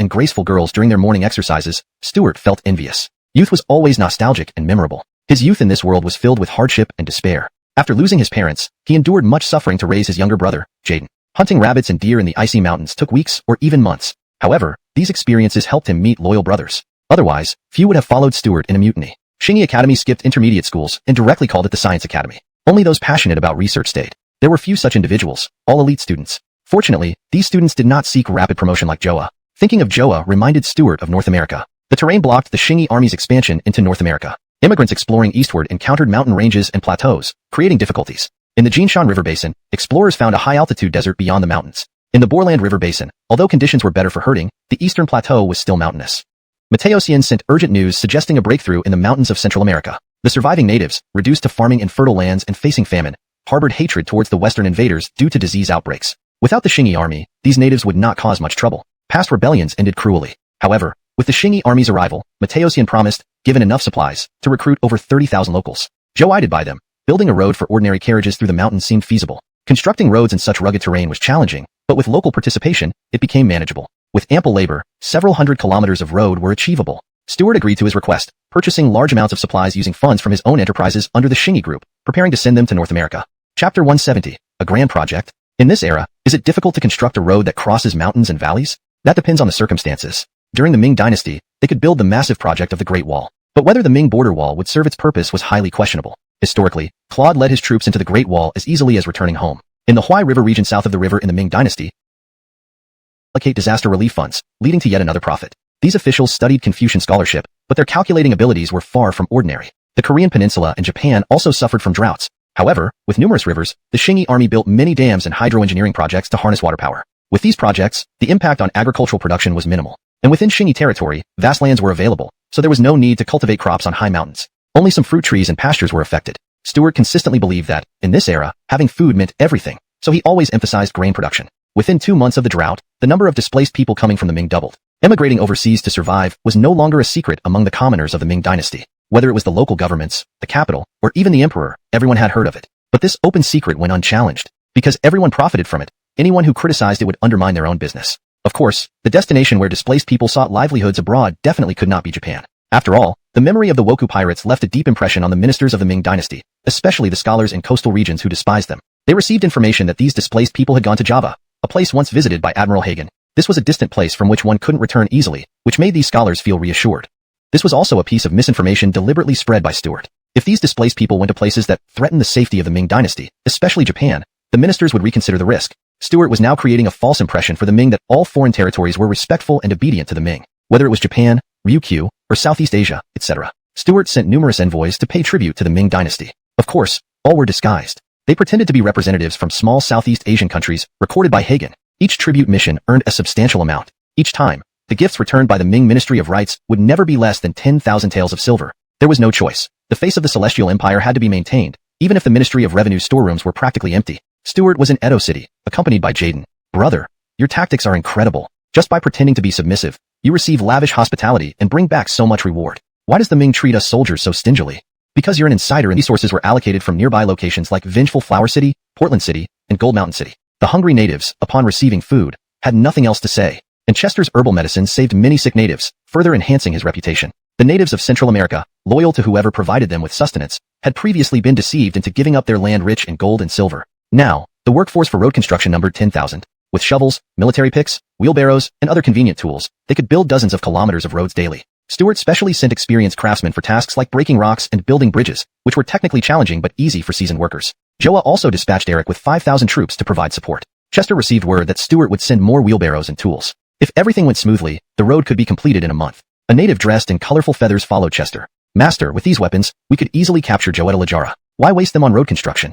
and graceful girls during their morning exercises, Stuart felt envious. Youth was always nostalgic and memorable. His youth in this world was filled with hardship and despair. After losing his parents, he endured much suffering to raise his younger brother, Jaden. Hunting rabbits and deer in the icy mountains took weeks or even months. However, these experiences helped him meet loyal brothers. Otherwise, few would have followed Stuart in a mutiny. Shingi Academy skipped intermediate schools and directly called it the Science Academy. Only those passionate about research stayed. There were few such individuals, all elite students. Fortunately, these students did not seek rapid promotion like Joa. Thinking of Joa reminded Stuart of North America. The terrain blocked the Shingi army's expansion into North America. Immigrants exploring eastward encountered mountain ranges and plateaus, creating difficulties. In the Jinshan River Basin, explorers found a high-altitude desert beyond the mountains. In the Borland River Basin, although conditions were better for herding, the eastern plateau was still mountainous. Mateosian sent urgent news suggesting a breakthrough in the mountains of Central America. The surviving natives, reduced to farming in fertile lands and facing famine, harbored hatred towards the Western invaders due to disease outbreaks. Without the Shingi army, these natives would not cause much trouble. Past rebellions ended cruelly. However, with the Shingi army's arrival, Mateosian promised, given enough supplies, to recruit over 30,000 locals. Joe-eyed by them, building a road for ordinary carriages through the mountains seemed feasible. Constructing roads in such rugged terrain was challenging, but with local participation, it became manageable. With ample labor, several hundred kilometers of road were achievable. Stuart agreed to his request, purchasing large amounts of supplies using funds from his own enterprises under the Shingi Group, preparing to send them to North America. Chapter 170, a grand project. In this era, is it difficult to construct a road that crosses mountains and valleys? That depends on the circumstances. During the Ming Dynasty, they could build the massive project of the Great Wall. But whether the Ming border wall would serve its purpose was highly questionable. Historically, Claude led his troops into the Great Wall as easily as returning home. In the Huai River region south of the river in the Ming Dynasty, allocate disaster relief funds, leading to yet another profit. These officials studied Confucian scholarship, but their calculating abilities were far from ordinary. The Korean peninsula and Japan also suffered from droughts. However, with numerous rivers, the Shingi army built many dams and hydroengineering projects to harness water power. With these projects, the impact on agricultural production was minimal. And within Shingi territory, vast lands were available, so there was no need to cultivate crops on high mountains. Only some fruit trees and pastures were affected. Stuart consistently believed that, in this era, having food meant everything, so he always emphasized grain production. Within 2 months of the drought, the number of displaced people coming from the Ming doubled. Emigrating overseas to survive was no longer a secret among the commoners of the Ming dynasty. Whether it was the local governments, the capital, or even the emperor, everyone had heard of it. But this open secret went unchallenged. Because everyone profited from it, anyone who criticized it would undermine their own business. Of course, the destination where displaced people sought livelihoods abroad definitely could not be Japan. After all, the memory of the Woku pirates left a deep impression on the ministers of the Ming dynasty, especially the scholars in coastal regions who despised them. They received information that these displaced people had gone to Java, a place once visited by Admiral Hagen. This was a distant place from which one couldn't return easily, which made these scholars feel reassured. This was also a piece of misinformation deliberately spread by Stuart. If these displaced people went to places that threatened the safety of the Ming dynasty, especially Japan, the ministers would reconsider the risk. Stuart was now creating a false impression for the Ming that all foreign territories were respectful and obedient to the Ming, whether it was Japan, Ryukyu, or Southeast Asia, etc. Stuart sent numerous envoys to pay tribute to the Ming dynasty. Of course, all were disguised. They pretended to be representatives from small Southeast Asian countries, recorded by Hagen. Each tribute mission earned a substantial amount. Each time, the gifts returned by the Ming Ministry of Rights would never be less than 10,000 taels of silver. There was no choice. The face of the Celestial Empire had to be maintained, even if the Ministry of Revenue storerooms were practically empty. Stuart was in Edo City, accompanied by Jaden. Brother, your tactics are incredible. Just by pretending to be submissive, you receive lavish hospitality and bring back so much reward. Why does the Ming treat us soldiers so stingily? Because you're an insider and resources were allocated from nearby locations like Vengeful Flower City, Portland City, and Gold Mountain City. The hungry natives, upon receiving food, had nothing else to say. And Chester's herbal medicine saved many sick natives, further enhancing his reputation. The natives of Central America, loyal to whoever provided them with sustenance, had previously been deceived into giving up their land rich in gold and silver. Now, the workforce for road construction numbered 10,000. With shovels, military picks, wheelbarrows, and other convenient tools, they could build dozens of kilometers of roads daily. Stuart specially sent experienced craftsmen for tasks like breaking rocks and building bridges, which were technically challenging but easy for seasoned workers. Joa also dispatched Eric with 5,000 troops to provide support. Chester received word that Stuart would send more wheelbarrows and tools. If everything went smoothly, the road could be completed in a month. A native dressed in colorful feathers followed Chester. Master, with these weapons, we could easily capture Joetta Lajara. Why waste them on road construction?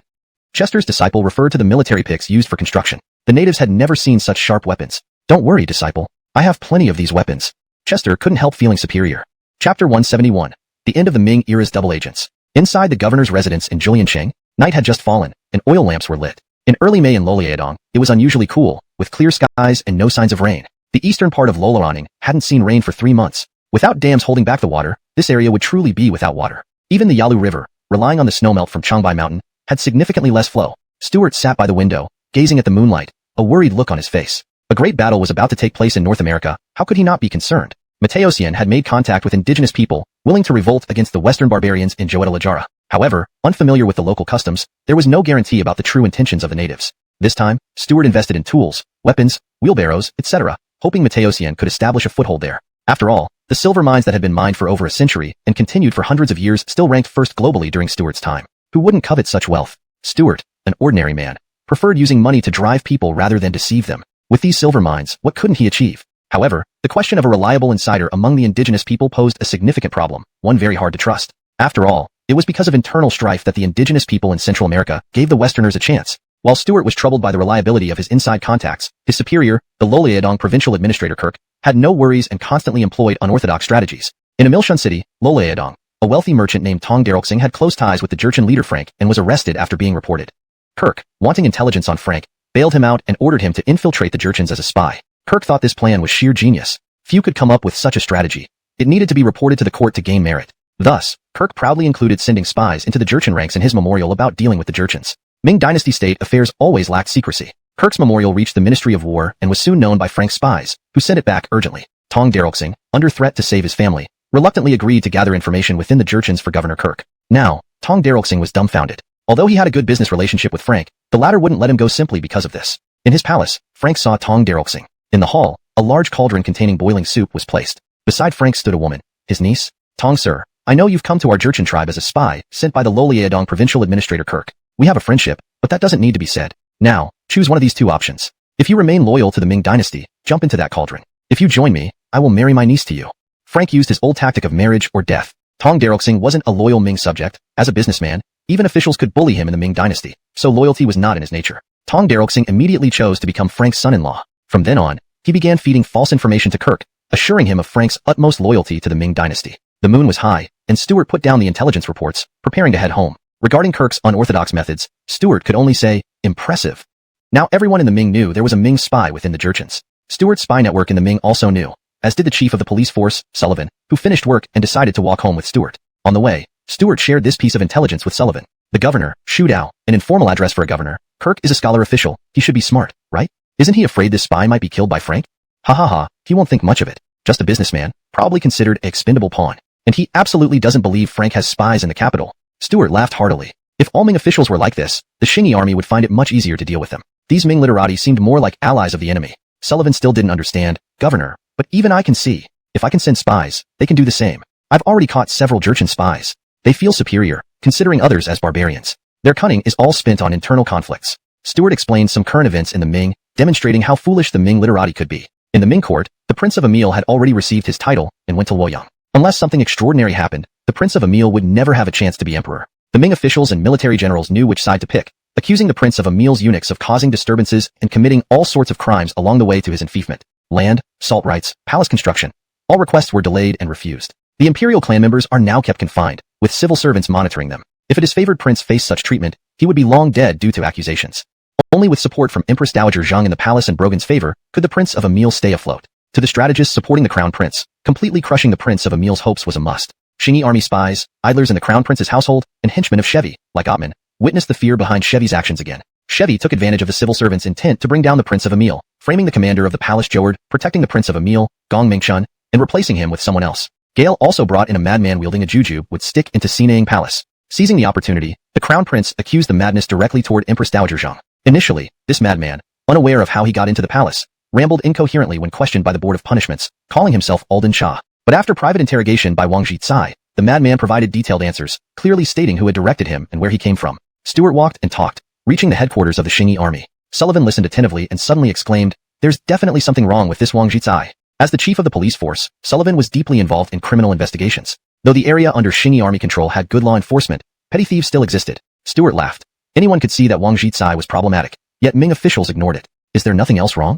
Chester's disciple referred to the military picks used for construction. The natives had never seen such sharp weapons. Don't worry, disciple. I have plenty of these weapons. Chester couldn't help feeling superior. Chapter 171. The end of the Ming era's double agents. Inside the governor's residence in Juliancheng, night had just fallen, and oil lamps were lit. In early May in Loliadong, it was unusually cool, with clear skies and no signs of rain. The eastern part of Lolaroning hadn't seen rain for 3 months. Without dams holding back the water, this area would truly be without water. Even the Yalu River, relying on the snowmelt from Changbai Mountain, had significantly less flow. Stuart sat by the window, gazing at the moonlight, a worried look on his face. A great battle was about to take place in North America, how could he not be concerned? Mateo had made contact with indigenous people, willing to revolt against the Western barbarians in Joetalajara. However, unfamiliar with the local customs, there was no guarantee about the true intentions of the natives. This time, Stuart invested in tools, weapons, wheelbarrows, etc., hoping Mateo could establish a foothold there. After all, the silver mines that had been mined for over a century and continued for hundreds of years still ranked first globally during Stuart's time. Who wouldn't covet such wealth? Stuart, an ordinary man, preferred using money to drive people rather than deceive them. With these silver mines, what couldn't he achieve? However, the question of a reliable insider among the indigenous people posed a significant problem, one very hard to trust. After all, it was because of internal strife that the indigenous people in Central America gave the Westerners a chance. While Stuart was troubled by the reliability of his inside contacts, his superior, the Loleadong provincial administrator Kirk, had no worries and constantly employed unorthodox strategies. In Emilshun City, Loleadong, a wealthy merchant named Tong Darrelxing had close ties with the Jurchen leader Frank and was arrested after being reported. Kirk, wanting intelligence on Frank, bailed him out and ordered him to infiltrate the Jurchens as a spy. Kirk thought this plan was sheer genius. Few could come up with such a strategy. It needed to be reported to the court to gain merit. Thus, Kirk proudly included sending spies into the Jurchen ranks in his memorial about dealing with the Jurchens. Ming Dynasty state affairs always lacked secrecy. Kirk's memorial reached the Ministry of War and was soon known by Frank's spies, who sent it back urgently. Tong Darrelxing, under threat to save his family, reluctantly agreed to gather information within the Jurchens for Governor Kirk. Now, Tong Darrelxing was dumbfounded. Although he had a good business relationship with Frank, the latter wouldn't let him go simply because of this. In his palace, Frank saw Tong Darrelxing. In the hall, a large cauldron containing boiling soup was placed. Beside Frank stood a woman, his niece. Tong, sir, I know you've come to our Jurchen tribe as a spy, sent by the Loleadong provincial administrator Kirk. We have a friendship, but that doesn't need to be said. Now, choose one of these two options. If you remain loyal to the Ming Dynasty, jump into that cauldron. If you join me, I will marry my niece to you. Frank used his old tactic of marriage or death. Tong Darrelxing wasn't a loyal Ming subject. As a businessman, even officials could bully him in the Ming Dynasty, so loyalty was not in his nature. Tong Darrelxing immediately chose to become Frank's son-in-law. From then on, he began feeding false information to Kirk, assuring him of Frank's utmost loyalty to the Ming Dynasty. The moon was high, and Stuart put down the intelligence reports, preparing to head home. Regarding Kirk's unorthodox methods, Stuart could only say, impressive. Now everyone in the Ming knew there was a Ming spy within the Jurchens. Stuart's spy network in the Ming also knew, as did the chief of the police force, Sullivan, who finished work and decided to walk home with Stuart. On the way, Stuart shared this piece of intelligence with Sullivan. The governor, Shu Dao, an informal address for a governor. Kirk is a scholar official, he should be smart, right? Isn't he afraid this spy might be killed by Frank? Ha ha ha, he won't think much of it. Just a businessman, probably considered an expendable pawn. And he absolutely doesn't believe Frank has spies in the capital. Stuart laughed heartily. If all Ming officials were like this, the Xingyi army would find it much easier to deal with them. These Ming literati seemed more like allies of the enemy. Sullivan still didn't understand, Governor, but even I can see. If I can send spies, they can do the same. I've already caught several Jurchen spies. They feel superior, considering others as barbarians. Their cunning is all spent on internal conflicts. Stuart explained some current events in the Ming, demonstrating how foolish the Ming literati could be. In the Ming court, the Prince of Emil had already received his title and went to Luoyang. Unless something extraordinary happened, the Prince of Emil would never have a chance to be emperor. The Ming officials and military generals knew which side to pick, accusing the Prince of Emil's eunuchs of causing disturbances and committing all sorts of crimes along the way to his enfeoffment. Land, salt rights, palace construction. All requests were delayed and refused. The imperial clan members are now kept confined, with civil servants monitoring them. If a disfavored prince faced such treatment, he would be long dead due to accusations. Only with support from Empress Dowager Zhang in the palace and Brogan's favor could the Prince of Emil stay afloat. To the strategists supporting the Crown Prince, completely crushing the Prince of Emil's hopes was a must. Xingyi army spies, idlers in the Crown Prince's household, and henchmen of Chevy, like Ottman, witnessed the fear behind Chevy's actions again. Chevy took advantage of the civil servants' intent to bring down the Prince of Emil, framing the commander of the palace Joward, protecting the Prince of Emil, Gong Mingshun, and replacing him with someone else. Gale also brought in a madman wielding a jujube with stick into Sinang Palace. Seizing the opportunity, the Crown Prince accused the madness directly toward Empress Dowager Zhang. Initially, this madman, unaware of how he got into the palace, rambled incoherently when questioned by the Board of Punishments, calling himself Alden Shah. But after private interrogation by Wang Jitsai, the madman provided detailed answers, clearly stating who had directed him and where he came from. Stuart walked and talked, reaching the headquarters of the Xingyi army. Sullivan listened attentively and suddenly exclaimed, "There's definitely something wrong with this Wang Jitsai." As the chief of the police force, Sullivan was deeply involved in criminal investigations. Though the area under Xingyi army control had good law enforcement, petty thieves still existed. Stuart laughed. Anyone could see that Wang Jitsai was problematic, yet Ming officials ignored it. Is there nothing else wrong?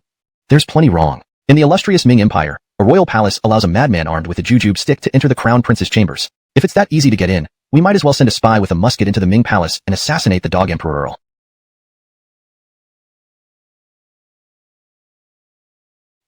There's plenty wrong. In the illustrious Ming Empire, a royal palace allows a madman armed with a jujube stick to enter the Crown Prince's chambers. If it's that easy to get in, we might as well send a spy with a musket into the Ming Palace and assassinate the Dog Emperor Earl.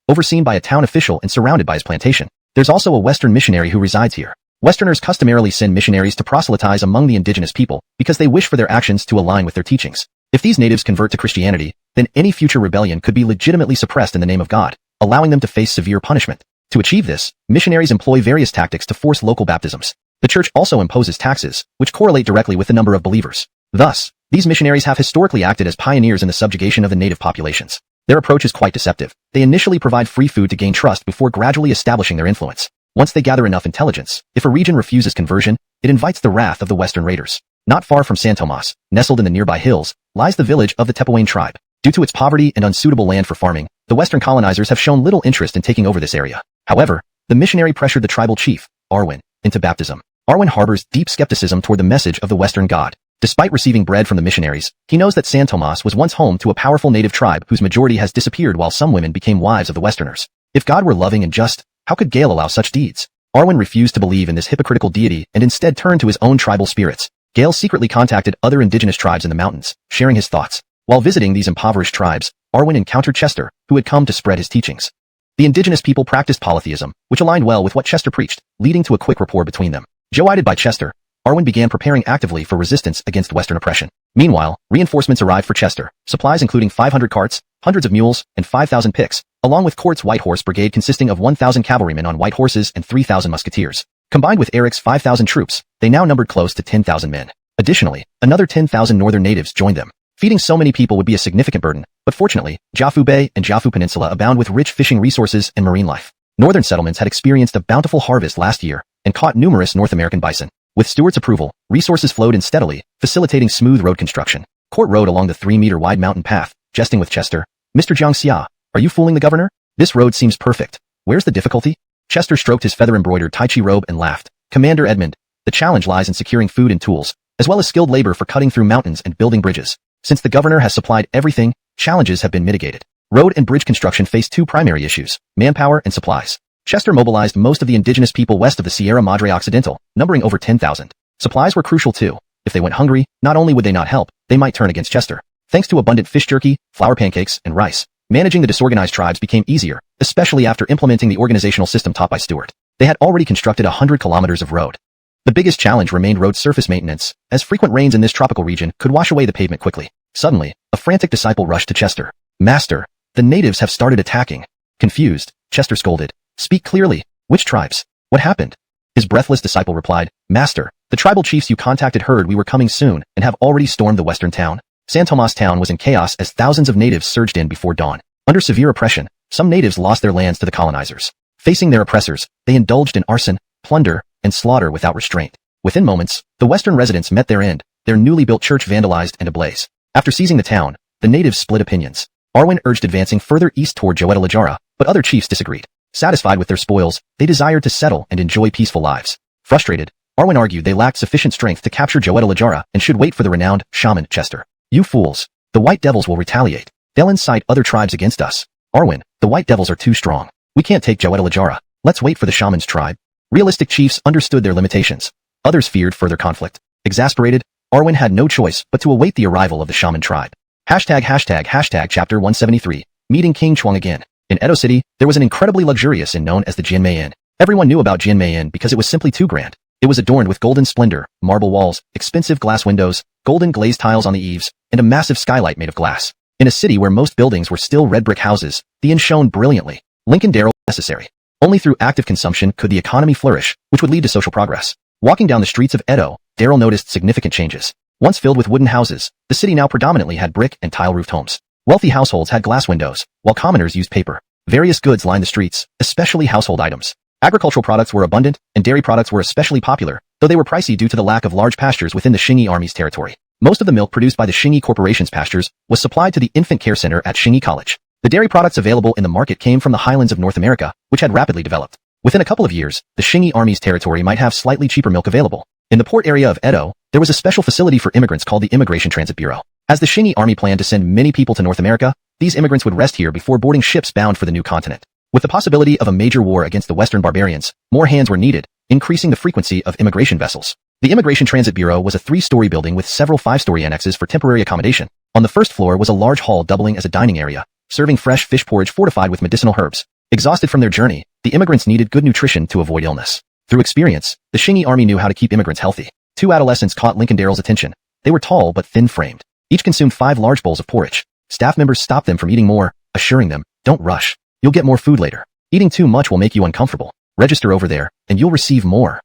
Overseen by a town official and surrounded by his plantation, there's also a Western missionary who resides here. Westerners customarily send missionaries to proselytize among the indigenous people because they wish for their actions to align with their teachings. If these natives convert to Christianity, then any future rebellion could be legitimately suppressed in the name of God. allowing them to face severe punishment. To achieve this, missionaries employ various tactics to force local baptisms. The church also imposes taxes, which correlate directly with the number of believers. Thus, these missionaries have historically acted as pioneers in the subjugation of the native populations. Their approach is quite deceptive. They initially provide free food to gain trust before gradually establishing their influence. Once they gather enough intelligence, if a region refuses conversion, it invites the wrath of the Western raiders. Not far from San Tomas, nestled in the nearby hills, lies the village of the Tepehuan tribe. Due to its poverty and unsuitable land for farming, the Western colonizers have shown little interest in taking over this area. However, the missionary pressured the tribal chief, Arwen, into baptism. Arwen harbors deep skepticism toward the message of the Western God. Despite receiving bread from the missionaries, he knows that San Tomas was once home to a powerful native tribe whose majority has disappeared while some women became wives of the Westerners. If God were loving and just, how could Gale allow such deeds? Arwen refused to believe in this hypocritical deity and instead turned to his own tribal spirits. Gale secretly contacted other indigenous tribes in the mountains, sharing his thoughts. While visiting these impoverished tribes, Arwen encountered Chester, who had come to spread his teachings. The indigenous people practiced polytheism, which aligned well with what Chester preached, leading to a quick rapport between them. Guided by Chester, Arwen began preparing actively for resistance against Western oppression. Meanwhile, reinforcements arrived for Chester, supplies including 500 carts, hundreds of mules, and 5,000 picks, along with Court's White Horse Brigade consisting of 1,000 cavalrymen on white horses and 3,000 musketeers. Combined with Eric's 5,000 troops, they now numbered close to 10,000 men. Additionally, another 10,000 northern natives joined them. Feeding so many people would be a significant burden, but fortunately, Jiafu Bay and Jiafu Peninsula abound with rich fishing resources and marine life. Northern settlements had experienced a bountiful harvest last year and caught numerous North American bison. With Stewart's approval, resources flowed in steadily, facilitating smooth road construction. Court rode along the 3-meter-wide mountain path, jesting with Chester. Mr. Jiangxia, are you fooling the governor? This road seems perfect. Where's the difficulty? Chester stroked his feather-embroidered Tai Chi robe and laughed. Commander Edmund, the challenge lies in securing food and tools, as well as skilled labor for cutting through mountains and building bridges. Since the governor has supplied everything, challenges have been mitigated. Road and bridge construction face two primary issues, manpower and supplies. Chester mobilized most of the indigenous people west of the Sierra Madre Occidental, numbering over 10,000. Supplies were crucial too. If they went hungry, not only would they not help, they might turn against Chester. Thanks to abundant fish jerky, flour pancakes, and rice, managing the disorganized tribes became easier, especially after implementing the organizational system taught by Stewart. They had already constructed 100 kilometers of road. The biggest challenge remained road surface maintenance, as frequent rains in this tropical region could wash away the pavement quickly. Suddenly, a frantic disciple rushed to Chester. Master, the natives have started attacking. Confused, Chester scolded. Speak clearly. Which tribes? What happened? His breathless disciple replied, Master, the tribal chiefs you contacted heard we were coming soon and have already stormed the western town. San Tomas town was in chaos as thousands of natives surged in before dawn. Under severe oppression, some natives lost their lands to the colonizers. Facing their oppressors, they indulged in arson, plunder, and slaughter without restraint. Within moments, the western residents met their end, their newly built church vandalized and ablaze. After seizing the town, the natives split opinions. Arwen urged advancing further east toward Joetalajara, but other chiefs disagreed. Satisfied with their spoils, they desired to settle and enjoy peaceful lives. Frustrated, Arwen argued they lacked sufficient strength to capture Joetalajara and should wait for the renowned shaman Chester. You fools! The White Devils will retaliate. They'll incite other tribes against us. Arwen, the White Devils are too strong. We can't take Joetalajara. Let's wait for the shaman's tribe. Realistic chiefs understood their limitations. Others feared further conflict. Exasperated, Arwen had no choice but to await the arrival of the shaman tribe. Hashtag chapter 173, meeting King Chuang again. In Edo City, there was an incredibly luxurious inn known as the Jinmei Inn. Everyone knew about Jinmei Inn because it was simply too grand. It was adorned with golden splendor, marble walls, expensive glass windows, golden glazed tiles on the eaves, and a massive skylight made of glass. In a city where most buildings were still red brick houses, the inn shone brilliantly. Lincoln Darrow was necessary. Only through active consumption could the economy flourish, which would lead to social progress. Walking down the streets of Edo, Darrell noticed significant changes. Once filled with wooden houses, the city now predominantly had brick and tile-roofed homes. Wealthy households had glass windows, while commoners used paper. Various goods lined the streets, especially household items. Agricultural products were abundant, and dairy products were especially popular, though they were pricey due to the lack of large pastures within the Xingyi Army's territory. Most of the milk produced by the Xingyi Corporation's pastures was supplied to the infant care center at Xingyi College. The dairy products available in the market came from the highlands of North America, which had rapidly developed. Within a couple of years, the Xingyi Army's territory might have slightly cheaper milk available. In the port area of Edo, there was a special facility for immigrants called the Immigration Transit Bureau. As the Xingyi Army planned to send many people to North America, these immigrants would rest here before boarding ships bound for the new continent. With the possibility of a major war against the Western barbarians, more hands were needed, increasing the frequency of immigration vessels. The Immigration Transit Bureau was a 3-story building with several 5-story annexes for temporary accommodation. On the first floor was a large hall doubling as a dining area, serving fresh fish porridge fortified with medicinal herbs. Exhausted from their journey, the immigrants needed good nutrition to avoid illness. Through experience, the Xingyi Army knew how to keep immigrants healthy. 2 adolescents caught Lincoln Darrell's attention. They were tall but thin-framed. Each consumed 5 large bowls of porridge. Staff members stopped them from eating more, assuring them, "Don't rush. You'll get more food later. Eating too much will make you uncomfortable. Register over there, and you'll receive more.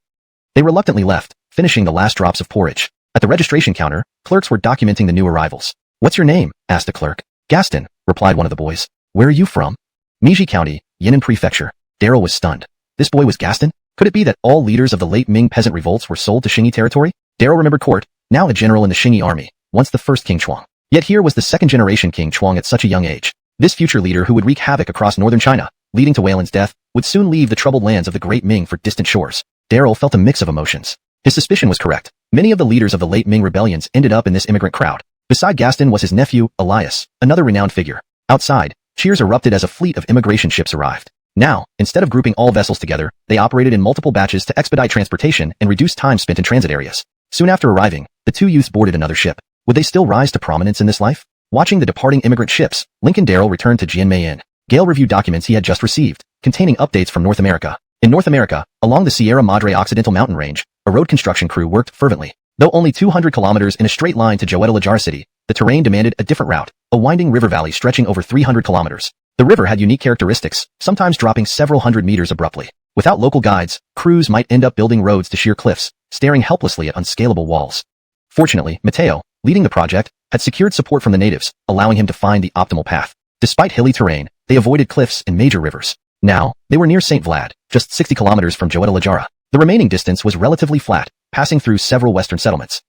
They reluctantly left, finishing the last drops of porridge. At the registration counter, clerks were documenting the new arrivals. What's your name? Asked a clerk. Gaston, replied one of the boys. Where are you from? Meiji County, Yan'an Prefecture. Daryl was stunned. This boy was Gaston? Could it be that all leaders of the late Ming peasant revolts were sold to Xingyi territory? Daryl remembered Court, now a general in the Xingyi army, once the first King Chuang. Yet here was the second-generation King Chuang at such a young age. This future leader who would wreak havoc across northern China, leading to Weilan's death, would soon leave the troubled lands of the Great Ming for distant shores. Daryl felt a mix of emotions. His suspicion was correct. Many of the leaders of the late Ming rebellions ended up in this immigrant crowd. Beside Gaston was his nephew, Elias, another renowned figure. Outside, cheers erupted as a fleet of immigration ships arrived. Now, instead of grouping all vessels together, they operated in multiple batches to expedite transportation and reduce time spent in transit areas. Soon after arriving, the two youths boarded another ship. Would they still rise to prominence in this life? Watching the departing immigrant ships, Lincoln Daryl returned to Jianmei Inn. Gale reviewed documents he had just received, containing updates from North America. In North America, along the Sierra Madre Occidental mountain range, a road construction crew worked fervently. Though only 200 kilometers in a straight line to Joetta-Lajara City, the terrain demanded a different route, a winding river valley stretching over 300 kilometers. The river had unique characteristics, sometimes dropping several hundred meters abruptly. Without local guides, crews might end up building roads to sheer cliffs, staring helplessly at unscalable walls. Fortunately, Mateo, leading the project, had secured support from the natives, allowing him to find the optimal path. Despite hilly terrain, they avoided cliffs and major rivers. Now, they were near St. Vlad, just 60 kilometers from Joetta-Lajara. The remaining distance was relatively flat, passing through several western settlements.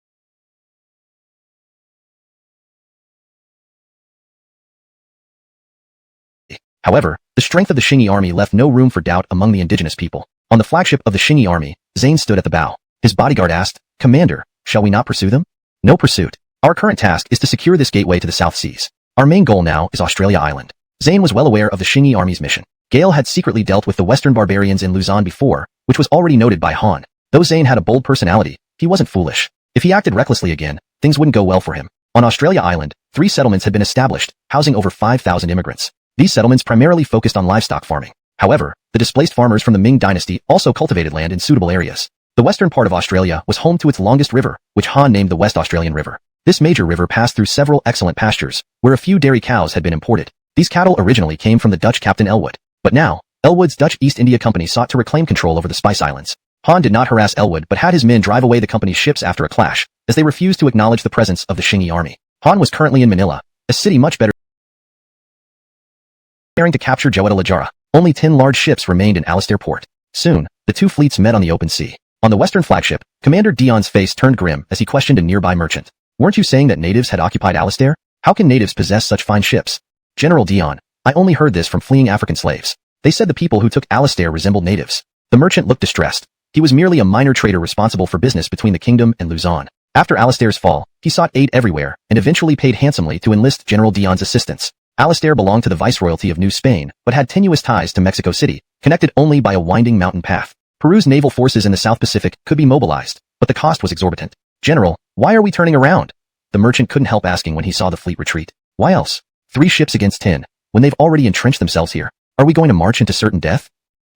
However, the strength of the Xingyi army left no room for doubt among the indigenous people. On the flagship of the Xingyi army, Zane stood at the bow. His bodyguard asked, Commander, shall we not pursue them? No pursuit. Our current task is to secure this gateway to the South Seas. Our main goal now is Australia Island. Zane was well aware of the Xingyi army's mission. Gale had secretly dealt with the Western barbarians in Luzon before, which was already noted by Han. Though Zane had a bold personality, he wasn't foolish. If he acted recklessly again, things wouldn't go well for him. On Australia Island, 3 settlements had been established, housing over 5,000 immigrants. These settlements primarily focused on livestock farming. However, the displaced farmers from the Ming Dynasty also cultivated land in suitable areas. The western part of Australia was home to its longest river, which Han named the West Australian River. This major river passed through several excellent pastures, where a few dairy cows had been imported. These cattle originally came from the Dutch captain Elwood. But now, Elwood's Dutch East India Company sought to reclaim control over the Spice Islands. Han did not harass Elwood but had his men drive away the company's ships after a clash, as they refused to acknowledge the presence of the Xingyi army. Han was currently in Manila, a city much better preparing to capture Joetta-Lajara. Only 10 large ships remained in Alastair port. Soon, the two fleets met on the open sea. On the western flagship, Commander Dion's face turned grim as he questioned a nearby merchant. Weren't you saying that natives had occupied Alastair? How can natives possess such fine ships? General Dion, I only heard this from fleeing African slaves. They said the people who took Alastair resembled natives. The merchant looked distressed. He was merely a minor trader responsible for business between the kingdom and Luzon. After Alastair's fall, he sought aid everywhere and eventually paid handsomely to enlist General Dion's assistance. Alastair belonged to the Viceroyalty of New Spain, but had tenuous ties to Mexico City, connected only by a winding mountain path. Peru's naval forces in the South Pacific could be mobilized, but the cost was exorbitant. General, why are we turning around? The merchant couldn't help asking when he saw the fleet retreat. Why else? 3 ships against 10, when they've already entrenched themselves here. Are we going to march into certain death?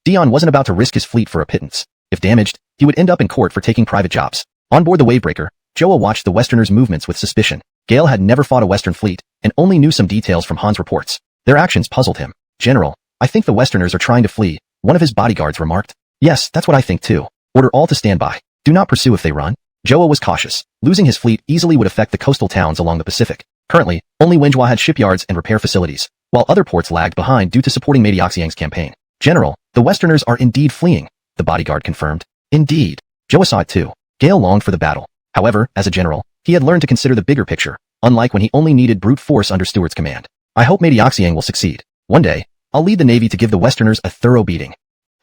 Dion wasn't about to risk his fleet for a pittance. If damaged, he would end up in court for taking private jobs. On board the Wavebreaker, Joa watched the Westerners' movements with suspicion. Gale had never fought a Western fleet, and only knew some details from Han's reports. Their actions puzzled him. General, I think the Westerners are trying to flee, one of his bodyguards remarked. Yes, that's what I think too. Order all to stand by. Do not pursue if they run. Joa was cautious. Losing his fleet easily would affect the coastal towns along the Pacific. Currently, only Wenhua had shipyards and repair facilities, while other ports lagged behind due to supporting Madioxiang's campaign. General, the Westerners are indeed fleeing, the bodyguard confirmed. Indeed. Joa saw it too. Gale longed for the battle. However, as a general, he had learned to consider the bigger picture, unlike when he only needed brute force under Stuart's command. I hope Madioxiang will succeed. One day, I'll lead the Navy to give the Westerners a thorough beating.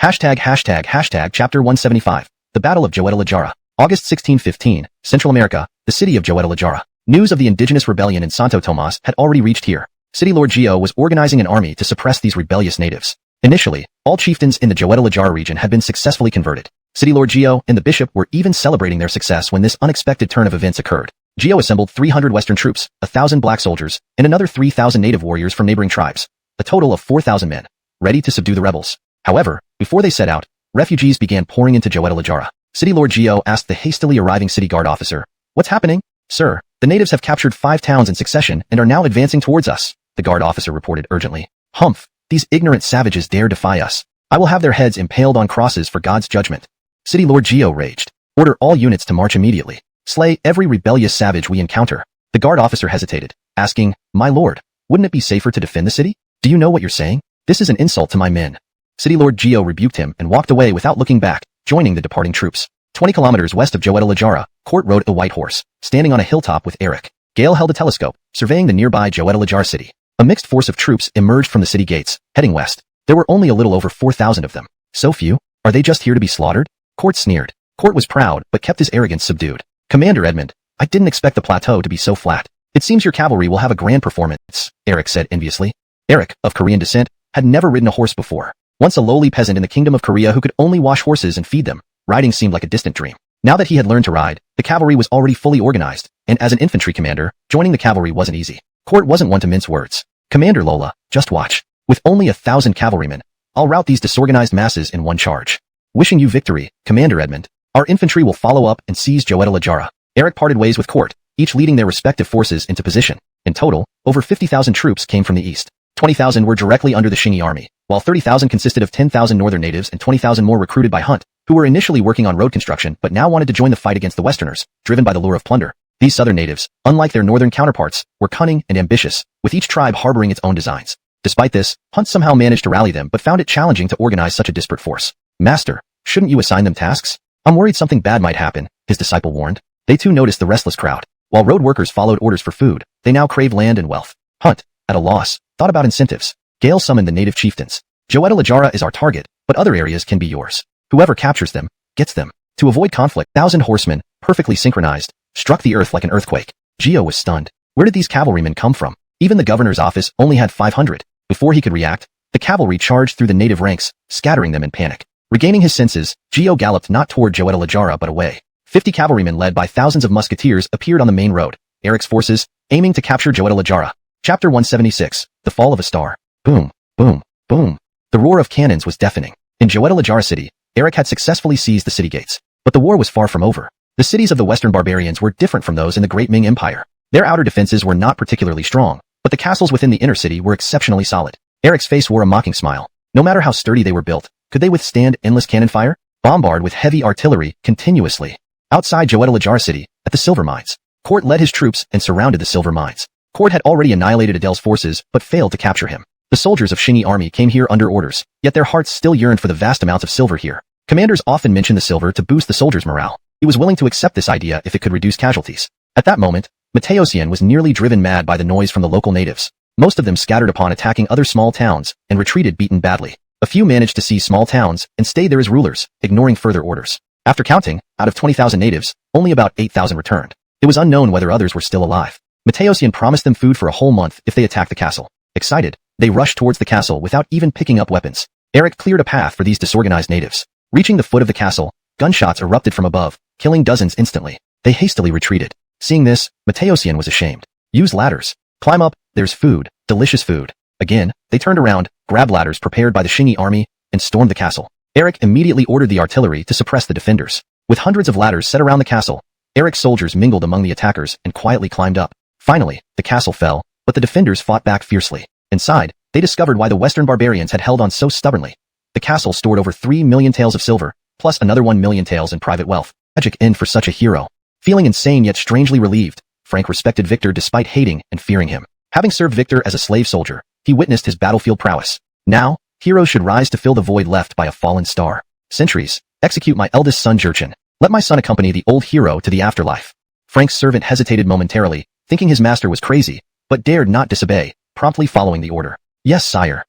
###Chapter 175. The Battle of Joetta-Lajara. August 1615, Central America, the city of Joetta-Lajara. News of the indigenous rebellion in Santo Tomas had already reached here. City Lord Gio was organizing an army to suppress these rebellious natives. Initially, all chieftains in the Joetta-Lajara region had been successfully converted. City Lord Gio and the bishop were even celebrating their success when this unexpected turn of events occurred. Gio assembled 300 Western troops, 1,000 black soldiers, and another 3,000 native warriors from neighboring tribes, a total of 4,000 men, ready to subdue the rebels. However, before they set out, refugees began pouring into Joetta-Lajara. City Lord Gio asked the hastily arriving city guard officer, "What's happening?" "Sir, the natives have captured 5 towns in succession and are now advancing towards us," the guard officer reported urgently. "Humph, These ignorant savages dare defy us. I will have their heads impaled on crosses for God's judgment. City Lord Geo raged. Order all units to march immediately. Slay every rebellious savage we encounter. The guard officer hesitated, asking, My lord, wouldn't it be safer to defend the city? Do you know what you're saying? This is an insult to my men. City Lord Geo rebuked him and walked away without looking back, joining the departing troops. 20 kilometers west of Joetta Lajara, Court rode a white horse, standing on a hilltop with Eric. Gale held a telescope, surveying the nearby Joetta Lajara city. A mixed force of troops emerged from the city gates, heading west. There were only a little over 4,000 of them. So few? Are they just here to be slaughtered? Court sneered. Court was proud, but kept his arrogance subdued. Commander Edmund, I didn't expect the plateau to be so flat. It seems your cavalry will have a grand performance, Eric said enviously. Eric, of Korean descent, had never ridden a horse before. Once a lowly peasant in the Kingdom of Korea who could only wash horses and feed them, riding seemed like a distant dream. Now that he had learned to ride, the cavalry was already fully organized, and as an infantry commander, joining the cavalry wasn't easy. Court wasn't one to mince words. Commander Lola, just watch. With only 1,000 cavalrymen, I'll rout these disorganized masses in one charge. Wishing you victory, Commander Edmund. Our infantry will follow up and seize Joetta Lajara. Eric parted ways with Court, each leading their respective forces into position. In total, over 50,000 troops came from the east. 20,000 were directly under the Shingi army, while 30,000 consisted of 10,000 northern natives and 20,000 more recruited by Hunt, who were initially working on road construction but now wanted to join the fight against the Westerners, driven by the lure of plunder. These southern natives, unlike their northern counterparts, were cunning and ambitious, with each tribe harboring its own designs. Despite this, Hunt somehow managed to rally them but found it challenging to organize such a disparate force. Master, shouldn't you assign them tasks? I'm worried something bad might happen, his disciple warned. They too noticed the restless crowd. While road workers followed orders for food, they now crave land and wealth. Hunt, at a loss, thought about incentives. Gale summoned the native chieftains. Joetta Lajara is our target, but other areas can be yours. Whoever captures them, gets them. To avoid conflict, 1,000 horsemen, perfectly synchronized, struck the earth like an earthquake. Geo was stunned. Where did these cavalrymen come from? Even the governor's office only had 500. Before he could react, the cavalry charged through the native ranks, scattering them in panic. Regaining his senses, Geo galloped not toward Joetta Lajara but away. 50 cavalrymen led by thousands of musketeers appeared on the main road. Eric's forces, aiming to capture Joetta Lajara. Chapter 176, The Fall of a Star. Boom, boom, boom. The roar of cannons was deafening. In Joetta Lajara city, Eric had successfully seized the city gates. But the war was far from over. The cities of the Western barbarians were different from those in the Great Ming Empire. Their outer defenses were not particularly strong, but the castles within the inner city were exceptionally solid. Eric's face wore a mocking smile. No matter how sturdy they were built, could they withstand endless cannon fire? Bombard with heavy artillery continuously. Outside Joetta Lajara city, at the silver mines, Court led his troops and surrounded the silver mines. Court had already annihilated Adele's forces but failed to capture him. The soldiers of Shingi army came here under orders, yet their hearts still yearned for the vast amounts of silver here. Commanders often mention the silver to boost the soldiers' morale. He was willing to accept this idea if it could reduce casualties. At that moment, Mateosian was nearly driven mad by the noise from the local natives. Most of them scattered upon attacking other small towns and retreated beaten badly. A few managed to seize small towns and stay there as rulers, ignoring further orders. After counting, out of 20,000 natives, only about 8,000 returned. It was unknown whether others were still alive. Mateosian promised them food for a whole month if they attacked the castle. Excited, they rushed towards the castle without even picking up weapons. Eric cleared a path for these disorganized natives. Reaching the foot of the castle, gunshots erupted from above, killing dozens instantly. They hastily retreated. Seeing this, Mateosian was ashamed. Use ladders. Climb up, there's food, delicious food. Again, they turned around, grabbed ladders prepared by the Shingi army, and stormed the castle. Eric immediately ordered the artillery to suppress the defenders. With hundreds of ladders set around the castle, Eric's soldiers mingled among the attackers and quietly climbed up. Finally, the castle fell, but the defenders fought back fiercely. Inside, they discovered why the Western barbarians had held on so stubbornly. The castle stored over 3 million taels of silver, plus another 1 million taels in private wealth. Tragic end for such a hero. Feeling insane yet strangely relieved, Frank respected Victor despite hating and fearing him. Having served Victor as a slave soldier, he witnessed his battlefield prowess. Now, heroes should rise to fill the void left by a fallen star. Sentries, execute my eldest son Jurchen. Let my son accompany the old hero to the afterlife. Frank's servant hesitated momentarily, thinking his master was crazy, but dared not disobey, promptly following the order. Yes, sire.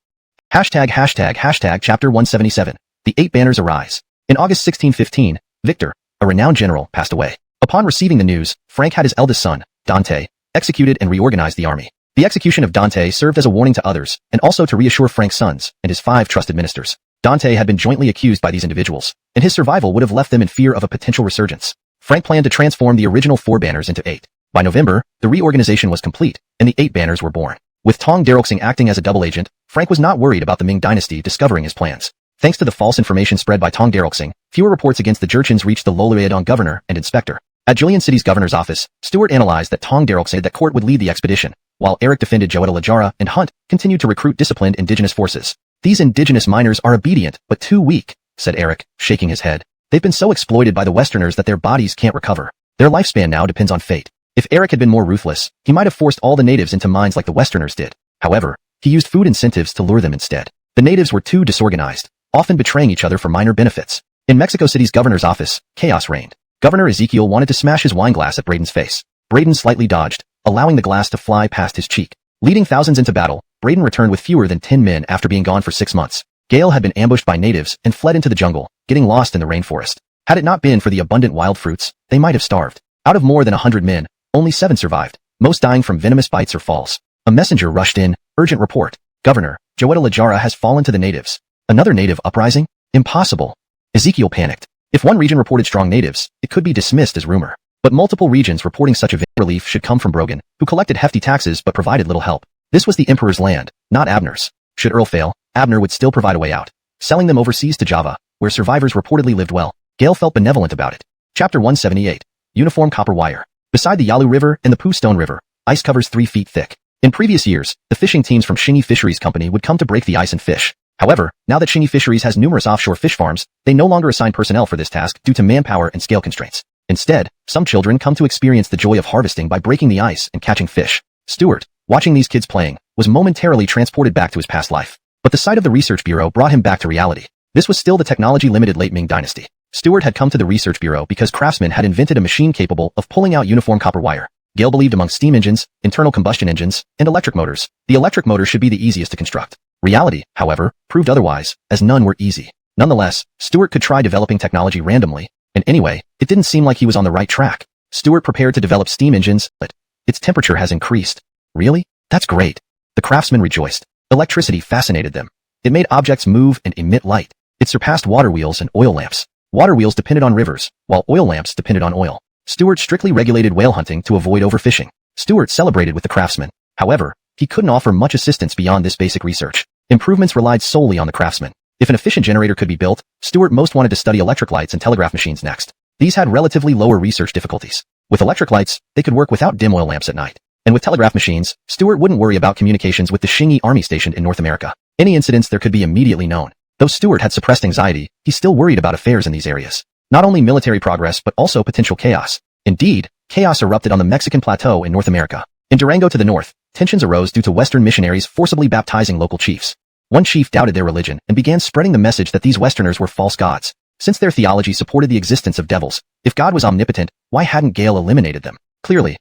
##### Chapter 177. The 8 Banners Arise. In August 1615, Victor, a renowned general, passed away. Upon receiving the news, Frank had his eldest son, Dante, executed and reorganized the army. The execution of Dante served as a warning to others, and also to reassure Frank's sons and his 5 trusted ministers. Dante had been jointly accused by these individuals, and his survival would have left them in fear of a potential resurgence. Frank planned to transform the original 4 banners into 8. By November, the reorganization was complete, and the 8 banners were born. With Tong Daroxing acting as a double agent, Frank was not worried about the Ming Dynasty discovering his plans. Thanks to the false information spread by Tong Daroxing, fewer reports against the Jurchens reached the Lolaeadong governor and inspector. At Julian City's governor's office, Stewart analyzed that Tong Daroxing said that Court would lead the expedition. while Eric defended Joetta and Hunt continued to recruit disciplined indigenous forces. These indigenous miners are obedient, but too weak, said Eric, shaking his head. They've been so exploited by the Westerners that their bodies can't recover. Their lifespan now depends on fate. If Eric had been more ruthless, he might have forced all the natives into mines like the Westerners did. However, he used food incentives to lure them instead. The natives were too disorganized, often betraying each other for minor benefits. In Mexico City's governor's office, chaos reigned. Governor Ezekiel wanted to smash his wine glass at Braden's face. Braden slightly dodged, allowing the glass to fly past his cheek. Leading thousands into battle, Braden returned with fewer than 10 men after being gone for 6 months. Gale had been ambushed by natives and fled into the jungle, getting lost in the rainforest. Had it not been for the abundant wild fruits, they might have starved. Out of more than 100 men, only 7 survived, most dying from venomous bites or falls. A messenger rushed in, urgent report. Governor, Joetta has fallen to the natives. Another native uprising? Impossible. Ezekiel panicked. If one region reported strong natives, it could be dismissed as rumor. But multiple regions reporting such event relief should come from Brogan, who collected hefty taxes but provided little help. This was the Emperor's land, not Abner's. Should Earl fail, Abner would still provide a way out. Selling them overseas to Java, where survivors reportedly lived well. Gale felt benevolent about it. Chapter 178. Uniform copper wire. Beside the Yalu River and the Poo Stone River, ice covers 3 feet thick. In previous years, the fishing teams from Shingy Fisheries Company would come to break the ice and fish. However, now that Shingy Fisheries has numerous offshore fish farms, they no longer assign personnel for this task due to manpower and scale constraints. Instead, some children come to experience the joy of harvesting by breaking the ice and catching fish. Stuart, watching these kids playing, was momentarily transported back to his past life. But the sight of the research bureau brought him back to reality. This was still the technology-limited late Ming Dynasty. Stuart had come to the research bureau because craftsmen had invented a machine capable of pulling out uniform copper wire. Gale believed among steam engines, internal combustion engines, and electric motors, the electric motor should be the easiest to construct. Reality, however, proved otherwise, as none were easy. Nonetheless, Stuart could try developing technology randomly, and anyway, it didn't seem like he was on the right track. Stuart prepared to develop steam engines, but its temperature has increased. Really? That's great. The craftsmen rejoiced. Electricity fascinated them. It made objects move and emit light. It surpassed water wheels and oil lamps. Water wheels depended on rivers, while oil lamps depended on oil. Stuart strictly regulated whale hunting to avoid overfishing. Stuart celebrated with the craftsmen. However, he couldn't offer much assistance beyond this basic research. Improvements relied solely on the craftsmen. If an efficient generator could be built, Stuart most wanted to study electric lights and telegraph machines next. These had relatively lower research difficulties. With electric lights, they could work without dim oil lamps at night. And with telegraph machines, Stuart wouldn't worry about communications with the Shingy army stationed in North America. Any incidents there could be immediately known. Though Stuart had suppressed anxiety, he still worried about affairs in these areas. Not only military progress but also potential chaos. Indeed, chaos erupted on the Mexican plateau in North America. In Durango to the north, tensions arose due to Western missionaries forcibly baptizing local chiefs. One chief doubted their religion and began spreading the message that these Westerners were false gods. Since their theology supported the existence of devils, if God was omnipotent, why hadn't Gale eliminated them? Clearly,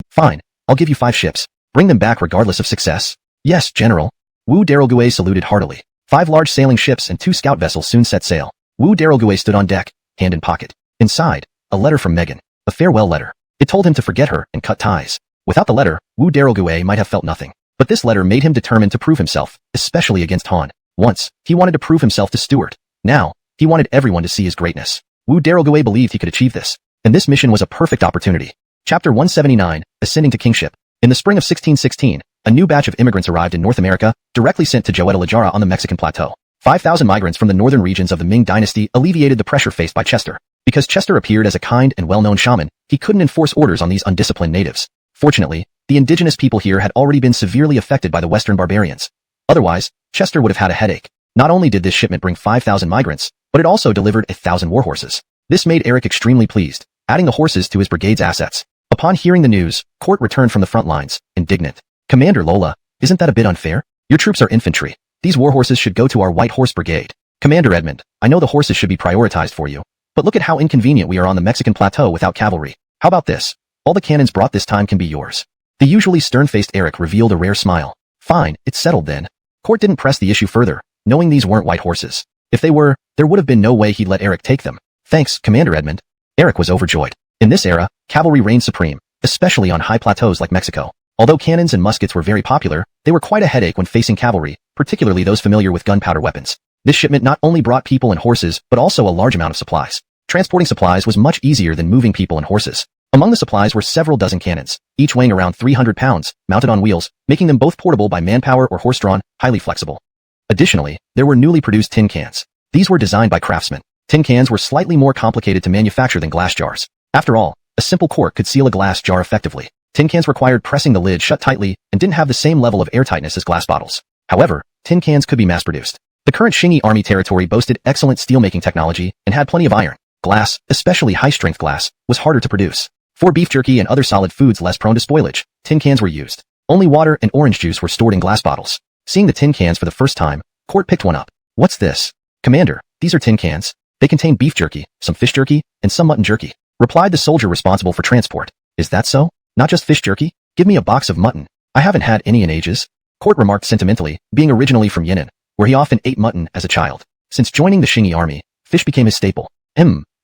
fine, I'll give you 5 ships. Bring them back regardless of success. Yes, General. Wu Darelgue saluted heartily. 5 large sailing ships and 2 scout vessels soon set sail. Wu Darelgue stood on deck, hand in pocket. Inside, a letter from Megan. A farewell letter. It told him to forget her and cut ties. Without the letter, Wu Darelgue might have felt nothing. But this letter made him determined to prove himself, especially against Han. Once, he wanted to prove himself to Stuart. Now, he wanted everyone to see his greatness. Wu Darelgue believed he could achieve this. And this mission was a perfect opportunity. Chapter 179, Ascending to Kingship. In the spring of 1616, a new batch of immigrants arrived in North America, directly sent to Joetta on the Mexican plateau. 5,000 migrants from the northern regions of the Ming Dynasty alleviated the pressure faced by Chester. Because Chester appeared as a kind and well-known shaman, he couldn't enforce orders on these undisciplined natives. Fortunately, the indigenous people here had already been severely affected by the Western barbarians. Otherwise, Chester would have had a headache. Not only did this shipment bring 5,000 migrants, but it also delivered 1,000 warhorses. This made Eric extremely pleased, adding the horses to his brigade's assets. Upon hearing the news, Court returned from the front lines, indignant. Commander Lola, isn't that a bit unfair? Your troops are infantry. These warhorses should go to our White Horse Brigade. Commander Edmund, I know the horses should be prioritized for you. But look at how inconvenient we are on the Mexican plateau without cavalry. How about this? All the cannons brought this time can be yours. The usually stern-faced Eric revealed a rare smile. Fine, it's settled then. Court didn't press the issue further, knowing these weren't white horses. If they were, there would have been no way he'd let Eric take them. Thanks, Commander Edmund. Eric was overjoyed. In this era, cavalry reigned supreme, especially on high plateaus like Mexico. Although cannons and muskets were very popular, they were quite a headache when facing cavalry, particularly those familiar with gunpowder weapons. This shipment not only brought people and horses, but also a large amount of supplies. Transporting supplies was much easier than moving people and horses. Among the supplies were several dozen cannons, each weighing around 300 pounds, mounted on wheels, making them both portable by manpower or horse-drawn, highly flexible. Additionally, there were newly produced tin cans. These were designed by craftsmen. Tin cans were slightly more complicated to manufacture than glass jars. After all, a simple cork could seal a glass jar effectively. Tin cans required pressing the lid shut tightly and didn't have the same level of airtightness as glass bottles. However, tin cans could be mass-produced. The current Qingyi Army territory boasted excellent steelmaking technology and had plenty of iron. Glass, especially high-strength glass, was harder to produce. For beef jerky and other solid foods less prone to spoilage, tin cans were used. Only water and orange juice were stored in glass bottles. Seeing the tin cans for the first time, Court picked one up. "What's this?" "Commander, these are tin cans. They contain beef jerky, some fish jerky, and some mutton jerky," replied the soldier responsible for transport. "Is that so? Not just fish jerky? Give me a box of mutton. I haven't had any in ages," Court remarked sentimentally, being originally from Yan'an, where he often ate mutton as a child. Since joining the Qingyi Army, fish became his staple.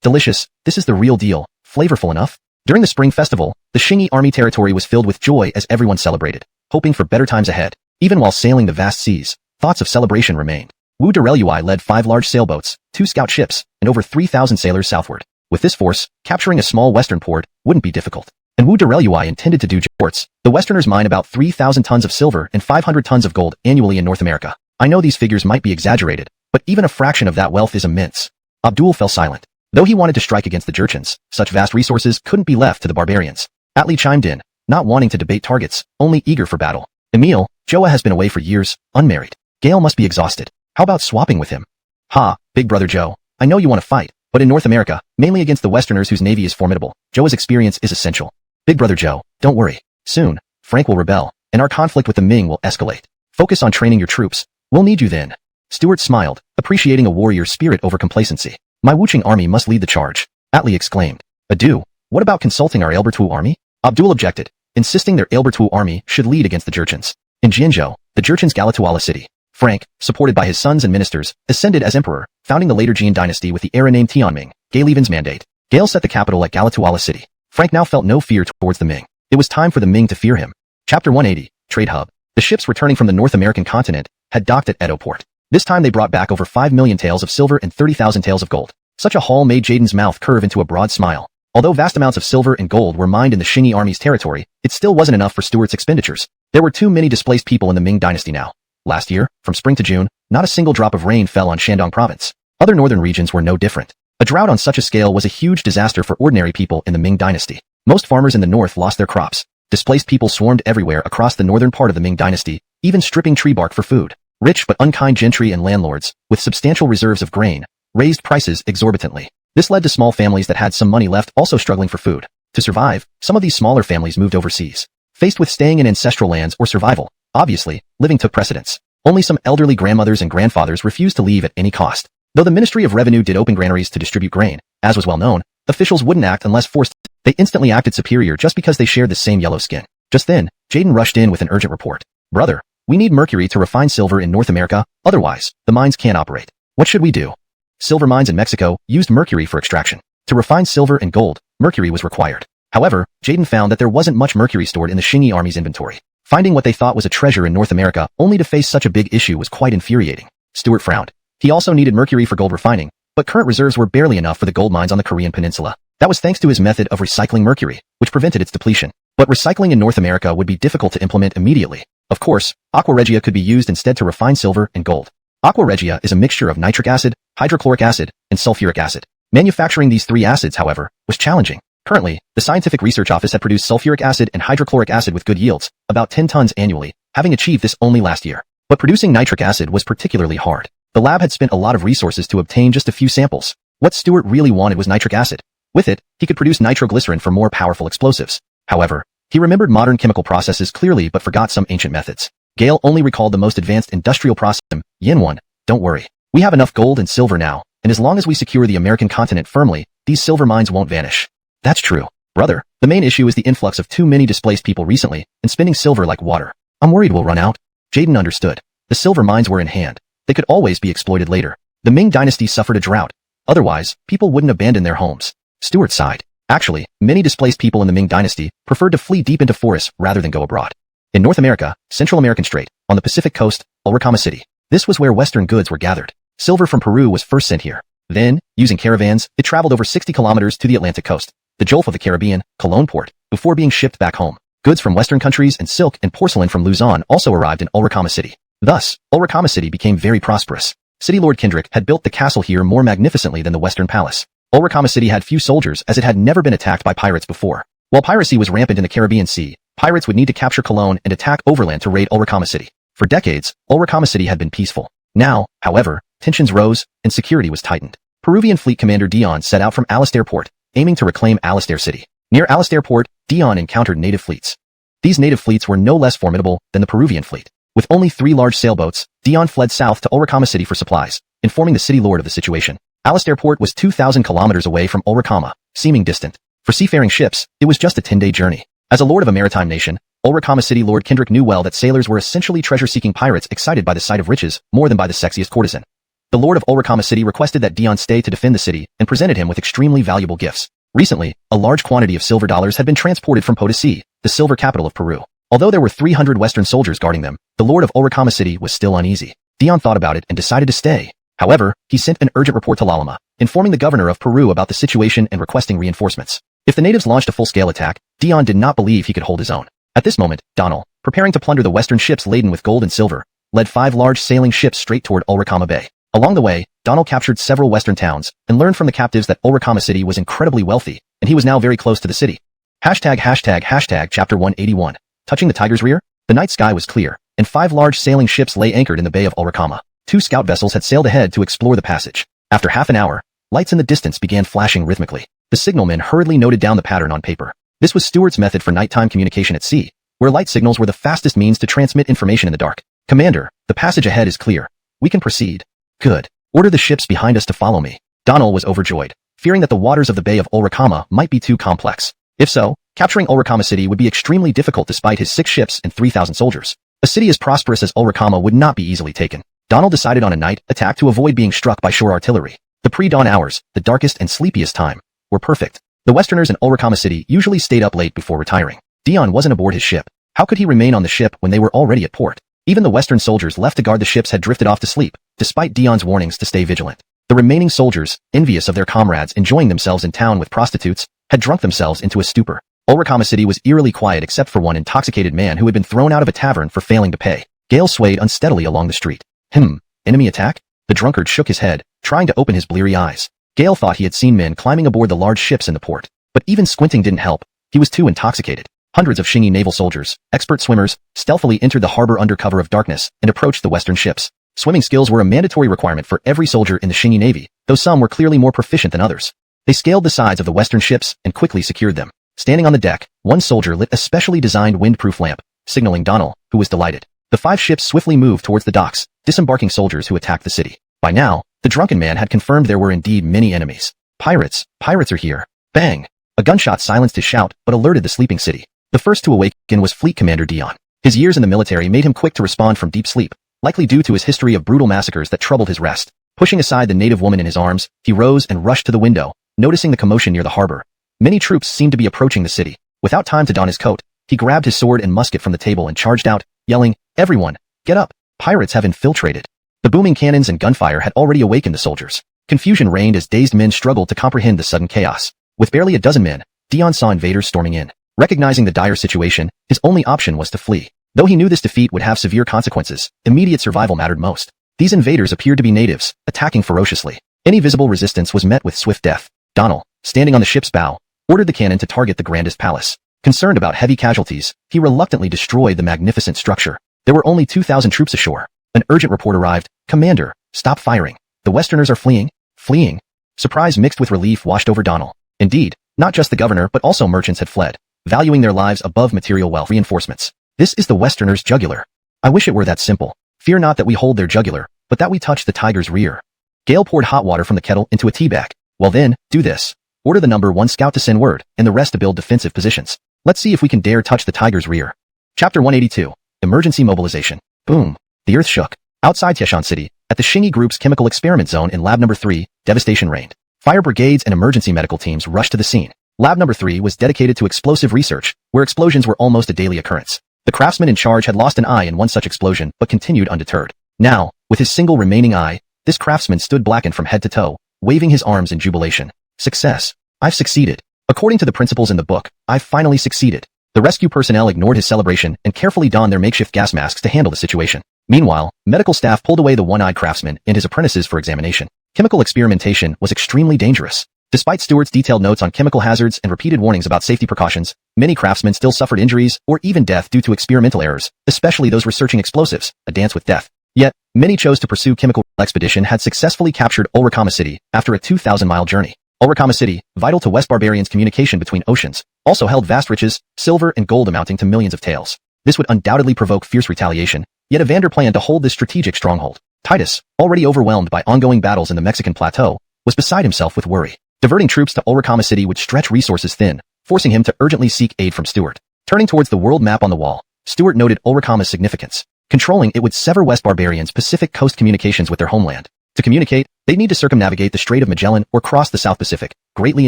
Delicious. This is the real deal. Flavorful enough." During the Spring Festival, the Qingyi Army territory was filled with joy as everyone celebrated, hoping for better times ahead. Even while sailing the vast seas, thoughts of celebration remained. Wu Derelui led 5 large sailboats, 2 scout ships, and over 3,000 sailors southward. With this force, capturing a small western port wouldn't be difficult. And Wu Derelui intended to do ports. The Westerners mine about 3,000 tons of silver and 500 tons of gold annually in North America. I know these figures might be exaggerated, but even a fraction of that wealth is immense. Abdul fell silent. Though he wanted to strike against the Jurchens, such vast resources couldn't be left to the barbarians. Atli chimed in, not wanting to debate targets, only eager for battle. "Emil, Joa has been away for years, unmarried. Gale must be exhausted. How about swapping with him?" "Ha, big brother Joe, I know you want to fight, but in North America, mainly against the Westerners whose navy is formidable, Joa's experience is essential." "Big brother Joe, don't worry. Soon, Frank will rebel, and our conflict with the Ming will escalate. Focus on training your troops. We'll need you then." Stuart smiled, appreciating a warrior's spirit over complacency. "My Wuching army must lead the charge," Atli exclaimed. "Adu, what about consulting our Albertwu army?" Abdul objected, insisting their Albertwu army should lead against the Jurchens. In Jianzhou, the Jurchens' Galatuala city, Frank, supported by his sons and ministers, ascended as emperor, founding the later Jin dynasty with the era named Tianming, Galeven's mandate. Gale set the capital at Galatuala city. Frank now felt no fear towards the Ming. It was time for the Ming to fear him. Chapter 180, Trade Hub. The ships returning from the North American continent had docked at Edo port. This time they brought back over 5 million taels of silver and 30,000 taels of gold. Such a haul made Jaden's mouth curve into a broad smile. Although vast amounts of silver and gold were mined in the Qingyi Army's territory, it still wasn't enough for Stuart's expenditures. There were too many displaced people in the Ming dynasty now. Last year, from spring to June, not a single drop of rain fell on Shandong province. Other northern regions were no different. A drought on such a scale was a huge disaster for ordinary people in the Ming dynasty. Most farmers in the north lost their crops. Displaced people swarmed everywhere across the northern part of the Ming dynasty, even stripping tree bark for food. Rich but unkind gentry and landlords, with substantial reserves of grain, raised prices exorbitantly. This led to small families that had some money left also struggling for food. To survive, some of these smaller families moved overseas. Faced with staying in ancestral lands or survival, obviously, living took precedence. Only some elderly grandmothers and grandfathers refused to leave at any cost. Though the Ministry of Revenue did open granaries to distribute grain, as was well known, officials wouldn't act unless forced. They instantly acted superior just because they shared the same yellow skin. Just then, Jaden rushed in with an urgent report. "Brother, we need mercury to refine silver in North America, otherwise, the mines can't operate. What should we do?" Silver mines in Mexico used mercury for extraction. To refine silver and gold, mercury was required. However, Jaden found that there wasn't much mercury stored in the Qingyi Army's inventory. Finding what they thought was a treasure in North America only to face such a big issue was quite infuriating. Stuart frowned. He also needed mercury for gold refining, but current reserves were barely enough for the gold mines on the Korean peninsula. That was thanks to his method of recycling mercury, which prevented its depletion. But recycling in North America would be difficult to implement immediately. Of course, aqua regia could be used instead to refine silver and gold. Aqua regia is a mixture of nitric acid, hydrochloric acid, and sulfuric acid. Manufacturing these 3 acids, however, was challenging. Currently, the Scientific Research Office had produced sulfuric acid and hydrochloric acid with good yields, about 10 tons annually, having achieved this only last year. But producing nitric acid was particularly hard. The lab had spent a lot of resources to obtain just a few samples. What Stuart really wanted was nitric acid. With it, he could produce nitroglycerin for more powerful explosives. However, he remembered modern chemical processes clearly but forgot some ancient methods. Gale only recalled the most advanced industrial process. Yin 1, don't worry. We have enough gold and silver now, and as long as we secure the American continent firmly, these silver mines won't vanish. That's true, brother. The main issue is the influx of too many displaced people recently, and spending silver like water. I'm worried we'll run out. Jaden understood. The silver mines were in hand. They could always be exploited later. The Ming dynasty suffered a drought. Otherwise, people wouldn't abandon their homes. Stuart sighed. Actually, many displaced people in the Ming dynasty preferred to flee deep into forests rather than go abroad. In North America, Central American Strait, on the Pacific coast, Ulricama City. This was where Western goods were gathered. Silver from Peru was first sent here. Then, using caravans, it traveled over 60 kilometers to the Atlantic coast, the Gulf of the Caribbean, Cologne port, before being shipped back home. Goods from Western countries and silk and porcelain from Luzon also arrived in Ulricama City. Thus, Ulricama City became very prosperous. City Lord Kendrick had built the castle here more magnificently than the Western Palace. Ulricama City had few soldiers as it had never been attacked by pirates before. While piracy was rampant in the Caribbean Sea, pirates would need to capture Cologne and attack overland to raid Ulricama City. For decades, Ulricama City had been peaceful. Now, however, tensions rose and security was tightened. Peruvian Fleet Commander Dion set out from Alastair Port, aiming to reclaim Alastair City. Near Alastair Port, Dion encountered native fleets. These native fleets were no less formidable than the Peruvian fleet. With only 3 large sailboats, Dion fled south to Ulricama City for supplies, informing the city lord of the situation. Alastair Port was 2,000 kilometers away from Ulricama, seeming distant. For seafaring ships, it was just a 10-day journey. As a lord of a maritime nation, Ulricama City Lord Kendrick knew well that sailors were essentially treasure-seeking pirates excited by the sight of riches more than by the sexiest courtesan. The lord of Ulricama City requested that Dion stay to defend the city and presented him with extremely valuable gifts. Recently, a large quantity of silver dollars had been transported from Potosi, the silver capital of Peru. Although there were 300 Western soldiers guarding them, the lord of Ulricama City was still uneasy. Dion thought about it and decided to stay. However, he sent an urgent report to Lalima, informing the governor of Peru about the situation and requesting reinforcements. If the natives launched a full-scale attack, Dion did not believe he could hold his own. At this moment, Donald, preparing to plunder the Western ships laden with gold and silver, led 5 large sailing ships straight toward Ulricama Bay. Along the way, Donald captured several Western towns and learned from the captives that Ulricama City was incredibly wealthy, and he was now very close to the city. Chapter 181. Touching the tiger's rear? The night sky was clear, and 5 large sailing ships lay anchored in the Bay of Ulricama. 2 scout vessels had sailed ahead to explore the passage. After half an hour, lights in the distance began flashing rhythmically. The signalman hurriedly noted down the pattern on paper. This was Stewart's method for nighttime communication at sea, where light signals were the fastest means to transmit information in the dark. Commander, the passage ahead is clear. We can proceed. Good. Order the ships behind us to follow me. Donald was overjoyed, fearing that the waters of the Bay of Ulricama might be too complex. If so, capturing Ulricama City would be extremely difficult despite his 6 ships and 3,000 soldiers. A city as prosperous as Ulricama would not be easily taken. Donald decided on a night attack to avoid being struck by shore artillery. The pre-dawn hours, the darkest and sleepiest time, were perfect. The Westerners in Ulricama City usually stayed up late before retiring. Dion wasn't aboard his ship. How could he remain on the ship when they were already at port? Even the Western soldiers left to guard the ships had drifted off to sleep, despite Dion's warnings to stay vigilant. The remaining soldiers, envious of their comrades enjoying themselves in town with prostitutes, had drunk themselves into a stupor. Ulricama City was eerily quiet except for one intoxicated man who had been thrown out of a tavern for failing to pay. Gale swayed unsteadily along the street. Enemy attack? The drunkard shook his head, trying to open his bleary eyes. Gale thought he had seen men climbing aboard the large ships in the port, but even squinting didn't help. He was too intoxicated. Hundreds of Shingi naval soldiers, expert swimmers, stealthily entered the harbor under cover of darkness and approached the Western ships. Swimming skills were a mandatory requirement for every soldier in the Shingi Navy, though some were clearly more proficient than others. They scaled the sides of the Western ships and quickly secured them. Standing on the deck, one soldier lit a specially designed windproof lamp, signaling Donald, who was delighted. The 5 ships swiftly moved towards the docks, disembarking soldiers who attacked the city. By now, the drunken man had confirmed there were indeed many enemies. Pirates are here. Bang! A gunshot silenced his shout, but alerted the sleeping city. The first to awaken was Fleet Commander Dion. His years in the military made him quick to respond from deep sleep, likely due to his history of brutal massacres that troubled his rest. Pushing aside the native woman in his arms, he rose and rushed to the window, noticing the commotion near the harbor. Many troops seemed to be approaching the city. Without time to don his coat, he grabbed his sword and musket from the table and charged out, yelling, "Everyone, get up! Pirates have infiltrated." The booming cannons and gunfire had already awakened the soldiers. Confusion reigned as dazed men struggled to comprehend the sudden chaos. With barely a dozen men, Dion saw invaders storming in. Recognizing the dire situation, his only option was to flee. Though he knew this defeat would have severe consequences, immediate survival mattered most. These invaders appeared to be natives, attacking ferociously. Any visible resistance was met with swift death. Donald, standing on the ship's bow, ordered the cannon to target the grandest palace. Concerned about heavy casualties, he reluctantly destroyed the magnificent structure. There were only 2,000 troops ashore. An urgent report arrived. "Commander, stop firing. The Westerners are fleeing." Fleeing? Surprise mixed with relief washed over Donald. Indeed, not just the governor but also merchants had fled, valuing their lives above material wealth. Reinforcements. This is the Westerners' jugular. I wish it were that simple. Fear not that we hold their jugular, but that we touch the tiger's rear. Gale poured hot water from the kettle into a tea bag. Well then, do this. Order the number 1 scout to send word, and the rest to build defensive positions. Let's see if we can dare touch the tiger's rear. Chapter 182. Emergency mobilization. Boom. The earth shook. Outside Tieshan City, at the Shingi Group's chemical experiment zone in Lab Number 3, devastation reigned. Fire brigades and emergency medical teams rushed to the scene. Lab Number 3 was dedicated to explosive research, where explosions were almost a daily occurrence. The craftsman in charge had lost an eye in one such explosion but continued undeterred. Now, with his single remaining eye, this craftsman stood blackened from head to toe, waving his arms in jubilation. Success. I've succeeded. According to the principles in the book, I've finally succeeded. The rescue personnel ignored his celebration and carefully donned their makeshift gas masks to handle the situation. Meanwhile, medical staff pulled away the one-eyed craftsman and his apprentices for examination. Chemical experimentation was extremely dangerous. Despite Stewart's detailed notes on chemical hazards and repeated warnings about safety precautions, many craftsmen still suffered injuries or even death due to experimental errors, especially those researching explosives, a dance with death. Yet, many chose to pursue chemical expedition had successfully captured Ulrikama City after a 2,000-mile journey. Ulrikama City, vital to West Barbarians' communication between oceans, also held vast riches, silver and gold amounting to millions of taels. This would undoubtedly provoke fierce retaliation, yet Evander planned to hold this strategic stronghold. Titus, already overwhelmed by ongoing battles in the Mexican plateau, was beside himself with worry. Diverting troops to Ulrikama City would stretch resources thin, forcing him to urgently seek aid from Stewart. Turning towards the world map on the wall, Stewart noted Ulrikama's significance. Controlling it would sever West Barbarians' Pacific coast communications with their homeland. To communicate, they'd need to circumnavigate the Strait of Magellan or cross the South Pacific, greatly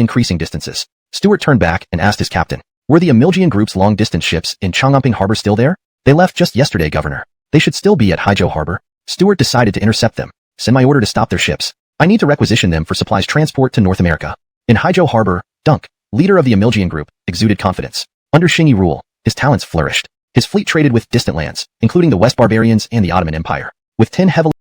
increasing distances. Stewart turned back and asked his captain, "Were the Emilgian group's long-distance ships in Chongamping Harbor still there?" "They left just yesterday, Governor. They should still be at Haizhou Harbor." Stewart decided to intercept them. "Send my order to stop their ships. I need to requisition them for supplies transport to North America." In Haizhou Harbor, Dunk, leader of the Emilgian group, exuded confidence. Under Shingi rule, his talents flourished. His fleet traded with distant lands, including the West Barbarians and the Ottoman Empire. With 10 heavily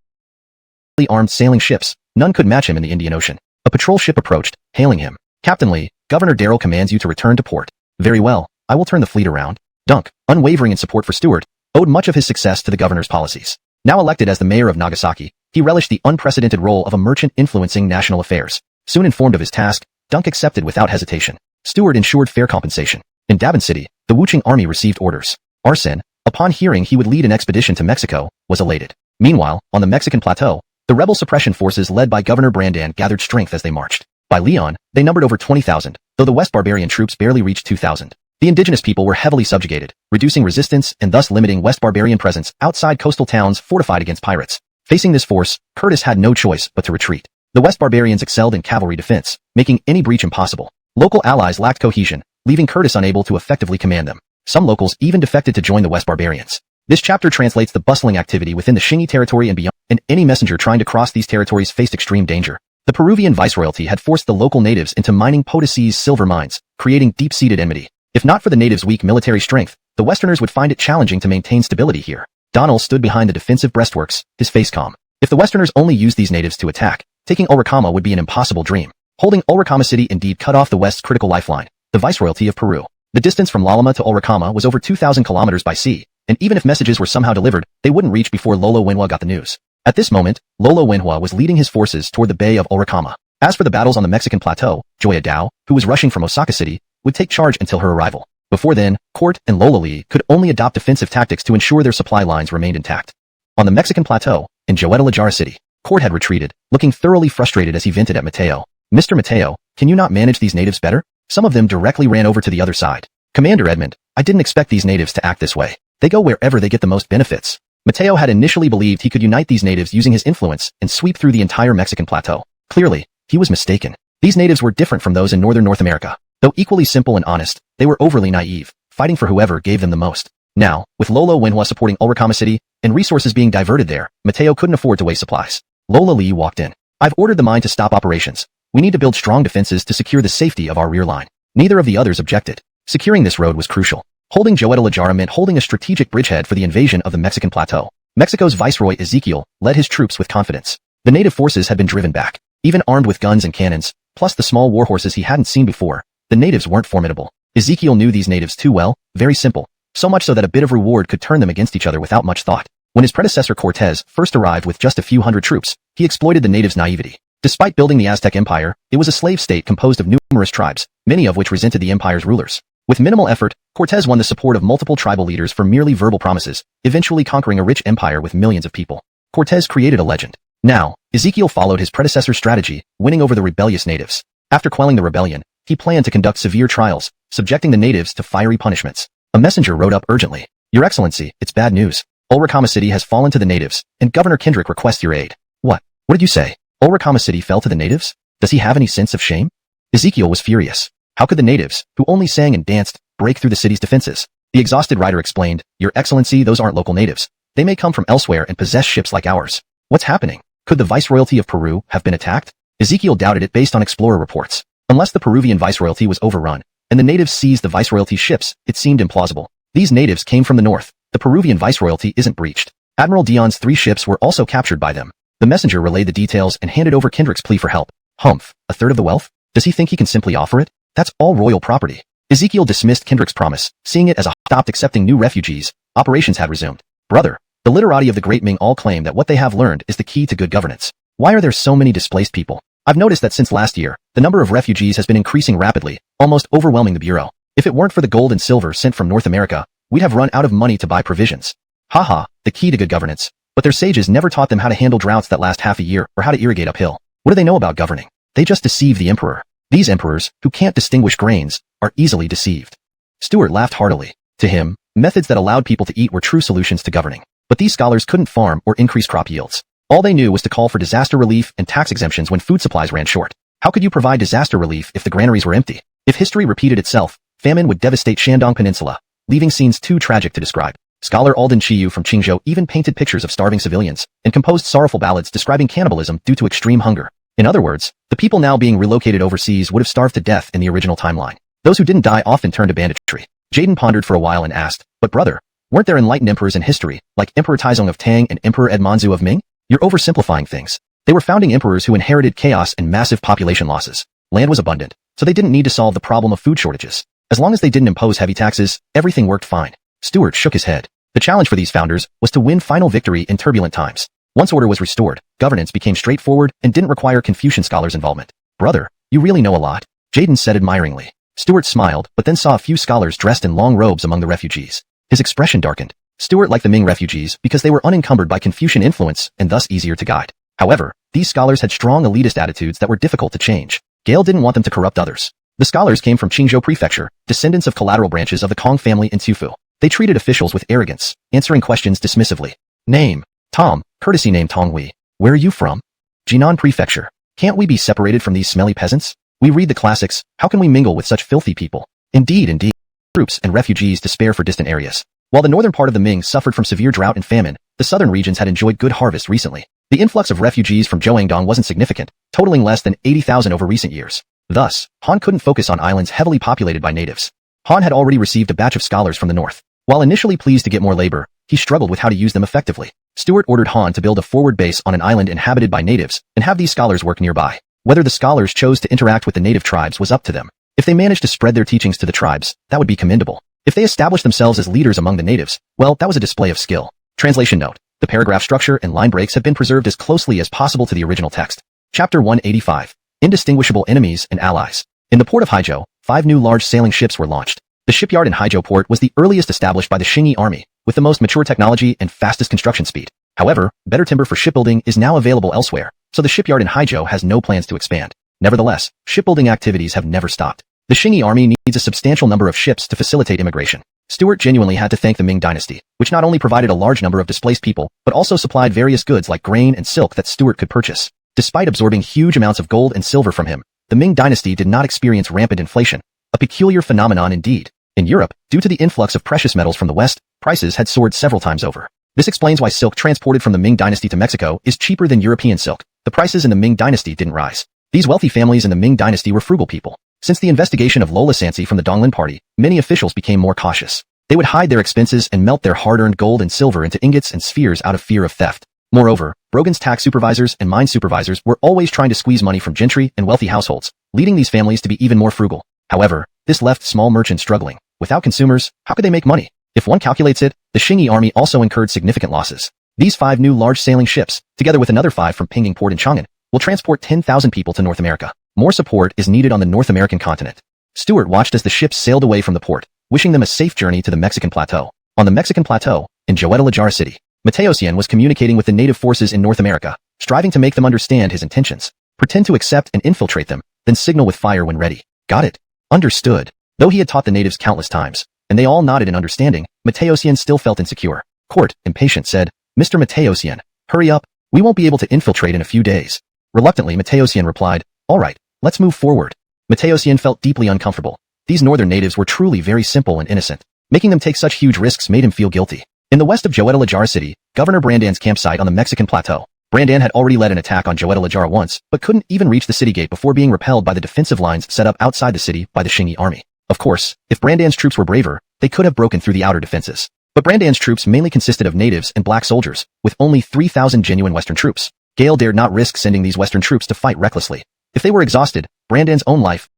armed sailing ships, none could match him in the Indian Ocean. A patrol ship approached, hailing him. "Captain Lee, Governor Darrell commands you to return to port." "Very well, I will turn the fleet around." Dunk, unwavering in support for Stewart, owed much of his success to the governor's policies. Now elected as the mayor of Nagasaki, he relished the unprecedented role of a merchant influencing national affairs. Soon informed of his task, Dunk accepted without hesitation. Stewart ensured fair compensation. In Davin City, the Wuchang army received orders. Arsene, upon hearing he would lead an expedition to Mexico, was elated. Meanwhile, on the Mexican plateau, the rebel suppression forces led by Governor Brandan gathered strength as they marched. By Leon, they numbered over 20,000, though the West Barbarian troops barely reached 2,000. The indigenous people were heavily subjugated, reducing resistance and thus limiting West Barbarian presence outside coastal towns fortified against pirates. Facing this force, Curtis had no choice but to retreat. The West Barbarians excelled in cavalry defense, making any breach impossible. Local allies lacked cohesion, leaving Curtis unable to effectively command them. Some locals even defected to join the West Barbarians. This chapter translates the bustling activity within the Shingi territory and beyond, and any messenger trying to cross these territories faced extreme danger. The Peruvian viceroyalty had forced the local natives into mining Potosi's silver mines, creating deep-seated enmity. If not for the natives' weak military strength, the Westerners would find it challenging to maintain stability here. Donald stood behind the defensive breastworks, his face calm. If the Westerners only used these natives to attack, taking Ulrikama would be an impossible dream. Holding Ulrikama City indeed cut off the West's critical lifeline, the viceroyalty of Peru. The distance from Lalima to Ulrikama was over 2,000 kilometers by sea, and even if messages were somehow delivered, they wouldn't reach before Lolo Wenhua got the news. At this moment, Lolo Wenhua was leading his forces toward the Bay of Ulrikama. As for the battles on the Mexican plateau, Joya Dao, who was rushing from Osaka City, would take charge until her arrival. Before then, Court and Lola Lee could only adopt defensive tactics to ensure their supply lines remained intact. On the Mexican plateau, in Joeta City, Court had retreated, looking thoroughly frustrated as he vented at Mateo. "Mr. Mateo, can you not manage these natives better?" Some of them directly ran over to the other side. "Commander Edmund, I didn't expect these natives to act this way. They go wherever they get the most benefits." Mateo had initially believed he could unite these natives using his influence and sweep through the entire Mexican plateau. Clearly, he was mistaken. These natives were different from those in northern North America. Though equally simple and honest, they were overly naive, fighting for whoever gave them the most. Now, with Lolo Wenhua supporting Ulrikama City and resources being diverted there, Mateo couldn't afford to waste supplies. Lola Lee walked in. "I've ordered the mine to stop operations. We need to build strong defenses to secure the safety of our rear line." Neither of the others objected. Securing this road was crucial. Holding Joeta meant holding a strategic bridgehead for the invasion of the Mexican plateau. Mexico's Viceroy Ezekiel led his troops with confidence. The native forces had been driven back. Even armed with guns and cannons, plus the small warhorses he hadn't seen before, the natives weren't formidable. Ezekiel knew these natives too well, very simple, so much so that a bit of reward could turn them against each other without much thought. When his predecessor Cortez first arrived with just a few hundred troops, he exploited the natives' naivety. Despite building the Aztec Empire, it was a slave state composed of numerous tribes, many of which resented the empire's rulers. With minimal effort, Cortez won the support of multiple tribal leaders for merely verbal promises, eventually conquering a rich empire with millions of people. Cortez created a legend. Now, Ezekiel followed his predecessor's strategy, winning over the rebellious natives. After quelling the rebellion, he planned to conduct severe trials, subjecting the natives to fiery punishments. A messenger rode up urgently. "Your Excellency, it's bad news. Ulrikama City has fallen to the natives, and Governor Kendrick requests your aid." "What? What did you say? Ulrikama City fell to the natives? Does he have any sense of shame?" Ezekiel was furious. How could the natives, who only sang and danced, break through the city's defenses? The exhausted rider explained, "Your Excellency, those aren't local natives. They may come from elsewhere and possess ships like ours." "What's happening? Could the Viceroyalty of Peru have been attacked?" Ezekiel doubted it based on explorer reports. Unless the Peruvian Viceroyalty was overrun, and the natives seized the Viceroyalty's ships, it seemed implausible. These natives came from the north. The Peruvian Viceroyalty isn't breached. Admiral Dion's 3 ships were also captured by them. The messenger relayed the details and handed over Kendrick's plea for help. "Humph, a third of the wealth? Does he think he can simply offer it? That's all royal property. Ezekiel dismissed Kendrick's promise, seeing it as a stopped accepting new refugees. Operations had resumed. Brother, the literati of the Great Ming all claim that what they have learned is the key to good governance. Why are there so many displaced people? I've noticed that since last year, the number of refugees has been increasing rapidly, almost overwhelming the bureau. If it weren't for the gold and silver sent from North America, we'd have run out of money to buy provisions. Haha, the key to good governance. But their sages never taught them how to handle droughts that last half a year or how to irrigate uphill. What do they know about governing? They just deceive the emperor. These emperors, who can't distinguish grains, are easily deceived. Stuart laughed heartily. To him, methods that allowed people to eat were true solutions to governing. But these scholars couldn't farm or increase crop yields. All they knew was to call for disaster relief and tax exemptions when food supplies ran short. How could you provide disaster relief if the granaries were empty? If history repeated itself, famine would devastate Shandong Peninsula, leaving scenes too tragic to describe. Scholar Alden Chiyu from Qingzhou even painted pictures of starving civilians and composed sorrowful ballads describing cannibalism due to extreme hunger. In other words, the people now being relocated overseas would have starved to death in the original timeline. Those who didn't die often turned to banditry. Jaden pondered for a while and asked, but brother, weren't there enlightened emperors in history, like Emperor Taizong of Tang and Emperor Edmanzu of Ming? You're oversimplifying things. They were founding emperors who inherited chaos and massive population losses. Land was abundant, so they didn't need to solve the problem of food shortages. As long as they didn't impose heavy taxes, everything worked fine. Stuart shook his head. The challenge for these founders was to win final victory in turbulent times. Once order was restored, governance became straightforward and didn't require Confucian scholars' involvement. Brother, you really know a lot, Jaden said admiringly. Stuart smiled, but then saw a few scholars dressed in long robes among the refugees. His expression darkened. Stuart liked the Ming refugees because they were unencumbered by Confucian influence and thus easier to guide. However, these scholars had strong elitist attitudes that were difficult to change. Gale didn't want them to corrupt others. The scholars came from Qingzhou Prefecture, descendants of collateral branches of the Kong family in Tufu. They treated officials with arrogance, answering questions dismissively. Name: Tom, courtesy name Tonghui. Where are you from? Jinan Prefecture. Can't we be separated from these smelly peasants? We read the classics, how can we mingle with such filthy people? Indeed. Troops and refugees despair for distant areas. While the northern part of the Ming suffered from severe drought and famine, the southern regions had enjoyed good harvest recently. The influx of refugees from Zhouangdong wasn't significant, totaling less than 80,000 over recent years. Thus, Han couldn't focus on islands heavily populated by natives. Han had already received a batch of scholars from the north. While initially pleased to get more labor, he struggled with how to use them effectively. Stuart ordered Han to build a forward base on an island inhabited by natives and have these scholars work nearby. Whether the scholars chose to interact with the native tribes was up to them. If they managed to spread their teachings to the tribes, that would be commendable. If they established themselves as leaders among the natives, well, that was a display of skill. Translation note: the paragraph structure and line breaks have been preserved as closely as possible to the original text. Chapter 185. Indistinguishable Enemies and Allies. In the port of Haizhou, 5 new large sailing ships were launched. The shipyard in Haizhou port was the earliest established by the Qingyi army, with the most mature technology and fastest construction speed. However, better timber for shipbuilding is now available elsewhere, so the shipyard in Haizhou has no plans to expand. Nevertheless, shipbuilding activities have never stopped. The Qingyi army needs a substantial number of ships to facilitate immigration. Stuart genuinely had to thank the Ming Dynasty, which not only provided a large number of displaced people, but also supplied various goods like grain and silk that Stuart could purchase. Despite absorbing huge amounts of gold and silver from him, the Ming Dynasty did not experience rampant inflation, a peculiar phenomenon indeed. In Europe, due to the influx of precious metals from the West, prices had soared several times over. This explains why silk transported from the Ming Dynasty to Mexico is cheaper than European silk. The prices in the Ming Dynasty didn't rise. These wealthy families in the Ming Dynasty were frugal people. Since the investigation of Lola Sansi from the Donglin Party, many officials became more cautious. They would hide their expenses and melt their hard-earned gold and silver into ingots and spheres out of fear of theft. Moreover, Brogan's tax supervisors and mine supervisors were always trying to squeeze money from gentry and wealthy households, leading these families to be even more frugal. However, this left small merchants struggling. Without consumers, how could they make money? If one calculates it, the Qingyi army also incurred significant losses. These 5 new large sailing ships, together with another 5 from Pinging Port in Chang'an, will transport 10,000 people to North America. More support is needed on the North American continent. Stuart watched as the ships sailed away from the port, wishing them a safe journey to the Mexican plateau. On the Mexican plateau, in Guadalajara City, Mateosian was communicating with the native forces in North America, striving to make them understand his intentions. Pretend to accept and infiltrate them, then signal with fire when ready. Got it? Understood. Though he had taught the natives countless times, and they all nodded in understanding, Mateosian still felt insecure. Court, impatient, said, Mr. Mateosian, hurry up, we won't be able to infiltrate in a few days. Reluctantly, Mateosian replied, all right, let's move forward. Mateosian felt deeply uncomfortable. These northern natives were truly very simple and innocent. Making them take such huge risks made him feel guilty. In the west of Guadalajara City, Governor Brandan's campsite on the Mexican plateau. Brandan had already led an attack on Guadalajara once, but couldn't even reach the city gate before being repelled by the defensive lines set up outside the city by the Qingyi army. Of course, if Brandan's troops were braver, they could have broken through the outer defenses. But Brandan's troops mainly consisted of natives and black soldiers, with only 3,000 genuine Western troops. Gale dared not risk sending these Western troops to fight recklessly. If they were exhausted, Brandan's own life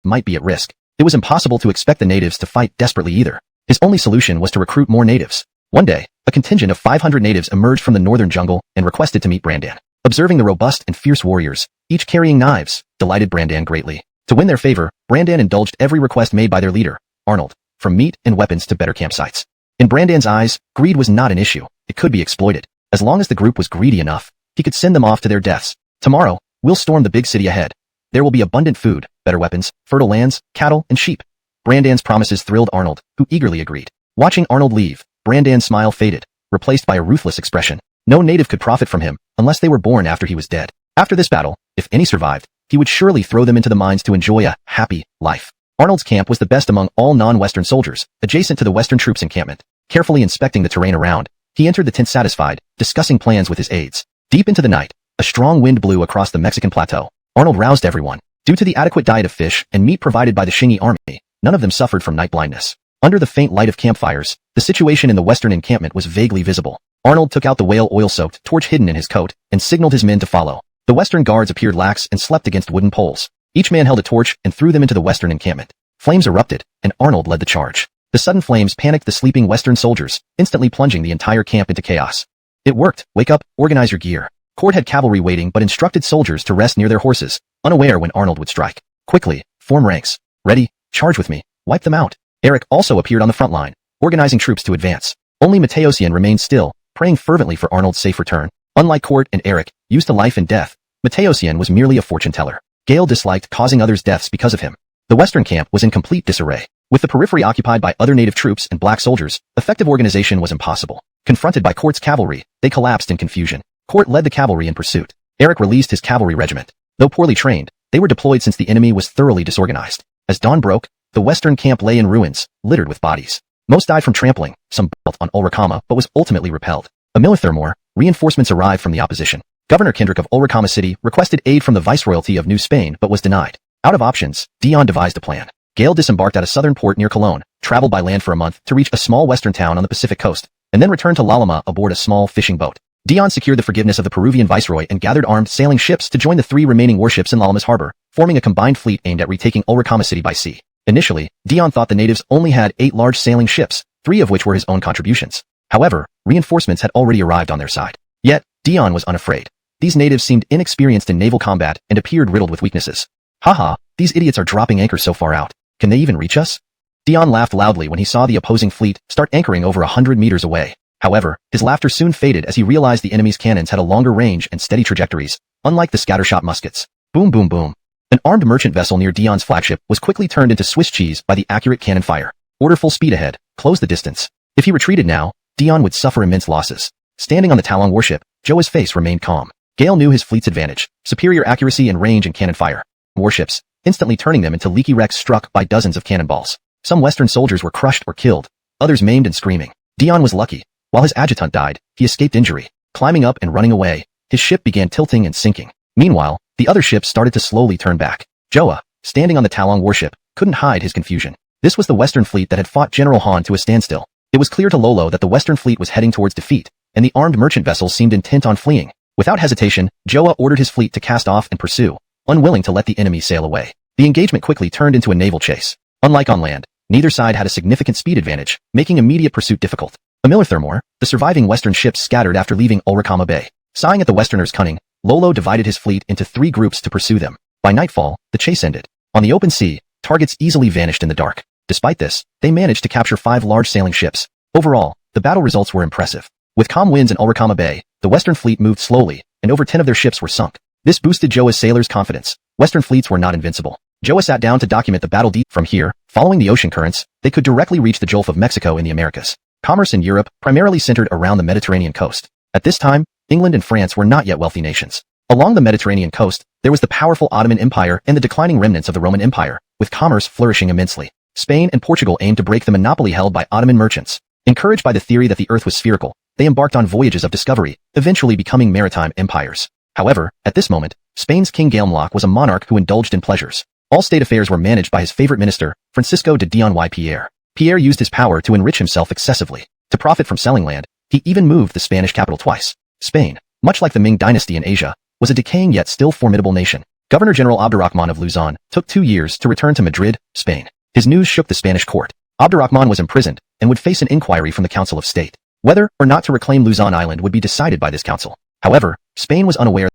might be at risk. It was impossible to expect the natives to fight desperately either. His only solution was to recruit more natives. One day, a contingent of 500 natives emerged from the northern jungle and requested to meet Brandan. Observing the robust and fierce warriors, each carrying knives, delighted Brandan greatly. To win their favor, Brandan indulged every request made by their leader, Arnold, from meat and weapons to better campsites. In Brandan's eyes, greed was not an issue. It could be exploited. As long as the group was greedy enough, he could send them off to their deaths. Tomorrow, we'll storm the big city ahead. There will be abundant food, better weapons, fertile lands, cattle, and sheep. Brandan's promises thrilled Arnold, who eagerly agreed. Watching Arnold leave, Brandan's smile faded, replaced by a ruthless expression. No native could profit from him, unless they were born after he was dead. After this battle, if any survived, he would surely throw them into the mines to enjoy a happy life. Arnold's camp was the best among all non-Western soldiers, adjacent to the Western troops' encampment. Carefully inspecting the terrain around, he entered the tent satisfied, discussing plans with his aides. Deep into the night, a strong wind blew across the Mexican plateau. Arnold roused everyone. Due to the adequate diet of fish and meat provided by the Xingyi army, none of them suffered from night blindness. Under the faint light of campfires, the situation in the Western encampment was vaguely visible. Arnold took out the whale oil-soaked torch hidden in his coat and signaled his men to follow. The Western guards appeared lax and slept against wooden poles. Each man held a torch and threw them into the Western encampment. Flames erupted, and Arnold led the charge. The sudden flames panicked the sleeping Western soldiers, instantly plunging the entire camp into chaos. It worked. Wake up, organize your gear. Court had cavalry waiting but instructed soldiers to rest near their horses, unaware when Arnold would strike. Quickly, form ranks. Ready, charge with me, wipe them out. Eric also appeared on the front line, organizing troops to advance. Only Mateosian remained still, praying fervently for Arnold's safe return. Unlike Court and Eric, used to life and death, Mateosian was merely a fortune-teller. Gale disliked causing others deaths because of him. The Western camp was in complete disarray. With the periphery occupied by other native troops and black soldiers, effective organization was impossible. Confronted by Court's cavalry, they collapsed in confusion. Court led the cavalry in pursuit. Eric released his cavalry regiment. Though poorly trained, they were deployed since the enemy was thoroughly disorganized. As dawn broke, the Western camp lay in ruins, littered with bodies. Most died from trampling, some built on Ulricama but was ultimately repelled. A minute more, reinforcements arrived from the opposition. Governor Kendrick of Ulricama City requested aid from the Viceroyalty of New Spain but was denied. Out of options, Dion devised a plan. Gale disembarked at a southern port near Cologne, traveled by land for a month to reach a small western town on the Pacific coast, and then returned to Lalima aboard a small fishing boat. Dion secured the forgiveness of the Peruvian viceroy and gathered armed sailing ships to join the 3 remaining warships in Lalima's harbor, forming a combined fleet aimed at retaking Ulricama City by sea. Initially, Dion thought the natives only had 8 large sailing ships, 3 of which were his own contributions. However, reinforcements had already arrived on their side. Yet, Dion was unafraid. These natives seemed inexperienced in naval combat and appeared riddled with weaknesses. Haha, these idiots are dropping anchor so far out. Can they even reach us? Dion laughed loudly when he saw the opposing fleet start anchoring over 100 meters away. However, his laughter soon faded as he realized the enemy's cannons had a longer range and steady trajectories, unlike the scattershot muskets. Boom boom boom. An armed merchant vessel near Dion's flagship was quickly turned into Swiss cheese by the accurate cannon fire. Order full speed ahead, close the distance. If he retreated now, Dion would suffer immense losses. Standing on the Talon warship, Joa's face remained calm. Gale knew his fleet's advantage, superior accuracy and range in cannon fire. Warships, instantly turning them into leaky wrecks struck by dozens of cannonballs. Some Western soldiers were crushed or killed, others maimed and screaming. Dion was lucky. While his adjutant died, he escaped injury. Climbing up and running away, his ship began tilting and sinking. Meanwhile, the other ships started to slowly turn back. Joa, standing on the Talon warship, couldn't hide his confusion. This was the Western fleet that had fought General Han to a standstill. It was clear to Lolo that the Western fleet was heading towards defeat, and the armed merchant vessels seemed intent on fleeing. Without hesitation, Joa ordered his fleet to cast off and pursue, unwilling to let the enemy sail away. The engagement quickly turned into a naval chase. Unlike on land, neither side had a significant speed advantage, making immediate pursuit difficult. A minute more, the surviving Western ships scattered after leaving Ulricama Bay. Sighing at the Westerners' cunning, Lolo divided his fleet into 3 groups to pursue them. By nightfall, the chase ended. On the open sea, targets easily vanished in the dark. Despite this, they managed to capture 5 large sailing ships. Overall, the battle results were impressive. With calm winds in Ulricama Bay, the Western fleet moved slowly, and over 10 of their ships were sunk. This boosted Joa's sailors' confidence. Western fleets were not invincible. Joa sat down to document the battle. From here, following the ocean currents, they could directly reach the Gulf of Mexico in the Americas. Commerce in Europe primarily centered around the Mediterranean coast. At this time, England and France were not yet wealthy nations. Along the Mediterranean coast, there was the powerful Ottoman Empire and the declining remnants of the Roman Empire, with commerce flourishing immensely. Spain and Portugal aimed to break the monopoly held by Ottoman merchants. Encouraged by the theory that the earth was spherical, they embarked on voyages of discovery, eventually becoming maritime empires. However, at this moment, Spain's King Gaelmlock was a monarch who indulged in pleasures. All state affairs were managed by his favorite minister, Francisco de Dion y Pierre. Pierre used his power to enrich himself excessively. To profit from selling land, he even moved the Spanish capital twice. Spain, much like the Ming Dynasty in Asia, was a decaying yet still formidable nation. Governor-General Abdurrahman of Luzon took 2 years to return to Madrid, Spain. His news shook the Spanish court. Abdurrahman was imprisoned and would face an inquiry from the Council of State. Whether or not to reclaim Luzon Island would be decided by this council. However, Spain was unaware of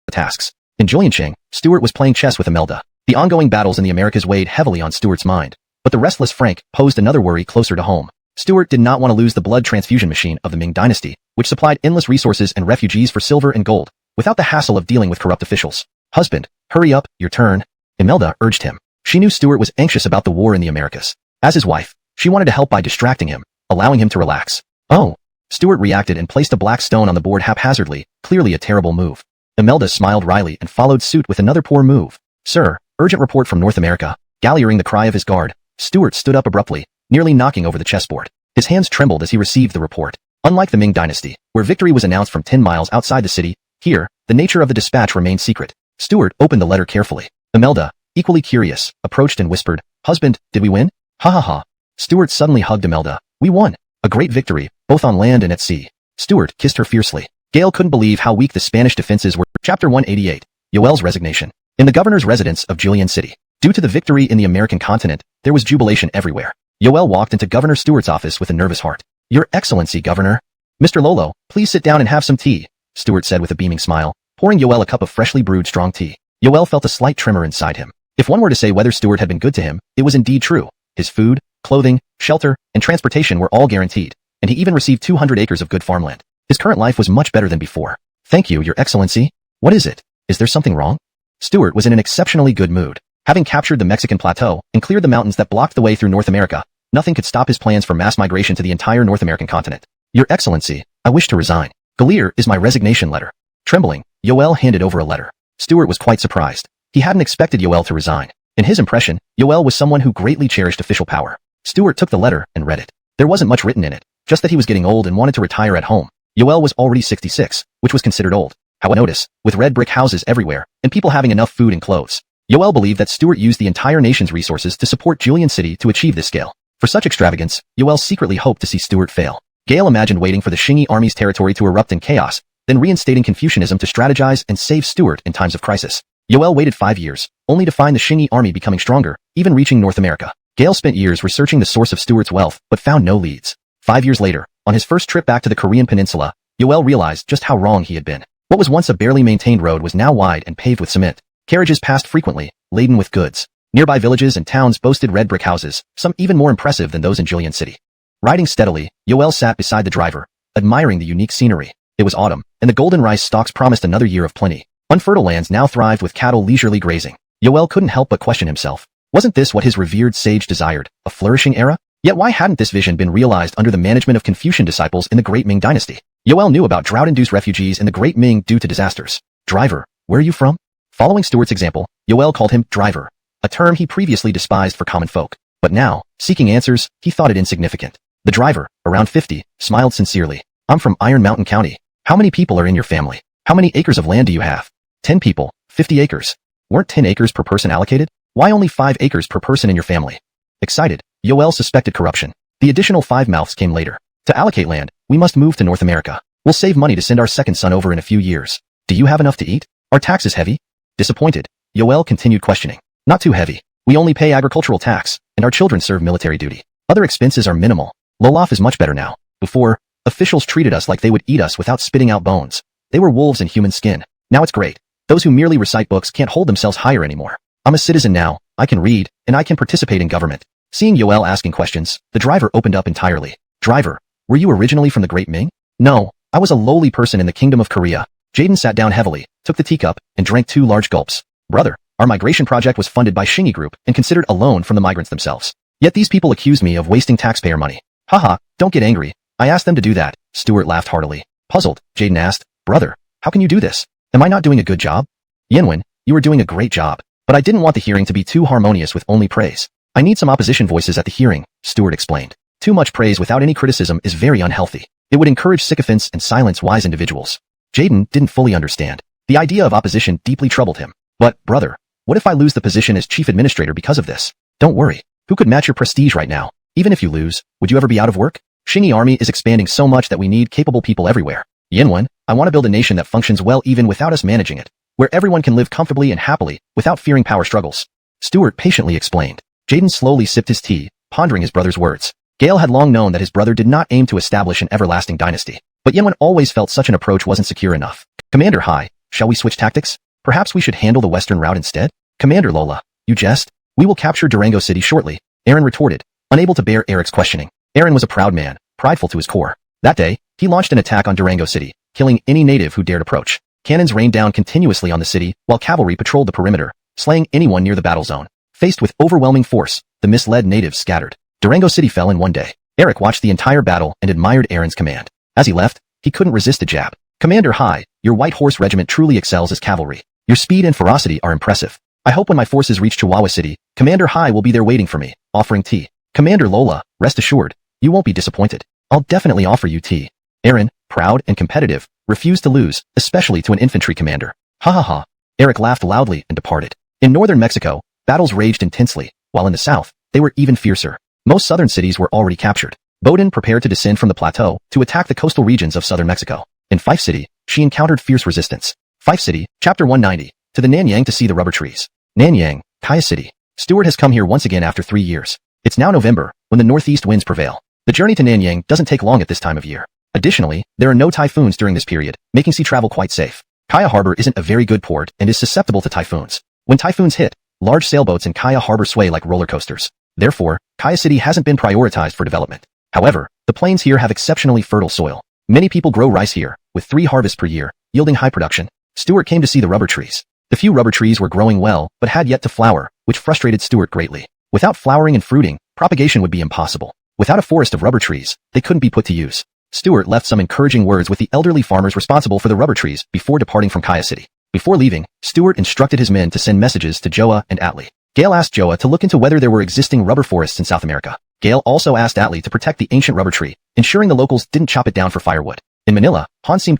the tasks. In Juliancheng, Stuart was playing chess with Imelda. The ongoing battles in the Americas weighed heavily on Stuart's mind. But the restless Frank posed another worry closer to home. Stuart did not want to lose the blood transfusion machine of the Ming Dynasty, which supplied endless resources and refugees for silver and gold, without the hassle of dealing with corrupt officials. Husband, hurry up, your turn. Imelda urged him. She knew Stuart was anxious about the war in the Americas. As his wife, she wanted to help by distracting him, allowing him to relax. Oh. Stuart reacted and placed a black stone on the board haphazardly, clearly a terrible move. Imelda smiled wryly and followed suit with another poor move. Sir, urgent report from North America. Galliering the cry of his guard, Stuart stood up abruptly, nearly knocking over the chessboard. His hands trembled as he received the report. Unlike the Ming Dynasty, where victory was announced from 10 miles outside the city, here, the nature of the dispatch remained secret. Stuart opened the letter carefully. Imelda, equally curious, approached and whispered, Husband, did we win? Ha ha ha. Stuart suddenly hugged Imelda. We won. A great victory, both on land and at sea. Stuart kissed her fiercely. Gale couldn't believe how weak the Spanish defenses were. Chapter 188. Yoel's resignation. In the governor's residence of Julian City, due to the victory in the American continent, there was jubilation everywhere. Yoel walked into Governor Stuart's office with a nervous heart. Your Excellency, Governor. Mr. Lolo, please sit down and have some tea, Stuart said with a beaming smile, pouring Yoel a cup of freshly brewed strong tea. Yoel felt a slight tremor inside him. If one were to say whether Stuart had been good to him, it was indeed true. His food, clothing, shelter, and transportation were all guaranteed, and he even received 200 acres of good farmland. His current life was much better than before. Thank you, Your Excellency. What is it? Is there something wrong? Stuart was in an exceptionally good mood. Having captured the Mexican plateau and cleared the mountains that blocked the way through North America, nothing could stop his plans for mass migration to the entire North American continent. Your Excellency, I wish to resign. Here is my resignation letter. Trembling, Yoel handed over a letter. Stuart was quite surprised. He hadn't expected Yoel to resign. In his impression, Yoel was someone who greatly cherished official power. Stuart took the letter and read it. There wasn't much written in it, just that he was getting old and wanted to retire at home. Yoel was already 66, which was considered old. However, notice, with red brick houses everywhere, and people having enough food and clothes. Yoel believed that Stuart used the entire nation's resources to support Julian City to achieve this scale. For such extravagance, Yoel secretly hoped to see Stuart fail. Gale imagined waiting for the Shingi army's territory to erupt in chaos, then reinstating Confucianism to strategize and save Stuart in times of crisis. Yoel waited 5 years, only to find the Shingi army becoming stronger, even reaching North America. Gale spent years researching the source of Stuart's wealth, but found no leads. 5 years later, on his first trip back to the Korean peninsula, Yoel realized just how wrong he had been. What was once a barely maintained road was now wide and paved with cement. Carriages passed frequently, laden with goods. Nearby villages and towns boasted red brick houses, some even more impressive than those in Julian City. Riding steadily, Yoel sat beside the driver, admiring the unique scenery. It was autumn, and the golden rice stalks promised another year of plenty. Unfertile lands now thrived with cattle leisurely grazing. Yoel couldn't help but question himself. Wasn't this what his revered sage desired, a flourishing era? Yet why hadn't this vision been realized under the management of Confucian disciples in the Great Ming Dynasty? Yoel knew about drought-induced refugees in the Great Ming due to disasters. Driver, where are you from? Following Stuart's example, Yoel called him driver, a term he previously despised for common folk. But now, seeking answers, he thought it insignificant. The driver, around 50, smiled sincerely. I'm from Iron Mountain County. How many people are in your family? How many acres of land do you have? 10 people, 50 acres. Weren't 10 acres per person allocated? Why only 5 acres per person in your family? Excited, Yoel suspected corruption. The additional 5 mouths came later. To allocate land, we must move to North America. We'll save money to send our second son over in a few years. Do you have enough to eat? Are taxes heavy? Disappointed, Yoel continued questioning. Not too heavy. We only pay agricultural tax, and our children serve military duty. Other expenses are minimal. Loloff is much better now. Before, officials treated us like they would eat us without spitting out bones. They were wolves in human skin. Now it's great. Those who merely recite books can't hold themselves higher anymore. I'm a citizen now. I can read, and I can participate in government. Seeing Yoel asking questions, the driver opened up entirely. Driver, were you originally from the Great Ming? No, I was a lowly person in the Kingdom of Korea. Jaden sat down heavily, took the teacup, and drank 2 large gulps. Brother, our migration project was funded by Shingi Group and considered a loan from the migrants themselves. Yet these people accused me of wasting taxpayer money. Haha, don't get angry. I asked them to do that. Stuart laughed heartily. Puzzled, Jaden asked, Brother, how can you do this? Am I not doing a good job? Yinwen, you are doing a great job. But I didn't want the hearing to be too harmonious with only praise. I need some opposition voices at the hearing, Stuart explained. Too much praise without any criticism is very unhealthy. It would encourage sycophants and silence wise individuals. Jaden didn't fully understand. The idea of opposition deeply troubled him. But, brother, what if I lose the position as chief administrator because of this? Don't worry. Who could match your prestige right now? Even if you lose, would you ever be out of work? Xingyi army is expanding so much that we need capable people everywhere. Yinwen, I want to build a nation that functions well even without us managing it, where everyone can live comfortably and happily, without fearing power struggles. Stuart patiently explained. Jaden slowly sipped his tea, pondering his brother's words. Gale had long known that his brother did not aim to establish an everlasting dynasty, but Yinwen always felt such an approach wasn't secure enough. Commander Hai, shall we switch tactics? Perhaps we should handle the western route instead? Commander Lola, you jest? We will capture Durango City shortly, Aaron retorted, unable to bear Eric's questioning. Aaron was a proud man, prideful to his core. That day, he launched an attack on Durango City, killing any native who dared approach. Cannons rained down continuously on the city, while cavalry patrolled the perimeter, slaying anyone near the battle zone. Faced with overwhelming force, the misled natives scattered. Durango City fell in one day. Eric watched the entire battle and admired Aaron's command. As he left, he couldn't resist a jab. Commander Hai, your White Horse Regiment truly excels as cavalry. Your speed and ferocity are impressive. I hope when my forces reach Chihuahua City, Commander Hai will be there waiting for me, offering tea. Commander Lola, rest assured, you won't be disappointed. I'll definitely offer you tea. Aaron, proud and competitive, refused to lose, especially to an infantry commander. Ha ha ha. Eric laughed loudly and departed. In northern Mexico, battles raged intensely, while in the south, they were even fiercer. Most southern cities were already captured. Bowden prepared to descend from the plateau to attack the coastal regions of southern Mexico. In Fife City, she encountered fierce resistance. Fife City, Chapter 190, to the Nanyang to see the rubber trees. Nanyang, Kaya City. Stuart has come here once again after 3 years. It's now November, when the northeast winds prevail. The journey to Nanyang doesn't take long at this time of year. Additionally, there are no typhoons during this period, making sea travel quite safe. Kaya Harbor isn't a very good port and is susceptible to typhoons. When typhoons hit, large sailboats in Kaya Harbor sway like roller coasters. Therefore, Kaya City hasn't been prioritized for development. However, the plains here have exceptionally fertile soil. Many people grow rice here, with 3 harvests per year, yielding high production. Stuart came to see the rubber trees. The few rubber trees were growing well, but had yet to flower, which frustrated Stuart greatly. Without flowering and fruiting, propagation would be impossible. Without a forest of rubber trees, they couldn't be put to use. Stuart left some encouraging words with the elderly farmers responsible for the rubber trees before departing from Kaya City. Before leaving, Stuart instructed his men to send messages to Joa and Atlee. Gale asked Joa to look into whether there were existing rubber forests in South America. Gale also asked Atlee to protect the ancient rubber tree, ensuring the locals didn't chop it down for firewood. In Manila, Han seemed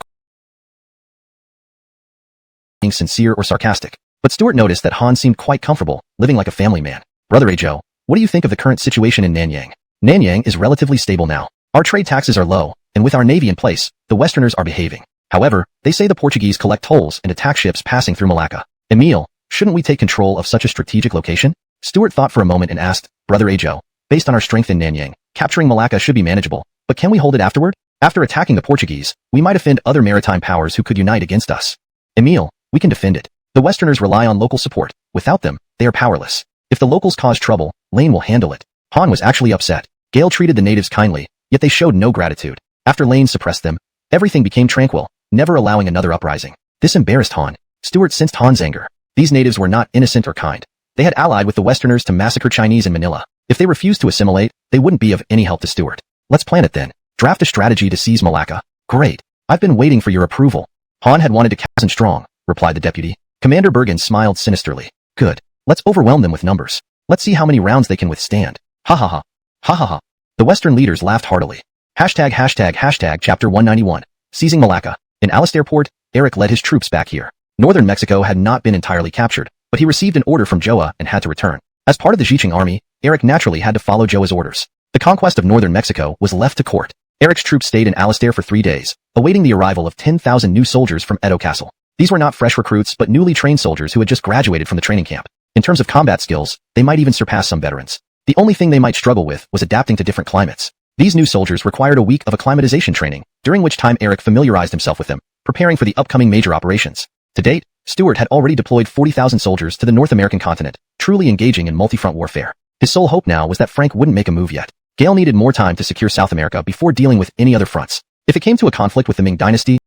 being sincere or sarcastic, but Stuart noticed that Han seemed quite comfortable, living like a family man. Brother Ajo, what do you think of the current situation in Nanyang? Nanyang is relatively stable now. Our trade taxes are low, and with our navy in place, the Westerners are behaving. However, they say the Portuguese collect tolls and attack ships passing through Malacca. Emil, shouldn't we take control of such a strategic location? Stuart thought for a moment and asked, Brother Ajo, based on our strength in Nanyang, capturing Malacca should be manageable, but can we hold it afterward? After attacking the Portuguese, we might offend other maritime powers who could unite against us. Emil, we can defend it. The Westerners rely on local support. Without them, they are powerless. If the locals cause trouble, Lane will handle it. Han was actually upset. Gale treated the natives kindly, yet they showed no gratitude. After Lane suppressed them, everything became tranquil, never allowing another uprising. This embarrassed Han. Stuart sensed Han's anger. These natives were not innocent or kind. They had allied with the Westerners to massacre Chinese in Manila. If they refused to assimilate, they wouldn't be of any help to Stuart. Let's plan it then. Draft a strategy to seize Malacca. Great. I've been waiting for your approval. Han had wanted to capture strong, replied the deputy. Commander Bergen smiled sinisterly. Good. Let's overwhelm them with numbers. Let's see how many rounds they can withstand. Ha ha ha. Ha ha ha. The Western leaders laughed heartily. Hashtag Chapter 191. Seizing Malacca. In Alastair Port, Eric led his troops back here. Northern Mexico had not been entirely captured, but he received an order from Joa and had to return. As part of the Xiqing army, Eric naturally had to follow Joa's orders. The conquest of northern Mexico was left to court. Eric's troops stayed in Alastair for 3 days, awaiting the arrival of 10,000 new soldiers from Edo Castle. These were not fresh recruits but newly trained soldiers who had just graduated from the training camp. In terms of combat skills, they might even surpass some veterans. The only thing they might struggle with was adapting to different climates. These new soldiers required a week of acclimatization training, during which time Eric familiarized himself with them, preparing for the upcoming major operations. To date, Stuart had already deployed 40,000 soldiers to the North American continent, truly engaging in multi-front warfare. His sole hope now was that Frank wouldn't make a move yet. Gale needed more time to secure South America before dealing with any other fronts. If it came to a conflict with the Ming Dynasty,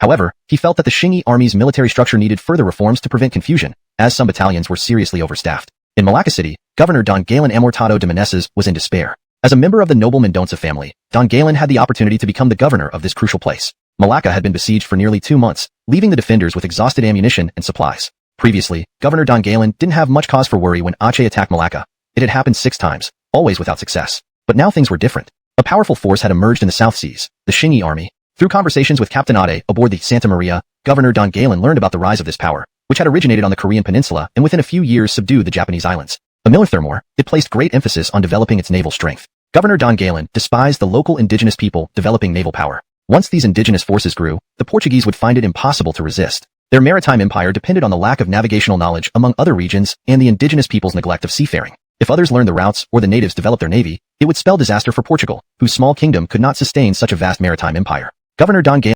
however, he felt that the Xingyi army's military structure needed further reforms to prevent confusion, as some battalions were seriously overstaffed. In Malacca City, Governor Don Galen Amortado de Meneses was in despair. As a member of the noble Mendonça family, Don Galen had the opportunity to become the governor of this crucial place. Malacca had been besieged for nearly 2 months, leaving the defenders with exhausted ammunition and supplies. Previously, Governor Don Galen didn't have much cause for worry when Aceh attacked Malacca. It had happened 6 times, always without success. But now things were different. A powerful force had emerged in the South Seas, the Xingyi army. Through conversations with Captain Ade aboard the Santa Maria, Governor Don Galen learned about the rise of this power, which had originated on the Korean peninsula and within a few years subdued the Japanese islands. Furthermore, it placed great emphasis on developing its naval strength. Governor Don Galen despised the local indigenous people developing naval power. Once these indigenous forces grew, the Portuguese would find it impossible to resist. Their maritime empire depended on the lack of navigational knowledge among other regions and the indigenous people's neglect of seafaring. If others learned the routes or the natives developed their navy, it would spell disaster for Portugal, whose small kingdom could not sustain such a vast maritime empire. Governor Don Galen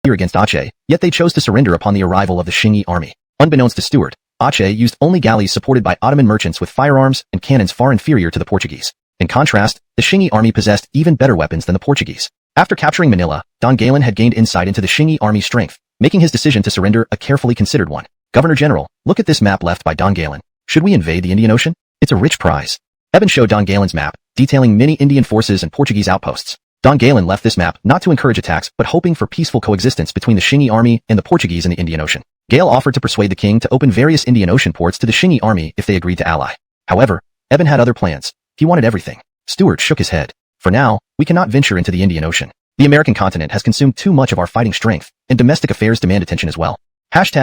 against Aceh, yet they chose to surrender upon the arrival of the Qing army. Unbeknownst to Stuart, Aceh used only galleys supported by Ottoman merchants with firearms and cannons far inferior to the Portuguese. In contrast, the Qing army possessed even better weapons than the Portuguese. After capturing Manila, Don Galen had gained insight into the Qing army's strength, making his decision to surrender a carefully considered one. Governor General, look at this map left by Don Galen. Should we invade the Indian Ocean? It's a rich prize. Evan showed Don Galen's map, detailing many Indian forces and Portuguese outposts. Don Galen left this map not to encourage attacks but hoping for peaceful coexistence between the Qing army and the Portuguese in the Indian Ocean. Gale offered to persuade the king to open various Indian Ocean ports to the Qing army if they agreed to ally. However, Evan had other plans. He wanted everything. Stuart shook his head. For now, we cannot venture into the Indian Ocean. The American continent has consumed too much of our fighting strength, and domestic affairs demand attention as well. Chapter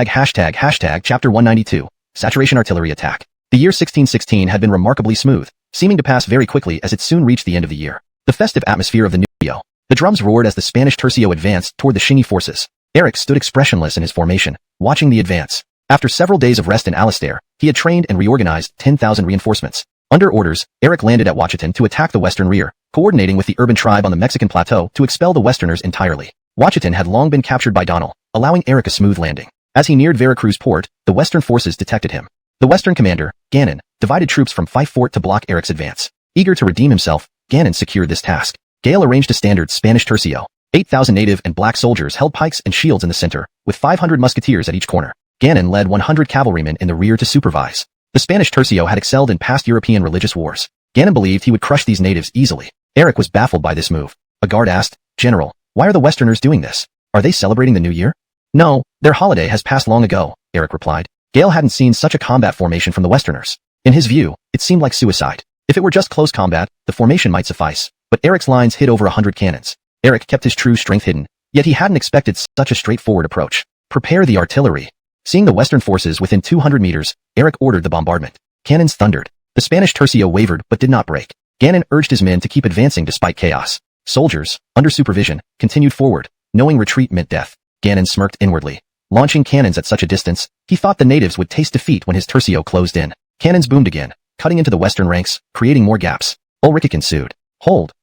192. Saturation Artillery Attack. The year 1616 had been remarkably smooth, seeming to pass very quickly as it soon reached the end of the year. The festive atmosphere of the new year. The drums roared as the Spanish tercio advanced toward the Qing forces. Eric stood expressionless in his formation, watching the advance. After several days of rest in Alastair, he had trained and reorganized 10,000 reinforcements. Under orders, Eric landed at Washington to attack the western rear, coordinating with the urban tribe on the Mexican plateau to expel the Westerners entirely. Washington had long been captured by Donald, allowing Eric a smooth landing. As he neared Veracruz port, the western forces detected him. The western commander, Gannon, divided troops from Fife Fort to block Eric's advance. Eager to redeem himself, Gannon secured this task. Gale arranged a standard Spanish tercio. 8,000 native and black soldiers held pikes and shields in the center, with 500 musketeers at each corner. Gannon led 100 cavalrymen in the rear to supervise. The Spanish tercio had excelled in past European religious wars. Gannon believed he would crush these natives easily. Eric was baffled by this move. A guard asked, "General, why are the Westerners doing this? Are they celebrating the New Year?" "No, their holiday has passed long ago," Eric replied. Gale hadn't seen such a combat formation from the Westerners. In his view, it seemed like suicide. If it were just close combat, the formation might suffice, but Eric's lines hid over 100 cannons. Eric kept his true strength hidden, yet he hadn't expected such a straightforward approach. Prepare the artillery. Seeing the Western forces within 200 meters, Eric ordered the bombardment. Cannons thundered. The Spanish tercio wavered but did not break. Gannon urged his men to keep advancing despite chaos. Soldiers, under supervision, continued forward, knowing retreat meant death. Gannon smirked inwardly. Launching cannons at such a distance, he thought the natives would taste defeat when his tercio closed in. Cannons boomed again, cutting into the Western ranks, creating more gaps. Ulrich ensued. Hold.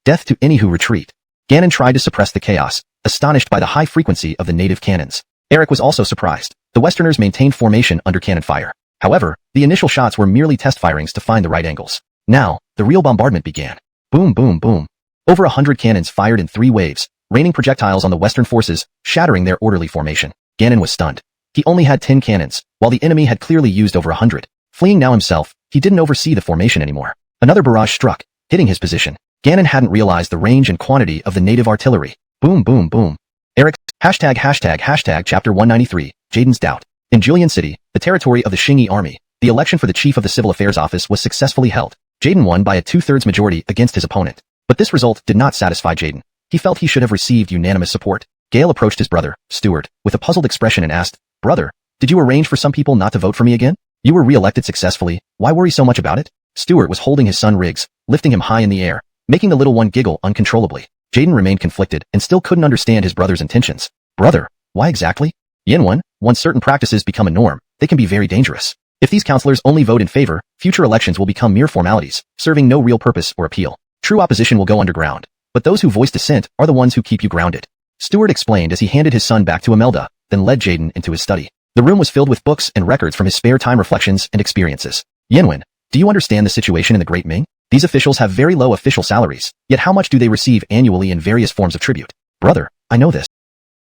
Death to any who retreat. Gannon tried to suppress the chaos, astonished by the high frequency of the native cannons. Eric was also surprised. The Westerners maintained formation under cannon fire. However, the initial shots were merely test firings to find the right angles. Now, the real bombardment began. Boom, boom, boom. Over 100 cannons fired in 3 waves, raining projectiles on the Western forces, shattering their orderly formation. Gannon was stunned. He only had 10 cannons, while the enemy had clearly used over 100. Fleeing now himself, he didn't oversee the formation anymore. Another barrage struck, hitting his position. Gannon hadn't realized the range and quantity of the native artillery. Boom, boom, boom. Eric, Chapter 193, Jaden's Doubt. In Julian City, the territory of the Qing army, the election for the chief of the Civil Affairs Office was successfully held. Jaden won by a 2/3 majority against his opponent. But this result did not satisfy Jaden. He felt he should have received unanimous support. Gale approached his brother, Stuart, with a puzzled expression and asked, "Brother, did you arrange for some people not to vote for me again? You were re-elected successfully, why worry so much about it?" Stuart was holding his son Riggs, lifting him high in the air, making the little one giggle uncontrollably. Jaden remained conflicted and still couldn't understand his brother's intentions. "Brother, why exactly?" "Yinwen, once certain practices become a norm, they can be very dangerous. If these counselors only vote in favor, future elections will become mere formalities, serving no real purpose or appeal. True opposition will go underground, but those who voice dissent are the ones who keep you grounded." Stuart explained as he handed his son back to Imelda, then led Jaden into his study. The room was filled with books and records from his spare time reflections and experiences. "Yinwen, do you understand the situation in the Great Ming? These officials have very low official salaries, yet how much do they receive annually in various forms of tribute?" "Brother, I know this."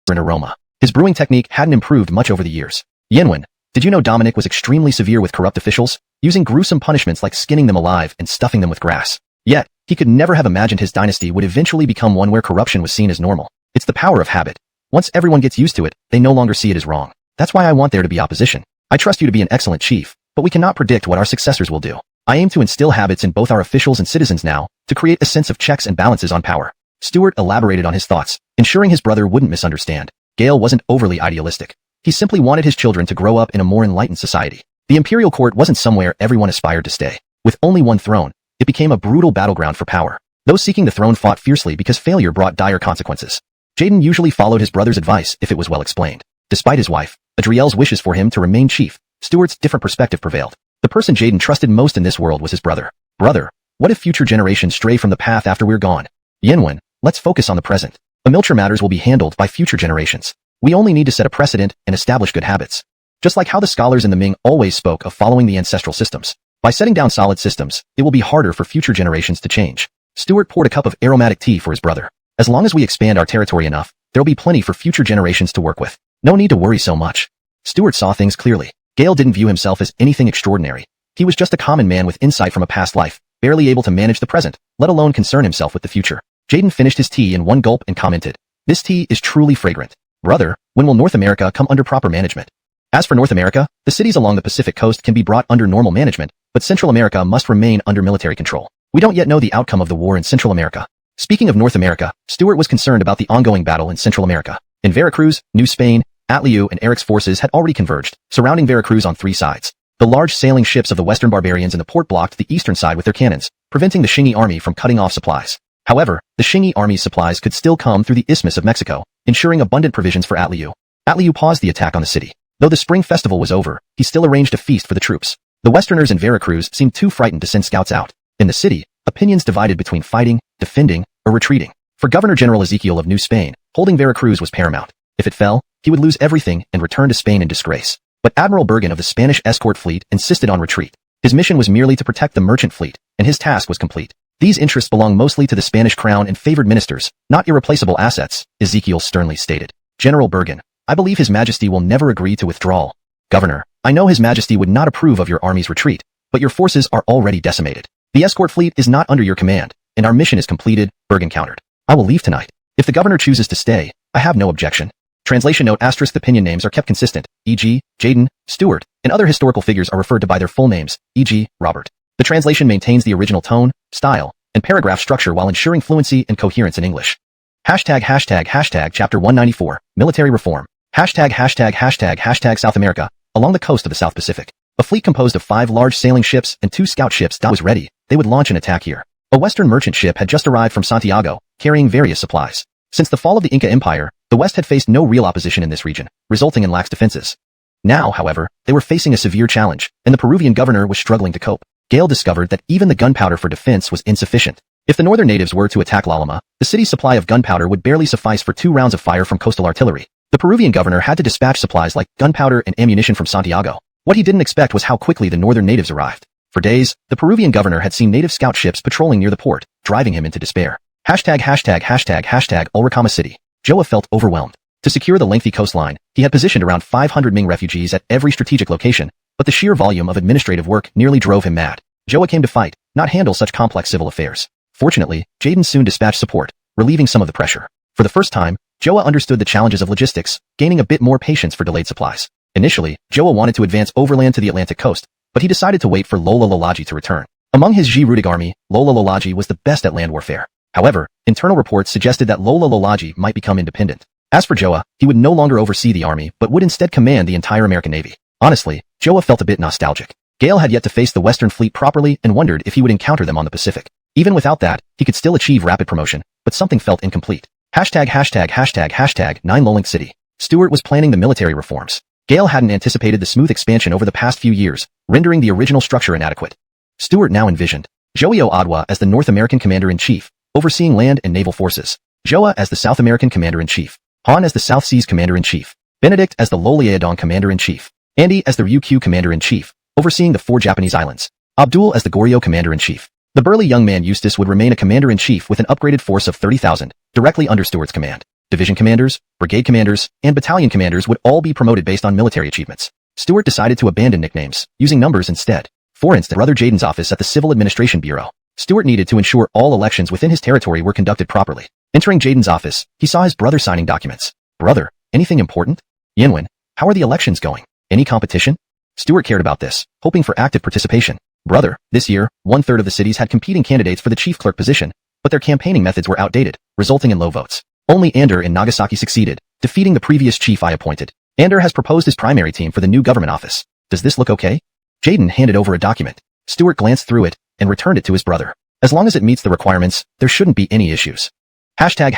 An aroma. His brewing technique hadn't improved much over the years. "Yinwen, did you know Dominic was extremely severe with corrupt officials, using gruesome punishments like skinning them alive and stuffing them with grass? Yet, he could never have imagined his dynasty would eventually become one where corruption was seen as normal. It's the power of habit. Once everyone gets used to it, they no longer see it as wrong. That's why I want there to be opposition. I trust you to be an excellent chief, but we cannot predict what our successors will do. I aim to instill habits in both our officials and citizens now, to create a sense of checks and balances on power." Stuart elaborated on his thoughts, ensuring his brother wouldn't misunderstand. Gale wasn't overly idealistic. He simply wanted his children to grow up in a more enlightened society. The imperial court wasn't somewhere everyone aspired to stay. With only one throne, it became a brutal battleground for power. Those seeking the throne fought fiercely because failure brought dire consequences. Jaden usually followed his brother's advice if it was well explained. Despite his wife, Adriel's wishes for him to remain chief, Stuart's different perspective prevailed. The person Jaden trusted most in this world was his brother. Brother, what if future generations stray from the path after we're gone? Yenwen, let's focus on the present. Amiltra matters will be handled by future generations. We only need to set a precedent and establish good habits. Just like how the scholars in the Ming always spoke of following the ancestral systems. By setting down solid systems, it will be harder for future generations to change. Stuart poured a cup of aromatic tea for his brother. As long as we expand our territory enough, there'll be plenty for future generations to work with. No need to worry so much. Stuart saw things clearly. Gale didn't view himself as anything extraordinary. He was just a common man with insight from a past life, barely able to manage the present, let alone concern himself with the future. Jaden finished his tea in one gulp and commented, "This tea is truly fragrant. Brother, when will North America come under proper management?" As for North America, the cities along the Pacific coast can be brought under normal management, but Central America must remain under military control. We don't yet know the outcome of the war in Central America. Speaking of North America, Stuart was concerned about the ongoing battle in Central America. In Veracruz, New Spain, Atliu and Eric's forces had already converged, surrounding Veracruz on three sides. The large sailing ships of the western barbarians in the port blocked the eastern side with their cannons, preventing the Xingyi army from cutting off supplies. However, the Xingyi army's supplies could still come through the Isthmus of Mexico, ensuring abundant provisions for Atliu. Atliu paused the attack on the city. Though the spring festival was over, he still arranged a feast for the troops. The Westerners in Veracruz seemed too frightened to send scouts out. In the city, opinions divided between fighting, defending, or retreating. For Governor-General Ezekiel of New Spain, holding Veracruz was paramount. If it fell, he would lose everything and return to Spain in disgrace. But Admiral Bergen of the Spanish escort fleet insisted on retreat. His mission was merely to protect the merchant fleet, and his task was complete. These interests belong mostly to the Spanish crown and favored ministers, not irreplaceable assets, Ezekiel sternly stated. General Bergen, I believe His Majesty will never agree to withdrawal. Governor, I know His Majesty would not approve of your army's retreat, but your forces are already decimated. The escort fleet is not under your command, and our mission is completed, Bergen countered. I will leave tonight. If the governor chooses to stay, I have no objection. Translation note: **The opinion names are kept consistent, e.g., Jaden, Stuart, and other historical figures are referred to by their full names, e.g., Robert. The translation maintains the original tone, style, and paragraph structure while ensuring fluency and coherence in English. Chapter 194, Military Reform. South America, along the coast of the South Pacific. A fleet composed of 5 large sailing ships and 2 scout ships was ready. They would launch an attack here. A Western merchant ship had just arrived from Santiago, carrying various supplies. Since the fall of the Inca Empire, the West had faced no real opposition in this region, resulting in lax defenses. Now, however, they were facing a severe challenge, and the Peruvian governor was struggling to cope. Gale discovered that even the gunpowder for defense was insufficient. If the northern natives were to attack Lalima, the city's supply of gunpowder would barely suffice for 2 rounds of fire from coastal artillery. The Peruvian governor had to dispatch supplies like gunpowder and ammunition from Santiago. What he didn't expect was how quickly the northern natives arrived. For days, the Peruvian governor had seen native scout ships patrolling near the port, driving him into despair. Ulricama City. Joa felt overwhelmed. To secure the lengthy coastline, he had positioned around 500 Ming refugees at every strategic location, but the sheer volume of administrative work nearly drove him mad. Joa came to fight, not handle such complex civil affairs. Fortunately, Jaden soon dispatched support, relieving some of the pressure. For the first time, Joa understood the challenges of logistics, gaining a bit more patience for delayed supplies. Initially, Joa wanted to advance overland to the Atlantic coast, but he decided to wait for Lola Lolaji to return. Among his Ji-Rudig army, Lola Lolaji was the best at land warfare. However, internal reports suggested that Lola Lolaji might become independent. As for Joa, he would no longer oversee the army but would instead command the entire American Navy. Honestly, Joa felt a bit nostalgic. Gale had yet to face the Western fleet properly and wondered if he would encounter them on the Pacific. Even without that, he could still achieve rapid promotion, but something felt incomplete. #9 Lolink City. Stuart was planning the military reforms. Gale hadn't anticipated the smooth expansion over the past few years, rendering the original structure inadequate. Stuart now envisioned Joio Adwa as the North American Commander-in-Chief, overseeing land and naval forces. Joa as the South American Commander-in-Chief. Han as the South Seas Commander-in-Chief. Benedict as the Loliaodong Commander-in-Chief. Andy as the Ryukyu Commander-in-Chief, overseeing the 4 Japanese islands. Abdul as the Goryeo Commander-in-Chief. The burly young man Eustace would remain a commander-in-chief with an upgraded force of 30,000, directly under Stuart's command. Division commanders, brigade commanders, and battalion commanders would all be promoted based on military achievements. Stuart decided to abandon nicknames, using numbers instead. For instance, Brother Jaden's office at the Civil Administration Bureau. Stuart needed to ensure all elections within his territory were conducted properly. Entering Jaden's office, he saw his brother signing documents. Brother, anything important? Yenwen, how are the elections going? Any competition? Stuart cared about this, hoping for active participation. Brother, this year, 1/3 of the cities had competing candidates for the chief clerk position, but their campaigning methods were outdated, resulting in low votes. Only Ander in Nagasaki succeeded, defeating the previous chief I appointed. Ander has proposed his primary team for the new government office. Does this look okay? Jaden handed over a document. Stuart glanced through it and returned it to his brother. As long as it meets the requirements, there shouldn't be any issues. Hashtag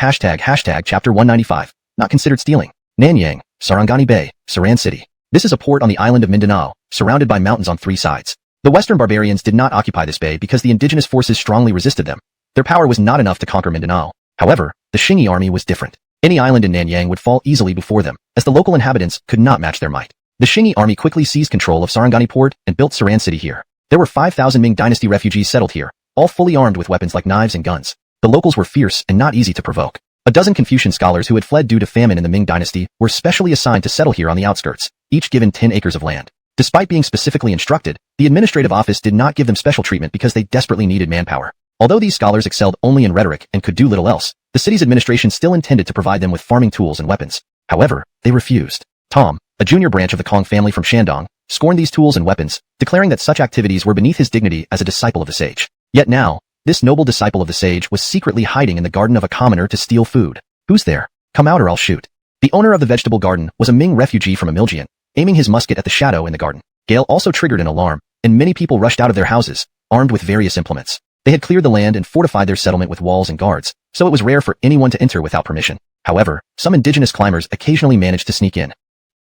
Chapter 195. Not considered stealing. Nanyang, Sarangani Bay, Saran City. This is a port on the island of Mindanao, surrounded by mountains on 3 sides. The Western barbarians did not occupy this bay because the indigenous forces strongly resisted them. Their power was not enough to conquer Mindanao. However, the Shingi army was different. Any island in Nanyang would fall easily before them, as the local inhabitants could not match their might. The Shingi army quickly seized control of Sarangani port and built Saran City here. There were 5,000 Ming Dynasty refugees settled here, all fully armed with weapons like knives and guns. The locals were fierce and not easy to provoke. A dozen Confucian scholars who had fled due to famine in the Ming Dynasty were specially assigned to settle here on the outskirts, each given 10 acres of land. Despite being specifically instructed, the administrative office did not give them special treatment because they desperately needed manpower. Although these scholars excelled only in rhetoric and could do little else, the city's administration still intended to provide them with farming tools and weapons. However, they refused. Tom, a junior branch of the Kong family from Shandong, scorned these tools and weapons, declaring that such activities were beneath his dignity as a disciple of the sage. Yet now, this noble disciple of the sage was secretly hiding in the garden of a commoner to steal food. Who's there? Come out or I'll shoot. The owner of the vegetable garden was a Ming refugee from Amiljian, aiming his musket at the shadow in the garden. Gale also triggered an alarm, and many people rushed out of their houses, armed with various implements. They had cleared the land and fortified their settlement with walls and guards, so it was rare for anyone to enter without permission. However, some indigenous climbers occasionally managed to sneak in.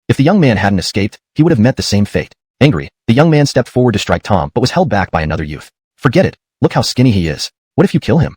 If the young man hadn't escaped, he would have met the same fate. Angry, the young man stepped forward to strike Tom but was held back by another youth. Forget it. Look how skinny he is. What if you kill him?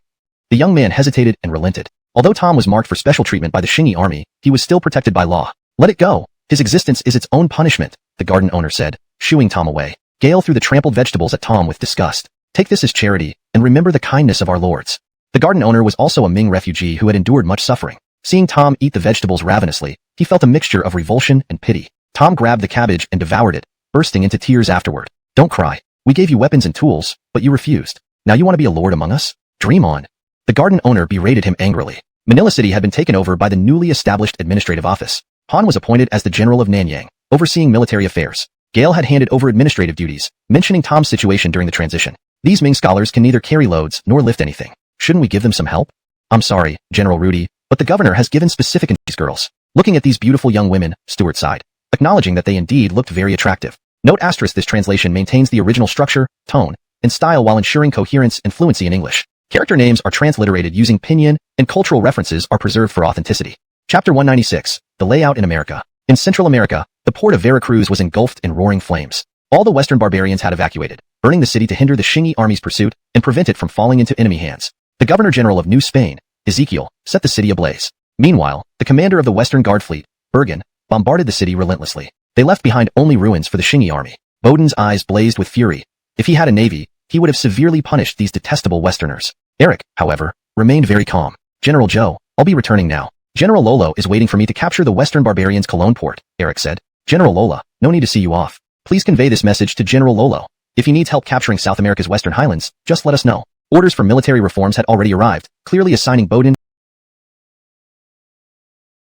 The young man hesitated and relented. Although Tom was marked for special treatment by the Shingi army, he was still protected by law. Let it go. His existence is its own punishment, the garden owner said, shooing Tom away. Gale threw the trampled vegetables at Tom with disgust. Take this as charity, and remember the kindness of our lords. The garden owner was also a Ming refugee who had endured much suffering. Seeing Tom eat the vegetables ravenously, he felt a mixture of revulsion and pity. Tom grabbed the cabbage and devoured it, bursting into tears afterward. Don't cry. We gave you weapons and tools, but you refused. Now you want to be a lord among us? Dream on. The garden owner berated him angrily. Manila City had been taken over by the newly established administrative office. Han was appointed as the general of Nanyang, overseeing military affairs. Gale had handed over administrative duties, mentioning Tom's situation during the transition. These Ming scholars can neither carry loads nor lift anything. Shouldn't we give them some help? I'm sorry, General Rudy, but the governor has given specific to these girls. Looking at these beautiful young women, Stewart sighed, acknowledging that they indeed looked very attractive. Note asterisk this translation maintains the original structure, tone, and style while ensuring coherence and fluency in English. Character names are transliterated using pinyin, and cultural references are preserved for authenticity. Chapter 196, The Layout in America. In Central America, the port of Veracruz was engulfed in roaring flames. All the Western barbarians had evacuated, burning the city to hinder the Shingi army's pursuit and prevent it from falling into enemy hands. The Governor-General of New Spain, Ezekiel, set the city ablaze. Meanwhile, the commander of the Western Guard Fleet, Bergen, bombarded the city relentlessly. They left behind only ruins for the Shingi army. Bowden's eyes blazed with fury. If he had a navy, he would have severely punished these detestable Westerners. Eric, however, remained very calm. General Joe, I'll be returning now. General Lolo is waiting for me to capture the Western barbarians' Cologne port, Eric said. General Lola, no need to see you off. Please convey this message to General Lolo. If he needs help capturing South America's Western Highlands, just let us know. Orders for military reforms had already arrived, clearly assigning Bowden.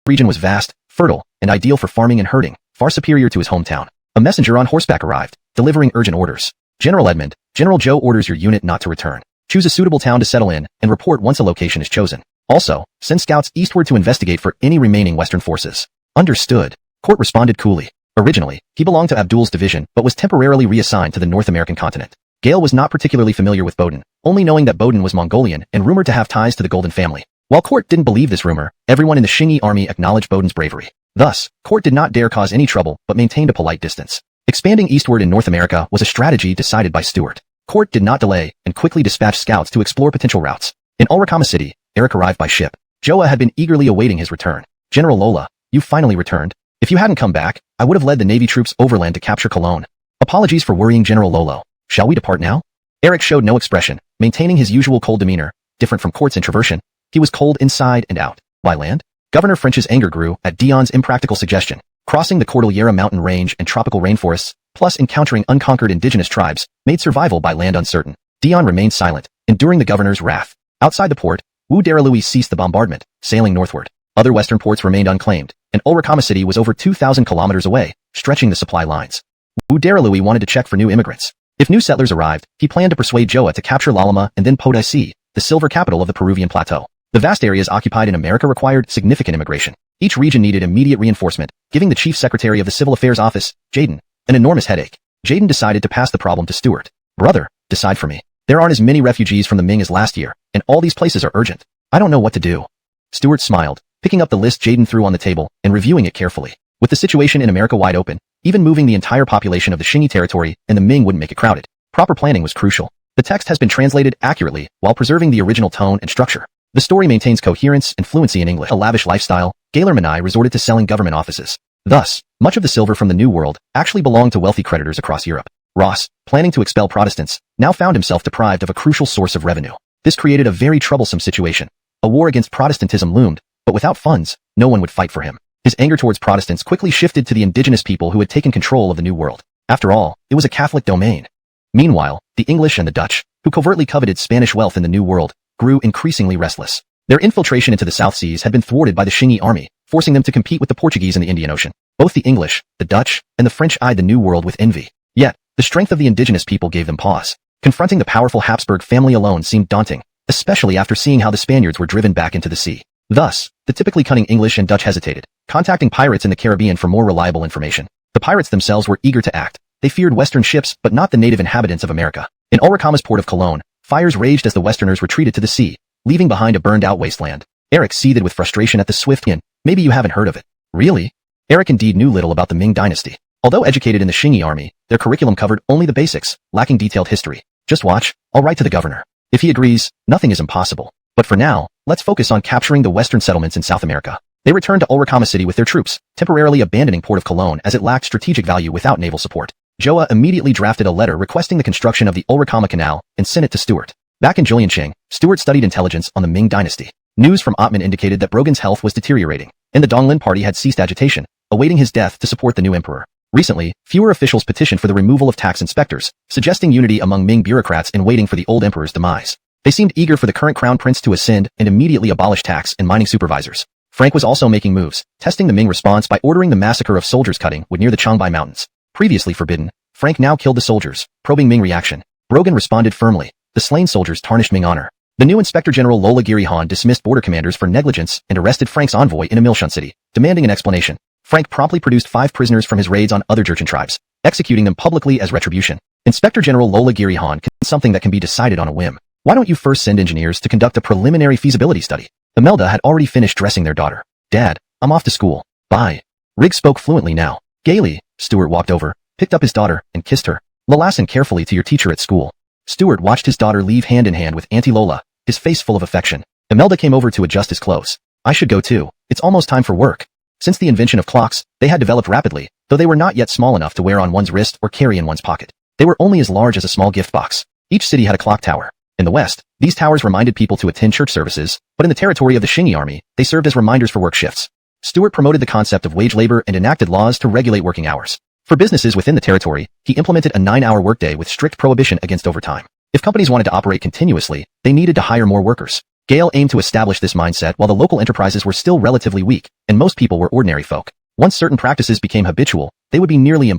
The region was vast, fertile, and ideal for farming and herding, far superior to his hometown. A messenger on horseback arrived, delivering urgent orders. General Edmund, General Joe orders your unit not to return. Choose a suitable town to settle in, and report once a location is chosen. Also, send scouts eastward to investigate for any remaining Western forces. Understood. Court responded coolly. Originally, he belonged to Abdul's division, but was temporarily reassigned to the North American continent. Gale was not particularly familiar with Bowden, only knowing that Bowden was Mongolian and rumored to have ties to the Golden family. While Court didn't believe this rumor, everyone in the Shingi army acknowledged Bowden's bravery. Thus, Court did not dare cause any trouble, but maintained a polite distance. Expanding eastward in North America was a strategy decided by Stewart. Court did not delay, and quickly dispatched scouts to explore potential routes. In Ulricama City, Eric arrived by ship. Joa had been eagerly awaiting his return. General Lola, you finally returned. If you hadn't come back, I would have led the Navy troops overland to capture Cologne. Apologies for worrying General Lolo. Shall we depart now? Eric showed no expression, maintaining his usual cold demeanor. Different from Court's introversion, he was cold inside and out. By land? Governor French's anger grew at Dion's impractical suggestion. Crossing the Cordillera mountain range and tropical rainforests, plus encountering unconquered indigenous tribes, made survival by land uncertain. Dion remained silent, enduring the governor's wrath. Outside the port, Wu Daralui ceased the bombardment, sailing northward. Other western ports remained unclaimed, and Ulricama City was over 2,000 kilometers away, stretching the supply lines. Wu Daralui wanted to check for new immigrants. If new settlers arrived, he planned to persuade Joa to capture Lalima and then Podaisi, the silver capital of the Peruvian plateau. The vast areas occupied in America required significant immigration. Each region needed immediate reinforcement, giving the chief secretary of the Civil Affairs Office, Jaden, an enormous headache. Jaden decided to pass the problem to Stewart. Brother, decide for me. There aren't as many refugees from the Ming as last year, and all these places are urgent. I don't know what to do. Stuart smiled, picking up the list Jaden threw on the table and reviewing it carefully. With the situation in America wide open, even moving the entire population of the Xingyi territory and the Ming wouldn't make it crowded. Proper planning was crucial. The text has been translated accurately while preserving the original tone and structure. The story maintains coherence and fluency in English. A lavish lifestyle, Gaylor Manai resorted to selling government offices. Thus, much of the silver from the New World actually belonged to wealthy creditors across Europe. Ross, planning to expel Protestants, now found himself deprived of a crucial source of revenue. This created a very troublesome situation. A war against Protestantism loomed, but without funds, no one would fight for him. His anger towards Protestants quickly shifted to the indigenous people who had taken control of the New World. After all, it was a Catholic domain. Meanwhile, the English and the Dutch, who covertly coveted Spanish wealth in the New World, grew increasingly restless. Their infiltration into the South Seas had been thwarted by the Xingyi army, forcing them to compete with the Portuguese in the Indian Ocean. Both the English, the Dutch, and the French eyed the New World with envy. Yet, the strength of the indigenous people gave them pause. Confronting the powerful Habsburg family alone seemed daunting, especially after seeing how the Spaniards were driven back into the sea. Thus, the typically cunning English and Dutch hesitated, contacting pirates in the Caribbean for more reliable information. The pirates themselves were eager to act. They feared Western ships but not the native inhabitants of America. In Ulrica's port of Cologne, fires raged as the Westerners retreated to the sea, leaving behind a burned-out wasteland. Eric seethed with frustration at the swift inn. Maybe you haven't heard of it. Really? Eric indeed knew little about the Ming Dynasty. Although educated in the Xingyi army, their curriculum covered only the basics, lacking detailed history. Just watch, I'll write to the governor. If he agrees, nothing is impossible. But for now, let's focus on capturing the Western settlements in South America. They returned to Ulrica City with their troops, temporarily abandoning Port of Cologne as it lacked strategic value without naval support. Joa immediately drafted a letter requesting the construction of the Ulrica Canal and sent it to Stuart. Back in Juliansheng, Stuart studied intelligence on the Ming Dynasty. News from Ottman indicated that Brogan's health was deteriorating, and the Donglin party had ceased agitation, awaiting his death to support the new emperor. Recently, fewer officials petitioned for the removal of tax inspectors, suggesting unity among Ming bureaucrats in waiting for the old emperor's demise. They seemed eager for the current crown prince to ascend and immediately abolish tax and mining supervisors. Frank was also making moves, testing the Ming response by ordering the massacre of soldiers cutting wood near the Changbai Mountains. Previously forbidden, Frank now killed the soldiers, probing Ming reaction. Brogan responded firmly. The slain soldiers tarnished Ming honor. The new Inspector General Lola Giri-Han dismissed border commanders for negligence and arrested Frank's envoy in Emilshun City, demanding an explanation. Frank promptly produced 5 prisoners from his raids on other Jurchen tribes, executing them publicly as retribution. Inspector General Lola Giri-Han can something that can be decided on a whim. Why don't you first send engineers to conduct a preliminary feasibility study? Imelda had already finished dressing their daughter. Dad, I'm off to school. Bye. Rig spoke fluently now. Gaily, Stuart walked over, picked up his daughter, and kissed her. Listen carefully to your teacher at school. Stuart watched his daughter leave hand in hand with Auntie Lola, his face full of affection. Imelda came over to adjust his clothes. I should go too. It's almost time for work. Since the invention of clocks, they had developed rapidly, though they were not yet small enough to wear on one's wrist or carry in one's pocket. They were only as large as a small gift box. Each city had a clock tower. In the West, these towers reminded people to attend church services, but in the territory of the Xingyi army, they served as reminders for work shifts. Stuart promoted the concept of wage labor and enacted laws to regulate working hours. For businesses within the territory, he implemented a 9-hour workday with strict prohibition against overtime. If companies wanted to operate continuously, they needed to hire more workers. Gale aimed to establish this mindset while the local enterprises were still relatively weak, and most people were ordinary folk. Once certain practices became habitual, they would be nearly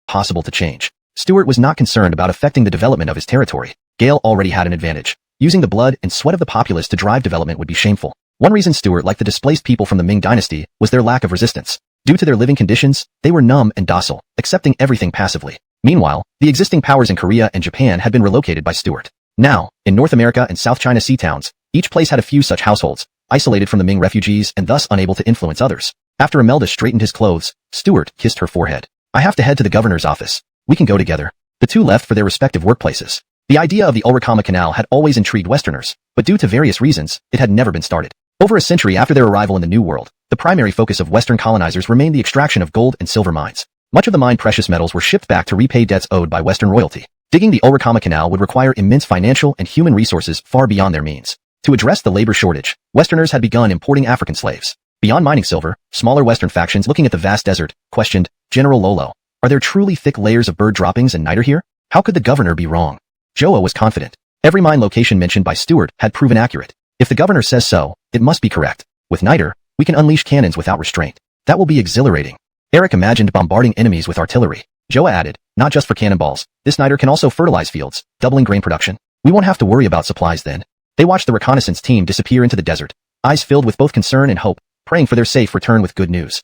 impossible to change. Stuart was not concerned about affecting the development of his territory. Gale already had an advantage. Using the blood and sweat of the populace to drive development would be shameful. One reason Stuart liked the displaced people from the Ming Dynasty was their lack of resistance. Due to their living conditions, they were numb and docile, accepting everything passively. Meanwhile, the existing powers in Korea and Japan had been relocated by Stuart. Now, in North America and South China Sea towns, each place had a few such households, isolated from the Ming refugees and thus unable to influence others. After Imelda straightened his clothes, Stuart kissed her forehead. I have to head to the governor's office. We can go together. The two left for their respective workplaces. The idea of the Ulrica Canal had always intrigued Westerners, but due to various reasons, it had never been started. Over a century after their arrival in the New World, the primary focus of Western colonizers remained the extraction of gold and silver mines. Much of the mined precious metals were shipped back to repay debts owed by Western royalty. Digging the Ulrica Canal would require immense financial and human resources far beyond their means. To address the labor shortage, Westerners had begun importing African slaves. Beyond mining silver, smaller Western factions looking at the vast desert questioned, General Lolo, are there truly thick layers of bird droppings and niter here? How could the governor be wrong? Joa was confident. Every mine location mentioned by Stuart had proven accurate. If the governor says so, it must be correct. With niter, we can unleash cannons without restraint. That will be exhilarating. Eric imagined bombarding enemies with artillery. Joa added, not just for cannonballs, this niter can also fertilize fields, doubling grain production. We won't have to worry about supplies then. They watched the reconnaissance team disappear into the desert, eyes filled with both concern and hope, praying for their safe return with good news.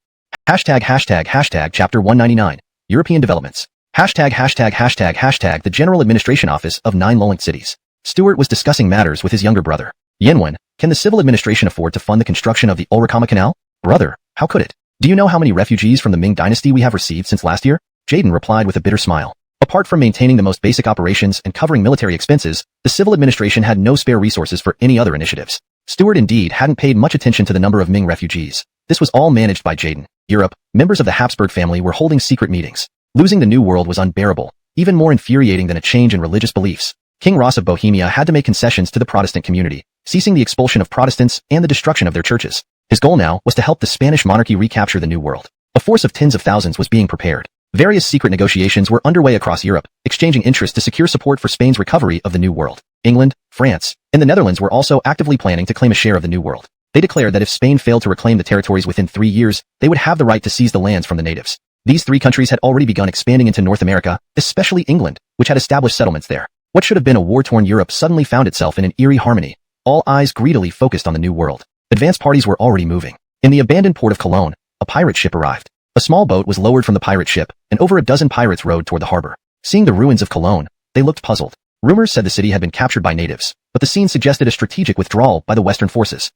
Chapter 199, European developments. The General Administration Office of 9 Lowland Cities. Stuart was discussing matters with his younger brother. Yenwen, can the civil administration afford to fund the construction of the Ulrikama Canal? Brother, how could it? Do you know how many refugees from the Ming Dynasty we have received since last year? Jaden replied with a bitter smile. Apart from maintaining the most basic operations and covering military expenses, the civil administration had no spare resources for any other initiatives. Stuart indeed hadn't paid much attention to the number of Ming refugees. This was all managed by Jaden. Europe, members of the Habsburg family were holding secret meetings. Losing the New World was unbearable, even more infuriating than a change in religious beliefs. King Ross of Bohemia had to make concessions to the Protestant community, ceasing the expulsion of Protestants and the destruction of their churches. His goal now was to help the Spanish monarchy recapture the New World. A force of tens of thousands was being prepared. Various secret negotiations were underway across Europe, exchanging interest to secure support for Spain's recovery of the New World. England, France, and the Netherlands were also actively planning to claim a share of the New World. They declared that if Spain failed to reclaim the territories within 3 years, they would have the right to seize the lands from the natives. These 3 countries had already begun expanding into North America, especially England, which had established settlements there. What should have been a war-torn Europe suddenly found itself in an eerie harmony. All eyes greedily focused on the New World. Advance parties were already moving. In the abandoned port of Cologne, a pirate ship arrived. A small boat was lowered from the pirate ship, and over a dozen pirates rowed toward the harbor. Seeing the ruins of Cologne, they looked puzzled. Rumors said the city had been captured by natives, but the scene suggested a strategic withdrawal by the Western forces.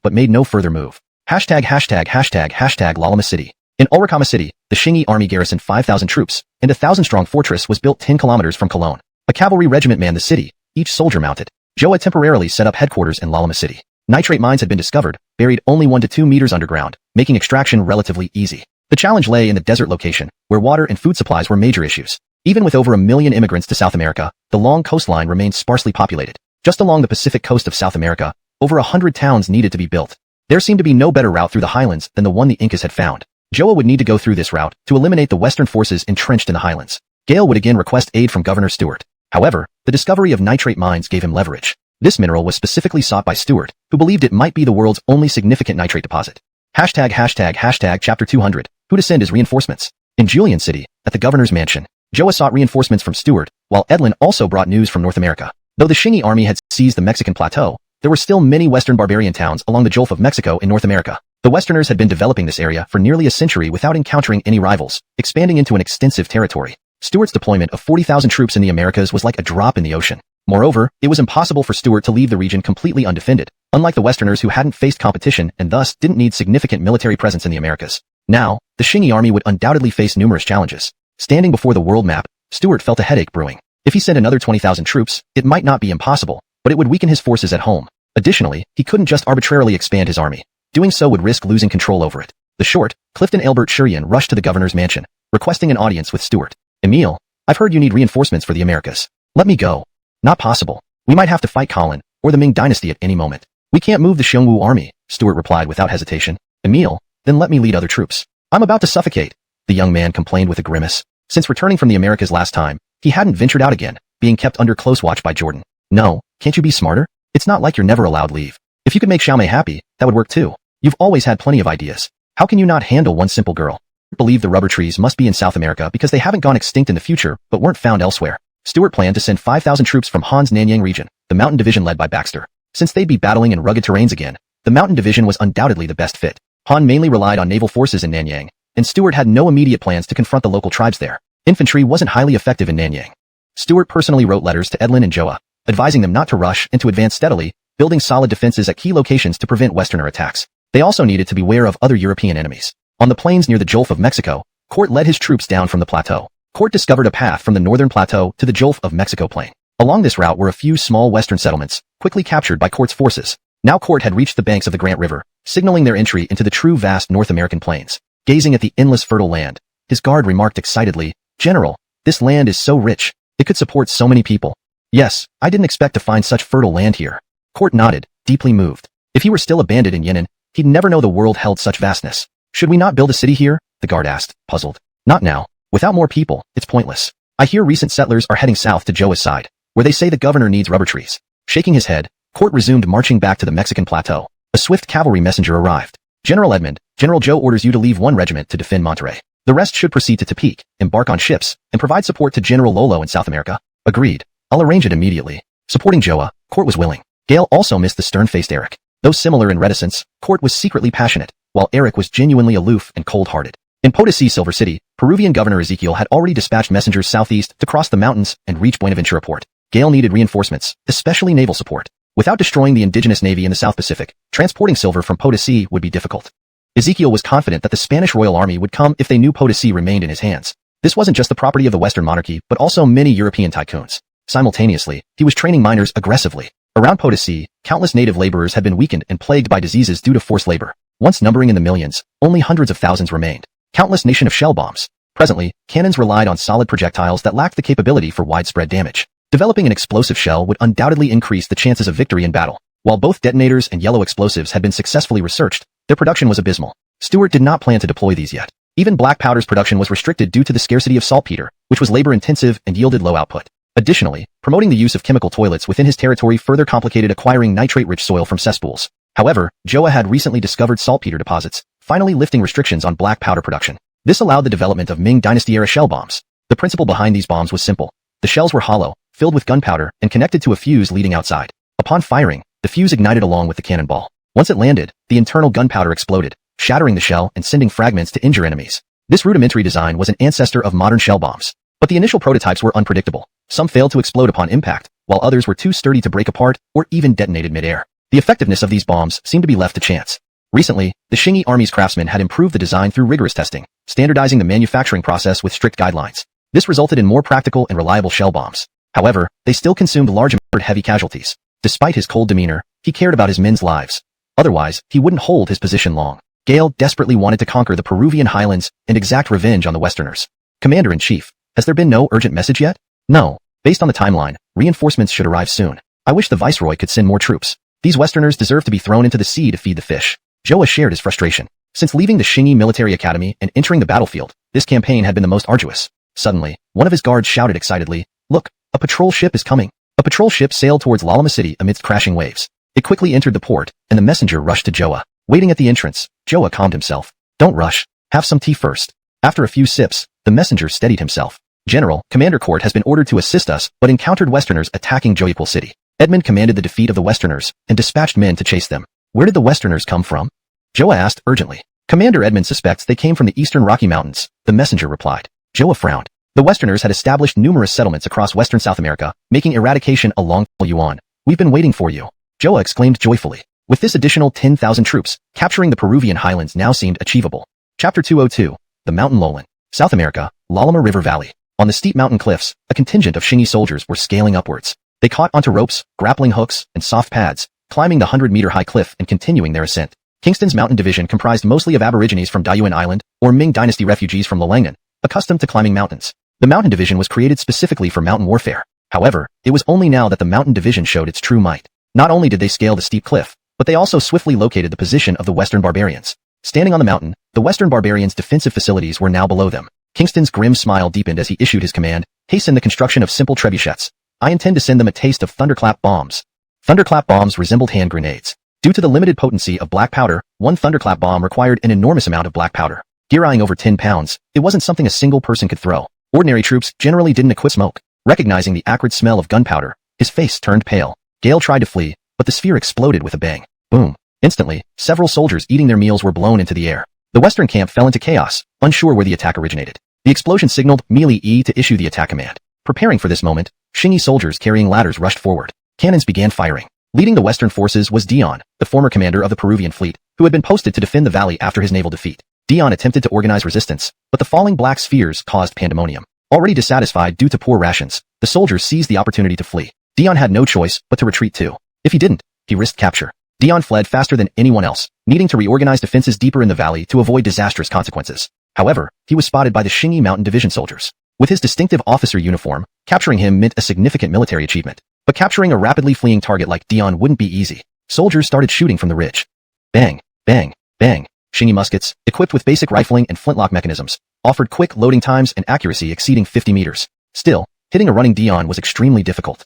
But made no further move. Lalama City. In Ulrikama City, the Qingyi army garrisoned 5,000 troops, and a 1,000-strong fortress was built 10 kilometers from Cologne. A cavalry regiment manned the city, each soldier mounted. Joa temporarily set up headquarters in Lalama City. Nitrate mines had been discovered, buried only 1 to 2 meters underground, making extraction relatively easy. The challenge lay in the desert location, where water and food supplies were major issues. Even with over 1 million immigrants to South America, the long coastline remained sparsely populated. Just along the Pacific coast of South America, over 100 towns needed to be built. There seemed to be no better route through the highlands than the one the Incas had found. Joa would need to go through this route to eliminate the Western forces entrenched in the highlands. Gale would again request aid from Governor Stuart. However, the discovery of nitrate mines gave him leverage. This mineral was specifically sought by Stuart, who believed it might be the world's only significant nitrate deposit. Chapter 200. Who to send as reinforcements? In Julian City, at the governor's mansion, Joa sought reinforcements from Stuart, while Edlin also brought news from North America. Though the Qingyi army had seized the Mexican plateau, there were still many Western barbarian towns along the Gulf of Mexico in North America. The Westerners had been developing this area for nearly a century without encountering any rivals, expanding into an extensive territory. Stuart's deployment of 40,000 troops in the Americas was like a drop in the ocean. Moreover, it was impossible for Stuart to leave the region completely undefended, unlike the Westerners who hadn't faced competition and thus didn't need significant military presence in the Americas. Now, the Qingyi army would undoubtedly face numerous challenges. Standing before the world map, Stuart felt a headache brewing. If he sent another 20,000 troops, it might not be impossible, but it would weaken his forces at home. Additionally, he couldn't just arbitrarily expand his army. Doing so would risk losing control over it. The short, Clifton Albert Shurian rushed to the governor's mansion, requesting an audience with Stuart. Emile, I've heard you need reinforcements for the Americas. Let me go. Not possible. We might have to fight Colin, or the Ming Dynasty at any moment. We can't move the Xiongwu army, Stuart replied without hesitation. Emile, then let me lead other troops. I'm about to suffocate, the young man complained with a grimace. Since returning from the Americas last time, he hadn't ventured out again, being kept under close watch by Jordan. No, can't you be smarter? It's not like you're never allowed leave. If you could make Xiaomei happy, that would work too. You've always had plenty of ideas. How can you not handle one simple girl? I believe the rubber trees must be in South America because they haven't gone extinct in the future, but weren't found elsewhere. Stuart planned to send 5,000 troops from Han's Nanyang region, the mountain division led by Baxter. Since they'd be battling in rugged terrains again, the mountain division was undoubtedly the best fit. Han mainly relied on naval forces in Nanyang, and Stuart had no immediate plans to confront the local tribes there. Infantry wasn't highly effective in Nanyang. Stuart personally wrote letters to Edlin and Joa, advising them not to rush and to advance steadily, building solid defenses at key locations to prevent Westerner attacks. They also needed to beware of other European enemies. On the plains near the Gulf of Mexico, Court led his troops down from the plateau. Court discovered a path from the northern plateau to the Gulf of Mexico plain. Along this route were a few small western settlements, quickly captured by Court's forces. Now Court had reached the banks of the Grant River, signaling their entry into the true vast North American plains. Gazing at the endless fertile land, his guard remarked excitedly, "General, this land is so rich. It could support so many people." "Yes, I didn't expect to find such fertile land here." Court nodded, deeply moved. If he were still abandoned in Yenin, he'd never know the world held such vastness. "Should we not build a city here?" the guard asked, puzzled. "Not now. Without more people, it's pointless. I hear recent settlers are heading south to Joa's side, where they say the governor needs rubber trees." Shaking his head, Court resumed marching back to the Mexican plateau. A swift cavalry messenger arrived. "General Edmund, General Joe orders you to leave one regiment to defend Monterrey. The rest should proceed to Tepic, embark on ships, and provide support to General Lolo in South America." "Agreed. I'll arrange it immediately." Supporting Joa, Court was willing. Gale also missed the stern-faced Eric. Though similar in reticence, Court was secretly passionate. while Eric was genuinely aloof and cold-hearted. In Potosi, Silver City, Peruvian Governor Ezekiel had already dispatched messengers southeast to cross the mountains and reach Buenaventura Port. Gale needed reinforcements, especially naval support. Without destroying the indigenous navy in the South Pacific, transporting silver from Potosi would be difficult. Ezekiel was confident that the Spanish Royal Army would come if they knew Potosi remained in his hands. This wasn't just the property of the Western monarchy, but also many European tycoons. Simultaneously, he was training miners aggressively. Around Potosi, countless native laborers had been weakened and plagued by diseases due to forced labor. Once numbering in the millions, only hundreds of thousands remained. Countless nation of shell bombs. Presently, cannons relied on solid projectiles that lacked the capability for widespread damage. Developing an explosive shell would undoubtedly increase the chances of victory in battle. While both detonators and yellow explosives had been successfully researched, their production was abysmal. Stuart did not plan to deploy these yet. Even black powder's production was restricted due to the scarcity of saltpeter, which was labor-intensive and yielded low output. Additionally, promoting the use of chemical toilets within his territory further complicated acquiring nitrate-rich soil from cesspools. However, Joa had recently discovered saltpeter deposits, finally lifting restrictions on black powder production. This allowed the development of Ming Dynasty-era shell bombs. The principle behind these bombs was simple. The shells were hollow, filled with gunpowder, and connected to a fuse leading outside. Upon firing, the fuse ignited along with the cannonball. Once it landed, the internal gunpowder exploded, shattering the shell and sending fragments to injure enemies. This rudimentary design was an ancestor of modern shell bombs. But the initial prototypes were unpredictable. Some failed to explode upon impact, while others were too sturdy to break apart or even detonated mid-air. The effectiveness of these bombs seemed to be left to chance. Recently, the Qingyi Army's craftsmen had improved the design through rigorous testing, standardizing the manufacturing process with strict guidelines. This resulted in more practical and reliable shell bombs. However, they still consumed large amounts of heavy casualties. Despite his cold demeanor, he cared about his men's lives. Otherwise, he wouldn't hold his position long. Gale desperately wanted to conquer the Peruvian highlands and exact revenge on the Westerners. Commander-in-Chief, has there been no urgent message yet? No. Based on the timeline, reinforcements should arrive soon. I wish the Viceroy could send more troops. These Westerners deserve to be thrown into the sea to feed the fish. Joa shared his frustration. Since leaving the Qingyi Military Academy and entering the battlefield, this campaign had been the most arduous. Suddenly, one of his guards shouted excitedly, "Look, a patrol ship is coming." A patrol ship sailed towards Lalima City amidst crashing waves. It quickly entered the port, and the messenger rushed to Joa. Waiting at the entrance, Joa calmed himself. "Don't rush. Have some tea first." After a few sips, the messenger steadied himself. "General, Commander Court has been ordered to assist us, but encountered Westerners attacking Joyquil City. Edmund commanded the defeat of the Westerners and dispatched men to chase them." "Where did the Westerners come from?" Joa asked urgently. "Commander Edmund suspects they came from the eastern Rocky Mountains," the messenger replied. Joa frowned. The Westerners had established numerous settlements across western South America, making eradication a long yuan. "We've been waiting for you," Joa exclaimed joyfully. With this additional 10,000 troops, capturing the Peruvian highlands now seemed achievable. Chapter 202. The Mountain Lowland. South America, Lalima River Valley. On the steep mountain cliffs, a contingent of Qingyi soldiers were scaling upwards. They caught onto ropes, grappling hooks, and soft pads, climbing the 100-meter-high cliff and continuing their ascent. Kingston's mountain division comprised mostly of aborigines from Dayuan Island, or Ming Dynasty refugees from Lolangnan, accustomed to climbing mountains. The mountain division was created specifically for mountain warfare. However, it was only now that the mountain division showed its true might. Not only did they scale the steep cliff, but they also swiftly located the position of the Western barbarians. Standing on the mountain, the Western barbarians' defensive facilities were now below them. Kingston's grim smile deepened as he issued his command, "Hasten the construction of simple trebuchets. I intend to send them a taste of thunderclap bombs." Thunderclap bombs resembled hand grenades. Due to the limited potency of black powder, one thunderclap bomb required an enormous amount of black powder. Gearing over 10 pounds, it wasn't something a single person could throw. Ordinary troops generally didn't equip smoke. Recognizing the acrid smell of gunpowder, his face turned pale. Gale tried to flee, but the sphere exploded with a bang. Boom. Instantly, several soldiers eating their meals were blown into the air. The western camp fell into chaos, unsure where the attack originated. The explosion signaled Melee E to issue the attack command. Preparing for this moment, Qingyi soldiers carrying ladders rushed forward. Cannons began firing. Leading the western forces was Dion, the former commander of the Peruvian fleet, who had been posted to defend the valley after his naval defeat. Dion attempted to organize resistance, but the falling black spheres caused pandemonium. Already dissatisfied due to poor rations, the soldiers seized the opportunity to flee. Dion had no choice but to retreat too. If he didn't, he risked capture. Dion fled faster than anyone else, needing to reorganize defenses deeper in the valley to avoid disastrous consequences. However, he was spotted by the Qingyi Mountain Division soldiers. With his distinctive officer uniform, capturing him meant a significant military achievement. But capturing a rapidly fleeing target like Dion wouldn't be easy. Soldiers started shooting from the ridge. Bang, bang, bang. Qingyi muskets, equipped with basic rifling and flintlock mechanisms, offered quick loading times and accuracy exceeding 50 meters. Still, hitting a running Dion was extremely difficult.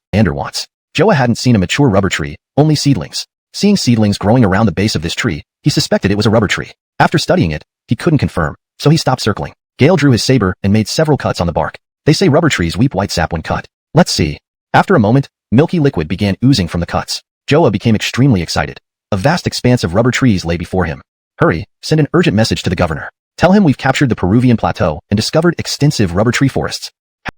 Joa hadn't seen a mature rubber tree, only seedlings. Seeing seedlings growing around the base of this tree, he suspected it was a rubber tree. After studying it, he couldn't confirm, so he stopped circling. Gale drew his saber and made several cuts on the bark. They say rubber trees weep white sap when cut. Let's see. After a moment, milky liquid began oozing from the cuts. Joa became extremely excited. A vast expanse of rubber trees lay before him. Hurry, send an urgent message to the governor. Tell him we've captured the Peruvian plateau and discovered extensive rubber tree forests.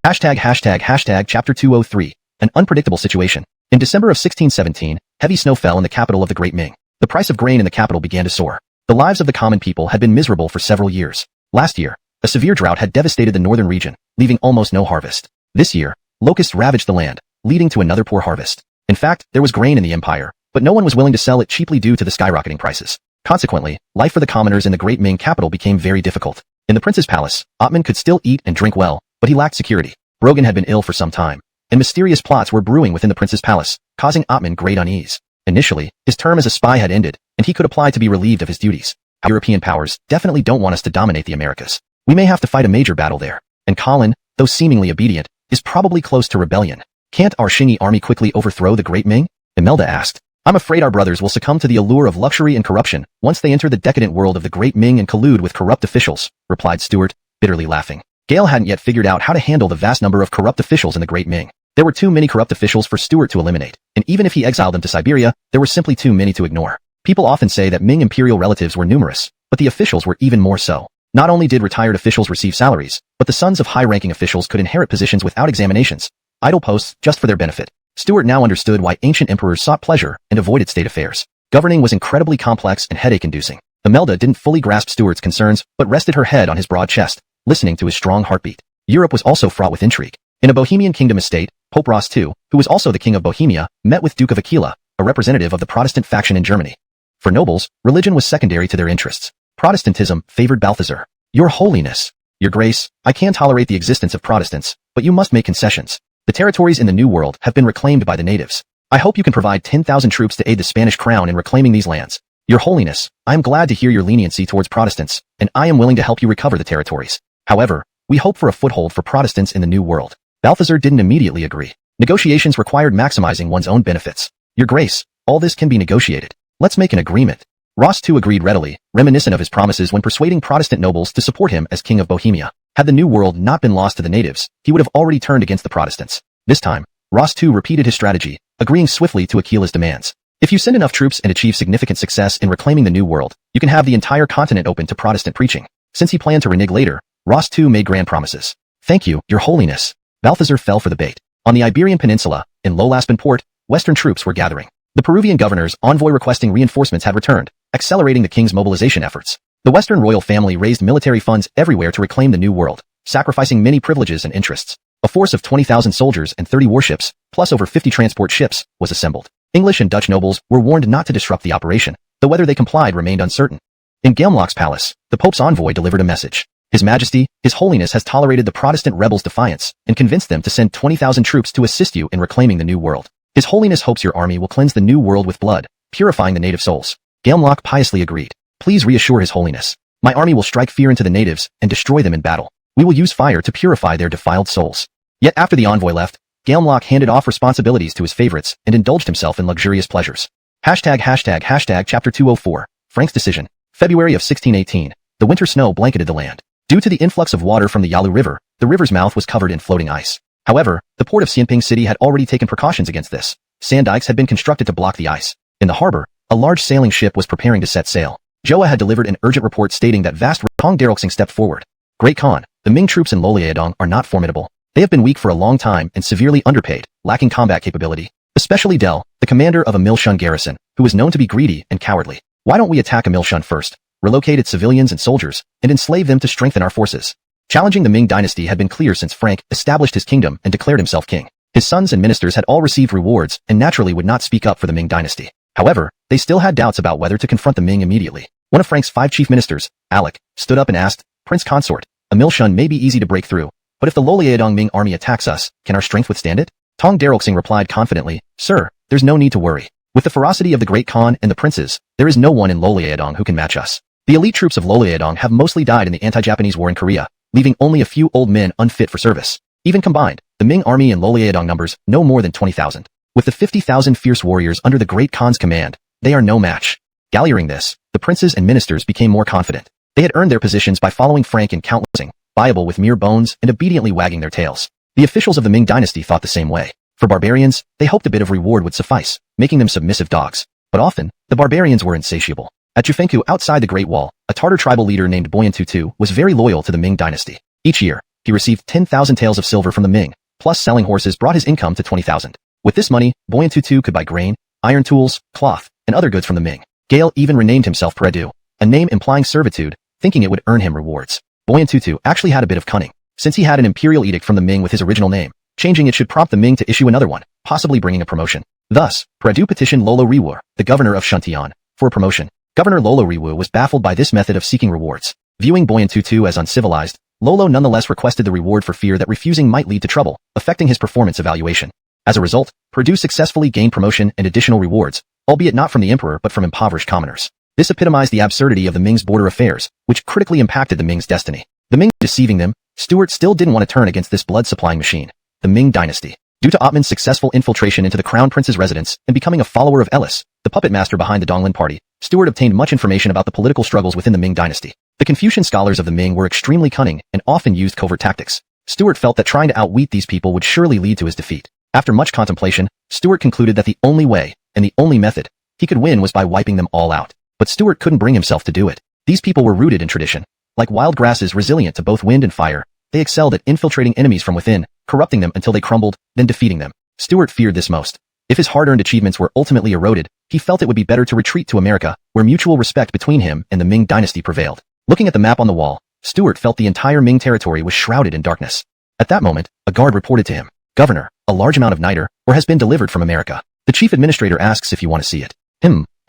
##### Chapter 203. An unpredictable situation. In December of 1617, heavy snow fell in the capital of the Great Ming. The price of grain in the capital began to soar. The lives of the common people had been miserable for several years. Last year, a severe drought had devastated the northern region, leaving almost no harvest. This year, locusts ravaged the land, leading to another poor harvest. In fact, there was grain in the empire, but no one was willing to sell it cheaply due to the skyrocketing prices. Consequently, life for the commoners in the Great Ming capital became very difficult. In the prince's palace, Atman could still eat and drink well, but he lacked security. Brogan had been ill for some time, and mysterious plots were brewing within the prince's palace, causing Atman great unease. Initially, his term as a spy had ended, and he could apply to be relieved of his duties. European powers definitely don't want us to dominate the Americas. We may have to fight a major battle there. And Colin, though seemingly obedient, is probably close to rebellion. Can't our Xingyi army quickly overthrow the Great Ming? Imelda asked. I'm afraid our brothers will succumb to the allure of luxury and corruption once they enter the decadent world of the Great Ming and collude with corrupt officials, replied Stuart, bitterly laughing. Gale hadn't yet figured out how to handle the vast number of corrupt officials in the Great Ming. There were too many corrupt officials for Stuart to eliminate, and even if he exiled them to Siberia, there were simply too many to ignore. People often say that Ming imperial relatives were numerous, but the officials were even more so. Not only did retired officials receive salaries, but the sons of high-ranking officials could inherit positions without examinations, idle posts just for their benefit. Stuart now understood why ancient emperors sought pleasure and avoided state affairs. Governing was incredibly complex and headache-inducing. Imelda didn't fully grasp Stuart's concerns, but rested her head on his broad chest, listening to his strong heartbeat. Europe was also fraught with intrigue. In a Bohemian kingdom estate, Pope Ross II, who was also the king of Bohemia, met with Duke of Aquila, a representative of the Protestant faction in Germany. For nobles, religion was secondary to their interests. Protestantism favored Balthasar. Your Holiness, Your Grace, I can tolerate the existence of Protestants, but you must make concessions. The territories in the New World have been reclaimed by the natives. I hope you can provide 10,000 troops to aid the Spanish crown in reclaiming these lands. Your Holiness, I am glad to hear your leniency towards Protestants, and I am willing to help you recover the territories. However, we hope for a foothold for Protestants in the New World. Balthasar didn't immediately agree. Negotiations required maximizing one's own benefits. Your Grace, all this can be negotiated. Let's make an agreement. Ross too agreed readily, reminiscent of his promises when persuading Protestant nobles to support him as King of Bohemia. Had the New World not been lost to the natives, he would have already turned against the Protestants. This time, Ross too repeated his strategy, agreeing swiftly to Aquila's demands. If you send enough troops and achieve significant success in reclaiming the New World, you can have the entire continent open to Protestant preaching. Since he planned to renege later, Ross too made grand promises. Thank you, Your Holiness. Balthasar fell for the bait. On the Iberian Peninsula, in Lolaspan Port, Western troops were gathering. The Peruvian governor's envoy requesting reinforcements had returned, accelerating the king's mobilization efforts. The Western royal family raised military funds everywhere to reclaim the New World, sacrificing many privileges and interests. A force of 20,000 soldiers and 30 warships, plus over 50 transport ships, was assembled. English and Dutch nobles were warned not to disrupt the operation, though whether they complied remained uncertain. In Gelmlock's palace, the Pope's envoy delivered a message. His Majesty, His Holiness has tolerated the Protestant rebels' defiance and convinced them to send 20,000 troops to assist you in reclaiming the New World. His Holiness hopes your army will cleanse the New World with blood, purifying the native souls. Gelmlock piously agreed. Please reassure His Holiness. My army will strike fear into the natives and destroy them in battle. We will use fire to purify their defiled souls. Yet after the envoy left, Gelmlock handed off responsibilities to his favorites and indulged himself in luxurious pleasures. Chapter 204. Frank's decision. February of 1618. The winter snow blanketed the land. Due to the influx of water from the Yalu River, the river's mouth was covered in floating ice. However, the port of Xianping City had already taken precautions against this. Sand dikes had been constructed to block the ice. In the harbor, a large sailing ship was preparing to set sail. Zhou had delivered an urgent report stating that vast Tong Daroxing stepped forward. Great Khan, the Ming troops in Loliaodong are not formidable. They have been weak for a long time and severely underpaid, lacking combat capability. Especially Del, the commander of a Milshun garrison, who was known to be greedy and cowardly. Why don't we attack a Milshun first, relocate its civilians and soldiers, and enslave them to strengthen our forces? Challenging the Ming Dynasty had been clear since Frank established his kingdom and declared himself king. His sons and ministers had all received rewards and naturally would not speak up for the Ming Dynasty. However, they still had doubts about whether to confront the Ming immediately. One of Frank's 5 chief ministers, Alec, stood up and asked, Prince Consort, a Milshun may be easy to break through, but if the Loliaodong Ming army attacks us, can our strength withstand it? Tong Daroxing replied confidently, Sir, there's no need to worry. With the ferocity of the Great Khan and the princes, there is no one in Loliaodong who can match us. The elite troops of Loliaodong have mostly died in the anti-Japanese war in Korea, leaving only a few old men unfit for service. Even combined, the Ming army in Loliaodong numbers no more than 20,000. With the 50,000 fierce warriors under the Great Khan's command, they are no match. Galliering this, the princes and ministers became more confident. They had earned their positions by following Frank in countlessing, viable with mere bones and obediently wagging their tails. The officials of the Ming Dynasty thought the same way. For barbarians, they hoped a bit of reward would suffice, making them submissive dogs. But often, the barbarians were insatiable. At Jufengkou outside the Great Wall, a Tartar tribal leader named Boyan was very loyal to the Ming Dynasty. Each year, he received 10,000 taels of silver from the Ming, plus selling horses brought his income to 20,000. With this money, Boyan could buy grain, iron tools, cloth, and other goods from the Ming. Gale even renamed himself Peredu, a name implying servitude, thinking it would earn him rewards. Boyan actually had a bit of cunning, since he had an imperial edict from the Ming with his original name. Changing it should prompt the Ming to issue another one, possibly bringing a promotion. Thus, Peredu petitioned Lolo Riwu, the governor of Shuntian, for a promotion. Governor Lolo Riwu was baffled by this method of seeking rewards. Viewing Boyan as uncivilized, Lolo nonetheless requested the reward for fear that refusing might lead to trouble, affecting his performance evaluation. As a result, Peredu successfully gained promotion and additional rewards, albeit not from the emperor but from impoverished commoners. This epitomized the absurdity of the Ming's border affairs, which critically impacted the Ming's destiny. The Ming deceiving them, Stuart still didn't want to turn against this blood-supplying machine. The Ming Dynasty. Due to Othman's successful infiltration into the Crown Prince's residence and becoming a follower of Ellis, the puppet master behind the Donghua party, Stuart obtained much information about the political struggles within the Ming Dynasty. The Confucian scholars of the Ming were extremely cunning and often used covert tactics. Stuart felt that trying to outwit these people would surely lead to his defeat. After much contemplation, Stuart concluded that the only way, and the only method, he could win was by wiping them all out. But Stuart couldn't bring himself to do it. These people were rooted in tradition. Like wild grasses resilient to both wind and fire, they excelled at infiltrating enemies from within, corrupting them until they crumbled, then defeating them. Stuart feared this most. If his hard-earned achievements were ultimately eroded, he felt it would be better to retreat to America, where mutual respect between him and the Ming Dynasty prevailed. Looking at the map on the wall, Stuart felt the entire Ming territory was shrouded in darkness. At that moment, a guard reported to him, "Governor, a large amount of niter, or has been delivered from America." The chief administrator asks if you want to see it.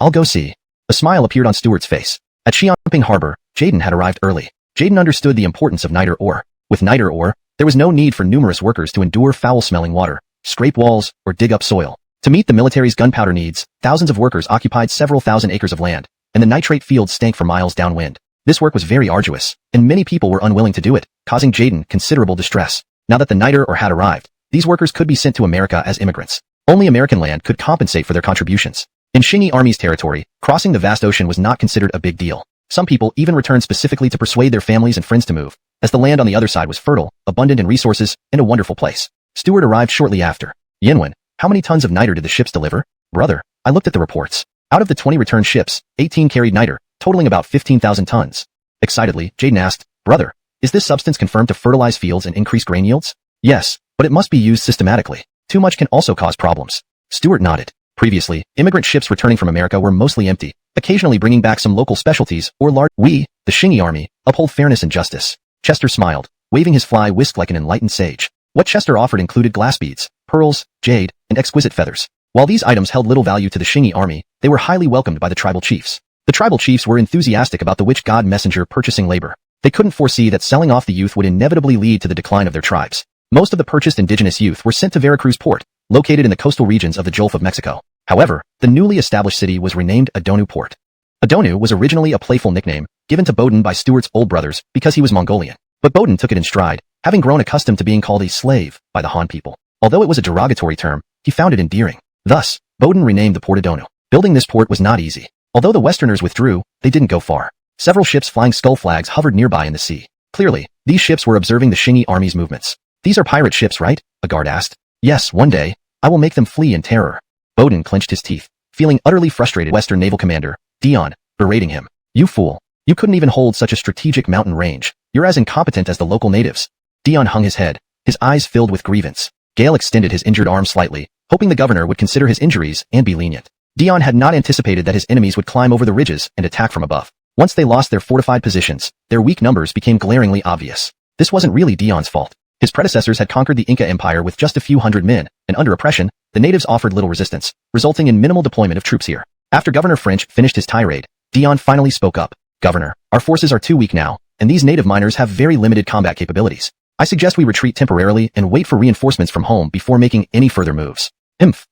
I'll go see. A smile appeared on Stuart's face. At Xianping Harbor, Jaden had arrived early. Jaden understood the importance of niter ore. With niter ore, there was no need for numerous workers to endure foul-smelling water, scrape walls, or dig up soil. To meet the military's gunpowder needs, thousands of workers occupied several thousand acres of land, and the nitrate fields stank for miles downwind. This work was very arduous, and many people were unwilling to do it, causing Jaden considerable distress. Now that the niter ore had arrived, these workers could be sent to America as immigrants. Only American land could compensate for their contributions. In Qingyi Army's territory, crossing the vast ocean was not considered a big deal. Some people even returned specifically to persuade their families and friends to move, as the land on the other side was fertile, abundant in resources, and a wonderful place. Stuart arrived shortly after. Yinwen, how many tons of niter did the ships deliver? Brother, I looked at the reports. Out of the 20 returned ships, 18 carried niter, totaling about 15,000 tons. Excitedly, Jaden asked, "Brother, is this substance confirmed to fertilize fields and increase grain yields?" "Yes, but it must be used systematically. Too much can also cause problems." Stuart nodded. Previously, immigrant ships returning from America were mostly empty, occasionally bringing back some local specialties or large. We, the Qingyi Army, uphold fairness and justice. Chester smiled, waving his fly whisk like an enlightened sage. What Chester offered included glass beads, pearls, jade, and exquisite feathers. While these items held little value to the Qingyi Army, they were highly welcomed by the tribal chiefs. The tribal chiefs were enthusiastic about the witch god messenger purchasing labor. They couldn't foresee that selling off the youth would inevitably lead to the decline of their tribes. Most of the purchased indigenous youth were sent to Veracruz port, located in the coastal regions of the Gulf of Mexico. However, the newly established city was renamed Adonu Port. Adonu was originally a playful nickname, given to Bowden by Stuart's old brothers because he was Mongolian. But Bowden took it in stride, having grown accustomed to being called a slave by the Han people. Although it was a derogatory term, he found it endearing. Thus, Bowden renamed the port Adonu. Building this port was not easy. Although the Westerners withdrew, they didn't go far. Several ships flying skull flags hovered nearby in the sea. Clearly, these ships were observing the Qingyi Army's movements. "These are pirate ships, right?" a guard asked. "Yes, one day, I will make them flee in terror." Bowden clenched his teeth, feeling utterly frustrated. Western Naval Commander, Dion, berating him. "You fool. You couldn't even hold such a strategic mountain range. You're as incompetent as the local natives." Dion hung his head, his eyes filled with grievance. Gale extended his injured arm slightly, hoping the governor would consider his injuries and be lenient. Dion had not anticipated that his enemies would climb over the ridges and attack from above. Once they lost their fortified positions, their weak numbers became glaringly obvious. This wasn't really Dion's fault. His predecessors had conquered the Inca Empire with just a few hundred men, and under oppression, the natives offered little resistance, resulting in minimal deployment of troops here. After Governor French finished his tirade, Dion finally spoke up. "Governor, our forces are too weak now, and these native miners have very limited combat capabilities. I suggest we retreat temporarily and wait for reinforcements from home before making any further moves."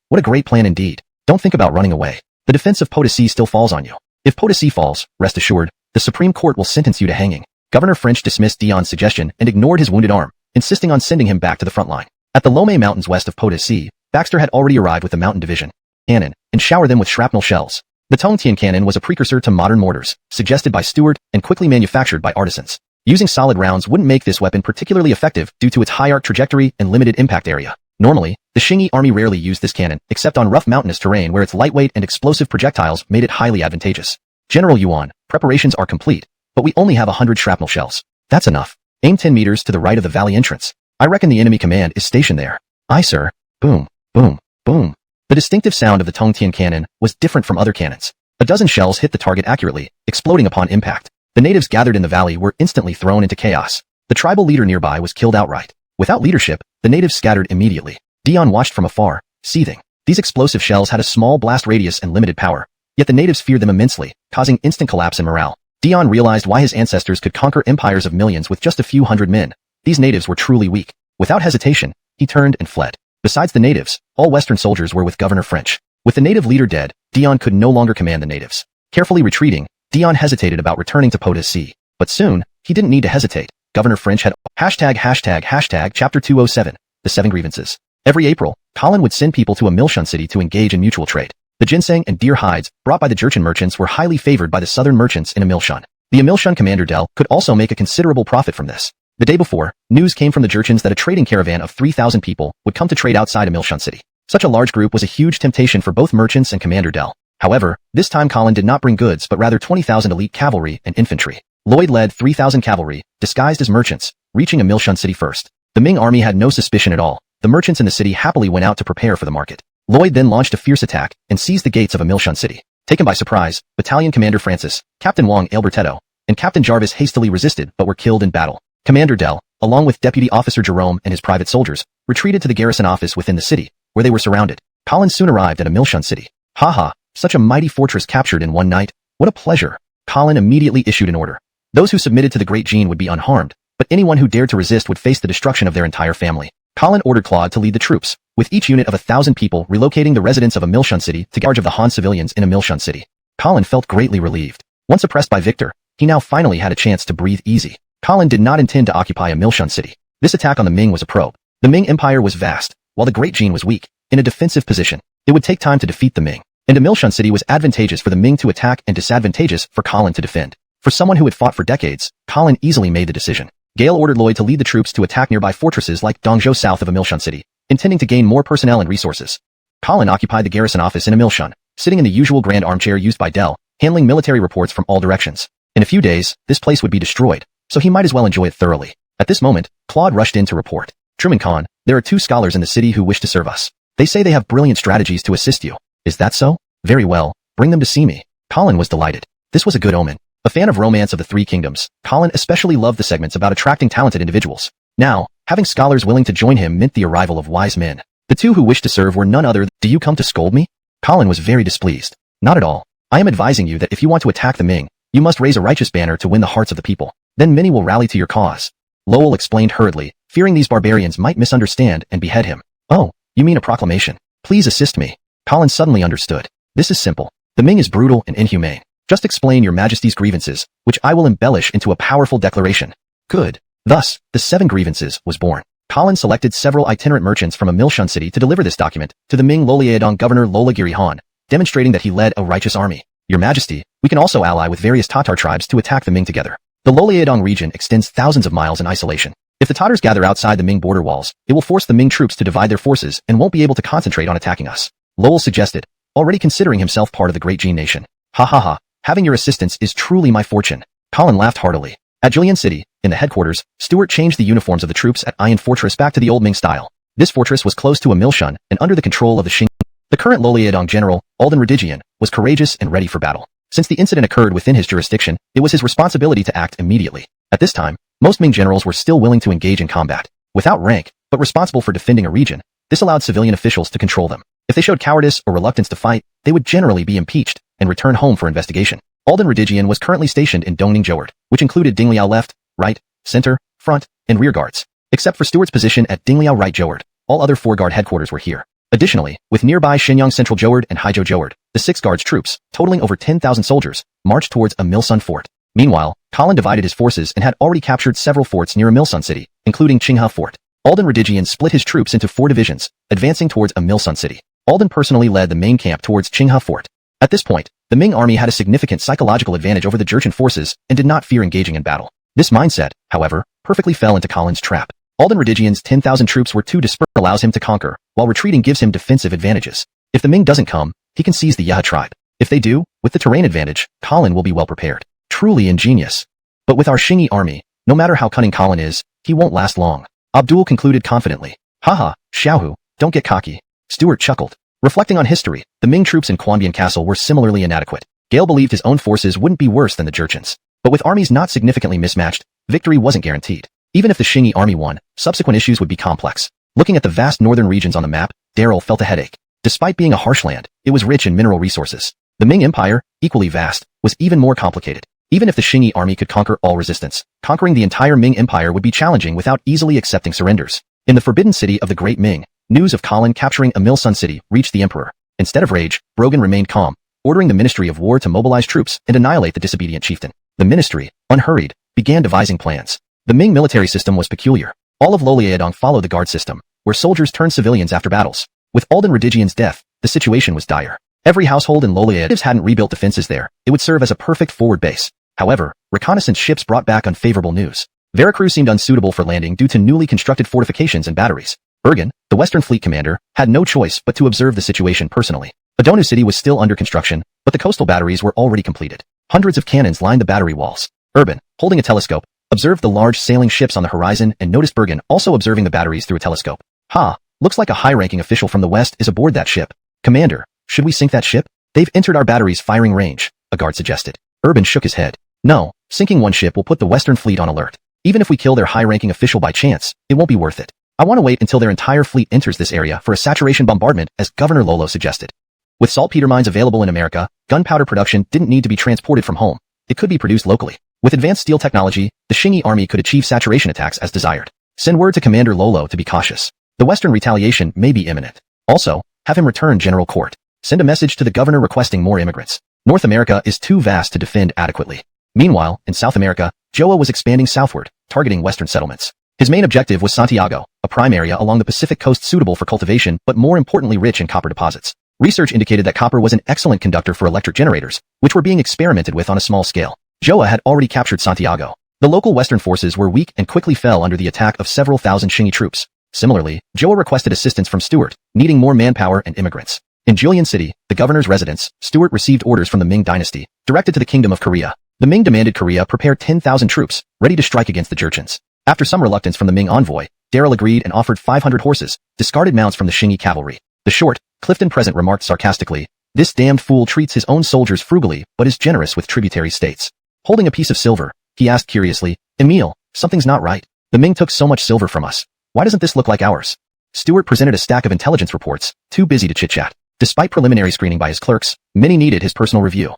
What a great plan indeed. Don't think about running away. The defense of Potosi still falls on you. If Potosi falls, rest assured, the Supreme Court will sentence you to hanging. Governor French dismissed Dion's suggestion and ignored his wounded arm, insisting on sending him back to the front line. At the Lomé Mountains west of Potosi, Baxter had already arrived with the mountain division cannon and showered them with shrapnel shells. The Tongtian cannon was a precursor to modern mortars, suggested by Stuart and quickly manufactured by artisans. Using solid rounds wouldn't make this weapon particularly effective due to its high arc trajectory and limited impact area. Normally, the Qingyi Army rarely used this cannon, except on rough mountainous terrain where its lightweight and explosive projectiles made it highly advantageous. General Yuan, preparations are complete, but we only have 100 shrapnel shells. That's enough. Aim 10 meters to the right of the valley entrance. I reckon the enemy command is stationed there. Aye, sir. Boom, boom, boom. The distinctive sound of the Tongtian cannon was different from other cannons. A dozen shells hit the target accurately, exploding upon impact. The natives gathered in the valley were instantly thrown into chaos. The tribal leader nearby was killed outright. Without leadership, the natives scattered immediately. Dion watched from afar, seething. These explosive shells had a small blast radius and limited power, yet the natives feared them immensely, causing instant collapse in morale. Dion realized why his ancestors could conquer empires of millions with just a few hundred men. These natives were truly weak. Without hesitation, he turned and fled. Besides the natives, all Western soldiers were with Governor French. With the native leader dead, Dion could no longer command the natives. Carefully retreating, Dion hesitated about returning to Post-apocalyptic. But soon, he didn't need to hesitate. Governor French had Chapter 207, the 7 grievances. Every April, Colin would send people to a Milshun city to engage in mutual trade. The ginseng and deer hides brought by the Jurchen merchants were highly favored by the southern merchants in Emilshun. The Emilshun commander Del could also make a considerable profit from this. The day before, news came from the Jurchens that a trading caravan of 3,000 people would come to trade outside Emilshun city. Such a large group was a huge temptation for both merchants and Commander Del. However, this time Colin did not bring goods but rather 20,000 elite cavalry and infantry. Lloyd led 3,000 cavalry, disguised as merchants, reaching Emilshun city first. The Ming army had no suspicion at all. The merchants in the city happily went out to prepare for the market. Lloyd then launched a fierce attack and seized the gates of Emilshun city. Taken by surprise, Battalion Commander Francis, Captain Wong Albertetto, and Captain Jarvis hastily resisted but were killed in battle. Commander Del, along with Deputy Officer Jerome and his private soldiers, retreated to the garrison office within the city, where they were surrounded. Colin soon arrived at Emilshun city. Haha, such a mighty fortress captured in one night. What a pleasure. Colin immediately issued an order. Those who submitted to the Great Gene would be unharmed, but anyone who dared to resist would face the destruction of their entire family. Colin ordered Claude to lead the troops, with each unit of 1,000 people relocating the residents of Emilshun city to charge of the Han civilians in Emilshun city. Colin felt greatly relieved. Once oppressed by Victor, he now finally had a chance to breathe easy. Colin did not intend to occupy Emilshun city. This attack on the Ming was a probe. The Ming Empire was vast, while the Great Gene was weak, in a defensive position. It would take time to defeat the Ming, and Emilshun city was advantageous for the Ming to attack and disadvantageous for Colin to defend. For someone who had fought for decades, Colin easily made the decision. Gale ordered Lloyd to lead the troops to attack nearby fortresses like donghua south of Emilshun city, intending to gain more personnel and resources. Colin occupied the garrison office in Emilshun, sitting in the usual grand armchair used by Del, handling military reports from all directions. In a few days, this place would be destroyed, so he might as well enjoy it thoroughly. At this moment, Claude rushed in to report. Truman Khan, there are 2 scholars in the city who wish to serve us. They say they have brilliant strategies to assist you. Is that so? Very well, bring them to see me. Colin was delighted. This was a good omen. A fan of Romance of the Three Kingdoms, Colin especially loved the segments about attracting talented individuals. Now, having scholars willing to join him meant the arrival of wise men. The 2 who wished to serve were none other than, "Do you come to scold me?" Colin was very displeased. "Not at all. I am advising you that if you want to attack the Ming, you must raise a righteous banner to win the hearts of the people. Then many will rally to your cause." Lowell explained hurriedly, fearing these barbarians might misunderstand and behead him. "Oh, you mean a proclamation? Please assist me." Colin suddenly understood. "This is simple. The Ming is brutal and inhumane. Just explain your majesty's grievances, which I will embellish into a powerful declaration." Good. Thus, the 7 grievances was born. Colin selected several itinerant merchants from Emilshun city to deliver this document to the Ming Loliaodong governor Lolagiri Han, demonstrating that he led a righteous army. "Your majesty, we can also ally with various Tatar tribes to attack the Ming together. The Loliaodong region extends thousands of miles in isolation. If the Tatars gather outside the Ming border walls, it will force the Ming troops to divide their forces and won't be able to concentrate on attacking us," Lowell suggested, already considering himself part of the Great Gene nation. "Ha ha ha. Having your assistance is truly my fortune." Colin laughed heartily. At Julian City, in the headquarters, Stuart changed the uniforms of the troops at Iron Fortress back to the old Ming style. This fortress was close to Emilshun and under the control of the Xing. The current Loliaodong general, Alden Redigian, was courageous and ready for battle. Since the incident occurred within his jurisdiction, it was his responsibility to act immediately. At this time, most Ming generals were still willing to engage in combat. Without rank, but responsible for defending a region, this allowed civilian officials to control them. If they showed cowardice or reluctance to fight, they would generally be impeached and return home for investigation. Alden Redigian was currently stationed in Dongning Joward, which included Dingliao left, right, center, front, and rear guards. Except for Stuart's position at Dingliao right Joward, all other 4-guard headquarters were here. Additionally, with nearby Shenyang Central Joward and Haijiu Joward, the 6 guards troops, totaling over 10,000 soldiers, marched towards Emilshun fort. Meanwhile, Colin divided his forces and had already captured several forts near Emilshun city, including Qinghe fort. Alden Redigian split his troops into 4 divisions, advancing towards Emilshun city. Alden personally led the main camp towards Qinghe fort. At this point, the Ming army had a significant psychological advantage over the Jurchen forces and did not fear engaging in battle. This mindset, however, perfectly fell into Colin's trap. Alden Redigian's 10,000 troops were too dispersed, allows him to conquer, while retreating gives him defensive advantages. If the Ming doesn't come, he can seize the Yehe tribe. If they do, With the terrain advantage, Colin will be well prepared. Truly ingenious. But with our Xingyi army, no matter how cunning Colin is, he won't last long. Abdul concluded confidently. Haha, Xiaohu, don't get cocky. Stuart chuckled. Reflecting on history, the Ming troops in Quanbian Castle were similarly inadequate. Gale believed his own forces wouldn't be worse than the Jurchens. But with armies not significantly mismatched, victory wasn't guaranteed. Even if the Xingyi army won, subsequent issues would be complex. Looking at the vast northern regions on the map, Daryl felt a headache. Despite being a harsh land, it was rich in mineral resources. The Ming Empire, equally vast, was even more complicated. Even if the Xingyi army could conquer all resistance, conquering the entire Ming Empire would be challenging without easily accepting surrenders. In the Forbidden City of the Great Ming, news of Colin capturing Emil Sun City reached the emperor. Instead of rage, Brogan remained calm, ordering the Ministry of War to mobilize troops and annihilate the disobedient chieftain. The ministry, unhurried, began devising plans. The Ming military system was peculiar. All of Loliaodong followed the guard system, where soldiers turned civilians after battles. With Alden Redigian's death, the situation was dire. Every household in Loliaod hadn't rebuilt defenses there. It would serve as a perfect forward base. However, reconnaissance ships brought back unfavorable news. Veracruz seemed unsuitable for landing due to newly constructed fortifications and batteries. Bergen, the Western Fleet commander, had no choice but to observe the situation personally. Adonu City was still under construction, but the coastal batteries were already completed. Hundreds of cannons lined the battery walls. Urban, holding a telescope, observed the large sailing ships on the horizon and noticed Bergen also observing the batteries through a telescope. Ha, looks like a high-ranking official from the west is aboard that ship. Commander, should we sink that ship? They've entered our battery's firing range, a guard suggested. Urban shook his head. No, sinking one ship will put the Western Fleet on alert. Even if we kill their high-ranking official by chance, it won't be worth it. I want to wait until their entire fleet enters this area for a saturation bombardment, as Governor Lolo suggested. With saltpeter mines available in America, gunpowder production didn't need to be transported from home. It could be produced locally. With advanced steel technology, the Xingyi army could achieve saturation attacks as desired. Send word to Commander Lolo to be cautious. The Western retaliation may be imminent. Also, have him return General Court. Send a message to the governor requesting more immigrants. North America is too vast to defend adequately. Meanwhile, in South America, Joa was expanding southward, targeting Western settlements. His main objective was Santiago, a prime area along the Pacific coast suitable for cultivation but more importantly rich in copper deposits. Research indicated that copper was an excellent conductor for electric generators, which were being experimented with on a small scale. Joa had already captured Santiago. The local Western forces were weak and quickly fell under the attack of several thousand Xingyi troops. Similarly, Joa requested assistance from Stuart, needing more manpower and immigrants. In Julian City, the governor's residence, Stuart received orders from the Ming Dynasty, directed to the Kingdom of Korea. The Ming demanded Korea prepare 10,000 troops, ready to strike against the Jurchens. After some reluctance from the Ming envoy, Daryl agreed and offered 500 horses, discarded mounts from the Xingyi cavalry. The short, Clifton present remarked sarcastically, "This damned fool treats his own soldiers frugally, but is generous with tributary states." Holding a piece of silver, he asked curiously, "Emil, something's not right. The Ming took so much silver from us. Why doesn't this look like ours?" Stuart presented a stack of intelligence reports, too busy to chit-chat. Despite preliminary screening by his clerks, many needed his personal review.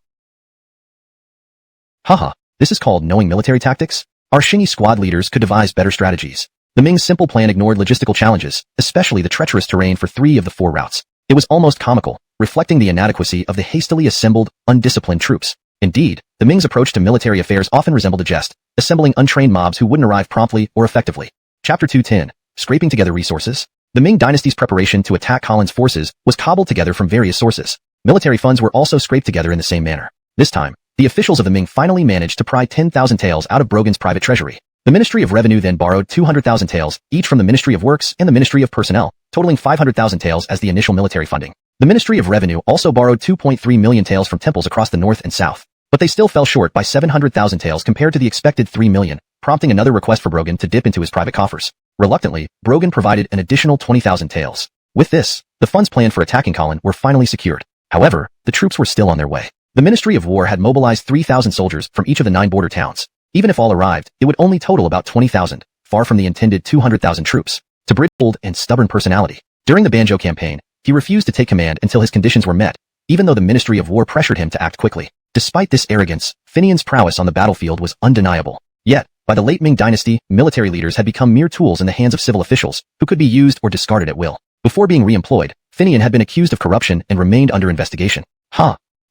Haha, this is called knowing military tactics? Our Xingyi squad leaders could devise better strategies. The Ming's simple plan ignored logistical challenges, especially the treacherous terrain for 3 of the 4 routes. It was almost comical, reflecting the inadequacy of the hastily assembled, undisciplined troops. Indeed, the Ming's approach to military affairs often resembled a jest, assembling untrained mobs who wouldn't arrive promptly or effectively. Chapter 210. Scraping together resources. The Ming dynasty's preparation to attack Colin's forces was cobbled together from various sources. Military funds were also scraped together in the same manner. This time, the officials of the Ming finally managed to pry 10,000 taels out of Brogan's private treasury. The Ministry of Revenue then borrowed 200,000 taels, each from the Ministry of Works and the Ministry of Personnel, totaling 500,000 taels as the initial military funding. The Ministry of Revenue also borrowed 2.3 million taels from temples across the north and south, but they still fell short by 700,000 taels compared to the expected 3 million, prompting another request for Brogan to dip into his private coffers. Reluctantly, Brogan provided an additional 20,000 taels. With this, the funds planned for attacking Colin were finally secured. However, the troops were still on their way. The Ministry of War had mobilized 3,000 soldiers from each of the 9 border towns. Even if all arrived, it would only total about 20,000, far from the intended 200,000 troops. To Bridge bold and stubborn personality. During the Banjo campaign, he refused to take command until his conditions were met, even though the Ministry of War pressured him to act quickly. Despite this arrogance, Finian's prowess on the battlefield was undeniable. Yet, by the late Ming dynasty, military leaders had become mere tools in the hands of civil officials, who could be used or discarded at will. Before being re-employed, Finian had been accused of corruption and remained under investigation.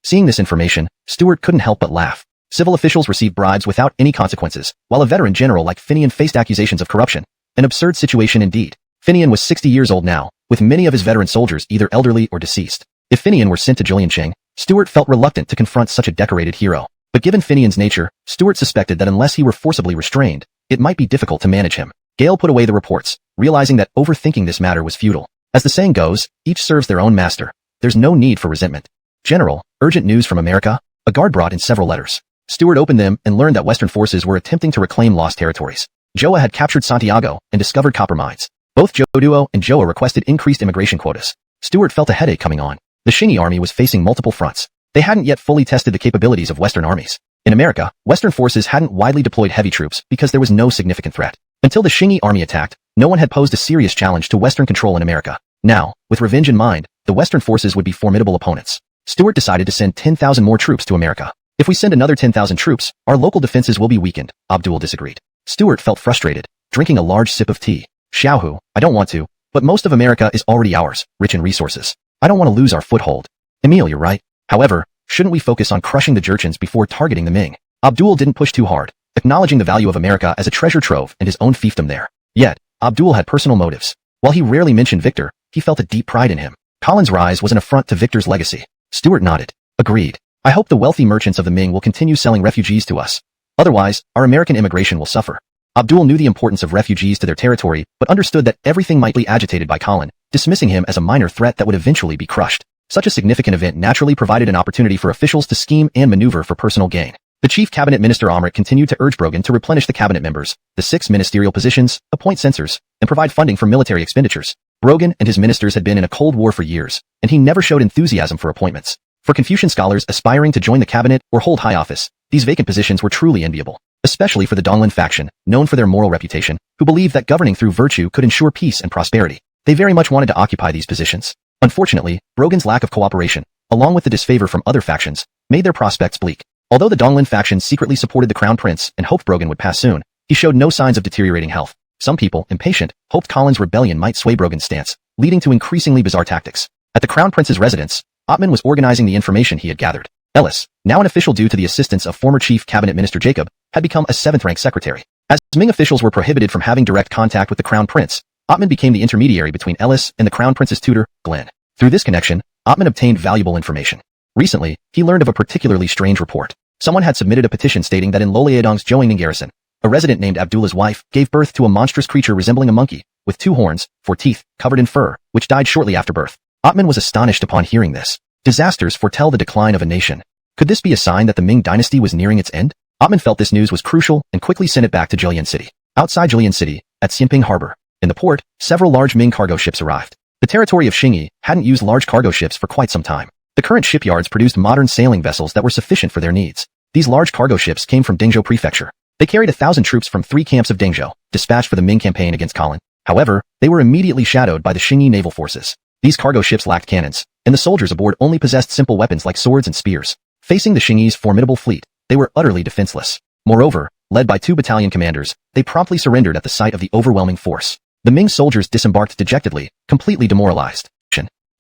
Seeing this information, Stuart couldn't help but laugh. Civil officials received bribes without any consequences, while a veteran general like Finian faced accusations of corruption. An absurd situation indeed. Finian was 60 years old now, with many of his veteran soldiers either elderly or deceased. If Finian were sent to Juliancheng, Stuart felt reluctant to confront such a decorated hero. But given Finian's nature, Stuart suspected that unless he were forcibly restrained, it might be difficult to manage him. Gale put away the reports, realizing that overthinking this matter was futile. As the saying goes, each serves their own master. There's no need for resentment. General, urgent news from America. A guard brought in several letters. Stewart opened them and learned that Western forces were attempting to reclaim lost territories. Joa had captured Santiago and discovered copper mines. Both Joduo and Joa requested increased immigration quotas. Stewart felt a headache coming on. The Xingyi army was facing multiple fronts. They hadn't yet fully tested the capabilities of Western armies. In America, Western forces hadn't widely deployed heavy troops because there was no significant threat. Until the Xingyi army attacked, no one had posed a serious challenge to Western control in America. Now, with revenge in mind, the Western forces would be formidable opponents. Stewart decided to send 10,000 more troops to America. If we send another 10,000 troops, our local defenses will be weakened, Abdul disagreed. Stewart felt frustrated, drinking a large sip of tea. Xiaohu, I don't want to, but most of America is already ours, rich in resources. I don't want to lose our foothold. Emil, you're right. However, shouldn't we focus on crushing the Jurchens before targeting the Ming? Abdul didn't push too hard, acknowledging the value of America as a treasure trove and his own fiefdom there. Yet, Abdul had personal motives. While he rarely mentioned Victor, he felt a deep pride in him. Colin's rise was an affront to Victor's legacy. Stewart nodded. Agreed. I hope the wealthy merchants of the Ming will continue selling refugees to us. Otherwise, our American immigration will suffer. Abdul knew the importance of refugees to their territory, but understood that everything might be agitated by Colin, dismissing him as a minor threat that would eventually be crushed. Such a significant event naturally provided an opportunity for officials to scheme and maneuver for personal gain. The chief cabinet minister Amrit continued to urge Brogan to replenish the cabinet members, the 6 ministerial positions, appoint censors, and provide funding for military expenditures. Brogan and his ministers had been in a cold war for years, and he never showed enthusiasm for appointments. For Confucian scholars aspiring to join the cabinet or hold high office, these vacant positions were truly enviable, especially for the Donglin faction, known for their moral reputation, who believed that governing through virtue could ensure peace and prosperity. They very much wanted to occupy these positions. Unfortunately, Brogan's lack of cooperation, along with the disfavor from other factions, made their prospects bleak. Although the Donglin faction secretly supported the crown prince and hoped Brogan would pass soon, he showed no signs of deteriorating health. Some people, impatient, hoped Colin's rebellion might sway Brogan's stance, leading to increasingly bizarre tactics. At the crown prince's residence, Ottman was organizing the information he had gathered. Ellis, now an official due to the assistance of former chief cabinet minister Jacob, had become a 7th-rank secretary. As Ming officials were prohibited from having direct contact with the crown prince, Ottman became the intermediary between Ellis and the crown prince's tutor, Glenn. Through this connection, Ottman obtained valuable information. Recently, he learned of a particularly strange report. Someone had submitted a petition stating that in Loleadong's Zhouangning garrison, a resident named Abdullah's wife gave birth to a monstrous creature resembling a monkey, with 2 horns, 4 teeth, covered in fur, which died shortly after birth. Ottman was astonished upon hearing this. Disasters foretell the decline of a nation. Could this be a sign that the Ming dynasty was nearing its end? Ottman felt this news was crucial and quickly sent it back to Jillian City. Outside Jillian City, at Xianping Harbor, in the port, several large Ming cargo ships arrived. The territory of Xingyi hadn't used large cargo ships for quite some time. The current shipyards produced modern sailing vessels that were sufficient for their needs. These large cargo ships came from Dengzhou Prefecture. They carried 1,000 troops from 3 camps of Dengzhou, dispatched for the Ming campaign against Colin. However, they were immediately shadowed by the Xingyi naval forces. These cargo ships lacked cannons, and the soldiers aboard only possessed simple weapons like swords and spears. Facing the Xingyi's formidable fleet, they were utterly defenseless. Moreover, led by 2 battalion commanders, they promptly surrendered at the sight of the overwhelming force. The Ming soldiers disembarked dejectedly, completely demoralized.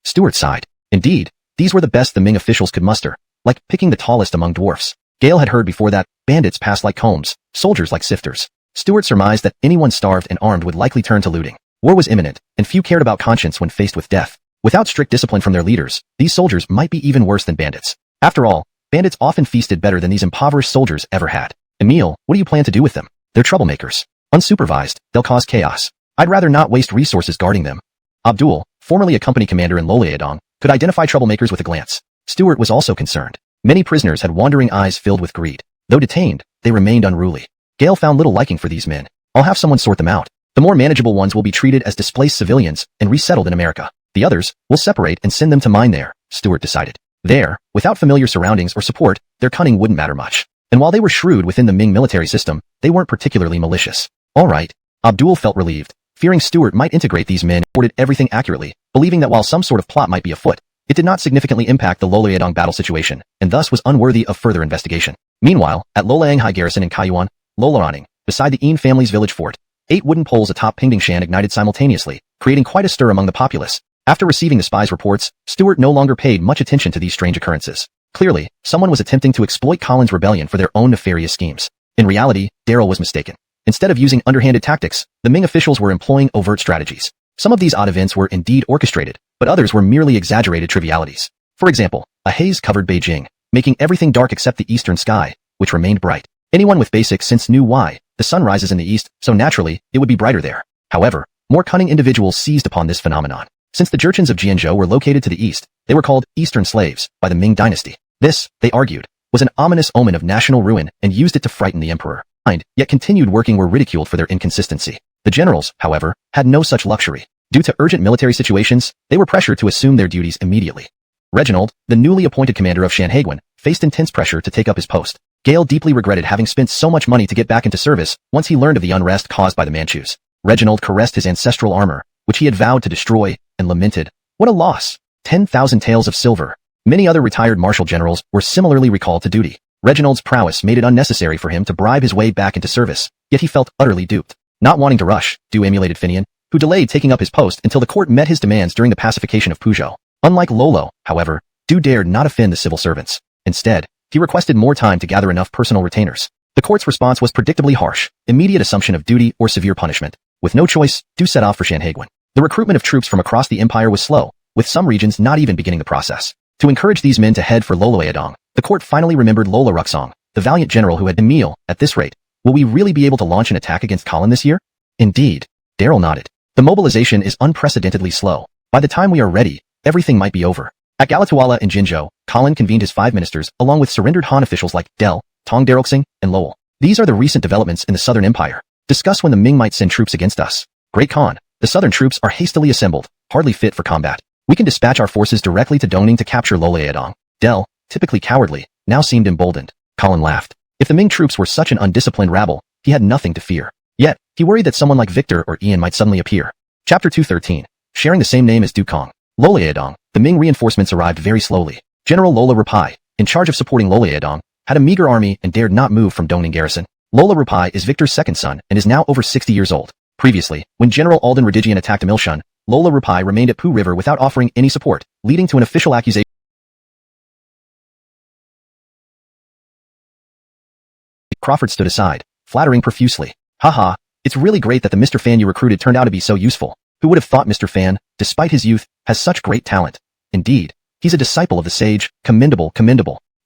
Stewart sighed. Indeed, these were the best the Ming officials could muster, like picking the tallest among dwarfs. Gale had heard before that bandits passed like combs, soldiers like sifters. Stewart surmised that anyone starved and armed would likely turn to looting. War was imminent, and few cared about conscience when faced with death. Without strict discipline from their leaders, these soldiers might be even worse than bandits. After all, bandits often feasted better than these impoverished soldiers ever had. Emil, what do you plan to do with them? They're troublemakers. Unsupervised, they'll cause chaos. I'd rather not waste resources guarding them. Abdul, formerly a company commander in Loleadong, could identify troublemakers with a glance. Stewart was also concerned. Many prisoners had wandering eyes filled with greed. Though detained, they remained unruly. Gale found little liking for these men. I'll have someone sort them out. The more manageable ones will be treated as displaced civilians and resettled in America. The others, will separate and send them to mine there, Stewart decided. There, without familiar surroundings or support, their cunning wouldn't matter much. And while they were shrewd within the Ming military system, they weren't particularly malicious. All right. Abdul felt relieved, fearing Stewart might integrate these men and reported everything accurately, believing that while some sort of plot might be afoot, it did not significantly impact the Loleadong battle situation, and thus was unworthy of further investigation. Meanwhile, at Loleang High Garrison in Kaiyuan, Lolaoning, beside the Yin family's village fort, 8 wooden poles atop Pingdingshan ignited simultaneously, creating quite a stir among the populace. After receiving the spies' reports, Stewart no longer paid much attention to these strange occurrences. Clearly, someone was attempting to exploit Colin's rebellion for their own nefarious schemes. In reality, Daryl was mistaken. Instead of using underhanded tactics, the Ming officials were employing overt strategies. Some of these odd events were indeed orchestrated, but others were merely exaggerated trivialities. For example, a haze covered Beijing, making everything dark except the eastern sky, which remained bright. Anyone with basic sense knew why. The sun rises in the east, so naturally, it would be brighter there. However, more cunning individuals seized upon this phenomenon. Since the Jurchens of Jianzhou were located to the east, they were called Eastern Slaves by the Ming Dynasty. This, they argued, was an ominous omen of national ruin and used it to frighten the emperor. Yet continued working were ridiculed for their inconsistency. The generals, however, had no such luxury. Due to urgent military situations, they were pressured to assume their duties immediately. Reginald, the newly appointed commander of Shanhaiguan, faced intense pressure to take up his post. Gale deeply regretted having spent so much money to get back into service once he learned of the unrest caused by the Manchus. Reginald caressed his ancestral armor, which he had vowed to destroy, and lamented, "What a loss! 10,000 taels of silver." Many other retired martial generals were similarly recalled to duty. Reginald's prowess made it unnecessary for him to bribe his way back into service, yet he felt utterly duped. Not wanting to rush, Du emulated Finian, who delayed taking up his post until the court met his demands during the pacification of Puzhou. Unlike Lolo, however, Du dared not offend the civil servants. Instead, he requested more time to gather enough personal retainers. The court's response was predictably harsh, immediate assumption of duty or severe punishment. With no choice, Du set off for Shanhaiguan. The recruitment of troops from across the empire was slow, with some regions not even beginning the process. To encourage these men to head for Loloadong, the court finally remembered Lola Ruxong, the valiant general who had Emil. At this rate, will we really be able to launch an attack against Colin this year? Indeed. Daryl nodded. The mobilization is unprecedentedly slow. By the time we are ready, everything might be over. At Galatuala and Jinzhou, Colin convened his 5 ministers along with surrendered Han officials like Del, Tong Darrelxing, and Lowell. These are the recent developments in the Southern Empire. Discuss when the Ming might send troops against us. Great Khan, the Southern troops are hastily assembled, hardly fit for combat. We can dispatch our forces directly to Dongning to capture Loloadong. Del, typically cowardly, now seemed emboldened. Colin laughed. If the Ming troops were such an undisciplined rabble, he had nothing to fear. Yet, he worried that someone like Victor or Ian might suddenly appear. Chapter 213. Sharing the same name as Dukong. Loloadong. The Ming reinforcements arrived very slowly. General Lola Rupai, in charge of supporting Loloadong, had a meager army and dared not move from Dongning garrison. Lola Rupai is Victor's second son and is now over 60 years old. Previously, when General Alden Redigian attacked Emilshun, Lola Rupai remained at Poo River without offering any support, leading to an official accusation. Crawford stood aside, flattering profusely. Haha, it's really great that the Mr. Fan you recruited turned out to be so useful. Who would have thought Mr. Fan, despite his youth, has such great talent? Indeed, he's a disciple of the sage, commendable.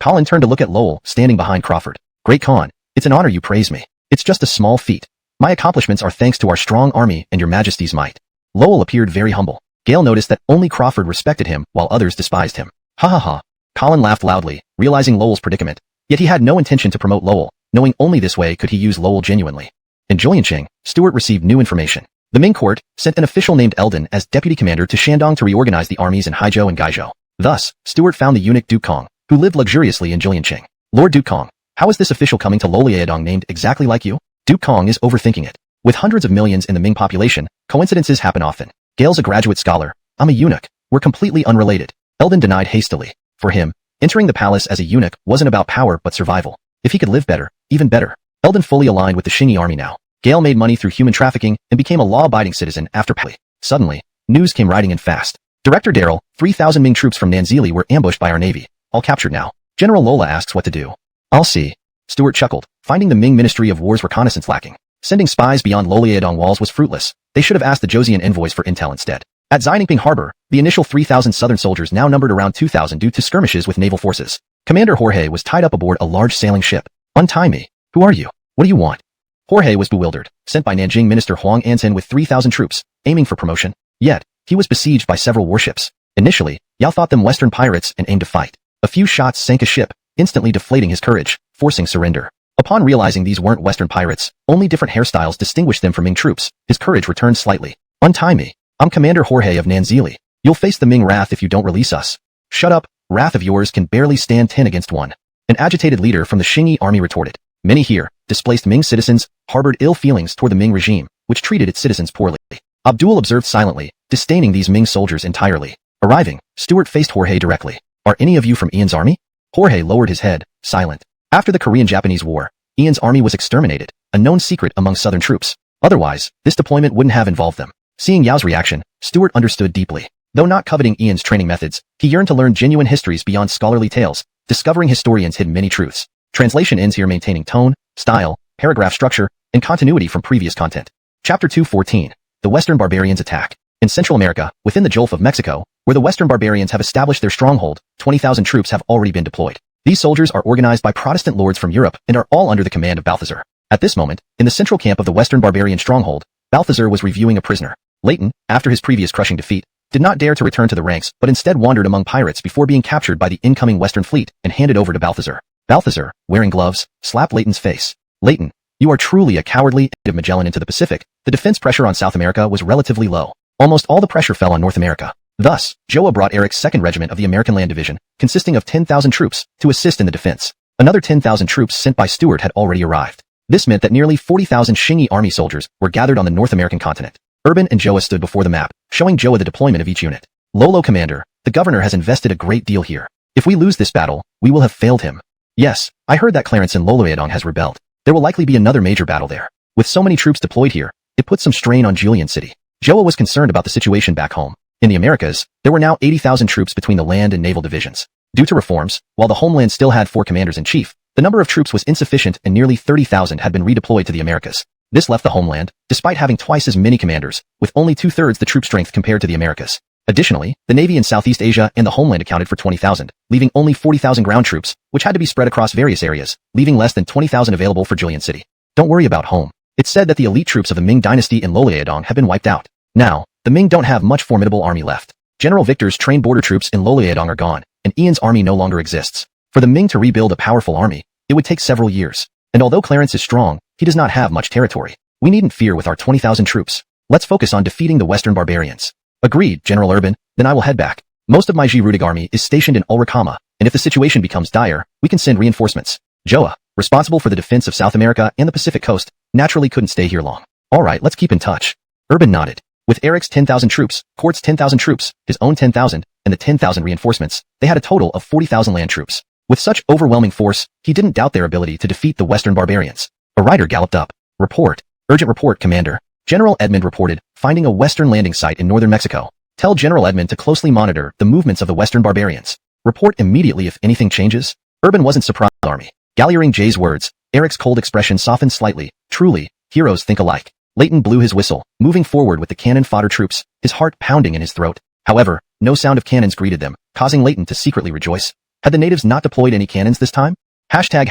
Colin turned to look at Lowell, standing behind Crawford. Great Khan, it's an honor you praise me. It's just a small feat. My accomplishments are thanks to our strong army and your majesty's might. Lowell appeared very humble. Gale noticed that only Crawford respected him while others despised him. Ha ha ha. Colin laughed loudly, realizing Lowell's predicament. Yet he had no intention to promote Lowell, knowing only this way could he use Lowell genuinely. In Julianqing, Stuart received new information. The Ming court sent an official named Eldon as deputy commander to Shandong to reorganize the armies in Haizhou and Gaizhou. Thus, Stuart found the eunuch Duke Kong, who lived luxuriously in Julianqing. Lord Duke Kong, how is this official coming to Loloadong named exactly like you? Duke Kong is overthinking it. With hundreds of millions in the Ming population, coincidences happen often. Gale's a graduate scholar. I'm a eunuch. We're completely unrelated. Eldon denied hastily. For him, entering the palace as a eunuch wasn't about power but survival. If he could live better, even better. Eldon fully aligned with the Xingyi army now. Gale made money through human trafficking and became a law-abiding citizen after Pali. Suddenly, news came riding in fast. Director Daryl, 3,000 Ming troops from Nanzili were ambushed by our navy. All captured now. General Lola asks what to do. I'll see. Stuart chuckled, finding the Ming Ministry of War's reconnaissance lacking. Sending spies beyond Loloadong walls was fruitless. They should have asked the Josian envoys for intel instead. At Xiningping Harbor, the initial 3,000 southern soldiers now numbered around 2,000 due to skirmishes with naval forces. Commander Jorge was tied up aboard a large sailing ship. Untie me. Who are you? What do you want? Jorge was bewildered, sent by Nanjing Minister Huang Anzhen with 3,000 troops, aiming for promotion. Yet, he was besieged by several warships. Initially, Yao thought them Western pirates and aimed to fight. A few shots sank a ship, instantly deflating his courage, forcing surrender. Upon realizing these weren't Western pirates, only different hairstyles distinguished them from Ming troops, his courage returned slightly. Untie me. I'm Commander Jorge of Nanzili. You'll face the Ming wrath if you don't release us. Shut up, wrath of yours can barely stand 10 against 1. An agitated leader from the Xingyi army retorted. Many here, displaced Ming citizens, harbored ill feelings toward the Ming regime, which treated its citizens poorly. Abdul observed silently, disdaining these Ming soldiers entirely. Arriving, Stuart faced Jorge directly. Are any of you from Ian's army? Jorge lowered his head, silent. After the Korean-Japanese War, Ian's army was exterminated, a known secret among southern troops. Otherwise, this deployment wouldn't have involved them. Seeing Yao's reaction, Stuart understood deeply. Though not coveting Ian's training methods, he yearned to learn genuine histories beyond scholarly tales, discovering historians hid many truths. Translation ends here, maintaining tone, style, paragraph structure, and continuity from previous content. Chapter 214. The Western Barbarians Attack. In Central America, within the Gulf of Mexico, where the Western barbarians have established their stronghold, 20,000 troops have already been deployed. These soldiers are organized by Protestant lords from Europe and are all under the command of Balthazar. At this moment, in the central camp of the Western barbarian stronghold, Balthazar was reviewing a prisoner. Leighton, after his previous crushing defeat, did not dare to return to the ranks but instead wandered among pirates before being captured by the incoming Western fleet and handed over to Balthazar. Balthazar, wearing gloves, slapped Layton's face. Layton, you are truly a cowardly of Magellan into the Pacific. The defense pressure on South America was relatively low. Almost all the pressure fell on North America. Thus, Joa brought Eric's 2nd Regiment of the American Land Division, consisting of 10,000 troops, to assist in the defense. Another 10,000 troops sent by Stuart had already arrived. This meant that nearly 40,000 Xingyi army soldiers were gathered on the North American continent. Urban and Joa stood before the map, showing Joa the deployment of each unit. Lolo, Commander, the governor has invested a great deal here. If we lose this battle, we will have failed him. Yes, I heard that Clarence in Loloyedong has rebelled. There will likely be another major battle there. With so many troops deployed here, it puts some strain on Julian City. Joa was concerned about the situation back home. In the Americas, there were now 80,000 troops between the land and naval divisions. Due to reforms, while the homeland still had 4 commanders-in-chief, the number of troops was insufficient and nearly 30,000 had been redeployed to the Americas. This left the homeland, despite having twice as many commanders, with only 2/3 the troop strength compared to the Americas. Additionally, the Navy in Southeast Asia and the homeland accounted for 20,000, leaving only 40,000 ground troops, which had to be spread across various areas, leaving less than 20,000 available for Julian City. Don't worry about home. It's said that the elite troops of the Ming Dynasty in Loloyedong have been wiped out. Now, the Ming don't have much formidable army left. General Victor's trained border troops in Loloyedong are gone, and Ian's army no longer exists. For the Ming to rebuild a powerful army, it would take several years. And although Clarence is strong, he does not have much territory. We needn't fear with our 20,000 troops. Let's focus on defeating the Western barbarians. Agreed, General Urban, then I will head back. Most of my Ji-Rudig army is stationed in Ulrikama, and if the situation becomes dire, we can send reinforcements. Joa, responsible for the defense of South America and the Pacific coast, naturally couldn't stay here long. Alright, let's keep in touch. Urban nodded. With Eric's 10,000 troops, Court's 10,000 troops, his own 10,000, and the 10,000 reinforcements, they had a total of 40,000 land troops. With such overwhelming force, he didn't doubt their ability to defeat the Western barbarians. A rider galloped up. Report. Urgent report, Commander. General Edmund reported, finding a Western landing site in northern Mexico. Tell General Edmund to closely monitor the movements of the Western barbarians. Report immediately if anything changes. Urban wasn't surprised by the army. Galliering Jay's words, Eric's cold expression softened slightly. Truly, heroes think alike. Layton blew his whistle, moving forward with the cannon fodder troops, his heart pounding in his throat. However, no sound of cannons greeted them, causing Layton to secretly rejoice. Had the natives not deployed any cannons this time? Hashtag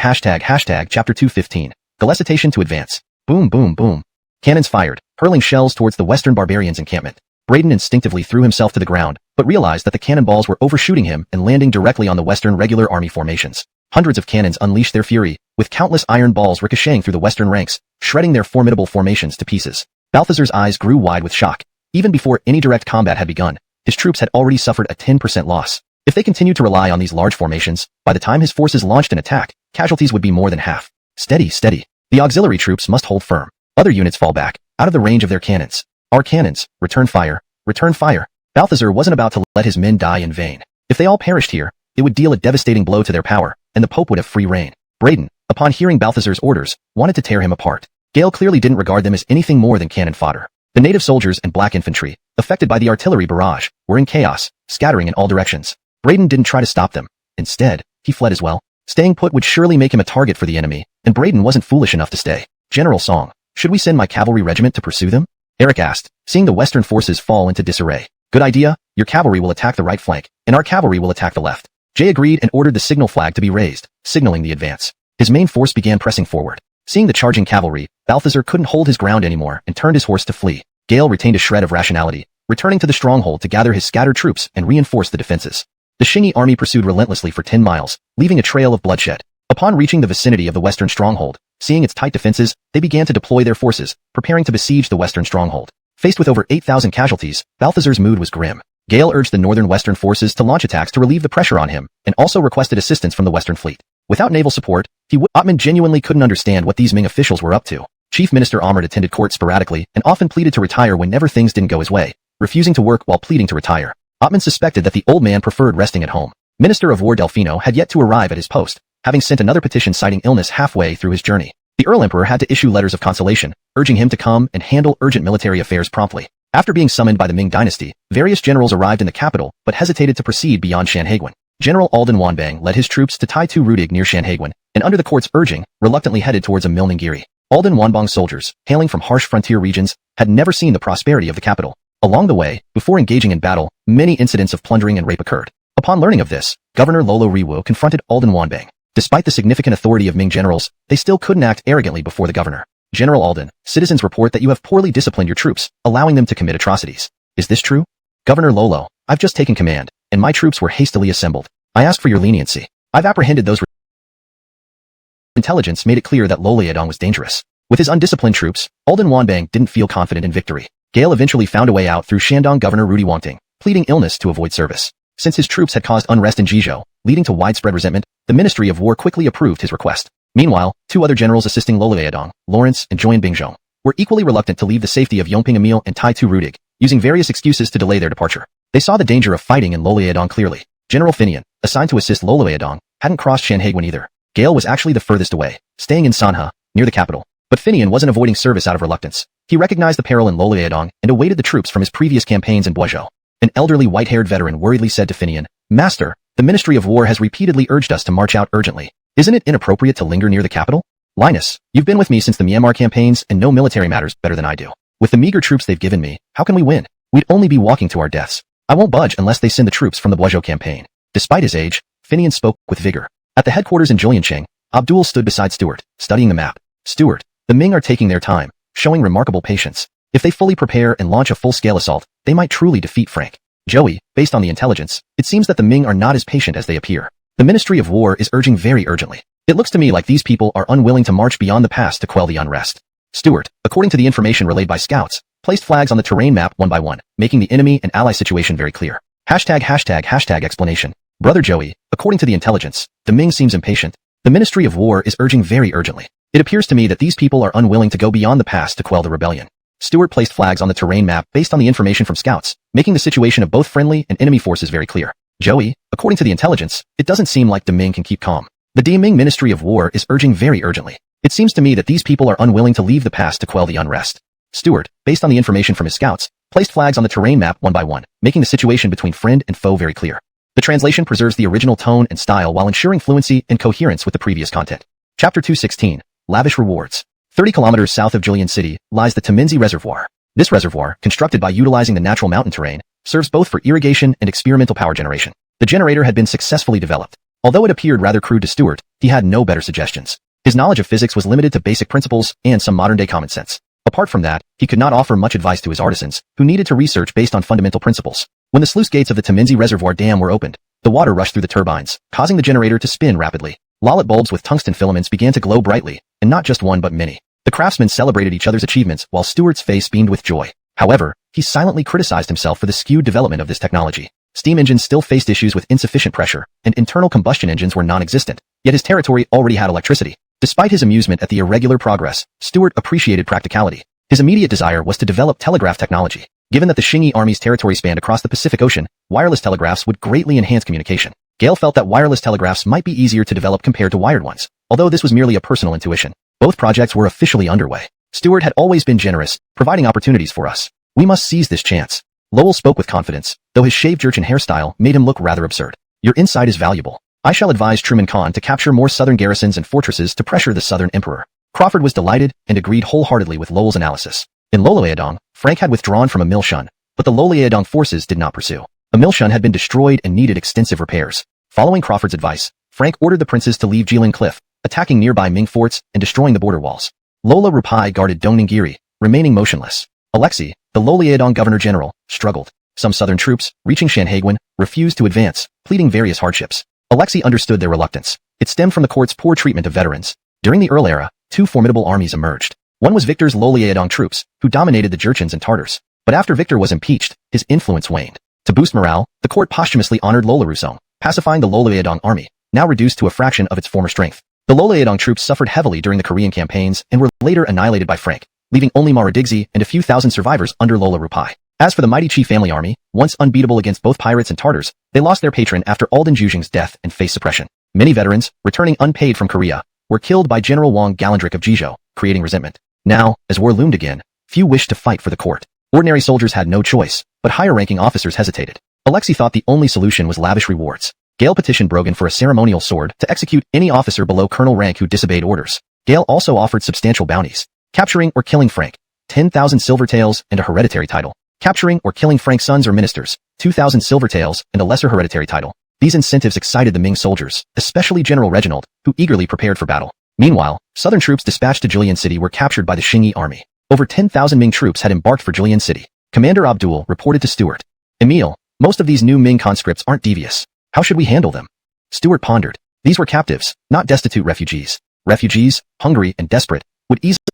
Chapter 215. Galecitation to advance. Boom boom boom. Cannons fired, hurling shells towards the Western barbarians' encampment. Braden instinctively threw himself to the ground, but realized that the cannonballs were overshooting him and landing directly on the Western regular army formations. Hundreds of cannons unleashed their fury, with countless iron balls ricocheting through the Western ranks, shredding their formidable formations to pieces. Balthazar's eyes grew wide with shock. Even before any direct combat had begun, his troops had already suffered a 10% loss. If they continued to rely on these large formations, by the time his forces launched an attack, casualties would be more than half. Steady, steady. The auxiliary troops must hold firm. Other units fall back, out of the range of their cannons. Our cannons, return fire, return fire. Balthazar wasn't about to let his men die in vain. If they all perished here, it would deal a devastating blow to their power, and the Pope would have free reign. Braden, upon hearing Balthazar's orders, wanted to tear him apart. Gale clearly didn't regard them as anything more than cannon fodder. The native soldiers and black infantry, affected by the artillery barrage, were in chaos, scattering in all directions. Braden didn't try to stop them. Instead, he fled as well. Staying put would surely make him a target for the enemy, and Braden wasn't foolish enough to stay. General Song, should we send my cavalry regiment to pursue them? Eric asked, seeing the Western forces fall into disarray. Good idea, your cavalry will attack the right flank, and our cavalry will attack the left. Jay agreed and ordered the signal flag to be raised, signaling the advance. His main force began pressing forward. Seeing the charging cavalry, Balthazar couldn't hold his ground anymore and turned his horse to flee. Gale retained a shred of rationality, returning to the stronghold to gather his scattered troops and reinforce the defenses. The Xingyi army pursued relentlessly for 10 miles, leaving a trail of bloodshed. Upon reaching the vicinity of the western stronghold, seeing its tight defenses, they began to deploy their forces, preparing to besiege the western stronghold. Faced with over 8,000 casualties, Balthazar's mood was grim. Gale urged the northern western forces to launch attacks to relieve the pressure on him, and also requested assistance from the western fleet. Without naval support, Ottman genuinely couldn't understand what these Ming officials were up to. Chief Minister Ahmad attended court sporadically and often pleaded to retire whenever things didn't go his way, refusing to work while pleading to retire. Ottman suspected that the old man preferred resting at home. Minister of War Delfino had yet to arrive at his post, having sent another petition citing illness halfway through his journey. The Earl Emperor had to issue letters of consolation, urging him to come and handle urgent military affairs promptly. After being summoned by the Ming Dynasty, various generals arrived in the capital but hesitated to proceed beyond Shanhaiguan. General Alden Wanbang led his troops to Tai Tu Rudig near Shanhaiguan, and under the court's urging, reluctantly headed towards Milningiri. Alden Wanbang's soldiers, hailing from harsh frontier regions, had never seen the prosperity of the capital. Along the way, before engaging in battle, many incidents of plundering and rape occurred. Upon learning of this, Governor Lolo Riwu confronted Alden Wanbang. Despite the significant authority of Ming generals, they still couldn't act arrogantly before the governor. General Alden, citizens report that you have poorly disciplined your troops, allowing them to commit atrocities. Is this true? Governor Lolo, I've just taken command, and my troops were hastily assembled. I ask for your leniency. I've apprehended those. Intelligence made it clear that Loliadong was dangerous. With his undisciplined troops, Alden Wanbang didn't feel confident in victory. Gale eventually found a way out through Shandong Governor Rudy Wangting, pleading illness to avoid service. Since his troops had caused unrest in Jizhou, leading to widespread resentment, the Ministry of War quickly approved his request. Meanwhile, two other generals assisting Loliadong, Lawrence and Joan Bingjong, were equally reluctant to leave the safety of Yongping Emil and Tai Tu Rudig, using various excuses to delay their departure. They saw the danger of fighting in Loliadong clearly. General Finian, assigned to assist Loliadong, hadn't crossed Shanhaiguan either. Gale was actually the furthest away, staying in Sanha, near the capital. But Finian wasn't avoiding service out of reluctance. He recognized the peril in Loliadong and awaited the troops from his previous campaigns in Boizhou. An elderly white-haired veteran worriedly said to Finian, "Master, the Ministry of War has repeatedly urged us to march out urgently. Isn't it inappropriate to linger near the capital? Linus, you've been with me since the Myanmar campaigns and know military matters better than I do. With the meager troops they've given me, how can we win? We'd only be walking to our deaths. I won't budge unless they send the troops from the Boizhou campaign." Despite his age, Finian spoke with vigor. At the headquarters in Juliancheng, Abdul stood beside Stuart, studying the map. "Stuart, the Ming are taking their time, showing remarkable patience. If they fully prepare and launch a full-scale assault, they might truly defeat Frank. Joey, based on the intelligence, it seems that the Ming are not as patient as they appear. The Ministry of War is urging very urgently. It looks to me like these people are unwilling to march beyond the pass to quell the unrest." Stuart, according to the information relayed by scouts, placed flags on the terrain map one by one, making the enemy and ally situation very clear. Explanation. Brother Joey, according to the intelligence, the Ming seems impatient. The Ministry of War is urging very urgently. It appears to me that these people are unwilling to go beyond the pass to quell the rebellion. Stuart placed flags on the terrain map based on the information from scouts, making the situation of both friendly and enemy forces very clear. Joey, according to the intelligence, it doesn't seem like the Ming can keep calm. The Ming Ministry of War is urging very urgently. It seems to me that these people are unwilling to leave the pass to quell the unrest. Stuart, based on the information from his scouts, placed flags on the terrain map one by one, making the situation between friend and foe very clear. The translation preserves the original tone and style while ensuring fluency and coherence with the previous content. Chapter 216, Lavish Rewards. 30 kilometers south of Julian City lies the Teminzi Reservoir. This reservoir, constructed by utilizing the natural mountain terrain, serves both for irrigation and experimental power generation. The generator had been successfully developed. Although it appeared rather crude to Stuart, he had no better suggestions. His knowledge of physics was limited to basic principles and some modern-day common sense. Apart from that, he could not offer much advice to his artisans, who needed to research based on fundamental principles. When the sluice gates of the Teminzi Reservoir Dam were opened, the water rushed through the turbines, causing the generator to spin rapidly. Lollet bulbs with tungsten filaments began to glow brightly, and not just one but many. The craftsmen celebrated each other's achievements while Stuart's face beamed with joy. However, he silently criticized himself for the skewed development of this technology. Steam engines still faced issues with insufficient pressure, and internal combustion engines were non-existent, yet his territory already had electricity. Despite his amusement at the irregular progress, Stuart appreciated practicality. His immediate desire was to develop telegraph technology. Given that the Qingyi army's territory spanned across the Pacific Ocean, wireless telegraphs would greatly enhance communication. Gale felt that wireless telegraphs might be easier to develop compared to wired ones, although this was merely a personal intuition. Both projects were officially underway. Stuart had always been generous, providing opportunities for us. We must seize this chance. Lowell spoke with confidence, though his shaved jerkin hairstyle made him look rather absurd. Your insight is valuable. I shall advise Truman Khan to capture more southern garrisons and fortresses to pressure the southern emperor. Crawford was delighted and agreed wholeheartedly with Lowell's analysis. In Loliadong, Frank had withdrawn from Amilshun, but the Loliadong forces did not pursue. Amilshun had been destroyed and needed extensive repairs. Following Crawford's advice, Frank ordered the princes to leave Jilin Cliff, attacking nearby Ming forts and destroying the border walls. Lola Rupai guarded Dongningiri, remaining motionless. Alexei, the Loliadong governor-general, struggled. Some southern troops, reaching Shanhaiguan, refused to advance, pleading various hardships. Alexei understood their reluctance. It stemmed from the court's poor treatment of veterans. During the Earl era, two formidable armies emerged. One was Victor's Loliadong troops, who dominated the Jurchens and Tartars. But after Victor was impeached, his influence waned. To boost morale, the court posthumously honored Lola Rusong, pacifying the Loliadong army, now reduced to a fraction of its former strength. The Loliadong troops suffered heavily during the Korean campaigns and were later annihilated by Frank, leaving only Maradigzi and a few thousand survivors under Lola Rupai. As for the mighty Qi family army, once unbeatable against both pirates and Tartars, they lost their patron after Alden Jujing's death and faced suppression. Many veterans, returning unpaid from Korea, were killed by General Wang Galandrick of Jizhou, creating resentment. Now, as war loomed again, few wished to fight for the court. Ordinary soldiers had no choice, but higher-ranking officers hesitated. Alexei thought the only solution was lavish rewards. Gale petitioned Brogan for a ceremonial sword to execute any officer below colonel rank who disobeyed orders. Gale also offered substantial bounties. Capturing or killing Frank, 10,000 silver taels and a hereditary title. Capturing or killing Frank's sons or ministers, 2,000 silver taels and a lesser hereditary title. These incentives excited the Ming soldiers, especially General Reginald, who eagerly prepared for battle. Meanwhile, southern troops dispatched to Julian City were captured by the Qingyi army. Over 10,000 Ming troops had embarked for Julian City. Commander Abdul reported to Stuart. Emil, most of these new Ming conscripts aren't devious. How should we handle them? Stuart pondered. These were captives, not destitute refugees. Refugees, hungry and desperate,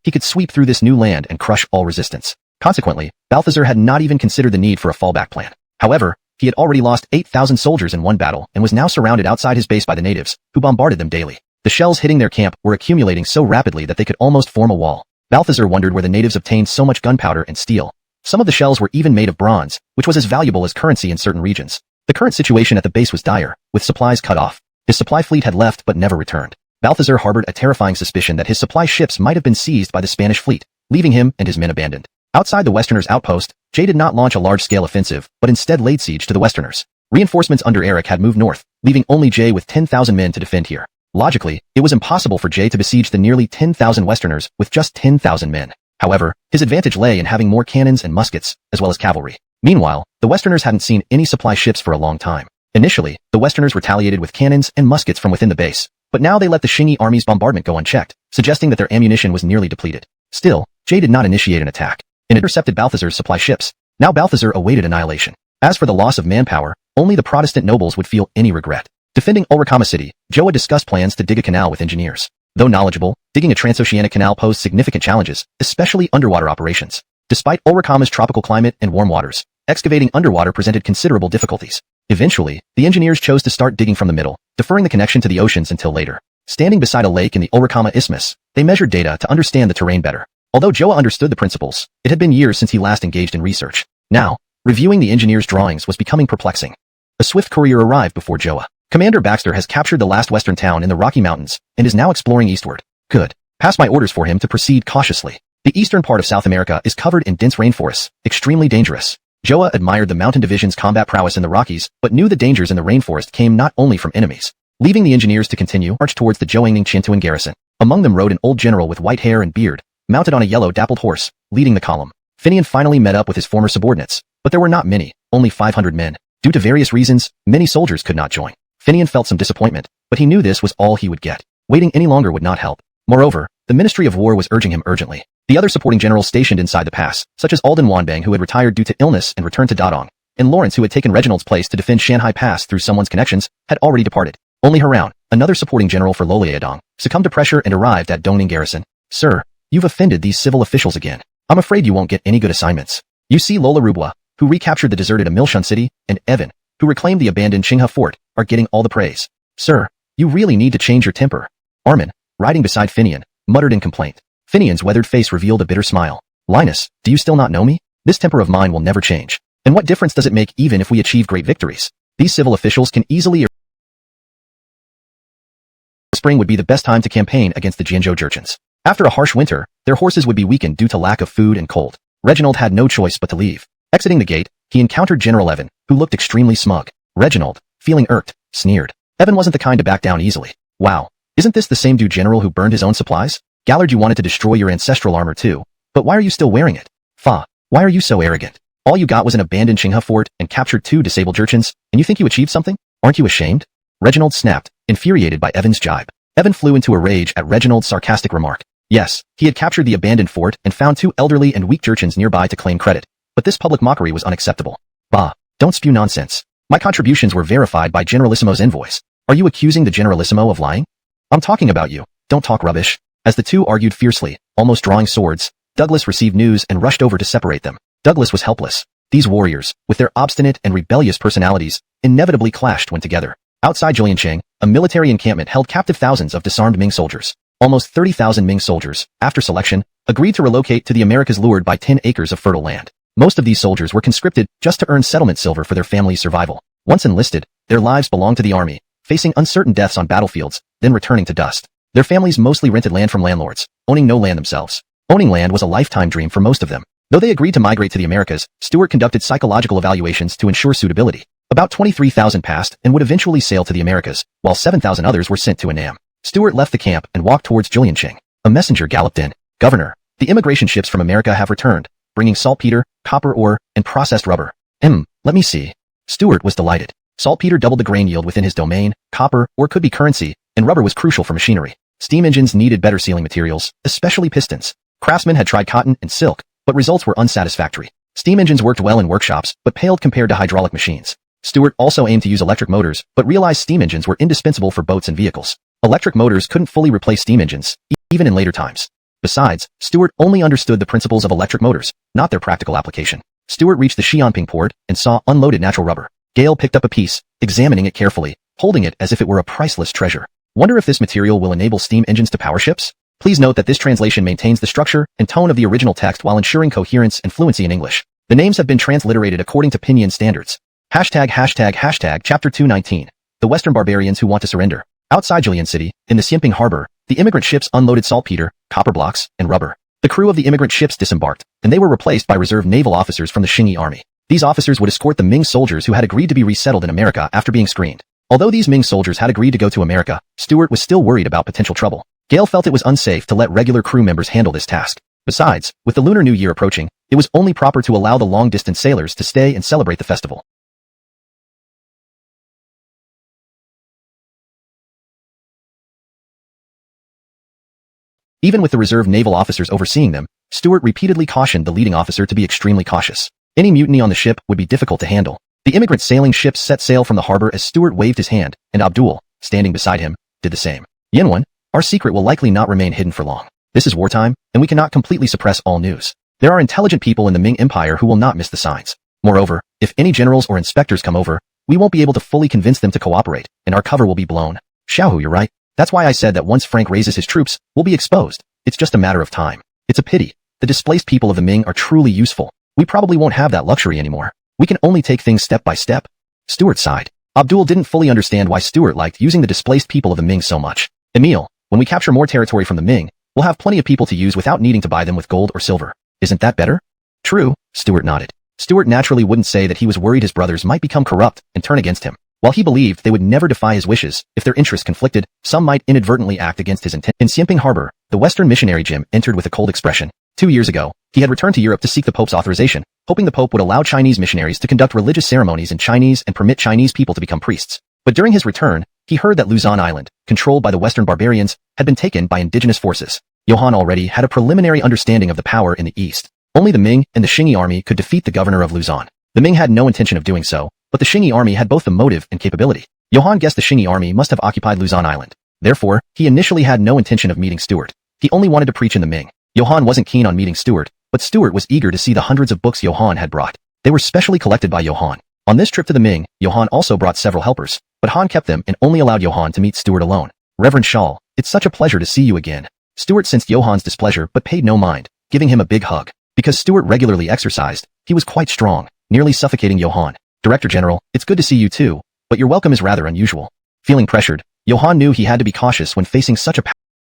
he could sweep through this new land and crush all resistance. Consequently, Balthazar had not even considered the need for a fallback plan. However, he had already lost 8,000 soldiers in one battle and was now surrounded outside his base by the natives, who bombarded them daily. The shells hitting their camp were accumulating so rapidly that they could almost form a wall. Balthazar wondered where the natives obtained so much gunpowder and steel. Some of the shells were even made of bronze, which was as valuable as currency in certain regions. The current situation at the base was dire, with supplies cut off. His supply fleet had left but never returned. Balthazar harbored a terrifying suspicion that his supply ships might have been seized by the Spanish fleet, leaving him and his men abandoned. Outside the Westerners' outpost, Jay did not launch a large-scale offensive, but instead laid siege to the Westerners. Reinforcements under Eric had moved north, leaving only Jay with 10,000 men to defend here. Logically, it was impossible for Jay to besiege the nearly 10,000 Westerners with just 10,000 men. However, his advantage lay in having more cannons and muskets, as well as cavalry. Meanwhile, the Westerners hadn't seen any supply ships for a long time. Initially, the Westerners retaliated with cannons and muskets from within the base, but now they let the Xingyi army's bombardment go unchecked, suggesting that their ammunition was nearly depleted. Still, Jay did not initiate an attack. It intercepted Balthazar's supply ships. Now Balthazar awaited annihilation. As for the loss of manpower, only the Protestant nobles would feel any regret. Defending Ulrikama City, Joa discussed plans to dig a canal with engineers. Though knowledgeable, digging a transoceanic canal posed significant challenges, especially underwater operations. Despite Ulrikama's tropical climate and warm waters, excavating underwater presented considerable difficulties. Eventually, the engineers chose to start digging from the middle, deferring the connection to the oceans until later. Standing beside a lake in the Ulrikama Isthmus, they measured data to understand the terrain better. Although Joa understood the principles, it had been years since he last engaged in research. Now, reviewing the engineers' drawings was becoming perplexing. A swift courier arrived before Joa. Commander Baxter has captured the last western town in the Rocky Mountains and is now exploring eastward. Good. Pass my orders for him to proceed cautiously. The eastern part of South America is covered in dense rainforests, extremely dangerous. Joa admired the mountain division's combat prowess in the Rockies, but knew the dangers in the rainforest came not only from enemies. Leaving the engineers to continue march towards the Joangning Chintuan garrison. Among them rode an old general with white hair and beard, mounted on a yellow dappled horse, leading the column. Finian finally met up with his former subordinates, but there were not many, only 500 men. Due to various reasons, many soldiers could not join. Finian felt some disappointment, but he knew this was all he would get. Waiting any longer would not help. Moreover, the Ministry of War was urging him urgently. The other supporting generals stationed inside the pass, such as Alden Wanbang who had retired due to illness and returned to Dadong, and Lawrence who had taken Reginald's place to defend Shanghai Pass through someone's connections, had already departed. Only Haraun, another supporting general for Loliadong, succumbed to pressure and arrived at Dongning Garrison. Sir, you've offended these civil officials again. I'm afraid you won't get any good assignments. You see Lola Rubwa, who recaptured the deserted Amilshun city, and Evan, who reclaimed the abandoned Qinghe fort, are getting all the praise. Sir, you really need to change your temper. Armin, riding beside Finian, muttered in complaint. Finian's weathered face revealed a bitter smile. Linus, do you still not know me? This temper of mine will never change. And what difference does it make even if we achieve great victories? These civil officials can easily Spring would be the best time to campaign against the Jianzhou Jurchens. After a harsh winter, their horses would be weakened due to lack of food and cold. Reginald had no choice but to leave. Exiting the gate, he encountered General Evan, who looked extremely smug. Reginald, feeling irked, sneered. Evan wasn't the kind to back down easily. Wow, isn't this the same dude general who burned his own supplies? Gallard, you wanted to destroy your ancestral armor too, but why are you still wearing it? Fa, why are you so arrogant? All you got was an abandoned Qinghe fort and captured 2 disabled Jurchens, and you think you achieved something? Aren't you ashamed? Reginald snapped, infuriated by Evan's jibe. Evan flew into a rage at Reginald's sarcastic remark. Yes, he had captured the abandoned fort and found 2 elderly and weak Jurchens nearby to claim credit, but this public mockery was unacceptable. Bah, don't spew nonsense. My contributions were verified by Generalissimo's envoys. Are you accusing the Generalissimo of lying? I'm talking about you. Don't talk rubbish. As the two argued fiercely, almost drawing swords, Douglas received news and rushed over to separate them. Douglas was helpless. These warriors, with their obstinate and rebellious personalities, inevitably clashed when together. Outside Juliancheng, a military encampment held captive thousands of disarmed Ming soldiers. Almost 30,000 Ming soldiers, after selection, agreed to relocate to the Americas lured by 10 acres of fertile land. Most of these soldiers were conscripted just to earn settlement silver for their family's survival. Once enlisted, their lives belonged to the army, facing uncertain deaths on battlefields, then returning to dust. Their families mostly rented land from landlords, owning no land themselves. Owning land was a lifetime dream for most of them. Though they agreed to migrate to the Americas, Stewart conducted psychological evaluations to ensure suitability. About 23,000 passed and would eventually sail to the Americas, while 7,000 others were sent to Annam. Stewart left the camp and walked towards Juliancheng. A messenger galloped in. Governor, the immigration ships from America have returned, bringing saltpeter, copper ore, and processed rubber. Let me see. Stewart was delighted. Saltpeter doubled the grain yield within his domain, copper, ore could be currency, and rubber was crucial for machinery. Steam engines needed better sealing materials, especially pistons. Craftsmen had tried cotton and silk, but results were unsatisfactory. Steam engines worked well in workshops, but paled compared to hydraulic machines. Stuart also aimed to use electric motors, but realized steam engines were indispensable for boats and vehicles. Electric motors couldn't fully replace steam engines, even in later times. Besides, Stuart only understood the principles of electric motors, not their practical application. Stuart reached the Xianping port and saw unloaded natural rubber. Gale picked up a piece, examining it carefully, holding it as if it were a priceless treasure. Wonder if this material will enable steam engines to power ships? Please note that this translation maintains the structure and tone of the original text while ensuring coherence and fluency in English. The names have been transliterated according to Pinyin standards. Chapter 219. The Western Barbarians Who Want to Surrender. Outside Jillian City, in the Xianping harbor, the immigrant ships unloaded saltpeter, copper blocks, and rubber. The crew of the immigrant ships disembarked, and they were replaced by reserve naval officers from the Qingyi army. These officers would escort the Ming soldiers who had agreed to be resettled in America after being screened. Although these Ming soldiers had agreed to go to America, Stuart was still worried about potential trouble. Gale felt it was unsafe to let regular crew members handle this task. Besides, with the Lunar New Year approaching, it was only proper to allow the long-distance sailors to stay and celebrate the festival. Even with the reserve naval officers overseeing them, Stuart repeatedly cautioned the leading officer to be extremely cautious. Any mutiny on the ship would be difficult to handle. The immigrant sailing ships set sail from the harbor as Stuart waved his hand, and Abdul, standing beside him, did the same. Yenwan, our secret will likely not remain hidden for long. This is wartime, and we cannot completely suppress all news. There are intelligent people in the Ming Empire who will not miss the signs. Moreover, if any generals or inspectors come over, we won't be able to fully convince them to cooperate, and our cover will be blown. Xiaohu, you're right. That's why I said that once Frank raises his troops, we'll be exposed. It's just a matter of time. It's a pity. The displaced people of the Ming are truly useful. We probably won't have that luxury anymore. We can only take things step by step. Stuart sighed. Abdul didn't fully understand why Stuart liked using the displaced people of the Ming so much. Emil, when we capture more territory from the Ming, we'll have plenty of people to use without needing to buy them with gold or silver. Isn't that better? True, Stuart nodded. Stuart naturally wouldn't say that he was worried his brothers might become corrupt and turn against him. While he believed they would never defy his wishes, if their interests conflicted, some might inadvertently act against his intent. In Xianping Harbor, the Western missionary Jim entered with a cold expression. 2 years ago, he had returned to Europe to seek the Pope's authorization, hoping the Pope would allow Chinese missionaries to conduct religious ceremonies in Chinese and permit Chinese people to become priests. But during his return, he heard that Luzon Island, controlled by the Western barbarians, had been taken by indigenous forces. Johann already had a preliminary understanding of the power in the east. Only the Ming and the Qingyi army could defeat the governor of Luzon. The Ming had no intention of doing so, but the Qingyi army had both the motive and capability. Johann guessed the Qingyi army must have occupied Luzon Island. Therefore, he initially had no intention of meeting Stuart. He only wanted to preach in the Ming. Johann wasn't keen on meeting Stuart, but Stuart was eager to see the hundreds of books Johann had brought. They were specially collected by Johann. On this trip to the Ming, Johann also brought several helpers, but Han kept them and only allowed Johann to meet Stuart alone. Reverend Shaw, it's such a pleasure to see you again. Stuart sensed Johann's displeasure but paid no mind, giving him a big hug. Because Stuart regularly exercised, he was quite strong, nearly suffocating Johann. Director General, it's good to see you too, but your welcome is rather unusual. Feeling pressured, Johann knew he had to be cautious when facing such a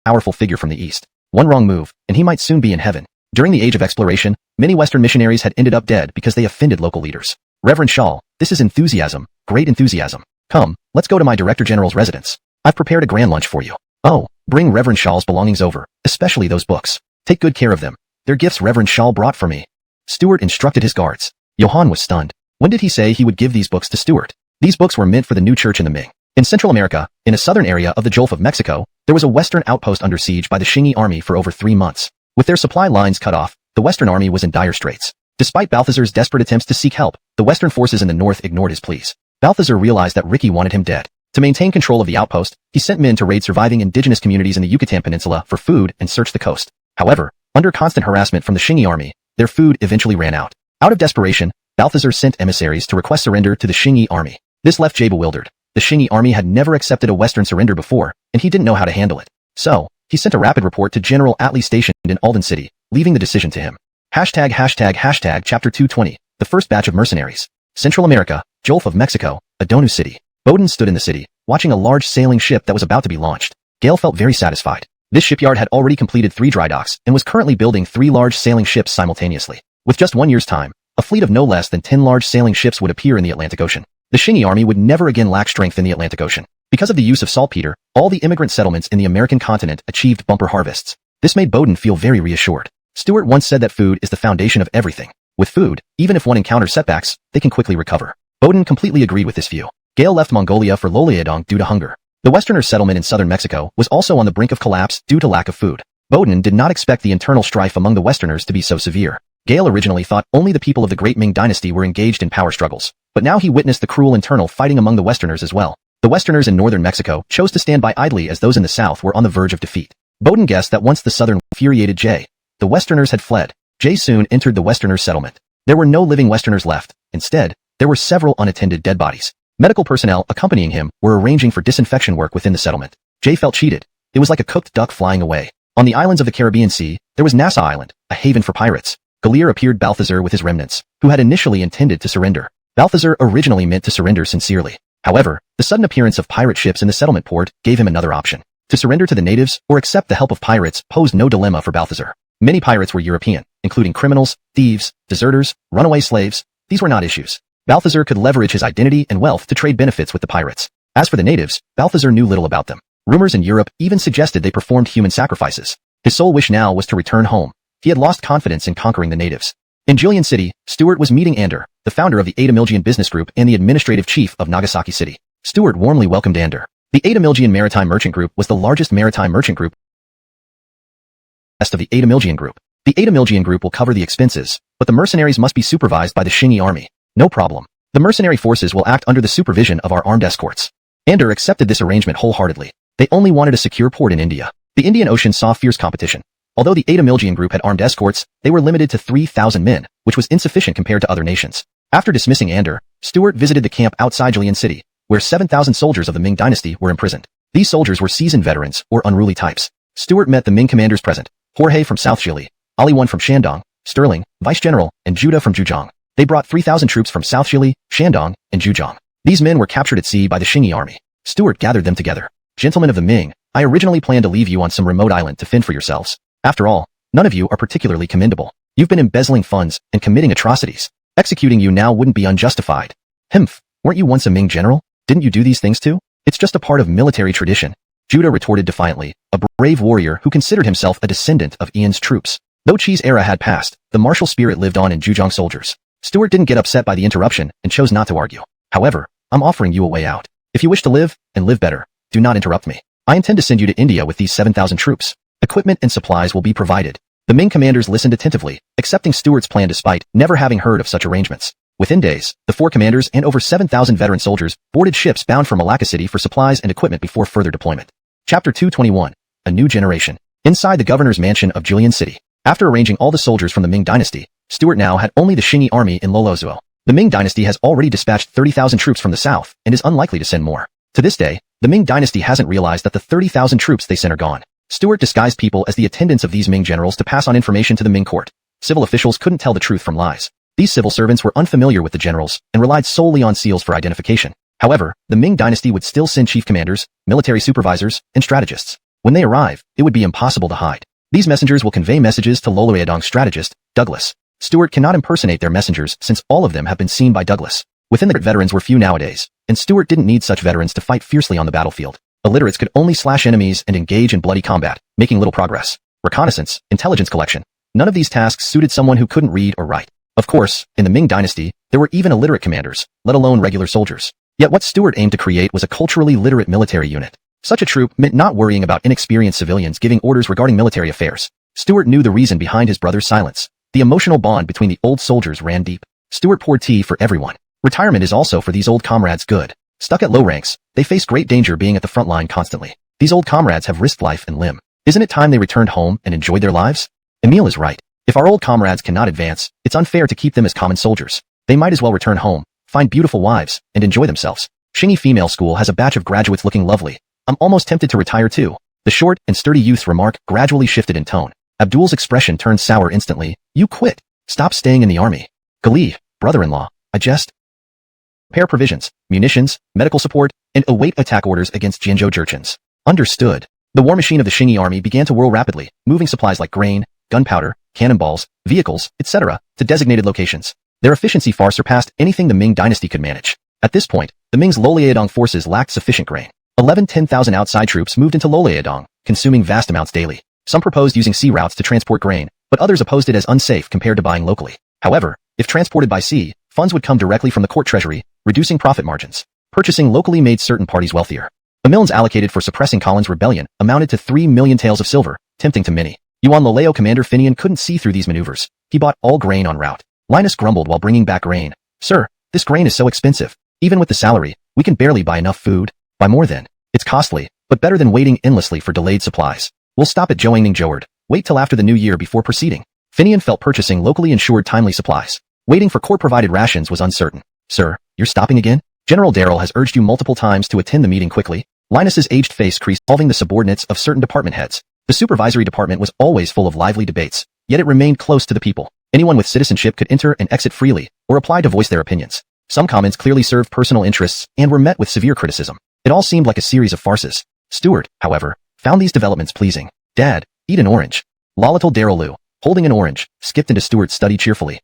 powerful figure from the east. One wrong move, and he might soon be in heaven. During the age of exploration, many Western missionaries had ended up dead because they offended local leaders. Reverend Shaw, this is enthusiasm, great enthusiasm. Come, let's go to my Director General's residence. I've prepared a grand lunch for you. Oh, bring Reverend Shaw's belongings over, especially those books. Take good care of them. They're gifts Reverend Shaw brought for me. Stuart instructed his guards. Johann was stunned. When did he say he would give these books to Stuart? These books were meant for the new church in the Ming. In Central America, in a southern area of the Gulf of Mexico, there was a Western outpost under siege by the Qingyi army for over 3 months. With their supply lines cut off, the Western army was in dire straits. Despite Balthazar's desperate attempts to seek help, the Western forces in the north ignored his pleas. Balthazar realized that Ricky wanted him dead. To maintain control of the outpost, he sent men to raid surviving indigenous communities in the Yucatan Peninsula for food and search the coast. However, under constant harassment from the Qingyi army, their food eventually ran out. Out of desperation, Balthazar sent emissaries to request surrender to the Qingyi army. This left Jay bewildered. The Qingyi army had never accepted a Western surrender before, and he didn't know how to handle it. So, he sent a rapid report to General Atlee stationed in Alden City, leaving the decision to him. Chapter 220, the first batch of mercenaries. Central America, Gulf of Mexico, Adonu City. Bowden stood in the city, watching a large sailing ship that was about to be launched. Gale felt very satisfied. This shipyard had already completed 3 dry docks and was currently building 3 large sailing ships simultaneously. With just 1 year's time, a fleet of no less than 10 large sailing ships would appear in the Atlantic Ocean. The Qingyi army would never again lack strength in the Atlantic Ocean. Because of the use of saltpeter, all the immigrant settlements in the American continent achieved bumper harvests. This made Bowden feel very reassured. Stuart once said that food is the foundation of everything. With food, even if one encounters setbacks, they can quickly recover. Bowden completely agreed with this view. Gale left Mongolia for Loliadong due to hunger. The Westerner settlement in southern Mexico was also on the brink of collapse due to lack of food. Bowden did not expect the internal strife among the Westerners to be so severe. Gale originally thought only the people of the Great Ming Dynasty were engaged in power struggles, but now he witnessed the cruel internal fighting among the Westerners as well. The Westerners in northern Mexico chose to stand by idly as those in the south were on the verge of defeat. Bowden guessed that once the southern infuriated Jay, the Westerners had fled. Jay soon entered the Westerners' settlement. There were no living Westerners left. Instead, there were several unattended dead bodies. Medical personnel accompanying him were arranging for disinfection work within the settlement. Jay felt cheated. It was like a cooked duck flying away. On the islands of the Caribbean Sea, there was Nassau Island, a haven for pirates. Galir appeared Balthazar with his remnants, who had initially intended to surrender. Balthazar originally meant to surrender sincerely. However, the sudden appearance of pirate ships in the settlement port gave him another option. To surrender to the natives or accept the help of pirates posed no dilemma for Balthazar. Many pirates were European, including criminals, thieves, deserters, runaway slaves. These were not issues. Balthazar could leverage his identity and wealth to trade benefits with the pirates. As for the natives, Balthazar knew little about them. Rumors in Europe even suggested they performed human sacrifices. His sole wish now was to return home. He had lost confidence in conquering the natives. In Julian City, Stuart was meeting Ander, the founder of the AnimeLand business group and the administrative chief of Nagasaki City. Stuart warmly welcomed Ander. The AnimeLand Maritime Merchant Group was the largest maritime merchant group of the AnimeLand Group. The AnimeLand Group will cover the expenses, but the mercenaries must be supervised by the Shingi army. No problem. The mercenary forces will act under the supervision of our armed escorts. Ander accepted this arrangement wholeheartedly. They only wanted a secure port in India. The Indian Ocean saw fierce competition. Although the AnimeLand Group had armed escorts, they were limited to 3,000 men, which was insufficient compared to other nations. After dismissing Ander, Stuart visited the camp outside Julian City, where 7,000 soldiers of the Ming Dynasty were imprisoned. These soldiers were seasoned veterans or unruly types. Stuart met the Ming commanders present, Jorge from South Chile, Ali I from Shandong, Sterling, Vice General, and Judah from Zhejiang. They brought 3,000 troops from South Chile, Shandong, and Zhejiang. These men were captured at sea by the Shingi army. Stuart gathered them together. Gentlemen of the Ming, I originally planned to leave you on some remote island to fend for yourselves. After all, none of you are particularly commendable. You've been embezzling funds and committing atrocities. Executing you now wouldn't be unjustified. Humph, weren't you once a Ming general? Didn't you do these things too? It's just a part of military tradition. Judah retorted defiantly, a brave warrior who considered himself a descendant of Ian's troops. Though Chi's era had passed, the martial spirit lived on in Zhejiang soldiers. Stuart didn't get upset by the interruption and chose not to argue. However, I'm offering you a way out. If you wish to live, and live better, do not interrupt me. I intend to send you to India with these 7,000 troops. Equipment and supplies will be provided. The Ming commanders listened attentively, accepting Stuart's plan despite never having heard of such arrangements. Within days, the 4 commanders and over 7,000 veteran soldiers boarded ships bound for Malacca City for supplies and equipment before further deployment. Chapter 221. A New Generation. Inside the governor's mansion of Julian City. After arranging all the soldiers from the Ming Dynasty, Stuart now had only the Shingi army in Lolozuo. The Ming Dynasty has already dispatched 30,000 troops from the south and is unlikely to send more. To this day, the Ming Dynasty hasn't realized that the 30,000 troops they sent are gone. Stuart disguised people as the attendants of these Ming generals to pass on information to the Ming court. Civil officials couldn't tell the truth from lies. These civil servants were unfamiliar with the generals and relied solely on seals for identification. However, the Ming Dynasty would still send chief commanders, military supervisors, and strategists. When they arrive, it would be impossible to hide. These messengers will convey messages to Loloyedong's strategist, Douglas. Stuart cannot impersonate their messengers since all of them have been seen by Douglas. Within the veterans were few nowadays, and Stuart didn't need such veterans to fight fiercely on the battlefield. Illiterates could only slash enemies and engage in bloody combat, making little progress. Reconnaissance, intelligence collection. None of these tasks suited someone who couldn't read or write. Of course, in the Ming Dynasty, there were even illiterate commanders, let alone regular soldiers. Yet what Stuart aimed to create was a culturally literate military unit. Such a troop meant not worrying about inexperienced civilians giving orders regarding military affairs. Stuart knew the reason behind his brother's silence. The emotional bond between the old soldiers ran deep. Stuart poured tea for everyone. Retirement is also for these old comrades good. Stuck at low ranks, they face great danger being at the front line constantly. These old comrades have risked life and limb. Isn't it time they returned home and enjoyed their lives? Emil is right. If our old comrades cannot advance, it's unfair to keep them as common soldiers. They might as well return home, find beautiful wives, and enjoy themselves. Shingi Female School has a batch of graduates looking lovely. I'm almost tempted to retire too. The short and sturdy youth's remark gradually shifted in tone. Abdul's expression turned sour instantly. You quit. Stop staying in the army. Gali, brother-in-law, I just prepare provisions, munitions, medical support, and await attack orders against Jianzhou Jurchens. Understood. The war machine of the Shingi army began to whirl rapidly, moving supplies like grain, gunpowder, cannonballs, vehicles, etc., to designated locations. Their efficiency far surpassed anything the Ming dynasty could manage. At this point, the Ming's Loloyedong forces lacked sufficient grain. 10,000 outside troops moved into Loloyedong, consuming vast amounts daily. Some proposed using sea routes to transport grain, but others opposed it as unsafe compared to buying locally. However, if transported by sea, funds would come directly from the court treasury, reducing profit margins. Purchasing locally made certain parties wealthier. The millions allocated for suppressing Colin's rebellion amounted to 3 million taels of silver, tempting to many. Yuan Loleo commander Finian couldn't see through these maneuvers. He bought all grain en route. Linus grumbled while bringing back grain. Sir, this grain is so expensive. Even with the salary, we can barely buy enough food. Buy more then. It's costly, but better than waiting endlessly for delayed supplies. We'll stop at Joangning Joard. Wait till after the new year before proceeding. Finian felt purchasing locally insured timely supplies. Waiting for court-provided rations was uncertain. Sir, you're stopping again? General Darrell has urged you multiple times to attend the meeting quickly. Linus's aged face creased, involving the subordinates of certain department heads. The supervisory department was always full of lively debates, yet it remained close to the people. Anyone with citizenship could enter and exit freely, or apply to voice their opinions. Some comments clearly served personal interests and were met with severe criticism. It all seemed like a series of farces. Stuart, however, found these developments pleasing. Dad, eat an orange. Lala told Darrell Lou, holding an orange, skipped into Stuart's study cheerfully.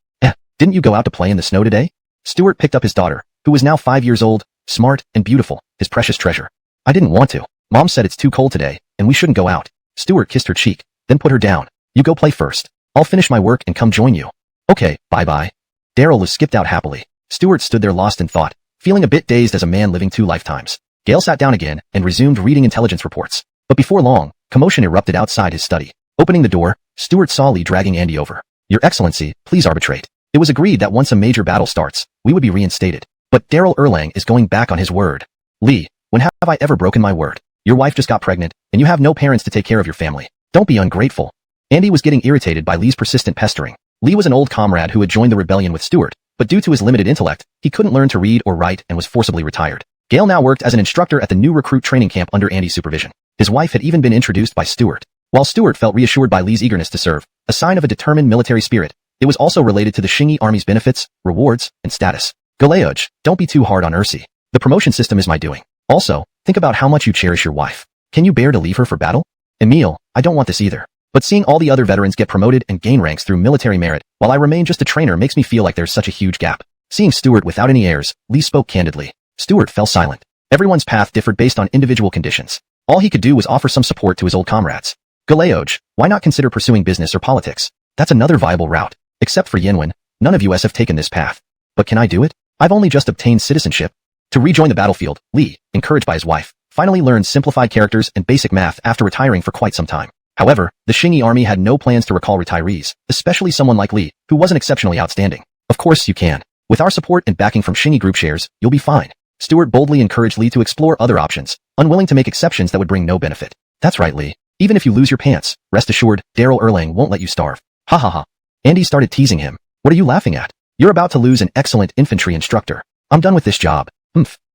Didn't you go out to play in the snow today? Stuart picked up his daughter, who was now 5 years old, smart and beautiful, his precious treasure. I didn't want to. Mom said it's too cold today, and we shouldn't go out. Stuart kissed her cheek, then put her down. You go play first. I'll finish my work and come join you. Okay, bye-bye. Darrell Lou skipped out happily. Stuart stood there lost in thought, feeling a bit dazed as a man living 2 lifetimes. Gale sat down again and resumed reading intelligence reports. But before long, commotion erupted outside his study. Opening the door, Stuart saw Lee dragging Andy over. Your Excellency, please arbitrate. It was agreed that once a major battle starts, we would be reinstated. But Darrell Erlang is going back on his word. Lee, when have I ever broken my word? Your wife just got pregnant, and you have no parents to take care of your family. Don't be ungrateful. Andy was getting irritated by Lee's persistent pestering. Lee was an old comrade who had joined the rebellion with Stuart, but due to his limited intellect, he couldn't learn to read or write and was forcibly retired. Gale now worked as an instructor at the new recruit training camp under Andy's supervision. His wife had even been introduced by Stuart. While Stuart felt reassured by Lee's eagerness to serve, a sign of a determined military spirit, it was also related to the Shingi Army's benefits, rewards, and status. Galeoj, don't be too hard on Ursi. The promotion system is my doing. Also, think about how much you cherish your wife. Can you bear to leave her for battle? Emile, I don't want this either. But seeing all the other veterans get promoted and gain ranks through military merit, while I remain just a trainer makes me feel like there's such a huge gap. Seeing Stuart without any heirs, Lee spoke candidly. Stuart fell silent. Everyone's path differed based on individual conditions. All he could do was offer some support to his old comrades. Galeoj, why not consider pursuing business or politics? That's another viable route. Except for Yenwen, none of us have taken this path. But can I do it? I've only just obtained citizenship. To rejoin the battlefield, Lee, encouraged by his wife, finally learned simplified characters and basic math after retiring for quite some time. However, the Shingi Army had no plans to recall retirees, especially someone like Lee, who wasn't exceptionally outstanding. Of course you can. With our support and backing from Shingi Group shares, you'll be fine. Stuart boldly encouraged Lee to explore other options, unwilling to make exceptions that would bring no benefit. That's right, Lee. Even if you lose your pants, rest assured, Darrell Erlang won't let you starve. Ha ha ha. Andy started teasing him. What are you laughing at? You're about to lose an excellent infantry instructor. I'm done with this job.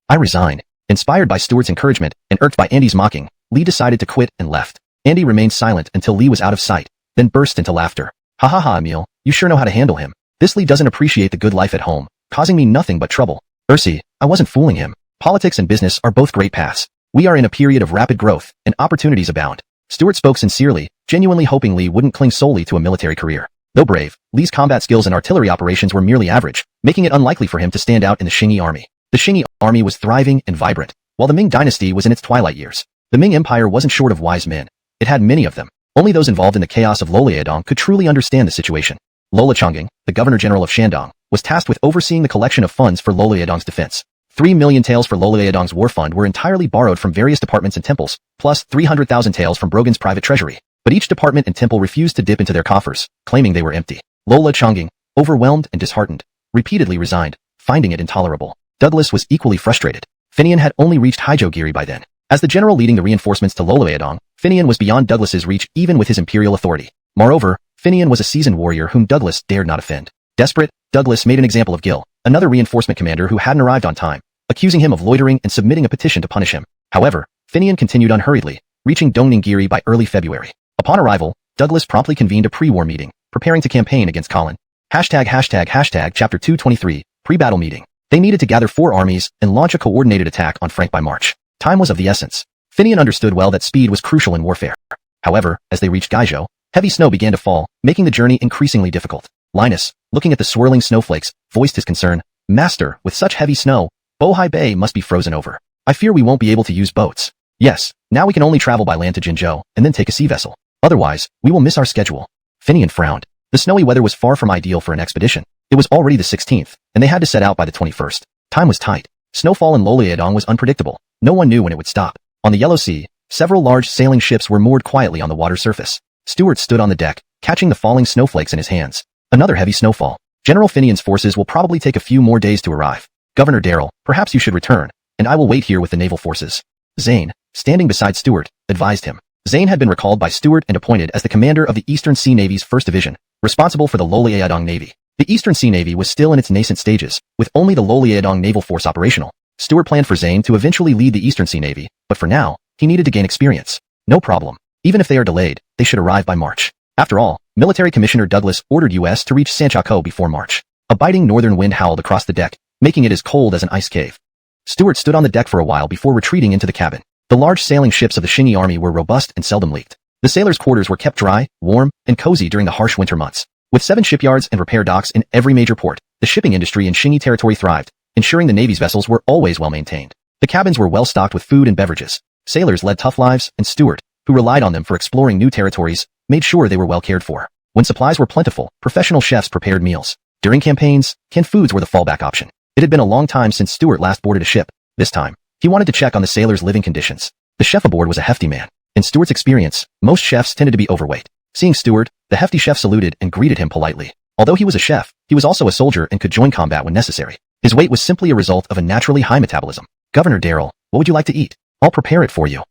I resign. Inspired by Stuart's encouragement and irked by Andy's mocking, Lee decided to quit and left. Andy remained silent until Lee was out of sight, then burst into laughter. Ha ha ha, Emile, you sure know how to handle him. This Lee doesn't appreciate the good life at home, causing me nothing but trouble. Ursi, I wasn't fooling him. Politics and business are both great paths. We are in a period of rapid growth, and opportunities abound. Stuart spoke sincerely, genuinely hoping Lee wouldn't cling solely to a military career. Though brave, Lee's combat skills and artillery operations were merely average, making it unlikely for him to stand out in the Shingi Army. The Shingi Army was thriving and vibrant, while the Ming Dynasty was in its twilight years. The Ming Empire wasn't short of wise men. It had many of them. Only those involved in the chaos of Loliadong could truly understand the situation. Lola Chongging, the Governor-General of Shandong, was tasked with overseeing the collection of funds for Loliadong's defense. 3 million taels for Loliadong's war fund were entirely borrowed from various departments and temples, plus 300,000 taels from Brogan's private treasury. But each department and temple refused to dip into their coffers, claiming they were empty. Lola Chongging, overwhelmed and disheartened, repeatedly resigned, finding it intolerable. Douglas was equally frustrated. Finian had only reached Haijogiri by then. As the general leading the reinforcements to Loliadong, Finian was beyond Douglas's reach even with his imperial authority. Moreover, Finian was a seasoned warrior whom Douglas dared not offend. Desperate, Douglas made an example of Gil, another reinforcement commander who hadn't arrived on time, accusing him of loitering and submitting a petition to punish him. However, Finian continued unhurriedly, reaching Dongningiri by early February. Upon arrival, Douglas promptly convened a pre-war meeting, preparing to campaign against Colin. Chapter 223, pre-battle meeting. They needed to gather 4 armies and launch a coordinated attack on Frank by March. Time was of the essence. Finian understood well that speed was crucial in warfare. However, as they reached Gaizhou, heavy snow began to fall, making the journey increasingly difficult. Linus, looking at the swirling snowflakes, voiced his concern. Master, with such heavy snow, Bohai Bay must be frozen over. I fear we won't be able to use boats. Yes, now we can only travel by land to Jinzhou and then take a sea vessel. Otherwise, we will miss our schedule. Finian frowned. The snowy weather was far from ideal for an expedition. It was already the 16th, and they had to set out by the 21st. Time was tight. Snowfall in Loliadong was unpredictable. No one knew when it would stop. On the Yellow Sea, several large sailing ships were moored quietly on the water surface. Stuart stood on the deck, catching the falling snowflakes in his hands. Another heavy snowfall. General Finian's forces will probably take a few more days to arrive. Governor Darrell, perhaps you should return, and I will wait here with the naval forces. Zane, standing beside Stewart, advised him. Zane had been recalled by Stewart and appointed as the commander of the Eastern Sea Navy's 1st Division, responsible for the Loliaodong Navy. The Eastern Sea Navy was still in its nascent stages, with only the Loliaodong Naval Force operational. Stewart planned for Zane to eventually lead the Eastern Sea Navy, but for now, he needed to gain experience. No problem. Even if they are delayed, they should arrive by March. After all, Military Commissioner Douglas ordered U.S. to reach Santiago before March. A biting northern wind howled across the deck, making it as cold as an ice cave. Stewart stood on the deck for a while before retreating into the cabin. The large sailing ships of the Qingyi army were robust and seldom leaked. The sailors' quarters were kept dry, warm, and cozy during the harsh winter months. With 7 shipyards and repair docks in every major port, the shipping industry in Qingyi territory thrived, ensuring the Navy's vessels were always well maintained. The cabins were well stocked with food and beverages. Sailors led tough lives, and Stewart, who relied on them for exploring new territories, made sure they were well cared for. When supplies were plentiful, professional chefs prepared meals. During campaigns, canned foods were the fallback option. It had been a long time since Stewart last boarded a ship. This time, he wanted to check on the sailors' living conditions. The chef aboard was a hefty man. In Stewart's experience, most chefs tended to be overweight. Seeing Stewart, the hefty chef saluted and greeted him politely. Although he was a chef, he was also a soldier and could join combat when necessary. His weight was simply a result of a naturally high metabolism. Governor Darrell, what would you like to eat? I'll prepare it for you.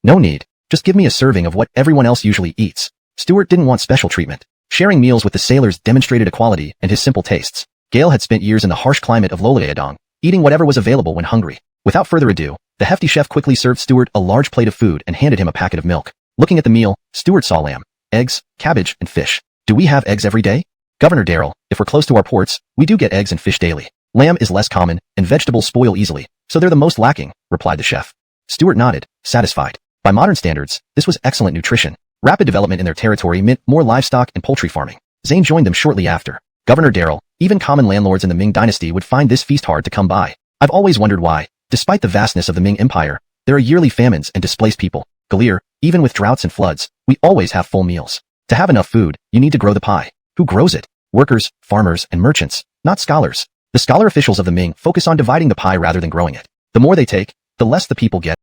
No need. Just give me a serving of what everyone else usually eats. Stewart didn't want special treatment. Sharing meals with the sailors demonstrated equality and his simple tastes. Gale had spent years in the harsh climate of Loliaodong, eating whatever was available when hungry. Without further ado, the hefty chef quickly served Stewart a large plate of food and handed him a packet of milk. Looking at the meal, Stewart saw lamb, eggs, cabbage, and fish. Do we have eggs every day? Governor Darrell, if we're close to our ports, we do get eggs and fish daily. Lamb is less common, and vegetables spoil easily, so they're the most lacking, replied the chef. Stewart nodded, satisfied. By modern standards, this was excellent nutrition. Rapid development in their territory meant more livestock and poultry farming. Zane joined them shortly after. Governor Darrell, even common landlords in the Ming Dynasty would find this feast hard to come by. I've always wondered why, despite the vastness of the Ming Empire, there are yearly famines and displaced people. Galir, even with droughts and floods, we always have full meals. To have enough food, you need to grow the pie. Who grows it? Workers, farmers, and merchants, not scholars. The scholar officials of the Ming focus on dividing the pie rather than growing it. The more they take, the less the people get.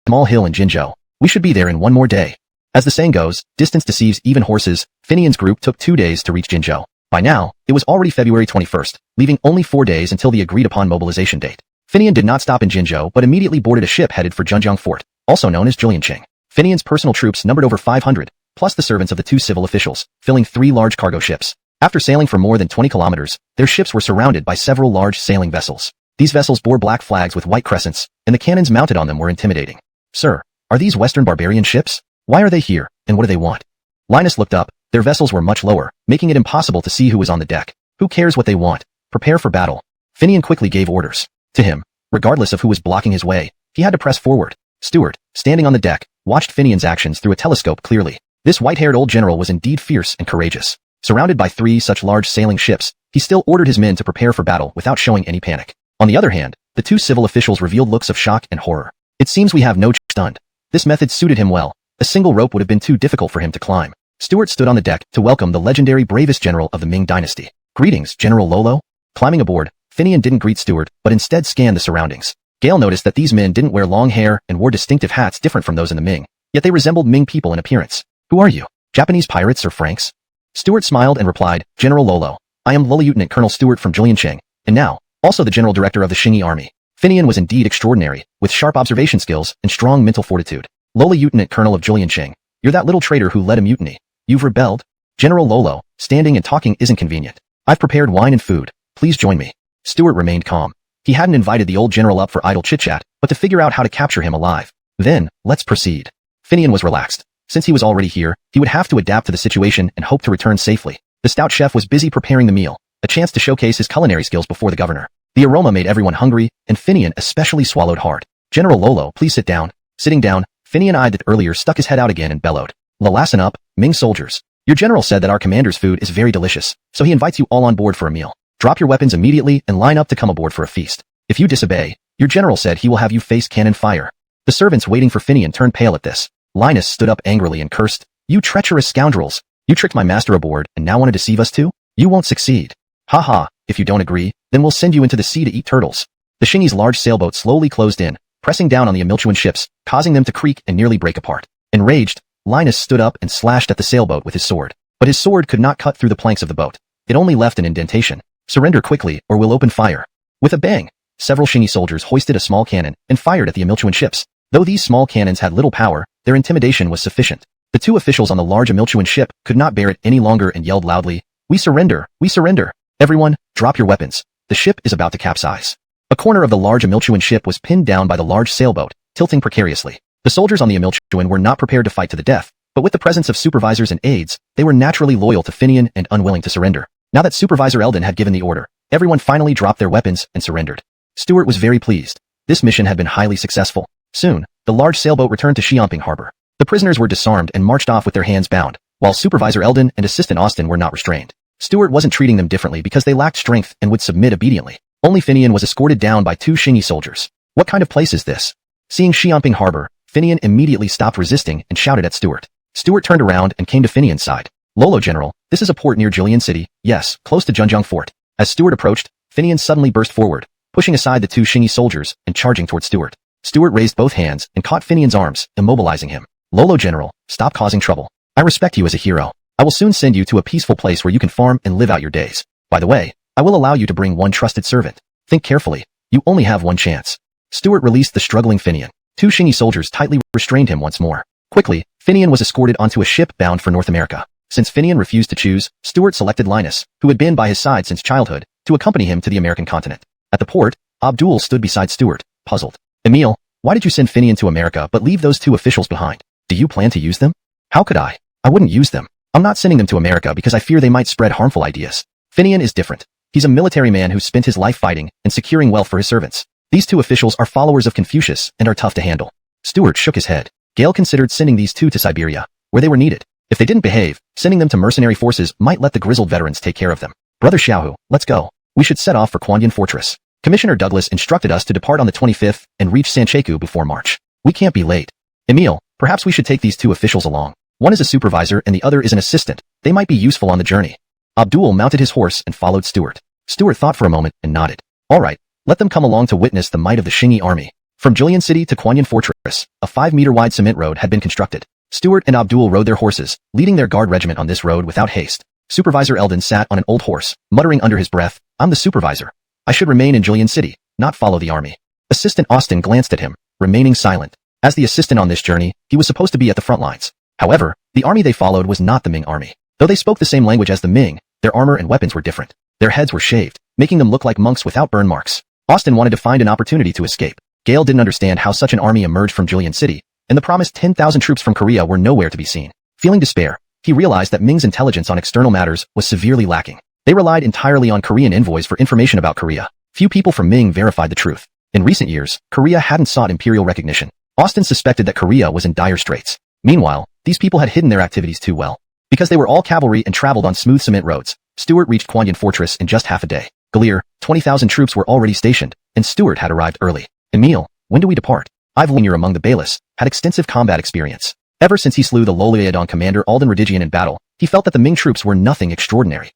Small hill in Jinzhou. We should be there in one more day. As the saying goes, distance deceives even horses. Finian's group took 2 days to reach Jinzhou. By now, it was already February 21st, leaving only 4 days until the agreed-upon mobilization date. Finian did not stop in Jinzhou but immediately boarded a ship headed for Zhenjiang Fort, also known as Julianqing. Finian's personal troops numbered over 500, plus the servants of the 2 civil officials, filling 3 large cargo ships. After sailing for more than 20 kilometers, their ships were surrounded by several large sailing vessels. These vessels bore black flags with white crescents, and the cannons mounted on them were intimidating. Sir, are these Western barbarian ships? Why are they here, and what do they want? Linus looked up. Their vessels were much lower, making it impossible to see who was on the deck. Who cares what they want? Prepare for battle. Finian quickly gave orders. To him, regardless of who was blocking his way, he had to press forward. Stewart, standing on the deck, watched Finian's actions through a telescope clearly. This white-haired old general was indeed fierce and courageous. Surrounded by 3 such large sailing ships, he still ordered his men to prepare for battle without showing any panic. On the other hand, the 2 civil officials revealed looks of shock and horror. It seems we have no stunned. This method suited him well. A single rope would have been too difficult for him to climb. Stewart stood on the deck to welcome the legendary bravest general of the Ming Dynasty. Greetings, General Lolo. Climbing aboard, Finian didn't greet Stewart, but instead scanned the surroundings. Gale noticed that these men didn't wear long hair and wore distinctive hats different from those in the Ming, yet they resembled Ming people in appearance. Who are you? Japanese pirates or Franks? Stewart smiled and replied, General Lolo. I am Lieutenant Colonel Stewart from Julianqing, and now, also the General Director of the Qingyi Army. Finian was indeed extraordinary, with sharp observation skills and strong mental fortitude. Lieutenant Colonel of Julianqing, you're that little traitor who led a mutiny. You've rebelled? General Lolo, standing and talking isn't convenient. I've prepared wine and food. Please join me. Stewart remained calm. He hadn't invited the old general up for idle chit-chat, but to figure out how to capture him alive. Then, let's proceed. Finian was relaxed. Since he was already here, he would have to adapt to the situation and hope to return safely. The stout chef was busy preparing the meal, a chance to showcase his culinary skills before the governor. The aroma made everyone hungry, and Finian especially swallowed hard. General Lolo, please sit down. Sitting down, Finian eyed that earlier stuck his head out again and bellowed. Listen up, Ming soldiers. Your general said that our commander's food is very delicious, so he invites you all on board for a meal. Drop your weapons immediately and line up to come aboard for a feast. If you disobey, your general said he will have you face cannon fire. The servants waiting for Finian turned pale at this. Linus stood up angrily and cursed, You treacherous scoundrels! You tricked my master aboard and now want to deceive us too? You won't succeed. Ha ha, if you don't agree, then we'll send you into the sea to eat turtles. The Qingyi's large sailboat slowly closed in, pressing down on the Amilchuan ships, causing them to creak and nearly break apart. Enraged, Linus stood up and slashed at the sailboat with his sword. But his sword could not cut through the planks of the boat. It only left an indentation. Surrender quickly, or we'll open fire. With a bang, several Shingi soldiers hoisted a small cannon and fired at the Amilchuan ships. Though these small cannons had little power, their intimidation was sufficient. The two officials on the large Amilchuan ship could not bear it any longer and yelled loudly, "We surrender! We surrender! Everyone, drop your weapons. The ship is about to capsize." A corner of the large Amilchuan ship was pinned down by the large sailboat, tilting precariously. The soldiers on the Amilchuan were not prepared to fight to the death, but with the presence of supervisors and aides, they were naturally loyal to Finian and unwilling to surrender. Now that Supervisor Eldon had given the order, everyone finally dropped their weapons and surrendered. Stuart was very pleased. This mission had been highly successful. Soon, the large sailboat returned to Xiamping Harbor. The prisoners were disarmed and marched off with their hands bound, while Supervisor Eldon and Assistant Austin were not restrained. Stuart wasn't treating them differently because they lacked strength and would submit obediently. Only Finian was escorted down by two Shingi soldiers. What kind of place is this? Seeing Xiamping Harbor, Finian immediately stopped resisting and shouted at Stuart. Stuart turned around and came to Finian's side. "Lolo General, this is a port near Jillian City, yes, close to Junjiang Fort." As Stuart approached, Finian suddenly burst forward, pushing aside the two Shingi soldiers and charging toward Stuart. Stuart raised both hands and caught Finian's arms, immobilizing him. "Lolo General, stop causing trouble. I respect you as a hero. I will soon send you to a peaceful place where you can farm and live out your days. By the way, I will allow you to bring one trusted servant. Think carefully. You only have one chance." Stuart released the struggling Finian. Two Shingi soldiers tightly restrained him once more. Quickly, Finian was escorted onto a ship bound for North America. Since Finian refused to choose, Stuart selected Linus, who had been by his side since childhood, to accompany him to the American continent. At the port, Abdul stood beside Stuart, puzzled. "Emil, why did you send Finian to America but leave those two officials behind? Do you plan to use them?" "How could I? I wouldn't use them. I'm not sending them to America because I fear they might spread harmful ideas. Finian is different. He's a military man who spent his life fighting and securing wealth for his servants. These two officials are followers of Confucius and are tough to handle." Stuart shook his head. Gale considered sending these two to Siberia, where they were needed. If they didn't behave, sending them to mercenary forces might let the grizzled veterans take care of them. "Brother Xiaohu, let's go. We should set off for Quandian Fortress. Commissioner Douglas instructed us to depart on the 25th and reach Sancheku before March. We can't be late. Emil, perhaps we should take these two officials along. One is a supervisor and the other is an assistant. They might be useful on the journey." Abdul mounted his horse and followed Stuart. Stuart thought for a moment and nodded. "All right, let them come along to witness the might of the Shingi army." From Jillian City to Quandian Fortress, a 5-meter-wide cement road had been constructed. Stuart and Abdul rode their horses, leading their guard regiment on this road without haste. Supervisor Eldon sat on an old horse, muttering under his breath, "I'm the supervisor. I should remain in Jillian City, not follow the army." Assistant Austin glanced at him, remaining silent. As the assistant on this journey, he was supposed to be at the front lines. However, the army they followed was not the Ming army. Though they spoke the same language as the Ming, their armor and weapons were different. Their heads were shaved, making them look like monks without burn marks. Austin wanted to find an opportunity to escape. Gale didn't understand how such an army emerged from Jillian City, and the promised 10,000 troops from Korea were nowhere to be seen. Feeling despair, he realized that Ming's intelligence on external matters was severely lacking. They relied entirely on Korean envoys for information about Korea. Few people from Ming verified the truth. In recent years, Korea hadn't sought imperial recognition. Austin suspected that Korea was in dire straits. Meanwhile, these people had hidden their activities too well. Because they were all cavalry and traveled on smooth cement roads, Stuart reached Quandian Fortress in just half a day. Galir, 20,000 troops were already stationed, and Stuart had arrived early. "Emil, when do we depart?" Ive Linier among the Balis had extensive combat experience. Ever since he slew the Loliadon commander Alden Redigian in battle, he felt that the Ming troops were nothing extraordinary.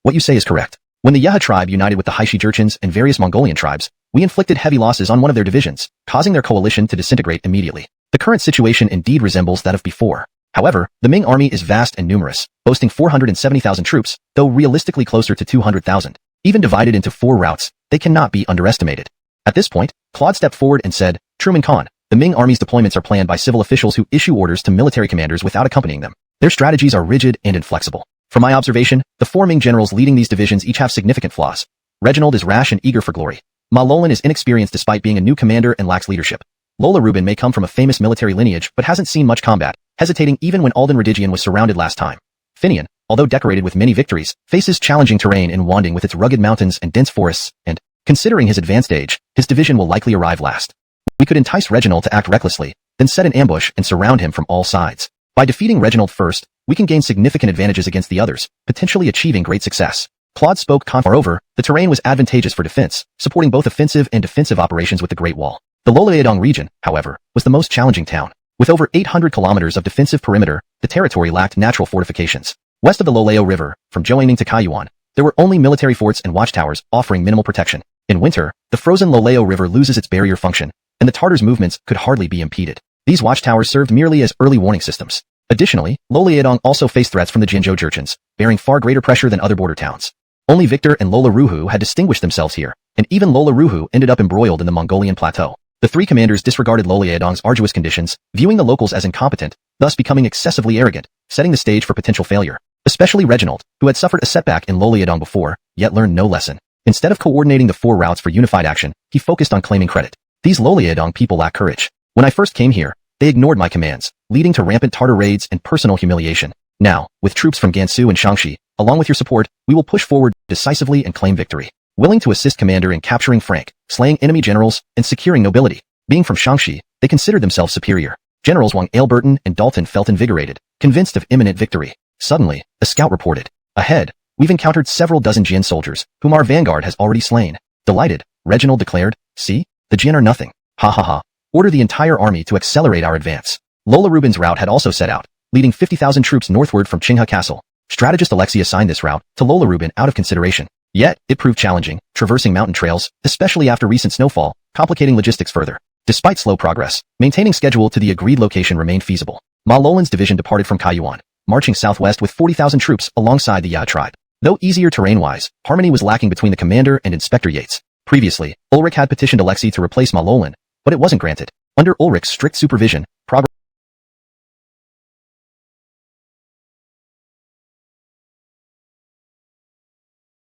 What you say is correct. When the Yeha tribe united with the Haishi Jurchens and various Mongolian tribes, we inflicted heavy losses on one of their divisions, causing their coalition to disintegrate immediately. The current situation indeed resembles that of before. However, the Ming army is vast and numerous, boasting 470,000 troops, though realistically closer to 200,000. Even divided into 4 routes, they cannot be underestimated. At this point, Claude stepped forward and said, "Truman Khan, the Ming army's deployments are planned by civil officials who issue orders to military commanders without accompanying them. Their strategies are rigid and inflexible. From my observation, the 4 Ming generals leading these divisions each have significant flaws. Reginald is rash and eager for glory. Ma Lolan is inexperienced despite being a new commander and lacks leadership. Lola Rubin may come from a famous military lineage but hasn't seen much combat, hesitating even when Alden Redigian was surrounded last time. Finian, although decorated with many victories, faces challenging terrain in Wanding with its rugged mountains and dense forests, and, considering his advanced age, his division will likely arrive last. We could entice Reginald to act recklessly, then set an ambush and surround him from all sides. By defeating Reginald first, we can gain significant advantages against the others, potentially achieving great success." Claude spoke confidently. Moreover, the terrain was advantageous for defense, supporting both offensive and defensive operations with the Great Wall. The Loliadong region, however, was the most challenging town. With over 800 kilometers of defensive perimeter, the territory lacked natural fortifications. West of the Loleo River, from Joaning to Kaiyuan, there were only military forts and watchtowers offering minimal protection. In winter, the frozen Loleo River loses its barrier function, and the Tartars' movements could hardly be impeded. These watchtowers served merely as early warning systems. Additionally, Loliadong also faced threats from the Jinzhou Jurchens, bearing far greater pressure than other border towns. Only Victor and Lola Ruhu had distinguished themselves here, and even Lola Ruhu ended up embroiled in the Mongolian plateau. The three commanders disregarded Loliadong's arduous conditions, viewing the locals as incompetent, thus becoming excessively arrogant, setting the stage for potential failure. Especially Reginald, who had suffered a setback in Loliadong before, yet learned no lesson. Instead of coordinating the four routes for unified action, he focused on claiming credit. These Loliadong people lack courage. When I first came here, they ignored my commands, leading to rampant Tartar raids and personal humiliation. Now, with troops from Gansu and Shaanxi, along with your support, we will push forward decisively and claim victory. Willing to assist Commander in capturing Frank, slaying enemy generals, and securing nobility. Being from Shaanxi, they considered themselves superior. Generals Wang Ailberton and Dalton felt invigorated, convinced of imminent victory. Suddenly, a scout reported. Ahead, we've encountered several dozen Jin soldiers, whom our vanguard has already slain. Delighted, Reginald declared, see, the Jin are nothing. Ha ha ha. Order the entire army to accelerate our advance. Lola Rubin's route had also set out, leading 50,000 troops northward from Qinghe Castle. Strategist Alexei assigned this route to Lola Rubin out of consideration. Yet, it proved challenging, traversing mountain trails, especially after recent snowfall, complicating logistics further. Despite slow progress, maintaining schedule to the agreed location remained feasible. Ma Lolan's division departed from Kaiyuan, marching southwest with 40,000 troops alongside the Ya tribe. Though easier terrain-wise, harmony was lacking between the commander and Inspector Yates. Previously, Ulrich had petitioned Alexei to replace Ma Lolan, but it wasn't granted. Under Ulrich's strict supervision, progress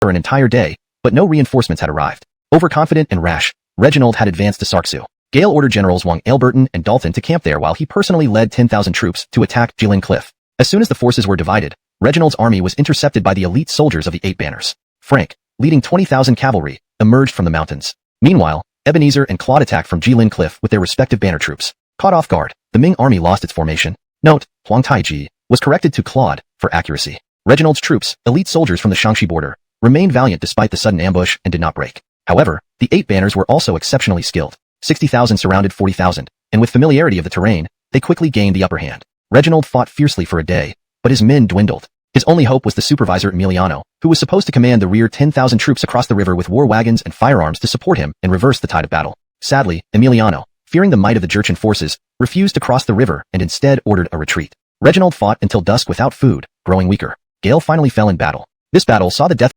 for an entire day, but no reinforcements had arrived. Overconfident and rash, Reginald had advanced to Sarksu. Gale ordered Generals Wang Ailberton and Dalton to camp there while he personally led 10,000 troops to attack Jilin Cliff. As soon as the forces were divided, Reginald's army was intercepted by the elite soldiers of the Eight Banners. Frank, leading 20,000 cavalry, emerged from the mountains. Meanwhile, Ebenezer and Claude attacked from Jilin Cliff with their respective banner troops. Caught off guard, the Ming army lost its formation. Note, Huang Taiji was corrected to Claude for accuracy. Reginald's troops, elite soldiers from the Shaanxi border, remained valiant despite the sudden ambush and did not break. However, the Eight Banners were also exceptionally skilled. 60,000 surrounded 40,000, and with familiarity of the terrain, they quickly gained the upper hand. Reginald fought fiercely for a day, but his men dwindled. His only hope was the supervisor Emiliano, who was supposed to command the rear 10,000 troops across the river with war wagons and firearms to support him and reverse the tide of battle. Sadly, Emiliano, fearing the might of the Jurchen forces, refused to cross the river and instead ordered a retreat. Reginald fought until dusk without food, growing weaker. Gale finally fell in battle. This battle saw the death of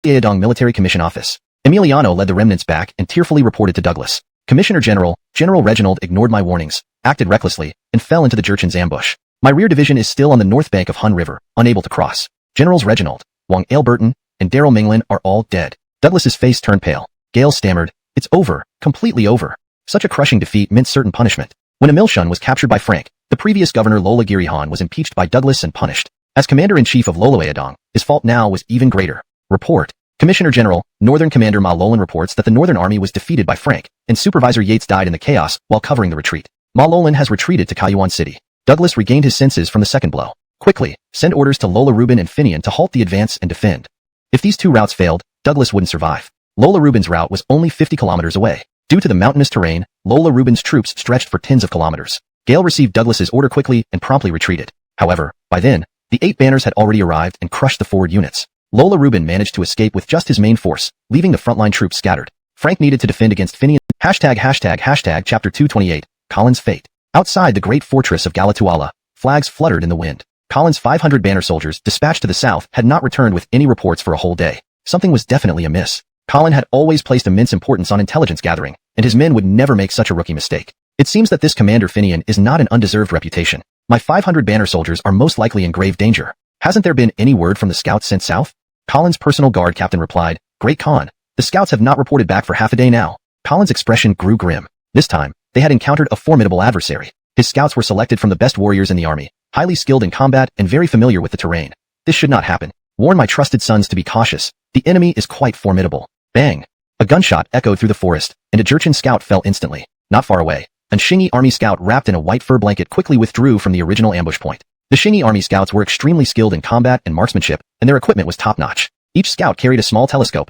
the Liaodong Military Commission Office. Emiliano led the remnants back and tearfully reported to Douglas. Commissioner General, General Reginald ignored my warnings, acted recklessly, and fell into the Jurchen's ambush. My rear division is still on the north bank of Hun River, unable to cross. Generals Reginald, Wang Ailberton, and Daryl Minglin are all dead. Douglas's face turned pale. Gale stammered, it's over, completely over. Such a crushing defeat meant certain punishment. When Emilshun was captured by Frank, the previous governor Lola Girihan was impeached by Douglas and punished. As commander-in-chief of Loloadong, his fault now was even greater. Report. Commissioner General, Northern Commander Ma Lolan reports that the Northern Army was defeated by Frank, and Supervisor Yates died in the chaos while covering the retreat. Ma Lolan has retreated to Kaiyuan City. Douglas regained his senses from the second blow. Quickly, send orders to Lola Rubin and Finian to halt the advance and defend. If these two routes failed, Douglas wouldn't survive. Lola Rubin's route was only 50 kilometers away. Due to the mountainous terrain, Lola Rubin's troops stretched for tens of kilometers. Gale received Douglas's order quickly and promptly retreated. However, by then, the Eight Banners had already arrived and crushed the forward units. Lola Rubin managed to escape with just his main force, leaving the frontline troops scattered. Frank needed to defend against Finian. ###Chapter 228, Colin's fate. Outside the great fortress of Galatuala, flags fluttered in the wind. Colin's 500 banner soldiers dispatched to the south had not returned with any reports for a whole day. Something was definitely amiss. Colin had always placed immense importance on intelligence gathering, and his men would never make such a rookie mistake. It seems that this Commander Finian is not an undeserved reputation. My 500 banner soldiers are most likely in grave danger. Hasn't there been any word from the scouts sent south? Colin's personal guard captain replied, Great Khan, the scouts have not reported back for half a day now. Colin's expression grew grim. This time, they had encountered a formidable adversary. His scouts were selected from the best warriors in the army, highly skilled in combat and very familiar with the terrain. This should not happen. Warn my trusted sons to be cautious. The enemy is quite formidable. Bang! A gunshot echoed through the forest, and a Jurchen scout fell instantly. Not far away, a Xingyi army scout wrapped in a white fur blanket quickly withdrew from the original ambush point. The Xingyi army scouts were extremely skilled in combat and marksmanship, and their equipment was top-notch. Each scout carried a small telescope.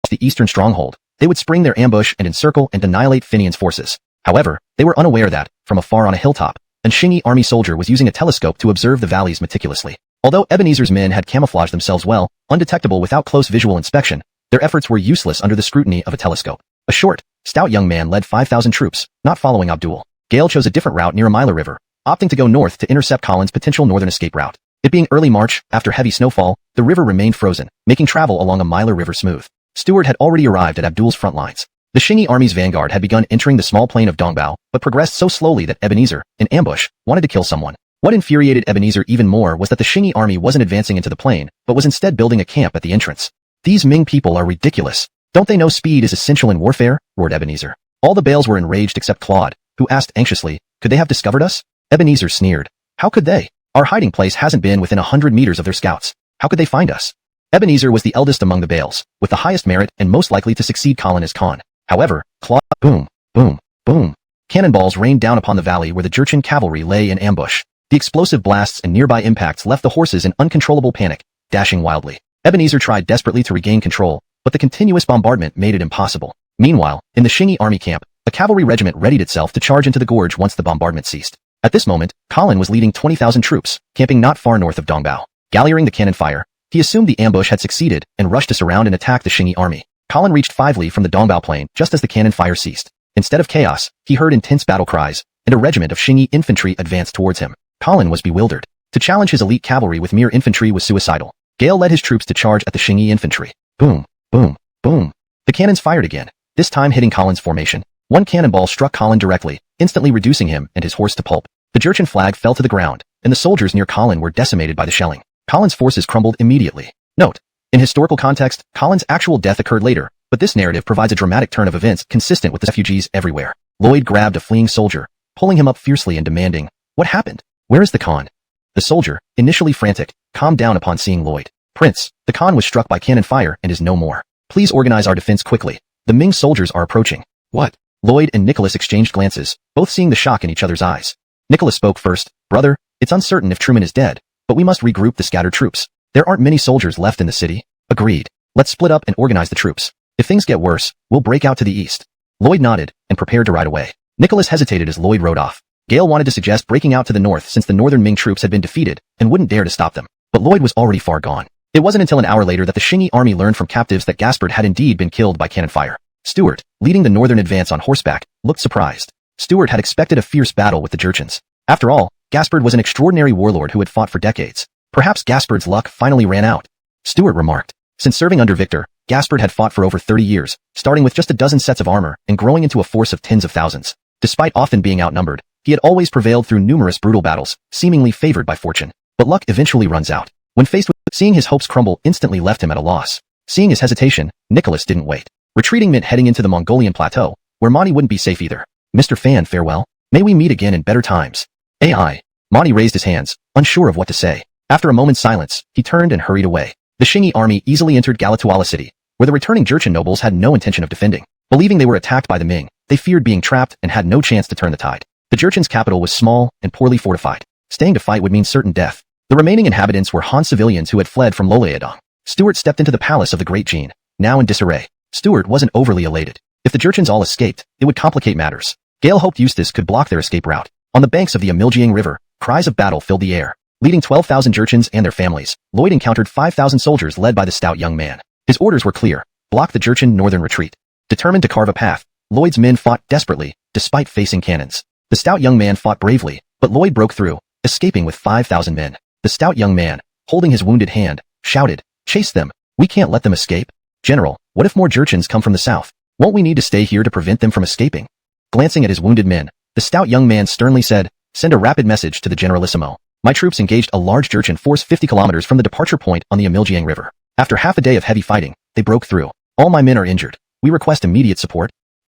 The eastern stronghold, they would spring their ambush and encircle and annihilate Finian's forces. However, they were unaware that, from afar on a hilltop, a Xingyi army soldier was using a telescope to observe the valleys meticulously. Although Ebenezer's men had camouflaged themselves well, undetectable without close visual inspection, their efforts were useless under the scrutiny of a telescope. A short, stout young man led 5,000 troops, not following Abdul. Gale chose a different route near a Mila River, opting to go north to intercept Colin's potential northern escape route. It being early March, after heavy snowfall, the river remained frozen, making travel along a Mila River smooth. Stuart had already arrived at Abdul's front lines. The Shingi army's vanguard had begun entering the small plain of Donghua, but progressed so slowly that Ebenezer, in ambush, wanted to kill someone. What infuriated Ebenezer even more was that the Shingi army wasn't advancing into the plain, but was instead building a camp at the entrance. These Ming people are ridiculous. Don't they know speed is essential in warfare? Roared Ebenezer. All the Bales were enraged except Claude, who asked anxiously, could they have discovered us? Ebenezer sneered. How could they? Our hiding place hasn't been within 100 meters of their scouts. How could they find us? Ebenezer was the eldest among the Bales, with the highest merit and most likely to succeed Colin as Khan. However, Claude, boom, boom, boom. Cannonballs rained down upon the valley where the Jurchen cavalry lay in ambush. The explosive blasts and nearby impacts left the horses in uncontrollable panic, dashing wildly. Ebenezer tried desperately to regain control, but the continuous bombardment made it impossible. Meanwhile, in the Shingi army camp, a cavalry regiment readied itself to charge into the gorge once the bombardment ceased. At this moment, Colin was leading 20,000 troops, camping not far north of Donghua. Gallerying the cannon fire, he assumed the ambush had succeeded and rushed to surround and attack the Shingi army. Colin reached 5 li from the Donghua plain just as the cannon fire ceased. Instead of chaos, he heard intense battle cries, and a regiment of Shingi infantry advanced towards him. Colin was bewildered. To challenge his elite cavalry with mere infantry was suicidal. Gale led his troops to charge at the Shingi infantry. Boom, boom, boom. The cannons fired again, this time hitting Colin's formation. One cannonball struck Colin directly, instantly reducing him and his horse to pulp. The Jurchen flag fell to the ground, and the soldiers near Colin were decimated by the shelling. Colin's forces crumbled immediately. Note: in historical context, Colin's actual death occurred later, but this narrative provides a dramatic turn of events consistent with the refugees everywhere. Lloyd grabbed a fleeing soldier, pulling him up fiercely and demanding, "What happened? Where is the Khan?" The soldier, initially frantic, calmed down upon seeing Lloyd. "Prince, the Khan was struck by cannon fire and is no more. Please organize our defense quickly. The Ming soldiers are approaching." "What?" Lloyd and Nicholas exchanged glances, both seeing the shock in each other's eyes. Nicholas spoke first. "Brother, it's uncertain if Truman is dead, but we must regroup the scattered troops. There aren't many soldiers left in the city." "Agreed. Let's split up and organize the troops. If things get worse, we'll break out to the east." Lloyd nodded and prepared to ride away. Nicholas hesitated as Lloyd rode off. Gale wanted to suggest breaking out to the north since the northern Ming troops had been defeated and wouldn't dare to stop them. But Lloyd was already far gone. It wasn't until an hour later that the Shingi army learned from captives that Gaspard had indeed been killed by cannon fire. Stuart, leading the northern advance on horseback, looked surprised. Stuart had expected a fierce battle with the Jurchens. After all, Gaspard was an extraordinary warlord who had fought for decades. Perhaps Gaspard's luck finally ran out. Stuart remarked. Since serving under Victor, Gaspard had fought for over 30 years, starting with just a dozen sets of armor and growing into a force of tens of thousands. Despite often being outnumbered, he had always prevailed through numerous brutal battles, seemingly favored by fortune. But luck eventually runs out. When faced with seeing his hopes crumble instantly left him at a loss. Seeing his hesitation, Nicholas didn't wait. Retreating meant heading into the Mongolian plateau, where Monty wouldn't be safe either. "Mr. Fan, farewell. May we meet again in better times." "Ai." Monty raised his hands, unsure of what to say. After a moment's silence, he turned and hurried away. The Shingi army easily entered Galatuala city, where the returning Jurchen nobles had no intention of defending. Believing they were attacked by the Ming, they feared being trapped and had no chance to turn the tide. The Jurchen's capital was small and poorly fortified. Staying to fight would mean certain death. The remaining inhabitants were Han civilians who had fled from Loleadong. Stuart stepped into the palace of the Great Gene, now in disarray. Stuart wasn't overly elated. If the Jurchens all escaped, it would complicate matters. Gale hoped Eustace could block their escape route. On the banks of the Amiljiang River, cries of battle filled the air. Leading 12,000 Jurchens and their families, Lloyd encountered 5,000 soldiers led by the stout young man. His orders were clear: block the Jurchen northern retreat. Determined to carve a path, Lloyd's men fought desperately, despite facing cannons. The stout young man fought bravely, but Lloyd broke through, escaping with 5,000 men. The stout young man, holding his wounded hand, shouted, "Chase them! We can't let them escape." "General, what if more Jurchens come from the south? Won't we need to stay here to prevent them from escaping?" Glancing at his wounded men, the stout young man sternly said, "Send a rapid message to the Generalissimo. My troops engaged a large Jurchen force 50 kilometers from the departure point on the Amiljiang River. After half a day of heavy fighting, they broke through. All my men are injured. We request immediate support."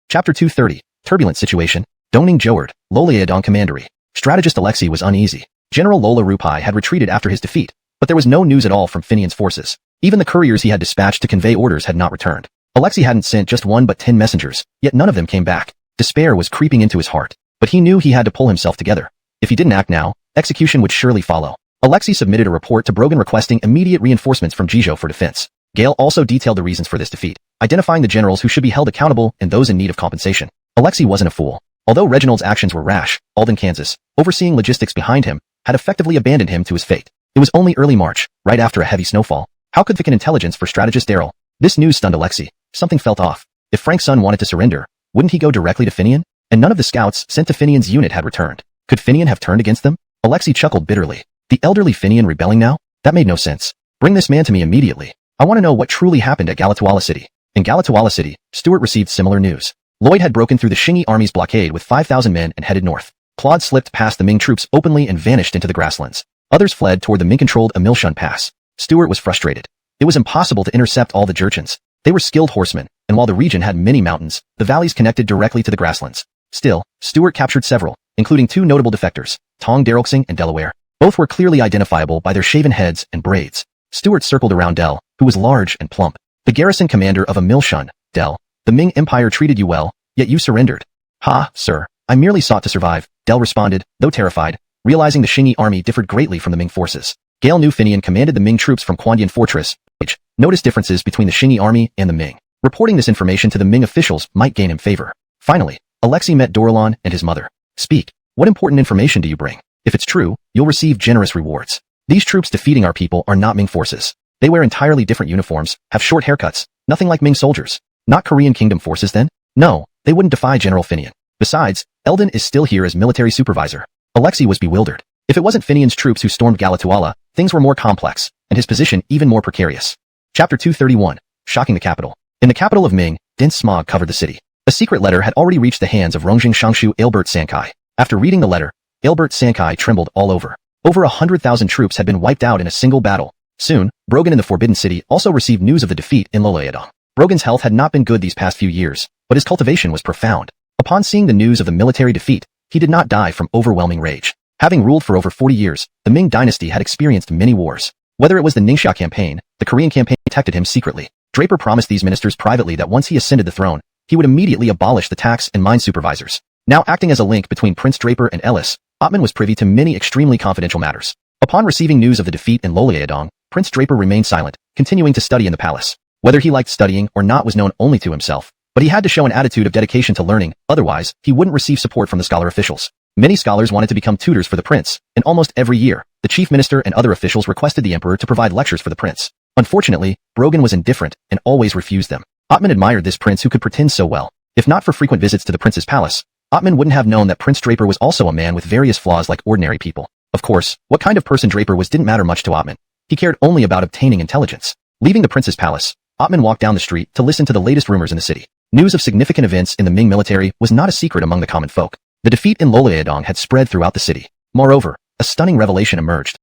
Chapter 230, Turbulent Situation. Dongning Joard, Loleadong Commandery. Strategist Alexei was uneasy. General Lola Rupai had retreated after his defeat, but there was no news at all from Finian's forces. Even the couriers he had dispatched to convey orders had not returned. Alexei hadn't sent just one but 10 messengers, yet none of them came back. Despair was creeping into his heart, but he knew he had to pull himself together. If he didn't act now, execution would surely follow. Alexei submitted a report to Brogan requesting immediate reinforcements from Jizhou for defense. Gale also detailed the reasons for this defeat, identifying the generals who should be held accountable and those in need of compensation. Alexei wasn't a fool. Although Reginald's actions were rash, Alden, Kansas, overseeing logistics behind him, had effectively abandoned him to his fate. It was only early March, right after a heavy snowfall. How could thicken intelligence for strategist Darrell? This news stunned Alexei. Something felt off. If Frank's son wanted to surrender, wouldn't he go directly to Finian? and none of the scouts sent to Finian's unit had returned. Could Finian have turned against them? Alexei chuckled bitterly. The elderly Finian rebelling now? That made no sense. Bring this man to me immediately. I want to know what truly happened at Galatuala City. In Galatuala City, Stuart received similar news. Lloyd had broken through the Xingyi army's blockade with 5,000 men and headed north. Claude slipped past the Ming troops openly and vanished into the grasslands. Others fled toward the Ming-controlled Emilshun Pass. Stuart was frustrated. It was impossible to intercept all the Jurchens. They were skilled horsemen, and while the region had many mountains, the valleys connected directly to the grasslands. Still, Stuart captured several, including 2 notable defectors, Tong Darrelxing and Delaware. Both were clearly identifiable by their shaven heads and braids. Stuart circled around Del, who was large and plump. The garrison commander of Emilshun, Del. The Ming Empire treated you well, yet you surrendered. Ha, sir. I merely sought to survive, Del responded, though terrified, realizing the Xingyi army differed greatly from the Ming forces. Gale knew Finian commanded the Ming troops from Quandian Fortress, which noticed differences between the Xingyi army and the Ming. Reporting this information to the Ming officials might gain him favor. Finally, Alexei met Dorlan and his mother. Speak. What important information do you bring? If it's true, you'll receive generous rewards. These troops defeating our people are not Ming forces. They wear entirely different uniforms, have short haircuts, nothing like Ming soldiers. Not Korean Kingdom forces then? No, they wouldn't defy General Finian. Besides, Eldon is still here as military supervisor. Alexei was bewildered. If it wasn't Finian's troops who stormed Galatuala, things were more complex, and his position even more precarious. Chapter 231. Shocking the capital. In the capital of Ming, dense smog covered the city. A secret letter had already reached the hands of Rongjing Shangshu Aelbert Sankai. After reading the letter, Aelbert Sankai trembled all over. Over 100,000 troops had been wiped out in a single battle. Soon, Brogan in the Forbidden City also received news of the defeat in Lolaedong. Brogan's health had not been good these past few years, but his cultivation was profound. Upon seeing the news of the military defeat, he did not die from overwhelming rage. Having ruled for over 40 years, the Ming Dynasty had experienced many wars. Whether it was the Ningxia campaign, the Korean campaign protected him secretly. Draper promised these ministers privately that once he ascended the throne, he would immediately abolish the tax and mine supervisors. Now acting as a link between Prince Draper and Ellis, Ottman was privy to many extremely confidential matters. Upon receiving news of the defeat in Lolaedong, Prince Draper remained silent, continuing to study in the palace. Whether he liked studying or not was known only to himself, but he had to show an attitude of dedication to learning, otherwise, he wouldn't receive support from the scholar officials. Many scholars wanted to become tutors for the prince, and almost every year, the chief minister and other officials requested the emperor to provide lectures for the prince. Unfortunately, Brogan was indifferent and always refused them. Ottman admired this prince who could pretend so well. If not for frequent visits to the prince's palace, Ottman wouldn't have known that Prince Draper was also a man with various flaws like ordinary people. Of course, what kind of person Draper was didn't matter much to Ottman. He cared only about obtaining intelligence. Leaving the prince's palace, Ottman walked down the street to listen to the latest rumors in the city. News of significant events in the Ming military was not a secret among the common folk. The defeat in Lolaedong had spread throughout the city. Moreover, a stunning revelation emerged.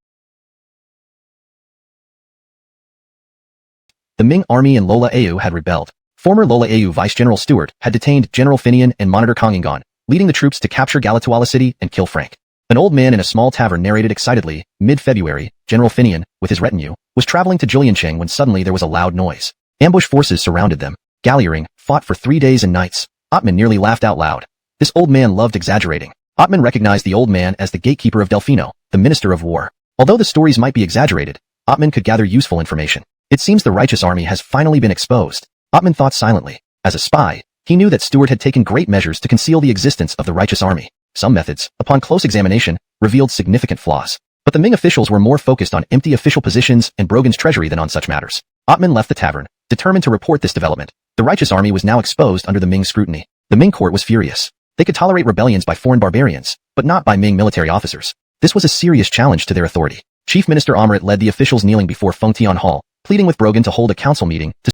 The Ming army in Lola Au had rebelled. Former Lola Au Vice General Stuart had detained General Finian and Monitor Kongingon, leading the troops to capture Galatuala City and kill Frank. An old man in a small tavern narrated excitedly, mid-February, General Finian, with his retinue, was traveling to Juliancheng when suddenly there was a loud noise. Ambush forces surrounded them. Galliering fought for 3 days and nights. Ottman nearly laughed out loud. This old man loved exaggerating. Ottman recognized the old man as the gatekeeper of Delfino, the Minister of War. Although the stories might be exaggerated, Ottman could gather useful information. It seems the righteous army has finally been exposed. Ottman thought silently. As a spy, he knew that Stuart had taken great measures to conceal the existence of the righteous army. Some methods, upon close examination, revealed significant flaws. But the Ming officials were more focused on empty official positions and Brogan's treasury than on such matters. Ottman left the tavern, determined to report this development. The righteous army was now exposed under the Ming scrutiny. The Ming court was furious. They could tolerate rebellions by foreign barbarians, but not by Ming military officers. This was a serious challenge to their authority. Chief Minister Amrit led the officials kneeling before Fengtian Hall, pleading with Brogan to hold a council meeting, to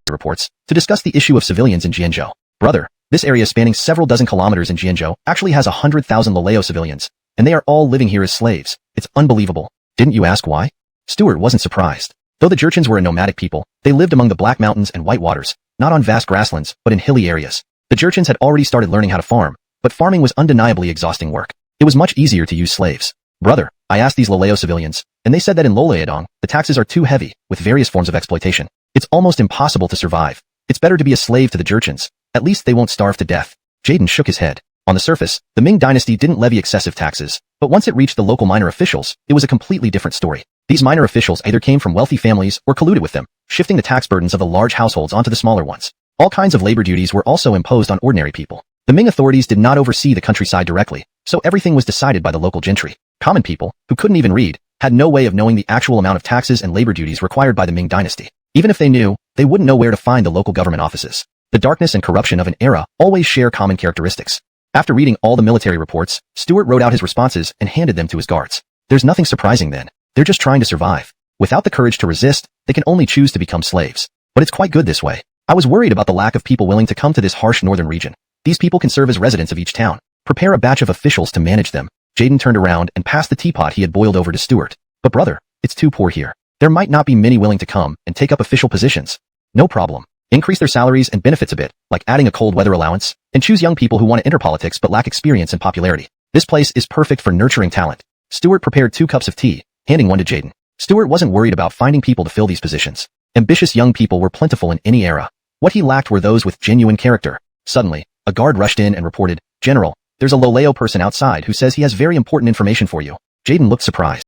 discuss the issue of civilians in Jianzhou. Brother, this area spanning several dozen kilometers in Jianzhou actually has 100,000 Laleo civilians, and they are all living here as slaves. It's unbelievable. Didn't you ask why? Stuart wasn't surprised. Though the Jurchens were a nomadic people, they lived among the Black Mountains and White Waters, not on vast grasslands, but in hilly areas. The Jurchens had already started learning how to farm, but farming was undeniably exhausting work. It was much easier to use slaves. Brother, I asked these Laleo civilians, and they said that in Lolaedong, the taxes are too heavy, with various forms of exploitation. It's almost impossible to survive. It's better to be a slave to the Jurchens. At least they won't starve to death. Jaden shook his head. On the surface, the Ming dynasty didn't levy excessive taxes, but once it reached the local minor officials, it was a completely different story. These minor officials either came from wealthy families or colluded with them, shifting the tax burdens of the large households onto the smaller ones. All kinds of labor duties were also imposed on ordinary people. The Ming authorities did not oversee the countryside directly, so everything was decided by the local gentry. Common people, who couldn't even read, had no way of knowing the actual amount of taxes and labor duties required by the Ming dynasty. Even if they knew, they wouldn't know where to find the local government offices. The darkness and corruption of an era always share common characteristics. After reading all the military reports, Stuart wrote out his responses and handed them to his guards. There's nothing surprising then. They're just trying to survive. Without the courage to resist, they can only choose to become slaves. But it's quite good this way. I was worried about the lack of people willing to come to this harsh northern region. These people can serve as residents of each town. Prepare a batch of officials to manage them. Jaden turned around and passed the teapot he had boiled over to Stuart. But brother, it's too poor here. There might not be many willing to come and take up official positions. No problem. Increase their salaries and benefits a bit, like adding a cold weather allowance, and choose young people who want to enter politics but lack experience and popularity. This place is perfect for nurturing talent. Stuart prepared 2 cups of tea, handing one to Jaden. Stuart wasn't worried about finding people to fill these positions. Ambitious young people were plentiful in any era. What he lacked were those with genuine character. Suddenly, a guard rushed in and reported, "General, there's a Loleo person outside who says he has very important information for you." Jaden looked surprised.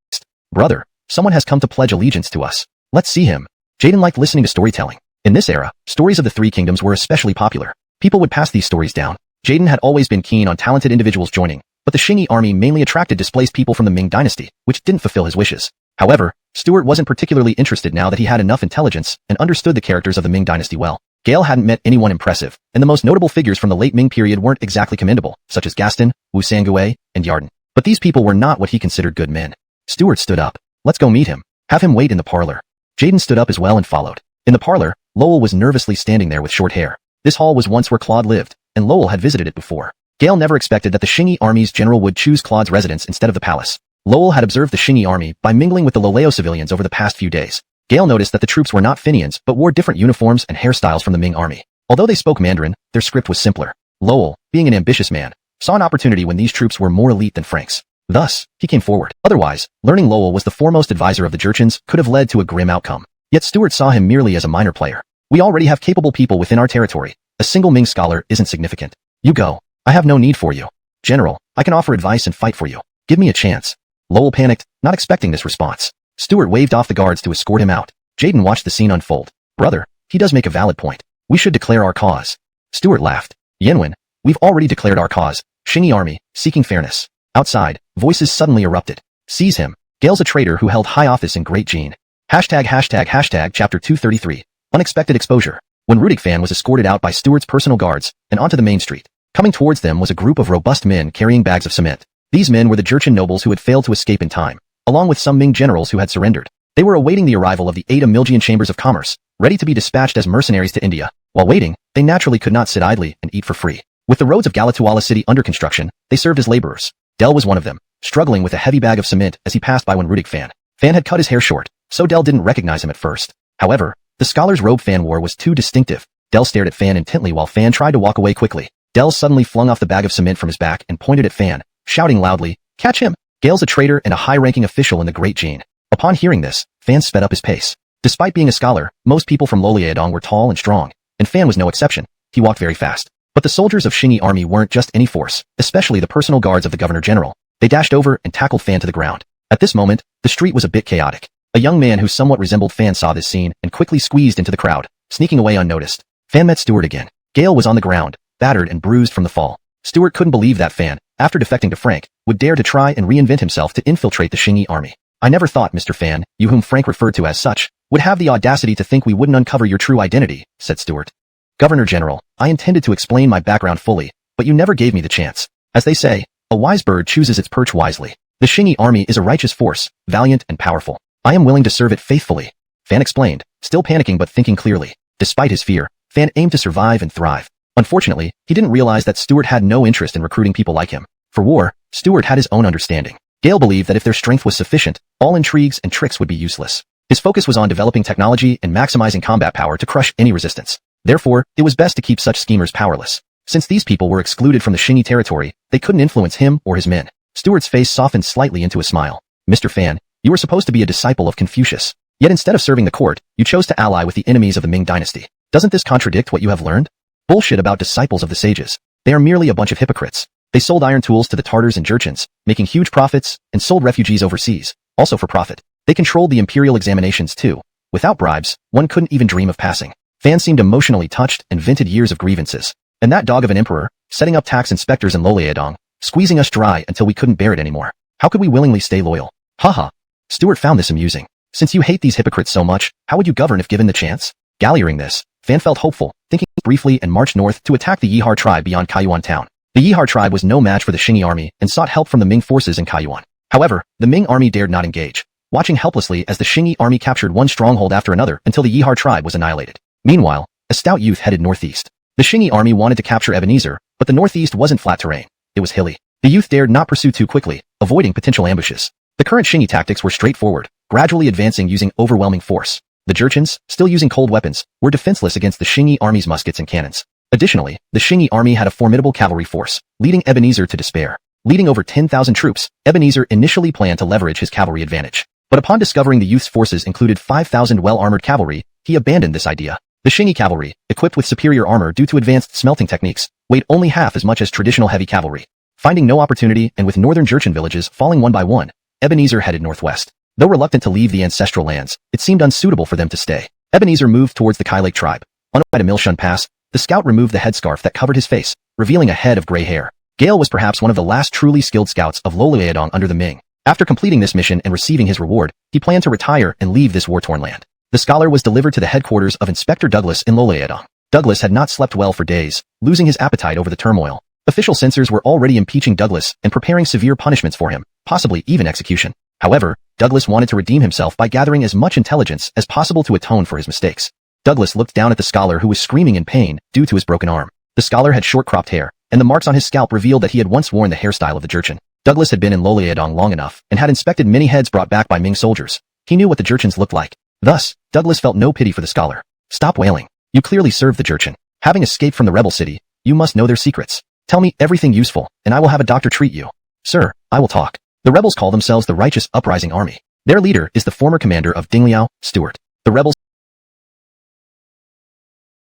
"Brother, someone has come to pledge allegiance to us. Let's see him." Jaden liked listening to storytelling. In this era, stories of the 3 kingdoms were especially popular. People would pass these stories down. Jaden had always been keen on talented individuals joining, but the Qingyi army mainly attracted displaced people from the Ming Dynasty, which didn't fulfill his wishes. However, Stuart wasn't particularly interested now that he had enough intelligence and understood the characters of the Ming Dynasty well. Gale hadn't met anyone impressive, and the most notable figures from the late Ming period weren't exactly commendable, such as Gaston, Wu Sangue, and Yarden. But these people were not what he considered good men. Stuart stood up. "Let's go meet him. Have him wait in the parlor." Jaden stood up as well and followed. In the parlor, Lowell was nervously standing there with short hair. This hall was once where Claude lived, and Lowell had visited it before. Gale never expected that the Qingyi army's general would choose Claude's residence instead of the palace. Lowell had observed the Qingyi army by mingling with the Loleo civilians over the past few days. Gale noticed that the troops were not Fenians but wore different uniforms and hairstyles from the Ming army. Although they spoke Mandarin, their script was simpler. Lowell, being an ambitious man, saw an opportunity when these troops were more elite than Franks. Thus, he came forward. Otherwise, learning Lowell was the foremost advisor of the Jurchens could have led to a grim outcome. Yet Stuart saw him merely as a minor player. "We already have capable people within our territory. A single Ming scholar isn't significant. You go. I have no need for you. General, I can offer advice and fight for you. Give me a chance." Lowell panicked, not expecting this response. Stuart waved off the guards to escort him out. Jaden watched the scene unfold. "Brother, he does make a valid point. We should declare our cause." Stuart laughed. "Yenwen, we've already declared our cause. Qingyi army, seeking fairness." Outside, voices suddenly erupted. "Seize him. Gale's a traitor who held high office in Great Jean." Chapter 233. Unexpected exposure. When Rudig Fan was escorted out by Stuart's personal guards and onto the main street, coming towards them was a group of robust men carrying bags of cement. These men were the Jurchen nobles who had failed to escape in time, along with some Ming generals who had surrendered. They were awaiting the arrival of the 8 Amilgian chambers of commerce, ready to be dispatched as mercenaries to India. While waiting, they naturally could not sit idly and eat for free. With the roads of Galatuala city under construction, they served as laborers. Dell was one of them, struggling with a heavy bag of cement as he passed by when Rudig Fan. Fan had cut his hair short, so Dell didn't recognize him at first. However, the scholar's robe Fan wore was too distinctive. Dell stared at Fan intently while Fan tried to walk away quickly. Dell suddenly flung off the bag of cement from his back and pointed at Fan, shouting loudly, "Catch him! Gale's a traitor and a high-ranking official in the Great Jean." Upon hearing this, Fan sped up his pace. Despite being a scholar, most people from Loliaodong were tall and strong, and Fan was no exception. He walked very fast. But the soldiers of Qingyi army weren't just any force, especially the personal guards of the governor general. They dashed over and tackled Fan to the ground. At this moment, the street was a bit chaotic. A young man who somewhat resembled Fan saw this scene and quickly squeezed into the crowd, sneaking away unnoticed. Fan met Stuart again. Gale was on the ground, battered and bruised from the fall. Stuart couldn't believe that Fan, after defecting to Frank, would dare to try and reinvent himself to infiltrate the Qingyi army. "I never thought, Mr. Fan, you whom Frank referred to as such, would have the audacity to think we wouldn't uncover your true identity," said Stuart. "Governor General, I intended to explain my background fully, but you never gave me the chance. As they say, a wise bird chooses its perch wisely. The Qingyi army is a righteous force, valiant and powerful. I am willing to serve it faithfully," Fan explained, still panicking but thinking clearly. Despite his fear, Fan aimed to survive and thrive. Unfortunately, he didn't realize that Stuart had no interest in recruiting people like him. For war, Stuart had his own understanding. Gale believed that if their strength was sufficient, all intrigues and tricks would be useless. His focus was on developing technology and maximizing combat power to crush any resistance. Therefore, it was best to keep such schemers powerless. Since these people were excluded from the Qingyi territory, they couldn't influence him or his men. Stuart's face softened slightly into a smile. "Mr. Fan, you were supposed to be a disciple of Confucius. Yet instead of serving the court, you chose to ally with the enemies of the Ming Dynasty. Doesn't this contradict what you have learned?" "Bullshit about disciples of the sages. They are merely a bunch of hypocrites. They sold iron tools to the Tartars and Jurchens, making huge profits, and sold refugees overseas, also for profit. They controlled the imperial examinations too. Without bribes, one couldn't even dream of passing." Fan seemed emotionally touched and vented years of grievances. "And that dog of an emperor, setting up tax inspectors in Loliaodong, squeezing us dry until we couldn't bear it anymore. How could we willingly stay loyal? Haha." Stuart found this amusing. "Since you hate these hypocrites so much, how would you govern if given the chance?" Galliering this, Fan felt hopeful, thinking briefly and marched north to attack the Yihar tribe beyond Kaiyuan town. The Yihar tribe was no match for the Xingyi army and sought help from the Ming forces in Kaiyuan. However, the Ming army dared not engage, watching helplessly as the Xingyi army captured one stronghold after another until the Yihar tribe was annihilated. Meanwhile, a stout youth headed northeast. The Xingyi army wanted to capture Ebenezer, but the northeast wasn't flat terrain. It was hilly. The youth dared not pursue too quickly, avoiding potential ambushes. The current Xingyi tactics were straightforward, gradually advancing using overwhelming force. The Jurchens, still using cold weapons, were defenseless against the Xingyi army's muskets and cannons. Additionally, the Xingyi army had a formidable cavalry force, leading Ebenezer to despair. Leading over 10,000 troops, Ebenezer initially planned to leverage his cavalry advantage. But upon discovering the youth's forces included 5,000 well-armored cavalry, he abandoned this idea. The Xingyi cavalry, equipped with superior armor due to advanced smelting techniques, weighed only half as much as traditional heavy cavalry. Finding no opportunity and with northern Jurchen villages falling one by one, Ebenezer headed northwest. Though reluctant to leave the ancestral lands, it seemed unsuitable for them to stay. Ebenezer moved towards the Kai Lake tribe. On the way to Milshun Pass, the scout removed the headscarf that covered his face, revealing a head of gray hair. Gale was perhaps one of the last truly skilled scouts of Lolueadong under the Ming. After completing this mission and receiving his reward, he planned to retire and leave this war-torn land. The scholar was delivered to the headquarters of Inspector Douglas in Lolueadong. Douglas had not slept well for days, losing his appetite over the turmoil. Official censors were already impeaching Douglas and preparing severe punishments for him, possibly even execution. However, Douglas wanted to redeem himself by gathering as much intelligence as possible to atone for his mistakes. Douglas looked down at the scholar who was screaming in pain due to his broken arm. The scholar had short cropped hair, and the marks on his scalp revealed that he had once worn the hairstyle of the Jurchen. Douglas had been in Lolueadong long enough and had inspected many heads brought back by Ming soldiers. He knew what the Jurchens looked like. Thus, Douglas felt no pity for the scholar. Stop wailing. You clearly served the Jurchen. Having escaped from the rebel city, you must know their secrets. Tell me everything useful, and I will have a doctor treat you. Sir, I will talk. The rebels call themselves the Righteous Uprising Army. Their leader is the former commander of Dingliao, Stuart. The rebels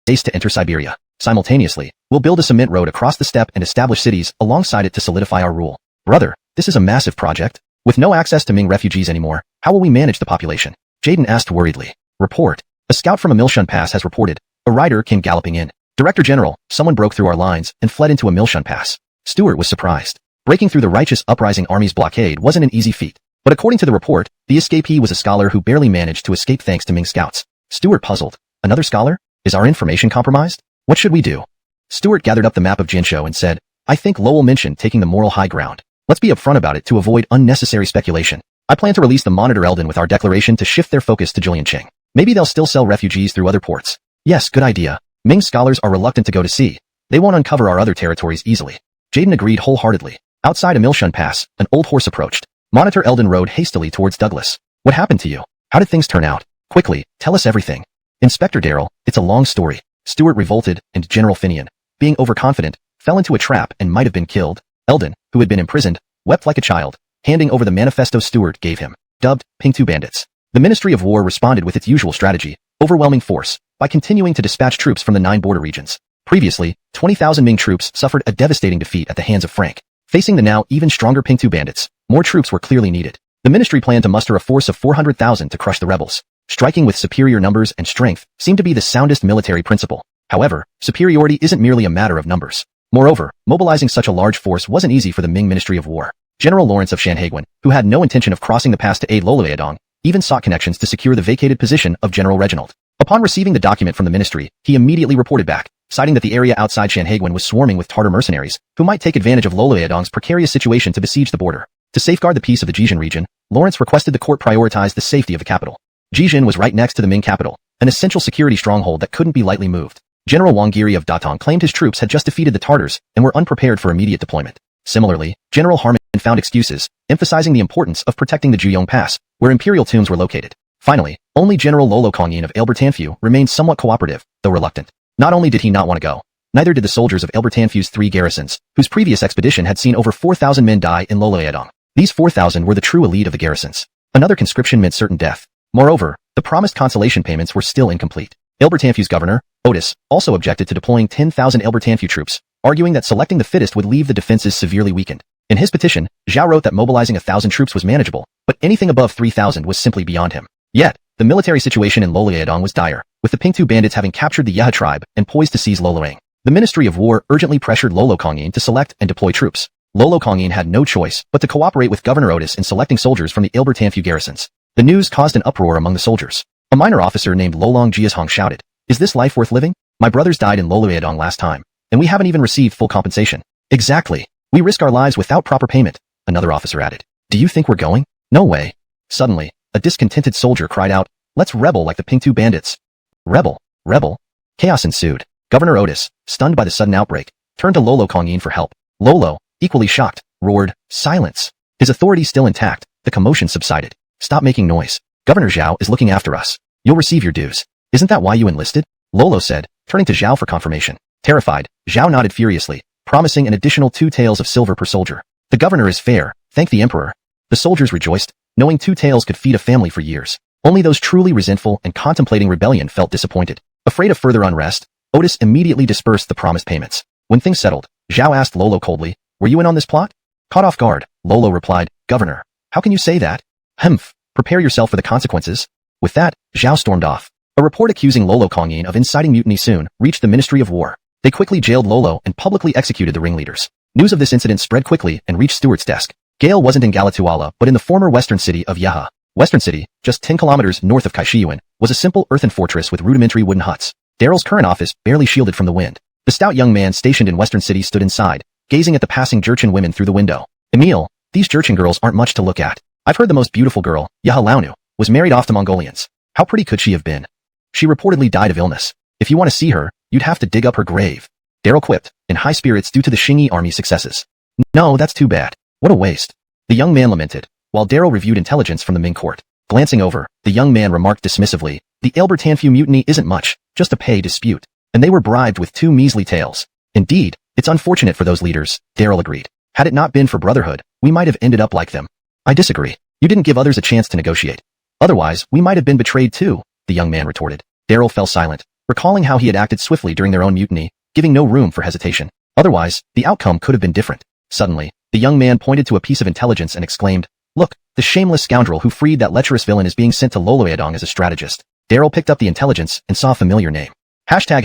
race to enter Siberia. Simultaneously, we'll build a cement road across the steppe and establish cities alongside it to solidify our rule. Brother, this is a massive project. With no access to Ming refugees anymore, how will we manage the population? Jaden asked worriedly. Report. A scout from Milshun Pass has reported. A rider came galloping in. Director General, someone broke through our lines and fled into a Milshun Pass. Stuart was surprised. Breaking through the Righteous Uprising Army's blockade wasn't an easy feat. But according to the report, the escapee was a scholar who barely managed to escape thanks to Ming scouts. Stuart puzzled. Another scholar? Is our information compromised? What should we do? Stuart gathered up the map of Jinsho and said, I think Lowell mentioned taking the moral high ground. Let's be upfront about it to avoid unnecessary speculation. I plan to release the Monitor Eldon with our declaration to shift their focus to Julianqing. Maybe they'll still sell refugees through other ports. Yes, good idea. Ming scholars are reluctant to go to sea. They won't uncover our other territories easily. Jaden agreed wholeheartedly. Outside a Milshun Pass, an old horse approached. Monitor Eldon rode hastily towards Douglas. What happened to you? How did things turn out? Quickly, tell us everything. Inspector Darrell, it's a long story. Stuart revolted, and General Finian, being overconfident, fell into a trap and might have been killed. Eldon, who had been imprisoned, wept like a child, handing over the manifesto Stuart gave him, dubbed Pingtu Bandits. The Ministry of War responded with its usual strategy, overwhelming force, by continuing to dispatch troops from the 9 border regions. Previously, 20,000 Ming troops suffered a devastating defeat at the hands of Frank. Facing the now even stronger Pingtu bandits, more troops were clearly needed. The ministry planned to muster a force of 400,000 to crush the rebels. Striking with superior numbers and strength seemed to be the soundest military principle. However, superiority isn't merely a matter of numbers. Moreover, mobilizing such a large force wasn't easy for the Ming Ministry of War. General Lawrence of Shanhaiguan, who had no intention of crossing the pass to aid Lolueadong, even sought connections to secure the vacated position of General Reginald. Upon receiving the document from the ministry, he immediately reported back, citing that the area outside Shanhaiguan was swarming with Tartar mercenaries, who might take advantage of Lolueadong's precarious situation to besiege the border. To safeguard the peace of the Jijin region, Lawrence requested the court prioritize the safety of the capital. Jijin was right next to the Ming capital, an essential security stronghold that couldn't be lightly moved. General Wang Giri of Datong claimed his troops had just defeated the Tartars and were unprepared for immediate deployment. Similarly, General Harman found excuses, emphasizing the importance of protecting the Juyong Pass, where imperial tombs were located. Finally, only General Lolo Kongyin of Elbertanfu remained somewhat cooperative, though reluctant. Not only did he not want to go, neither did the soldiers of Elbertanfu's 3 garrisons, whose previous expedition had seen over 4,000 men die in Lolueadong. These 4,000 were the true elite of the garrisons. Another conscription meant certain death. Moreover, the promised consolation payments were still incomplete. Elbertanfu's governor, Otis, also objected to deploying 10,000 Elbertanfu troops, arguing that selecting the fittest would leave the defenses severely weakened. In his petition, Zhao wrote that mobilizing 1,000 troops was manageable, but anything above 3,000 was simply beyond him. Yet, the military situation in Lolueadong was dire, with the Pingtu bandits having captured the Yeha tribe and poised to seize Loluang. The Ministry of War urgently pressured Lolo Kongyin to select and deploy troops. Lolo Kongyin had no choice but to cooperate with Governor Otis in selecting soldiers from the Elbertanfu garrisons. The news caused an uproar among the soldiers. A minor officer named Lolong Jiashong shouted, "Is this life worth living? My brothers died in Lolueadong last time, and we haven't even received full compensation. Exactly. We risk our lives without proper payment, another officer added. Do you think we're going? No way. Suddenly, a discontented soldier cried out, let's rebel like the Pingtu bandits. Rebel? Rebel? Chaos ensued. Governor Otis, stunned by the sudden outbreak, turned to Lolo Kongyin for help. Lolo, equally shocked, roared, silence. His authority still intact, the commotion subsided. Stop making noise. Governor Zhao is looking after us. You'll receive your dues. Isn't that why you enlisted? Lolo said, turning to Zhao for confirmation. Terrified, Zhao nodded furiously, promising an additional 2 taels of silver per soldier. The governor is fair, thank the emperor. The soldiers rejoiced, knowing 2 taels could feed a family for years. Only those truly resentful and contemplating rebellion felt disappointed. Afraid of further unrest, Otis immediately dispersed the promised payments. When things settled, Zhao asked Lolo coldly, were you in on this plot? Caught off guard, Lolo replied, Governor, how can you say that? Humph, prepare yourself for the consequences. With that, Zhao stormed off. A report accusing Lolo Kongyin of inciting mutiny soon reached the Ministry of War. They quickly jailed Lolo and publicly executed the ringleaders. News of this incident spread quickly and reached Stuart's desk. Gale wasn't in Galatuala but in the former western city of Yeha. Western City, just 10 kilometers north of Kaishiyuan, was a simple earthen fortress with rudimentary wooden huts. Daryl's current office barely shielded from the wind. The stout young man stationed in Western City stood inside, gazing at the passing Jurchen women through the window. Emil, these Jurchen girls aren't much to look at. I've heard the most beautiful girl, Yeha Launu, was married off to Mongolians. How pretty could she have been? She reportedly died of illness. If you want to see her, you'd have to dig up her grave. Daryl quipped, in high spirits due to the Xingyi army's successes. No, that's too bad. What a waste. The young man lamented, while Daryl reviewed intelligence from the Ming court. Glancing over, the young man remarked dismissively, the Elbertanfu mutiny isn't much, just a pay dispute. And they were bribed with 2 measly taels. Indeed, it's unfortunate for those leaders, Daryl agreed. Had it not been for brotherhood, we might have ended up like them. I disagree. You didn't give others a chance to negotiate. Otherwise, we might have been betrayed too, the young man retorted. Daryl fell silent, recalling how he had acted swiftly during their own mutiny, giving no room for hesitation. Otherwise, the outcome could have been different. Suddenly, the young man pointed to a piece of intelligence and exclaimed, look, the shameless scoundrel who freed that lecherous villain is being sent to Loloyedong as a strategist. Daryl picked up the intelligence and saw a familiar name. Hashtag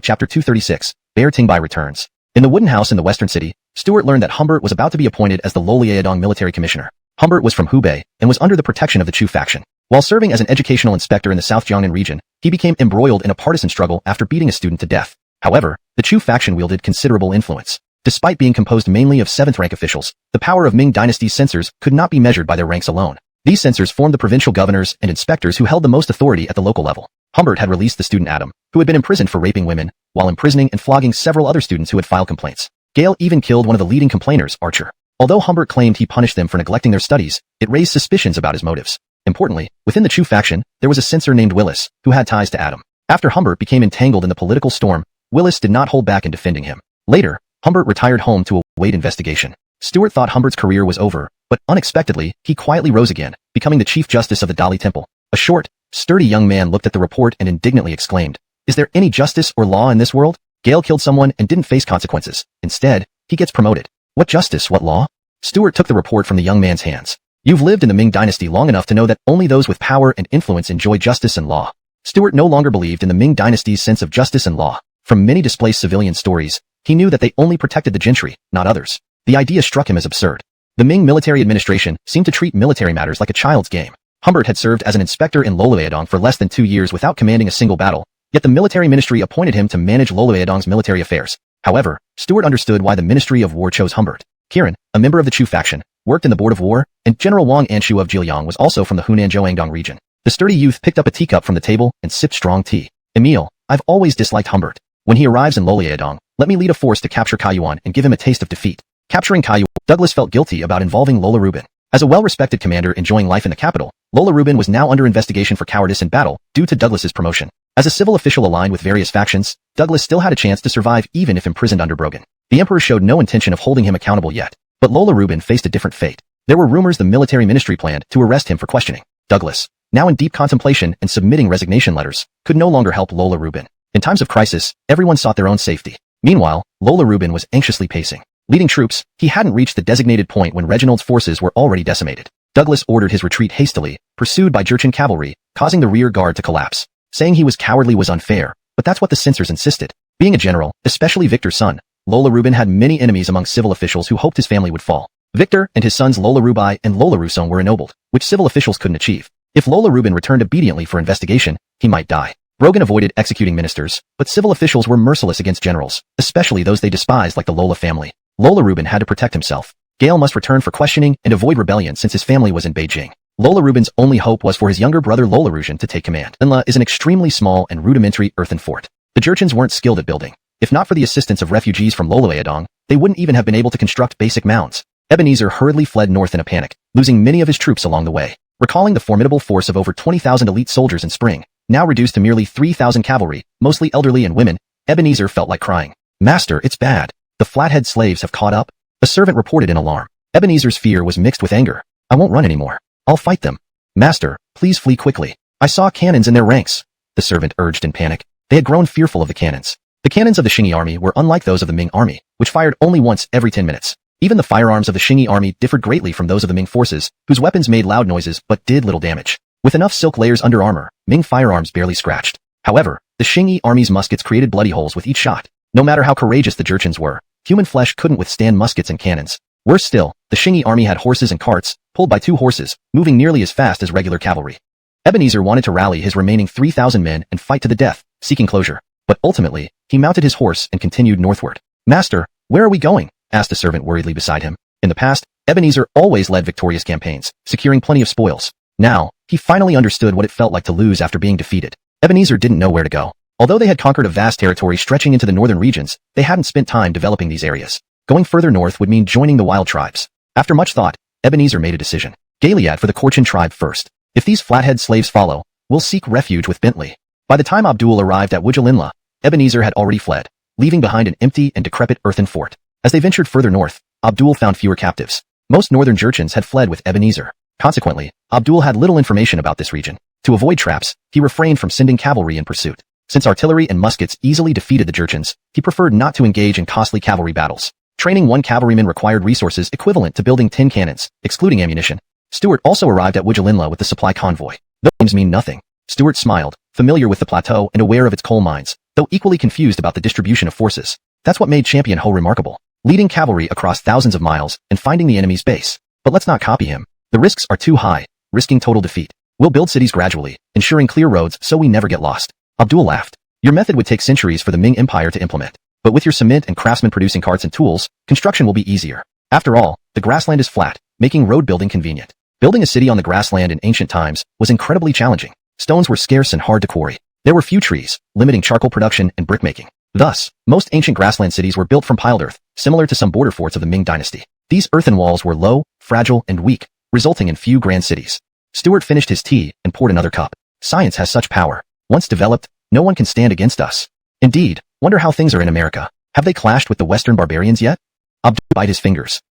chapter 236, Bear Tingbai returns. In the wooden house in the western city, Stuart learned that Humbert was about to be appointed as the Loloyedong military commissioner. Humbert was from Hubei and was under the protection of the Chu faction. While serving as an educational inspector in the South Jiangnan region, he became embroiled in a partisan struggle after beating a student to death. However, the Chu faction wielded considerable influence. Despite being composed mainly of 7th-rank officials, the power of Ming Dynasty's censors could not be measured by their ranks alone. These censors formed the provincial governors and inspectors who held the most authority at the local level. Humbert had released the student Adam, who had been imprisoned for raping women, while imprisoning and flogging several other students who had filed complaints. Gale even killed one of the leading complainers, Archer. Although Humbert claimed he punished them for neglecting their studies, it raised suspicions about his motives. Importantly, within the Chu faction, there was a censor named Willis, who had ties to Adam. After Humbert became entangled in the political storm, Willis did not hold back in defending him. Later, Humbert retired home to await investigation. Stuart thought Humbert's career was over, but unexpectedly, he quietly rose again, becoming the chief justice of the Dali Temple. A short, sturdy young man looked at the report and indignantly exclaimed, is there any justice or law in this world? Gale killed someone and didn't face consequences. Instead, he gets promoted. What justice, what law? Stuart took the report from the young man's hands. You've lived in the Ming Dynasty long enough to know that only those with power and influence enjoy justice and law. Stuart no longer believed in the Ming Dynasty's sense of justice and law. From many displaced civilian stories, he knew that they only protected the gentry, not others. The idea struck him as absurd. The Ming military administration seemed to treat military matters like a child's game. Humbert had served as an inspector in Loloyedong for less than 2 years without commanding a single battle, yet the military ministry appointed him to manage Loloyedong's military affairs. However, Stuart understood why the Ministry of War chose Humbert. Kiran, a member of the Chu faction, worked in the Board of War, and General Wang Anshu of Jilyang was also from the Hunan-Zhoangdong region. The sturdy youth picked up a teacup from the table and sipped strong tea. Emil, I've always disliked Humbert. When he arrives in Loloyedong, let me lead a force to capture Kaiyuan and give him a taste of defeat. Capturing Kaiyuan, Douglas felt guilty about involving Lola Rubin. As a well-respected commander enjoying life in the capital, Lola Rubin was now under investigation for cowardice in battle due to Douglas's promotion. As a civil official aligned with various factions, Douglas still had a chance to survive even if imprisoned under Brogan. The emperor showed no intention of holding him accountable yet, but Lola Rubin faced a different fate. There were rumors the military ministry planned to arrest him for questioning. Douglas, now in deep contemplation and submitting resignation letters, could no longer help Lola Rubin. In times of crisis, everyone sought their own safety. Meanwhile, Lola Rubin was anxiously pacing. Leading troops, he hadn't reached the designated point when Reginald's forces were already decimated. Douglas ordered his retreat hastily, pursued by Jurchen cavalry, causing the rear guard to collapse. Saying he was cowardly was unfair, but that's what the censors insisted. Being a general, especially Victor's son, Lola Rubin had many enemies among civil officials who hoped his family would fall. Victor and his sons Lola Rubai and Lola Rusong were ennobled, which civil officials couldn't achieve. If Lola Rubin returned obediently for investigation, he might die. Brogan avoided executing ministers, but civil officials were merciless against generals, especially those they despised like the Lola family. Lola Rubin had to protect himself. Gale must return for questioning and avoid rebellion since his family was in Beijing. Lola Rubin's only hope was for his younger brother Lola Rujan to take command. Inla is an extremely small and rudimentary earthen fort. The Jurchens weren't skilled at building. If not for the assistance of refugees from Loloyadong, they wouldn't even have been able to construct basic mounds. Ebenezer hurriedly fled north in a panic, losing many of his troops along the way. Recalling the formidable force of over 20,000 elite soldiers in spring, now reduced to merely 3,000 cavalry, mostly elderly and women, Ebenezer felt like crying. "Master, it's bad. The Flathead slaves have caught up." A servant reported in alarm. Ebenezer's fear was mixed with anger. "I won't run anymore. I'll fight them." "Master, please flee quickly. I saw cannons in their ranks," the servant urged in panic. They had grown fearful of the cannons. The cannons of the Xingyi army were unlike those of the Ming army, which fired only once every 10 minutes. Even the firearms of the Xingyi army differed greatly from those of the Ming forces, whose weapons made loud noises but did little damage. With enough silk layers under armor, Ming firearms barely scratched. However, the Xingyi army's muskets created bloody holes with each shot. No matter how courageous the Jurchens were, human flesh couldn't withstand muskets and cannons. Worse still, the Xingyi army had horses and carts, pulled by 2 horses, moving nearly as fast as regular cavalry. Ebenezer wanted to rally his remaining 3,000 men and fight to the death, seeking closure. But ultimately, he mounted his horse and continued northward. "Master, where are we going?" asked a servant worriedly beside him. In the past, Ebenezer always led victorious campaigns, securing plenty of spoils. Now, he finally understood what it felt like to lose after being defeated. Ebenezer didn't know where to go. Although they had conquered a vast territory stretching into the northern regions, they hadn't spent time developing these areas. Going further north would mean joining the wild tribes. After much thought, Ebenezer made a decision. Gilead for the Korchin tribe first. If these Flathead slaves follow, we'll seek refuge with Bentley. By the time Abdul arrived at Wujalinla, Ebenezer had already fled, leaving behind an empty and decrepit earthen fort. As they ventured further north, Abdul found fewer captives. Most northern Jurchens had fled with Ebenezer. Consequently, Abdul had little information about this region. To avoid traps, he refrained from sending cavalry in pursuit. Since artillery and muskets easily defeated the Jurchens, he preferred not to engage in costly cavalry battles. Training 1 cavalryman required resources equivalent to building 10 cannons, excluding ammunition. Stuart also arrived at Wujalinla with the supply convoy. Those names mean nothing. Stuart smiled, familiar with the plateau and aware of its coal mines, though equally confused about the distribution of forces. That's what made Champion Ho remarkable. Leading cavalry across thousands of miles and finding the enemy's base. But let's not copy him. The risks are too high, risking total defeat. We'll build cities gradually, ensuring clear roads so we never get lost. Abdul laughed. Your method would take centuries for the Ming Empire to implement. But with your cement and craftsmen producing carts and tools, construction will be easier. After all, the grassland is flat, making road building convenient. Building a city on the grassland in ancient times was incredibly challenging. Stones were scarce and hard to quarry. There were few trees, limiting charcoal production and brickmaking. Thus, most ancient grassland cities were built from piled earth, similar to some border forts of the Ming Dynasty. These earthen walls were low, fragile, and weak, resulting in few grand cities. Stuart finished his tea and poured another cup. Science has such power. Once developed, no one can stand against us. Indeed, wonder how things are in America. Have they clashed with the Western barbarians yet? Abdul bit his fingers.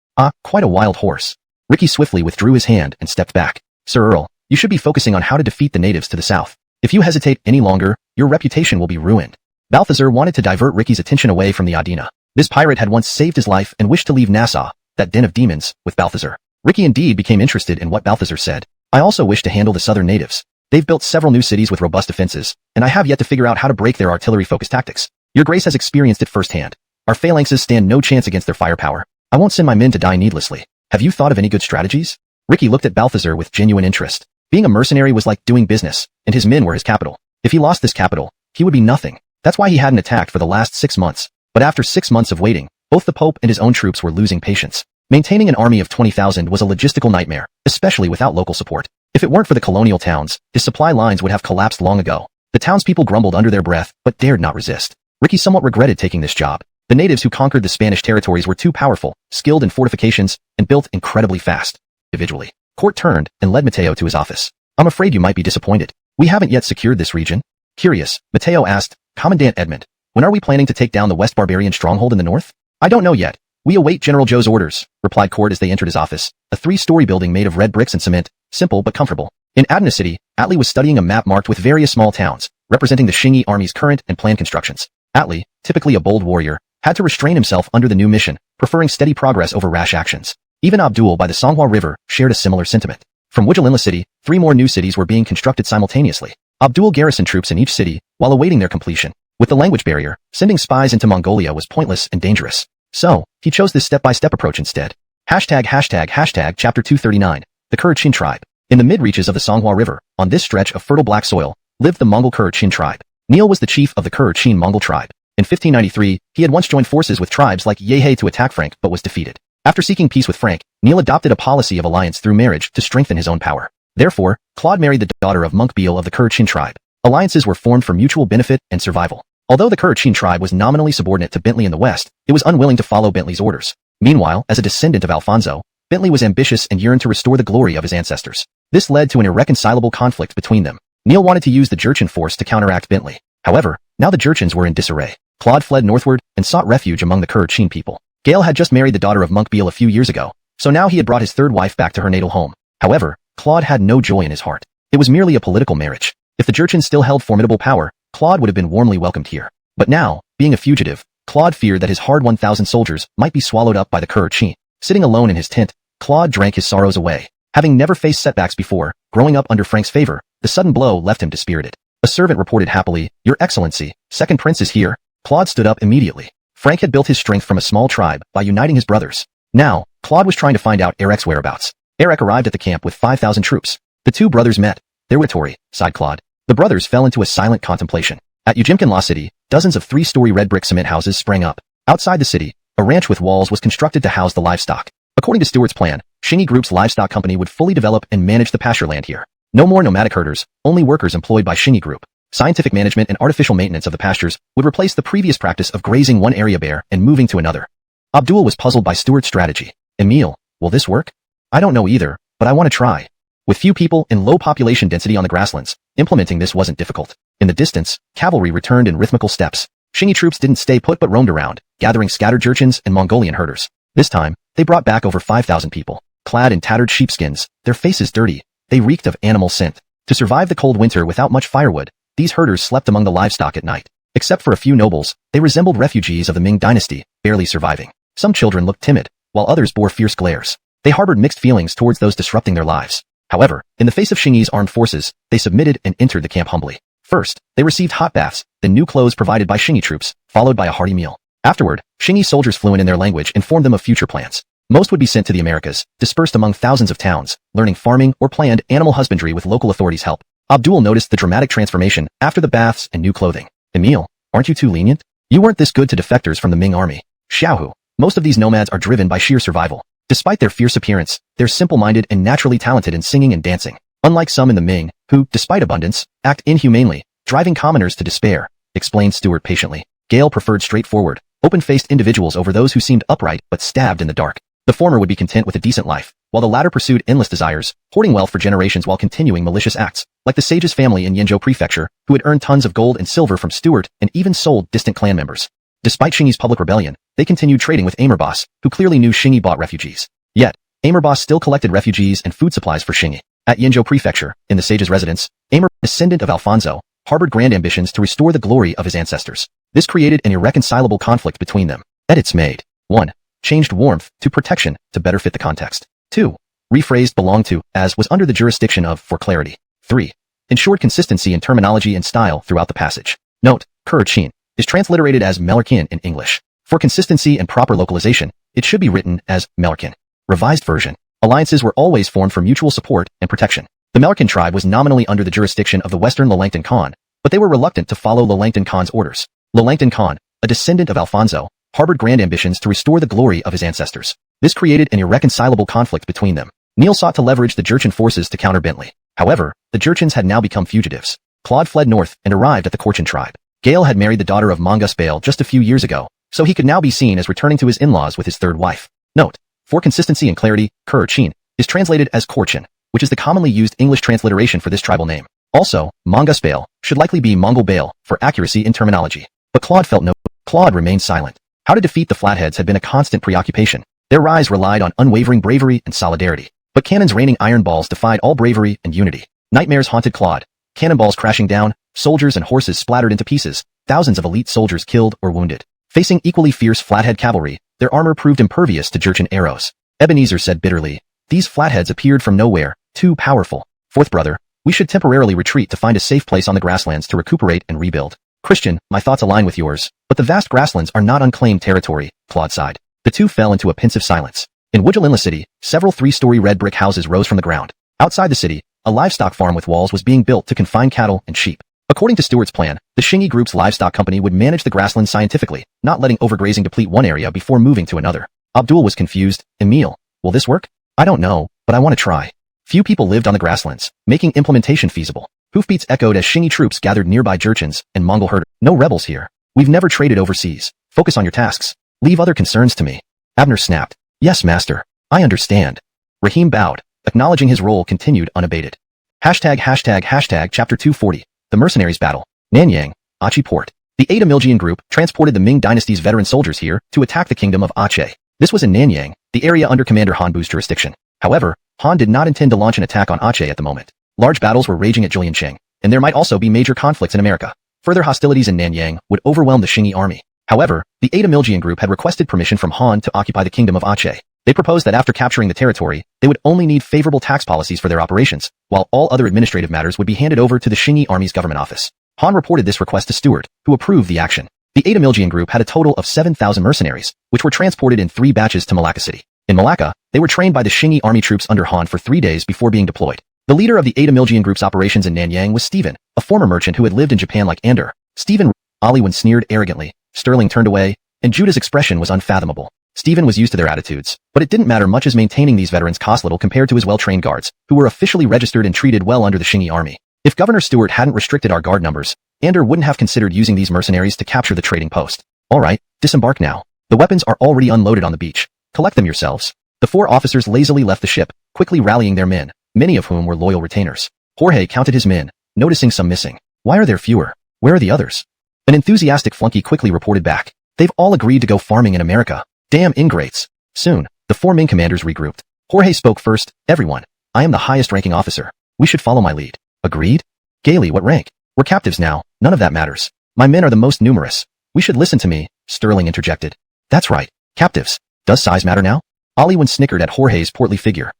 Quite a wild horse. Ricky swiftly withdrew his hand and stepped back. Sir Earl, you should be focusing on how to defeat the natives to the south. If you hesitate any longer, your reputation will be ruined. Balthazar wanted to divert Ricky's attention away from the Adina. This pirate had once saved his life and wished to leave Nassau, that den of demons, with Balthazar. Ricky indeed became interested in what Balthazar said. I also wish to handle the southern natives. They've built several new cities with robust defenses, and I have yet to figure out how to break their artillery-focused tactics. Your Grace has experienced it firsthand. Our phalanxes stand no chance against their firepower. I won't send my men to die needlessly. Have you thought of any good strategies? Ricky looked at Balthazar with genuine interest. Being a mercenary was like doing business, and his men were his capital. If he lost this capital, he would be nothing. That's why he hadn't attacked for the last 6 months. But after 6 months of waiting, both the Pope and his own troops were losing patience. Maintaining an army of 20,000 was a logistical nightmare, especially without local support. If it weren't for the colonial towns, his supply lines would have collapsed long ago. The townspeople grumbled under their breath, but dared not resist. Ricky somewhat regretted taking this job. The natives who conquered the Spanish territories were too powerful, skilled in fortifications, and built incredibly fast. Individually, Court turned and led Mateo to his office. I'm afraid you might be disappointed. We haven't yet secured this region. Curious, Mateo asked, Commandant Edmund, when are we planning to take down the West Barbarian stronghold in the north? I don't know yet. We await General Joe's orders, replied Court as they entered his office, a 3-story building made of red bricks and cement, simple but comfortable. In Adana City, Atli was studying a map marked with various small towns, representing the Xingyi army's current and planned constructions. Atli, typically a bold warrior, had to restrain himself under the new mission, preferring steady progress over rash actions. Even Abdul by the Songhua River shared a similar sentiment. From Wujalinla City, 3 more new cities were being constructed simultaneously. Abdul garrisoned troops in each city, while awaiting their completion. With the language barrier, sending spies into Mongolia was pointless and dangerous. So, he chose this step-by-step approach instead. Chapter 239, the Kurchin tribe. In the mid-reaches of the Songhua River, on this stretch of fertile black soil, lived the Mongol Kurchin tribe. Neil was the chief of the Kuru-Chin Mongol tribe. In 1593, he had once joined forces with tribes like Yehe to attack Frank but was defeated. After seeking peace with Frank, Neil adopted a policy of alliance through marriage to strengthen his own power. Therefore, Claude married the daughter of Monk Beal of the Kuru-Chin tribe. Alliances were formed for mutual benefit and survival. Although the Kuru-Chin tribe was nominally subordinate to Bentley in the west, it was unwilling to follow Bentley's orders. Meanwhile, as a descendant of Alfonso, Bentley was ambitious and yearned to restore the glory of his ancestors. This led to an irreconcilable conflict between them. Neil wanted to use the Jurchen force to counteract Bentley. However, now the Jurchens were in disarray. Claude fled northward and sought refuge among the Kuru-Chin people. Gale had just married the daughter of Monk Beal a few years ago, so now he had brought his third wife back to her natal home. However, Claude had no joy in his heart. It was merely a political marriage. If the Jurchens still held formidable power, Claude would have been warmly welcomed here. But now, being a fugitive, Claude feared that his hard 1,000 soldiers might be swallowed up by the Kuru-Chin. Sitting alone in his tent, Claude drank his sorrows away. Having never faced setbacks before, growing up under Frank's favor, the sudden blow left him dispirited. A servant reported happily, "Your Excellency, second prince is here." Claude stood up immediately. Frank had built his strength from a small tribe by uniting his brothers. Now, Claude was trying to find out Eric's whereabouts. Eric arrived at the camp with 5,000 troops. The two brothers met. "They're with Tori," sighed Claude. The brothers fell into a silent contemplation. At Ujimkin-La City, dozens of three-story red brick cement houses sprang up. Outside the city, a ranch with walls was constructed to house the livestock. According to Stewart's plan, Shingi Group's livestock company would fully develop and manage the pasture land here. No more nomadic herders, only workers employed by Shingi Group. Scientific management and artificial maintenance of the pastures would replace the previous practice of grazing one area bare and moving to another. Abdul was puzzled by Stewart's strategy. "Emile, will this work?" "I don't know either, but I want to try." With few people and low population density on the grasslands, implementing this wasn't difficult. In the distance, cavalry returned in rhythmical steps. Shingi troops didn't stay put but roamed around, gathering scattered Jurchens and Mongolian herders. This time, they brought back over 5,000 people. Clad in tattered sheepskins, their faces dirty, they reeked of animal scent. To survive the cold winter without much firewood, these herders slept among the livestock at night. Except for a few nobles, they resembled refugees of the Ming Dynasty, barely surviving. Some children looked timid, while others bore fierce glares. They harbored mixed feelings towards those disrupting their lives. However, in the face of Shingi's armed forces, they submitted and entered the camp humbly. First, they received hot baths, then new clothes provided by Shingi troops, followed by a hearty meal. Afterward, Shingi soldiers fluent in their language informed them of future plans. Most would be sent to the Americas, dispersed among thousands of towns, learning farming or planned animal husbandry with local authorities' help. Abdul noticed the dramatic transformation after the baths and new clothing. "Emile, aren't you too lenient? You weren't this good to defectors from the Ming army." "Xiaohu, most of these nomads are driven by sheer survival. Despite their fierce appearance, they're simple-minded and naturally talented in singing and dancing. Unlike some in the Ming, who, despite abundance, act inhumanely, driving commoners to despair," explained Stewart patiently. Gale preferred straightforward, open-faced individuals over those who seemed upright but stabbed in the dark. The former would be content with a decent life, while the latter pursued endless desires, hoarding wealth for generations while continuing malicious acts, like the sage's family in Yenzhou Prefecture, who had earned tons of gold and silver from Stewart and even sold distant clan members. Despite Shingi's public rebellion, they continued trading with Amerboss, who clearly knew Shingi bought refugees. Yet, Amerboss still collected refugees and food supplies for Shingi. At Yenzhou Prefecture, in the sage's residence, Amer, descendant of Alfonso, harbored grand ambitions to restore the glory of his ancestors. This created an irreconcilable conflict between them. Edits made. 1. Changed warmth to protection to better fit the context. 2. Rephrased belonged to, as was under the jurisdiction of, for clarity. 3. Ensured consistency in terminology and style throughout the passage. Note, Kuru-Chin is transliterated as Melarkin in English. For consistency and proper localization, it should be written as Melarkin. Revised version. Alliances were always formed for mutual support and protection. The Melarkin tribe was nominally under the jurisdiction of the Western Lolangtan Khan, but they were reluctant to follow Lolangtan Khan's orders. Lolangtan Khan, a descendant of Alfonso, harbored grand ambitions to restore the glory of his ancestors. This created an irreconcilable conflict between them. Neil sought to leverage the Jurchen forces to counter Bentley. However, the Jurchens had now become fugitives. Claude fled north and arrived at the Kuru-Chin tribe. Gale had married the daughter of Mongus Bale just a few years ago, so he could now be seen as returning to his in-laws with his third wife. Note, for consistency and clarity, Kuru-Chin is translated as Korchin, which is the commonly used English transliteration for this tribal name. Also, Mongus Bale should likely be Mongol Bale for accuracy in terminology. But Claude remained silent. How to defeat the Flatheads had been a constant preoccupation. Their rise relied on unwavering bravery and solidarity. But cannons raining iron balls defied all bravery and unity. Nightmares haunted Claude. Cannonballs crashing down, soldiers and horses splattered into pieces, thousands of elite soldiers killed or wounded. Facing equally fierce Flathead cavalry, their armor proved impervious to Jurchen arrows. Ebenezer said bitterly, "These Flatheads appeared from nowhere, too powerful. Fourth brother, we should temporarily retreat to find a safe place on the grasslands to recuperate and rebuild." "Christian, my thoughts align with yours, but the vast grasslands are not unclaimed territory," Claude sighed. The two fell into a pensive silence. In Wujilinla City, several three-story red brick houses rose from the ground. Outside the city, a livestock farm with walls was being built to confine cattle and sheep. According to Stuart's plan, the Xingyi Group's livestock company would manage the grasslands scientifically, not letting overgrazing deplete one area before moving to another. Abdul was confused. Emil, will this work? I don't know, but I want to try. Few people lived on the grasslands, making implementation feasible. Hoofbeats echoed as Xingyi troops gathered nearby Jurchens and Mongol herders. No rebels here. We've never traded overseas. Focus on your tasks. Leave other concerns to me. Abner snapped. Yes, master. I understand. Rahim bowed, acknowledging his role continued unabated. Chapter 240. The Mercenaries Battle. Nanyang, Aceh Port. The AnimeLand group transported the Ming Dynasty's veteran soldiers here to attack the kingdom of Aceh. This was in Nanyang, the area under Commander Han Bu's jurisdiction. However, Han did not intend to launch an attack on Aceh at the moment. Large battles were raging at Jiliancheng, and there might also be major conflicts in America. Further hostilities in Nanyang would overwhelm the Xingyi army. However, the AnimeLand group had requested permission from Han to occupy the kingdom of Aceh. They proposed that after capturing the territory, they would only need favorable tax policies for their operations, while all other administrative matters would be handed over to the Xingyi army's government office. Han reported this request to Stuart, who approved the action. The AnimeLand group had a total of 7,000 mercenaries, which were transported in 3 batches to Malacca City. In Malacca, they were trained by the Xingyi army troops under Han for 3 days before being deployed. The leader of the AnimeLand group's operations in Nanyang was Stephen, a former merchant who had lived in Japan like Ander. Stephen, Aliwan sneered arrogantly, Sterling turned away, and Judah's expression was unfathomable. Stephen was used to their attitudes, but it didn't matter much as maintaining these veterans cost little compared to his well-trained guards, who were officially registered and treated well under the Xingyi army. If Governor Stuart hadn't restricted our guard numbers, Ander wouldn't have considered using these mercenaries to capture the trading post. All right, disembark now. The weapons are already unloaded on the beach. Collect them yourselves. The 4 officers lazily left the ship, quickly rallying their men, many of whom were loyal retainers. Jorge counted his men, noticing some missing. Why are there fewer? Where are the others? An enthusiastic flunky quickly reported back. They've all agreed to go farming in America. Damn ingrates. Soon, the 4 Ming commanders regrouped. Jorge spoke first. Everyone, I am the highest-ranking officer. We should follow my lead. Agreed? Gaily, what rank? We're captives now. None of that matters. My men are the most numerous. We should listen to me, Sterling interjected. That's right. Captives. Does size matter now? Aliwan snickered at Jorge's portly figure.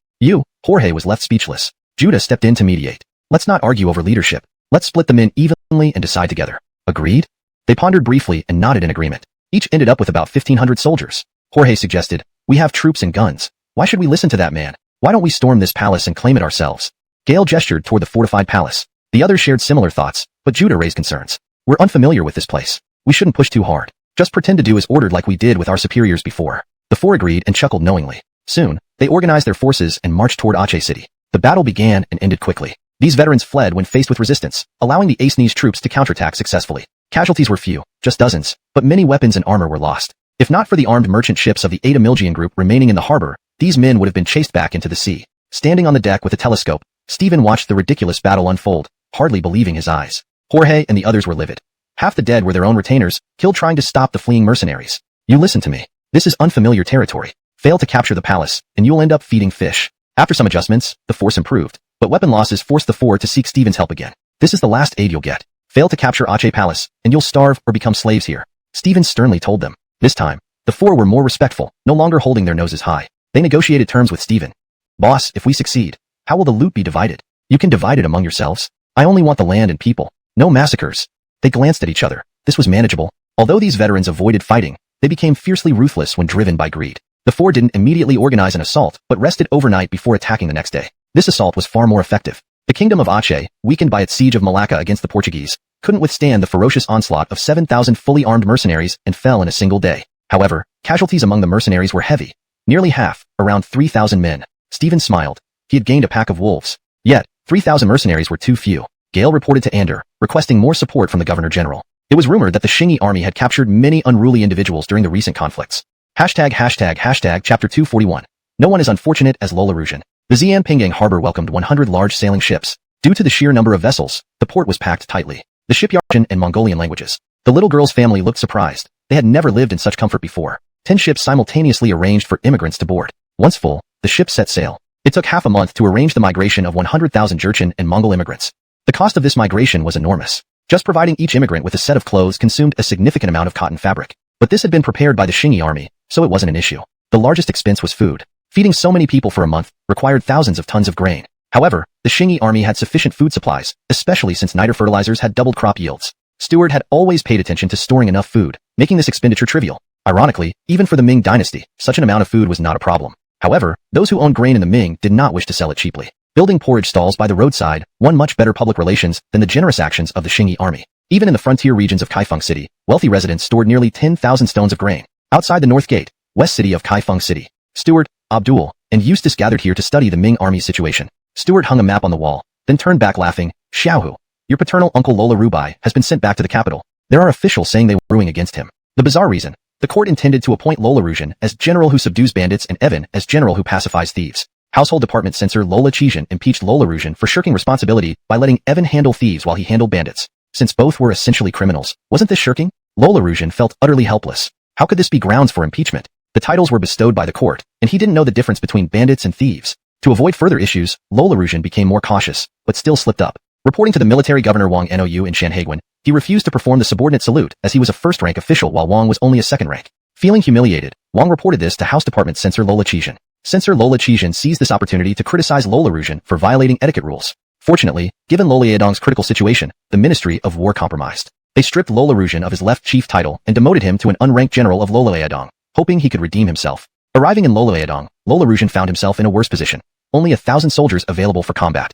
Jorge was left speechless. Judah stepped in to mediate. Let's not argue over leadership. Let's split the men evenly and decide together. Agreed? They pondered briefly and nodded in agreement. Each ended up with about 1,500 soldiers. Jorge suggested, we have troops and guns. Why should we listen to that man? Why don't we storm this palace and claim it ourselves? Gale gestured toward the fortified palace. The others shared similar thoughts, but Judah raised concerns. We're unfamiliar with this place. We shouldn't push too hard. Just pretend to do as ordered like we did with our superiors before. The 4 agreed and chuckled knowingly. Soon, they organized their forces and marched toward Aceh City. The battle began and ended quickly. These veterans fled when faced with resistance, allowing the Acehnese troops to counterattack successfully. Casualties were few, just dozens, but many weapons and armor were lost. If not for the armed merchant ships of the AnimeLand group remaining in the harbor, these men would have been chased back into the sea. Standing on the deck with a telescope, Stephen watched the ridiculous battle unfold, hardly believing his eyes. Jorge and the others were livid. Half the dead were their own retainers, killed trying to stop the fleeing mercenaries. You listen to me. This is unfamiliar territory. Fail to capture the palace, and you'll end up feeding fish. After some adjustments, the force improved, but weapon losses forced the 4 to seek Stephen's help again. This is the last aid you'll get. Fail to capture Aceh Palace, and you'll starve or become slaves here. Stephen sternly told them. This time, the 4 were more respectful, no longer holding their noses high. They negotiated terms with Stephen. Boss, if we succeed, how will the loot be divided? You can divide it among yourselves. I only want the land and people. No massacres. They glanced at each other. This was manageable. Although these veterans avoided fighting, they became fiercely ruthless when driven by greed. The 4 didn't immediately organize an assault, but rested overnight before attacking the next day. This assault was far more effective. The kingdom of Aceh, weakened by its siege of Malacca against the Portuguese, couldn't withstand the ferocious onslaught of 7,000 fully armed mercenaries and fell in a single day. However, casualties among the mercenaries were heavy. Nearly half, around 3,000 men. Stephen smiled. He had gained a pack of wolves. Yet, 3,000 mercenaries were too few. Gale reported to Ander, requesting more support from the Governor General. It was rumored that the Xingyi army had captured many unruly individuals during the recent conflicts. Chapter 241. No one is unfortunate as Lola Rujan. The Xi'an Pingyang harbor welcomed 100 large sailing ships. Due to the sheer number of vessels, the port was packed tightly. The shipyard in Mongolian languages. The little girl's family looked surprised. They had never lived in such comfort before. 10 ships simultaneously arranged for immigrants to board. Once full, the ships set sail. It took half a month to arrange the migration of 100,000 Jurchen and Mongol immigrants. The cost of this migration was enormous. Just providing each immigrant with a set of clothes consumed a significant amount of cotton fabric. But this had been prepared by the Xingyi army, so it wasn't an issue. The largest expense was food. Feeding so many people for a month required thousands of tons of grain. However, the Xingyi army had sufficient food supplies, especially since niter fertilizers had doubled crop yields. Stuart had always paid attention to storing enough food, making this expenditure trivial. Ironically, even for the Ming Dynasty, such an amount of food was not a problem. However, those who owned grain in the Ming did not wish to sell it cheaply. Building porridge stalls by the roadside won much better public relations than the generous actions of the Qingyi army. Even in the frontier regions of Kaifeng City, wealthy residents stored nearly 10,000 stones of grain. Outside the North Gate, West City of Kaifeng City, Stuart, Abdul, and Eustace gathered here to study the Ming army's situation. Stuart hung a map on the wall, then turned back laughing. Xiaohu, your paternal uncle Lola Rubai has been sent back to the capital. There are officials saying they were brewing against him. The bizarre reason: the court intended to appoint Lola Ruzhen as general who subdues bandits and Evan as general who pacifies thieves. Household Department censor Lola Qizhen impeached Lola Ruzhen for shirking responsibility by letting Evan handle thieves while he handled bandits. Since both were essentially criminals, wasn't this shirking? Lola Ruzhen felt utterly helpless. How could this be grounds for impeachment? The titles were bestowed by the court, and he didn't know the difference between bandits and thieves. To avoid further issues, Lola Ruzhen became more cautious, but still slipped up. Reporting to the military governor Wang Nou in Shanhaiguan, he refused to perform the subordinate salute as he was a first-rank official while Wang was only a second rank. Feeling humiliated, Wang reported this to House Department censor Lola Qizhen. Censor Lola Qizhen seized this opportunity to criticize Lola Ruzhen for violating etiquette rules. Fortunately, given Lola Yedong's critical situation, the Ministry of War compromised. They stripped Lola Ruzhen of his left chief title and demoted him to an unranked general of Lola Yedong, hoping he could redeem himself. Arriving in Lola Yedong, Lola Ruzhen found himself in a worse position. Only 1,000 soldiers available for combat.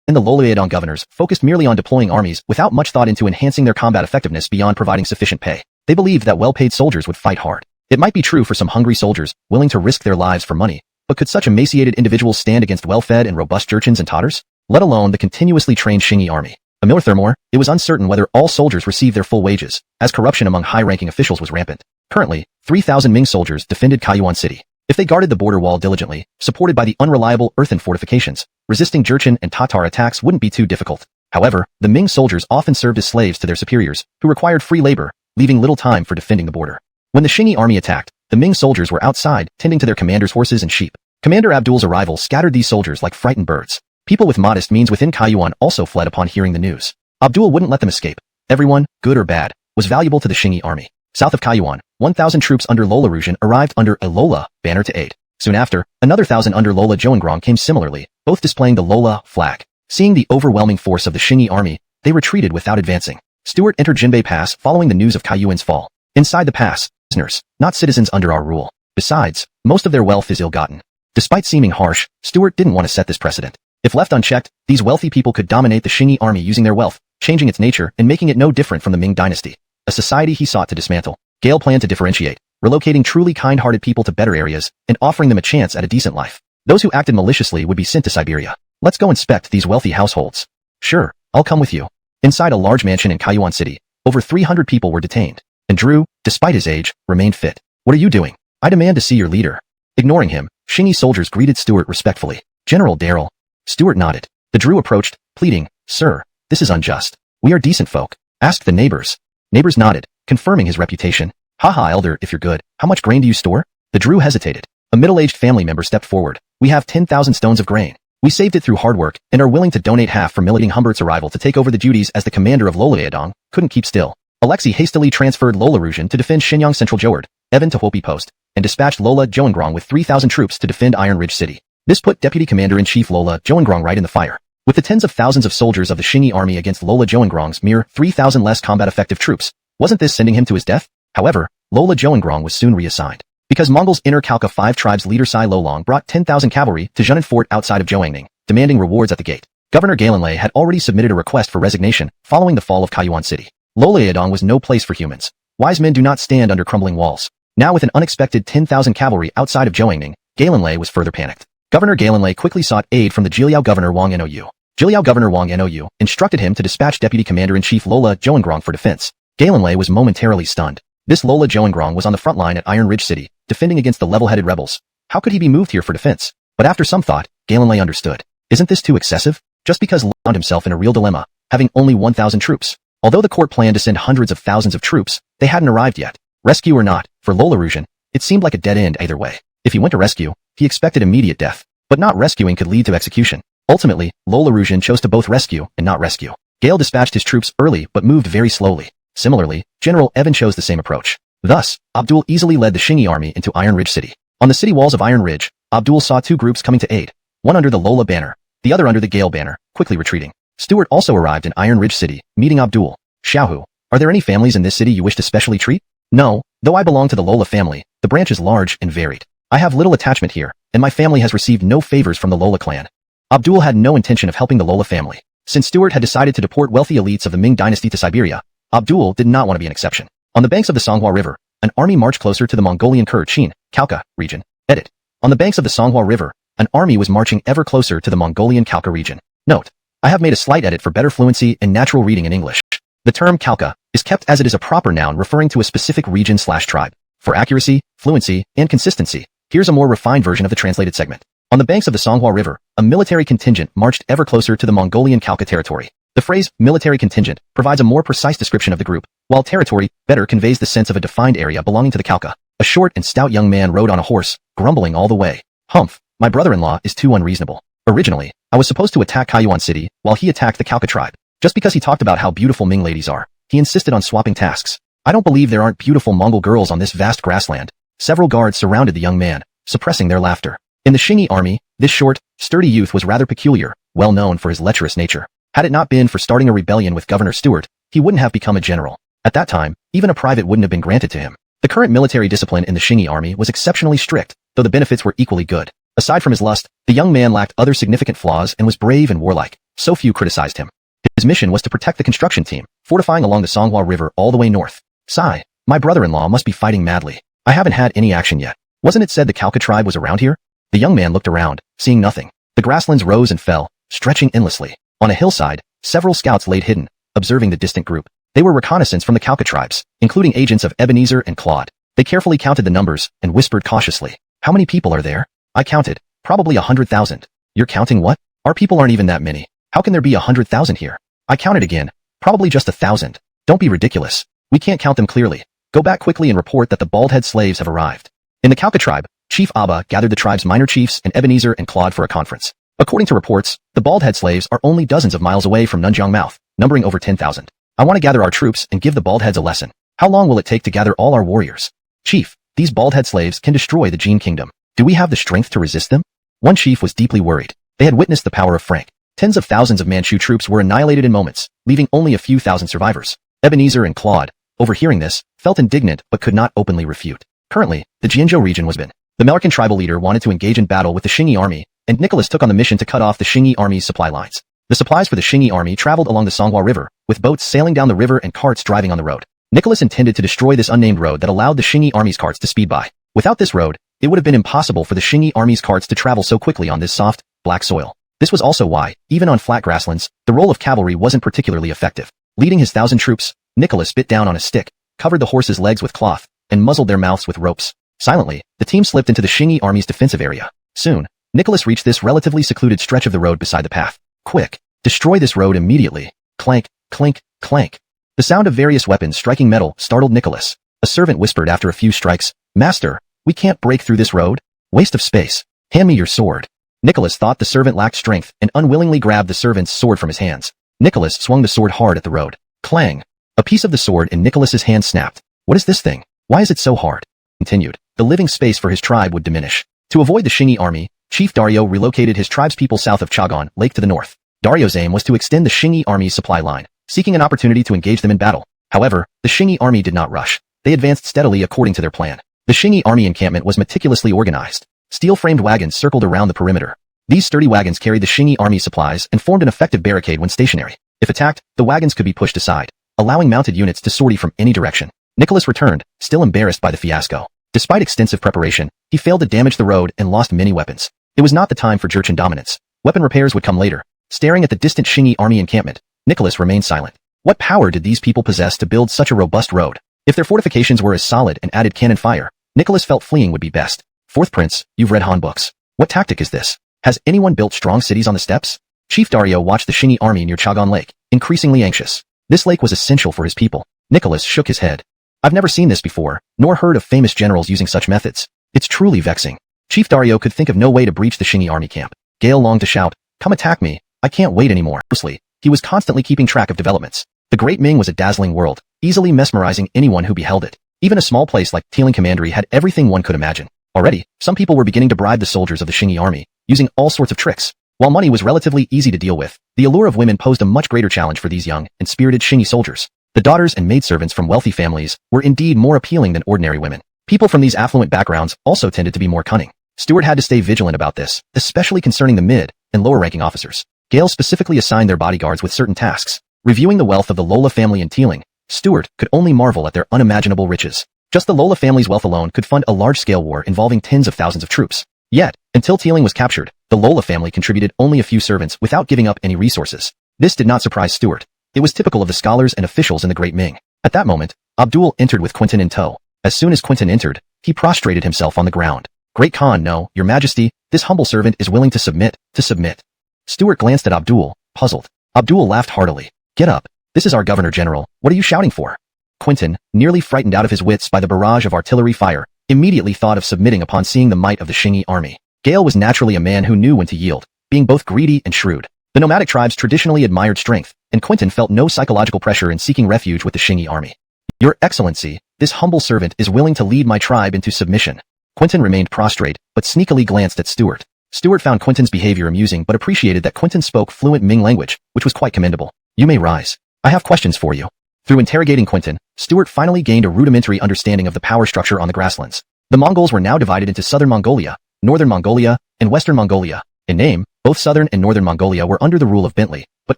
And the Lola Yedong governors focused merely on deploying armies without much thought into enhancing their combat effectiveness beyond providing sufficient pay. They believed that well-paid soldiers would fight hard. It might be true for some hungry soldiers willing to risk their lives for money, but could such emaciated individuals stand against well-fed and robust Jurchens and Tattars? Let alone the continuously trained Qingyi army. Furthermore, it was uncertain whether all soldiers received their full wages, as corruption among high-ranking officials was rampant. Currently, 3,000 Ming soldiers defended Kaiyuan City. If they guarded the border wall diligently, supported by the unreliable earthen fortifications, resisting Jurchen and Tatar attacks wouldn't be too difficult. However, the Ming soldiers often served as slaves to their superiors, who required free labor, leaving little time for defending the border. When the Qingyi army attacked, the Ming soldiers were outside, tending to their commander's horses and sheep. Commander Abdul's arrival scattered these soldiers like frightened birds. People with modest means within Kaiyuan also fled upon hearing the news. Abdul wouldn't let them escape. Everyone, good or bad, was valuable to the Qingyi army. South of Kaiyuan, 1,000 troops under Lola Ruzhen arrived under a Lola banner to aid. Soon after, another 1,000 under Lola Zhouengrong came similarly, both displaying the Lola flag. Seeing the overwhelming force of the Qingyi army, they retreated without advancing. Stuart entered Jinbei Pass following the news of Kaiyuan's fall. Inside the pass, prisoners, not citizens under our rule. Besides, most of their wealth is ill-gotten. Despite seeming harsh, Stuart didn't want to set this precedent. If left unchecked, these wealthy people could dominate the Qingyi army using their wealth, changing its nature and making it no different from the Ming Dynasty. A society he sought to dismantle. Gale planned to differentiate, relocating truly kind-hearted people to better areas and offering them a chance at a decent life. Those who acted maliciously would be sent to Siberia. Let's go inspect these wealthy households. Sure, I'll come with you. Inside a large mansion in Kaiyuan City, over 300 people were detained. And Drew, despite his age, remained fit. What are you doing? I demand to see your leader. Ignoring him, Qingyi soldiers greeted Stuart respectfully. General Darrell. Stuart nodded. The Drew approached, pleading, Sir, this is unjust. We are decent folk. Ask the neighbors. Neighbors nodded, confirming his reputation. Haha, elder, if you're good, how much grain do you store? The Drew hesitated. A middle-aged family member stepped forward. We have 10,000 stones of grain. We saved it through hard work and are willing to donate half for Militing Humbert's arrival to take over the duties as the commander of Lola Yedong. Couldn't keep still. Alexei hastily transferred Lola Ruzhen to defend Shenyang Central Joward, Evan to Hopi Post, and dispatched Lola Zhouengrong with 3,000 troops to defend Iron Ridge City. This put Deputy Commander-in-Chief Lola Zhouengrong right in the fire. With the tens of thousands of soldiers of the Qingyi army against Lola Zhouengrong's mere 3,000 less combat-effective troops, wasn't this sending him to his death? However, Lola Zhouengrong was soon reassigned. Because Mongols' inner Khalkha 5 tribes leader Sai Lolong brought 10,000 cavalry to Zhenan Fort outside of Zhoangning, demanding rewards at the gate. Governor Galenlei had already submitted a request for resignation following the fall of Kaiyuan City. Lola Yedong was no place for humans. Wise men do not stand under crumbling walls. Now with an unexpected 10,000 cavalry outside of Zhoangning, Galenlei was further panicked. Governor Galenlei quickly sought aid from the Jiliao governor Wang Nou. Jiliao governor Wang Nou instructed him to dispatch Deputy Commander-in-Chief Lola Zhouengrong for defense. Galenlei was momentarily stunned. This Lola Zhouengrong was on the front line at Iron Ridge City, defending against the level-headed rebels. How could he be moved here for defense? But after some thought, Galenlei understood. Isn't this too excessive? Just because Lola found himself in a real dilemma, having only 1,000 troops. Although the court planned to send hundreds of thousands of troops, they hadn't arrived yet. Rescue or not, for Lola Ruzhen, it seemed like a dead end either way. If he went to rescue, he expected immediate death. But not rescuing could lead to execution. Ultimately, Lola Ruzhen chose to both rescue and not rescue. Gale dispatched his troops early but moved very slowly. Similarly, General Evan chose the same approach. Thus, Abdul easily led the Qingyi army into Iron Ridge City. On the city walls of Iron Ridge, Abdul saw two groups coming to aid, one under the Lola banner, the other under the Gale banner, quickly retreating. Stuart also arrived in Iron Ridge City, meeting Abdul. Xiaohu, are there any families in this city you wish to specially treat? No, though I belong to the Lola family, The branch is large and varied. I have little attachment here, and my family has received no favors from the Lola clan. Abdul had no intention of helping the Lola family. Since Stuart had decided to deport wealthy elites of the Ming Dynasty to Siberia, Abdul did not want to be an exception. On the banks of the Songhua River, an army marched closer to the Mongolian Kher-Chin, Khalkha region. Edit. On the banks of the Songhua River, an army was marching ever closer to the Mongolian Khalkha region. Note. I have made a slight edit for better fluency and natural reading in English. The term Khalkha is kept as it is a proper noun referring to a specific region/tribe. For accuracy, fluency, and consistency, here's a more refined version of the translated segment. On the banks of the Songhua River, a military contingent marched ever closer to the Mongolian Khalkha territory. The phrase military contingent provides a more precise description of the group, while territory better conveys the sense of a defined area belonging to the Khalkha. A short and stout young man rode on a horse, grumbling all the way. Humph, my brother-in-law is too unreasonable. Originally, I was supposed to attack Kaiyuan City while he attacked the Khalkha tribe. Just because he talked about how beautiful Ming ladies are, he insisted on swapping tasks. I don't believe there aren't beautiful Mongol girls on this vast grassland. Several guards surrounded the young man, suppressing their laughter. In the Xingyi army, this short, sturdy youth was rather peculiar, well known for his lecherous nature. Had it not been for starting a rebellion with Governor Stuart, he wouldn't have become a general. At that time, even a private wouldn't have been granted to him. The current military discipline in the Xingyi army was exceptionally strict, though the benefits were equally good. Aside from his lust, the young man lacked other significant flaws and was brave and warlike. So few criticized him. His mission was to protect the construction team, fortifying along the Songhua River all the way north. Sigh, my brother-in-law must be fighting madly. I haven't had any action yet. Wasn't it said the Khalkha tribe was around here? The young man looked around, seeing nothing. The grasslands rose and fell, stretching endlessly. On a hillside, several scouts laid hidden, observing the distant group. They were reconnaissance from the Khalkha tribes, including agents of Ebenezer and Claude. They carefully counted the numbers and whispered cautiously. How many people are there? I counted. Probably 100,000. You're counting what? Our people aren't even that many. How can there be 100,000 here? I counted again. Probably just 1,000. Don't be ridiculous. We can't count them clearly. Go back quickly and report that the bald-head slaves have arrived. In the Khalkha tribe, Chief Abba gathered the tribe's minor chiefs and Ebenezer and Claude for a conference. According to reports, the bald-head slaves are only dozens of miles away from Nunjiang Mouth, numbering over 10,000. I want to gather our troops and give the bald-heads a lesson. How long will it take to gather all our warriors? Chief, these bald-head slaves can destroy the Jin kingdom. Do we have the strength to resist them? One chief was deeply worried. They had witnessed the power of Frank. Tens of thousands of Manchu troops were annihilated in moments, leaving only a few thousand survivors. Ebenezer and Claude, overhearing this, felt indignant but could not openly refute. Currently, the Jianzhou region was been. The Malrican tribal leader wanted to engage in battle with the Xingyi army, and Nicholas took on the mission to cut off the Xingyi army's supply lines. The supplies for the Xingyi army traveled along the Songhua River, with boats sailing down the river and carts driving on the road. Nicholas intended to destroy this unnamed road that allowed the Xingyi army's carts to speed by. Without this road, it would have been impossible for the Xingyi army's carts to travel so quickly on this soft, black soil. This was also why, even on flat grasslands, the role of cavalry wasn't particularly effective. Leading his 1,000 troops, Nicholas bit down on a stick, covered the horses' legs with cloth, and muzzled their mouths with ropes. Silently, the team slipped into the Xingyi army's defensive area. Soon, Nicholas reached this relatively secluded stretch of the road beside the path. Quick! Destroy this road immediately. Clank, clink, clank. The sound of various weapons striking metal startled Nicholas. A servant whispered after a few strikes, Master, we can't break through this road. Waste of space. Hand me your sword. Nicholas thought the servant lacked strength and unwillingly grabbed the servant's sword from his hands. Nicholas swung the sword hard at the road. Clang! A piece of the sword in Nicholas's hand snapped. What is this thing? Why is it so hard? Continued. The living space for his tribe would diminish. To avoid the Xingyi army, Chief Dario relocated his tribespeople south of Chagan Lake to the north. Dario's aim was to extend the Xingyi army's supply line, seeking an opportunity to engage them in battle. However, the Xingyi army did not rush. They advanced steadily according to their plan. The Xingyi army encampment was meticulously organized. Steel-framed wagons circled around the perimeter. These sturdy wagons carried the Xingyi army supplies and formed an effective barricade when stationary. If attacked, the wagons could be pushed aside, allowing mounted units to sortie from any direction. Nicholas returned, still embarrassed by the fiasco. Despite extensive preparation, he failed to damage the road and lost many weapons. It was not the time for Jurchen dominance. Weapon repairs would come later. Staring at the distant Xingyi army encampment, Nicholas remained silent. What power did these people possess to build such a robust road? If their fortifications were as solid and added cannon fire, Nicholas felt fleeing would be best. Fourth Prince, you've read Han books. What tactic is this? Has anyone built strong cities on the steppes? Chief Dario watched the Xingyi army near Chagan Lake, increasingly anxious. This lake was essential for his people. Nicholas shook his head. I've never seen this before, nor heard of famous generals using such methods. It's truly vexing. Chief Dario could think of no way to breach the Xingyi army camp. Gale longed to shout, come attack me, I can't wait anymore. Mostly, he was constantly keeping track of developments. The Great Ming was a dazzling world, easily mesmerizing anyone who beheld it. Even a small place like Teeling Commandery had everything one could imagine. Already, some people were beginning to bribe the soldiers of the Xingyi army, using all sorts of tricks. While money was relatively easy to deal with, the allure of women posed a much greater challenge for these young and spirited Xingyi soldiers. The daughters and maidservants from wealthy families were indeed more appealing than ordinary women. People from these affluent backgrounds also tended to be more cunning. Stuart had to stay vigilant about this, especially concerning the mid and lower-ranking officers. Gale specifically assigned their bodyguards with certain tasks. Reviewing the wealth of the Lola family in Teeling, Stuart could only marvel at their unimaginable riches. Just the Lola family's wealth alone could fund a large-scale war involving tens of thousands of troops. Yet, until Teeling was captured, the Lola family contributed only a few servants without giving up any resources. This did not surprise Stuart. It was typical of the scholars and officials in the Great Ming. At that moment, Abdul entered with Quentin in tow. As soon as Quentin entered, he prostrated himself on the ground. Great Khan, no, your majesty, this humble servant is willing to submit. Stuart glanced at Abdul, puzzled. Abdul laughed heartily. Get up. This is our governor general. What are you shouting for? Quentin, nearly frightened out of his wits by the barrage of artillery fire, immediately thought of submitting upon seeing the might of the Xingyi army. Gale was naturally a man who knew when to yield, being both greedy and shrewd. The nomadic tribes traditionally admired strength, and Quentin felt no psychological pressure in seeking refuge with the Xingyi army. Your Excellency, this humble servant is willing to lead my tribe into submission. Quentin remained prostrate, but sneakily glanced at Stuart. Stuart found Quentin's behavior amusing but appreciated that Quentin spoke fluent Ming language, which was quite commendable. You may rise. I have questions for you. Through interrogating Quentin, Stuart finally gained a rudimentary understanding of the power structure on the grasslands. The Mongols were now divided into Southern Mongolia, Northern Mongolia, and Western Mongolia. In name, both Southern and Northern Mongolia were under the rule of Bentley, but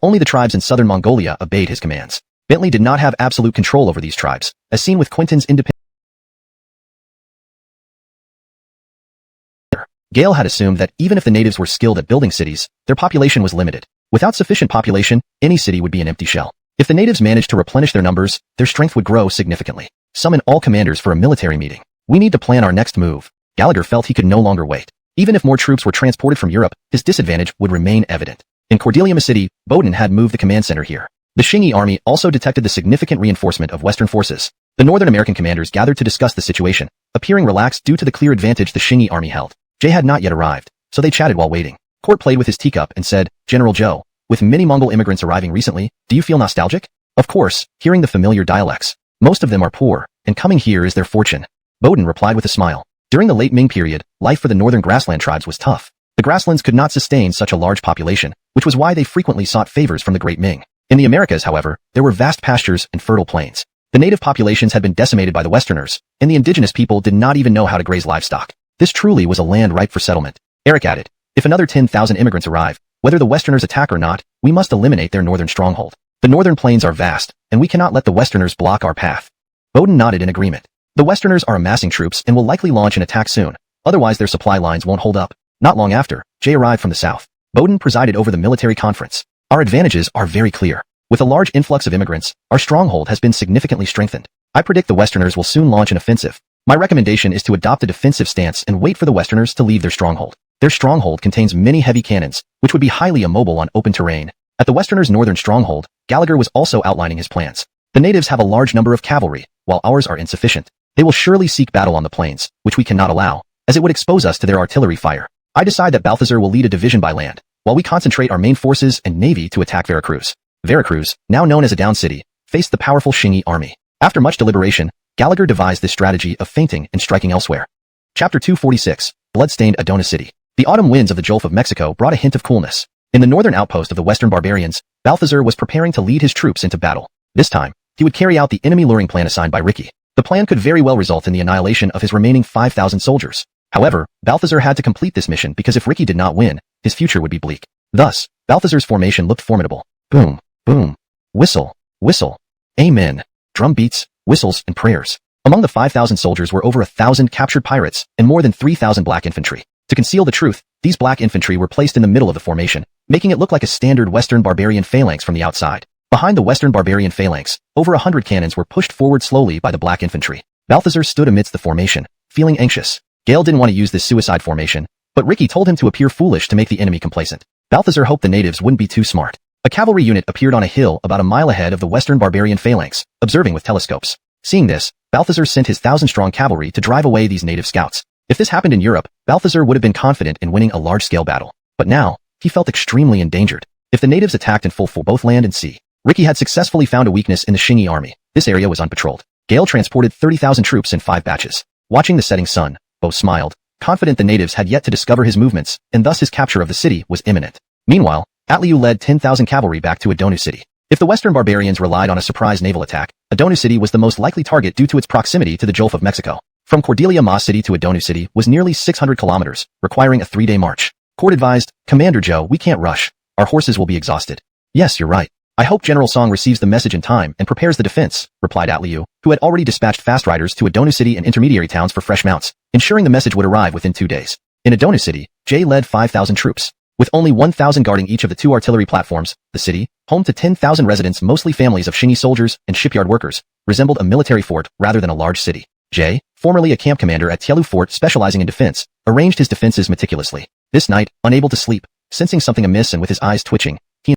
only the tribes in Southern Mongolia obeyed his commands. Bentley did not have absolute control over these tribes, as seen with Quentin's independence. Gale had assumed that even if the natives were skilled at building cities, their population was limited. Without sufficient population, any city would be an empty shell. If the natives managed to replenish their numbers, their strength would grow significantly. Summon all commanders for a military meeting. We need to plan our next move. Gallagher felt he could no longer wait. Even if more troops were transported from Europe, his disadvantage would remain evident. In Cordelium City, Bowden had moved the command center here. The Xingyi army also detected the significant reinforcement of Western forces. The Northern American commanders gathered to discuss the situation, appearing relaxed due to the clear advantage the Xingyi army held. Jay had not yet arrived, so they chatted while waiting. Court played with his teacup and said, General Joe, with many Mongol immigrants arriving recently, do you feel nostalgic? Of course, hearing the familiar dialects. Most of them are poor, and coming here is their fortune. Bowden replied with a smile. During the late Ming period, life for the northern grassland tribes was tough. The grasslands could not sustain such a large population, which was why they frequently sought favors from the Great Ming. In the Americas, however, there were vast pastures and fertile plains. The native populations had been decimated by the Westerners, and the indigenous people did not even know how to graze livestock. This truly was a land ripe for settlement. Eric added, if another 10,000 immigrants arrive, whether the Westerners attack or not, we must eliminate their northern stronghold. The northern plains are vast, and we cannot let the Westerners block our path. Bowden nodded in agreement. The Westerners are amassing troops and will likely launch an attack soon, otherwise their supply lines won't hold up. Not long after, Jay arrived from the south. Bowden presided over the military conference. Our advantages are very clear. With a large influx of immigrants, our stronghold has been significantly strengthened. I predict the Westerners will soon launch an offensive. My recommendation is to adopt a defensive stance and wait for the Westerners to leave their stronghold. Their stronghold contains many heavy cannons, which would be highly immobile on open terrain. At the Westerners' northern stronghold, Gallagher was also outlining his plans. The natives have a large number of cavalry, while ours are insufficient. They will surely seek battle on the plains, which we cannot allow, as it would expose us to their artillery fire. I decide that Balthazar will lead a division by land, while we concentrate our main forces and navy to attack Veracruz. Veracruz, now known as a down city, faced the powerful Xingyi army. After much deliberation, Gallagher devised this strategy of feinting and striking elsewhere. Chapter 246, Blood-Stained Adona City. The autumn winds of the Gulf of Mexico brought a hint of coolness. In the northern outpost of the Western barbarians, Balthazar was preparing to lead his troops into battle. This time, he would carry out the enemy luring plan assigned by Ricky. The plan could very well result in the annihilation of his remaining 5,000 soldiers. However, Balthazar had to complete this mission because if Ricky did not win, his future would be bleak. Thus, Balthazar's formation looked formidable. Boom, boom, whistle, whistle, amen, drum beats, whistles, and prayers. Among the 5,000 soldiers were over 1,000 captured pirates and more than 3,000 black infantry. To conceal the truth, these black infantry were placed in the middle of the formation, making it look like a standard Western barbarian phalanx from the outside. Behind the Western barbarian phalanx, over 100 cannons were pushed forward slowly by the black infantry. Balthazar stood amidst the formation, feeling anxious. Gale didn't want to use this suicide formation, but Ricky told him to appear foolish to make the enemy complacent. Balthazar hoped the natives wouldn't be too smart. A cavalry unit appeared on a hill about a mile ahead of the Western barbarian phalanx, observing with telescopes. Seeing this, Balthazar sent his 1,000-strong cavalry to drive away these native scouts. If this happened in Europe, Balthazar would have been confident in winning a large-scale battle. But now, he felt extremely endangered. If the natives attacked in full both land and sea, Ricky had successfully found a weakness in the Xingyi army. This area was unpatrolled. Gale transported 30,000 troops in 5 batches. Watching the setting sun, Bo smiled, confident the natives had yet to discover his movements, and thus his capture of the city was imminent. Meanwhile, Atliu led 10,000 cavalry back to Adonu City. If the Western barbarians relied on a surprise naval attack, Adonu City was the most likely target due to its proximity to the Gulf of Mexico. From Cordelia Ma City to Adonu City was nearly 600 kilometers, requiring a 3-day march. Court advised, Commander Zhou, we can't rush. Our horses will be exhausted. Yes, you're right. I hope General Song receives the message in time and prepares the defense, replied Atliu, who had already dispatched fast riders to Adonu City and intermediary towns for fresh mounts, ensuring the message would arrive within 2 days. In Adonu City, Jay led 5,000 troops. With only 1,000 guarding each of the 2 artillery platforms, the city, home to 10,000 residents, mostly families of Shinyi soldiers and shipyard workers, resembled a military fort rather than a large city. Jay, formerly a camp commander at Tielu Fort specializing in defense, arranged his defenses meticulously. This night, unable to sleep, sensing something amiss and with his eyes twitching, he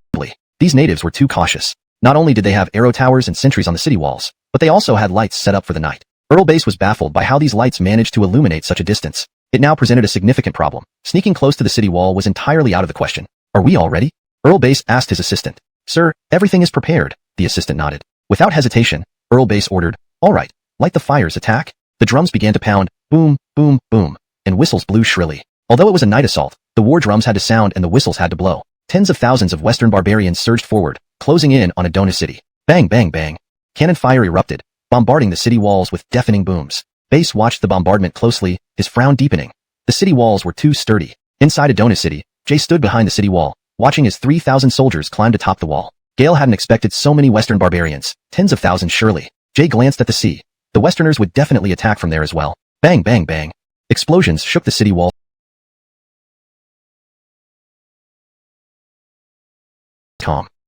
these natives were too cautious. Not only did they have arrow towers and sentries on the city walls, but they also had lights set up for the night. Earl Base was baffled by how these lights managed to illuminate such a distance. It now presented a significant problem. Sneaking close to the city wall was entirely out of the question. Are we all ready? Earl Base asked his assistant. Sir, everything is prepared, the assistant nodded. Without hesitation, Earl Base ordered, all right, light the fires, attack. The drums began to pound, boom, boom, boom, and whistles blew shrilly. Although it was a night assault, the war drums had to sound and the whistles had to blow. Tens of thousands of Western barbarians surged forward, closing in on Adonu City. Bang, bang, bang. Cannon fire erupted, bombarding the city walls with deafening booms. Base watched the bombardment closely, his frown deepening. The city walls were too sturdy. Inside Adonu City, Jay stood behind the city wall, watching as 3,000 soldiers climbed atop the wall. Gale hadn't expected so many Western barbarians, tens of thousands surely. Jay glanced at the sea. The Westerners would definitely attack from there as well. Bang, bang, bang. Explosions shook the city wall.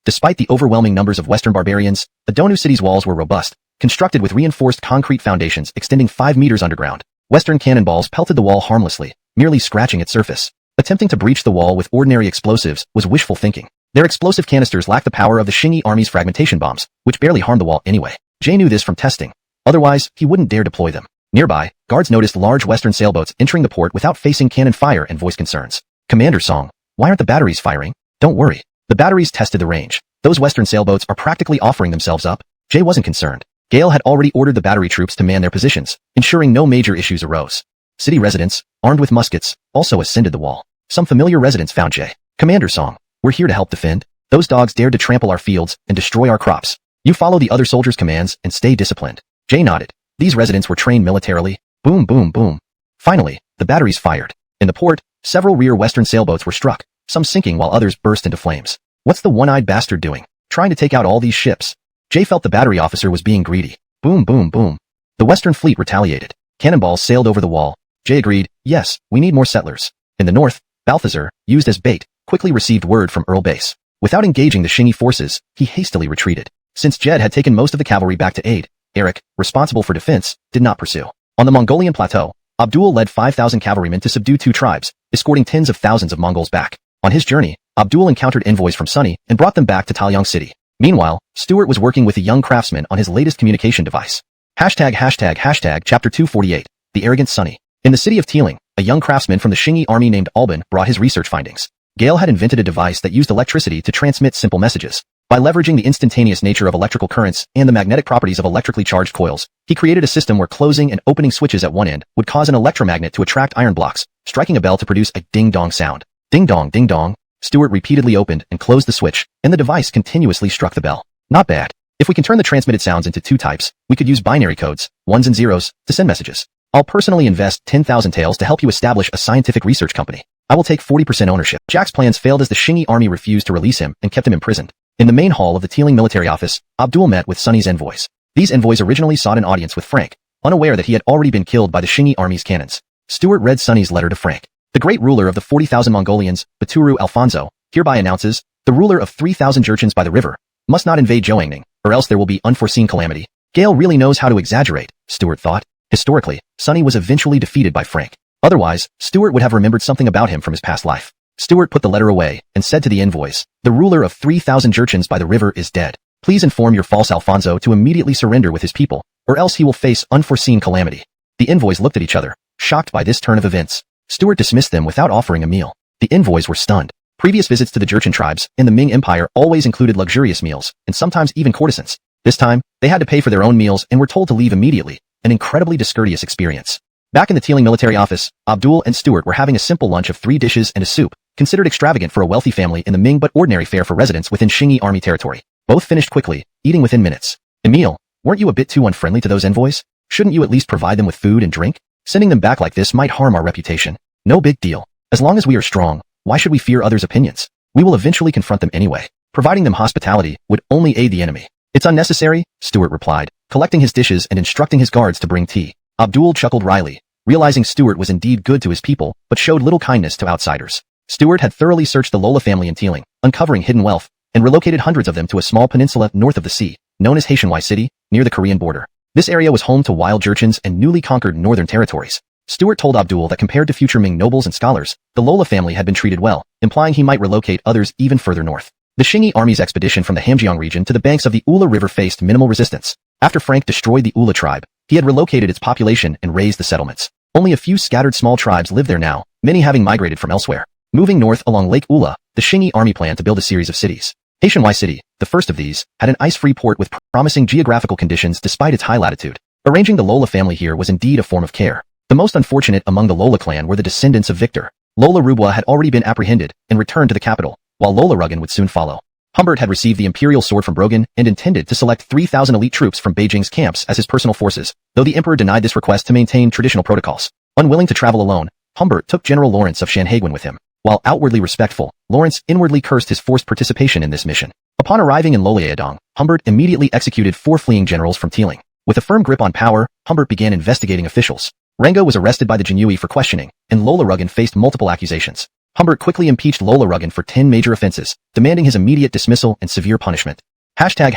Despite the overwhelming numbers of Western barbarians, Adonu City's walls were robust, constructed with reinforced concrete foundations extending 5 meters underground. Western cannonballs pelted the wall harmlessly, merely scratching its surface. Attempting to breach the wall with ordinary explosives was wishful thinking. Their explosive canisters lacked the power of the Shinyi army's fragmentation bombs, which barely harmed the wall anyway. Jay knew this from testing. Otherwise, he wouldn't dare deploy them. Nearby, guards noticed large Western sailboats entering the port without facing cannon fire and voiced concerns. Commander Song, why aren't the batteries firing? Don't worry. The batteries tested the range. Those Western sailboats are practically offering themselves up. Jay wasn't concerned. Gale had already ordered the battery troops to man their positions, ensuring no major issues arose. City residents, armed with muskets, also ascended the wall. Some familiar residents found Jay. Commander Song, we're here to help defend. Those dogs dared to trample our fields and destroy our crops. You follow the other soldiers' commands and stay disciplined. Jay nodded. These residents were trained militarily. Boom, boom, boom. Finally, the batteries fired. In the port, several rear Western sailboats were struck, some sinking while others burst into flames. What's the one-eyed bastard doing? Trying to take out all these ships? Jay felt the battery officer was being greedy. Boom, boom, boom. The Western fleet retaliated. Cannonballs sailed over the wall. Jay agreed, yes, we need more settlers. In the north, Balthazar, used as bait, quickly received word from Earl Base. Without engaging the Shinyi forces, he hastily retreated. Since Jed had taken most of the cavalry back to aid, Eric, responsible for defense, did not pursue. On the Mongolian plateau, Abdul led 5,000 cavalrymen to subdue 2 tribes, escorting tens of thousands of Mongols back. On his journey, Abdul encountered envoys from Sunny and brought them back to Talyang City. Meanwhile, Stuart was working with a young craftsman on his latest communication device. Chapter 248, The Arrogant Sunny. In the city of Teeling, a young craftsman from the Shinyi army named Alban brought his research findings. Gale had invented a device that used electricity to transmit simple messages. By leveraging the instantaneous nature of electrical currents and the magnetic properties of electrically charged coils, he created a system where closing and opening switches at one end would cause an electromagnet to attract iron blocks, striking a bell to produce a ding-dong sound. Ding dong, ding dong. Stuart repeatedly opened and closed the switch, and the device continuously struck the bell. Not bad. If we can turn the transmitted sounds into 2 types, we could use binary codes, 1s and 0s, to send messages. I'll personally invest 10,000 taels to help you establish a scientific research company. I will take 40% ownership. Jack's plans failed as the Shinyi army refused to release him and kept him imprisoned. In the main hall of the Teeling military office, Abdul met with Sunny's envoys. These envoys originally sought an audience with Frank, unaware that he had already been killed by the Shinyi army's cannons. Stuart read Sunny's letter to Frank. The great ruler of the 40,000 Mongolians, Baturu Alfonso, hereby announces, the ruler of 3,000 Jurchens by the river, must not invade Zhouangning, or else there will be unforeseen calamity. Gale really knows how to exaggerate, Stuart thought. Historically, Sunny was eventually defeated by Frank. Otherwise, Stuart would have remembered something about him from his past life. Stuart put the letter away and said to the envoys, the ruler of 3,000 Jurchens by the river is dead. Please inform your false Alfonso to immediately surrender with his people, or else he will face unforeseen calamity. The envoys looked at each other, shocked by this turn of events. Stuart dismissed them without offering a meal. The envoys were stunned. Previous visits to the Jurchen tribes in the Ming Empire always included luxurious meals, and sometimes even courtesans. This time, they had to pay for their own meals and were told to leave immediately, an incredibly discourteous experience. Back in the Teeling military office, Abdul and Stuart were having a simple lunch of 3 dishes and a soup, considered extravagant for a wealthy family in the Ming but ordinary fare for residents within Shinyi army territory. Both finished quickly, eating within minutes. Emil, weren't you a bit too unfriendly to those envoys? Shouldn't you at least provide them with food and drink? Sending them back like this might harm our reputation. No big deal. As long as we are strong, why should we fear others' opinions? We will eventually confront them anyway. Providing them hospitality would only aid the enemy. It's unnecessary, Stuart replied, collecting his dishes and instructing his guards to bring tea. Abdul chuckled wryly, realizing Stuart was indeed good to his people, but showed little kindness to outsiders. Stuart had thoroughly searched the Lola family in Teeling, uncovering hidden wealth, and relocated hundreds of them to a small peninsula north of the sea, known as Haitianwai City, near the Korean border. This area was home to wild urchins and newly conquered northern territories. Stuart told Abdul that compared to future Ming nobles and scholars, the Lola family had been treated well, implying he might relocate others even further north. The Xingyi army's expedition from the Hamjiang region to the banks of the Ula River faced minimal resistance. After Frank destroyed the Ula tribe, he had relocated its population and raised the settlements. Only a few scattered small tribes live there now, many having migrated from elsewhere. Moving north along Lake Ula, the Xingyi army planned to build a series of cities. Haitianwai City, the first of these, had an ice-free port with promising geographical conditions despite its high latitude. Arranging the Lola family here was indeed a form of care. The most unfortunate among the Lola clan were the descendants of Victor. Lola Rubwa had already been apprehended and returned to the capital, while Lola Rugan would soon follow. Humbert had received the imperial sword from Brogan and intended to select 3,000 elite troops from Beijing's camps as his personal forces, though the emperor denied this request to maintain traditional protocols. Unwilling to travel alone, Humbert took General Lawrence of Shanhaiguan with him. While outwardly respectful, Lawrence inwardly cursed his forced participation in this mission. Upon arriving in Loliaodong, Humbert immediately executed 4 fleeing generals from Teeling. With a firm grip on power, Humbert began investigating officials. Rango was arrested by the Jinyui for questioning, and Lola Rugan faced multiple accusations. Humbert quickly impeached Lola Rugan for 10 major offenses, demanding his immediate dismissal and severe punishment. Chapter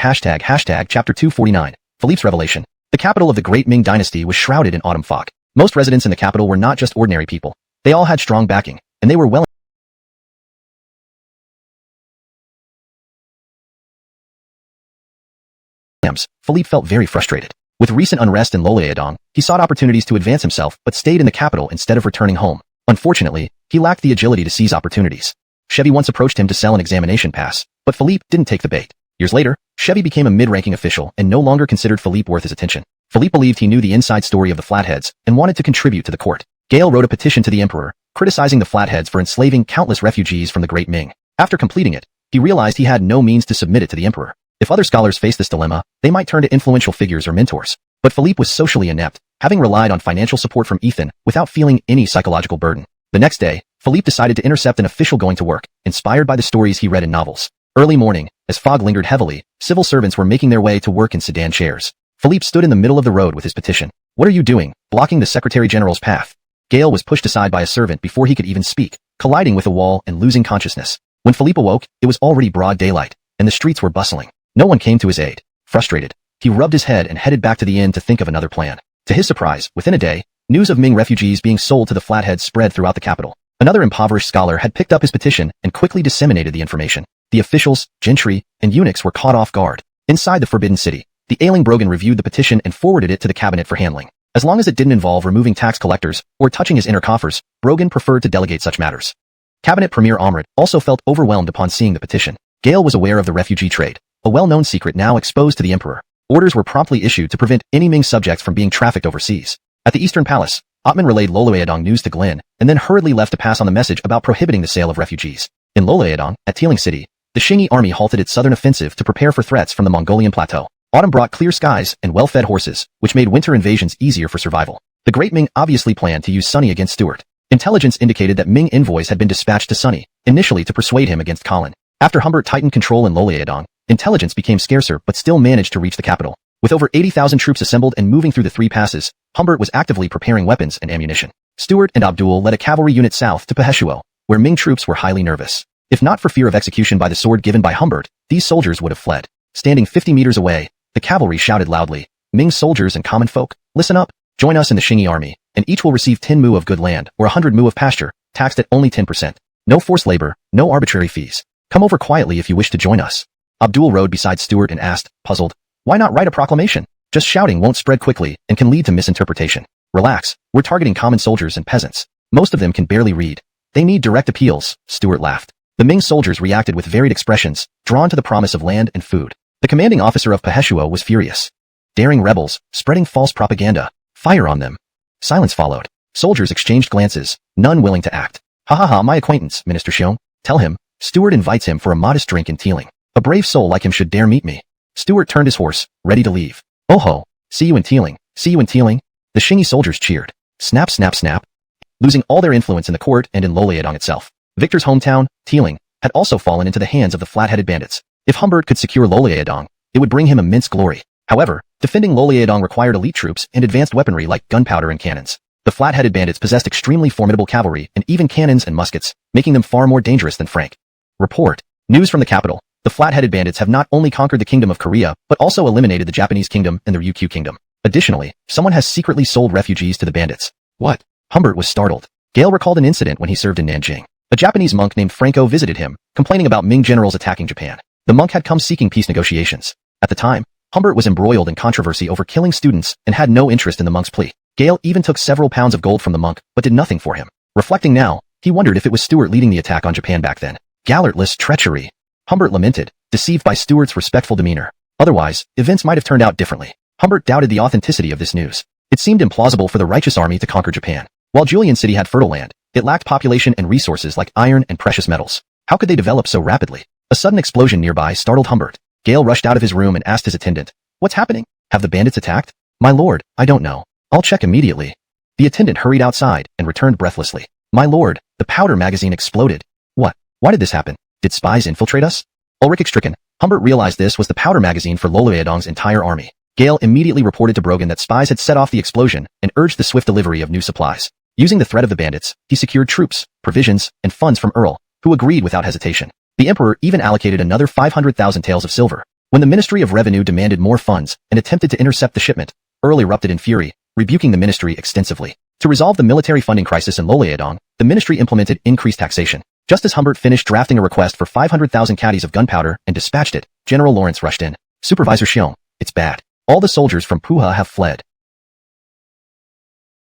249, Philippe's Revelation. The capital of the Great Ming Dynasty was shrouded in autumn fog. Most residents in the capital were not just ordinary people. They all had strong backing, and they were well Philippe felt very frustrated. With recent unrest in Loliaodong, he sought opportunities to advance himself but stayed in the capital instead of returning home. Unfortunately, he lacked the agility to seize opportunities. Chevy once approached him to sell an examination pass, but Philippe didn't take the bait. Years later, Chevy became a mid-ranking official and no longer considered Philippe worth his attention. Philippe believed he knew the inside story of the Flatheads and wanted to contribute to the court. Gale wrote a petition to the emperor, criticizing the Flatheads for enslaving countless refugees from the Great Ming. After completing it, he realized he had no means to submit it to the emperor. If other scholars faced this dilemma, they might turn to influential figures or mentors. But Philippe was socially inept, having relied on financial support from Ethan without feeling any psychological burden. The next day, Philippe decided to intercept an official going to work, inspired by the stories he read in novels. Early morning, as fog lingered heavily, civil servants were making their way to work in sedan chairs. Philippe stood in the middle of the road with his petition. "What are you doing, blocking the Secretary General's path?" Gale was pushed aside by a servant before he could even speak, colliding with a wall and losing consciousness. When Philippe awoke, it was already broad daylight, and the streets were bustling. No one came to his aid. Frustrated, he rubbed his head and headed back to the inn to think of another plan. To his surprise, within a day, news of Ming refugees being sold to the Flatheads spread throughout the capital. Another impoverished scholar had picked up his petition and quickly disseminated the information. The officials, gentry, and eunuchs were caught off guard. Inside the Forbidden City, the ailing Brogan reviewed the petition and forwarded it to the cabinet for handling. As long as it didn't involve removing tax collectors or touching his inner coffers, Brogan preferred to delegate such matters. Cabinet Premier Amrit also felt overwhelmed upon seeing the petition. Gale was aware of the refugee trade, a well-known secret now exposed to the emperor. Orders were promptly issued to prevent any Ming subjects from being trafficked overseas. At the Eastern Palace, Ottman relayed Loliaodong news to Glenn, and then hurriedly left to pass on the message about prohibiting the sale of refugees. In Loliaodong, at Teeling City, the Xingyi army halted its southern offensive to prepare for threats from the Mongolian plateau. Autumn brought clear skies and well-fed horses, which made winter invasions easier for survival. The Great Ming obviously planned to use Sunny against Stuart. Intelligence indicated that Ming envoys had been dispatched to Sunny, initially to persuade him against Colin. After Humbert tightened control in Loliaodong, intelligence became scarcer but still managed to reach the capital. With over 80,000 troops assembled and moving through the 3 passes, Humbert was actively preparing weapons and ammunition. Stuart and Abdul led a cavalry unit south to Peheshuo, where Ming troops were highly nervous. If not for fear of execution by the sword given by Humbert, these soldiers would have fled. Standing 50 meters away, the cavalry shouted loudly, "Ming soldiers and common folk, listen up. Join us in the Xingyi army, and each will receive 10 mu of good land or 100 mu of pasture, taxed at only 10%. No forced labor, no arbitrary fees. Come over quietly if you wish to join us." Abdul rode beside Stuart and asked, puzzled, "Why not write a proclamation? Just shouting won't spread quickly and can lead to misinterpretation. Relax, we're targeting common soldiers and peasants. Most of them can barely read. They need direct appeals," Stuart laughed. The Ming soldiers reacted with varied expressions, drawn to the promise of land and food. The commanding officer of Peheshuo was furious. "Daring rebels, spreading false propaganda. Fire on them." Silence followed. Soldiers exchanged glances, none willing to act. "Ha ha ha, my acquaintance, Minister Xiong. Tell him, Stuart invites him for a modest drink in Teeling. A brave soul like him should dare meet me." Stuart turned his horse, ready to leave. "Oh ho, see you in Teeling," See you in Teeling. The Shingi soldiers cheered. Snap, snap, snap. Losing all their influence in the court and in Loliadong itself. Victor's hometown, Teeling, had also fallen into the hands of the flat-headed bandits. If Humbert could secure Loliadong, it would bring him immense glory. However, defending Loliadong required elite troops and advanced weaponry like gunpowder and cannons. The flat-headed bandits possessed extremely formidable cavalry and even cannons and muskets, making them far more dangerous than Frank. Report. News from the capital. The flat-headed bandits have not only conquered the Kingdom of Korea, but also eliminated the Japanese Kingdom and the Ryukyu Kingdom. Additionally, someone has secretly sold refugees to the bandits. What? Humbert was startled. Gale recalled an incident when he served in Nanjing. A Japanese monk named Franco visited him, complaining about Ming generals attacking Japan. The monk had come seeking peace negotiations. At the time, Humbert was embroiled in controversy over killing students and had no interest in the monk's plea. Gale even took several pounds of gold from the monk, but did nothing for him. Reflecting now, he wondered if it was Stuart leading the attack on Japan back then. Gallertless treachery. Humbert lamented, deceived by Stuart's respectful demeanor. Otherwise, events might have turned out differently. Humbert doubted the authenticity of this news. It seemed implausible for the righteous army to conquer Japan. While Julian City had fertile land, it lacked population and resources like iron and precious metals. How could they develop so rapidly? A sudden explosion nearby startled Humbert. Gale rushed out of his room and asked his attendant, "What's happening? Have the bandits attacked?" "My lord, I don't know. I'll check immediately." The attendant hurried outside and returned breathlessly. "My lord, the powder magazine exploded." "What? Why did this happen? Did spies infiltrate us?" Ulrich-stricken, Humbert realized this was the powder magazine for Loliadong's entire army. Gale immediately reported to Brogan that spies had set off the explosion and urged the swift delivery of new supplies. Using the threat of the bandits, he secured troops, provisions, and funds from Earl, who agreed without hesitation. The emperor even allocated another 500,000 taels of silver. When the Ministry of Revenue demanded more funds and attempted to intercept the shipment, Earl erupted in fury, rebuking the ministry extensively. To resolve the military funding crisis in Loliadong, the ministry implemented increased taxation. Just as Humbert finished drafting a request for 500,000 caddies of gunpowder and dispatched it, General Lawrence rushed in. "Supervisor Xiong, it's bad. All the soldiers from Puha have fled.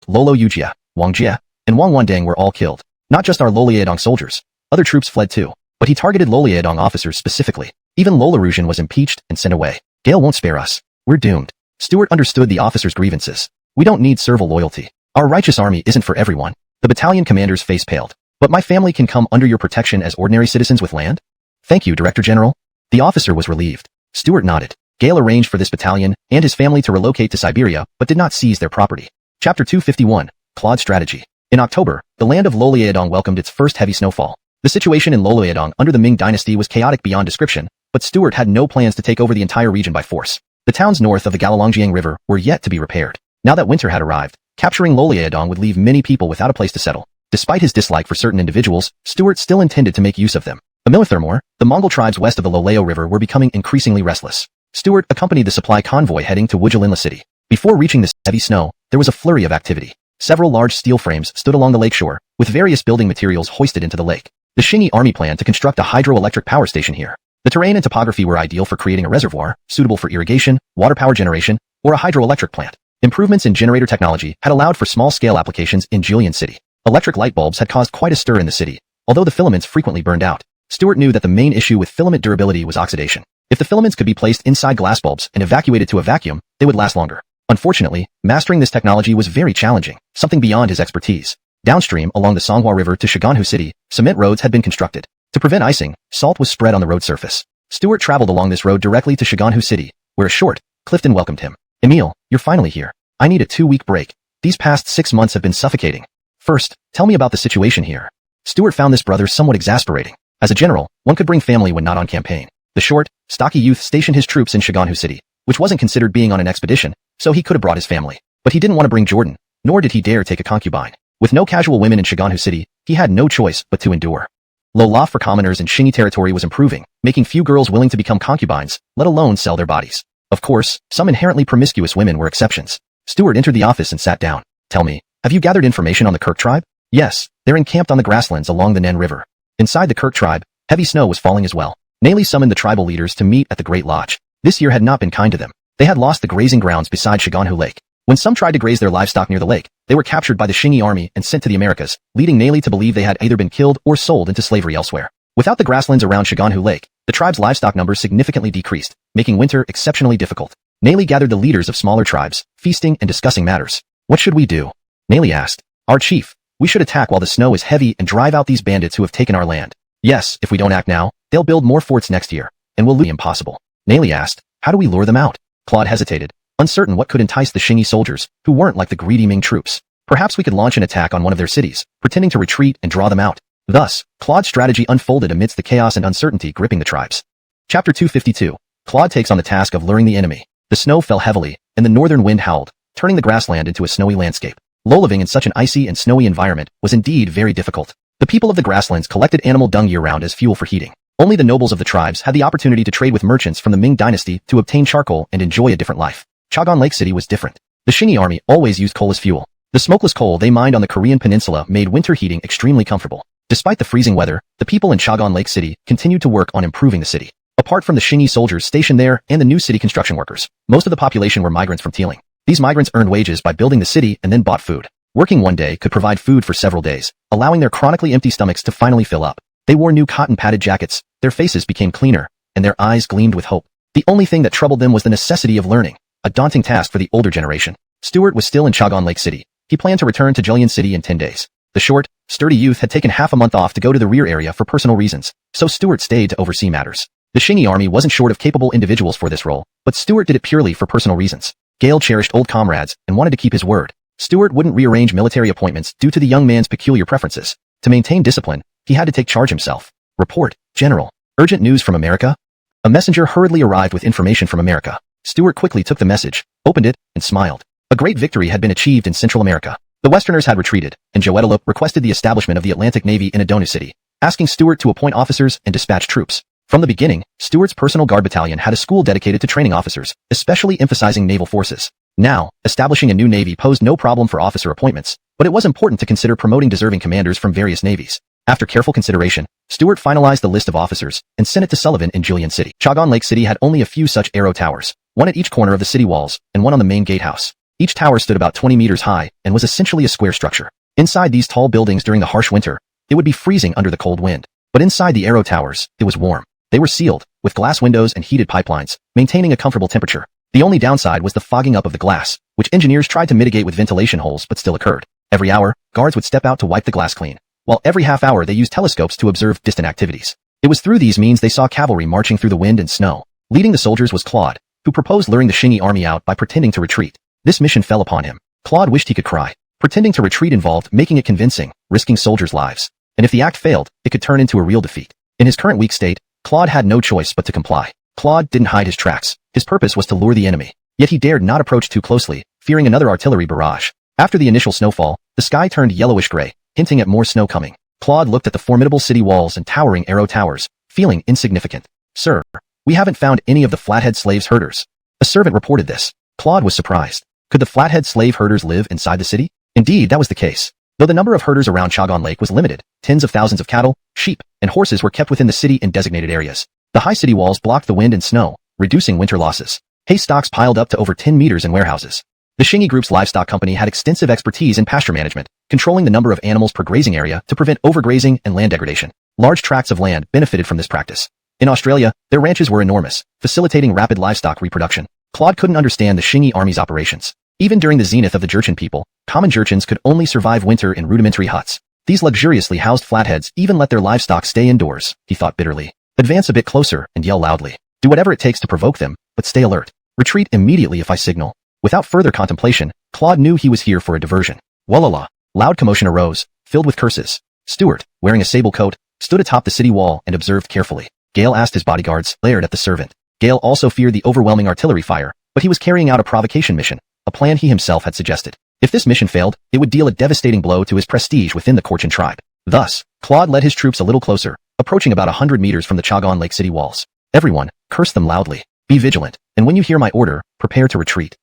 Lolo Yujia, Wang Jia, and Wang Wandang were all killed. Not just our Loliadong soldiers. Other troops fled too. But he targeted Loliadong officers specifically. Even Lolarusian was impeached and sent away. Gale won't spare us. We're doomed." Stuart understood the officers' grievances. "We don't need servile loyalty. Our righteous army isn't for everyone." The battalion commander's face paled. "But my family can come under your protection as ordinary citizens with land?" "Thank you, Director General." The officer was relieved. Stuart nodded. Gale arranged for this battalion and his family to relocate to Siberia, but did not seize their property. Chapter 251, Claude's Strategy. In October, the land of Loliadong welcomed its first heavy snowfall. The situation in Loliadong under the Ming Dynasty was chaotic beyond description, but Stuart had no plans to take over the entire region by force. The towns north of the Galalongjiang River were yet to be repaired. Now that winter had arrived, capturing Loliadong would leave many people without a place to settle. Despite his dislike for certain individuals, Stuart still intended to make use of them. Furthermore, the Mongol tribes west of the Loleo River were becoming increasingly restless. Stuart accompanied the supply convoy heading to Wujilinla City. Before reaching the heavy snow, there was a flurry of activity. Several large steel frames stood along the lakeshore, with various building materials hoisted into the lake. The Shingi army planned to construct a hydroelectric power station here. The terrain and topography were ideal for creating a reservoir, suitable for irrigation, water power generation, or a hydroelectric plant. Improvements in generator technology had allowed for small-scale applications in Julian City. Electric light bulbs had caused quite a stir in the city, although the filaments frequently burned out. Stuart knew that the main issue with filament durability was oxidation. If the filaments could be placed inside glass bulbs and evacuated to a vacuum, they would last longer. Unfortunately, mastering this technology was very challenging, something beyond his expertise. Downstream along the Songhua River to Shiganhu City, cement roads had been constructed. To prevent icing, salt was spread on the road surface. Stuart traveled along this road directly to Shiganhu City, where a short, Clifton welcomed him. "Emil, you're finally here. I need a 2-week break. These past 6 months have been suffocating. First, tell me about the situation here." Stuart found this brother somewhat exasperating. As a general, one could bring family when not on campaign. The short, stocky youth stationed his troops in Shiganhu City, which wasn't considered being on an expedition, so he could have brought his family. But he didn't want to bring Jordan, nor did he dare take a concubine. With no casual women in Shiganhu City, he had no choice but to endure. Low law for commoners in Shingi territory was improving, making few girls willing to become concubines, let alone sell their bodies. Of course, some inherently promiscuous women were exceptions. Stuart entered the office and sat down. "Tell me, have you gathered information on the Kirk tribe?" "Yes, they're encamped on the grasslands along the Nen River." Inside the Kirk tribe, heavy snow was falling as well. Naley summoned the tribal leaders to meet at the Great Lodge. This year had not been kind to them. They had lost the grazing grounds beside Shiganhu Lake. When some tried to graze their livestock near the lake, they were captured by the Shingi army and sent to the Americas, leading Naley to believe they had either been killed or sold into slavery elsewhere. Without the grasslands around Shiganhu Lake, the tribe's livestock numbers significantly decreased, making winter exceptionally difficult. Naley gathered the leaders of smaller tribes, feasting and discussing matters. "What should we do?" Naley asked. "Our chief, we should attack while the snow is heavy and drive out these bandits who have taken our land. Yes, if we don't act now, they'll build more forts next year, and we'll lose the impossible." Naley asked, "How do we lure them out?" Claude hesitated. uncertain what could entice the Xingyi soldiers, who weren't like the greedy Ming troops. Perhaps we could launch an attack on one of their cities, pretending to retreat and draw them out. Thus, Claude's strategy unfolded amidst the chaos and uncertainty gripping the tribes. Chapter 252. Claude takes on the task of luring the enemy. The snow fell heavily, and the northern wind howled, turning the grassland into a snowy landscape. Living in such an icy and snowy environment was indeed very difficult. The people of the grasslands collected animal dung year-round as fuel for heating. Only the nobles of the tribes had the opportunity to trade with merchants from the Ming Dynasty to obtain charcoal and enjoy a different life. Chagan Lake City was different. The Xingyi army always used coal as fuel. The smokeless coal they mined on the Korean peninsula made winter heating extremely comfortable. Despite the freezing weather, the people in Chagan Lake City continued to work on improving the city. Apart from the Xingyi soldiers stationed there and the new city construction workers, most of the population were migrants from Teeling. These migrants earned wages by building the city and then bought food. Working one day could provide food for several days, allowing their chronically empty stomachs to finally fill up. They wore new cotton-padded jackets, their faces became cleaner, and their eyes gleamed with hope. The only thing that troubled them was the necessity of learning, a daunting task for the older generation. Stuart was still in Chagan Lake City. He planned to return to Julian City in 10 days. The short, sturdy youth had taken half a month off to go to the rear area for personal reasons, so Stuart stayed to oversee matters. The Xingyi army wasn't short of capable individuals for this role, but Stuart did it purely for personal reasons. Gale cherished old comrades and wanted to keep his word. Stuart wouldn't rearrange military appointments due to the young man's peculiar preferences. To maintain discipline, he had to take charge himself. Report, General. Urgent news from America? A messenger hurriedly arrived with information from America. Stuart quickly took the message, opened it, and smiled. A great victory had been achieved in Central America. The Westerners had retreated, and Joedelup requested the establishment of the Atlantic Navy in Adonu City, asking Stuart to appoint officers and dispatch troops. From the beginning, Stuart's personal guard battalion had a school dedicated to training officers, especially emphasizing naval forces. Now, establishing a new navy posed no problem for officer appointments, but it was important to consider promoting deserving commanders from various navies. After careful consideration, Stuart finalized the list of officers and sent it to Sullivan in Julian City. Chagan Lake City had only a few such arrow towers, one at each corner of the city walls, and one on the main gatehouse. Each tower stood about 20 meters high and was essentially a square structure. Inside these tall buildings during the harsh winter, it would be freezing under the cold wind. But inside the arrow towers, it was warm. They were sealed, with glass windows and heated pipelines, maintaining a comfortable temperature. The only downside was the fogging up of the glass, which engineers tried to mitigate with ventilation holes but still occurred. Every hour, guards would step out to wipe the glass clean, while every half hour they used telescopes to observe distant activities. It was through these means they saw cavalry marching through the wind and snow. Leading the soldiers was Claude, who proposed luring the Xingyi army out by pretending to retreat. This mission fell upon him. Claude wished he could cry. Pretending to retreat involved making it convincing, risking soldiers' lives. And if the act failed, it could turn into a real defeat. In his current weak state, Claude had no choice but to comply. Claude didn't hide his tracks. His purpose was to lure the enemy. Yet he dared not approach too closely, fearing another artillery barrage. After the initial snowfall, the sky turned yellowish-gray, hinting at more snow coming. Claude looked at the formidable city walls and towering arrow towers, feeling insignificant. "Sir, we haven't found any of the Flathead slaves herders." A servant reported this. Claude was surprised. Could the Flathead slave herders live inside the city? Indeed, that was the case. Though the number of herders around Chagan Lake was limited, tens of thousands of cattle, sheep, and horses were kept within the city in designated areas. The high city walls blocked the wind and snow, reducing winter losses. Hay stocks piled up to over 10 meters in warehouses. The Xingyi Group's livestock company had extensive expertise in pasture management, controlling the number of animals per grazing area to prevent overgrazing and land degradation. Large tracts of land benefited from this practice. In Australia, their ranches were enormous, facilitating rapid livestock reproduction. Claude couldn't understand the Xingyi army's operations. Even during the zenith of the Jurchen people, common Jurchens could only survive winter in rudimentary huts. These luxuriously housed flatheads even let their livestock stay indoors, he thought bitterly. Advance a bit closer and yell loudly. Do whatever it takes to provoke them, but stay alert. Retreat immediately if I signal. Without further contemplation, Claude knew he was here for a diversion. Wallala! Loud commotion arose, filled with curses. Stuart, wearing a sable coat, stood atop the city wall and observed carefully. Gale asked his bodyguards, glared at the servant. Gale also feared the overwhelming artillery fire, but he was carrying out a provocation mission, a plan he himself had suggested. If this mission failed, it would deal a devastating blow to his prestige within the Korchan tribe. Thus, Claude led his troops a little closer, approaching about 100 meters from the Chagan Lake City walls. Everyone, curse them loudly. Be vigilant, and when you hear my order, prepare to retreat.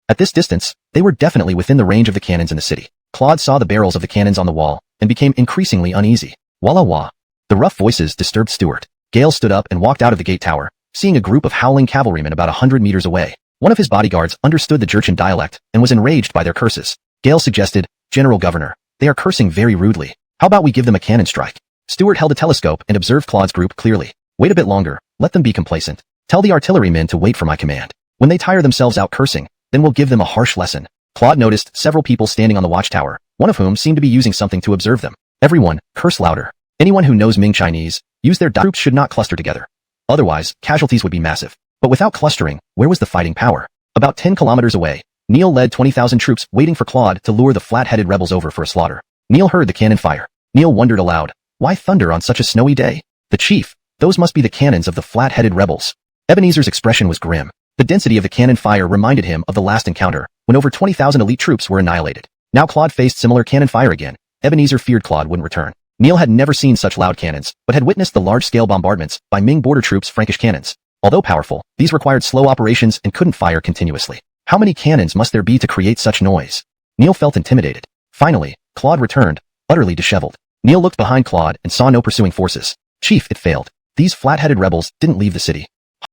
At this distance, they were definitely within the range of the cannons in the city. Claude saw the barrels of the cannons on the wall, and became increasingly uneasy. Walla wah. The rough voices disturbed Stuart. Gale stood up and walked out of the gate tower, seeing a group of howling cavalrymen about 100 meters away. One of his bodyguards understood the Jurchen dialect and was enraged by their curses. Gale suggested, General Governor, they are cursing very rudely. How about we give them a cannon strike? Stuart held a telescope and observed Claude's group clearly. Wait a bit longer, let them be complacent. Tell the artillerymen to wait for my command. When they tire themselves out cursing, then we'll give them a harsh lesson. Claude noticed several people standing on the watchtower, one of whom seemed to be using something to observe them. Everyone, curse louder. Anyone who knows Ming Chinese, use their troops should not cluster together. Otherwise, casualties would be massive. But without clustering, where was the fighting power? About 10 kilometers away, Neil led 20,000 troops waiting for Claude to lure the flat-headed rebels over for a slaughter. Neil heard the cannon fire. Neil wondered aloud, why thunder on such a snowy day? The chief, those must be the cannons of the flat-headed rebels. Ebenezer's expression was grim. The density of the cannon fire reminded him of the last encounter, when over 20,000 elite troops were annihilated. Now Claude faced similar cannon fire again. Ebenezer feared Claude wouldn't return. Neil had never seen such loud cannons, but had witnessed the large-scale bombardments by Ming border troops' Frankish cannons. Although powerful, these required slow operations and couldn't fire continuously. How many cannons must there be to create such noise? Neil felt intimidated. Finally, Claude returned, utterly disheveled. Neil looked behind Claude and saw no pursuing forces. Chief, it failed. These flat-headed rebels didn't leave the city.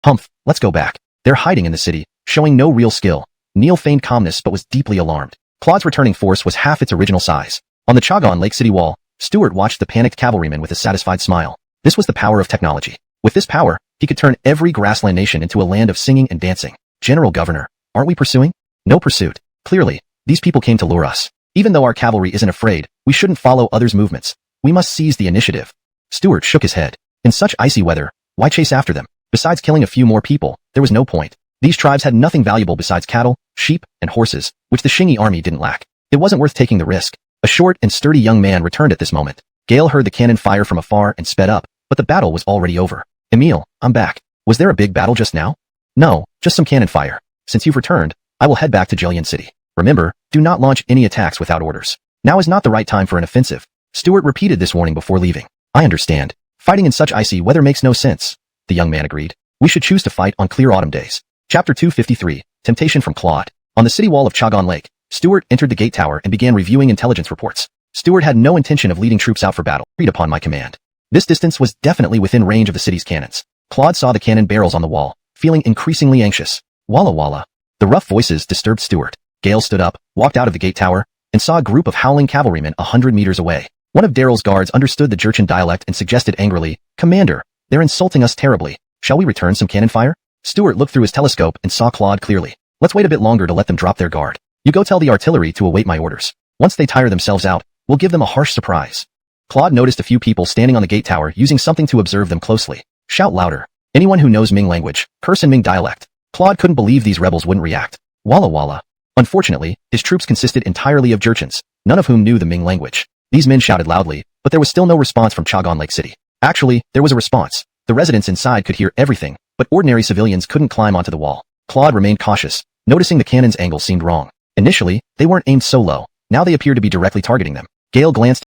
Humph, let's go back. They're hiding in the city, showing no real skill. Neil feigned calmness but was deeply alarmed. Claude's returning force was half its original size. On the Chagan Lake city wall, Stuart watched the panicked cavalrymen with a satisfied smile. This was the power of technology. With this power, he could turn every grassland nation into a land of singing and dancing. General Governor, aren't we pursuing? No pursuit. Clearly, these people came to lure us. Even though our cavalry isn't afraid, we shouldn't follow others' movements. We must seize the initiative. Stuart shook his head. In such icy weather, why chase after them? Besides killing a few more people, there was no point. These tribes had nothing valuable besides cattle, sheep, and horses, which the Shingi army didn't lack. It wasn't worth taking the risk. A short and sturdy young man returned at this moment. Gale heard the cannon fire from afar and sped up, but the battle was already over. Emile, I'm back. Was there a big battle just now? No, just some cannon fire. Since you've returned, I will head back to Jillian City. Remember, do not launch any attacks without orders. Now is not the right time for an offensive. Stuart repeated this warning before leaving. I understand. Fighting in such icy weather makes no sense. The young man agreed. We should choose to fight on clear autumn days. Chapter 253, Temptation from Claude. On the city wall of Chagan Lake, Stuart entered the gate tower and began reviewing intelligence reports. Stuart had no intention of leading troops out for battle, agreed upon my command. This distance was definitely within range of the city's cannons. Claude saw the cannon barrels on the wall, feeling increasingly anxious. Walla walla. The rough voices disturbed Stuart. Gale stood up, walked out of the gate tower, and saw a group of howling cavalrymen 100 meters away. One of Daryl's guards understood the Jurchen dialect and suggested angrily, Commander, they're insulting us terribly. Shall we return some cannon fire? Stuart looked through his telescope and saw Claude clearly. Let's wait a bit longer to let them drop their guard. You go tell the artillery to await my orders. Once they tire themselves out, we'll give them a harsh surprise. Claude noticed a few people standing on the gate tower using something to observe them closely. Shout louder. Anyone who knows Ming language, curse in Ming dialect. Claude couldn't believe these rebels wouldn't react. Walla walla. Unfortunately, his troops consisted entirely of Jurchens, none of whom knew the Ming language. These men shouted loudly, but there was still no response from Chagan Lake City. Actually, there was a response. The residents inside could hear everything, but ordinary civilians couldn't climb onto the wall. Claude remained cautious, noticing the cannon's angle seemed wrong. Initially, they weren't aimed so low. Now they appeared to be directly targeting them. Gale glanced.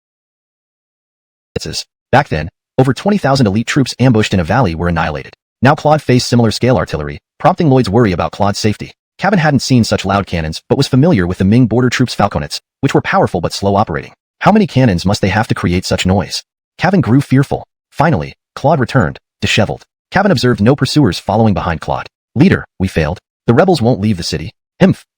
Back then, over 20,000 elite troops ambushed in a valley were annihilated. Now Claude faced similar scale artillery, prompting Lloyd's worry about Claude's safety. Cavan hadn't seen such loud cannons but was familiar with the Ming border troops' falconets, which were powerful but slow operating. How many cannons must they have to create such noise? Cavan grew fearful. Finally, Claude returned, disheveled. Cavan observed no pursuers following behind Claude. Leader, we failed. The rebels won't leave the city.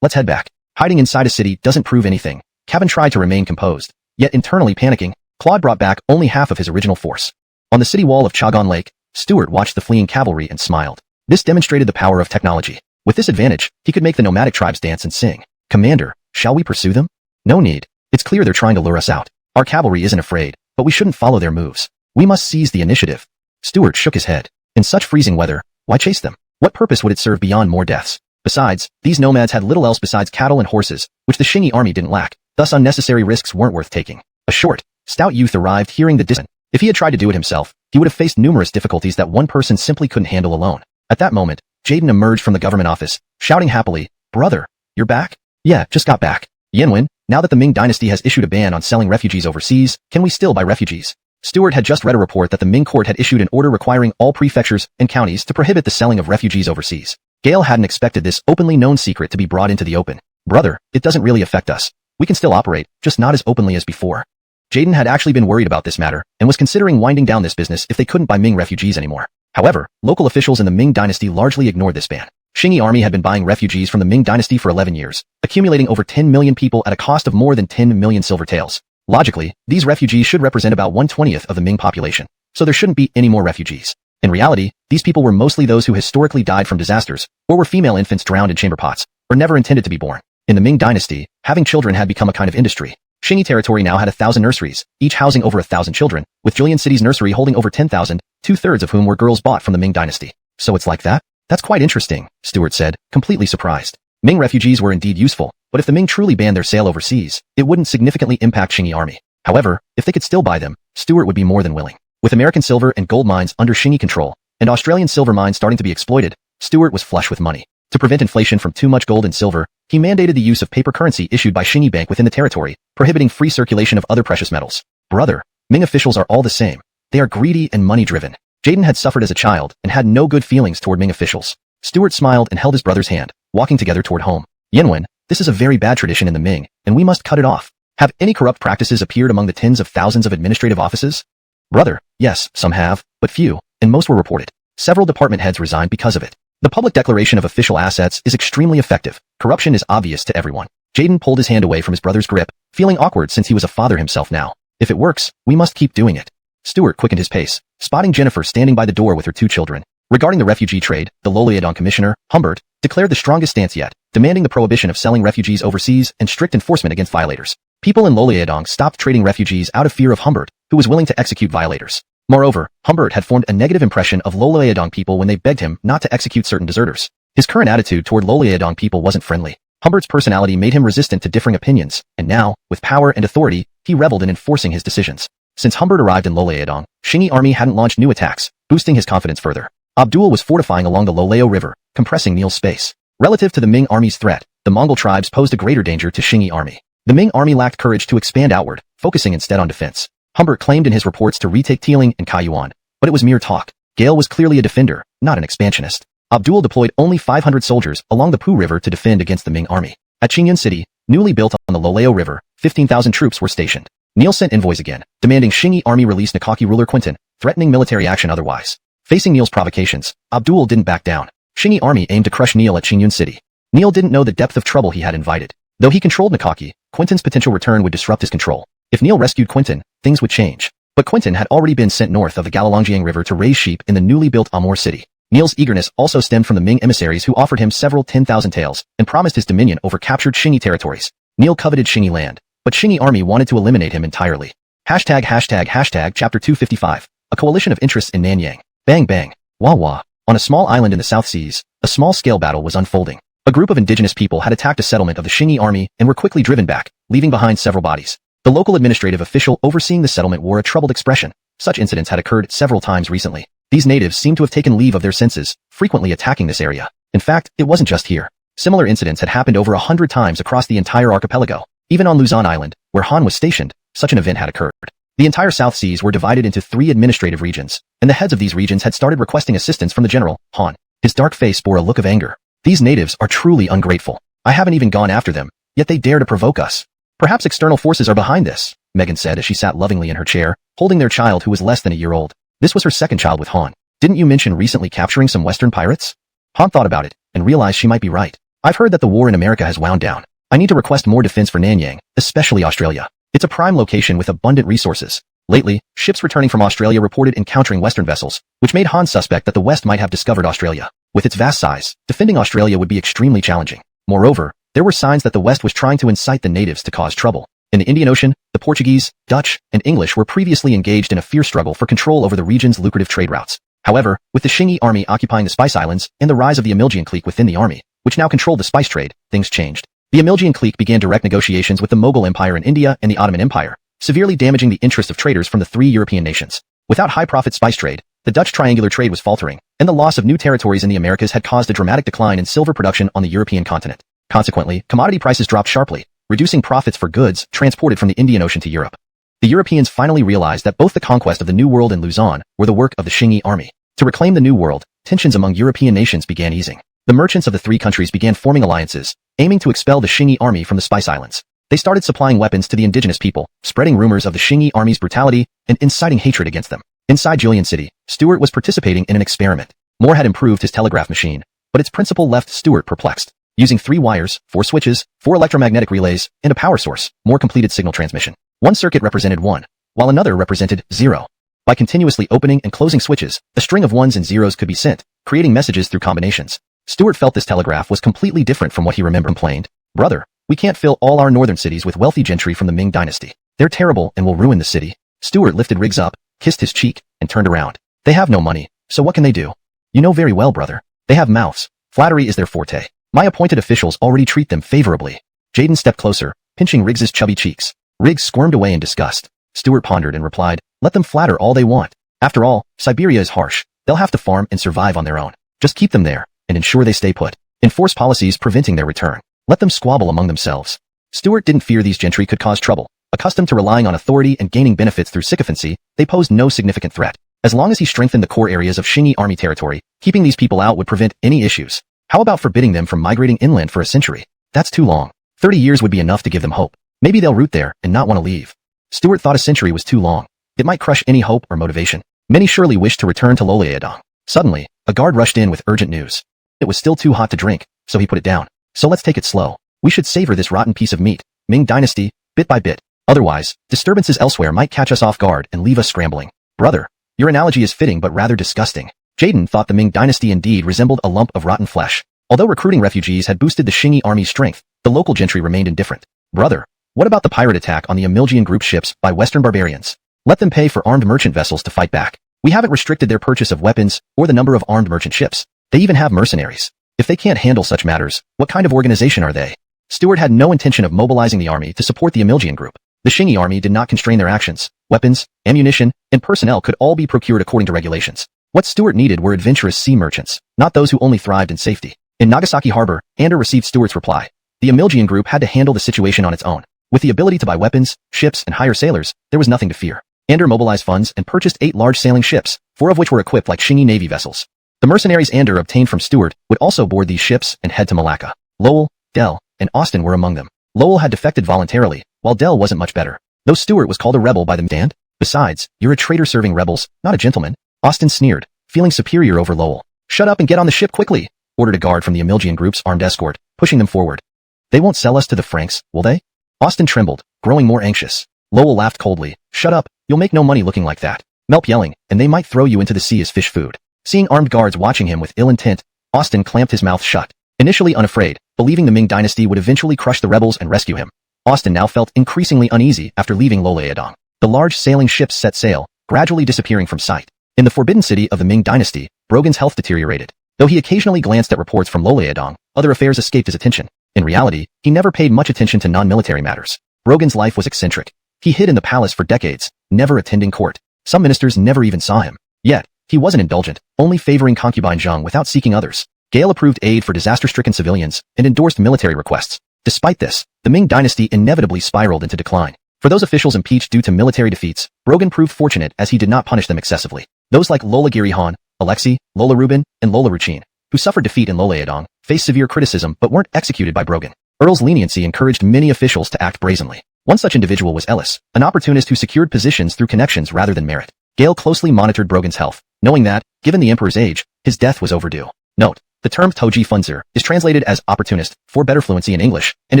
Let's head back. Hiding inside a city doesn't prove anything. Cavan tried to remain composed, yet internally panicking, Claude brought back only half of his original force. On the city wall of Chagan Lake, Stuart watched the fleeing cavalry and smiled. This demonstrated the power of technology. With this advantage, he could make the nomadic tribes dance and sing. Commander, shall we pursue them? No need. It's clear they're trying to lure us out. Our cavalry isn't afraid, but we shouldn't follow their moves. We must seize the initiative. Stuart shook his head. In such freezing weather, why chase them? What purpose would it serve beyond more deaths? Besides, these nomads had little else besides cattle and horses, which the Shingi army didn't lack. Thus unnecessary risks weren't worth taking. A short, stout youth arrived hearing the distance. If he had tried to do it himself, he would have faced numerous difficulties that one person simply couldn't handle alone. At that moment, Jaden emerged from the government office, shouting happily, Brother, you're back? Yeah, just got back. Yenwen, now that the Ming Dynasty has issued a ban on selling refugees overseas, can we still buy refugees? Stuart had just read a report that the Ming court had issued an order requiring all prefectures and counties to prohibit the selling of refugees overseas. Gale hadn't expected this openly known secret to be brought into the open. Brother, it doesn't really affect us. We can still operate, just not as openly as before. Jaden had actually been worried about this matter, and was considering winding down this business if they couldn't buy Ming refugees anymore. However, local officials in the Ming Dynasty largely ignored this ban. Shingi army had been buying refugees from the Ming Dynasty for 11 years, accumulating over 10 million people at a cost of more than 10 million silver taels. Logically, these refugees should represent about 1/20th of the Ming population, so there shouldn't be any more refugees. In reality, these people were mostly those who historically died from disasters, or were female infants drowned in chamber pots, or never intended to be born. In the Ming Dynasty, having children had become a kind of industry. Shingi territory now had 1,000 nurseries, each housing over 1,000 children, with Jillian City's nursery holding over 10,000, 2/3 of whom were girls bought from the Ming Dynasty. So it's like that? That's quite interesting, Stuart said, completely surprised. Ming refugees were indeed useful, but if the Ming truly banned their sale overseas, it wouldn't significantly impact Qingyi army. However, if they could still buy them, Stuart would be more than willing. With American silver and gold mines under Qingyi control, and Australian silver mines starting to be exploited, Stuart was flush with money. To prevent inflation from too much gold and silver, he mandated the use of paper currency issued by Qingyi Bank within the territory, prohibiting free circulation of other precious metals. Brother, Ming officials are all the same. They are greedy and money-driven. Jaden had suffered as a child and had no good feelings toward Ming officials. Stuart smiled and held his brother's hand, walking together toward home. Yanwen, this is a very bad tradition in the Ming, and we must cut it off. Have any corrupt practices appeared among the tens of thousands of administrative offices? Brother, yes, some have, but few, and most were reported. Several department heads resigned because of it. The public declaration of official assets is extremely effective. Corruption is obvious to everyone. Jaden pulled his hand away from his brother's grip, feeling awkward since he was a father himself now. If it works, we must keep doing it. Stuart quickened his pace, spotting Jennifer standing by the door with her 2 children. Regarding the refugee trade, the Loliadong Commissioner, Humbert, declared the strongest stance yet, demanding the prohibition of selling refugees overseas and strict enforcement against violators. People in Loliadong stopped trading refugees out of fear of Humbert, who was willing to execute violators. Moreover, Humbert had formed a negative impression of Loliadong people when they begged him not to execute certain deserters. His current attitude toward Loliadong people wasn't friendly. Humbert's personality made him resistant to differing opinions, and now, with power and authority, he reveled in enforcing his decisions. Since Humbert arrived in Loliadong, Qingyi army hadn't launched new attacks, boosting his confidence further. Abdul was fortifying along the Loleo River, compressing Neil's space. Relative to the Ming army's threat, the Mongol tribes posed a greater danger to Qingyi army. The Ming army lacked courage to expand outward, focusing instead on defense. Humbert claimed in his reports to retake Tiling and Kaiyuan, but it was mere talk. Gale was clearly a defender, not an expansionist. Abdul deployed only 500 soldiers along the Pu River to defend against the Ming army. At Qingyun City, newly built on the Loleo River, 15,000 troops were stationed. Neil sent envoys again, demanding Qingyi army release Nikaki ruler Quinton, threatening military action otherwise. Facing Neil's provocations, Abdul didn't back down. Qingyi army aimed to crush Neil at Qingyun City. Neil didn't know the depth of trouble he had invited. Though he controlled Nikaki, Quinton's potential return would disrupt his control. If Neil rescued Quinton, things would change. But Quinton had already been sent north of the Galalongjiang River to raise sheep in the newly built Amur city. Neil's eagerness also stemmed from the Ming emissaries who offered him several 10,000 taels and promised his dominion over captured Qingyi territories. Neil coveted Qingyi land, but Qingyi army wanted to eliminate him entirely. Chapter 255. A coalition of interests in Nanyang. Bang bang. Wah wah. On a small island in the South Seas, a small-scale battle was unfolding. A group of indigenous people had attacked a settlement of the Qingyi army and were quickly driven back, leaving behind several bodies. The local administrative official overseeing the settlement wore a troubled expression. Such incidents had occurred several times recently. These natives seemed to have taken leave of their senses, frequently attacking this area. In fact, it wasn't just here. Similar incidents had happened over 100 times across the entire archipelago. Even on Luzon Island, where Han was stationed, such an event had occurred. The entire South Seas were divided into 3 administrative regions, and the heads of these regions had started requesting assistance from the general, Han. His dark face bore a look of anger. These natives are truly ungrateful. I haven't even gone after them, yet they dare to provoke us. Perhaps external forces are behind this, Megan said as she sat lovingly in her chair, holding their child who was less than a year old. This was her second child with Han. Didn't you mention recently capturing some Western pirates? Han thought about it, and realized she might be right. I've heard that the war in America has wound down. I need to request more defense for Nanyang, especially Australia. It's a prime location with abundant resources. Lately, ships returning from Australia reported encountering Western vessels, which made Han suspect that the West might have discovered Australia. With its vast size, defending Australia would be extremely challenging. Moreover, there were signs that the West was trying to incite the natives to cause trouble. In the Indian Ocean, the Portuguese, Dutch, and English were previously engaged in a fierce struggle for control over the region's lucrative trade routes. However, with the Qingyi army occupying the Spice Islands and the rise of the Amiljian clique within the army, which now controlled the spice trade, things changed. The Amiljian clique began direct negotiations with the Mughal Empire in India and the Ottoman Empire, severely damaging the interests of traders from the 3 European nations. Without high-profit spice trade, the Dutch triangular trade was faltering, and the loss of new territories in the Americas had caused a dramatic decline in silver production on the European continent. Consequently, commodity prices dropped sharply, reducing profits for goods transported from the Indian Ocean to Europe. The Europeans finally realized that both the conquest of the New World and Luzon were the work of the Qingyi army. To reclaim the New World, tensions among European nations began easing. The merchants of the 3 countries began forming alliances, aiming to expel the Qingyi army from the Spice Islands. They started supplying weapons to the indigenous people, spreading rumors of the Qingyi army's brutality and inciting hatred against them. Inside Julian City, Stuart was participating in an experiment. Moore had improved his telegraph machine, but its principle left Stuart perplexed. Using 3 wires, 4 switches, 4 electromagnetic relays, and a power source, Moore completed signal transmission. One circuit represented 1, while another represented 0. By continuously opening and closing switches, a string of 1s and 0s could be sent, creating messages through combinations. Stuart felt this telegraph was completely different from what he remembered. Complained, "Brother, we can't fill all our northern cities with wealthy gentry from the Ming Dynasty. They're terrible and will ruin the city." Stuart lifted Riggs up, kissed his cheek, and turned around. "They have no money, so what can they do? You know very well, brother. They have mouths. Flattery is their forte. My appointed officials already treat them favorably. Jaden stepped closer, pinching Riggs's chubby cheeks. Riggs squirmed away in disgust. Stuart pondered and replied, let them flatter all they want. After all, Siberia is harsh. They'll have to farm and survive on their own. Just keep them there, and ensure they stay put. Enforce policies preventing their return. Let them squabble among themselves. Stuart didn't fear these gentry could cause trouble. Accustomed to relying on authority and gaining benefits through sycophancy, they posed no significant threat. As long as he strengthened the core areas of Qingyi army territory, keeping these people out would prevent any issues. How about forbidding them from migrating inland for a century? That's too long. 30 years would be enough to give them hope. Maybe they'll root there and not want to leave. Stuart thought a century was too long. It might crush any hope or motivation. Many surely wished to return to Loleadong. Suddenly, a guard rushed in with urgent news. It was still too hot to drink, so he put it down. So let's take it slow. We should savor this rotten piece of meat. Ming Dynasty, bit by bit. Otherwise, disturbances elsewhere might catch us off guard and leave us scrambling. Brother, your analogy is fitting but rather disgusting. Jaden thought the Ming Dynasty indeed resembled a lump of rotten flesh. Although recruiting refugees had boosted the Qingyi army's strength, the local gentry remained indifferent. Brother, what about the pirate attack on the Emilgian group ships by Western barbarians? Let them pay for armed merchant vessels to fight back. We haven't restricted their purchase of weapons or the number of armed merchant ships. They even have mercenaries. If they can't handle such matters, what kind of organization are they? Stuart had no intention of mobilizing the army to support the Emilgian group. The Qingyi army did not constrain their actions. Weapons, ammunition, and personnel could all be procured according to regulations. What Stuart needed were adventurous sea merchants, not those who only thrived in safety. In Nagasaki Harbor, Ander received Stuart's reply. The Emilgian group had to handle the situation on its own. With the ability to buy weapons, ships, and hire sailors, there was nothing to fear. Ander mobilized funds and purchased 8 large sailing ships, 4 of which were equipped like Qingyi Navy vessels. The mercenaries Ander obtained from Stuart would also board these ships and head to Malacca. Lowell, Dell, and Austin were among them. Lowell had defected voluntarily, while Dell wasn't much better. Though Stuart was called a rebel by the stand. Besides, you're a traitor serving rebels, not a gentleman. Austin sneered, feeling superior over Lowell. Shut up and get on the ship quickly, ordered a guard from the Emilgian group's armed escort, pushing them forward. They won't sell us to the Franks, will they? Austin trembled, growing more anxious. Lowell laughed coldly. Shut up, you'll make no money looking like that. Melp yelling, and they might throw you into the sea as fish food. Seeing armed guards watching him with ill intent, Austin clamped his mouth shut. Initially unafraid, believing the Ming Dynasty would eventually crush the rebels and rescue him, Austin now felt increasingly uneasy after leaving Loleadong. The large sailing ships set sail, gradually disappearing from sight. In the forbidden city of the Ming Dynasty, Brogan's health deteriorated. Though he occasionally glanced at reports from Loleadong, other affairs escaped his attention. In reality, he never paid much attention to non-military matters. Brogan's life was eccentric. He hid in the palace for decades, never attending court. Some ministers never even saw him. Yet, he wasn't indulgent, only favoring concubine Zheng without seeking others. Gale approved aid for disaster-stricken civilians and endorsed military requests. Despite this, the Ming Dynasty inevitably spiraled into decline. For those officials impeached due to military defeats, Brogan proved fortunate as he did not punish them excessively. Those like Lola Giri Han, Alexei, Lola Rubin, and Lola Ruchin, who suffered defeat in Loleadong, faced severe criticism but weren't executed by Brogan. Earl's leniency encouraged many officials to act brazenly. One such individual was Ellis, an opportunist who secured positions through connections rather than merit. Gale closely monitored Brogan's health, knowing that, given the emperor's age, his death was overdue. Note: the term Toji Funzer is translated as opportunist for better fluency in English, and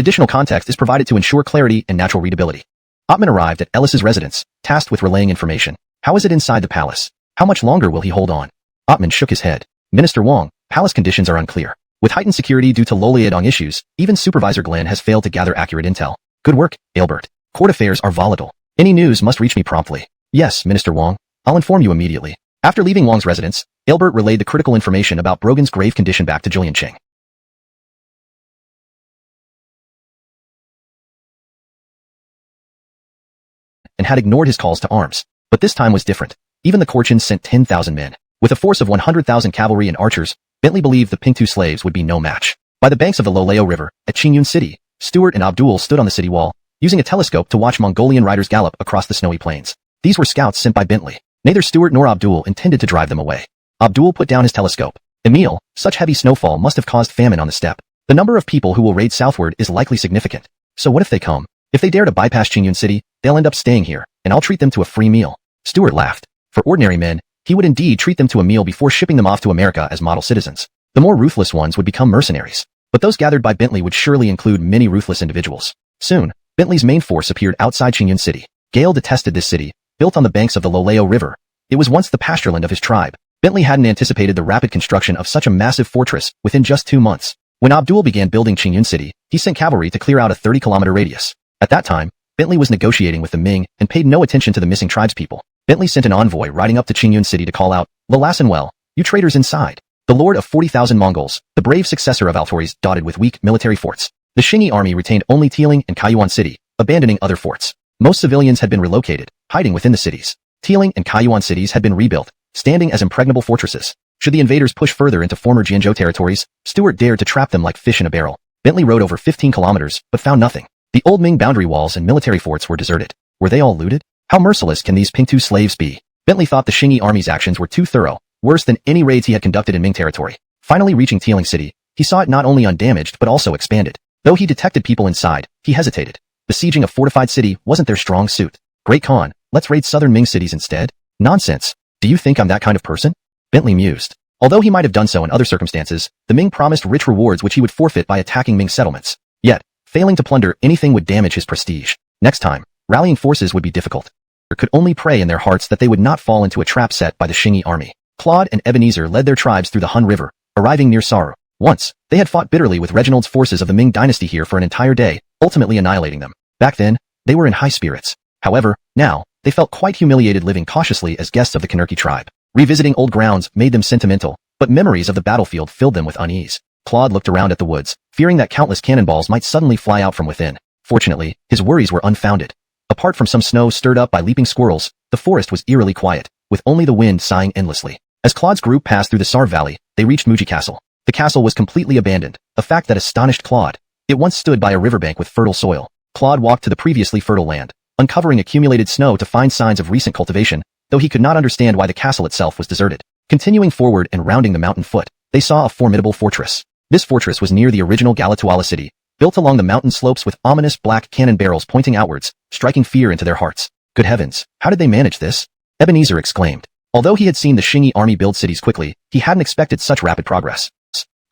additional context is provided to ensure clarity and natural readability. Ottman arrived at Ellis's residence, tasked with relaying information. How is it inside the palace? How much longer will he hold on? Ottman shook his head. Minister Wong, palace conditions are unclear. With heightened security due to Loleadong issues, even Supervisor Glenn has failed to gather accurate intel. Good work, Aelbert. Court affairs are volatile. Any news must reach me promptly. Yes, Minister Wong. I'll inform you immediately. After leaving Wong's residence, Aelbert relayed the critical information about Brogan's grave condition back to Julian Cheng. And had ignored his calls to arms. But this time was different. Even the Korchins sent 10,000 men. With a force of 100,000 cavalry and archers, Bentley believed the Pingtu slaves would be no match. By the banks of the Loleo River, at Qingyun City, Stuart and Abdul stood on the city wall, using a telescope to watch Mongolian riders gallop across the snowy plains. These were scouts sent by Bentley. Neither Stuart nor Abdul intended to drive them away. Abdul put down his telescope. Emil, such heavy snowfall must have caused famine on the steppe. The number of people who will raid southward is likely significant. So what if they come? If they dare to bypass Qingyun City, they'll end up staying here, and I'll treat them to a free meal. Stuart laughed. For ordinary men, he would indeed treat them to a meal before shipping them off to America as model citizens. The more ruthless ones would become mercenaries. But those gathered by Bentley would surely include many ruthless individuals. Soon, Bentley's main force appeared outside Qingyun City. Gale detested this city, built on the banks of the Loleo River. It was once the pastureland of his tribe. Bentley hadn't anticipated the rapid construction of such a massive fortress within just 2 months. When Abdul began building Qingyun City, he sent cavalry to clear out a 30-kilometer radius. At that time, Bentley was negotiating with the Ming and paid no attention to the missing tribespeople. Bentley sent an envoy riding up to Qingyun City to call out, "Lalasan well, you traitors inside. the lord of 40,000 Mongols, the brave successor of Altori's, dotted with weak military forts. The Qingyi army retained only Tiling and Kaiyuan City, abandoning other forts. Most civilians had been relocated, hiding within the cities. Tiling and Kaiyuan cities had been rebuilt, standing as impregnable fortresses. Should the invaders push further into former Jianzhou territories, Stuart dared to trap them like fish in a barrel. Bentley rode over 15 kilometers, but found nothing. The old Ming boundary walls and military forts were deserted. Were they all looted? How merciless can these Pingtu slaves be? Bentley thought the Qingyi army's actions were too thorough, worse than any raids he had conducted in Ming territory. Finally reaching Tiling City, he saw it not only undamaged but also expanded. Though he detected people inside, he hesitated. Besieging a fortified city wasn't their strong suit. Great Khan, let's raid southern Ming cities instead? Nonsense. Do you think I'm that kind of person? Bentley mused. Although he might have done so in other circumstances, the Ming promised rich rewards which he would forfeit by attacking Ming settlements. Yet, failing to plunder anything would damage his prestige. Next time, rallying forces would be difficult. They could only pray in their hearts that they would not fall into a trap set by the Qingyi army. Claude and Ebenezer led their tribes through the Hun River, arriving near Saru. Once, they had fought bitterly with Reginald's forces of the Ming Dynasty here for an entire day, ultimately annihilating them. Back then, they were in high spirits. However, now, they felt quite humiliated living cautiously as guests of the Kanerki tribe. Revisiting old grounds made them sentimental, but memories of the battlefield filled them with unease. Claude looked around at the woods, fearing that countless cannonballs might suddenly fly out from within. Fortunately, his worries were unfounded. Apart from some snow stirred up by leaping squirrels, the forest was eerily quiet, with only the wind sighing endlessly. As Claude's group passed through the Sar Valley, they reached Muji Castle. The castle was completely abandoned, a fact that astonished Claude. It once stood by a riverbank with fertile soil. Claude walked to the previously fertile land, uncovering accumulated snow to find signs of recent cultivation, though he could not understand why the castle itself was deserted. Continuing forward and rounding the mountain foot, they saw a formidable fortress. This fortress was near the original Galatuala city, built along the mountain slopes with ominous black cannon barrels pointing outwards, striking fear into their hearts. Good heavens, how did they manage this? Ebenezer exclaimed. Although he had seen the Qingyi army build cities quickly, he hadn't expected such rapid progress.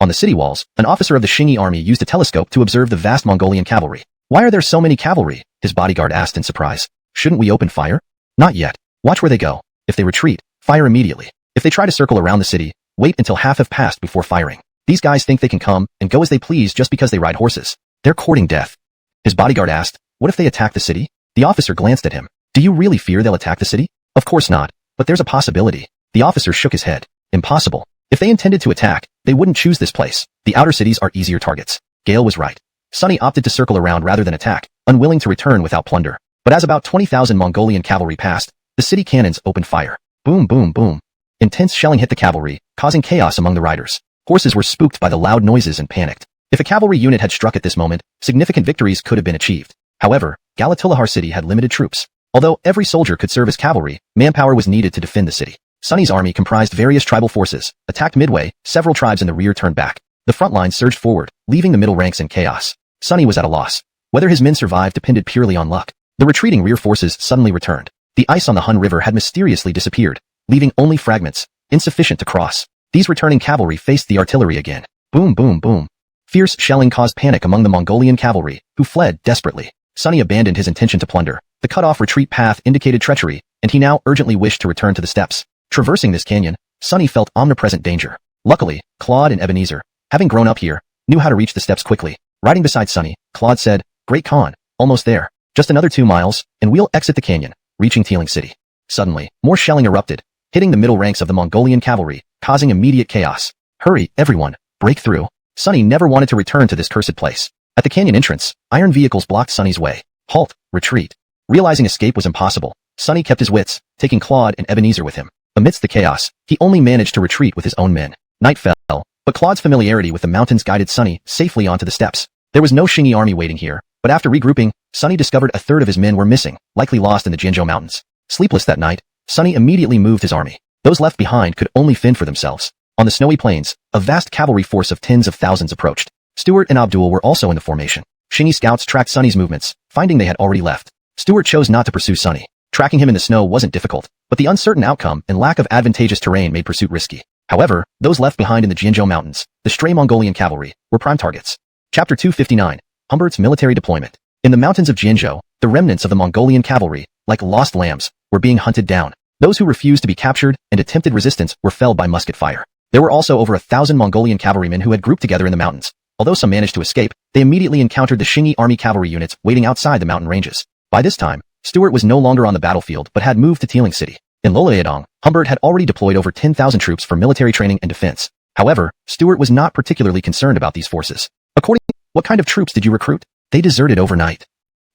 On the city walls, an officer of the Qingyi army used a telescope to observe the vast Mongolian cavalry. Why are there so many cavalry? His bodyguard asked in surprise. Shouldn't we open fire? Not yet. Watch where they go. If they retreat, fire immediately. If they try to circle around the city, wait until half have passed before firing. These guys think they can come and go as they please just because they ride horses. They're courting death. His bodyguard asked, what if they attack the city? The officer glanced at him. Do you really fear they'll attack the city? Of course not, but there's a possibility. The officer shook his head. Impossible. If they intended to attack, they wouldn't choose this place. The outer cities are easier targets. Gale was right. Sonny opted to circle around rather than attack, unwilling to return without plunder. But as about 20,000 Mongolian cavalry passed, the city cannons opened fire. Boom, boom, boom. Intense shelling hit the cavalry, causing chaos among the riders. Horses were spooked by the loud noises and panicked. If a cavalry unit had struck at this moment, significant victories could have been achieved. However, Galatulahar city had limited troops. Although every soldier could serve as cavalry, manpower was needed to defend the city. Sonny's army comprised various tribal forces. Attacked midway, several tribes in the rear turned back. The front line surged forward, leaving the middle ranks in chaos. Sonny was at a loss. Whether his men survived depended purely on luck. The retreating rear forces suddenly returned. The ice on the Hun River had mysteriously disappeared, leaving only fragments, insufficient to cross. These returning cavalry faced the artillery again. Boom, boom, boom. Fierce shelling caused panic among the Mongolian cavalry, who fled desperately. Sonny abandoned his intention to plunder. The cut-off retreat path indicated treachery, and he now urgently wished to return to the steppes. Traversing this canyon, Sonny felt omnipresent danger. Luckily, Claude and Ebenezer, having grown up here, knew how to reach the steppes quickly. Riding beside Sonny, Claude said, Great Khan, almost there. Just another 2 miles, and we'll exit the canyon, reaching Tiling City. Suddenly, more shelling erupted, hitting the middle ranks of the Mongolian cavalry, causing immediate chaos. Hurry, everyone, break through. Sonny never wanted to return to this cursed place. At the canyon entrance, iron vehicles blocked Sonny's way. Halt, retreat. Realizing escape was impossible, Sonny kept his wits, taking Claude and Ebenezer with him. Amidst the chaos, he only managed to retreat with his own men. Night fell, but Claude's familiarity with the mountains guided Sonny safely onto the steppes. There was no Qingyi army waiting here, but after regrouping, Sonny discovered a third of his men were missing, likely lost in the Jianzhou mountains. Sleepless that night, Sonny immediately moved his army. Those left behind could only fend for themselves. On the snowy plains, a vast cavalry force of tens of thousands approached. Stuart and Abdul were also in the formation. Qingyi scouts tracked Sonny's movements, finding they had already left. Stuart chose not to pursue Sonny. Tracking him in the snow wasn't difficult, but the uncertain outcome and lack of advantageous terrain made pursuit risky. However, those left behind in the Jianzhou mountains, the stray Mongolian cavalry, were prime targets. Chapter 259, Humbert's military deployment. In the mountains of Jianzhou, the remnants of the Mongolian cavalry, like lost lambs, were being hunted down. Those who refused to be captured and attempted resistance were felled by musket fire. There were also over 1,000 Mongolian cavalrymen who had grouped together in the mountains. Although some managed to escape, they immediately encountered the Qingyi army cavalry units waiting outside the mountain ranges. By this time, Stuart was no longer on the battlefield but had moved to Tiling City. In Lolaedong, Humbert had already deployed over 10,000 troops for military training and defense. However, Stuart was not particularly concerned about these forces. According to what kind of troops did you recruit? They deserted overnight.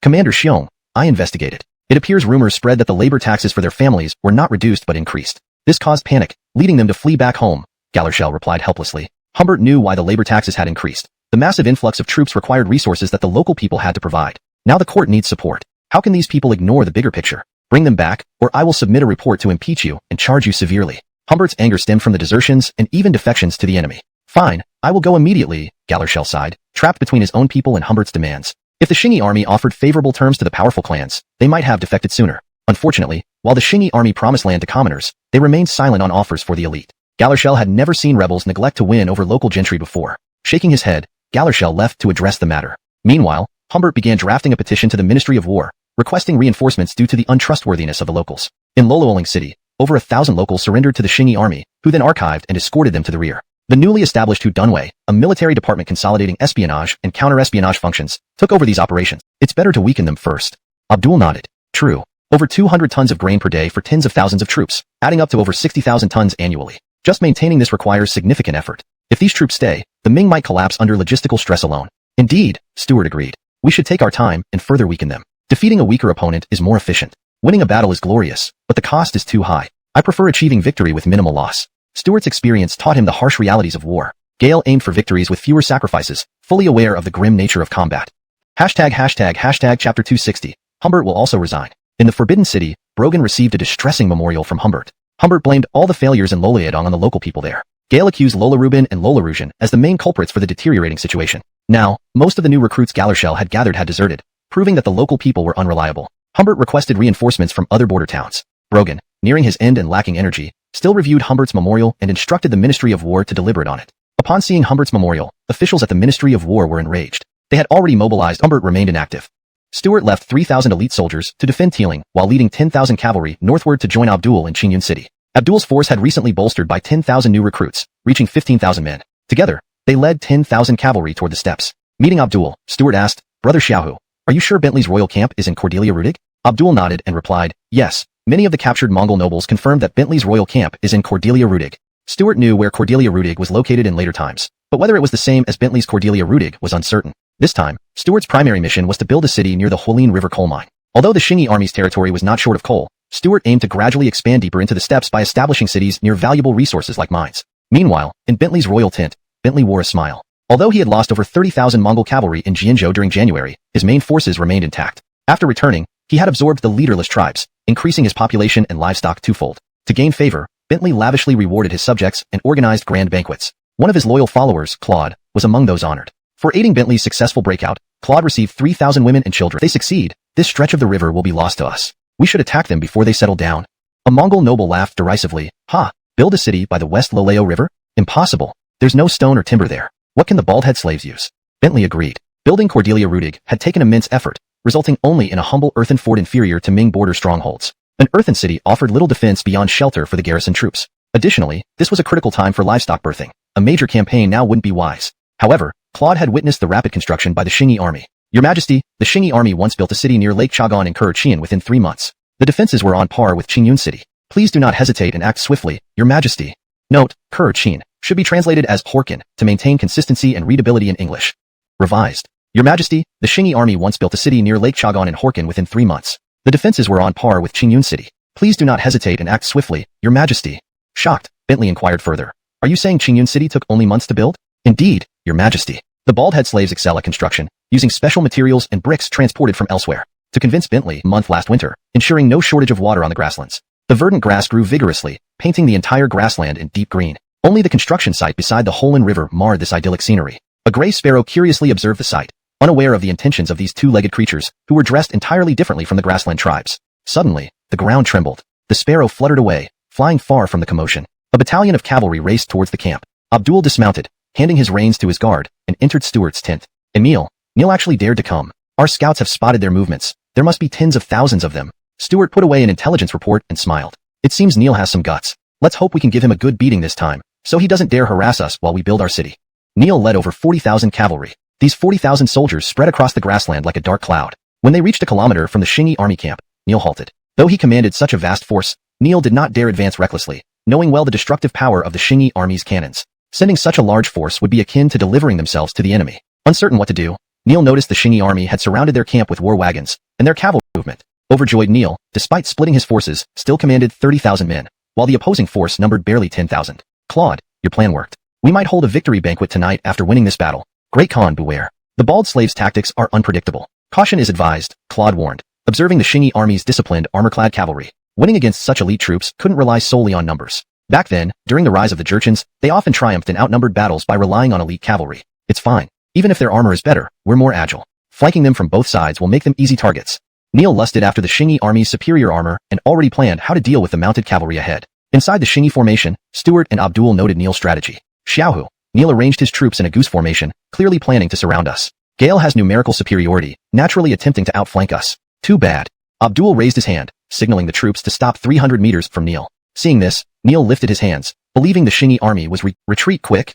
Commander Xiong, I investigated. It appears rumors spread that the labor taxes for their families were not reduced but increased. This caused panic, leading them to flee back home, Gallershell replied helplessly. Humbert knew why the labor taxes had increased. The massive influx of troops required resources that the local people had to provide. Now the court needs support. How can these people ignore the bigger picture? Bring them back, or I will submit a report to impeach you and charge you severely. Humbert's anger stemmed from the desertions and even defections to the enemy. Fine, I will go immediately, Gallershell sighed, trapped between his own people and Humbert's demands. If the Xingyi army offered favorable terms to the powerful clans, they might have defected sooner. Unfortunately, while the Xingyi army promised land to commoners, they remained silent on offers for the elite. Gallershell had never seen rebels neglect to win over local gentry before. Shaking his head, Gallershell left to address the matter. Meanwhile, Humbert began drafting a petition to the Ministry of War, requesting reinforcements due to the untrustworthiness of the locals. In Lololing City, over 1,000 locals surrendered to the Xingyi army, who then archived and escorted them to the rear. The newly established Donghua, a military department consolidating espionage and counter-espionage functions, took over these operations. It's better to weaken them first. Abdul nodded. True. Over 200 tons of grain per day for tens of thousands of troops, adding up to over 60,000 tons annually. Just maintaining this requires significant effort. If these troops stay, the Ming might collapse under logistical stress alone. Indeed, Stuart agreed. We should take our time and further weaken them. Defeating a weaker opponent is more efficient. Winning a battle is glorious, but the cost is too high. I prefer achieving victory with minimal loss. Stuart's experience taught him the harsh realities of war. Gale aimed for victories with fewer sacrifices, fully aware of the grim nature of combat. Chapter 260. Humbert will also resign. In the Forbidden City, Brogan received a distressing memorial from Humbert. Humbert blamed all the failures in Loliadong on the local people there. Gale accused Lola Rubin and Lola Rujan as the main culprits for the deteriorating situation. Now, most of the new recruits Gallershell had gathered had deserted, proving that the local people were unreliable. Humbert requested reinforcements from other border towns. Brogan, nearing his end and lacking energy, still reviewed Humbert's memorial and instructed the Ministry of War to deliberate on it. Upon seeing Humbert's memorial, officials at the Ministry of War were enraged. They had already mobilized. Humbert remained inactive. Stuart left 3,000 elite soldiers to defend Teeling while leading 10,000 cavalry northward to join Abdul in Qingyun City. Abdul's force had recently bolstered by 10,000 new recruits, reaching 15,000 men. Together, they led 10,000 cavalry toward the steppes. Meeting Abdul, Stuart asked, Brother Xiaohu, are you sure Bentley's royal camp is in Cordelia Rudig? Abdul nodded and replied, yes. Many of the captured Mongol nobles confirmed that Bentley's royal camp is in Cordelia Rudig. Stuart knew where Cordelia Rudig was located in later times, but whether it was the same as Bentley's Cordelia Rudig was uncertain. This time, Stuart's primary mission was to build a city near the Hualien River coal mine. Although the Xingyi army's territory was not short of coal, Stuart aimed to gradually expand deeper into the steppes by establishing cities near valuable resources like mines. Meanwhile, in Bentley's royal tent, Bentley wore a smile. Although he had lost over 30,000 Mongol cavalry in Jianzhou during January, his main forces remained intact. After returning, he had absorbed the leaderless tribes, increasing his population and livestock twofold. To gain favor, Bentley lavishly rewarded his subjects and organized grand banquets. One of his loyal followers, Claude, was among those honored. For aiding Bentley's successful breakout, Claude received 3,000 women and children. If they succeed, this stretch of the river will be lost to us. We should attack them before they settle down. A Mongol noble laughed derisively. Ha! Build a city by the West Loleo River? Impossible. There's no stone or timber there. What can the bald-head slaves use? Bentley agreed. Building Cordelia Rudig had taken immense effort, resulting only in a humble earthen fort inferior to Ming border strongholds. An earthen city offered little defense beyond shelter for the garrison troops. Additionally, this was a critical time for livestock birthing. A major campaign now wouldn't be wise. However, Claude had witnessed the rapid construction by the Xingyi army. Your Majesty, the Xingyi army once built a city near Lake Chagan in Kurchin within 3 months. The defenses were on par with Qingyun City. Please do not hesitate and act swiftly, Your Majesty. Note, Kurchin should be translated as Horkin to maintain consistency and readability in English. Revised. Your Majesty, the Xingyi army once built a city near Lake Chagan in Horkin within 3 months. The defenses were on par with Qingyun City. Please do not hesitate and act swiftly, Your Majesty. Shocked, Bentley inquired further. Are you saying Qingyun City took only months to build? Indeed, Your Majesty. The bald-head slaves excel at construction, using special materials and bricks transported from elsewhere. To convince Bentley, a month last winter, ensuring no shortage of water on the grasslands. The verdant grass grew vigorously, painting the entire grassland in deep green. Only the construction site beside the Hualien River marred this idyllic scenery. A gray sparrow curiously observed the sight, unaware of the intentions of these two-legged creatures, who were dressed entirely differently from the grassland tribes. Suddenly, the ground trembled. The sparrow fluttered away, flying far from the commotion. A battalion of cavalry raced towards the camp. Abdul dismounted, handing his reins to his guard, and entered Stuart's tent. Emil, Neil actually dared to come. Our scouts have spotted their movements. There must be tens of thousands of them. Stuart put away an intelligence report and smiled. It seems Neil has some guts. Let's hope we can give him a good beating this time, so he doesn't dare harass us while we build our city. Neil led over 40,000 cavalry. These 40,000 soldiers spread across the grassland like a dark cloud. When they reached a kilometer from the Xingyi army camp, Neil halted. Though he commanded such a vast force, Neil did not dare advance recklessly, knowing well the destructive power of the Xingyi army's cannons. Sending such a large force would be akin to delivering themselves to the enemy. Uncertain what to do, Neil noticed the Shingi army had surrounded their camp with war wagons and their cavalry movement. Overjoyed Neil, despite splitting his forces, still commanded 30,000 men, while the opposing force numbered barely 10,000. Claude, your plan worked. We might hold a victory banquet tonight after winning this battle. Great Khan, beware. The bald slave's tactics are unpredictable. Caution is advised, Claude warned, observing the Shingi army's disciplined armor-clad cavalry. Winning against such elite troops couldn't rely solely on numbers. Back then, during the rise of the Jurchens, they often triumphed in outnumbered battles by relying on elite cavalry. It's fine. Even if their armor is better, we're more agile. Flanking them from both sides will make them easy targets. Neil lusted after the Shingi army's superior armor and already planned how to deal with the mounted cavalry ahead. Inside the Shingi formation, Stuart and Abdul noted Neil's strategy. Xiaohu, Neil arranged his troops in a goose formation, clearly planning to surround us. Gale has numerical superiority, naturally attempting to outflank us. Too bad. Abdul raised his hand, signaling the troops to stop 300 meters from Neil. Seeing this, Neil lifted his hands, believing the Shingi army was retreat quick.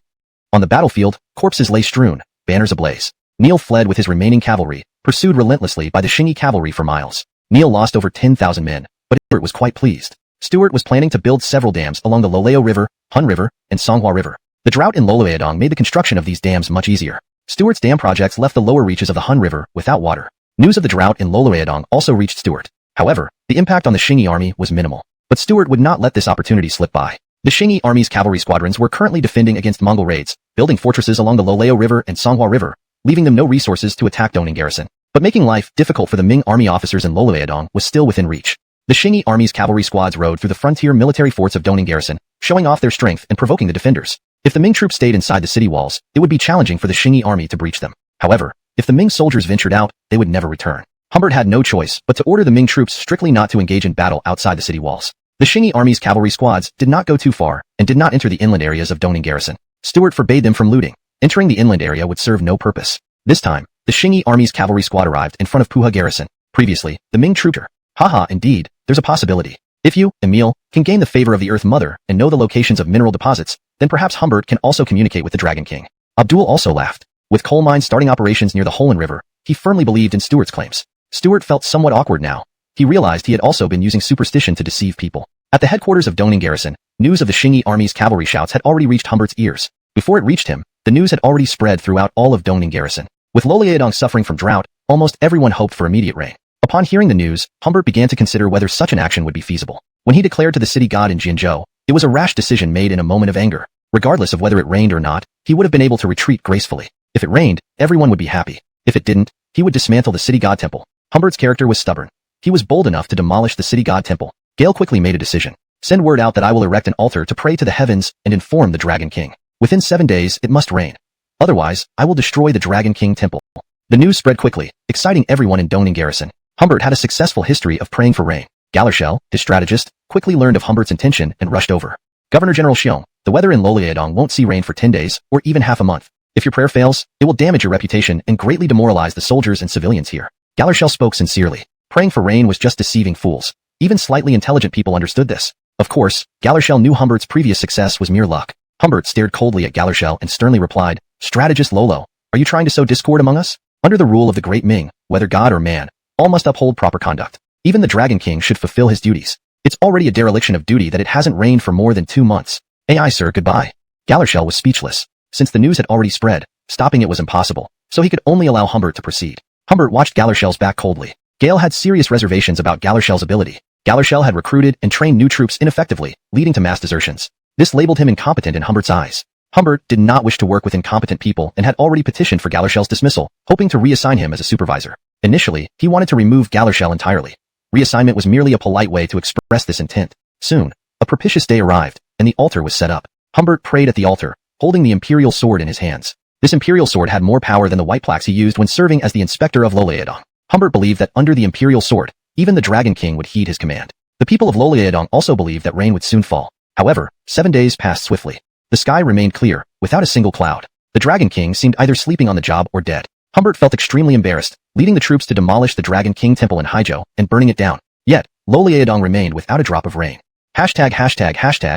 On the battlefield, corpses lay strewn, banners ablaze. Neil fled with his remaining cavalry, pursued relentlessly by the Shingi cavalry for miles. Neil lost over 10,000 men, but Stuart was quite pleased. Stuart was planning to build several dams along the Loleo River, Hun River, and Songhua River. The drought in Loloeadong made the construction of these dams much easier. Stuart's dam projects left the lower reaches of the Hun River without water. News of the drought in Loloeadong also reached Stuart. However, the impact on the Shingi army was minimal. But Stuart would not let this opportunity slip by. The Shingi army's cavalry squadrons were currently defending against Mongol raids, building fortresses along the Loleo River and Songhua River, leaving them no resources to attack Donning garrison. But making life difficult for the Ming army officers in Loloeadong was still within reach. The Shingi army's cavalry squads rode through the frontier military forts of Donning garrison, showing off their strength and provoking the defenders. If the Ming troops stayed inside the city walls, it would be challenging for the Shingi army to breach them. However, if the Ming soldiers ventured out, they would never return. Humbert had no choice but to order the Ming troops strictly not to engage in battle outside the city walls. The Shingi army's cavalry squads did not go too far and did not enter the inland areas of Donning garrison. Stuart forbade them from looting. Entering the inland area would serve no purpose. This time, the Shingi army's cavalry squad arrived in front of Puha garrison. Previously, the Ming trooper. Haha, indeed, there's a possibility. If you, Emil, can gain the favor of the Earth Mother and know the locations of mineral deposits, then perhaps Humbert can also communicate with the Dragon King. Abdul also laughed. With coal mines starting operations near the Holen River, he firmly believed in Stuart's claims. Stuart felt somewhat awkward now. He realized he had also been using superstition to deceive people. At the headquarters of Donning garrison, news of the Shingi army's cavalry shouts had already reached Humbert's ears. Before it reached him, the news had already spread throughout all of Donning garrison. With Loloeadong suffering from drought, almost everyone hoped for immediate rain. Upon hearing the news, Humbert began to consider whether such an action would be feasible. When he declared to the city god in Jianzhou, it was a rash decision made in a moment of anger. Regardless of whether it rained or not, he would have been able to retreat gracefully. If it rained, everyone would be happy. If it didn't, he would dismantle the city god temple. Humbert's character was stubborn. He was bold enough to demolish the city god temple. Gale quickly made a decision. Send word out that I will erect an altar to pray to the heavens and inform the Dragon King. Within 7 days, it must rain. Otherwise, I will destroy the Dragon King temple. The news spread quickly, exciting everyone in Donning garrison. Humbert had a successful history of praying for rain. Galershell, his strategist, quickly learned of Humbert's intention and rushed over. Governor General Xiong, the weather in Loloeadong won't see rain for 10 days, or even half a month. If your prayer fails, it will damage your reputation and greatly demoralize the soldiers and civilians here. Galershell spoke sincerely. Praying for rain was just deceiving fools. Even slightly intelligent people understood this. Of course, Galershell knew Humbert's previous success was mere luck. Humbert stared coldly at Galershell and sternly replied, Strategist Lolo, are you trying to sow discord among us? Under the rule of the great Ming, whether god or man, all must uphold proper conduct. Even the Dragon King should fulfill his duties. It's already a dereliction of duty that it hasn't rained for more than 2 months. AI sir, goodbye. Galershell was speechless. Since the news had already spread, stopping it was impossible, so he could only allow Humbert to proceed. Humbert watched Galershell's back coldly. Gale had serious reservations about Galershell's ability. Galershell had recruited and trained new troops ineffectively, leading to mass desertions. This labeled him incompetent in Humbert's eyes. Humbert did not wish to work with incompetent people and had already petitioned for Galershell's dismissal, hoping to reassign him as a supervisor. Initially, he wanted to remove Galershell entirely. Reassignment was merely a polite way to express this intent. Soon, a propitious day arrived, and the altar was set up. Humbert prayed at the altar, holding the imperial sword in his hands. This imperial sword had more power than the white plaques he used when serving as the inspector of Loloeadong. Humbert believed that under the imperial sword, even the Dragon King would heed his command. The people of Loloeadong also believed that rain would soon fall. However, 7 days passed swiftly. The sky remained clear, without a single cloud. The Dragon King seemed either sleeping on the job or dead. Humbert felt extremely embarrassed, leading the troops to demolish the Dragon King temple in Haizhou and burning it down. Yet, Loloeadong remained without a drop of rain. Hashtag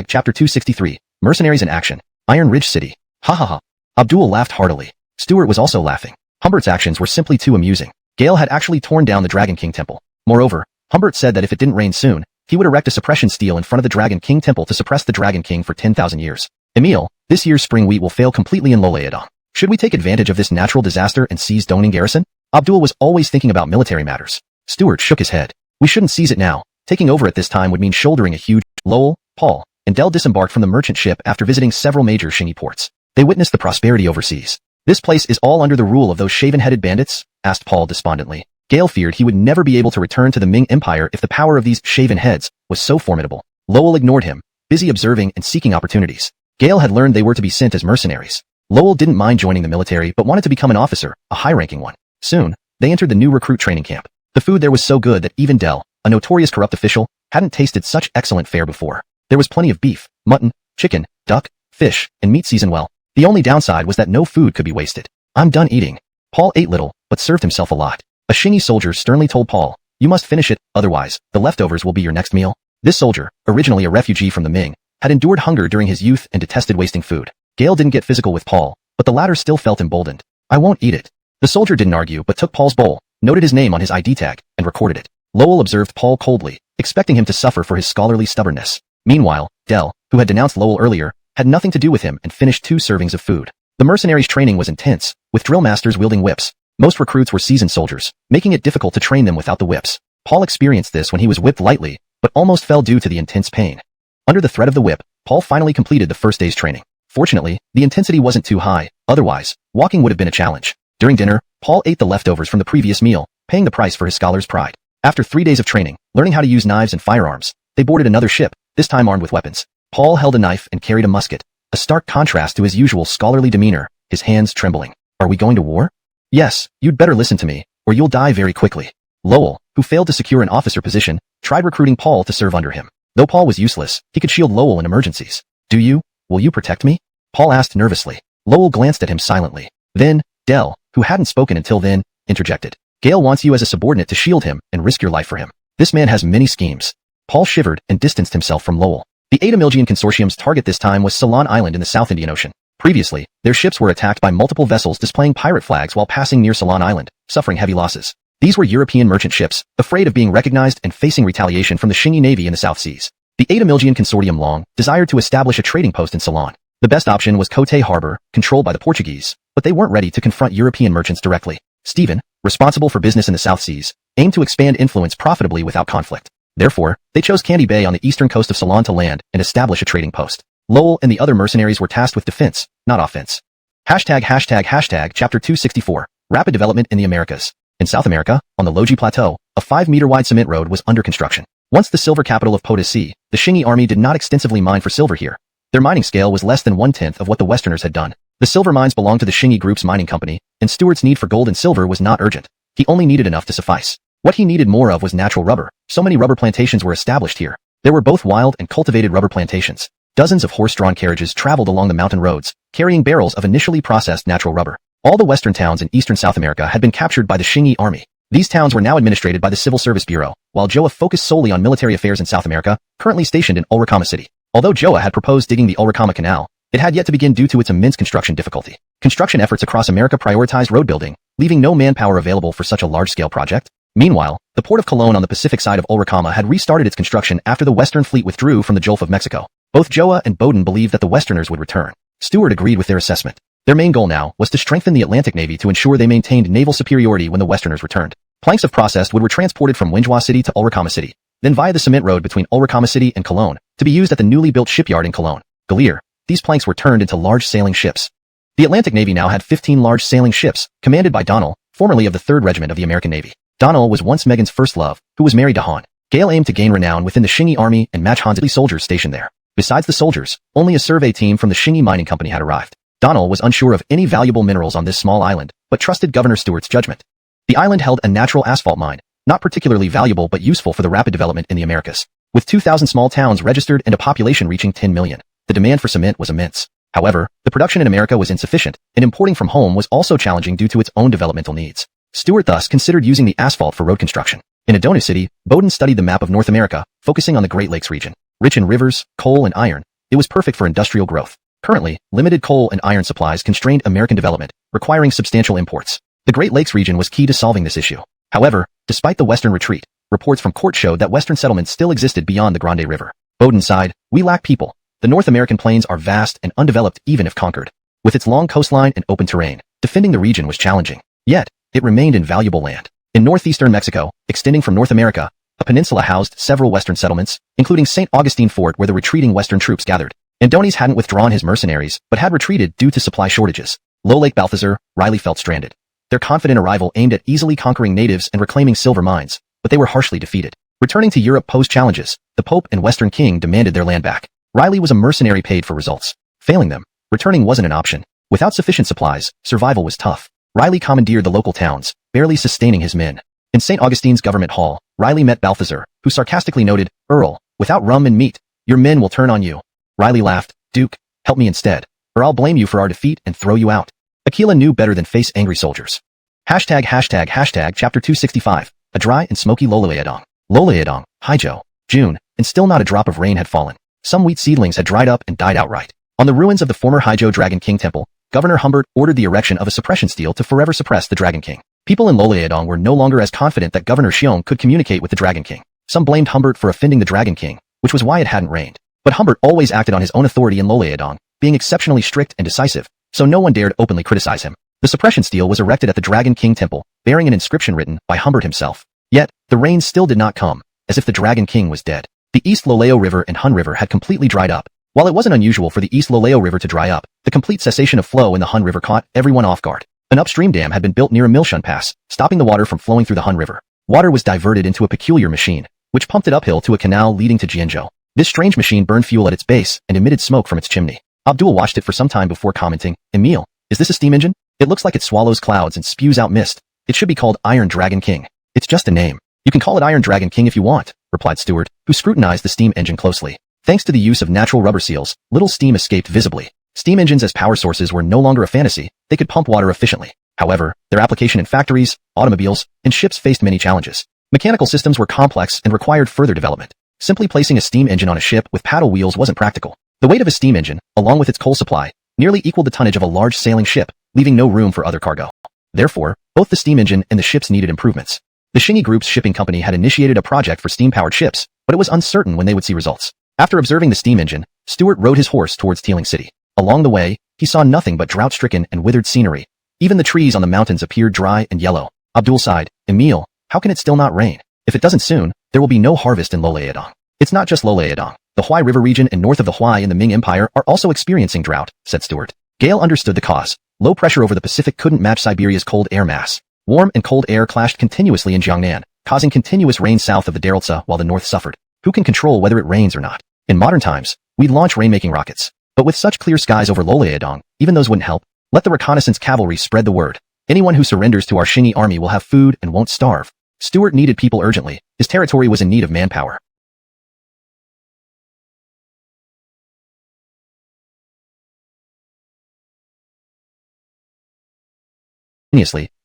Chapter 263, Mercenaries in Action, Iron Ridge City. Ha ha ha. Abdul laughed heartily. Stuart was also laughing. Humbert's actions were simply too amusing. Gale had actually torn down the Dragon King temple. Moreover, Humbert said that if it didn't rain soon, he would erect a suppression steel in front of the Dragon King temple to suppress the Dragon King for 10,000 years. Emil, this year's spring wheat will fail completely in Loleadong. Should we take advantage of this natural disaster and seize Dongning garrison? Abdul was always thinking about military matters. Stuart shook his head. We shouldn't seize it now. Taking over at this time would mean shouldering a huge... Lowell, Paul, and Dell disembarked from the merchant ship after visiting several major Shingi ports. They witnessed the prosperity overseas. This place is all under the rule of those shaven-headed bandits? Asked Paul despondently. Gale feared he would never be able to return to the Ming Empire if the power of these shaven heads was so formidable. Lowell ignored him, busy observing and seeking opportunities. Gale had learned they were to be sent as mercenaries. Lowell didn't mind joining the military but wanted to become an officer, a high-ranking one. Soon, they entered the new recruit training camp. The food there was so good that even Dell, a notorious corrupt official, hadn't tasted such excellent fare before. There was plenty of beef, mutton, chicken, duck, fish, and meat seasoned well. The only downside was that no food could be wasted. I'm done eating. Paul ate little, but served himself a lot. A Shingi soldier sternly told Paul, you must finish it, otherwise, the leftovers will be your next meal. This soldier, originally a refugee from the Ming, had endured hunger during his youth and detested wasting food. Gale didn't get physical with Paul, but the latter still felt emboldened. I won't eat it. The soldier didn't argue but took Paul's bowl, noted his name on his ID tag, and recorded it. Lowell observed Paul coldly, expecting him to suffer for his scholarly stubbornness. Meanwhile, Dell, who had denounced Lowell earlier, had nothing to do with him and finished 2 servings of food. The mercenaries' training was intense, with drill masters wielding whips. Most recruits were seasoned soldiers, making it difficult to train them without the whips. Paul experienced this when he was whipped lightly, but almost fell due to the intense pain. Under the threat of the whip, Paul finally completed the first day's training. Fortunately, the intensity wasn't too high, otherwise, walking would have been a challenge. During dinner, Paul ate the leftovers from the previous meal, paying the price for his scholar's pride. After 3 days of training, learning how to use knives and firearms, they boarded another ship, this time armed with weapons. Paul held a knife and carried a musket, a stark contrast to his usual scholarly demeanor, his hands trembling. Are we going to war? Yes, you'd better listen to me, or you'll die very quickly. Lowell, who failed to secure an officer position, tried recruiting Paul to serve under him. Though Paul was useless, he could shield Lowell in emergencies. Will you protect me? Paul asked nervously. Lowell glanced at him silently. Then, Dell, who hadn't spoken until then, interjected. Gale wants you as a subordinate to shield him and risk your life for him. This man has many schemes. Paul shivered and distanced himself from Lowell. The AnimeLand consortium's target this time was Ceylon Island in the South Indian Ocean. Previously, their ships were attacked by multiple vessels displaying pirate flags while passing near Ceylon Island, suffering heavy losses. These were European merchant ships, afraid of being recognized and facing retaliation from the Shingi Navy in the South Seas. The AnimeLand consortium long desired to establish a trading post in Ceylon. The best option was Kote Harbor, controlled by the Portuguese, but they weren't ready to confront European merchants directly. Stephen, responsible for business in the South Seas, aimed to expand influence profitably without conflict. Therefore, they chose Candy Bay on the eastern coast of Ceylon to land and establish a trading post. Lowell and the other mercenaries were tasked with defense, not offense. Hashtag Chapter 264, Rapid Development in the Americas. In South America, on the Loji Plateau, a 5-meter-wide cement road was under construction. Once the silver capital of Potosi, the Shingi army did not extensively mine for silver here. Their mining scale was less than 1/10 of what the Westerners had done. The silver mines belonged to the Shingi Group's mining company, and Stuart's need for gold and silver was not urgent. He only needed enough to suffice. What he needed more of was natural rubber. So many rubber plantations were established here. There were both wild and cultivated rubber plantations. Dozens of horse-drawn carriages traveled along the mountain roads, carrying barrels of initially processed natural rubber. All the western towns in eastern South America had been captured by the Shingi army. These towns were now administrated by the Civil Service Bureau, while Joa focused solely on military affairs in South America, currently stationed in Ulricama City. Although Joa had proposed digging the Ulricama Canal, it had yet to begin due to its immense construction difficulty. Construction efforts across America prioritized road building, leaving no manpower available for such a large-scale project. Meanwhile, the port of Colón on the Pacific side of Ulricama had restarted its construction after the Western fleet withdrew from the Gulf of Mexico. Both Joa and Bowden believed that the Westerners would return. Stuart agreed with their assessment. Their main goal now was to strengthen the Atlantic Navy to ensure they maintained naval superiority when the Westerners returned. Planks of processed wood were transported from Wenjua City to Ulricama City, then via the cement road between Ulricama City and Colón, to be used at the newly built shipyard in Colón. Gallier. These planks were turned into large sailing ships. The Atlantic Navy now had 15 large sailing ships, commanded by Donnell, formerly of the 3rd Regiment of the American Navy. Donnell was once Megan's first love, who was married to Han. Gale aimed to gain renown within the Shingi army and match Han's soldiers stationed there. Besides the soldiers, only a survey team from the Shingi mining company had arrived. Donnell was unsure of any valuable minerals on this small island, but trusted Governor Stuart's judgment. The island held a natural asphalt mine, not particularly valuable but useful for the rapid development in the Americas. With 2,000 small towns registered and a population reaching 10 million, the demand for cement was immense. However, the production in America was insufficient, and importing from home was also challenging due to its own developmental needs. Stuart thus considered using the asphalt for road construction. In Adona City, Bowden studied the map of North America, focusing on the Great Lakes region. Rich in rivers, coal and iron, it was perfect for industrial growth. Currently, limited coal and iron supplies constrained American development, requiring substantial imports. The Great Lakes region was key to solving this issue. However, despite the western retreat, reports from court showed that western settlements still existed beyond the Grande River. Bowden sighed, "We lack people. The North American plains are vast and undeveloped even if conquered. With its long coastline and open terrain, defending the region was challenging. Yet, it remained invaluable land. In northeastern Mexico, extending from North America, a peninsula housed several western settlements, including St. Augustine Fort where the retreating western troops gathered. Andonis hadn't withdrawn his mercenaries, but had retreated due to supply shortages. Low Lake Balthazar, Riley felt stranded. Their confident arrival aimed at easily conquering natives and reclaiming silver mines, but they were harshly defeated. Returning to Europe posed challenges. The Pope and Western King demanded their land back. Riley was a mercenary paid for results. Failing them, returning wasn't an option. Without sufficient supplies, survival was tough. Riley commandeered the local towns, barely sustaining his men. In St. Augustine's government hall, Riley met Balthazar, who sarcastically noted, "Earl, without rum and meat, your men will turn on you." Riley laughed, "Duke, help me instead, or I'll blame you for our defeat and throw you out." Aquila knew better than face angry soldiers. Chapter 265, a dry and smoky Loloyedong. Loloyedong, Haijo, June, and still not a drop of rain had fallen. Some wheat seedlings had dried up and died outright. On the ruins of the former Haijo Dragon King Temple, Governor Humbert ordered the erection of a suppression stele to forever suppress the Dragon King. People in Loloyedong were no longer as confident that Governor Xiong could communicate with the Dragon King. Some blamed Humbert for offending the Dragon King, which was why it hadn't rained. But Humbert always acted on his own authority in Loloyedong, being exceptionally strict and decisive, so no one dared openly criticize him. The suppression stele was erected at the Dragon King Temple, bearing an inscription written by Humbert himself. Yet, the rain still did not come, as if the Dragon King was dead. The East Loleo River and Hun River had completely dried up. While it wasn't unusual for the East Loleo River to dry up, the complete cessation of flow in the Hun River caught everyone off guard. An upstream dam had been built near a Milshun Pass, stopping the water from flowing through the Hun River. Water was diverted into a peculiar machine, which pumped it uphill to a canal leading to Jianzhou. This strange machine burned fuel at its base and emitted smoke from its chimney. Abdul watched it for some time before commenting, "Emil, is this a steam engine? It looks like it swallows clouds and spews out mist. It should be called Iron Dragon King. It's just a name." "You can call it Iron Dragon King if you want," replied Stewart, who scrutinized the steam engine closely. Thanks to the use of natural rubber seals, little steam escaped visibly. Steam engines as power sources were no longer a fantasy, they could pump water efficiently. However, their application in factories, automobiles, and ships faced many challenges. Mechanical systems were complex and required further development. Simply placing a steam engine on a ship with paddle wheels wasn't practical. The weight of a steam engine, along with its coal supply, nearly equaled the tonnage of a large sailing ship, leaving no room for other cargo. Therefore, both the steam engine and the ships needed improvements. The Shingi Group's shipping company had initiated a project for steam-powered ships, but it was uncertain when they would see results. After observing the steam engine, Stewart rode his horse towards Teeling City. Along the way, he saw nothing but drought-stricken and withered scenery. Even the trees on the mountains appeared dry and yellow. Abdul sighed, "Emil, how can it still not rain? If it doesn't soon, there will be no harvest in Loloyedong." "It's not just Loloyedong. The Huai River region and north of the Huai in the Ming Empire are also experiencing drought," said Stewart. Gale understood the cause. Low pressure over the Pacific couldn't match Siberia's cold air mass. Warm and cold air clashed continuously in Jiangnan, causing continuous rain south of the Dareltsa while the north suffered. Who can control whether it rains or not? In modern times, we'd launch rainmaking rockets. But with such clear skies over Loloyedong, even those wouldn't help. Let the reconnaissance cavalry spread the word. Anyone who surrenders to our Shingi army will have food and won't starve. Stewart needed people urgently. His territory was in need of manpower.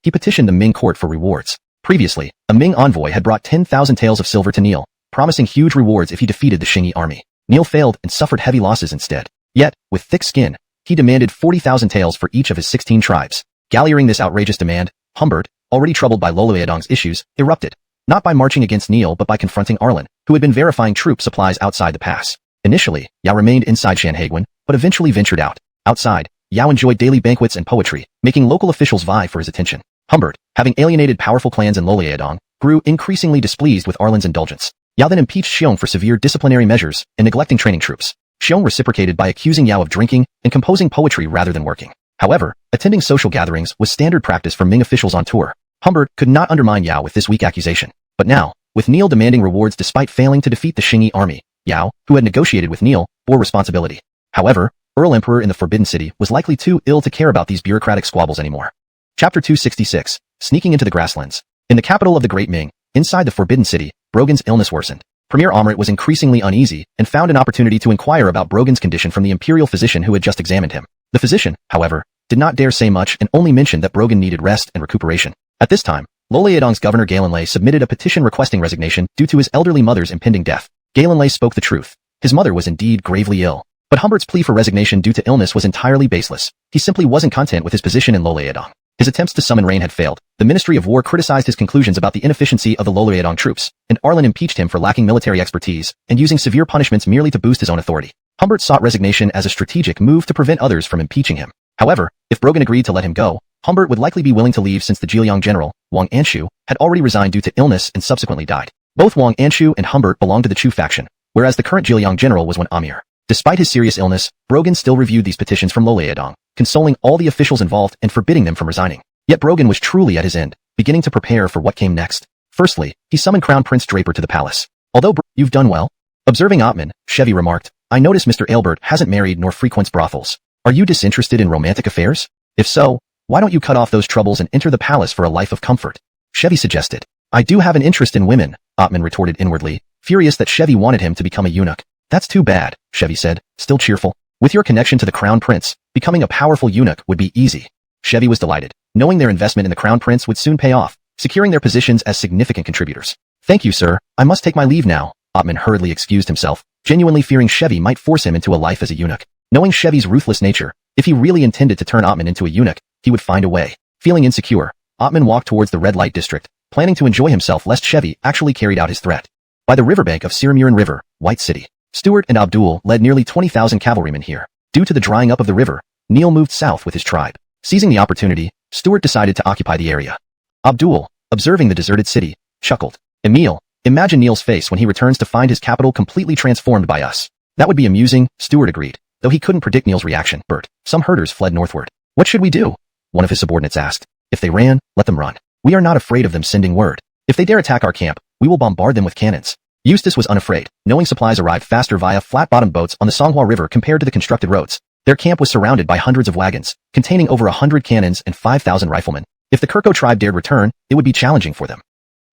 He petitioned the Ming court for rewards. Previously, a Ming envoy had brought 10,000 taels of silver to Neil, promising huge rewards if he defeated the Shingi army. Neil failed and suffered heavy losses instead. Yet, with thick skin, he demanded 40,000 taels for each of his 16 tribes. Galliering this outrageous demand, Humbert, already troubled by Loloyedong's issues, erupted. Not by marching against Neil but by confronting Arlen, who had been verifying troop supplies outside the pass. Initially, Yao remained inside Shanhaiguan, but eventually ventured out. Outside, Yao enjoyed daily banquets and poetry, making local officials vie for his attention. Humbert, having alienated powerful clans in Loloyedong, grew increasingly displeased with Arlen's indulgence. Yao then impeached Xiong for severe disciplinary measures and neglecting training troops. Xiong reciprocated by accusing Yao of drinking and composing poetry rather than working. However, attending social gatherings was standard practice for Ming officials on tour. Humbert could not undermine Yao with this weak accusation. But now, with Neil demanding rewards despite failing to defeat the Shingi army, Yao, who had negotiated with Neil, bore responsibility. However, Earl Emperor in the Forbidden City was likely too ill to care about these bureaucratic squabbles anymore. Chapter 266, Sneaking into the Grasslands. In the capital of the Great Ming, inside the Forbidden City, Brogan's illness worsened. Premier Amrit was increasingly uneasy and found an opportunity to inquire about Brogan's condition from the imperial physician who had just examined him. The physician, however, did not dare say much and only mentioned that Brogan needed rest and recuperation. At this time, Loloyedong's governor Galenlei submitted a petition requesting resignation due to his elderly mother's impending death. Galenlei spoke the truth. His mother was indeed gravely ill. But Humbert's plea for resignation due to illness was entirely baseless. He simply wasn't content with his position in Loloyedong. His attempts to summon rain had failed. The Ministry of War criticized his conclusions about the inefficiency of the Loloyedong troops, and Arlen impeached him for lacking military expertise and using severe punishments merely to boost his own authority. Humbert sought resignation as a strategic move to prevent others from impeaching him. However, if Brogan agreed to let him go, Humbert would likely be willing to leave since the Zhejiang general, Wang Anshu, had already resigned due to illness and subsequently died. Both Wang Anshu and Humbert belonged to the Chu faction, whereas the current Zhejiang general was one Amir. Despite his serious illness, Brogan still reviewed these petitions from Lolaodong, consoling all the officials involved and forbidding them from resigning. Yet Brogan was truly at his end, beginning to prepare for what came next. Firstly, he summoned Crown Prince Draper to the palace. Although you've done well. Observing Atman, Chevy remarked, I notice Mr. Aelbert hasn't married nor frequents brothels. Are you disinterested in romantic affairs? If so, why don't you cut off those troubles and enter the palace for a life of comfort? Chevy suggested. I do have an interest in women, Atman retorted inwardly, furious that Chevy wanted him to become a eunuch. That's too bad, Chevy said, still cheerful. With your connection to the Crown Prince, becoming a powerful eunuch would be easy. Chevy was delighted, knowing their investment in the Crown Prince would soon pay off, securing their positions as significant contributors. Thank you, sir. I must take my leave now. Atman hurriedly excused himself, genuinely fearing Chevy might force him into a life as a eunuch. Knowing Chevy's ruthless nature, if he really intended to turn Atman into a eunuch, he would find a way. Feeling insecure, Atman walked towards the red light district, planning to enjoy himself lest Chevy actually carried out his threat. By the riverbank of Sirmuran River, White City, Stuart and Abdul led nearly 20,000 cavalrymen here. Due to the drying up of the river, Neil moved south with his tribe. Seizing the opportunity, Stuart decided to occupy the area. Abdul, observing the deserted city, chuckled. Emil, imagine Neil's face when he returns to find his capital completely transformed by us. That would be amusing, Stuart agreed, though he couldn't predict Neil's reaction. Bert, some herders fled northward. What should we do? One of his subordinates asked. If they ran, let them run. We are not afraid of them sending word. If they dare attack our camp, we will bombard them with cannons. Eustace was unafraid, knowing supplies arrived faster via flat-bottomed boats on the Songhua River compared to the constructed roads. Their camp was surrounded by hundreds of wagons, containing over 100 cannons and 5,000 riflemen. If the Kirko tribe dared return, it would be challenging for them.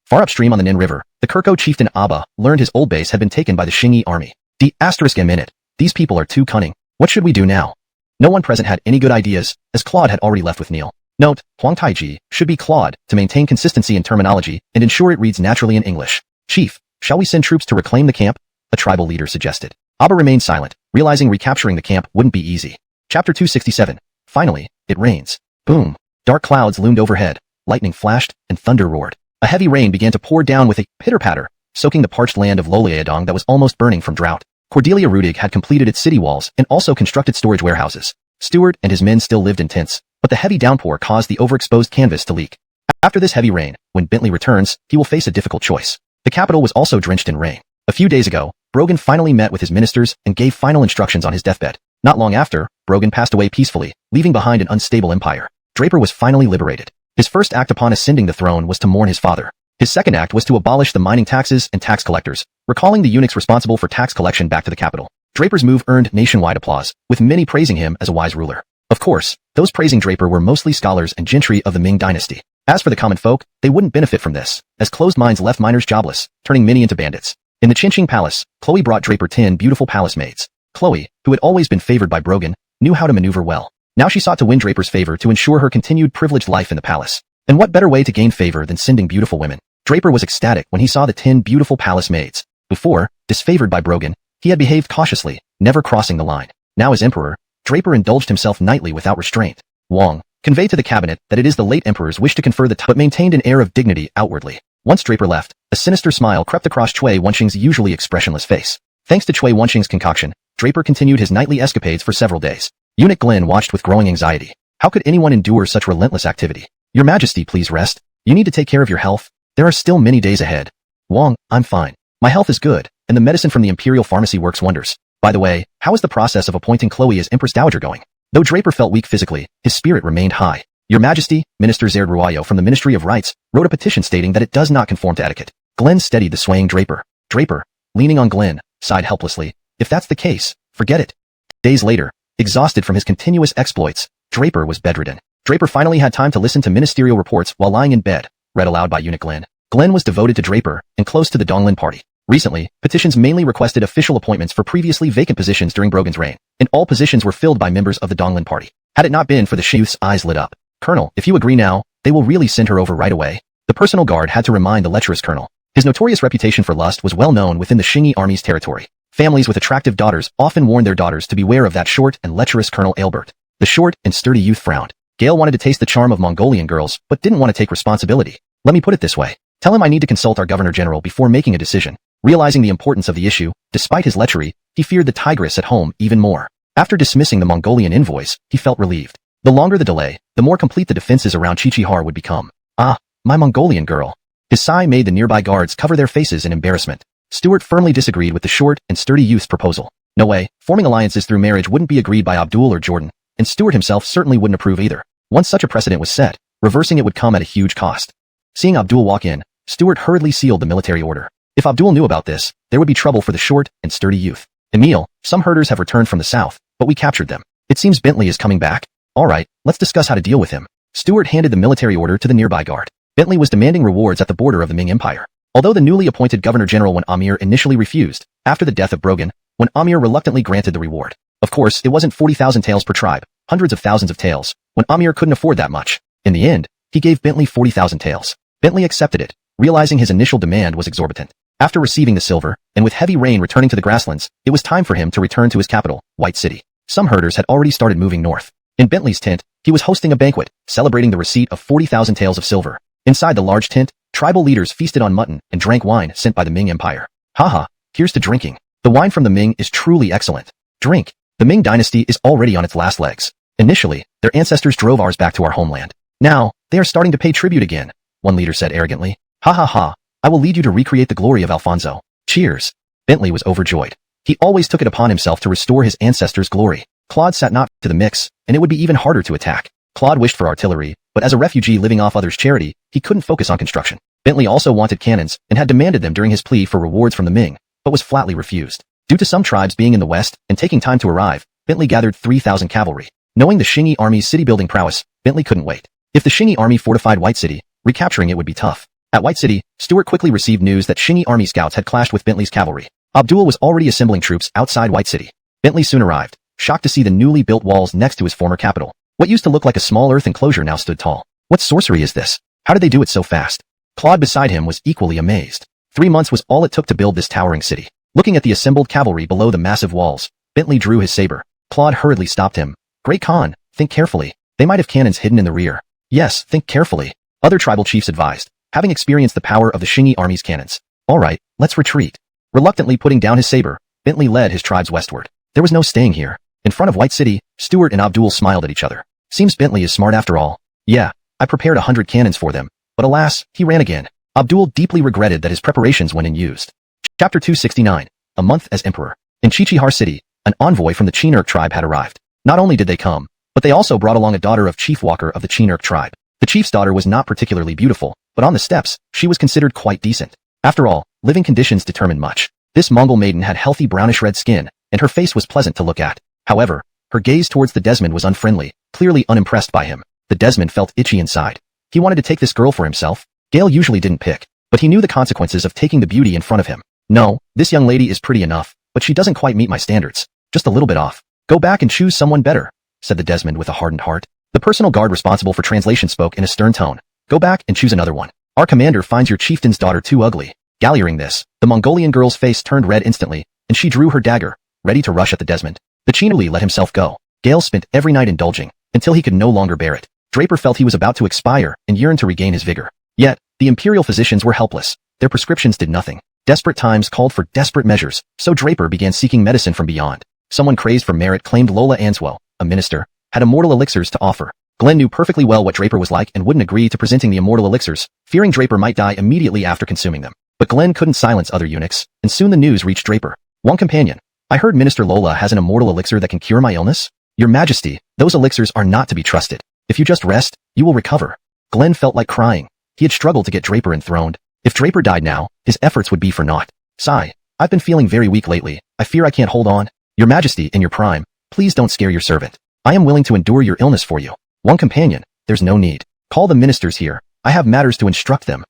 Far upstream on the Nin River, the Kirko chieftain Abba learned his old base had been taken by the Xingyi army. *M. These people are too cunning. What should we do now? No one present had any good ideas, as Claude had already left with Neil. Note, Huang Taiji should be Claude to maintain consistency in terminology and ensure it reads naturally in English. Chief, shall we send troops to reclaim the camp? A tribal leader suggested. Abba remained silent, realizing recapturing the camp wouldn't be easy. Chapter 267. Finally, it rains. Boom. Dark clouds loomed overhead, lightning flashed, and thunder roared. A heavy rain began to pour down with a pitter-patter, soaking the parched land of Lolaodong that was almost burning from drought. Cordelia Rudig had completed its city walls and also constructed storage warehouses. Stuart and his men still lived in tents, but the heavy downpour caused the overexposed canvas to leak. After this heavy rain, when Bentley returns, he will face a difficult choice. The capital was also drenched in rain. A few days ago, Brogan finally met with his ministers and gave final instructions on his deathbed. Not long after, Brogan passed away peacefully, leaving behind an unstable empire. Draper was finally liberated. His first act upon ascending the throne was to mourn his father. His second act was to abolish the mining taxes and tax collectors, recalling the eunuchs responsible for tax collection back to the capital. Draper's move earned nationwide applause, with many praising him as a wise ruler. Of course, those praising Draper were mostly scholars and gentry of the Ming Dynasty. As for the common folk, they wouldn't benefit from this, as closed mines left miners jobless, turning many into bandits. In the Qinqing Palace, Chloe brought Draper 10 beautiful palace maids. Chloe, who had always been favored by Brogan, knew how to maneuver well. Now she sought to win Draper's favor to ensure her continued privileged life in the palace. And what better way to gain favor than sending beautiful women? Draper was ecstatic when he saw the 10 beautiful palace maids. Before, disfavored by Brogan, he had behaved cautiously, never crossing the line. Now as emperor, Draper indulged himself nightly without restraint. Wang conveyed to the cabinet that it is the late emperor's wish to confer the title, but maintained an air of dignity outwardly. Once Draper left, a sinister smile crept across Cui Wenxing's usually expressionless face. Thanks to Cui Wenxing's concoction, Draper continued his nightly escapades for several days. Eunuch Glenn watched with growing anxiety. How could anyone endure such relentless activity? Your Majesty, please rest. You need to take care of your health. There are still many days ahead. Wang, I'm fine. My health is good, and the medicine from the Imperial Pharmacy works wonders. By the way, how is the process of appointing Chloe as Empress Dowager going? Though Draper felt weak physically, his spirit remained high. Your Majesty, Minister Zaird Ruayo from the Ministry of Rights, wrote a petition stating that it does not conform to etiquette. Glenn steadied the swaying Draper. Draper, leaning on Glenn, sighed helplessly. If that's the case, forget it. Days later, exhausted from his continuous exploits, Draper was bedridden. Draper finally had time to listen to ministerial reports while lying in bed, read aloud by Eunuch Glenn. Glenn was devoted to Draper and close to the Donglin party. Recently, petitions mainly requested official appointments for previously vacant positions during Brogan's reign, and all positions were filled by members of the Donglin party. Had it not been for the youth's eyes lit up. Colonel, if you agree now, they will really send her over right away. The personal guard had to remind the lecherous colonel. His notorious reputation for lust was well known within the Xingyi army's territory. Families with attractive daughters often warned their daughters to beware of that short and lecherous Colonel Aelbert. The short and sturdy youth frowned. Gale wanted to taste the charm of Mongolian girls, but didn't want to take responsibility. Let me put it this way. Tell him I need to consult our Governor General before making a decision. Realizing the importance of the issue, despite his lechery, he feared the tigress at home even more. After dismissing the Mongolian envoys, he felt relieved. The longer the delay, the more complete the defenses around Qiqihar would become. Ah, my Mongolian girl. His sigh made the nearby guards cover their faces in embarrassment. Stuart firmly disagreed with the short and sturdy youth's proposal. No way, forming alliances through marriage wouldn't be agreed by Abdul or Jordan, and Stuart himself certainly wouldn't approve either. Once such a precedent was set, reversing it would come at a huge cost. Seeing Abdul walk in, Stuart hurriedly sealed the military order. If Abdul knew about this, there would be trouble for the short and sturdy youth. Emil, some herders have returned from the south, but we captured them. It seems Bentley is coming back. Alright, let's discuss how to deal with him. Stuart handed the military order to the nearby guard. Bentley was demanding rewards at the border of the Ming Empire. Although the newly appointed Governor-General Wen Amir initially refused, after the death of Brogan, Wen Amir reluctantly granted the reward. Of course, it wasn't 40,000 taels per tribe, hundreds of thousands of taels. Wen Amir couldn't afford that much. In the end, he gave Bentley 40,000 taels. Bentley accepted it, realizing his initial demand was exorbitant. After receiving the silver, and with heavy rain returning to the grasslands, it was time for him to return to his capital, White City. Some herders had already started moving north. In Bentley's tent, he was hosting a banquet, celebrating the receipt of 40,000 taels of silver. Inside the large tent, tribal leaders feasted on mutton and drank wine sent by the Ming Empire. Haha, here's to drinking. The wine from the Ming is truly excellent. Drink. The Ming Dynasty is already on its last legs. Initially, their ancestors drove ours back to our homeland. Now, they are starting to pay tribute again, one leader said arrogantly. Ha ha ha, I will lead you to recreate the glory of Alfonso. Cheers. Bentley was overjoyed. He always took it upon himself to restore his ancestors' glory. Claude sat not to the mix, and it would be even harder to attack. Claude wished for artillery, but as a refugee living off others' charity, he couldn't focus on construction. Bentley also wanted cannons, and had demanded them during his plea for rewards from the Ming, but was flatly refused. Due to some tribes being in the west, and taking time to arrive, Bentley gathered 3,000 cavalry. Knowing the Xingyi army's city-building prowess, Bentley couldn't wait. If the Xingyi army fortified White City, recapturing it would be tough. At White City, Stuart quickly received news that Xingyi army scouts had clashed with Bentley's cavalry. Abdul was already assembling troops outside White City. Bentley soon arrived, shocked to see the newly built walls next to his former capital. What used to look like a small earth enclosure now stood tall. What sorcery is this? How did they do it so fast? Claude beside him was equally amazed. 3 months was all it took to build this towering city. Looking at the assembled cavalry below the massive walls, Bentley drew his saber. Claude hurriedly stopped him. Great Khan, think carefully. They might have cannons hidden in the rear. Yes, think carefully. Other tribal chiefs advised, having experienced the power of the Xingyi army's cannons. Alright, let's retreat. Reluctantly putting down his saber, Bentley led his tribes westward. There was no staying here. In front of White City, Stuart and Abdul smiled at each other. Seems Bentley is smart after all. Yeah, I prepared 100 cannons for them. But alas, he ran again. Abdul deeply regretted that his preparations went unused. Chapter 269. A month as emperor. In Qiqihar City, an envoy from the Chinurk tribe had arrived. Not only did they come, but they also brought along a daughter of Chief Walker of the Chinurk tribe. The chief's daughter was not particularly beautiful, but on the steppes, she was considered quite decent. After all, living conditions determine much. This Mongol maiden had healthy brownish-red skin, and her face was pleasant to look at. However, her gaze towards the Desmond was unfriendly, clearly unimpressed by him. The Desmond felt itchy inside. He wanted to take this girl for himself. Gale usually didn't pick, but he knew the consequences of taking the beauty in front of him. No, this young lady is pretty enough, but she doesn't quite meet my standards. Just a little bit off. Go back and choose someone better, said the Desmond with a hardened heart. The personal guard responsible for translation spoke in a stern tone. Go back and choose another one. Our commander finds your chieftain's daughter too ugly. Galliering this, the Mongolian girl's face turned red instantly, and she drew her dagger, ready to rush at the Desmond. The Chinuli let himself go. Gale spent every night indulging, until he could no longer bear it. Draper felt he was about to expire, and yearned to regain his vigor. Yet, the imperial physicians were helpless. Their prescriptions did nothing. Desperate times called for desperate measures, so Draper began seeking medicine from beyond. Someone crazed for merit claimed Lola Answell, a minister, had immortal elixirs to offer. Glenn knew perfectly well what Draper was like and wouldn't agree to presenting the immortal elixirs, fearing Draper might die immediately after consuming them. But Glenn couldn't silence other eunuchs, and soon the news reached Draper. One companion. I heard Minister Lola has an immortal elixir that can cure my illness? Your Majesty, those elixirs are not to be trusted. If you just rest, you will recover. Glenn felt like crying. He had struggled to get Draper enthroned. If Draper died now, his efforts would be for naught. Sigh. I've been feeling very weak lately. I fear I can't hold on. Your Majesty, in your prime, please don't scare your servant. I am willing to endure your illness for you. One companion. There's no need. Call the ministers here. I have matters to instruct them.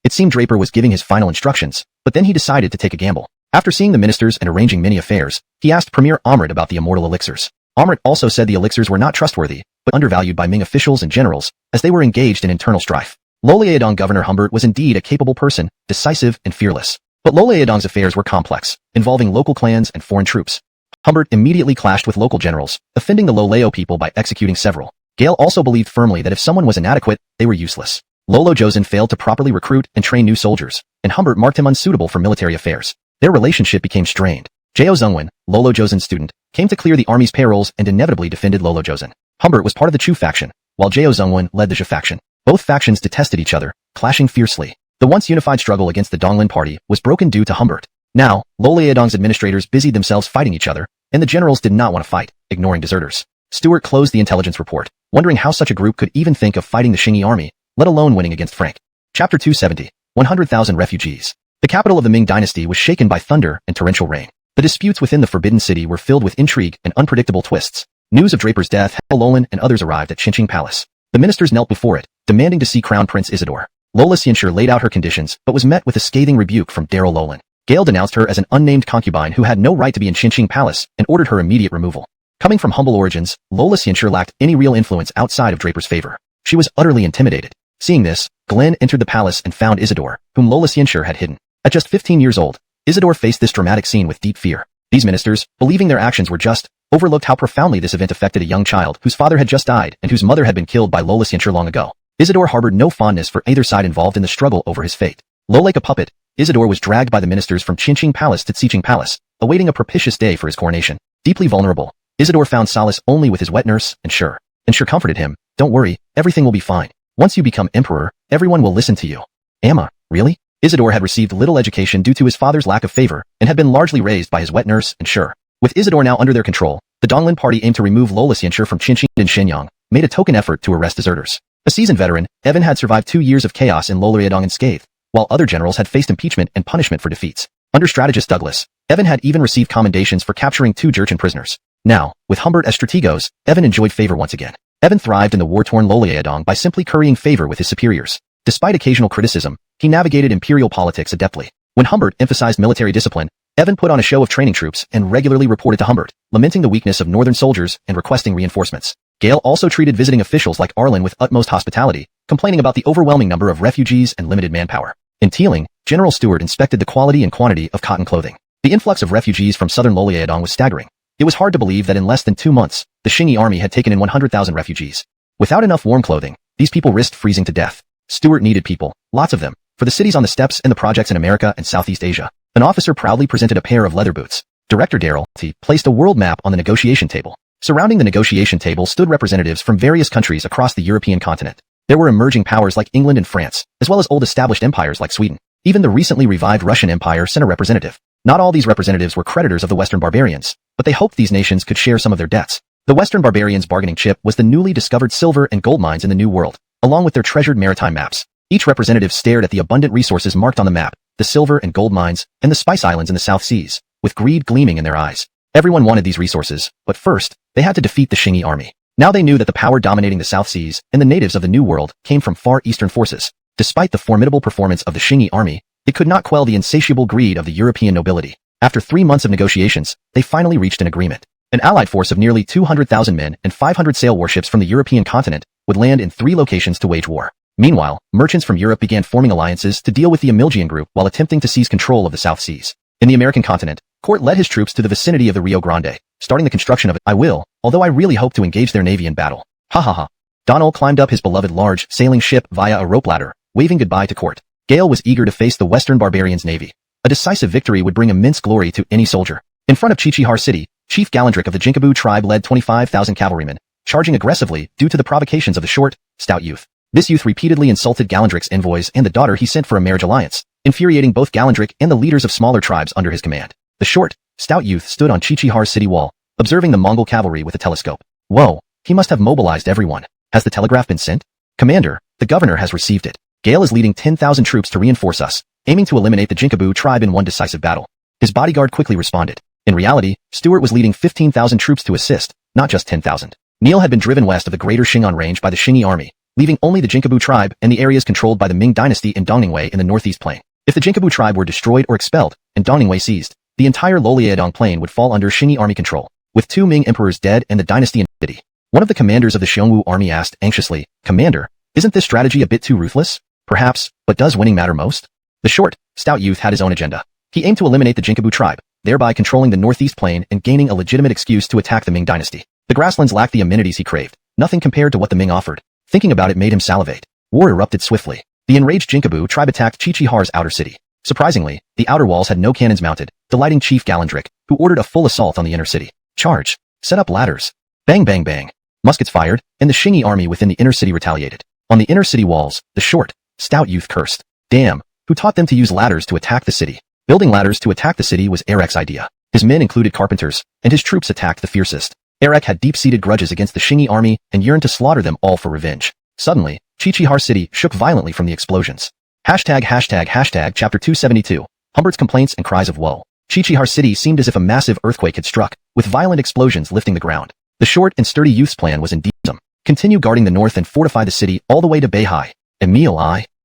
It seemed Draper was giving his final instructions, but then he decided to take a gamble. After seeing the ministers and arranging many affairs, he asked Premier Amrit about the immortal elixirs. Amrit also said the elixirs were not trustworthy, but undervalued by Ming officials and generals, as they were engaged in internal strife. Lolaodong Governor Humbert was indeed a capable person, decisive and fearless. But Lolaodong's affairs were complex, involving local clans and foreign troops. Humbert immediately clashed with local generals, offending the Lolao people by executing several. Gale also believed firmly that if someone was inadequate, they were useless. Lolo Josen failed to properly recruit and train new soldiers, and Humbert marked him unsuitable for military affairs. Their relationship became strained. Zhao Zhongwen, Lolo Joseon's student, came to clear the army's payrolls and inevitably defended Lolo Joseon. Humbert was part of the Chu faction, while Zhao Zhongwen led the Zhe faction. Both factions detested each other, clashing fiercely. The once unified struggle against the Donglin party was broken due to Humbert. Now, Loliadong's administrators busied themselves fighting each other, and the generals did not want to fight, ignoring deserters. Stuart closed the intelligence report, wondering how such a group could even think of fighting the Qingyi army, let alone winning against Frank. Chapter 270, 100,000 Refugees. The capital of the Ming Dynasty was shaken by thunder and torrential rain. The disputes within the Forbidden City were filled with intrigue and unpredictable twists. News of Draper's death, Lolan and others arrived at Qinqing Palace. The ministers knelt before it, demanding to see Crown Prince Isidore. Lola Xianxue laid out her conditions, but was met with a scathing rebuke from Daryl Lolan. Gale denounced her as an unnamed concubine who had no right to be in Qinqing Palace and ordered her immediate removal. Coming from humble origins, Lola Xianxue lacked any real influence outside of Draper's favor. She was utterly intimidated. Seeing this, Glenn entered the palace and found Isidore, whom Lola Xianxue had hidden. At just 15 years old, Isidore faced this dramatic scene with deep fear. These ministers, believing their actions were just, overlooked how profoundly this event affected a young child whose father had just died and whose mother had been killed by Lola Xianxue long ago. Isidore harbored no fondness for either side involved in the struggle over his fate. Low like a puppet, Isidore was dragged by the ministers from Qinqing Palace to Xiqing Palace, awaiting a propitious day for his coronation. Deeply vulnerable, Isidore found solace only with his wet nurse, Ensure. Ensure comforted him, "Don't worry, everything will be fine. Once you become emperor, everyone will listen to you." Amma, really? Isidore had received little education due to his father's lack of favor and had been largely raised by his wet nurse, Ensure. With Isidore now under their control, the Donglin party aimed to remove Lola Xianxue from Qinqing and Shenyang, made a token effort to arrest deserters. A seasoned veteran, Evan had survived 2 years of chaos in Loliadong unscathed, while other generals had faced impeachment and punishment for defeats. Under strategist Douglas, Evan had even received commendations for capturing 2 Jurchen prisoners. Now, with Humbert as strategos, Evan enjoyed favor once again. Evan thrived in the war-torn Loliadong by simply currying favor with his superiors. Despite occasional criticism, he navigated imperial politics adeptly. When Humbert emphasized military discipline, Evan put on a show of training troops and regularly reported to Humbert, lamenting the weakness of northern soldiers and requesting reinforcements. Gale also treated visiting officials like Arlen with utmost hospitality, complaining about the overwhelming number of refugees and limited manpower. In Teeling, General Stewart inspected the quality and quantity of cotton clothing. The influx of refugees from southern Loliadong was staggering. It was hard to believe that in less than 2 months, the Qingyi army had taken in 100,000 refugees. Without enough warm clothing, these people risked freezing to death. Stewart needed people, lots of them, for the cities on the steppes and the projects in America and Southeast Asia. An officer proudly presented a pair of leather boots. Director Daryl T. placed a world map on the negotiation table. Surrounding the negotiation table stood representatives from various countries across the European continent. There were emerging powers like England and France, as well as old established empires like Sweden. Even the recently revived Russian Empire sent a representative. Not all these representatives were creditors of the Western barbarians, but they hoped these nations could share some of their debts. The Western barbarians' bargaining chip was the newly discovered silver and gold mines in the New World, along with their treasured maritime maps. Each representative stared at the abundant resources marked on the map, the silver and gold mines, and the spice islands in the South Seas, with greed gleaming in their eyes. Everyone wanted these resources, but first, they had to defeat the Qingyi army. Now they knew that the power dominating the South Seas and the natives of the New World came from Far Eastern forces. Despite the formidable performance of the Qingyi army, it could not quell the insatiable greed of the European nobility. After 3 months of negotiations, they finally reached an agreement. An allied force of nearly 200,000 men and 500 sail warships from the European continent would land in 3 locations to wage war. Meanwhile, merchants from Europe began forming alliances to deal with the Emilgian group while attempting to seize control of the South Seas. In the American continent, Court led his troops to the vicinity of the Rio Grande, starting the construction of it. "I will, although I really hope to engage their navy in battle. Ha ha ha." Donald climbed up his beloved large sailing ship via a rope ladder, waving goodbye to Court. Gale was eager to face the Western barbarians' navy. A decisive victory would bring immense glory to any soldier. In front of Chichihar City, Chief Galandrick of the Jinkabu tribe led 25,000 cavalrymen, charging aggressively due to the provocations of the short, stout youth. This youth repeatedly insulted Galandrick's envoys and the daughter he sent for a marriage alliance, infuriating both Galandrick and the leaders of smaller tribes under his command. The short, stout youth stood on Chichihar's city wall, observing the Mongol cavalry with a telescope. "Whoa, he must have mobilized everyone. Has the telegraph been sent?" "Commander, the governor has received it. Gale is leading 10,000 troops to reinforce us, aiming to eliminate the Jinkabu tribe in one decisive battle." His bodyguard quickly responded. In reality, Stewart was leading 15,000 troops to assist, not just 10,000. Neil had been driven west of the Greater Shingon Range by the Qingyi army, leaving only the Jinkabu tribe and the areas controlled by the Ming Dynasty in Dongningwei in the northeast plain. If the Jinkabu tribe were destroyed or expelled, and Dongningwei seized, the entire Loliadong plain would fall under Qingyi army control, with 2 Ming emperors dead and the dynasty in city. One of the commanders of the Xiongwu army asked anxiously, "Commander, isn't this strategy a bit too ruthless?" "Perhaps, but does winning matter most?" The short, stout youth had his own agenda. He aimed to eliminate the Jinkabu tribe, thereby controlling the northeast plain and gaining a legitimate excuse to attack the Ming dynasty. The grasslands lacked the amenities he craved, nothing compared to what the Ming offered. Thinking about it made him salivate. War erupted swiftly. The enraged Jinkabu tribe attacked Chichihar's outer city. Surprisingly, the outer walls had no cannons mounted, delighting Chief Galandrick, who ordered a full assault on the inner city. Charge! Set up ladders! Bang bang bang! Muskets fired, and the Shingi army within the inner city retaliated. On the inner city walls, the short, stout youth cursed. Damn! Who taught them to use ladders to attack the city? Building ladders to attack the city was Erek's idea. His men included carpenters, and his troops attacked the fiercest. Erek had deep-seated grudges against the Shingi army and yearned to slaughter them all for revenge. Suddenly, Qiqihar City shook violently from the explosions. Chapter 272. Humbert's complaints and cries of woe. Qiqihar City seemed as if a massive earthquake had struck, with violent explosions lifting the ground. The short and sturdy youth's plan was indeed some. Continue guarding the north and fortify the city all the way to Beihai. Emil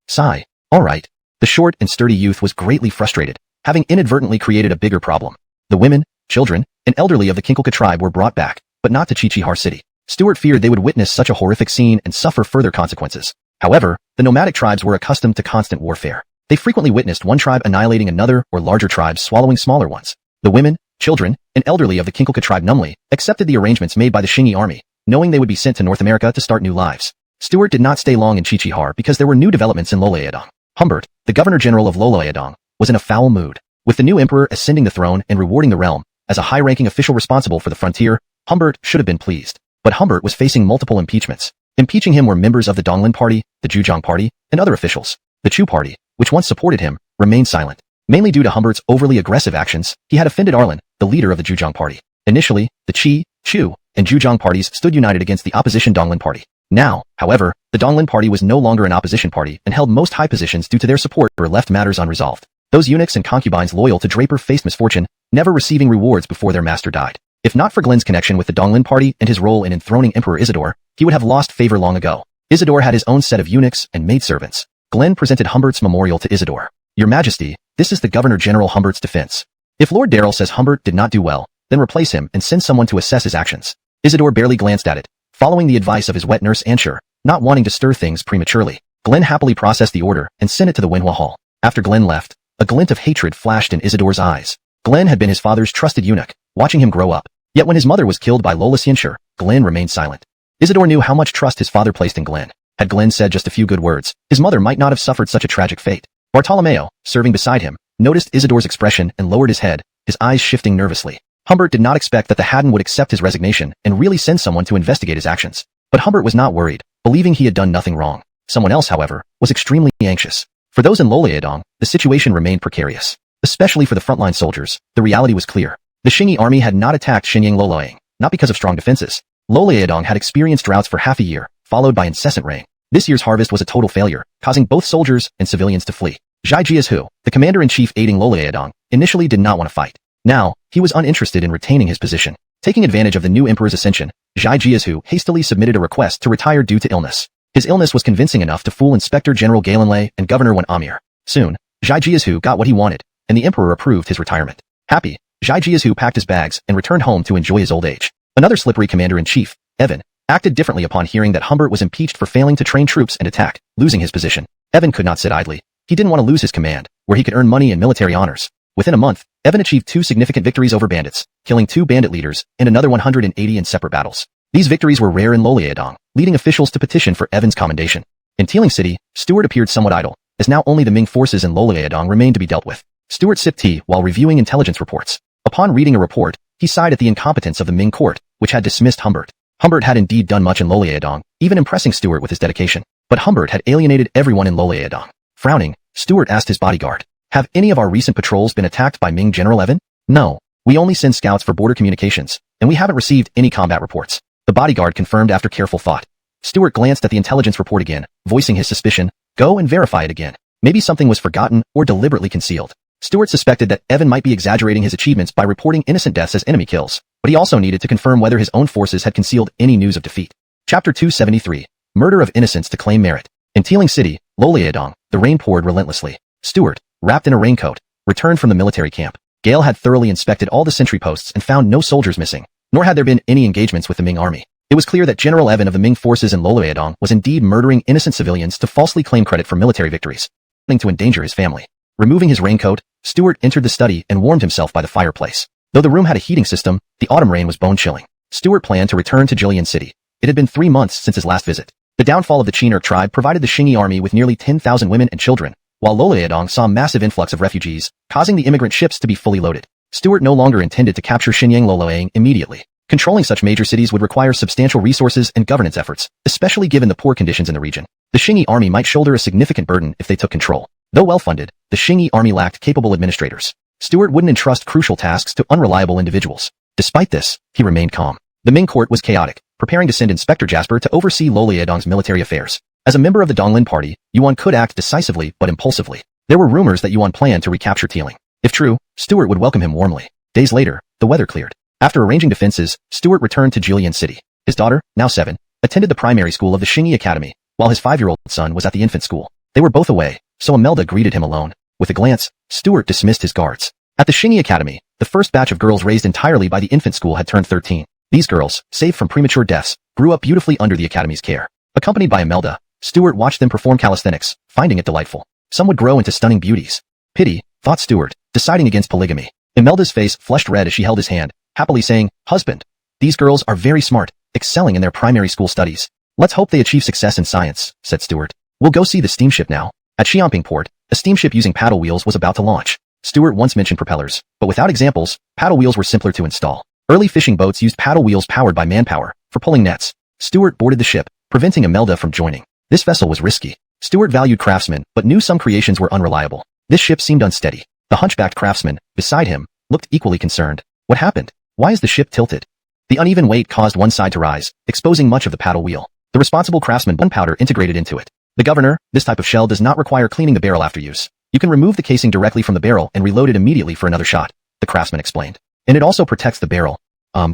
Sigh. Alright. The short and sturdy youth was greatly frustrated, having inadvertently created a bigger problem. The women, children, and elderly of the Kinkelka tribe were brought back, but not to Qiqihar City. Stuart feared they would witness such a horrific scene and suffer further consequences. However, the nomadic tribes were accustomed to constant warfare. They frequently witnessed one tribe annihilating another or larger tribes swallowing smaller ones. The women, children, and elderly of the Kinkelka tribe numbly accepted the arrangements made by the Shingi army, knowing they would be sent to North America to start new lives. Stuart did not stay long in Qiqihar because there were new developments in Loloyedong. Humbert, the governor-general of Loloyedong, was in a foul mood. With the new emperor ascending the throne and rewarding the realm, as a high-ranking official responsible for the frontier, Humbert should have been pleased. But Humbert was facing multiple impeachments. Impeaching him were members of the Donglin Party, the Zhujiang Party, and other officials. The Chu Party, which once supported him, remained silent. Mainly due to Humbert's overly aggressive actions, he had offended Arlen, the leader of the Zhujiang Party. Initially, the Qi, Chu, and Zhujiang parties stood united against the opposition Donglin Party. Now, however, the Donglin Party was no longer an opposition party and held most high positions due to their support or left matters unresolved. Those eunuchs and concubines loyal to Draper faced misfortune, never receiving rewards before their master died. If not for Glenn's connection with the Donglin Party and his role in enthroning Emperor Isidore, he would have lost favor long ago. Isidore had his own set of eunuchs and maidservants. Glenn presented Humbert's memorial to Isidore. Your Majesty, this is the Governor-General Humbert's defense. If Lord Darrell says Humbert did not do well, then replace him and send someone to assess his actions. Isidore barely glanced at it, following the advice of his wet nurse Ansher, not wanting to stir things prematurely. Glenn happily processed the order and sent it to the Wenhua Hall. After Glenn left, a glint of hatred flashed in Isidore's eyes. Glenn had been his father's trusted eunuch, watching him grow up. Yet when his mother was killed by Lola Xianxer, Glenn remained silent. Isidore knew how much trust his father placed in Glenn. Had Glenn said just a few good words, his mother might not have suffered such a tragic fate. Bartolomeo, serving beside him, noticed Isidore's expression and lowered his head, his eyes shifting nervously. Humbert did not expect that the Haddon would accept his resignation and really send someone to investigate his actions. But Humbert was not worried, believing he had done nothing wrong. Someone else, however, was extremely anxious. For those in Loloyedong, the situation remained precarious. Especially for the frontline soldiers, the reality was clear. The Shingi army had not attacked Shenyang Loloyang, not because of strong defenses. Loloyedong had experienced droughts for half a year, followed by incessant rain. This year's harvest was a total failure, causing both soldiers and civilians to flee. Zhai Jiazhu, the commander-in-chief aiding Loloyedong, initially did not want to fight. Now, he was uninterested in retaining his position. Taking advantage of the new emperor's ascension, Zhai Jiazhu hastily submitted a request to retire due to illness. His illness was convincing enough to fool Inspector General Galenlei and Governor Wen Amir. Soon, Zhai Jiazhu got what he wanted, and the emperor approved his retirement. Happy, Zhai Jiazhu packed his bags and returned home to enjoy his old age. Another slippery commander-in-chief, Evan, acted differently upon hearing that Humbert was impeached for failing to train troops and attack, losing his position. Evan could not sit idly. He didn't want to lose his command, where he could earn money and military honors. Within a month, Evan achieved 2 significant victories over bandits, killing 2 bandit leaders and another 180 in separate battles. These victories were rare in Loloyedong, leading officials to petition for Evan's commendation. In Teeling City, Stuart appeared somewhat idle, as now only the Ming forces in Loloyedong remained to be dealt with. Stuart sipped tea while reviewing intelligence reports. Upon reading a report, he sighed at the incompetence of the Ming court, which had dismissed Humbert. Humbert had indeed done much in Loloyedong, even impressing Stuart with his dedication. But Humbert had alienated everyone in Loloyedong. Frowning, Stuart asked his bodyguard, "Have any of our recent patrols been attacked by Ming General Evan?" "No. We only send scouts for border communications, and we haven't received any combat reports." The bodyguard confirmed after careful thought. Stuart glanced at the intelligence report again, voicing his suspicion. Go and verify it again. Maybe something was forgotten or deliberately concealed. Stuart suspected that Evan might be exaggerating his achievements by reporting innocent deaths as enemy kills, but he also needed to confirm whether his own forces had concealed any news of defeat. Chapter 273. Murder of Innocents to Claim Merit. In Teeling City, Loloyedong, the rain poured relentlessly. Stuart, wrapped in a raincoat, returned from the military camp. Gale had thoroughly inspected all the sentry posts and found no soldiers missing, nor had there been any engagements with the Ming army. It was clear that General Evan of the Ming forces in Loloyedong was indeed murdering innocent civilians to falsely claim credit for military victories, threatening to endanger his family. Removing his raincoat, Stuart entered the study and warmed himself by the fireplace. Though the room had a heating system, the autumn rain was bone-chilling. Stuart planned to return to Jillian City. It had been 3 months since his last visit. The downfall of the Chinook tribe provided the Shingi army with nearly 10,000 women and children, while Lolaedong saw a massive influx of refugees, causing the immigrant ships to be fully loaded. Stuart no longer intended to capture Xinyang Loloang immediately. Controlling such major cities would require substantial resources and governance efforts, especially given the poor conditions in the region. The Xingyi army might shoulder a significant burden if they took control. Though well-funded, the Xingyi army lacked capable administrators. Stuart wouldn't entrust crucial tasks to unreliable individuals. Despite this, he remained calm. The Ming court was chaotic, preparing to send Inspector Jasper to oversee Lolaedong's military affairs. As a member of the Donglin party, Yuan could act decisively but impulsively. There were rumors that Yuan planned to recapture Teeling. If true, Stuart would welcome him warmly. Days later, the weather cleared. After arranging defenses, Stuart returned to Julian City. His daughter, now 7, attended the primary school of the Xingyi Academy, while his 5-year-old son was at the infant school. They were both away, so Imelda greeted him alone. With a glance, Stuart dismissed his guards. At the Xingyi Academy, the first batch of girls raised entirely by the infant school had turned 13. These girls, saved from premature deaths, grew up beautifully under the academy's care. Accompanied by Imelda, Stuart watched them perform calisthenics, finding it delightful. Some would grow into stunning beauties. Pity, thought Stuart, deciding against polygamy. Imelda's face flushed red as she held his hand, happily saying, "Husband. These girls are very smart, excelling in their primary school studies. Let's hope they achieve success in science," said Stuart. "We'll go see the steamship now." At Xiamping port, a steamship using paddle wheels was about to launch. Stuart once mentioned propellers, but without examples, paddle wheels were simpler to install. Early fishing boats used paddle wheels powered by manpower for pulling nets. Stuart boarded the ship, preventing Imelda from joining. This vessel was risky. Stuart valued craftsmen, but knew some creations were unreliable. This ship seemed unsteady. The hunchbacked craftsman, beside him, looked equally concerned. What happened? Why is the ship tilted? The uneven weight caused one side to rise, exposing much of the paddle wheel. The responsible craftsman gunpowder integrated into it. "The governor, this type of shell does not require cleaning the barrel after use. You can remove the casing directly from the barrel and reload it immediately for another shot," the craftsman explained. "And it also protects the barrel."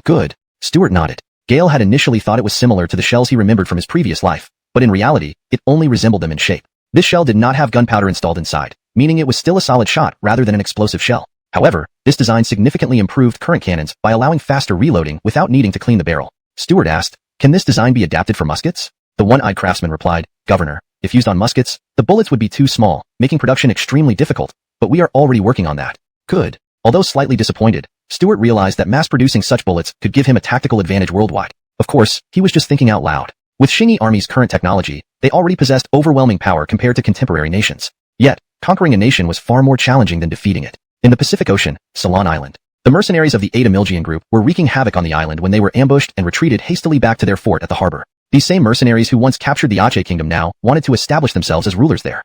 Good. Stuart nodded. Gale had initially thought it was similar to the shells he remembered from his previous life, but in reality, it only resembled them in shape. This shell did not have gunpowder installed inside, meaning it was still a solid shot rather than an explosive shell. However, this design significantly improved current cannons by allowing faster reloading without needing to clean the barrel. Stuart asked, "Can this design be adapted for muskets?" The one-eyed craftsman replied, "Governor, if used on muskets, the bullets would be too small, making production extremely difficult, but we are already working on that." Good. Although slightly disappointed, Stuart realized that mass-producing such bullets could give him a tactical advantage worldwide. Of course, he was just thinking out loud. With Xingyi Army's current technology, they already possessed overwhelming power compared to contemporary nations. Yet, conquering a nation was far more challenging than defeating it. In the Pacific Ocean, Ceylon Island, the mercenaries of the AnimeLand group were wreaking havoc on the island when they were ambushed and retreated hastily back to their fort at the harbor. These same mercenaries who once captured the Aceh kingdom now wanted to establish themselves as rulers there.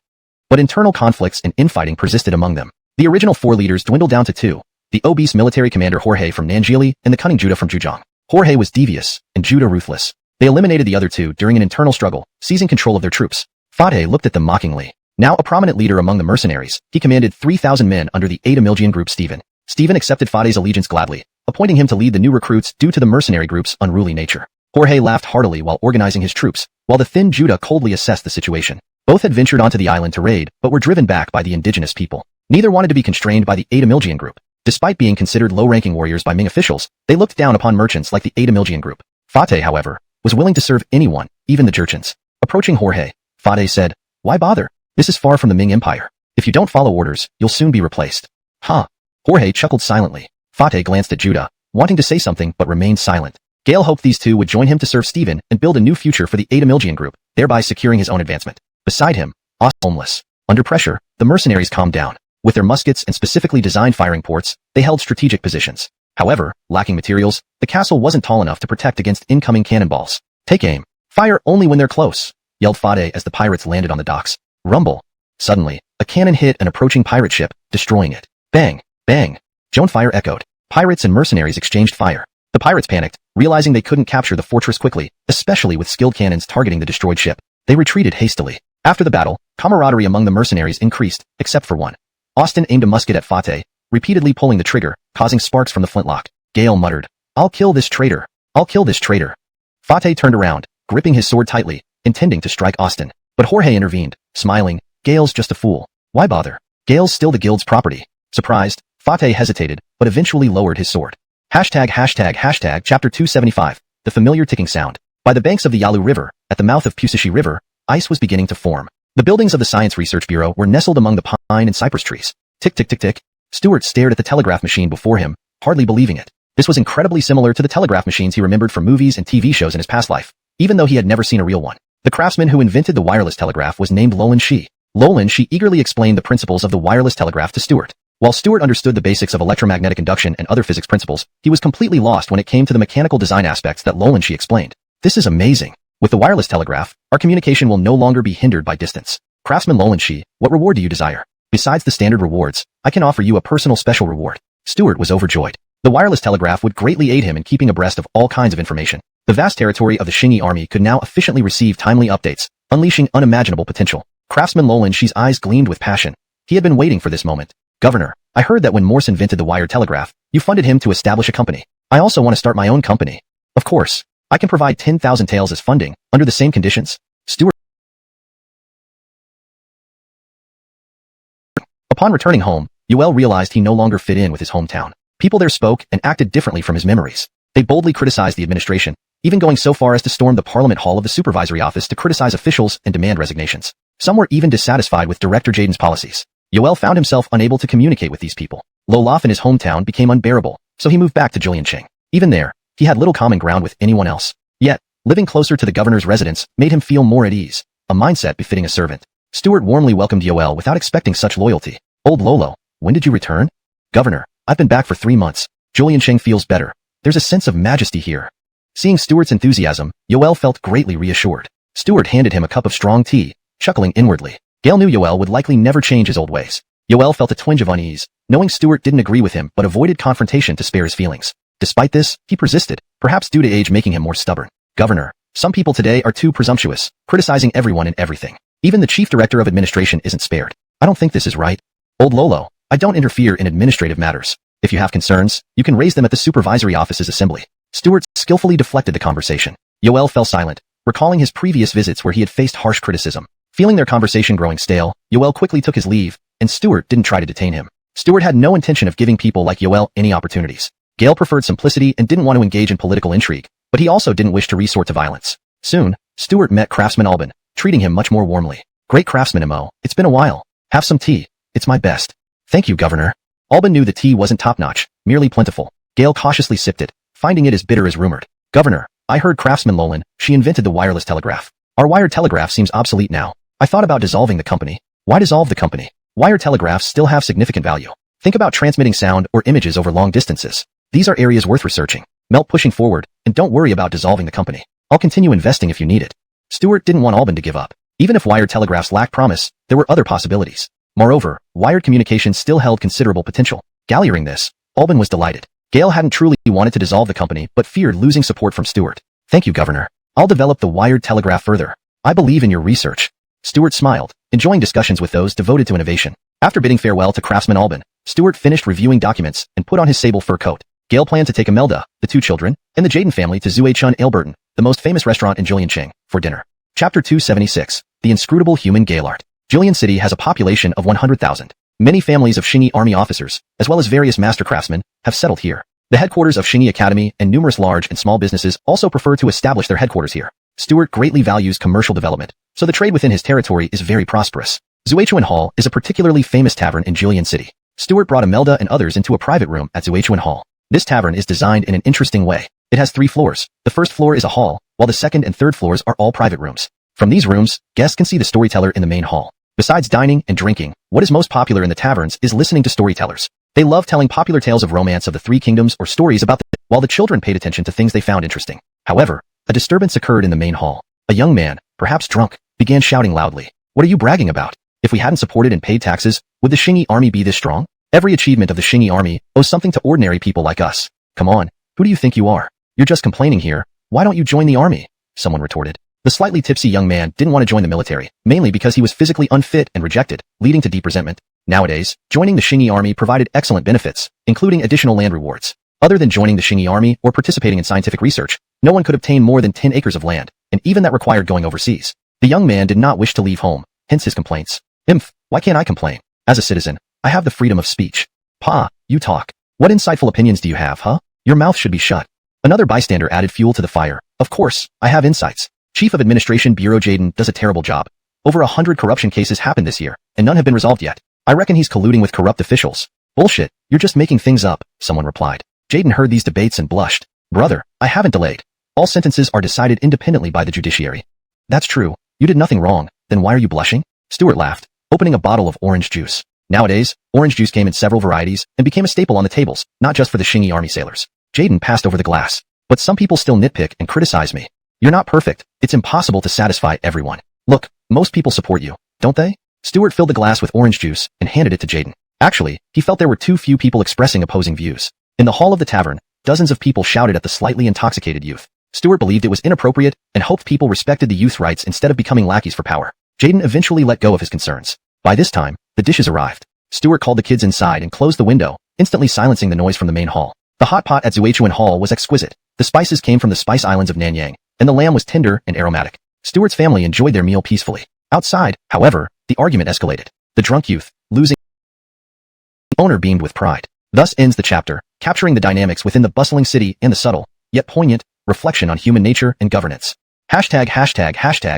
But internal conflicts and infighting persisted among them. The original 4 leaders dwindled down to 2. The obese military commander Jorge from Nanjili and the cunning Judah from Zhejiang. Jorge was devious, and Judah ruthless. They eliminated the other 2 during an internal struggle, seizing control of their troops. Fateh looked at them mockingly. Now a prominent leader among the mercenaries, he commanded 3,000 men under the AnimeLand group. Stephen accepted Fateh's allegiance gladly, appointing him to lead the new recruits due to the mercenary group's unruly nature. Jorge laughed heartily while organizing his troops, while the thin Judah coldly assessed the situation. Both had ventured onto the island to raid, but were driven back by the indigenous people. Neither wanted to be constrained by the AnimeLand group. Despite being considered low-ranking warriors by Ming officials, they looked down upon merchants like the AnimeLand group. Fateh, however, was willing to serve anyone, even the Jurchens. Approaching Jorge, Fateh said, "Why bother? This is far from the Ming Empire. If you don't follow orders, you'll soon be replaced." "Huh." Jorge chuckled silently. Fateh glanced at Judah, wanting to say something but remained silent. Gale hoped these 2 would join him to serve Stephen and build a new future for the AnimeLand group, thereby securing his own advancement. Beside him, Oz homeless. Under pressure, the mercenaries calmed down. With their muskets and specifically designed firing ports, they held strategic positions. However, lacking materials, the castle wasn't tall enough to protect against incoming cannonballs. "Take aim. Fire only when they're close," yelled Fateh as the pirates landed on the docks. Rumble. Suddenly, a cannon hit an approaching pirate ship, destroying it. Bang! Bang! Joan fire echoed. Pirates and mercenaries exchanged fire. The pirates panicked, realizing they couldn't capture the fortress quickly, especially with skilled cannons targeting the destroyed ship. They retreated hastily. After the battle, camaraderie among the mercenaries increased, except for one. Austin aimed a musket at Fateh, repeatedly pulling the trigger, causing sparks from the flintlock. Gale muttered, "I'll kill this traitor. I'll kill this traitor." Fateh turned around, gripping his sword tightly, intending to strike Austin. But Jorge intervened, smiling, "Gale's just a fool. Why bother? Gale's still the guild's property." Surprised, Fateh hesitated, but eventually lowered his sword. Chapter 275, the familiar ticking sound. By the banks of the Yalu River, at the mouth of Pusishi River, ice was beginning to form. The buildings of the Science Research Bureau were nestled among the pine and cypress trees. Tick tick tick tick. Stuart stared at the telegraph machine before him, hardly believing it. This was incredibly similar to the telegraph machines he remembered from movies and TV shows in his past life, even though he had never seen a real one. The craftsman who invented the wireless telegraph was named Lolan Shi. Lolan, she eagerly explained the principles of the wireless telegraph to Stuart. While Stuart understood the basics of electromagnetic induction and other physics principles, he was completely lost when it came to the mechanical design aspects that Lolan she explained. This is amazing. With the wireless telegraph, our communication will no longer be hindered by distance. Craftsman Lolan she, what reward do you desire? Besides the standard rewards, I can offer you a personal special reward. Stuart was overjoyed. The wireless telegraph would greatly aid him in keeping abreast of all kinds of information. The vast territory of the Xingyi army could now efficiently receive timely updates, unleashing unimaginable potential. Craftsman Lolan she's eyes gleamed with passion. He had been waiting for this moment. Governor, I heard that when Morse invented the wired telegraph, you funded him to establish a company. I also want to start my own company. Of course, I can provide 10,000 taels as funding, under the same conditions. Stuart. Upon returning home, Yoel realized he no longer fit in with his hometown. People there spoke and acted differently from his memories. They boldly criticized the administration, even going so far as to storm the Parliament Hall of the Supervisory Office to criticize officials and demand resignations. Some were even dissatisfied with Director Jaden's policies. Yoel found himself unable to communicate with these people. Low life in his hometown became unbearable, so he moved back to Juliancheng. Even there, he had little common ground with anyone else. Yet, living closer to the governor's residence made him feel more at ease, a mindset befitting a servant. Stuart warmly welcomed Yoel without expecting such loyalty. Old Lolo, when did you return? Governor, I've been back for 3 months. Juliancheng feels better. There's a sense of majesty here. Seeing Stuart's enthusiasm, Yoel felt greatly reassured. Stuart handed him a cup of strong tea, chuckling inwardly. Gale knew Yoel would likely never change his old ways. Yoel felt a twinge of unease, knowing Stuart didn't agree with him but avoided confrontation to spare his feelings. Despite this, he persisted, perhaps due to age making him more stubborn. Governor, some people today are too presumptuous, criticizing everyone and everything. Even the chief director of administration isn't spared. I don't think this is right. Old Lolo, I don't interfere in administrative matters. If you have concerns, you can raise them at the supervisory office's assembly. Stuart skillfully deflected the conversation. Yoel fell silent, recalling his previous visits where he had faced harsh criticism. Feeling their conversation growing stale, Yoel quickly took his leave, and Stuart didn't try to detain him. Stuart had no intention of giving people like Yoel any opportunities. Gale preferred simplicity and didn't want to engage in political intrigue, but he also didn't wish to resort to violence. Soon, Stuart met Craftsman Alban, treating him much more warmly. Great craftsman Mo, it's been a while. Have some tea. It's my best. Thank you, Governor. Alban knew the tea wasn't top-notch, merely plentiful. Gale cautiously sipped it, finding it as bitter as rumored. Governor, I heard Craftsman Lolan, she invented the wireless telegraph. Our wired telegraph seems obsolete now. I thought about dissolving the company. Why dissolve the company? Wired telegraphs still have significant value. Think about transmitting sound or images over long distances. These are areas worth researching. Melt pushing forward, and don't worry about dissolving the company. I'll continue investing if you need it. Stuart didn't want Alban to give up. Even if wired telegraphs lacked promise, there were other possibilities. Moreover, wired communication still held considerable potential. Hearing this, Alban was delighted. Gale hadn't truly wanted to dissolve the company but feared losing support from Stuart. Thank you, Governor. I'll develop the wired telegraph further. I believe in your research. Stuart smiled, enjoying discussions with those devoted to innovation. After bidding farewell to Craftsman Alban, Stuart finished reviewing documents and put on his sable fur coat. Gale planned to take Imelda, the 2 children, and the Jaden family to Zue Chun Ailburton, the most famous restaurant in Juliancheng, for dinner. Chapter 276, The Inscrutable Human Gaillard. Julian City has a population of 100,000. Many families of Xingyi army officers, as well as various master craftsmen, have settled here. The headquarters of Xingyi Academy and numerous large and small businesses also prefer to establish their headquarters here. Stuart greatly values commercial development, so the trade within his territory is very prosperous. Zuechuan Hall is a particularly famous tavern in Julian City. Stuart brought Imelda and others into a private room at Zuechuan Hall. This tavern is designed in an interesting way. It has 3 floors. The first floor is a hall, while the second and third floors are all private rooms. From these rooms, guests can see the storyteller in the main hall. Besides dining and drinking, what is most popular in the taverns is listening to storytellers. They love telling popular tales of romance of the 3 kingdoms or stories about while the children paid attention to things they found interesting. However, a disturbance occurred in the main hall. A young man, perhaps drunk, began shouting loudly. What are you bragging about? If we hadn't supported and paid taxes, would the Xingyi army be this strong? Every achievement of the Xingyi army owes something to ordinary people like us. Come on, who do you think you are? You're just complaining here. Why don't you join the army? Someone retorted. The slightly tipsy young man didn't want to join the military, mainly because he was physically unfit and rejected, leading to deep resentment. Nowadays, joining the Xingyi army provided excellent benefits, including additional land rewards. Other than joining the Xingyi army or participating in scientific research, no one could obtain more than 10 acres of land, and even that required going overseas. The young man did not wish to leave home, hence his complaints. Why can't I complain? As a citizen, I have the freedom of speech. Pa, you talk. What insightful opinions do you have, huh? Your mouth should be shut. Another bystander added fuel to the fire. Of course, I have insights. Chief of Administration Bureau Jaden does a terrible job. Over 100 corruption cases happened this year, and none have been resolved yet. I reckon he's colluding with corrupt officials. Bullshit, you're just making things up, someone replied. Jaden heard these debates and blushed. Brother, I haven't delayed. All sentences are decided independently by the judiciary. That's true. You did nothing wrong. Then why are you blushing? Stuart laughed. opening a bottle of orange juice. Nowadays, orange juice came in several varieties and became a staple on the tables, not just for the Qingyi army sailors. Jaden passed over the glass. But some people still nitpick and criticize me. You're not perfect. It's impossible to satisfy everyone. Look, most people support you, don't they? Stuart filled the glass with orange juice and handed it to Jaden. Actually, he felt there were too few people expressing opposing views. In the hall of the tavern, dozens of people shouted at the slightly intoxicated youth. Stuart believed it was inappropriate and hoped people respected the youth's rights instead of becoming lackeys for power. Jaden eventually let go of his concerns. By this time, the dishes arrived. Stuart called the kids inside and closed the window, instantly silencing the noise from the main hall. The hot pot at Zuichuan Hall was exquisite. The spices came from the spice islands of Nanyang, and the lamb was tender and aromatic. Stuart's family enjoyed their meal peacefully. Outside, however, the argument escalated. The drunk youth, losing the owner beamed with pride. Thus ends the chapter, capturing the dynamics within the bustling city and the subtle, yet poignant, reflection on human nature and governance. Hashtag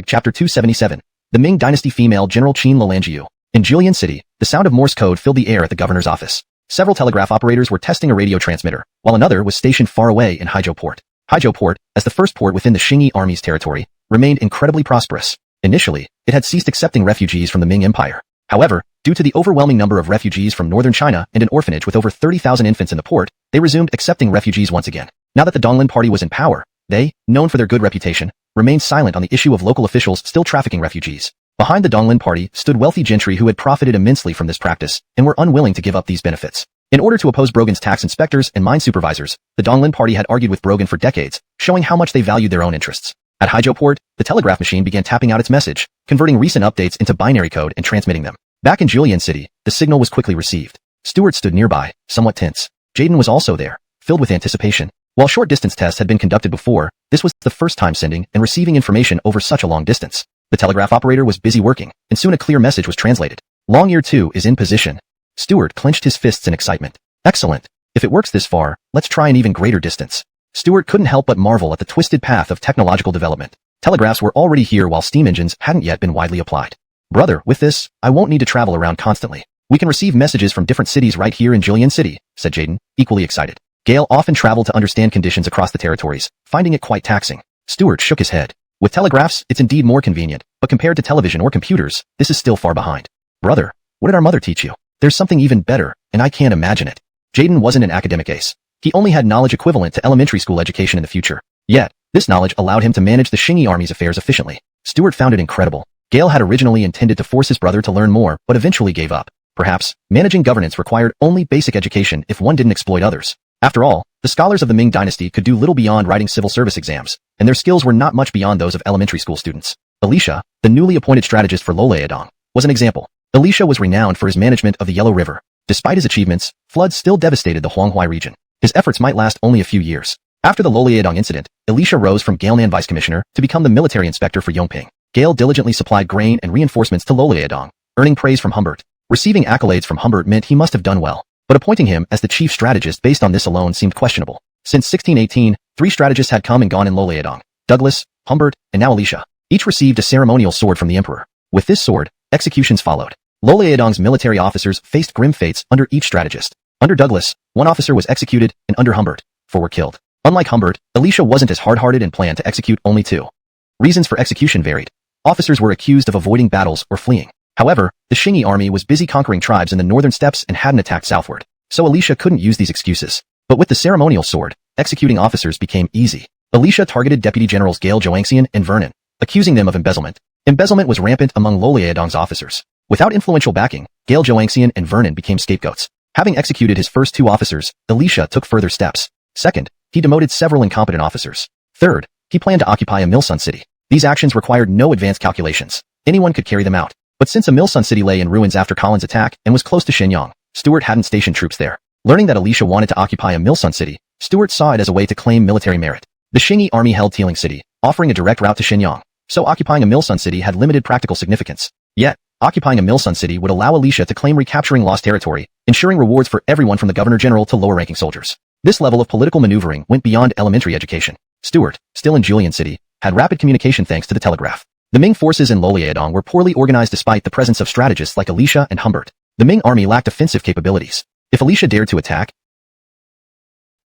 chapter 277. The Ming Dynasty female General Qin Lalangjiu. In Jillian City, the sound of Morse code filled the air at the governor's office. Several telegraph operators were testing a radio transmitter, while another was stationed far away in Haizhou Port. Haizhou Port, as the first port within the Qingyi army's territory, remained incredibly prosperous. Initially, it had ceased accepting refugees from the Ming Empire. However, due to the overwhelming number of refugees from northern China and an orphanage with over 30,000 infants in the port, they resumed accepting refugees once again. Now that the Donglin party was in power, they, known for their good reputation, remained silent on the issue of local officials still trafficking refugees. Behind the Donglin party stood wealthy gentry who had profited immensely from this practice and were unwilling to give up these benefits. In order to oppose Brogan's tax inspectors and mine supervisors, the Donglin party had argued with Brogan for decades, showing how much they valued their own interests. At Haizhou Port, the telegraph machine began tapping out its message, converting recent updates into binary code and transmitting them. Back in Julian City, the signal was quickly received. Stuart stood nearby, somewhat tense. Jaden was also there, filled with anticipation. While short-distance tests had been conducted before, this was the first time sending and receiving information over such a long distance. The telegraph operator was busy working, and soon a clear message was translated. Long Ear 2 is in position. Stuart clenched his fists in excitement. Excellent. If it works this far, let's try an even greater distance. Stuart couldn't help but marvel at the twisted path of technological development. Telegraphs were already here while steam engines hadn't yet been widely applied. Brother, with this, I won't need to travel around constantly. We can receive messages from different cities right here in Jillian City, said Jaden, equally excited. Gale often traveled to understand conditions across the territories, finding it quite taxing. Stuart shook his head. With telegraphs, it's indeed more convenient, but compared to television or computers, this is still far behind. Brother, what did our mother teach you? There's something even better, and I can't imagine it. Jaden wasn't an academic ace. He only had knowledge equivalent to elementary school education in the future. Yet, this knowledge allowed him to manage the Qingyi army's affairs efficiently. Stuart found it incredible. Gale had originally intended to force his brother to learn more, but eventually gave up. Perhaps, managing governance required only basic education if one didn't exploit others. After all, the scholars of the Ming Dynasty could do little beyond writing civil service exams, and their skills were not much beyond those of elementary school students. Alicia, the newly appointed strategist for Loleadong, was an example. Alicia was renowned for his management of the Yellow River. Despite his achievements, floods still devastated the Huanghui region. His efforts might last only a few years. After the Loleadong incident, Alicia rose from Galenan vice commissioner to become the military inspector for Yongping. Gale diligently supplied grain and reinforcements to Loleadong, earning praise from Humbert. Receiving accolades from Humbert meant he must have done well, but appointing him as the chief strategist based on this alone seemed questionable. Since 1618, 3 strategists had come and gone in Loleadong: Douglas, Humbert, and now Alicia. Each received a ceremonial sword from the emperor. With this sword, executions followed. Loleadong's military officers faced grim fates under each strategist. Under Douglas, 1 officer was executed, and under Humbert, 4 were killed. Unlike Humbert, Alicia wasn't as hard-hearted and planned to execute only 2. Reasons for execution varied. Officers were accused of avoiding battles or fleeing. However, the Qingyi army was busy conquering tribes in the northern steppes and hadn't attacked southward, so Alicia couldn't use these excuses. But with the ceremonial sword, executing officers became easy. Alicia targeted Deputy Generals Gale Joanxian and Vernon, accusing them of embezzlement. Embezzlement was rampant among Loleadong's officers. Without influential backing, Gale Joanxian and Vernon became scapegoats. Having executed his first 2 officers, Alicia took further steps. Second, he demoted several incompetent officers. Third, he planned to occupy a Milsun city. These actions required no advanced calculations. Anyone could carry them out. But since a Milsun city lay in ruins after Colin's attack and was close to Shenyang, Stuart hadn't stationed troops there. Learning that Alicia wanted to occupy a Milsun city, Stuart saw it as a way to claim military merit. The Qingyi army held Tiling City, offering a direct route to Shenyang, so occupying a Milsun city had limited practical significance. Yet, occupying a Milsun city would allow Alicia to claim recapturing lost territory, ensuring rewards for everyone from the governor-general to lower-ranking soldiers. This level of political maneuvering went beyond elementary education. Stuart, still in Julian City, had rapid communication thanks to the telegraph. The Ming forces in Loleadong were poorly organized despite the presence of strategists like Alicia and Humbert. The Ming army lacked offensive capabilities. If Alicia dared to attack,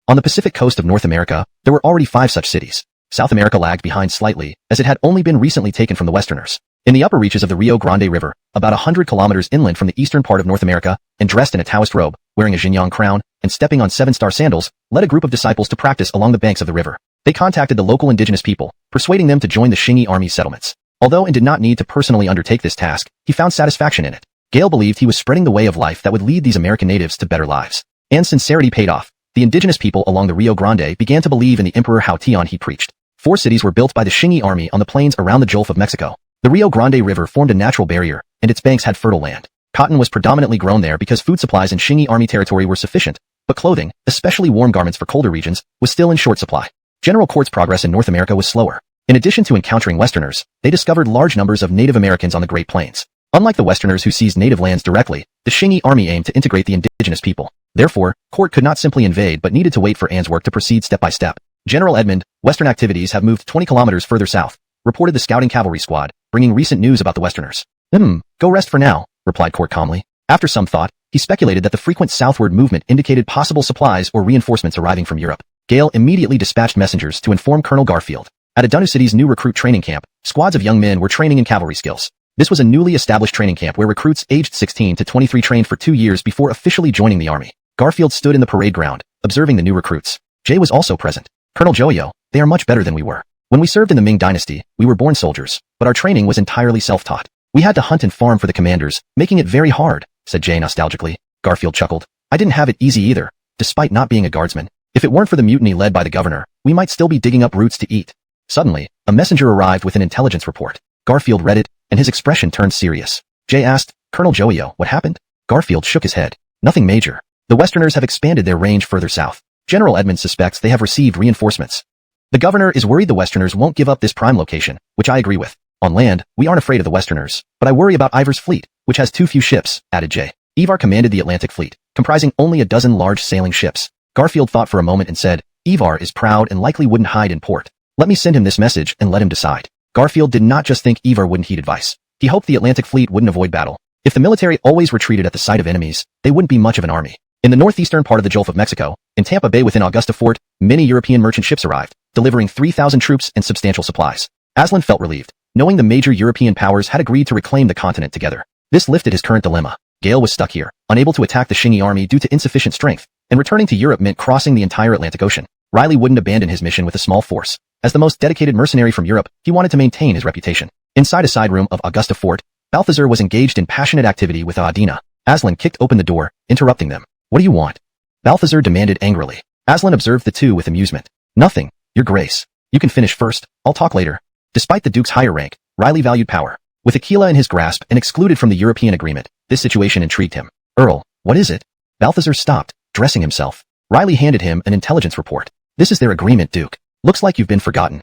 on the Pacific coast of North America, there were already 5 such cities. South America lagged behind slightly, as it had only been recently taken from the Westerners. In the upper reaches of the Rio Grande River, about 100 kilometers inland from the eastern part of North America, and dressed in a Taoist robe, wearing a Xinjiang crown, and stepping on 7-star sandals, led a group of disciples to practice along the banks of the river. They contacted the local indigenous people, persuading them to join the Xingyi army's settlements. Although and did not need to personally undertake this task, he found satisfaction in it. Gale believed he was spreading the way of life that would lead these American natives to better lives. And sincerity paid off. The indigenous people along the Rio Grande began to believe in the Emperor Hao Tian he preached. 4 cities were built by the Xingyi army on the plains around the Gulf of Mexico. The Rio Grande River formed a natural barrier, and its banks had fertile land. Cotton was predominantly grown there because food supplies in Xingyi army territory were sufficient, but clothing, especially warm garments for colder regions, was still in short supply. General Court's progress in North America was slower. In addition to encountering Westerners, they discovered large numbers of Native Americans on the Great Plains. Unlike the Westerners who seized native lands directly, the Xingyi army aimed to integrate the indigenous people. Therefore, Court could not simply invade but needed to wait for Anne's work to proceed step by step. General Edmund, Western activities have moved 20 kilometers further south, reported the scouting cavalry squad, bringing recent news about the Westerners. Go rest for now, replied Court calmly. After some thought, he speculated that the frequent southward movement indicated possible supplies or reinforcements arriving from Europe. Gale immediately dispatched messengers to inform Colonel Garfield. At Adunu City's new recruit training camp, squads of young men were training in cavalry skills. This was a newly established training camp where recruits aged 16 to 23 trained for 2 years before officially joining the army. Garfield stood in the parade ground, observing the new recruits. Jay was also present. Colonel Joyo, they are much better than we were. When we served in the Ming Dynasty, we were born soldiers, but our training was entirely self-taught. We had to hunt and farm for the commanders, making it very hard, said Jay nostalgically. Garfield chuckled. I didn't have it easy either, despite not being a guardsman. If it weren't for the mutiny led by the governor, we might still be digging up roots to eat. Suddenly, a messenger arrived with an intelligence report. Garfield read it, and his expression turned serious. Jay asked, Colonel Joyo, what happened? Garfield shook his head. Nothing major. The Westerners have expanded their range further south. General Edmund suspects they have received reinforcements. The governor is worried the Westerners won't give up this prime location, which I agree with. On land, we aren't afraid of the Westerners, but I worry about Ivar's fleet, which has too few ships, added Jay. Ivar commanded the Atlantic fleet, comprising only a dozen large sailing ships. Garfield thought for a moment and said, Ivar is proud and likely wouldn't hide in port. Let me send him this message and let him decide. Garfield did not just think Ivar wouldn't heed advice. He hoped the Atlantic fleet wouldn't avoid battle. If the military always retreated at the sight of enemies, they wouldn't be much of an army. In the northeastern part of the Gulf of Mexico, in Tampa Bay within Augusta Fort, many European merchant ships arrived, delivering 3,000 troops and substantial supplies. Aslan felt relieved, knowing the major European powers had agreed to reclaim the continent together. This lifted his current dilemma. Gale was stuck here, unable to attack the Xingyi army due to insufficient strength, and returning to Europe meant crossing the entire Atlantic Ocean. Riley wouldn't abandon his mission with a small force. As the most dedicated mercenary from Europe, he wanted to maintain his reputation. Inside a side room of Augusta Fort, Balthazar was engaged in passionate activity with Adina. Aslan kicked open the door, interrupting them. What do you want? Balthazar demanded angrily. Aslan observed the two with amusement. Nothing, Your Grace. You can finish first, I'll talk later. Despite the Duke's higher rank, Riley valued power. With Aquila in his grasp and excluded from the European agreement, this situation intrigued him. Earl, what is it? Balthazar stopped, dressing himself. Riley handed him an intelligence report. This is their agreement, Duke. Looks like you've been forgotten.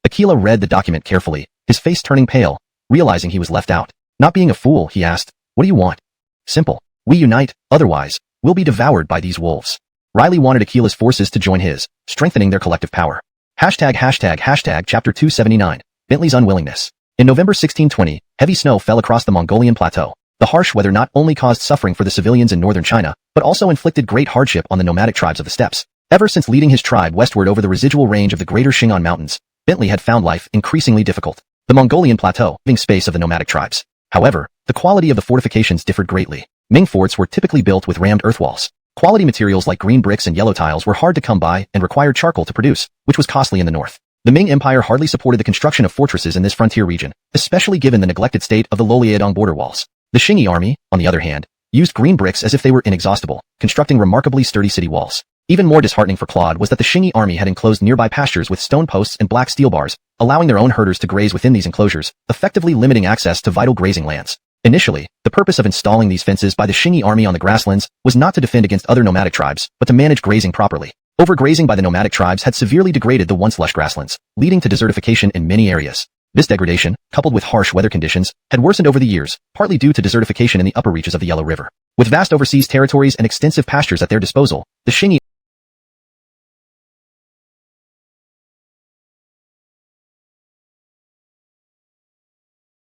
Aquila read the document carefully, his face turning pale, realizing he was left out. Not being a fool, he asked, what do you want? Simple. We unite, otherwise, we'll be devoured by these wolves. Riley wanted Aquila's forces to join his, strengthening their collective power. Chapter 279, Bentley's unwillingness. In November 1620, heavy snow fell across the Mongolian plateau. The harsh weather not only caused suffering for the civilians in northern China, but also inflicted great hardship on the nomadic tribes of the steppes. Ever since leading his tribe westward over the residual range of the greater Shingon Mountains, Bentley had found life increasingly difficult. The Mongolian plateau, living space of the nomadic tribes. However, the quality of the fortifications differed greatly. Ming forts were typically built with rammed earth walls. Quality materials like green bricks and yellow tiles were hard to come by and required charcoal to produce, which was costly in the north. The Ming Empire hardly supported the construction of fortresses in this frontier region, especially given the neglected state of the Loliadong border walls. The Xingyi army, on the other hand, used green bricks as if they were inexhaustible, constructing remarkably sturdy city walls. Even more disheartening for Claude was that the Xingyi army had enclosed nearby pastures with stone posts and black steel bars, allowing their own herders to graze within these enclosures, effectively limiting access to vital grazing lands. Initially, the purpose of installing these fences by the Xingyi army on the grasslands was not to defend against other nomadic tribes, but to manage grazing properly. Overgrazing by the nomadic tribes had severely degraded the once lush grasslands, leading to desertification in many areas. This degradation, coupled with harsh weather conditions, had worsened over the years, partly due to desertification in the upper reaches of the Yellow River. With vast overseas territories and extensive pastures at their disposal, the Xingyi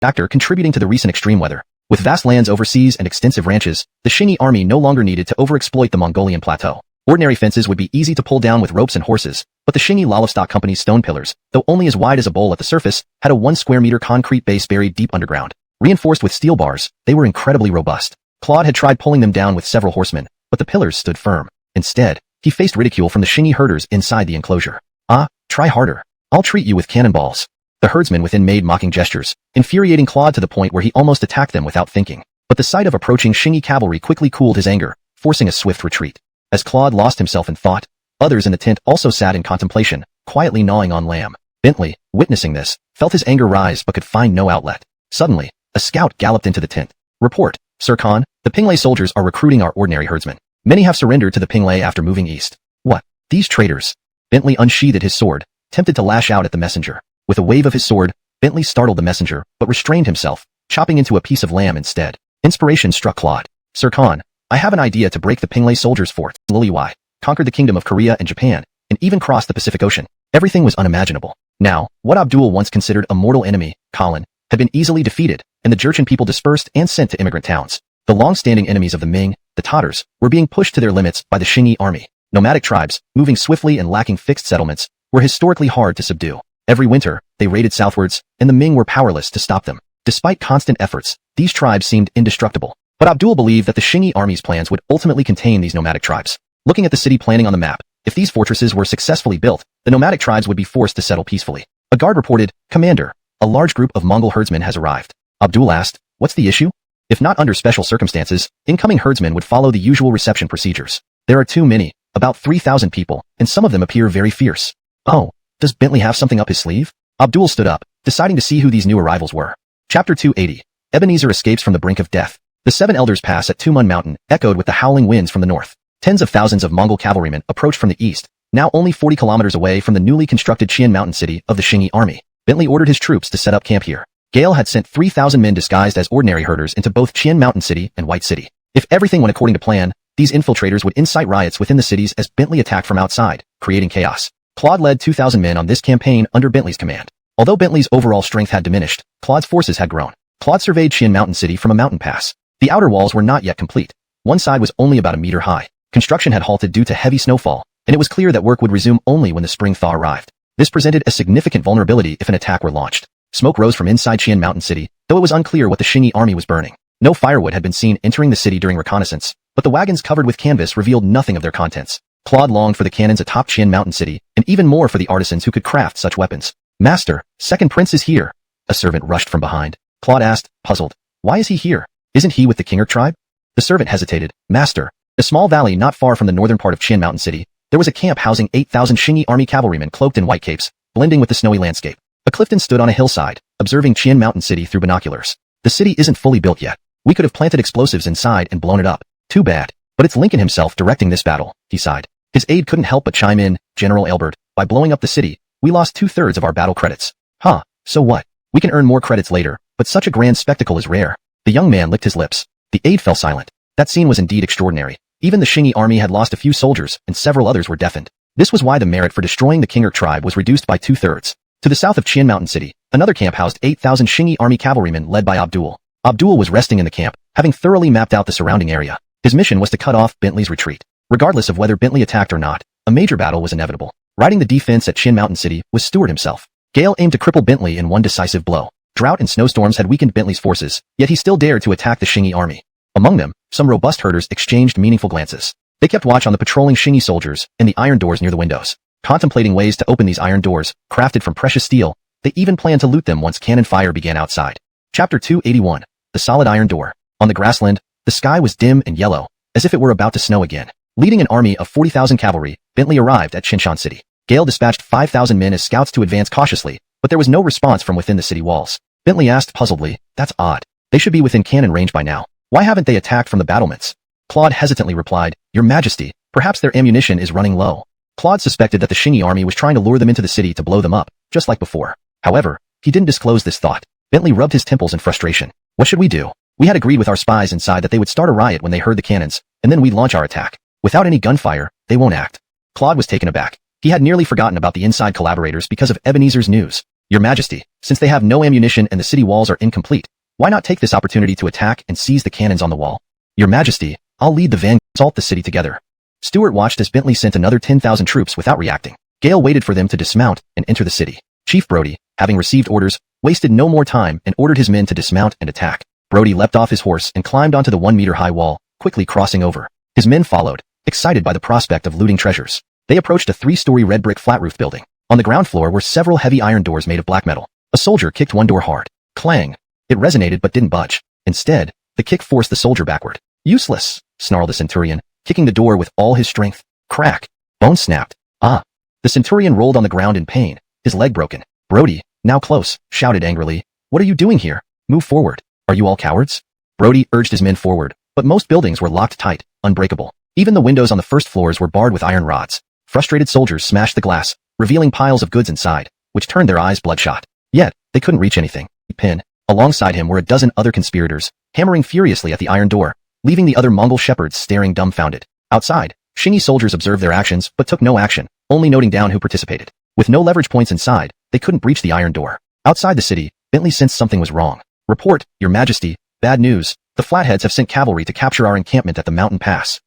factor contributing to the recent extreme weather. With vast lands overseas and extensive ranches, the Xingyi army no longer needed to overexploit the Mongolian plateau. Ordinary fences would be easy to pull down with ropes and horses, but But the Xingyi Lalastock Company's stone pillars, though only as wide as a bowl at the surface, had a 1 square meter concrete base buried deep underground. Reinforced with steel bars, they were incredibly robust. Claude had tried pulling them down with several horsemen, but the pillars stood firm. Instead, he faced ridicule from the Xingyi herders inside the enclosure. "Ah, try harder. I'll treat you with cannonballs." The herdsmen within made mocking gestures, infuriating Claude to the point where he almost attacked them without thinking. But the sight of approaching Xingyi cavalry quickly cooled his anger, forcing a swift retreat. As Claude lost himself in thought, others in the tent also sat in contemplation, quietly gnawing on lamb. Bentley, witnessing this, felt his anger rise but could find no outlet. Suddenly, a scout galloped into the tent. "Report, Sir Khan, the Pinglay soldiers are recruiting our ordinary herdsmen. Many have surrendered to the Pinglay after moving east." "What? These traitors?" Bentley unsheathed his sword, tempted to lash out at the messenger. With a wave of his sword, Bentley startled the messenger, but restrained himself, chopping into a piece of lamb instead. Inspiration struck Claude. "Sir Khan, I have an idea to break the Pinglay soldiers' fort." Liliwai conquered the kingdom of Korea and Japan, and even crossed the Pacific Ocean. Everything was unimaginable. Now, what Abdul once considered a mortal enemy, Colin, had been easily defeated, and the Jurchen people dispersed and sent to immigrant towns. The long-standing enemies of the Ming, the Tatars, were being pushed to their limits by the Xingyi army. Nomadic tribes, moving swiftly and lacking fixed settlements, were historically hard to subdue. Every winter, they raided southwards, and the Ming were powerless to stop them. Despite constant efforts, these tribes seemed indestructible. But Abdul believed that the Xingyi army's plans would ultimately contain these nomadic tribes. Looking at the city planning on the map, if these fortresses were successfully built, the nomadic tribes would be forced to settle peacefully. A guard reported, "Commander, a large group of Mongol herdsmen has arrived." Abdul asked, "What's the issue?" If not under special circumstances, incoming herdsmen would follow the usual reception procedures. "There are too many, about 3,000 people, and some of them appear very fierce." "Oh, does Bentley have something up his sleeve?" Abdul stood up, deciding to see who these new arrivals were. Chapter 280. Ebenezer escapes from the brink of death. The 7 elders pass at Tumun Mountain, echoed with the howling winds from the north. Tens of thousands of Mongol cavalrymen approached from the east, now only 40 kilometers away from the newly constructed Qian mountain city of the Xingyi army. Bentley ordered his troops to set up camp here. Gale had sent 3,000 men disguised as ordinary herders into both Qian Mountain City and White City. If everything went according to plan, these infiltrators would incite riots within the cities as Bentley attacked from outside, creating chaos. Claude led 2,000 men on this campaign under Bentley's command. Although Bentley's overall strength had diminished, Claude's forces had grown. Claude surveyed Qian Mountain City from a mountain pass. The outer walls were not yet complete. One side was only about a meter high. Construction had halted due to heavy snowfall, and it was clear that work would resume only when the spring thaw arrived. This presented a significant vulnerability if an attack were launched. Smoke rose from inside Qian Mountain City, though it was unclear what the Xingyi army was burning. No firewood had been seen entering the city during reconnaissance, but the wagons covered with canvas revealed nothing of their contents. Claude longed for the cannons atop Qian Mountain City, and even more for the artisans who could craft such weapons. "Master, Second Prince is here." A servant rushed from behind. Claude asked, puzzled, "Why is he here? Isn't he with the Kingur tribe?" The servant hesitated. "Master, a small valley not far from the northern part of Qian Mountain City, there was a camp housing 8,000 Xingyi army cavalrymen cloaked in white capes, blending with the snowy landscape. A Clifton stood on a hillside, observing Qian Mountain City through binoculars. The city isn't fully built yet. We could have planted explosives inside and blown it up. Too bad. But it's Lincoln himself directing this battle," he sighed. His aide couldn't help but chime in, "General Elbert, by blowing up the city, we lost 2/3 of our battle credits." "Huh, so what? We can earn more credits later, but such a grand spectacle is rare." The young man licked his lips. The aide fell silent. That scene was indeed extraordinary. Even the Xingyi army had lost a few soldiers, and several others were deafened. This was why the merit for destroying the Kingur tribe was reduced by 2/3. To the south of Qian Mountain City, another camp housed 8,000 Xingyi army cavalrymen led by Abdul. Abdul was resting in the camp, having thoroughly mapped out the surrounding area. His mission was to cut off Bentley's retreat. Regardless of whether Bentley attacked or not, a major battle was inevitable. Riding the defense at Qian Mountain City was Stewart himself. Gale aimed to cripple Bentley in one decisive blow. Drought and snowstorms had weakened Bentley's forces, yet he still dared to attack the Xingyi army. Among them, some robust herders exchanged meaningful glances. They kept watch on the patrolling Xingyi soldiers and the iron doors near the windows. Contemplating ways to open these iron doors, crafted from precious steel, they even planned to loot them once cannon fire began outside. Chapter 281. The Solid Iron Door. On the grassland, the sky was dim and yellow, as if it were about to snow again. Leading an army of 40,000 cavalry, Bentley arrived at Qinshan City. Gale dispatched 5,000 men as scouts to advance cautiously, but there was no response from within the city walls. Bentley asked puzzledly, "That's odd. They should be within cannon range by now. Why haven't they attacked from the battlements?" Claude hesitantly replied, "Your Majesty, perhaps their ammunition is running low." Claude suspected that the Xingyi army was trying to lure them into the city to blow them up, just like before. However, he didn't disclose this thought. Bentley rubbed his temples in frustration. "What should we do? We had agreed with our spies inside that they would start a riot when they heard the cannons, and then we'd launch our attack. Without any gunfire, they won't act." Claude was taken aback. He had nearly forgotten about the inside collaborators because of Ebenezer's news. "Your Majesty, since they have no ammunition and the city walls are incomplete, why not take this opportunity to attack and seize the cannons on the wall?" "Your Majesty, I'll lead the vanguard, assault the city together." Stewart watched as Bentley sent another 10,000 troops without reacting. Gale waited for them to dismount and enter the city. Chief Brody, having received orders, wasted no more time and ordered his men to dismount and attack. Brody leapt off his horse and climbed onto the 1-meter-high wall, quickly crossing over. His men followed, excited by the prospect of looting treasures. They approached a 3-story red brick flat-roof building. On the ground floor were several heavy iron doors made of black metal. A soldier kicked one door hard. Clang! It resonated but didn't budge. Instead, the kick forced the soldier backward. Useless! Snarled the centurion, kicking the door with all his strength. Crack! Bone snapped. Ah! The centurion rolled on the ground in pain, his leg broken. Brody, now close, shouted angrily. What are you doing here? Move forward. Are you all cowards? Brody urged his men forward, but most buildings were locked tight, unbreakable. Even the windows on the first floors were barred with iron rods. Frustrated soldiers smashed the glass, revealing piles of goods inside, which turned their eyes bloodshot. Yet, they couldn't reach anything. Pin. Alongside him were a dozen other conspirators, hammering furiously at the iron door, leaving the other Mongol shepherds staring dumbfounded. Outside, Shingi soldiers observed their actions but took no action, only noting down who participated. With no leverage points inside, they couldn't breach the iron door. Outside the city, Bentley sensed something was wrong. Report, Your Majesty, bad news. The Flatheads have sent cavalry to capture our encampment at the mountain pass.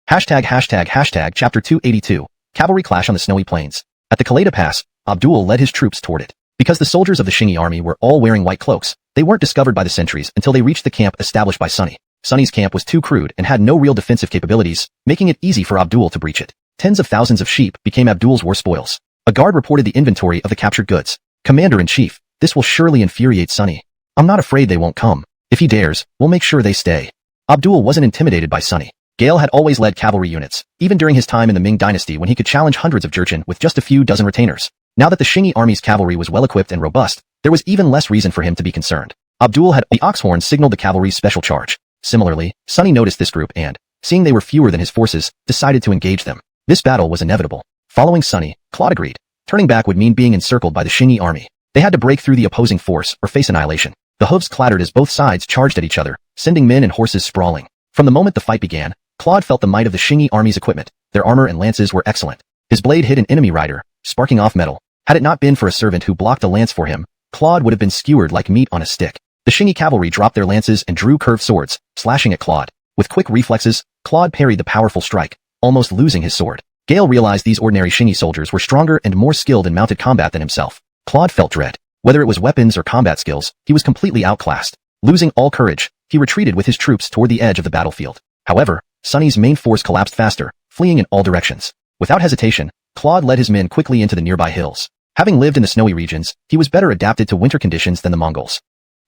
Chapter 282, Cavalry Clash on the Snowy Plains. At the Kaleda Pass, Abdul led his troops toward it. Because the soldiers of the Shingi army were all wearing white cloaks, they weren't discovered by the sentries until they reached the camp established by Sunny. Sunny's camp was too crude and had no real defensive capabilities, making it easy for Abdul to breach it. Tens of thousands of sheep became Abdul's war spoils. A guard reported the inventory of the captured goods. Commander-in-Chief, this will surely infuriate Sunny. I'm not afraid they won't come. If he dares, we'll make sure they stay. Abdul wasn't intimidated by Sunny. Gale had always led cavalry units, even during his time in the Ming Dynasty when he could challenge hundreds of Jurchen with just a few dozen retainers. Now that the Shingi army's cavalry was well-equipped and robust, there was even less reason for him to be concerned. Abdul had the oxhorn signaled the cavalry's special charge. Similarly, Sunny noticed this group and, seeing they were fewer than his forces, decided to engage them. This battle was inevitable. Following Sunny, Claude agreed. Turning back would mean being encircled by the Shingi army. They had to break through the opposing force or face annihilation. The hooves clattered as both sides charged at each other, sending men and horses sprawling. From the moment the fight began, Claude felt the might of the Shingi army's equipment. Their armor and lances were excellent. His blade hit an enemy rider, sparking off metal. Had it not been for a servant who blocked a lance for him, Claude would have been skewered like meat on a stick. The Shingi cavalry dropped their lances and drew curved swords, slashing at Claude. With quick reflexes, Claude parried the powerful strike, almost losing his sword. Gale realized these ordinary Shingi soldiers were stronger and more skilled in mounted combat than himself. Claude felt dread. Whether it was weapons or combat skills, he was completely outclassed. Losing all courage, he retreated with his troops toward the edge of the battlefield. However, Sunny's main force collapsed faster, fleeing in all directions. Without hesitation, Claude led his men quickly into the nearby hills. Having lived in the snowy regions, he was better adapted to winter conditions than the Mongols.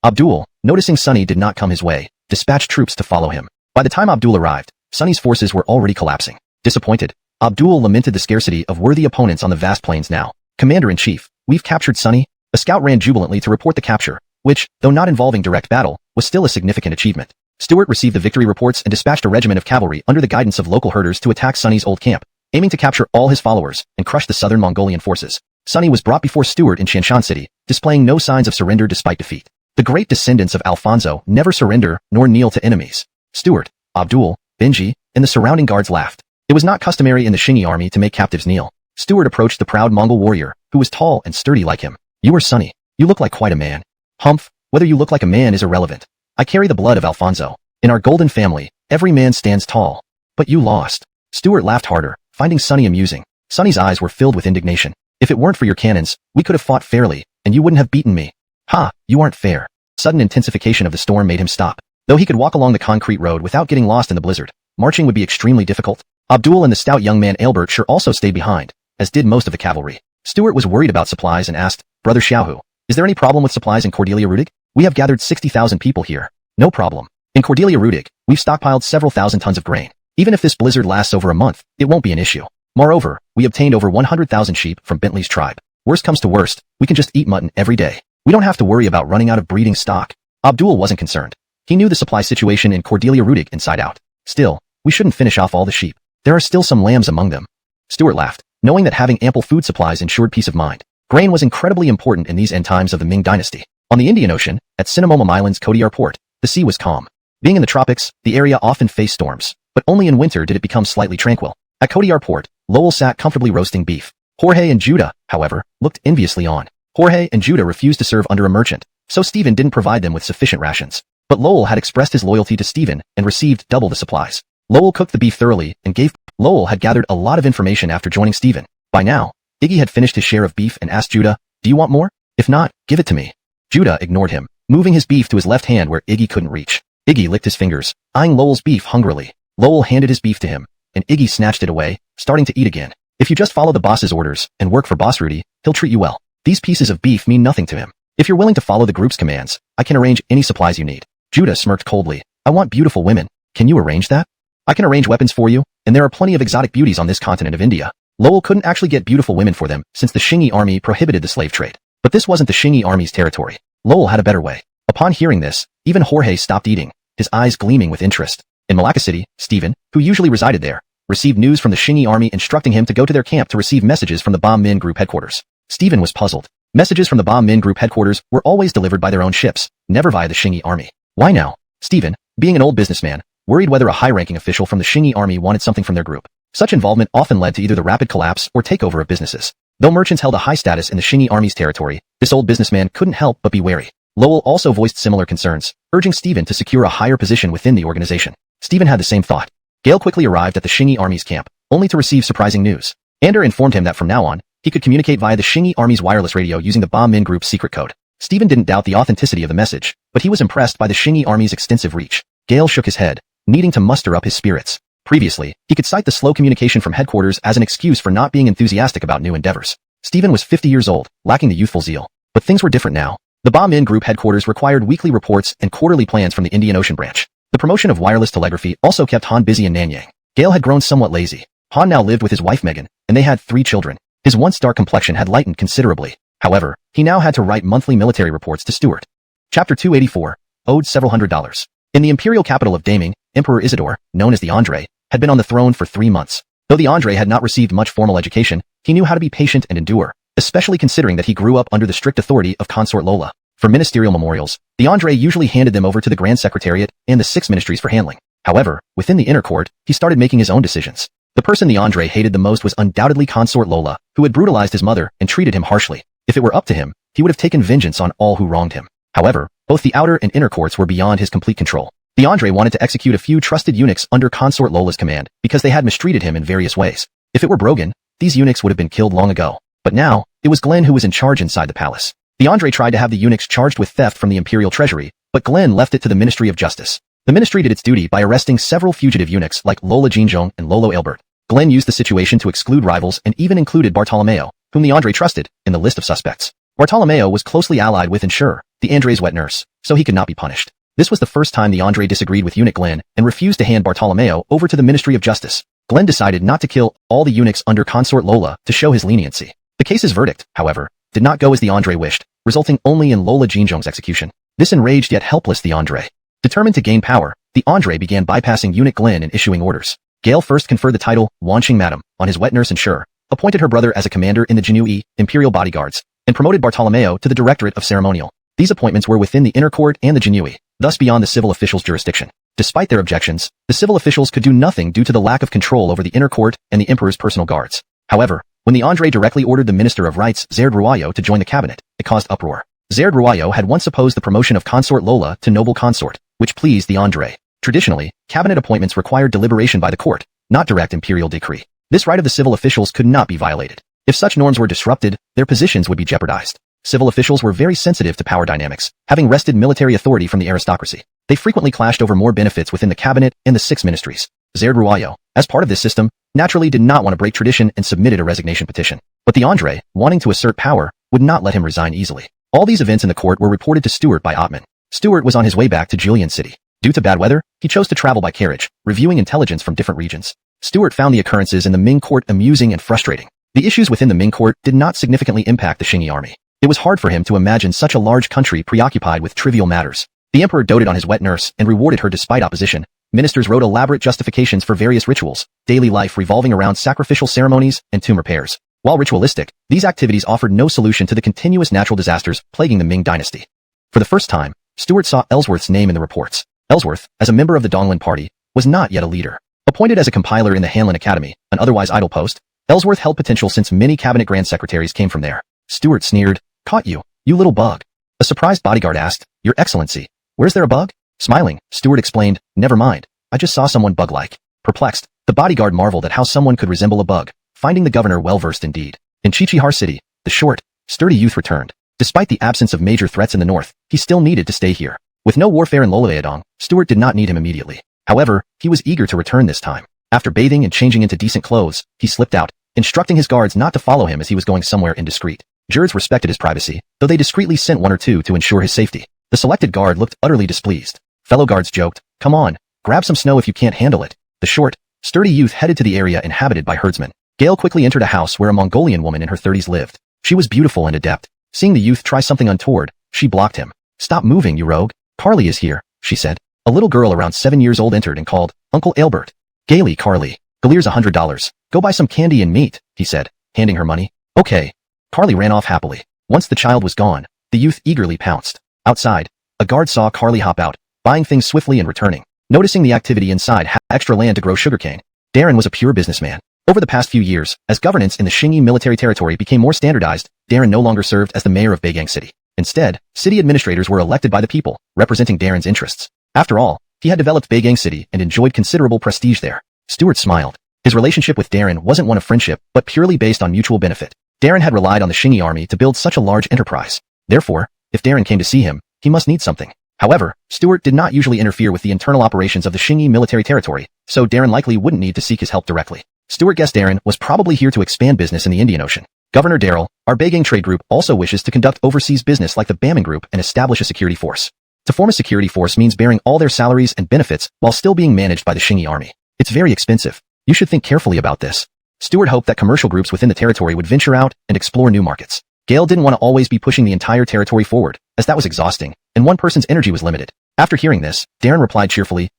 Abdul, noticing Sunny did not come his way, dispatched troops to follow him. By the time Abdul arrived, Sunny's forces were already collapsing. Disappointed, Abdul lamented the scarcity of worthy opponents on the vast plains now. Commander-in-Chief, we've captured Sunny. A scout ran jubilantly to report the capture, which, though not involving direct battle, was still a significant achievement. Stuart received the victory reports and dispatched a regiment of cavalry under the guidance of local herders to attack Sunny's old camp, aiming to capture all his followers and crush the southern Mongolian forces. Sunny was brought before Stuart in Shanshan City, displaying no signs of surrender despite defeat. The great descendants of Alfonso never surrender nor kneel to enemies. Stuart, Abdul, Benji, and the surrounding guards laughed. It was not customary in the Shingi army to make captives kneel. Stuart approached the proud Mongol warrior, who was tall and sturdy like him. You are Sunny. You look like quite a man. Humph, whether you look like a man is irrelevant. I carry the blood of Alfonso. In our golden family, every man stands tall. But you lost. Stuart laughed harder, finding Sunny amusing. Sunny's eyes were filled with indignation. If it weren't for your cannons, we could have fought fairly, and you wouldn't have beaten me. Ha, you aren't fair. Sudden intensification of the storm made him stop. Though he could walk along the concrete road without getting lost in the blizzard, marching would be extremely difficult. Abdul and the stout young man Aelbert sure also stayed behind, as did most of the cavalry. Stuart was worried about supplies and asked, Brother Xiaohu, is there any problem with supplies in Cordelia Rudig? We have gathered 60,000 people here. No problem. In Cordelia Rudig, we've stockpiled several thousand tons of grain. Even if this blizzard lasts over a month, it won't be an issue. Moreover, we obtained over 100,000 sheep from Bentley's tribe. Worst comes to worst, we can just eat mutton every day. We don't have to worry about running out of breeding stock. Abdul wasn't concerned. He knew the supply situation in Cordelia Rudig inside out. Still, we shouldn't finish off all the sheep. There are still some lambs among them. Stuart laughed, knowing that having ample food supplies ensured peace of mind. Grain was incredibly important in these end times of the Ming Dynasty. On the Indian Ocean, at Cinnamomum Island's Kodiar port, the sea was calm. Being in the tropics, the area often faced storms, but only in winter did it become slightly tranquil. At Kodiar port, Lowell sat comfortably roasting beef. Jorge and Judah, however, looked enviously on. Jorge and Judah refused to serve under a merchant, so Stephen didn't provide them with sufficient rations. But Lowell had expressed his loyalty to Stephen and received double the supplies. Lowell cooked the beef thoroughly and gave. Lowell had gathered a lot of information after joining Stephen. By now, Iggy had finished his share of beef and asked Judah, "Do you want more? If not, give it to me." Judah ignored him, moving his beef to his left hand where Iggy couldn't reach. Iggy licked his fingers, eyeing Lowell's beef hungrily. Lowell handed his beef to him, and Iggy snatched it away, starting to eat again. "If you just follow the boss's orders and work for Boss Rudy, he'll treat you well. These pieces of beef mean nothing to him. If you're willing to follow the group's commands, I can arrange any supplies you need." Judah smirked coldly. "I want beautiful women. Can you arrange that?" "I can arrange weapons for you, and there are plenty of exotic beauties on this continent of India." Lowell couldn't actually get beautiful women for them since the Shingi army prohibited the slave trade. But this wasn't the Shingi army's territory. Lowell had a better way. Upon hearing this, even Jorge stopped eating, his eyes gleaming with interest. In Malacca City, Stephen, who usually resided there, received news from the Shingi army instructing him to go to their camp to receive messages from the Ba Min Group headquarters. Stephen was puzzled. Messages from the Ba Min Group headquarters were always delivered by their own ships, never via the Shingi army. Why now? Stephen, being an old businessman, worried whether a high-ranking official from the Shingi army wanted something from their group. Such involvement often led to either the rapid collapse or takeover of businesses. Though merchants held a high status in the Shingi army's territory, this old businessman couldn't help but be wary. Lowell also voiced similar concerns, urging Stephen to secure a higher position within the organization. Stephen had the same thought. Gale quickly arrived at the Shingi army's camp, only to receive surprising news. Ander informed him that from now on, he could communicate via the Shingi army's wireless radio using the Ba Min Group's secret code. Stephen didn't doubt the authenticity of the message, but he was impressed by the Shingi army's extensive reach. Gale shook his head, needing to muster up his spirits. Previously, he could cite the slow communication from headquarters as an excuse for not being enthusiastic about new endeavors. Stephen was 50 years old, lacking the youthful zeal. But things were different now. The Ba Min Group headquarters required weekly reports and quarterly plans from the Indian Ocean branch. The promotion of wireless telegraphy also kept Han busy in Nanyang. Gale had grown somewhat lazy. Han now lived with his wife Megan, and they had 3 children. His once dark complexion had lightened considerably. However, he now had to write monthly military reports to Stuart. Chapter 284, owed several $100s. In the imperial capital of Daming, Emperor Isidore, known as the Andre, had been on the throne for 3 months. Though the Andre had not received much formal education, he knew how to be patient and endure, especially considering that he grew up under the strict authority of Consort Lola. For ministerial memorials, the Andre usually handed them over to the Grand Secretariat and the 6 ministries for handling. However, within the inner court, he started making his own decisions. The person the Andre hated the most was undoubtedly Consort Lola, who had brutalized his mother and treated him harshly. If it were up to him, he would have taken vengeance on all who wronged him. However, both the outer and inner courts were beyond his complete control. The Andre wanted to execute a few trusted eunuchs under Consort Lola's command because they had mistreated him in various ways. If it were Brogan, these eunuchs would have been killed long ago. But now, it was Glenn who was in charge inside the palace. The Andre tried to have the eunuchs charged with theft from the imperial treasury, but Glenn left it to the Ministry of Justice. The ministry did its duty by arresting several fugitive eunuchs like Lola Jinjong and Lolo Elbert. Glenn used the situation to exclude rivals and even included Bartolomeo, whom the Andre trusted, in the list of suspects. Bartolomeo was closely allied with Ensure, the Andre's wet nurse, so he could not be punished. This was the first time the Andre disagreed with eunuch Glenn and refused to hand Bartolomeo over to the Ministry of Justice. Glenn decided not to kill all the eunuchs under Consort Lola to show his leniency. The case's verdict, however, did not go as the Andre wished, resulting only in Lola Jinjong's execution. This enraged yet helpless the Andre. Determined to gain power, the Andre began bypassing eunuch Glenn and issuing orders. Gale first conferred the title Wanqing Madam on his wet nurse Ensure, appointed her brother as a commander in the Jinui Imperial Bodyguards, and promoted Bartolomeo to the Directorate of Ceremonial. These appointments were within the inner court and the Jinui, thus beyond the civil officials' jurisdiction. Despite their objections, the civil officials could do nothing due to the lack of control over the inner court and the emperor's personal guards. However, when the Andre directly ordered the Minister of Rights, Zaird Ruayo, to join the cabinet, it caused uproar. Zaird Ruayo had once opposed the promotion of Consort Lola to noble consort, which pleased the Andre. Traditionally, cabinet appointments required deliberation by the court, not direct imperial decree. This right of the civil officials could not be violated. If such norms were disrupted, their positions would be jeopardized. Civil officials were very sensitive to power dynamics, having wrested military authority from the aristocracy. They frequently clashed over more benefits within the cabinet and the 6 ministries. Zaird Ruayo, as part of this system, naturally did not want to break tradition and submitted a resignation petition. But the Andre, wanting to assert power, would not let him resign easily. All these events in the court were reported to Stuart by Ottman. Stuart was on his way back to Julian City. Due to bad weather, he chose to travel by carriage, reviewing intelligence from different regions. Stuart found the occurrences in the Ming court amusing and frustrating. The issues within the Ming court did not significantly impact the Shingi army. It was hard for him to imagine such a large country preoccupied with trivial matters. The emperor doted on his wet nurse and rewarded her despite opposition. Ministers wrote elaborate justifications for various rituals, daily life revolving around sacrificial ceremonies and tomb repairs. While ritualistic, these activities offered no solution to the continuous natural disasters plaguing the Ming Dynasty. For the first time, Stuart saw Ellsworth's name in the reports. Ellsworth, as a member of the Donghua party, was not yet a leader. Appointed as a compiler in the Hanlin Academy, an otherwise idle post, Ellsworth held potential since many cabinet grand secretaries came from there. Stuart sneered, "Caught you, you little bug." A surprised bodyguard asked, "Your Excellency, where's there a bug?" Smiling, Stuart explained, "Never mind, I just saw someone bug-like." Perplexed, the bodyguard marveled at how someone could resemble a bug, finding the governor well-versed indeed. In Qiqihar City, the short, sturdy youth returned. Despite the absence of major threats in the north, he still needed to stay here. With no warfare in Lolaeadong, Stuart did not need him immediately. However, he was eager to return this time. After bathing and changing into decent clothes, he slipped out, instructing his guards not to follow him as he was going somewhere indiscreet. Jurors respected his privacy, though they discreetly sent one or two to ensure his safety. The selected guard looked utterly displeased. Fellow guards joked, "Come on, grab some snow if you can't handle it." The short, sturdy youth headed to the area inhabited by herdsmen. Gale quickly entered a house where a Mongolian woman in her 30s lived. She was beautiful and adept. Seeing the youth try something untoward, she blocked him. "Stop moving, you rogue. Carly is here," she said. A little girl around 7 years old entered and called, "Uncle Albert." Gaily, Carly. "Galier's $100. Go buy some candy and meat," he said, handing her money. "Okay." Carly ran off happily. Once the child was gone, the youth eagerly pounced. Outside, a guard saw Carly hop out, buying things swiftly and returning. Noticing the activity inside had extra land to grow sugarcane. Darren was a pure businessman. Over the past few years, as governance in the Xingyi military territory became more standardized, Darren no longer served as the mayor of Beigang City. Instead, city administrators were elected by the people, representing Darren's interests. After all, he had developed Beigang City and enjoyed considerable prestige there. Stuart smiled. His relationship with Darren wasn't one of friendship, but purely based on mutual benefit. Darren had relied on the Xingyi army to build such a large enterprise. Therefore, if Darren came to see him, he must need something. However, Stuart did not usually interfere with the internal operations of the Xingyi military territory, so Darren likely wouldn't need to seek his help directly. Stuart guessed Darren was probably here to expand business in the Indian Ocean. Governor Darrell, our Beigang trade group also wishes to conduct overseas business like the Baman Group and establish a security force. To form a security force means bearing all their salaries and benefits while still being managed by the Xingyi army. It's very expensive. You should think carefully about this. Stuart hoped that commercial groups within the territory would venture out and explore new markets. Gale didn't want to always be pushing the entire territory forward, as that was exhausting, and one person's energy was limited. After hearing this, Darren replied cheerfully,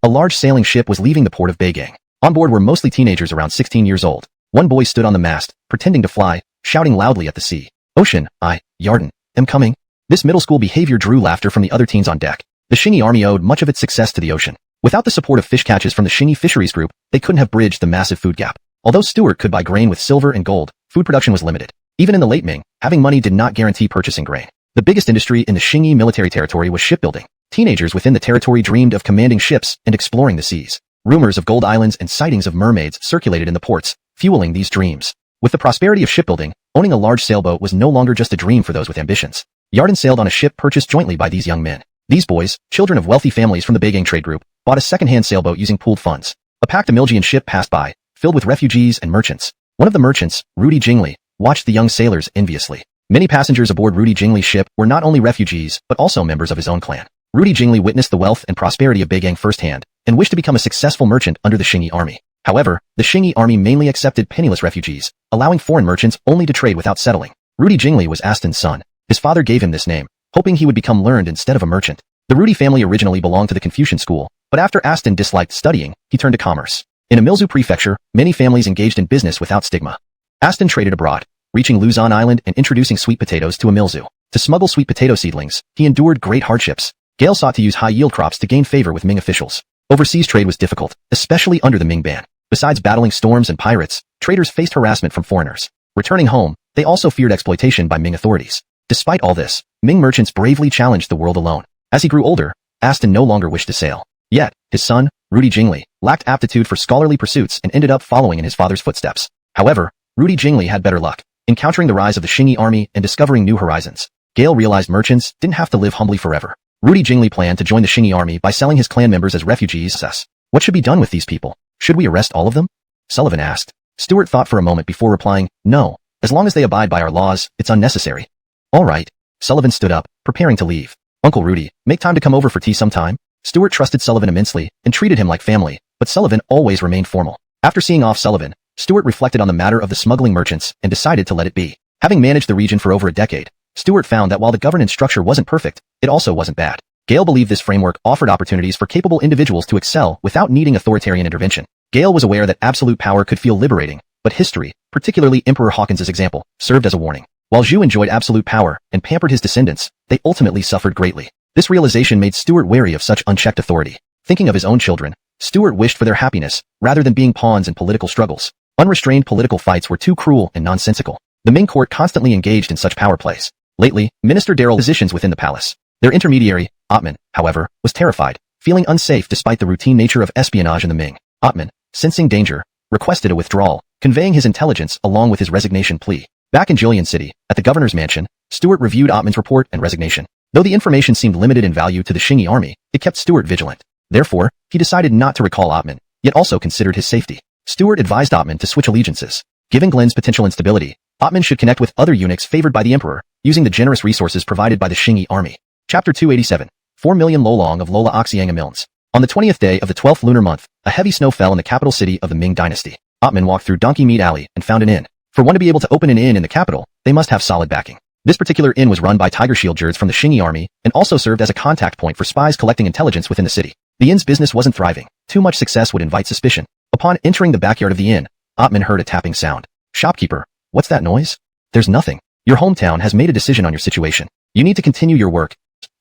A large sailing ship was leaving the port of Beigang. On board were mostly teenagers around 16 years old. One boy stood on the mast, pretending to fly, shouting loudly at the sea. "Ocean, Yarden, am coming." This middle school behavior drew laughter from the other teens on deck. The Xingyi army owed much of its success to the ocean. Without the support of fish catches from the Xingyi Fisheries Group, they couldn't have bridged the massive food gap. Although Stuart could buy grain with silver and gold, food production was limited. Even in the late Ming, having money did not guarantee purchasing grain. The biggest industry in the Xingyi military territory was shipbuilding. Teenagers within the territory dreamed of commanding ships and exploring the seas. Rumors of gold islands and sightings of mermaids circulated in the ports, fueling these dreams. With the prosperity of shipbuilding, owning a large sailboat was no longer just a dream for those with ambitions. Yarden sailed on a ship purchased jointly by these young men. These boys, children of wealthy families from the Beigang trade group, bought a second-hand sailboat using pooled funds. A packed Amiljian ship passed by, filled with refugees and merchants. One of the merchants, Rudy Jingli, watched the young sailors enviously. Many passengers aboard Rudy Jingli's ship were not only refugees, but also members of his own clan. Rudy Jingli witnessed the wealth and prosperity of Beigang firsthand, and wished to become a successful merchant under the Xingyi army. However, the Xingyi army mainly accepted penniless refugees, allowing foreign merchants only to trade without settling. Rudy Jingli was Aston's son. His father gave him this name, hoping he would become learned instead of a merchant. The Rudy family originally belonged to the Confucian school, but after Aston disliked studying, he turned to commerce. In Amilzu Prefecture, many families engaged in business without stigma. Aston traded abroad, reaching Luzon Island and introducing sweet potatoes to Amilzu. To smuggle sweet potato seedlings, he endured great hardships. Gale sought to use high-yield crops to gain favor with Ming officials. Overseas trade was difficult, especially under the Ming ban. Besides battling storms and pirates, traders faced harassment from foreigners. Returning home, they also feared exploitation by Ming authorities. Despite all this, Ming merchants bravely challenged the world alone. As he grew older, Aston no longer wished to sail. Yet, his son, Rudy Jingli, lacked aptitude for scholarly pursuits and ended up following in his father's footsteps. However, Rudy Jingli had better luck, encountering the rise of the Xingyi army and discovering new horizons. Gale realized merchants didn't have to live humbly forever. Rudy Jingli planned to join the Xingyi army by selling his clan members as refugees. What should be done with these people? Should we arrest all of them? Sullivan asked. Stuart thought for a moment before replying, "No. As long as they abide by our laws, it's unnecessary." "All right." Sullivan stood up, preparing to leave. "Uncle Rudy, make time to come over for tea sometime." Stuart trusted Sullivan immensely and treated him like family, but Sullivan always remained formal. After seeing off Sullivan, Stuart reflected on the matter of the smuggling merchants and decided to let it be. Having managed the region for over a decade, Stuart found that while the governance structure wasn't perfect, it also wasn't bad. Gale believed this framework offered opportunities for capable individuals to excel without needing authoritarian intervention. Gale was aware that absolute power could feel liberating, but history, particularly Emperor Hawkins' example, served as a warning. While Zhu enjoyed absolute power and pampered his descendants, they ultimately suffered greatly. This realization made Stuart wary of such unchecked authority. Thinking of his own children, Stuart wished for their happiness, rather than being pawns in political struggles. Unrestrained political fights were too cruel and nonsensical. The Ming court constantly engaged in such power plays. Lately, Minister Darrell positions within the palace. Their intermediary, Atman, however, was terrified, feeling unsafe despite the routine nature of espionage in the Ming. Atman, sensing danger, requested a withdrawal, conveying his intelligence along with his resignation plea. Back in Jillian City, at the governor's mansion, Stuart reviewed Ottman's report and resignation. Though the information seemed limited in value to the Shingi army, it kept Stuart vigilant. Therefore, he decided not to recall Ottman, yet also considered his safety. Stuart advised Ottman to switch allegiances. Given Glen's potential instability, Ottman should connect with other eunuchs favored by the emperor, using the generous resources provided by the Shingi army. Chapter 287. 4 million Lolong of Lola Oxianga Milns. On the 20th day of the 12th lunar month, a heavy snow fell in the capital city of the Ming Dynasty. Ottman walked through Donkey Meat Alley and found an inn. For one to be able to open an inn in the capital, they must have solid backing. This particular inn was run by Tiger Shield Jurds from the Shingi army and also served as a contact point for spies collecting intelligence within the city. The inn's business wasn't thriving. Too much success would invite suspicion. Upon entering the backyard of the inn, Ottman heard a tapping sound. Shopkeeper, what's that noise? There's nothing. Your hometown has made a decision on your situation. You need to continue your work,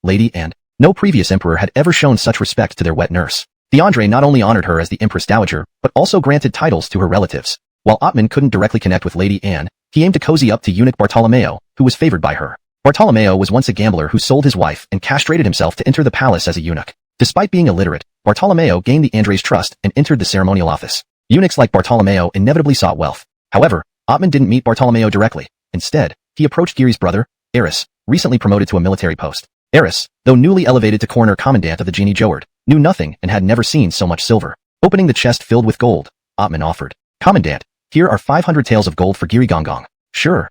lady, and no previous emperor had ever shown such respect to their wet nurse. Andre not only honored her as the Empress Dowager, but also granted titles to her relatives. While Ottman couldn't directly connect with Lady Anne, he aimed to cozy up to eunuch Bartolomeo, who was favored by her. Bartolomeo was once a gambler who sold his wife and castrated himself to enter the palace as a eunuch. Despite being illiterate, Bartolomeo gained the Andre's trust and entered the ceremonial office. Eunuchs like Bartolomeo inevitably sought wealth. However, Ottman didn't meet Bartolomeo directly. Instead, he approached Giri's brother, Eris, recently promoted to a military post. Eris, though newly elevated to corner commandant of the Genie Joward, knew nothing and had never seen so much silver. Opening the chest filled with gold, Ottman offered. Commandant, here are 500 taels of gold for Giri Gonggong. Sure.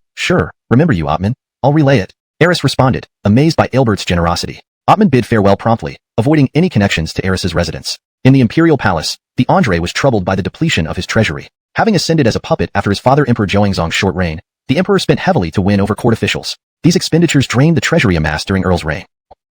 Remember you, Ottman. I'll relay it. Eris responded, amazed by Aelbert's generosity. Ottman bid farewell promptly, avoiding any connections to Eris's residence. In the imperial palace, the Andre was troubled by the depletion of his treasury. Having ascended as a puppet after his father Emperor Joangzong's short reign, the emperor spent heavily to win over court officials. These expenditures drained the treasury amassed during Earl's reign.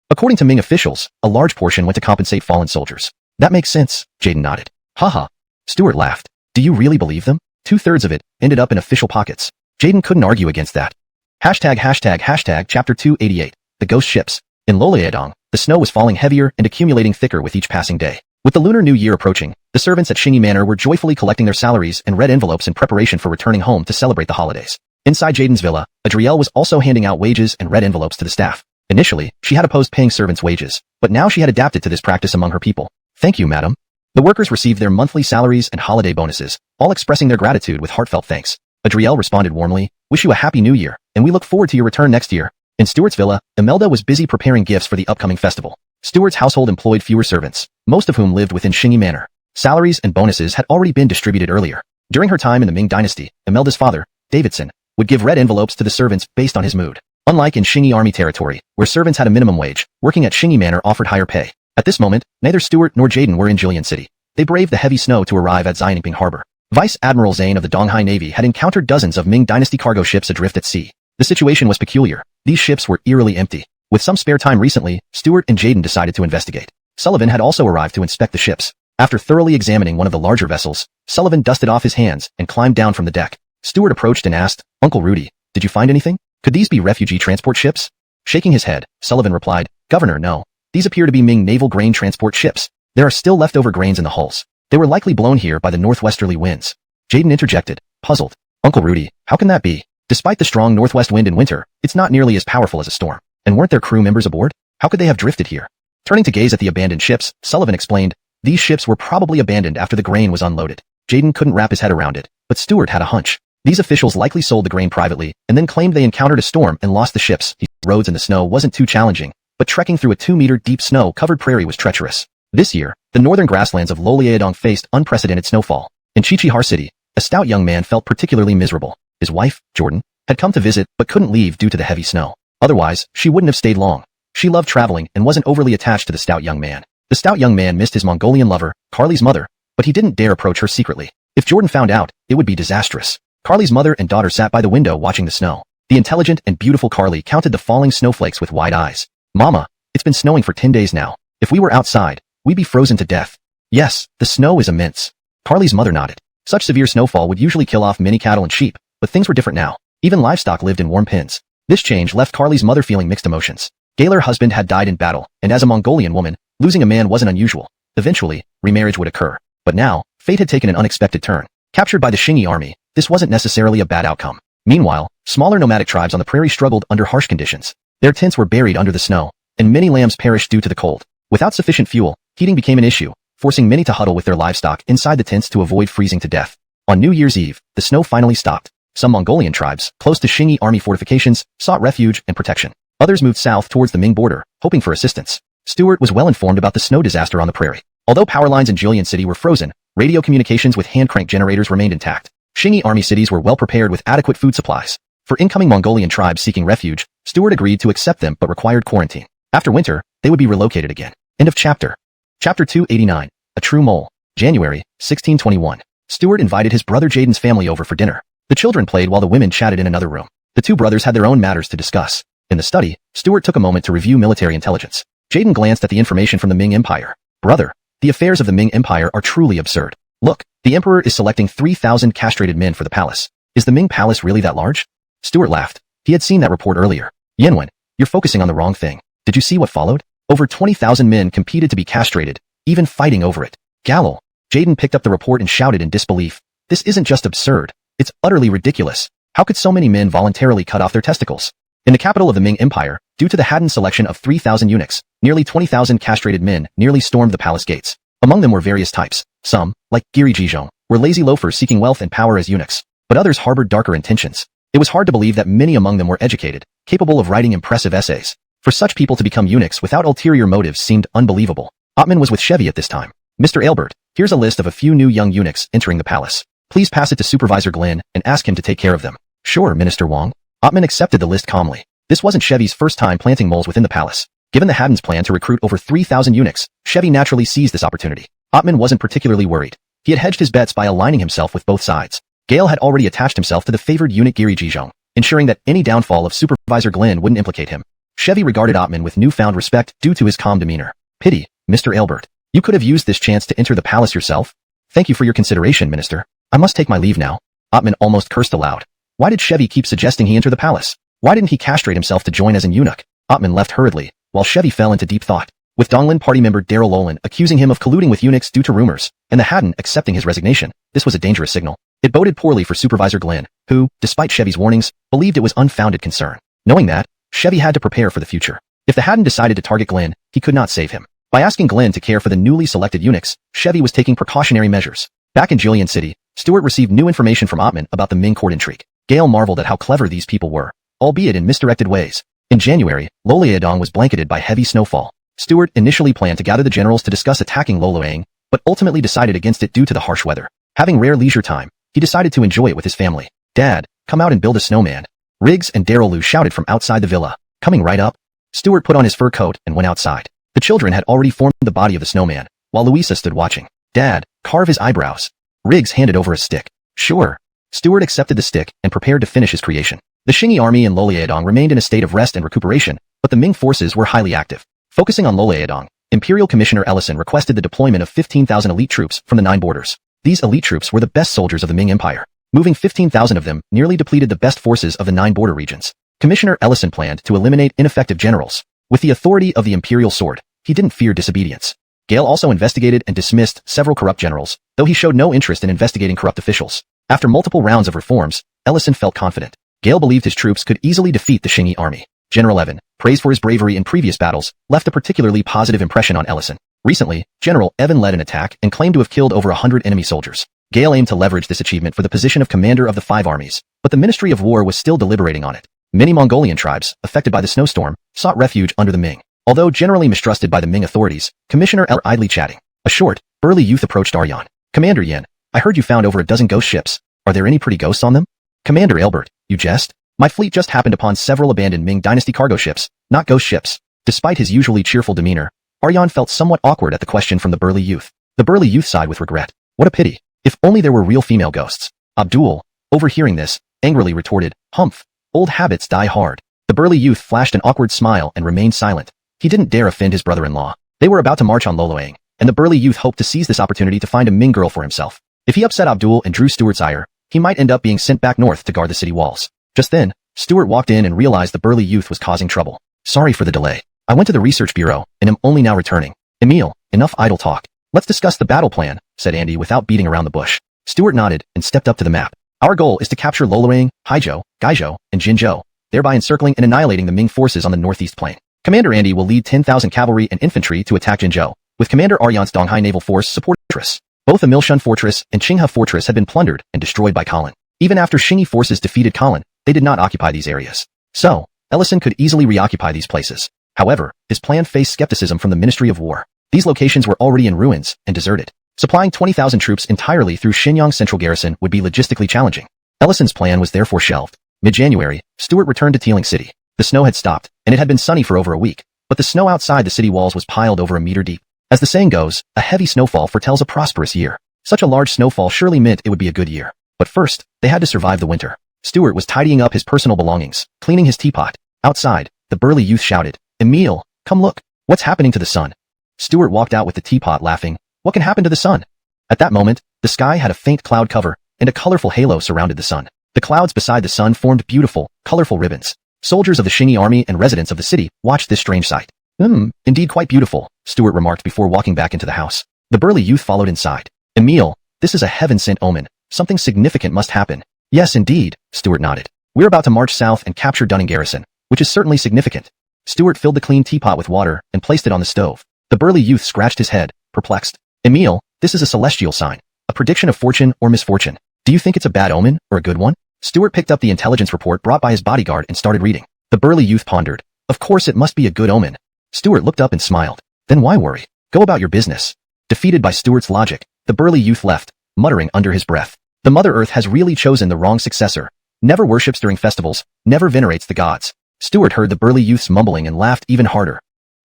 According to Ming officials, a large portion went to compensate fallen soldiers. That makes sense, Jaden nodded. Haha. Stuart laughed. Do you really believe them? 2/3 of it ended up in official pockets. Jaden couldn't argue against that. Hashtag chapter 288. The ghost ships. In Loliadong, the snow was falling heavier and accumulating thicker with each passing day. With the Lunar New Year approaching, the servants at Shingi Manor were joyfully collecting their salaries and red envelopes in preparation for returning home to celebrate the holidays. Inside Jaden's villa, Adrielle was also handing out wages and red envelopes to the staff. Initially, she had opposed paying servants' wages, but now she had adapted to this practice among her people. Thank you, madam. The workers received their monthly salaries and holiday bonuses, all expressing their gratitude with heartfelt thanks. Adrielle responded warmly, wish you a happy new year, and we look forward to your return next year. In Stuart's villa, Imelda was busy preparing gifts for the upcoming festival. Stuart's household employed fewer servants, most of whom lived within Shingi Manor. Salaries and bonuses had already been distributed earlier. During her time in the Ming Dynasty, Imelda's father, Davidson, would give red envelopes to the servants based on his mood. Unlike in Shingi army territory, where servants had a minimum wage, working at Shingi Manor offered higher pay. At this moment, neither Stuart nor Jaden were in Jillian City. They braved the heavy snow to arrive at Xianping Harbor. Vice Admiral Zane of the Donghua Navy had encountered dozens of Ming Dynasty cargo ships adrift at sea. The situation was peculiar. These ships were eerily empty. With some spare time recently, Stuart and Jaden decided to investigate. Sullivan had also arrived to inspect the ships. After thoroughly examining one of the larger vessels, Sullivan dusted off his hands and climbed down from the deck. Stuart approached and asked, Uncle Rudy, did you find anything? Could these be refugee transport ships? Shaking his head, Sullivan replied, Governor, no. These appear to be Ming naval grain transport ships. There are still leftover grains in the hulls. They were likely blown here by the northwesterly winds. Jaden interjected, puzzled. Uncle Rudy, how can that be? Despite the strong northwest wind in winter, it's not nearly as powerful as a storm. And weren't there crew members aboard? How could they have drifted here? Turning to gaze at the abandoned ships, Sullivan explained, these ships were probably abandoned after the grain was unloaded. Jaden couldn't wrap his head around it, but Stuart had a hunch. These officials likely sold the grain privately and then claimed they encountered a storm and lost the ships. The roads in the snow wasn't too challenging, but trekking through a 2-meter deep snow-covered prairie was treacherous. This year, the northern grasslands of Loliadong faced unprecedented snowfall. In Qiqihar City, a stout young man felt particularly miserable. His wife, Jordan, had come to visit but couldn't leave due to the heavy snow. Otherwise, she wouldn't have stayed long. She loved traveling and wasn't overly attached to the stout young man. The stout young man missed his Mongolian lover, Carly's mother, but he didn't dare approach her secretly. If Jordan found out, it would be disastrous. Carly's mother and daughter sat by the window watching the snow. The intelligent and beautiful Carly counted the falling snowflakes with wide eyes. Mama, it's been snowing for 10 days now. If we were outside, we'd be frozen to death. Yes, the snow is immense. Carly's mother nodded. Such severe snowfall would usually kill off many cattle and sheep, but things were different now. Even livestock lived in warm pens. This change left Carly's mother feeling mixed emotions. Gaylor husband had died in battle, and as a Mongolian woman, losing a man wasn't unusual. Eventually, remarriage would occur. But now, fate had taken an unexpected turn. Captured by the Shingi army, this wasn't necessarily a bad outcome. Meanwhile, smaller nomadic tribes on the prairie struggled under harsh conditions. Their tents were buried under the snow, and many lambs perished due to the cold. Without sufficient fuel, heating became an issue, forcing many to huddle with their livestock inside the tents to avoid freezing to death. On New Year's Eve, the snow finally stopped. Some Mongolian tribes, close to Xingyi army fortifications, sought refuge and protection. Others moved south towards the Ming border, hoping for assistance. Stuart was well informed about the snow disaster on the prairie. Although power lines in Jillian City were frozen, radio communications with hand-crank generators remained intact. Xingyi army cities were well prepared with adequate food supplies. For incoming Mongolian tribes seeking refuge, Stuart agreed to accept them but required quarantine. After winter, they would be relocated again. End of chapter. Chapter 289. A True Mole. January, 1621. Stuart invited his brother Jaden's family over for dinner. The children played while the women chatted in another room. The two brothers had their own matters to discuss. In the study, Stuart took a moment to review military intelligence. Jaden glanced at the information from the Ming Empire. Brother, the affairs of the Ming Empire are truly absurd. Look, the emperor is selecting 3,000 castrated men for the palace. Is the Ming palace really that large? Stuart laughed. He had seen that report earlier. Yanwen, you're focusing on the wrong thing. Did you see what followed? Over 20,000 men competed to be castrated, even fighting over it. Galil. Jaden picked up the report and shouted in disbelief. This isn't just absurd. It's utterly ridiculous. How could so many men voluntarily cut off their testicles? In the capital of the Ming Empire, due to the Haddon selection of 3,000 eunuchs, nearly 20,000 castrated men nearly stormed the palace gates. Among them were various types. Some, like Giri Jizhong, were lazy loafers seeking wealth and power as eunuchs, but others harbored darker intentions. It was hard to believe that many among them were educated, capable of writing impressive essays. For such people to become eunuchs without ulterior motives seemed unbelievable. Ottman was with Chevy at this time. Mr. Aelbert, here's a list of a few new young eunuchs entering the palace. Please pass it to Supervisor Glenn and ask him to take care of them. Sure, Minister Wong. Ottman accepted the list calmly. This wasn't Chevy's first time planting moles within the palace. Given the Haddon's plan to recruit over 3,000 eunuchs, Chevy naturally seized this opportunity. Ottman wasn't particularly worried. He had hedged his bets by aligning himself with both sides. Gale had already attached himself to the favored eunuch Giri Jizhong, ensuring that any downfall of Supervisor Glenn wouldn't implicate him. Chevy regarded Ottman with newfound respect due to his calm demeanor. Pity, Mr. Aelbert. You could have used this chance to enter the palace yourself. Thank you for your consideration, Minister. I must take my leave now. Ottman almost cursed aloud. Why did Chevy keep suggesting he enter the palace? Why didn't he castrate himself to join as an eunuch? Ottman left hurriedly, while Chevy fell into deep thought. With Donglin party member Daryl Lolan accusing him of colluding with eunuchs due to rumors, and the Haddon accepting his resignation, this was a dangerous signal. It boded poorly for Supervisor Glenn, who, despite Chevy's warnings, believed it was unfounded concern. Knowing that, Chevy had to prepare for the future. If the Haddon decided to target Glenn, he could not save him. By asking Glenn to care for the newly selected eunuchs, Chevy was taking precautionary measures. Back in Jillian City, Stuart received new information from Ottman about the Ming court intrigue. Gale marveled at how clever these people were, albeit in misdirected ways. In January, Loliaodong was blanketed by heavy snowfall. Stuart initially planned to gather the generals to discuss attacking Loloang, but ultimately decided against it due to the harsh weather. Having rare leisure time, he decided to enjoy it with his family. Dad, come out and build a snowman. Riggs and Darylou shouted from outside the villa. Coming right up. Stuart put on his fur coat and went outside. The children had already formed the body of the snowman, while Louisa stood watching. Dad, carve his eyebrows. Riggs handed over a stick. Sure. Stuart accepted the stick and prepared to finish his creation. The Xingyi army in Loliaodong remained in a state of rest and recuperation, but the Ming forces were highly active. Focusing on Loliaodong, Imperial Commissioner Ellison requested the deployment of 15,000 elite troops from the 9 borders. These elite troops were the best soldiers of the Ming Empire. Moving 15,000 of them nearly depleted the best forces of the 9 border regions. Commissioner Ellison planned to eliminate ineffective generals. With the authority of the Imperial Sword, he didn't fear disobedience. Gale also investigated and dismissed several corrupt generals, though he showed no interest in investigating corrupt officials. After multiple rounds of reforms, Ellison felt confident. Gale believed his troops could easily defeat the Xingyi army. General Evan, praised for his bravery in previous battles, left a particularly positive impression on Ellison. Recently, General Evan led an attack and claimed to have killed over 100 enemy soldiers. Gale aimed to leverage this achievement for the position of commander of the 5 armies, but the Ministry of War was still deliberating on it. Many Mongolian tribes, affected by the snowstorm, sought refuge under the Ming. Although generally mistrusted by the Ming authorities, Commissioner L idly chatting. A short, burly youth approached Aryan. Commander Yen, I heard you found over a dozen ghost ships. Are there any pretty ghosts on them? Commander Aelbert, you jest? My fleet just happened upon several abandoned Ming Dynasty cargo ships, not ghost ships. Despite his usually cheerful demeanor, Aryan felt somewhat awkward at the question from the burly youth. The burly youth sighed with regret. What a pity. If only there were real female ghosts. Abdul, overhearing this, angrily retorted, Humph. Old habits die hard. The burly youth flashed an awkward smile and remained silent. He didn't dare offend his brother-in-law. They were about to march on Loloang, and the burly youth hoped to seize this opportunity to find a Ming girl for himself. If he upset Abdul and drew Stuart's ire, he might end up being sent back north to guard the city walls. Just then, Stuart walked in and realized the burly youth was causing trouble. Sorry for the delay. I went to the research bureau, and am only now returning. Emil, enough idle talk. Let's discuss the battle plan, said Andy without beating around the bush. Stuart nodded and stepped up to the map. Our goal is to capture Loloang, Haizhou, Gaizhou, and Jinzhou, thereby encircling and annihilating the Ming forces on the northeast plain. Commander Andy will lead 10,000 cavalry and infantry to attack Jinzhou, with Commander Aryan's Donghai naval force supporting the fortress. Both the Milshun fortress and Qinghe fortress had been plundered and destroyed by Colin. Even after Shingi forces defeated Colin, they did not occupy these areas. So, Ellison could easily reoccupy these places. However, his plan faced skepticism from the Ministry of War. These locations were already in ruins and deserted. Supplying 20,000 troops entirely through Shenyang Central Garrison would be logistically challenging. Ellison's plan was therefore shelved. Mid-January, Stuart returned to Teeling City. The snow had stopped, and it had been sunny for over a week, but the snow outside the city walls was piled over a meter deep. As the saying goes, a heavy snowfall foretells a prosperous year. Such a large snowfall surely meant it would be a good year. But first, they had to survive the winter. Stuart was tidying up his personal belongings, cleaning his teapot. Outside, the burly youth shouted, "Emile, come look. What's happening to the sun?" Stuart walked out with the teapot laughing. What can happen to the sun? At that moment, the sky had a faint cloud cover, and a colorful halo surrounded the sun. The clouds beside the sun formed beautiful, colorful ribbons. Soldiers of the Shingi army and residents of the city watched this strange sight. Indeed quite beautiful, Stuart remarked before walking back into the house. The burly youth followed inside. Emile, this is a heaven-sent omen. Something significant must happen. Yes, indeed, Stuart nodded. We're about to march south and capture Dunning Garrison, which is certainly significant. Stuart filled the clean teapot with water and placed it on the stove. The burly youth scratched his head, perplexed. Emile, this is a celestial sign, a prediction of fortune or misfortune. Do you think it's a bad omen or a good one? Stuart picked up the intelligence report brought by his bodyguard and started reading. The burly youth pondered. Of course it must be a good omen. Stuart looked up and smiled. Then why worry? Go about your business. Defeated by Stuart's logic, the burly youth left, muttering under his breath. The Mother Earth has really chosen the wrong successor. Never worships during festivals, never venerates the gods. Stuart heard the burly youth's mumbling and laughed even harder.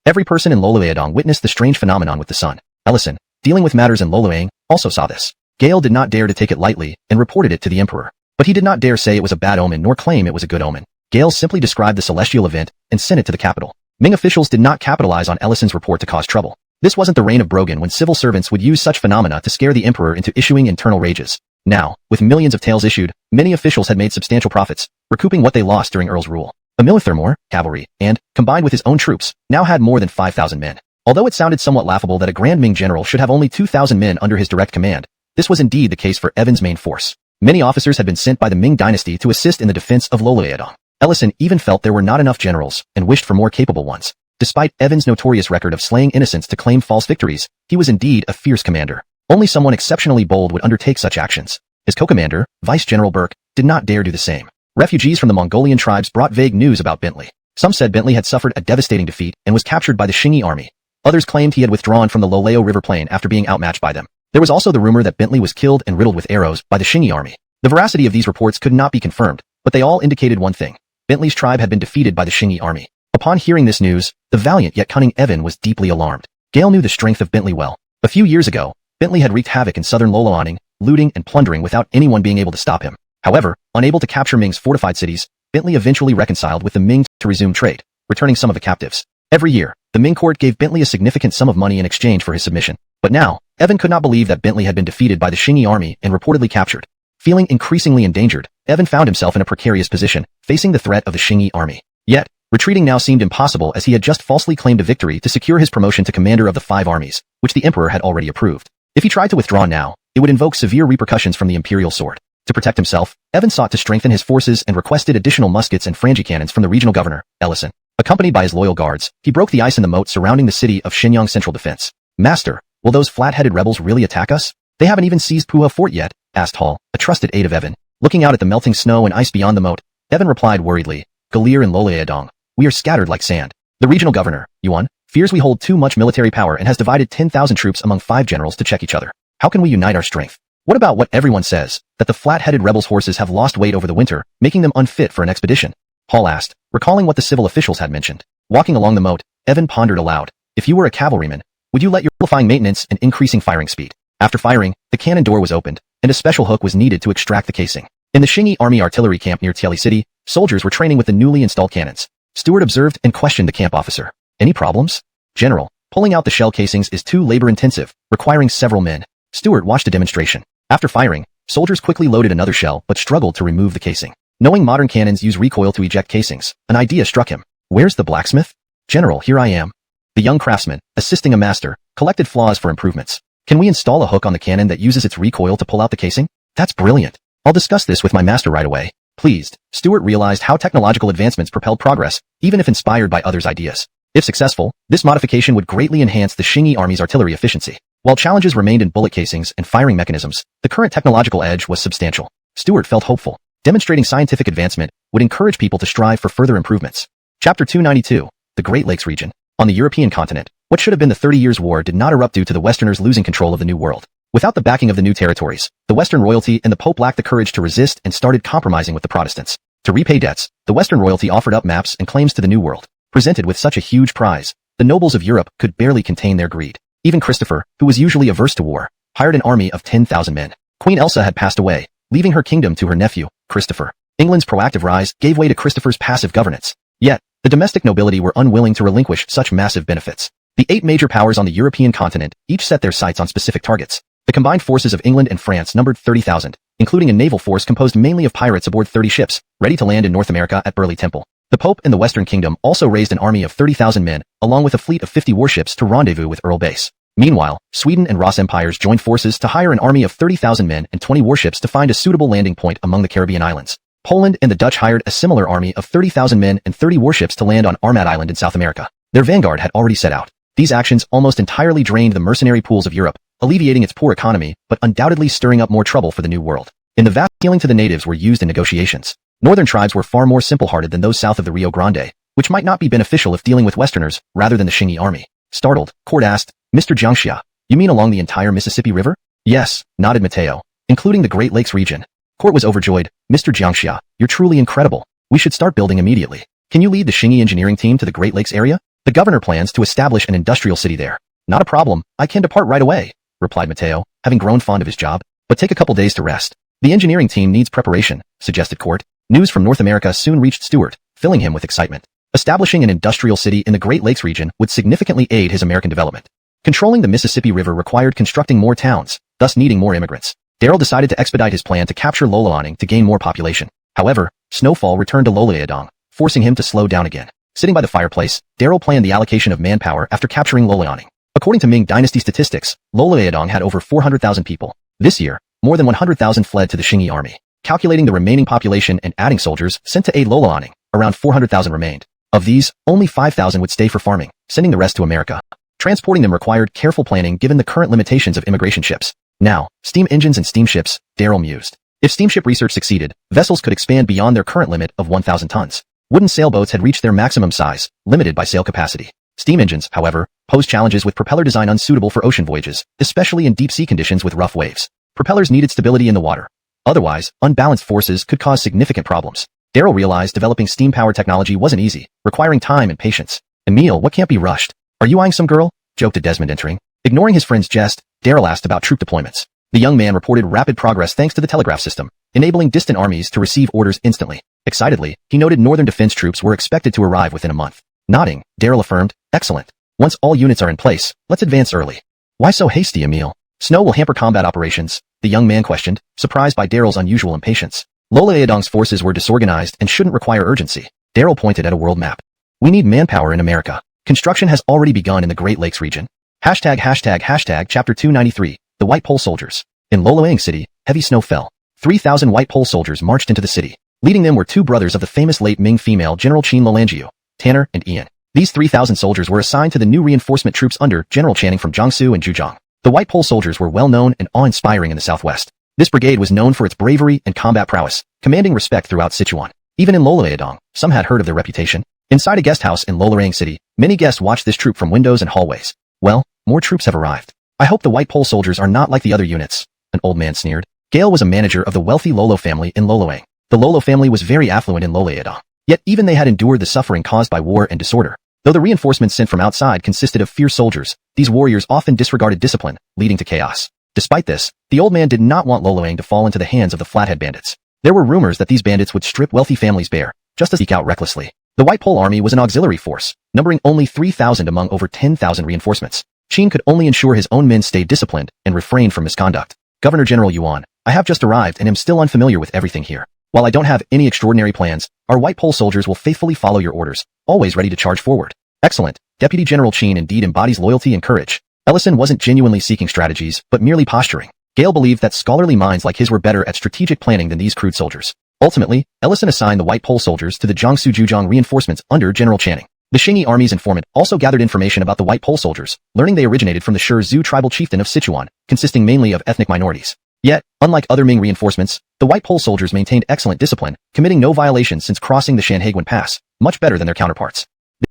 Every person in Loloeadong witnessed the strange phenomenon with the sun. Ellison, dealing with matters in Loloang, also saw this. Gale did not dare to take it lightly and reported it to the emperor. But he did not dare say it was a bad omen nor claim it was a good omen. Gale simply described the celestial event and sent it to the capital. Ming officials did not capitalize on Ellison's report to cause trouble. This wasn't the reign of Brogan when civil servants would use such phenomena to scare the emperor into issuing internal rages. Now, with millions of tales issued, many officials had made substantial profits, recouping what they lost during Earl's rule. Emile Thermore, cavalry, and, combined with his own troops, now had more than 5,000 men. Although it sounded somewhat laughable that a Grand Ming general should have only 2,000 men under his direct command, this was indeed the case for Evan's main force. Many officers had been sent by the Ming Dynasty to assist in the defense of Loloeadong. Ellison even felt there were not enough generals and wished for more capable ones. Despite Evan's notorious record of slaying innocents to claim false victories, he was indeed a fierce commander. Only someone exceptionally bold would undertake such actions. His co-commander, Vice General Burke, did not dare do the same. Refugees from the Mongolian tribes brought vague news about Bentley. Some said Bentley had suffered a devastating defeat and was captured by the Shingi army. Others claimed he had withdrawn from the Loleo River Plain after being outmatched by them. There was also the rumor that Bentley was killed and riddled with arrows by the Shingi army. The veracity of these reports could not be confirmed, but they all indicated one thing. Bentley's tribe had been defeated by the Shingi army. Upon hearing this news, the valiant yet cunning Evan was deeply alarmed. Gale knew the strength of Bentley well. A few years ago, Bentley had wreaked havoc in southern Loloaning, looting and plundering without anyone being able to stop him. However, unable to capture Ming's fortified cities, Bentley eventually reconciled with the Ming to resume trade, returning some of the captives. Every year, the Ming court gave Bentley a significant sum of money in exchange for his submission. But now, Evan could not believe that Bentley had been defeated by the Shingi army and reportedly captured. Feeling increasingly endangered, Evan found himself in a precarious position, facing the threat of the Shingi army. Yet, retreating now seemed impossible as he had just falsely claimed a victory to secure his promotion to commander of the 5 armies, which the emperor had already approved. If he tried to withdraw now, it would invoke severe repercussions from the imperial sword. To protect himself, Evan sought to strengthen his forces and requested additional muskets and frangi cannons from the regional governor, Ellison. Accompanied by his loyal guards, he broke the ice in the moat surrounding the city of Shenyang Central Defense. Master, will those flat-headed rebels really attack us? They haven't even seized Puha Fort yet, asked Hall, a trusted aide of Evan. Looking out at the melting snow and ice beyond the moat, Evan replied worriedly, Galir and Loloeadong, we are scattered like sand. The regional governor, Yuan, fears we hold too much military power and has divided 10,000 troops among 5 generals to check each other. How can we unite our strength? What about what everyone says, that the flat-headed rebels' horses have lost weight over the winter, making them unfit for an expedition? Hall asked, recalling what the civil officials had mentioned. Walking along the moat, Evan pondered aloud. If you were a cavalryman, would you let your amplifying maintenance and increasing firing speed? After firing, the cannon door was opened, and a special hook was needed to extract the casing. In the Shingi army artillery camp near Tieli City, soldiers were training with the newly installed cannons. Stuart observed and questioned the camp officer. Any problems? General, pulling out the shell casings is too labor-intensive, requiring several men. Stuart watched a demonstration. After firing, soldiers quickly loaded another shell but struggled to remove the casing. Knowing modern cannons use recoil to eject casings, an idea struck him. Where's the blacksmith? General, here I am. The young craftsman, assisting a master, collected flaws for improvements. Can we install a hook on the cannon that uses its recoil to pull out the casing? That's brilliant. I'll discuss this with my master right away. Pleased, Stuart realized how technological advancements propelled progress, even if inspired by others' ideas. If successful, this modification would greatly enhance the Shingi army's artillery efficiency. While challenges remained in bullet casings and firing mechanisms, the current technological edge was substantial. Stuart felt hopeful. Demonstrating scientific advancement would encourage people to strive for further improvements. Chapter 292. The Great Lakes Region. On the European continent, what should have been the 30 Years' War did not erupt due to the Westerners losing control of the New World. Without the backing of the new territories, the Western royalty and the Pope lacked the courage to resist and started compromising with the Protestants. To repay debts, the Western royalty offered up maps and claims to the New World. Presented with such a huge prize, the nobles of Europe could barely contain their greed. Even Christopher, who was usually averse to war, hired an army of 10,000 men. Queen Elsa had passed away, leaving her kingdom to her nephew, Christopher. England's proactive rise gave way to Christopher's passive governance. Yet, the domestic nobility were unwilling to relinquish such massive benefits. The 8 major powers on the European continent each set their sights on specific targets. The combined forces of England and France numbered 30,000, including a naval force composed mainly of pirates aboard 30 ships, ready to land in North America at Burleigh Temple. The Pope and the Western Kingdom also raised an army of 30,000 men, along with a fleet of 50 warships to rendezvous with Earl Base. Meanwhile, Sweden and Ross empires joined forces to hire an army of 30,000 men and 20 warships to find a suitable landing point among the Caribbean islands. Poland and the Dutch hired a similar army of 30,000 men and 30 warships to land on Armad Island in South America. Their vanguard had already set out. These actions almost entirely drained the mercenary pools of Europe, alleviating its poor economy, but undoubtedly stirring up more trouble for the New World. In the vast appealing to the natives were used in negotiations. Northern tribes were far more simple-hearted than those south of the Rio Grande, which might not be beneficial if dealing with Westerners rather than the Qingyi army. Startled, Court asked, Mr. Jiangxia, you mean along the entire Mississippi River? Yes, nodded Mateo, including the Great Lakes region. Court was overjoyed. Mr. Jiangxia, you're truly incredible. We should start building immediately. Can you lead the Qingyi engineering team to the Great Lakes area? The governor plans to establish an industrial city there. Not a problem, I can depart right away, replied Mateo, having grown fond of his job. But take a couple days to rest. The engineering team needs preparation, suggested Court. News from North America soon reached Stuart, filling him with excitement. Establishing an industrial city in the Great Lakes region would significantly aid his American development. Controlling the Mississippi River required constructing more towns, thus needing more immigrants. Darryl decided to expedite his plan to capture Loloaning to gain more population. However, snowfall returned to Loloaning, forcing him to slow down again. Sitting by the fireplace, Darryl planned the allocation of manpower after capturing Loloaning. According to Ming Dynasty statistics, Loloaning had over 400,000 people. This year, more than 100,000 fled to the Qingyi army. Calculating the remaining population and adding soldiers sent to aid Loloaning, around 400,000 remained. Of these, only 5,000 would stay for farming, sending the rest to America. Transporting them required careful planning given the current limitations of immigration ships. Now, steam engines and steamships, Darryl mused. If steamship research succeeded, vessels could expand beyond their current limit of 1,000 tons. Wooden sailboats had reached their maximum size, limited by sail capacity. Steam engines, however, posed challenges with propeller design unsuitable for ocean voyages, especially in deep-sea conditions with rough waves. Propellers needed stability in the water. Otherwise, unbalanced forces could cause significant problems. Darryl realized developing steam-powered technology wasn't easy, requiring time and patience. Emil, what can't be rushed? Are you eyeing some girl? Joked Desmond entering. Ignoring his friend's jest, Darryl asked about troop deployments. The young man reported rapid progress thanks to the telegraph system, enabling distant armies to receive orders instantly. Excitedly, he noted Northern defense troops were expected to arrive within a month. Nodding, Darryl affirmed, excellent. Once all units are in place, let's advance early. Why so hasty, Emil? Snow will hamper combat operations, the young man questioned, surprised by Darryl's unusual impatience. Loloaoning's forces were disorganized and shouldn't require urgency. Darryl pointed at a world map. We need manpower in America. Construction has already begun in the Great Lakes region. Chapter 293, The White Pole Soldiers. In Loloaning City, heavy snow fell. 3,000 White Pole soldiers marched into the city. Leading them were 2 brothers of the famous late Ming female General Qin Lolanjiu, Tanner and Ian. These 3,000 soldiers were assigned to the new reinforcement troops under General Channing from Jiangsu and Zhejiang. The White Pole soldiers were well known and awe-inspiring in the southwest. This brigade was known for its bravery and combat prowess, commanding respect throughout Sichuan. Even in Loloaning, some had heard of their reputation. Inside a guest house in Loloaning City, many guests watched this troop from windows and hallways. Well, more troops have arrived. I hope the White Pole soldiers are not like the other units, an old man sneered. Gale was a manager of the wealthy Lolo family in Loloaning. The Lolo family was very affluent in Loloaning. Yet even they had endured the suffering caused by war and disorder. Though the reinforcements sent from outside consisted of fierce soldiers, these warriors often disregarded discipline, leading to chaos. Despite this, the old man did not want Loloaning to fall into the hands of the Flathead bandits. There were rumors that these bandits would strip wealthy families bare, just as eke out recklessly. The White Pole Army was an auxiliary force, numbering only 3,000 among over 10,000 reinforcements. Qin could only ensure his own men stayed disciplined and refrained from misconduct. Governor General Yuan, I have just arrived and am still unfamiliar with everything here. While I don't have any extraordinary plans, our White Pole soldiers will faithfully follow your orders, always ready to charge forward. Excellent. Deputy General Qin indeed embodies loyalty and courage. Ellison wasn't genuinely seeking strategies, but merely posturing. Gale believed that scholarly minds like his were better at strategic planning than these crude soldiers. Ultimately, Ellison assigned the White Pole soldiers to the Jiangsu Zhejiang reinforcements under General Channing. The Qingyi army's informant also gathered information about the White Pole soldiers, learning they originated from the Shur Zhu tribal chieftain of Sichuan, consisting mainly of ethnic minorities. Yet, unlike other Ming reinforcements, the White Pole soldiers maintained excellent discipline, committing no violations since crossing the Shanhaiguan Pass, much better than their counterparts.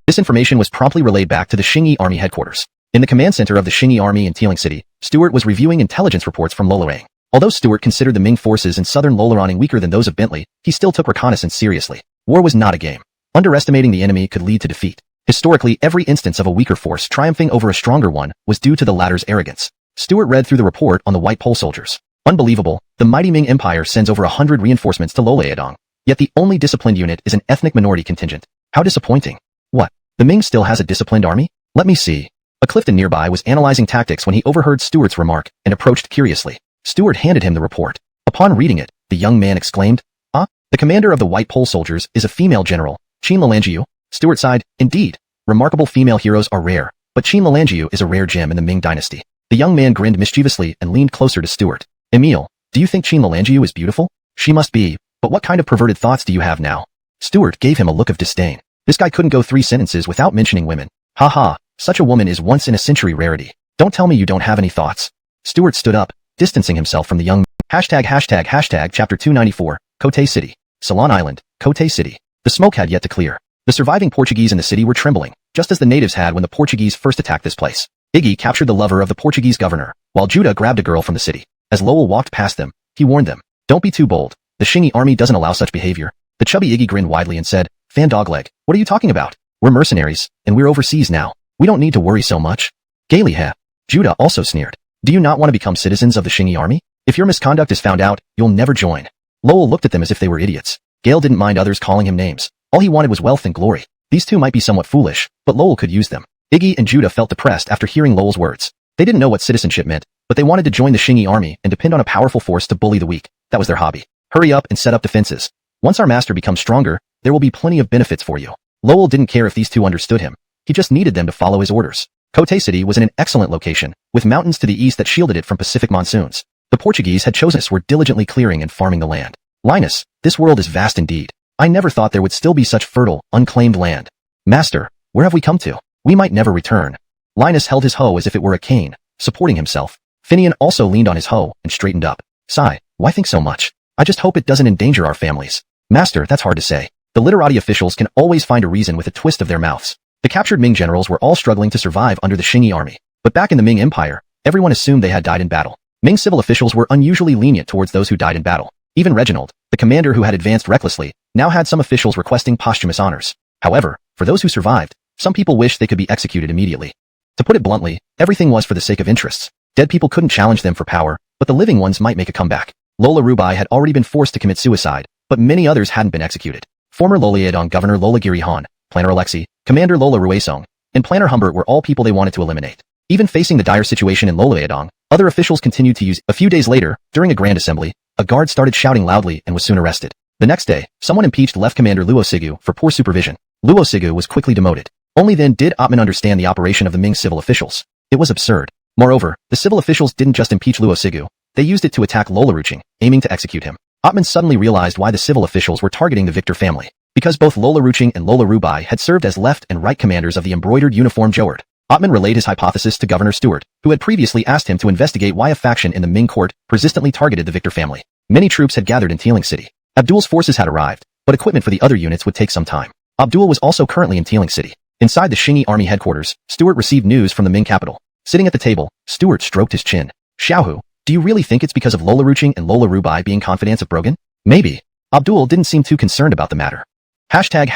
This information was promptly relayed back to the Xingyi Army headquarters. In the command center of the Xingyi Army in Tiling City, Stuart was reviewing intelligence reports from Lolarang. Although Stuart considered the Ming forces in southern Lolaroning weaker than those of Bentley, he still took reconnaissance seriously. War was not a game. Underestimating the enemy could lead to defeat. Historically, every instance of a weaker force triumphing over a stronger one was due to the latter's arrogance. Stuart read through the report on the White Pole soldiers. Unbelievable, the mighty Ming Empire sends over 100 reinforcements to Lolaodong. Yet the only disciplined unit is an ethnic minority contingent. How disappointing. What? The Ming still has a disciplined army? Let me see. A Clifton nearby was analyzing tactics when he overheard Stuart's remark and approached curiously. Stuart handed him the report. Upon reading it, the young man exclaimed, "Ah, the commander of the White Pole soldiers is a female general, Qin Lilanjiu." Stuart sighed, "Indeed, remarkable female heroes are rare, but Qin Lilanjiu is a rare gem in the Ming dynasty." The young man grinned mischievously and leaned closer to Stuart. "Emile, do you think Qin Lilanjiu is beautiful? She must be, but what kind of perverted thoughts do you have now?" Stuart gave him a look of disdain. This guy couldn't go 3 sentences without mentioning women. "Ha ha, such a woman is once-in-a-century rarity. Don't tell me you don't have any thoughts." Stuart stood up, distancing himself from the young man. Chapter 294, Kote City. Ceylon Island, Kote City. The smoke had yet to clear. The surviving Portuguese in the city were trembling, just as the natives had when the Portuguese first attacked this place. Iggy captured the lover of the Portuguese governor, while Judah grabbed a girl from the city. As Lowell walked past them, he warned them, "Don't be too bold. The Xingyi army doesn't allow such behavior." The chubby Iggy grinned widely and said, "Fan Dogleg, what are you talking about? We're mercenaries, and we're overseas now. We don't need to worry so much." Gaily heh. Judah also sneered. "Do you not want to become citizens of the Xingyi army? If your misconduct is found out, you'll never join." Lowell looked at them as if they were idiots. Gale didn't mind others calling him names. All he wanted was wealth and glory. These two might be somewhat foolish, but Lowell could use them. Iggy and Judah felt depressed after hearing Lowell's words. They didn't know what citizenship meant, but they wanted to join the Xingyi army and depend on a powerful force to bully the weak. That was their hobby. Hurry up and set up defenses. Once our master becomes stronger, there will be plenty of benefits for you. Lowell didn't care if these two understood him. He just needed them to follow his orders. Kote City was in an excellent location, with mountains to the east that shielded it from Pacific monsoons. The Portuguese had chosen us were diligently clearing and farming the land. "Linus, this world is vast indeed. I never thought there would still be such fertile, unclaimed land. Master, where have we come to? We might never return." Linus held his hoe as if it were a cane, supporting himself. Finian also leaned on his hoe and straightened up. "Sigh, why think so much? I just hope it doesn't endanger our families." "Master, that's hard to say. The literati officials can always find a reason with a twist of their mouths." The captured Ming generals were all struggling to survive under the Xingyi army. But back in the Ming Empire, everyone assumed they had died in battle. Ming civil officials were unusually lenient towards those who died in battle. Even Reginald, the commander who had advanced recklessly, now had some officials requesting posthumous honors. However, for those who survived, some people wished they could be executed immediately. To put it bluntly, everything was for the sake of interests. Dead people couldn't challenge them for power, but the living ones might make a comeback. Lola Rubai had already been forced to commit suicide, but many others hadn't been executed. Former Lolaodong Governor Lola Giri Han, Planner Alexei, Commander Lola Ruesong, and Planner Humbert were all people they wanted to eliminate. Even facing the dire situation in Lolaodong, other officials continued to use. A few days later, during a grand assembly, a guard started shouting loudly and was soon arrested. The next day, someone impeached Left Commander Luo Sigu for poor supervision. Luo Sigu was quickly demoted. Only then did Atman understand the operation of the Ming civil officials. It was absurd. Moreover, the civil officials didn't just impeach Luo Sigu, they used it to attack Lola Ruching, aiming to execute him. Atman suddenly realized why the civil officials were targeting the Victor family. Because both Lola Ruching and Lola Rubai had served as left and right commanders of the embroidered uniform Joward. Atman relayed his hypothesis to Governor Stewart, who had previously asked him to investigate why a faction in the Ming court persistently targeted the Victor family. Many troops had gathered in Tiling City. Abdul's forces had arrived, but equipment for the other units would take some time. Abdul was also currently in Tiling City. Inside the Xingyi army headquarters, Stewart received news from the Ming capital. Sitting at the table, Stewart stroked his chin. "Xiaohu, do you really think it's because of Lola Ruching and Lola Rubai being confidants of Brogan?" "Maybe." Abdul didn't seem too concerned about the matter. Chapter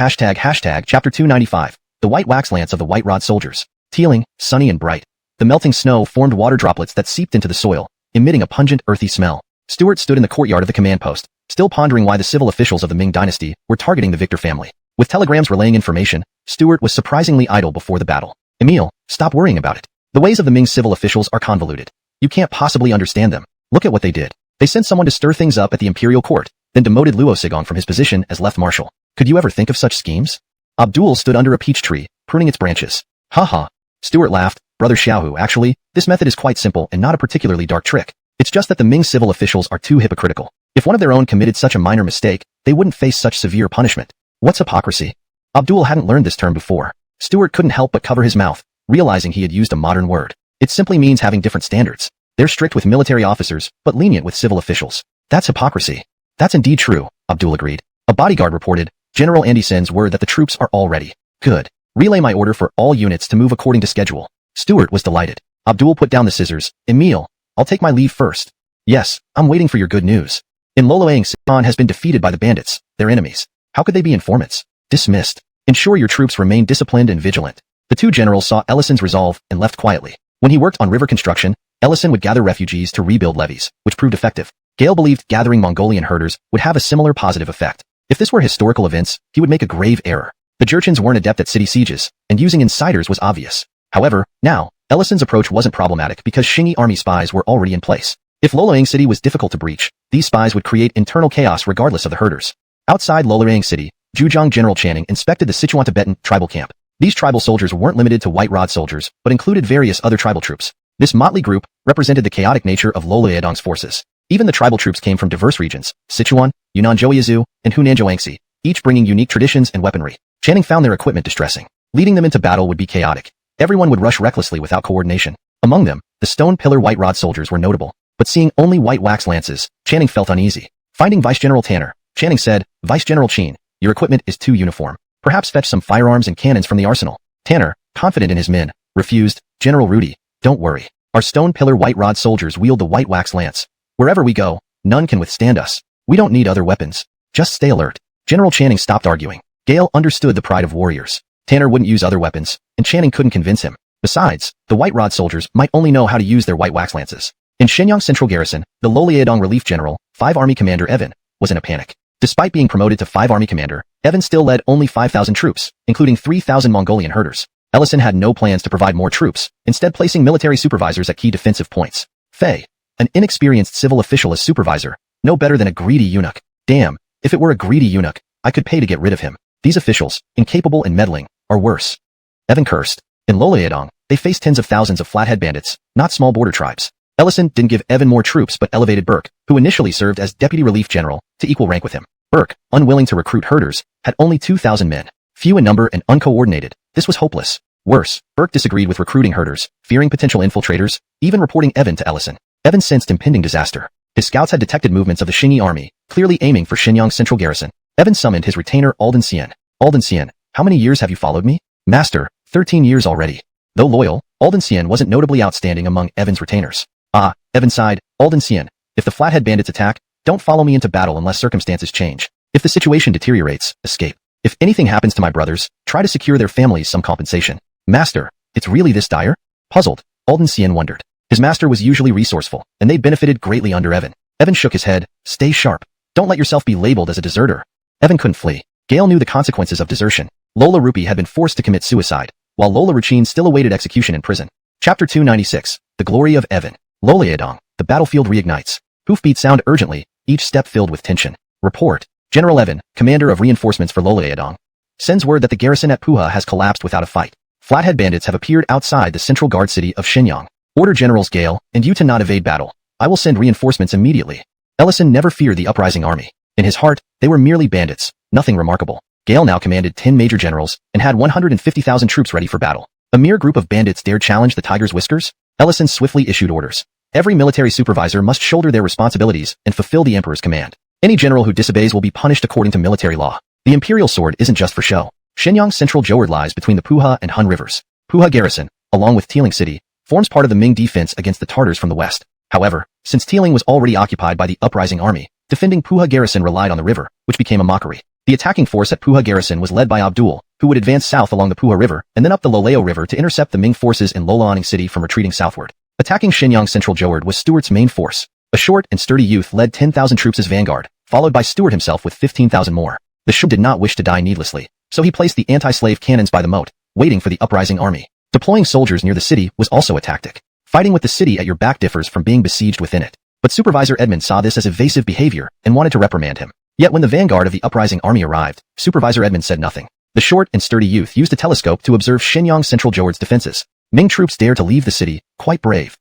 295, The White Wax Lance of the White Rod Soldiers. Tiling, sunny and bright. The melting snow formed water droplets that seeped into the soil, emitting a pungent, earthy smell. Stewart stood in the courtyard of the command post, still pondering why the civil officials of the Ming dynasty were targeting the Victor family. With telegrams relaying information, Stewart was surprisingly idle before the battle. "Emile, stop worrying about it. The ways of the Ming civil officials are convoluted. You can't possibly understand them. Look at what they did. They sent someone to stir things up at the imperial court, then demoted Luo Sigong from his position as left marshal. Could you ever think of such schemes?" Abdul stood under a peach tree, pruning its branches. "Ha ha." Stewart laughed. "Brother Xiaohu, actually, this method is quite simple and not a particularly dark trick. It's just that the Ming civil officials are too hypocritical. If one of their own committed such a minor mistake, they wouldn't face such severe punishment." "What's hypocrisy?" Abdul hadn't learned this term before. Stewart couldn't help but cover his mouth, realizing he had used a modern word. "It simply means having different standards. They're strict with military officers, but lenient with civil officials. That's hypocrisy. That's indeed true, Abdul agreed. A bodyguard reported, General Andy sends word that the troops are all ready. Good. Relay my order for all units to move according to schedule. Stuart was delighted. Abdul put down the scissors. Emil, I'll take my leave first. Yes, I'm waiting for your good news. In Loloang, Sian has been defeated by the bandits, their enemies. How could they be informants? Dismissed. Ensure your troops remain disciplined and vigilant. The two generals saw Ellison's resolve and left quietly. When he worked on river construction, Ellison would gather refugees to rebuild levees, which proved effective. Gale believed gathering Mongolian herders would have a similar positive effect. If this were historical events, he would make a grave error. The Jurchens weren't adept at city sieges, and using insiders was obvious. However, now, Ellison's approach wasn't problematic because Shingi army spies were already in place. If Loloang City was difficult to breach, these spies would create internal chaos regardless of the herders. Outside Loloang City, Zhujiang General Channing inspected the Sichuan Tibetan tribal camp. These tribal soldiers weren't limited to White Rod soldiers, but included various other tribal troops. This motley group represented the chaotic nature of Loloyedong's forces. Even the tribal troops came from diverse regions, Sichuan, Yunnan Zhouyizu, and Hunan Zhouangxi, each bringing unique traditions and weaponry. Channing found their equipment distressing. Leading them into battle would be chaotic. Everyone would rush recklessly without coordination. Among them, the stone pillar White Rod soldiers were notable. But seeing only white wax lances, Channing felt uneasy. Finding Vice General Tanner, Channing said, Vice General Chin, your equipment is too uniform. Perhaps fetch some firearms and cannons from the arsenal. Tanner, confident in his men, refused. General Rudy, don't worry. Our stone pillar White Rod soldiers wield the white wax lance. Wherever we go, none can withstand us. We don't need other weapons. Just stay alert. General Channing stopped arguing. Gale understood the pride of warriors. Tanner wouldn't use other weapons, and Channing couldn't convince him. Besides, the White Rod soldiers might only know how to use their white wax lances. In Shenyang Central Garrison, the Loloyedong Relief General, 5 Army Commander Evan, was in a panic. Despite being promoted to 5 Army Commander, Evan still led only 5,000 troops, including 3,000 Mongolian herders. Ellison had no plans to provide more troops, instead placing military supervisors at key defensive points. Fei, an inexperienced civil official as supervisor, no better than a greedy eunuch. Damn, if it were a greedy eunuch, I could pay to get rid of him. These officials, incapable and meddling, are worse. Evan cursed. In Loloyedong, they faced tens of thousands of flathead bandits, not small border tribes. Ellison didn't give Evan more troops but elevated Burke, who initially served as Deputy Relief General, to equal rank with him. Burke, unwilling to recruit herders, had only 2,000 men. Few in number and uncoordinated. This was hopeless. Worse, Burke disagreed with recruiting herders, fearing potential infiltrators, even reporting Evan to Ellison. Evan sensed impending disaster. His scouts had detected movements of the Shingi army, clearly aiming for Shenyang Central Garrison. Evan summoned his retainer Alden Sien. Alden Sien, how many years have you followed me? Master, 13 years already. Though loyal, Alden Sien wasn't notably outstanding among Evan's retainers. Ah, Evan sighed, Alden Sien, if the flathead bandits attack, don't follow me into battle unless circumstances change. If the situation deteriorates, escape. If anything happens to my brothers, try to secure their families some compensation. Master, it's really this dire? Puzzled, Alden Sien wondered. His master was usually resourceful, and they benefited greatly under Evan. Evan shook his head, stay sharp. Don't let yourself be labeled as a deserter. Evan couldn't flee. Gale knew the consequences of desertion. Lola Rupi had been forced to commit suicide, while Lola Ruchin still awaited execution in prison. Chapter 296, The Glory of Evan. Loloyedong, the battlefield reignites. Hoofbeats sound urgently, each step filled with tension. Report. General Evan, commander of reinforcements for Loloyedong, sends word that the garrison at Puha has collapsed without a fight. Flathead bandits have appeared outside the central guard city of Shenyang. Order Generals Gale and you to not evade battle. I will send reinforcements immediately. Ellison never feared the uprising army. In his heart, they were merely bandits, nothing remarkable. Gale now commanded 10 major generals and had 150,000 troops ready for battle. A mere group of bandits dared challenge the tiger's whiskers? Ellison swiftly issued orders. Every military supervisor must shoulder their responsibilities and fulfill the emperor's command. Any general who disobeys will be punished according to military law. The imperial sword isn't just for show. Shenyang Central Zhouard lies between the Puha and Han rivers. Puha Garrison, along with Tiling City, forms part of the Ming defense against the Tartars from the west. However, since Tiling was already occupied by the uprising army, defending Puha Garrison relied on the river, which became a mockery. The attacking force at Puha Garrison was led by Abdul, who would advance south along the Puha River and then up the Loleo River to intercept the Ming forces in Loloaning City from retreating southward. Attacking Shenyang Central Zhouard was Stuart's main force. A short and sturdy youth led 10,000 troops as vanguard, followed by Stuart himself with 15,000 more. The Shu did not wish to die needlessly, so he placed the anti-slave cannons by the moat, waiting for the uprising army. Deploying soldiers near the city was also a tactic. Fighting with the city at your back differs from being besieged within it. But Supervisor Edmund saw this as evasive behavior and wanted to reprimand him. Yet when the vanguard of the uprising army arrived, Supervisor Edmund said nothing. The short and sturdy youth used a telescope to observe Shenyang Central Zhouard's defenses. Ming troops dare to leave the city, quite brave.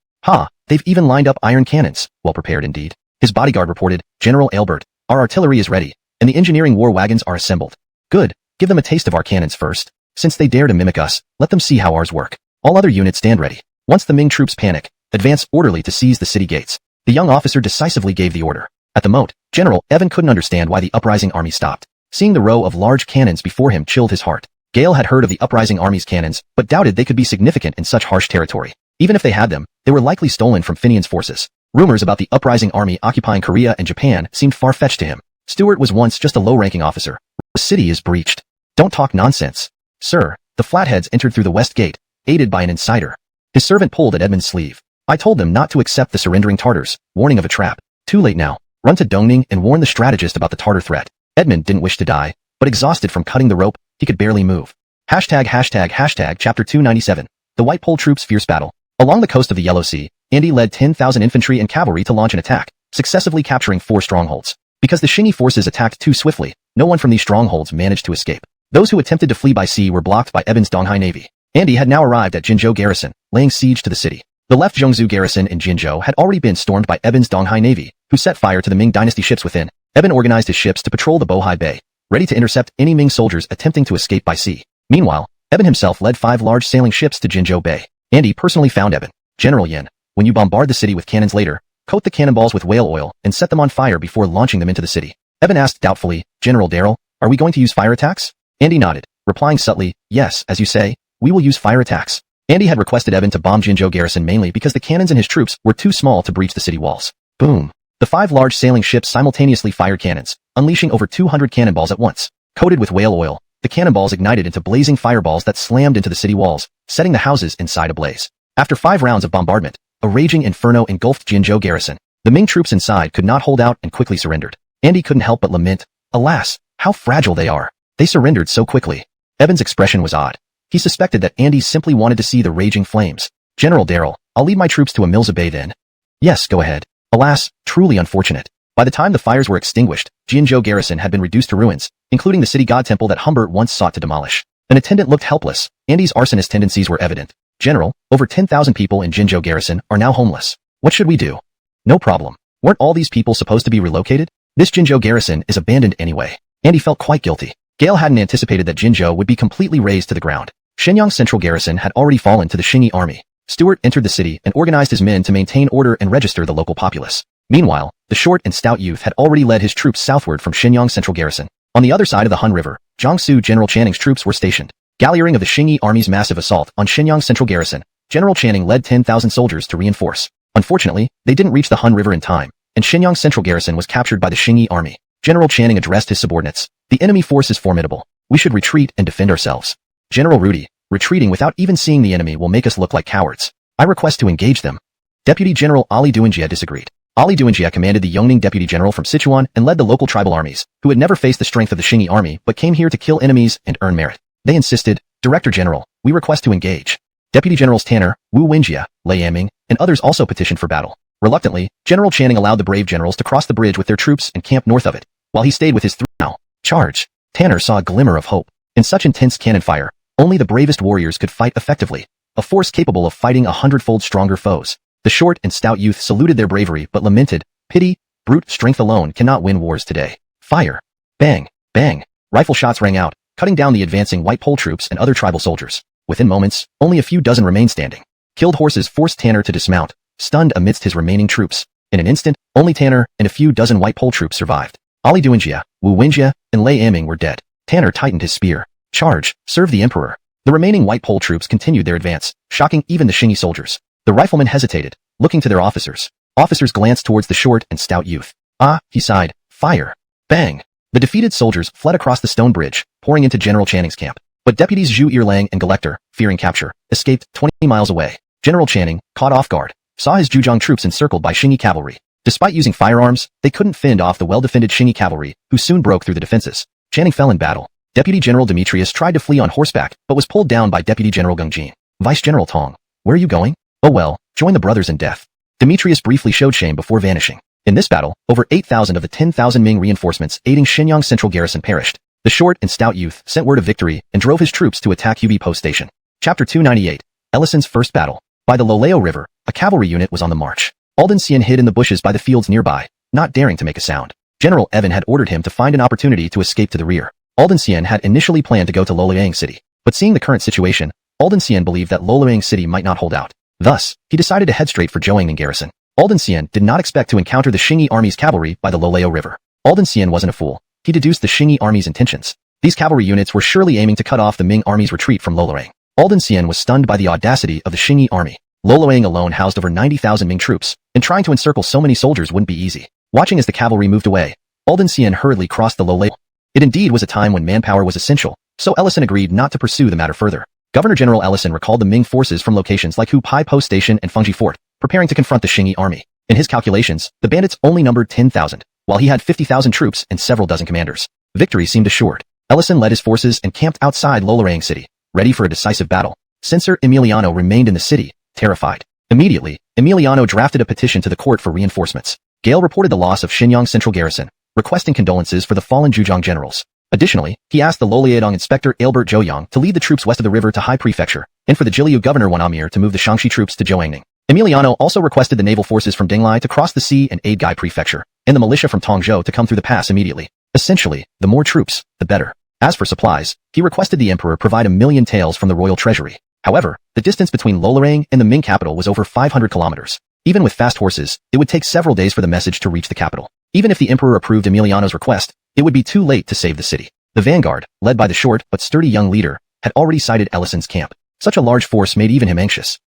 They've even lined up iron cannons, well prepared indeed. His bodyguard reported, General Albert, our artillery is ready, and the engineering war wagons are assembled. Good, give them a taste of our cannons first. Since they dare to mimic us, let them see how ours work. All other units stand ready. Once the Ming troops panic, Advance orderly to seize the city gates. The young officer decisively gave the order. At the moat, General Evan couldn't understand why the uprising army stopped. Seeing the row of large cannons before him chilled his heart. Gale had heard of the uprising army's cannons, but doubted they could be significant in such harsh territory. Even if they had them, they were likely stolen from Finian's forces. Rumors about the uprising army occupying Korea and Japan seemed far-fetched to him. Stewart was once just a low-ranking officer. The city is breached. Don't talk nonsense. Sir, the Flatheads entered through the west gate, aided by an insider. His servant pulled at Edmund's sleeve. I told them not to accept the surrendering Tartars, warning of a trap. Too late now. Run to Dongning and warn the strategist about the Tartar threat. Edmund didn't wish to die, but exhausted from cutting the rope, he could barely move. Chapter 297. The White Pole Troops' Fierce Battle. Along the coast of the Yellow Sea, Andy led 10,000 infantry and cavalry to launch an attack, successively capturing 4 strongholds. Because the Shingi forces attacked too swiftly, no one from these strongholds managed to escape. Those who attempted to flee by sea were blocked by Evan's Donghua navy. Andy had now arrived at Jinzhou garrison, laying siege to the city. The left Zhongzhou garrison in Jinzhou had already been stormed by Evan's Donghua navy, who set fire to the Ming Dynasty ships within. Evan organized his ships to patrol the Bohai Bay, ready to intercept any Ming soldiers attempting to escape by sea. Meanwhile, Evan himself led 5 large sailing ships to Jinzhou Bay. Andy personally found Evan. General Yin, when you bombard the city with cannons later, coat the cannonballs with whale oil and set them on fire before launching them into the city. Evan asked doubtfully, General Darrell, are we going to use fire attacks? Andy nodded, replying subtly, yes, as you say, we will use fire attacks. Andy had requested Evan to bomb Jinzhou garrison mainly because the cannons and his troops were too small to breach the city walls. Boom. The 5 large sailing ships simultaneously fired cannons, unleashing over 200 cannonballs at once. Coated with whale oil, the cannonballs ignited into blazing fireballs that slammed into the city walls, setting the houses inside ablaze. After 5 rounds of bombardment, a raging inferno engulfed Jinzhou garrison. The Ming troops inside could not hold out and quickly surrendered. Andy couldn't help but lament, alas, how fragile they are. They surrendered so quickly. Evan's expression was odd. He suspected that Andy simply wanted to see the raging flames. General Darrell, I'll lead my troops to Emilza Bay then. Yes, go ahead. Alas, truly unfortunate. By the time the fires were extinguished, Jinzhou garrison had been reduced to ruins, including the city god temple that Humbert once sought to demolish. An attendant looked helpless. Andy's arsonist tendencies were evident. General, over 10,000 people in Jinzhou garrison are now homeless. What should we do? No problem. Weren't all these people supposed to be relocated? This Jinzhou garrison is abandoned anyway. Andy felt quite guilty. Gale hadn't anticipated that Jinzhou would be completely razed to the ground. Shenyang Central Garrison had already fallen to the Shingi army. Stewart entered the city and organized his men to maintain order and register the local populace. Meanwhile, the short and stout youth had already led his troops southward from Shenyang Central Garrison. On the other side of the Hun River, Jiangsu General Channing's troops were stationed. Galleering of the Shingi army's massive assault on Shenyang Central Garrison, General Channing led 10,000 soldiers to reinforce. Unfortunately, they didn't reach the Hun River in time, and Shenyang Central Garrison was captured by the Shingi army. General Channing addressed his subordinates. The enemy force is formidable. We should retreat and defend ourselves. General Rudy, retreating without even seeing the enemy will make us look like cowards. I request to engage them. Deputy General Ali Duanjia disagreed. Ali Duanjia commanded the Yongning Deputy General from Sichuan and led the local tribal armies, who had never faced the strength of the Shingi army but came here to kill enemies and earn merit. They insisted, Director General, we request to engage. Deputy Generals Tanner, Wu Wenjia, Lei Yaming, and others also petitioned for battle. Reluctantly, General Channing allowed the brave generals to cross the bridge with their troops and camp north of it, while he stayed with his now charge. Tanner saw a glimmer of hope. In such intense cannon fire, only the bravest warriors could fight effectively, a force capable of fighting 100-fold stronger foes. The short and stout youth saluted their bravery but lamented, pity, brute strength alone cannot win wars today. Fire. Bang, bang. Rifle shots rang out, cutting down the advancing White Pole troops and other tribal soldiers. Within moments, only a few dozen remained standing. Killed horses forced Tanner to dismount, stunned amidst his remaining troops. In an instant, only Tanner and a few dozen White Pole troops survived. Ali Duanjia, Wu Wenjia, and Lei Yaming were dead. Tanner tightened his spear. Charge, serve the Emperor. The remaining White Pole troops continued their advance, shocking even the Shingi soldiers. The riflemen hesitated, looking to their officers. Officers glanced towards the short and stout youth. Ah, he sighed, fire. Bang. The defeated soldiers fled across the stone bridge, pouring into General Channing's camp. But deputies Zhu Erlang and Galector, fearing capture, escaped 20 miles away. General Channing, caught off guard, saw his Zhejiang troops encircled by Shingi cavalry. Despite using firearms, they couldn't fend off the well-defended Shingi cavalry, who soon broke through the defenses. Channing fell in battle. Deputy General Demetrius tried to flee on horseback, but was pulled down by Deputy General Geng Jin. Vice General Tong, where are you going? Oh well, join the brothers in death. Demetrius briefly showed shame before vanishing. In this battle, over 8,000 of the 10,000 Ming reinforcements aiding Shenyang Central Garrison perished. The short and stout youth sent word of victory and drove his troops to attack Hubi Post Station. Chapter 298. Ellison's First Battle. By the Loleo River, a cavalry unit was on the march. Alden Xian hid in the bushes by the fields nearby, not daring to make a sound. General Evan had ordered him to find an opportunity to escape to the rear. Alden Xian had initially planned to go to Loluang City, but seeing the current situation, Alden Xian believed that Loluang City might not hold out. Thus, he decided to head straight for Zhouangning garrison. Alden Xian did not expect to encounter the Xingyi army's cavalry by the Loleo River. Alden Xian wasn't a fool. He deduced the Xingyi army's intentions. These cavalry units were surely aiming to cut off the Ming army's retreat from Loloang. Alden Xian was stunned by the audacity of the Xingyi army. Loloang alone housed over 90,000 Ming troops, and trying to encircle so many soldiers wouldn't be easy. Watching as the cavalry moved away, Alden Xian hurriedly crossed the Loleo. It indeed was a time when manpower was essential, so Ellison agreed not to pursue the matter further. Governor General Ellison recalled the Ming forces from locations like Hupai Post Station and Fengji Fort, preparing to confront the Xingyi army. In his calculations, the bandits only numbered 10,000, while he had 50,000 troops and several dozen commanders. Victory seemed assured. Ellison led his forces and camped outside Loloang city, ready for a decisive battle. Censor Emiliano remained in the city, terrified. Immediately, Emiliano drafted a petition to the court for reinforcements. Gale reported the loss of Xinyang Central Garrison, requesting condolences for the fallen Zhujiang generals. Additionally, he asked the Loliadong inspector Ailbert Zhouyang to lead the troops west of the river to Hai Prefecture, and for the Jiliu governor Wan Amir to move the Shaanxi troops to Zhouangning. Emiliano also requested the naval forces from Dinglai to cross the sea and aid Gai Prefecture, and the militia from Tongzhou to come through the pass immediately. Essentially, the more troops, the better. As for supplies, he requested the emperor provide 1,000,000 taels from the royal treasury. However, the distance between Lolorang and the Ming capital was over 500 kilometers. Even with fast horses, it would take several days for the message to reach the capital. Even if the emperor approved Emiliano's request, it would be too late to save the city. The vanguard, led by the short but sturdy young leader, had already sighted Ellison's camp. Such a large force made even him anxious.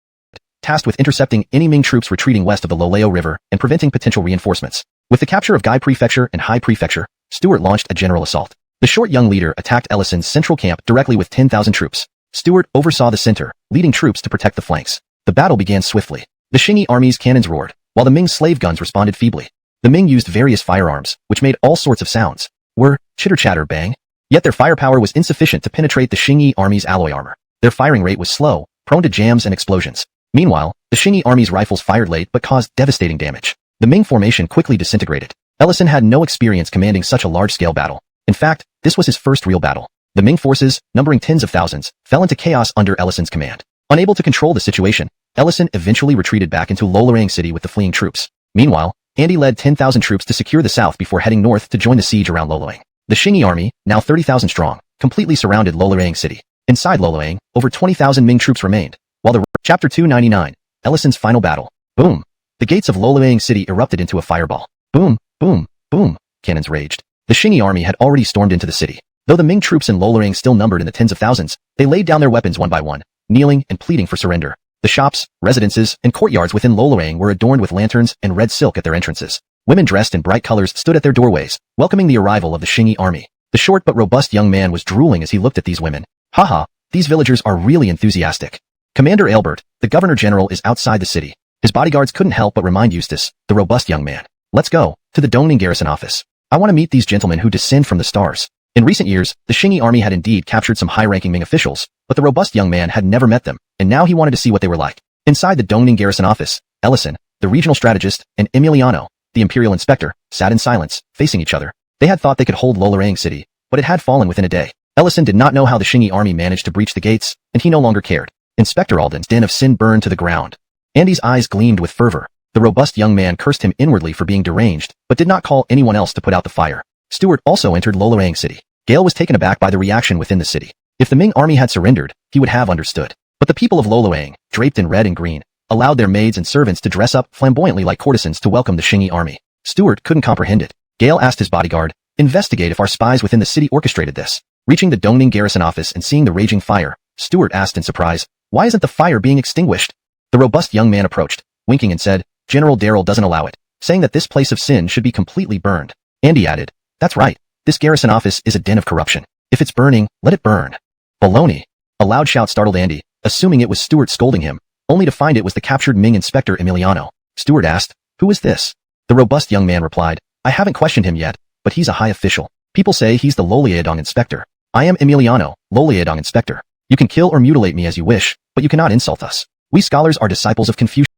Tasked with intercepting any Ming troops retreating west of the Loleo River and preventing potential reinforcements. With the capture of Gai Prefecture and Hai Prefecture, Stuart launched a general assault. The short young leader attacked Ellison's central camp directly with 10,000 troops. Stuart oversaw the center, leading troops to protect the flanks. The battle began swiftly. The Xingyi army's cannons roared, while the Ming slave guns responded feebly. The Ming used various firearms, which made all sorts of sounds. Whir, chitter-chatter, bang. Yet their firepower was insufficient to penetrate the Xingyi army's alloy armor. Their firing rate was slow, prone to jams and explosions. Meanwhile, the Xingyi army's rifles fired late but caused devastating damage. The Ming formation quickly disintegrated. Ellison had no experience commanding such a large-scale battle. In fact, this was his first real battle. The Ming forces, numbering tens of thousands, fell into chaos under Ellison's command. Unable to control the situation, Ellison eventually retreated back into Lolorang city with the fleeing troops. Meanwhile, Andy led 10,000 troops to secure the south before heading north to join the siege around Loloang. The Xingyi army, now 30,000 strong, completely surrounded Lolorang city. Inside Loloang, over 20,000 Ming troops remained, while the Chapter 299, Ellison's final battle. Boom! The gates of Lolorang city erupted into a fireball. Boom, boom, boom, cannons raged. The Xingyi army had already stormed into the city. Though the Ming troops in Lolorang still numbered in the tens of thousands, they laid down their weapons one by one, kneeling and pleading for surrender. The shops, residences, and courtyards within Lolorang were adorned with lanterns and red silk at their entrances. Women dressed in bright colors stood at their doorways, welcoming the arrival of the Xingyi army. The short but robust young man was drooling as he looked at these women. Haha, these villagers are really enthusiastic. Commander Ailbert, the governor general, is outside the city. His bodyguards couldn't help but remind Eustace, the robust young man. Let's go, to the Donghua garrison office. I want to meet these gentlemen who descend from the stars. In recent years, the Xingyi army had indeed captured some high-ranking Ming officials, but the robust young man had never met them, and now he wanted to see what they were like. Inside the Donghua garrison office, Ellison, the regional strategist, and Emiliano, the imperial inspector, sat in silence, facing each other. They had thought they could hold Lolorang city, but it had fallen within a day. Ellison did not know how the Xingyi army managed to breach the gates, and he no longer cared. Inspector Alden's den of sin burned to the ground. Andy's eyes gleamed with fervor. The robust young man cursed him inwardly for being deranged, but did not call anyone else to put out the fire. Stuart also entered Lolorang city. Gale was taken aback by the reaction within the city. If the Ming army had surrendered, he would have understood. But the people of Lolorang, draped in red and green, allowed their maids and servants to dress up flamboyantly like courtesans to welcome the Xingyi army. Stuart couldn't comprehend it. Gale asked his bodyguard, investigate if our spies within the city orchestrated this. Reaching the Donghua garrison office and seeing the raging fire, Stuart asked in surprise, why isn't the fire being extinguished? The robust young man approached, winking and said, General Darrell doesn't allow it, saying that this place of sin should be completely burned. Andy added, that's right, this garrison office is a den of corruption. If it's burning, let it burn. Baloney. A loud shout startled Andy, assuming it was Stuart scolding him, only to find it was the captured Ming inspector Emiliano. Stuart asked, who is this? The robust young man replied, I haven't questioned him yet, but he's a high official. People say he's the Loliadong inspector. I am Emiliano, Loliadong inspector. You can kill or mutilate me as you wish, but you cannot insult us. We scholars are disciples of Confucius.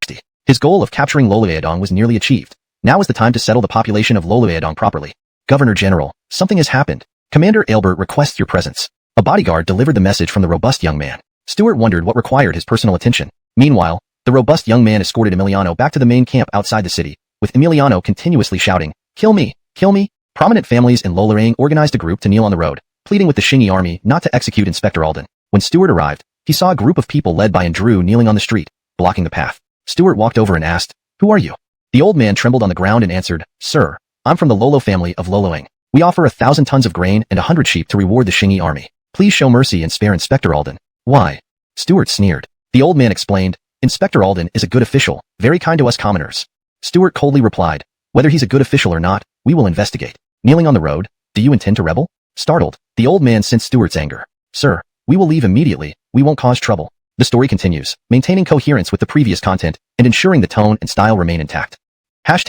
His goal of capturing Loliadong was nearly achieved. Now is the time to settle the population of Loliadong properly. Governor General, something has happened. Commander Ailbert requests your presence. A bodyguard delivered the message from the robust young man. Stuart wondered what required his personal attention. Meanwhile, the robust young man escorted Emiliano back to the main camp outside the city, with Emiliano continuously shouting, kill me, kill me. Prominent families in Lolorang organized a group to kneel on the road, pleading with the Xingyi army not to execute Inspector Alden. When Stuart arrived, he saw a group of people led by Andrew kneeling on the street. blocking the path. Stuart walked over and asked, "Who are you?" The old man trembled on the ground and answered, "Sir, I'm from the Lolo family of Loloing. We offer 1,000 tons of grain and 100 sheep to reward the Xingyi army. Please show mercy and spare Inspector Alden." "Why?" Stuart sneered. The old man explained, "Inspector Alden is a good official, very kind to us commoners." Stuart coldly replied, "Whether he's a good official or not, we will investigate." Kneeling on the road, "Do you intend to rebel?" Startled, the old man sensed Stuart's anger. "Sir, we will leave immediately, we won't cause trouble." The story continues, maintaining coherence with the previous content and ensuring the tone and style remain intact. #####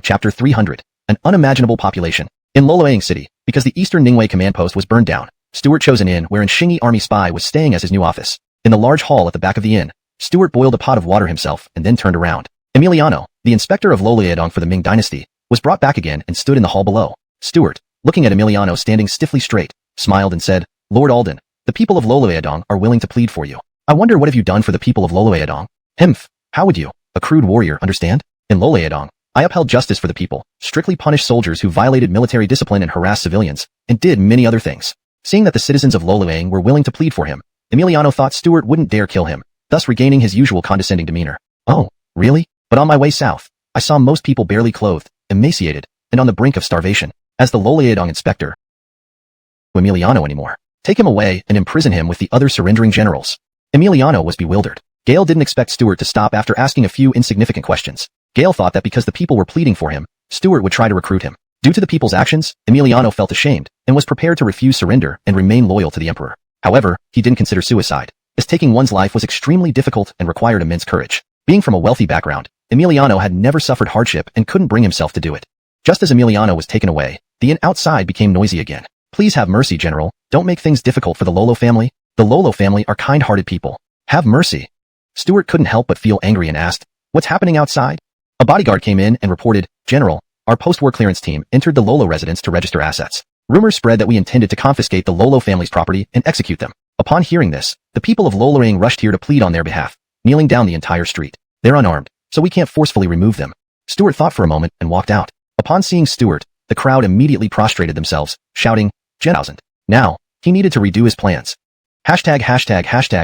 Chapter 300, An Unimaginable Population. In Loloang City, because the Eastern Ningwei command post was burned down, Stuart chose an inn wherein Xingyi army spy was staying as his new office. In the large hall at the back of the inn, Stuart boiled a pot of water himself and then turned around. Emiliano, the inspector of Loloang for the Ming Dynasty, was brought back again and stood in the hall below. Stuart, looking at Emiliano standing stiffly straight, smiled and said, "Lord Alden, the people of Loloang are willing to plead for you. I wonder what have you done for the people of Loloang?" "Himph, how would you, a crude warrior, understand? In Loloang, I upheld justice for the people, strictly punished soldiers who violated military discipline and harassed civilians, and did many other things." Seeing that the citizens of Loloang were willing to plead for him, Emiliano thought Stuart wouldn't dare kill him, thus regaining his usual condescending demeanor. "Oh, really? But on my way south, I saw most people barely clothed, emaciated, and on the brink of starvation. As the Loloang inspector, Emiliano anymore. Take him away and imprison him with the other surrendering generals." Emiliano was bewildered. Gale didn't expect Stuart to stop after asking a few insignificant questions. Gale thought that because the people were pleading for him, Stuart would try to recruit him. Due to the people's actions, Emiliano felt ashamed and was prepared to refuse surrender and remain loyal to the emperor. However, he didn't consider suicide, as taking one's life was extremely difficult and required immense courage. Being from a wealthy background, Emiliano had never suffered hardship and couldn't bring himself to do it. Just as Emiliano was taken away, the inn outside became noisy again. "Please have mercy, General. Don't make things difficult for the Lolo family. The Lolo family are kind-hearted people. Have mercy." Stuart couldn't help but feel angry and asked, "What's happening outside?" A bodyguard came in and reported, "General, our post-war clearance team entered the Lolo residence to register assets. Rumors spread that we intended to confiscate the Lolo family's property and execute them." Upon hearing this, the people of Loloang rushed here to plead on their behalf, kneeling down the entire street. "They're unarmed, so we can't forcefully remove them." Stuart thought for a moment and walked out. Upon seeing Stuart, the crowd immediately prostrated themselves, shouting, "Gen-1000." Now, he needed to redo his plans. ####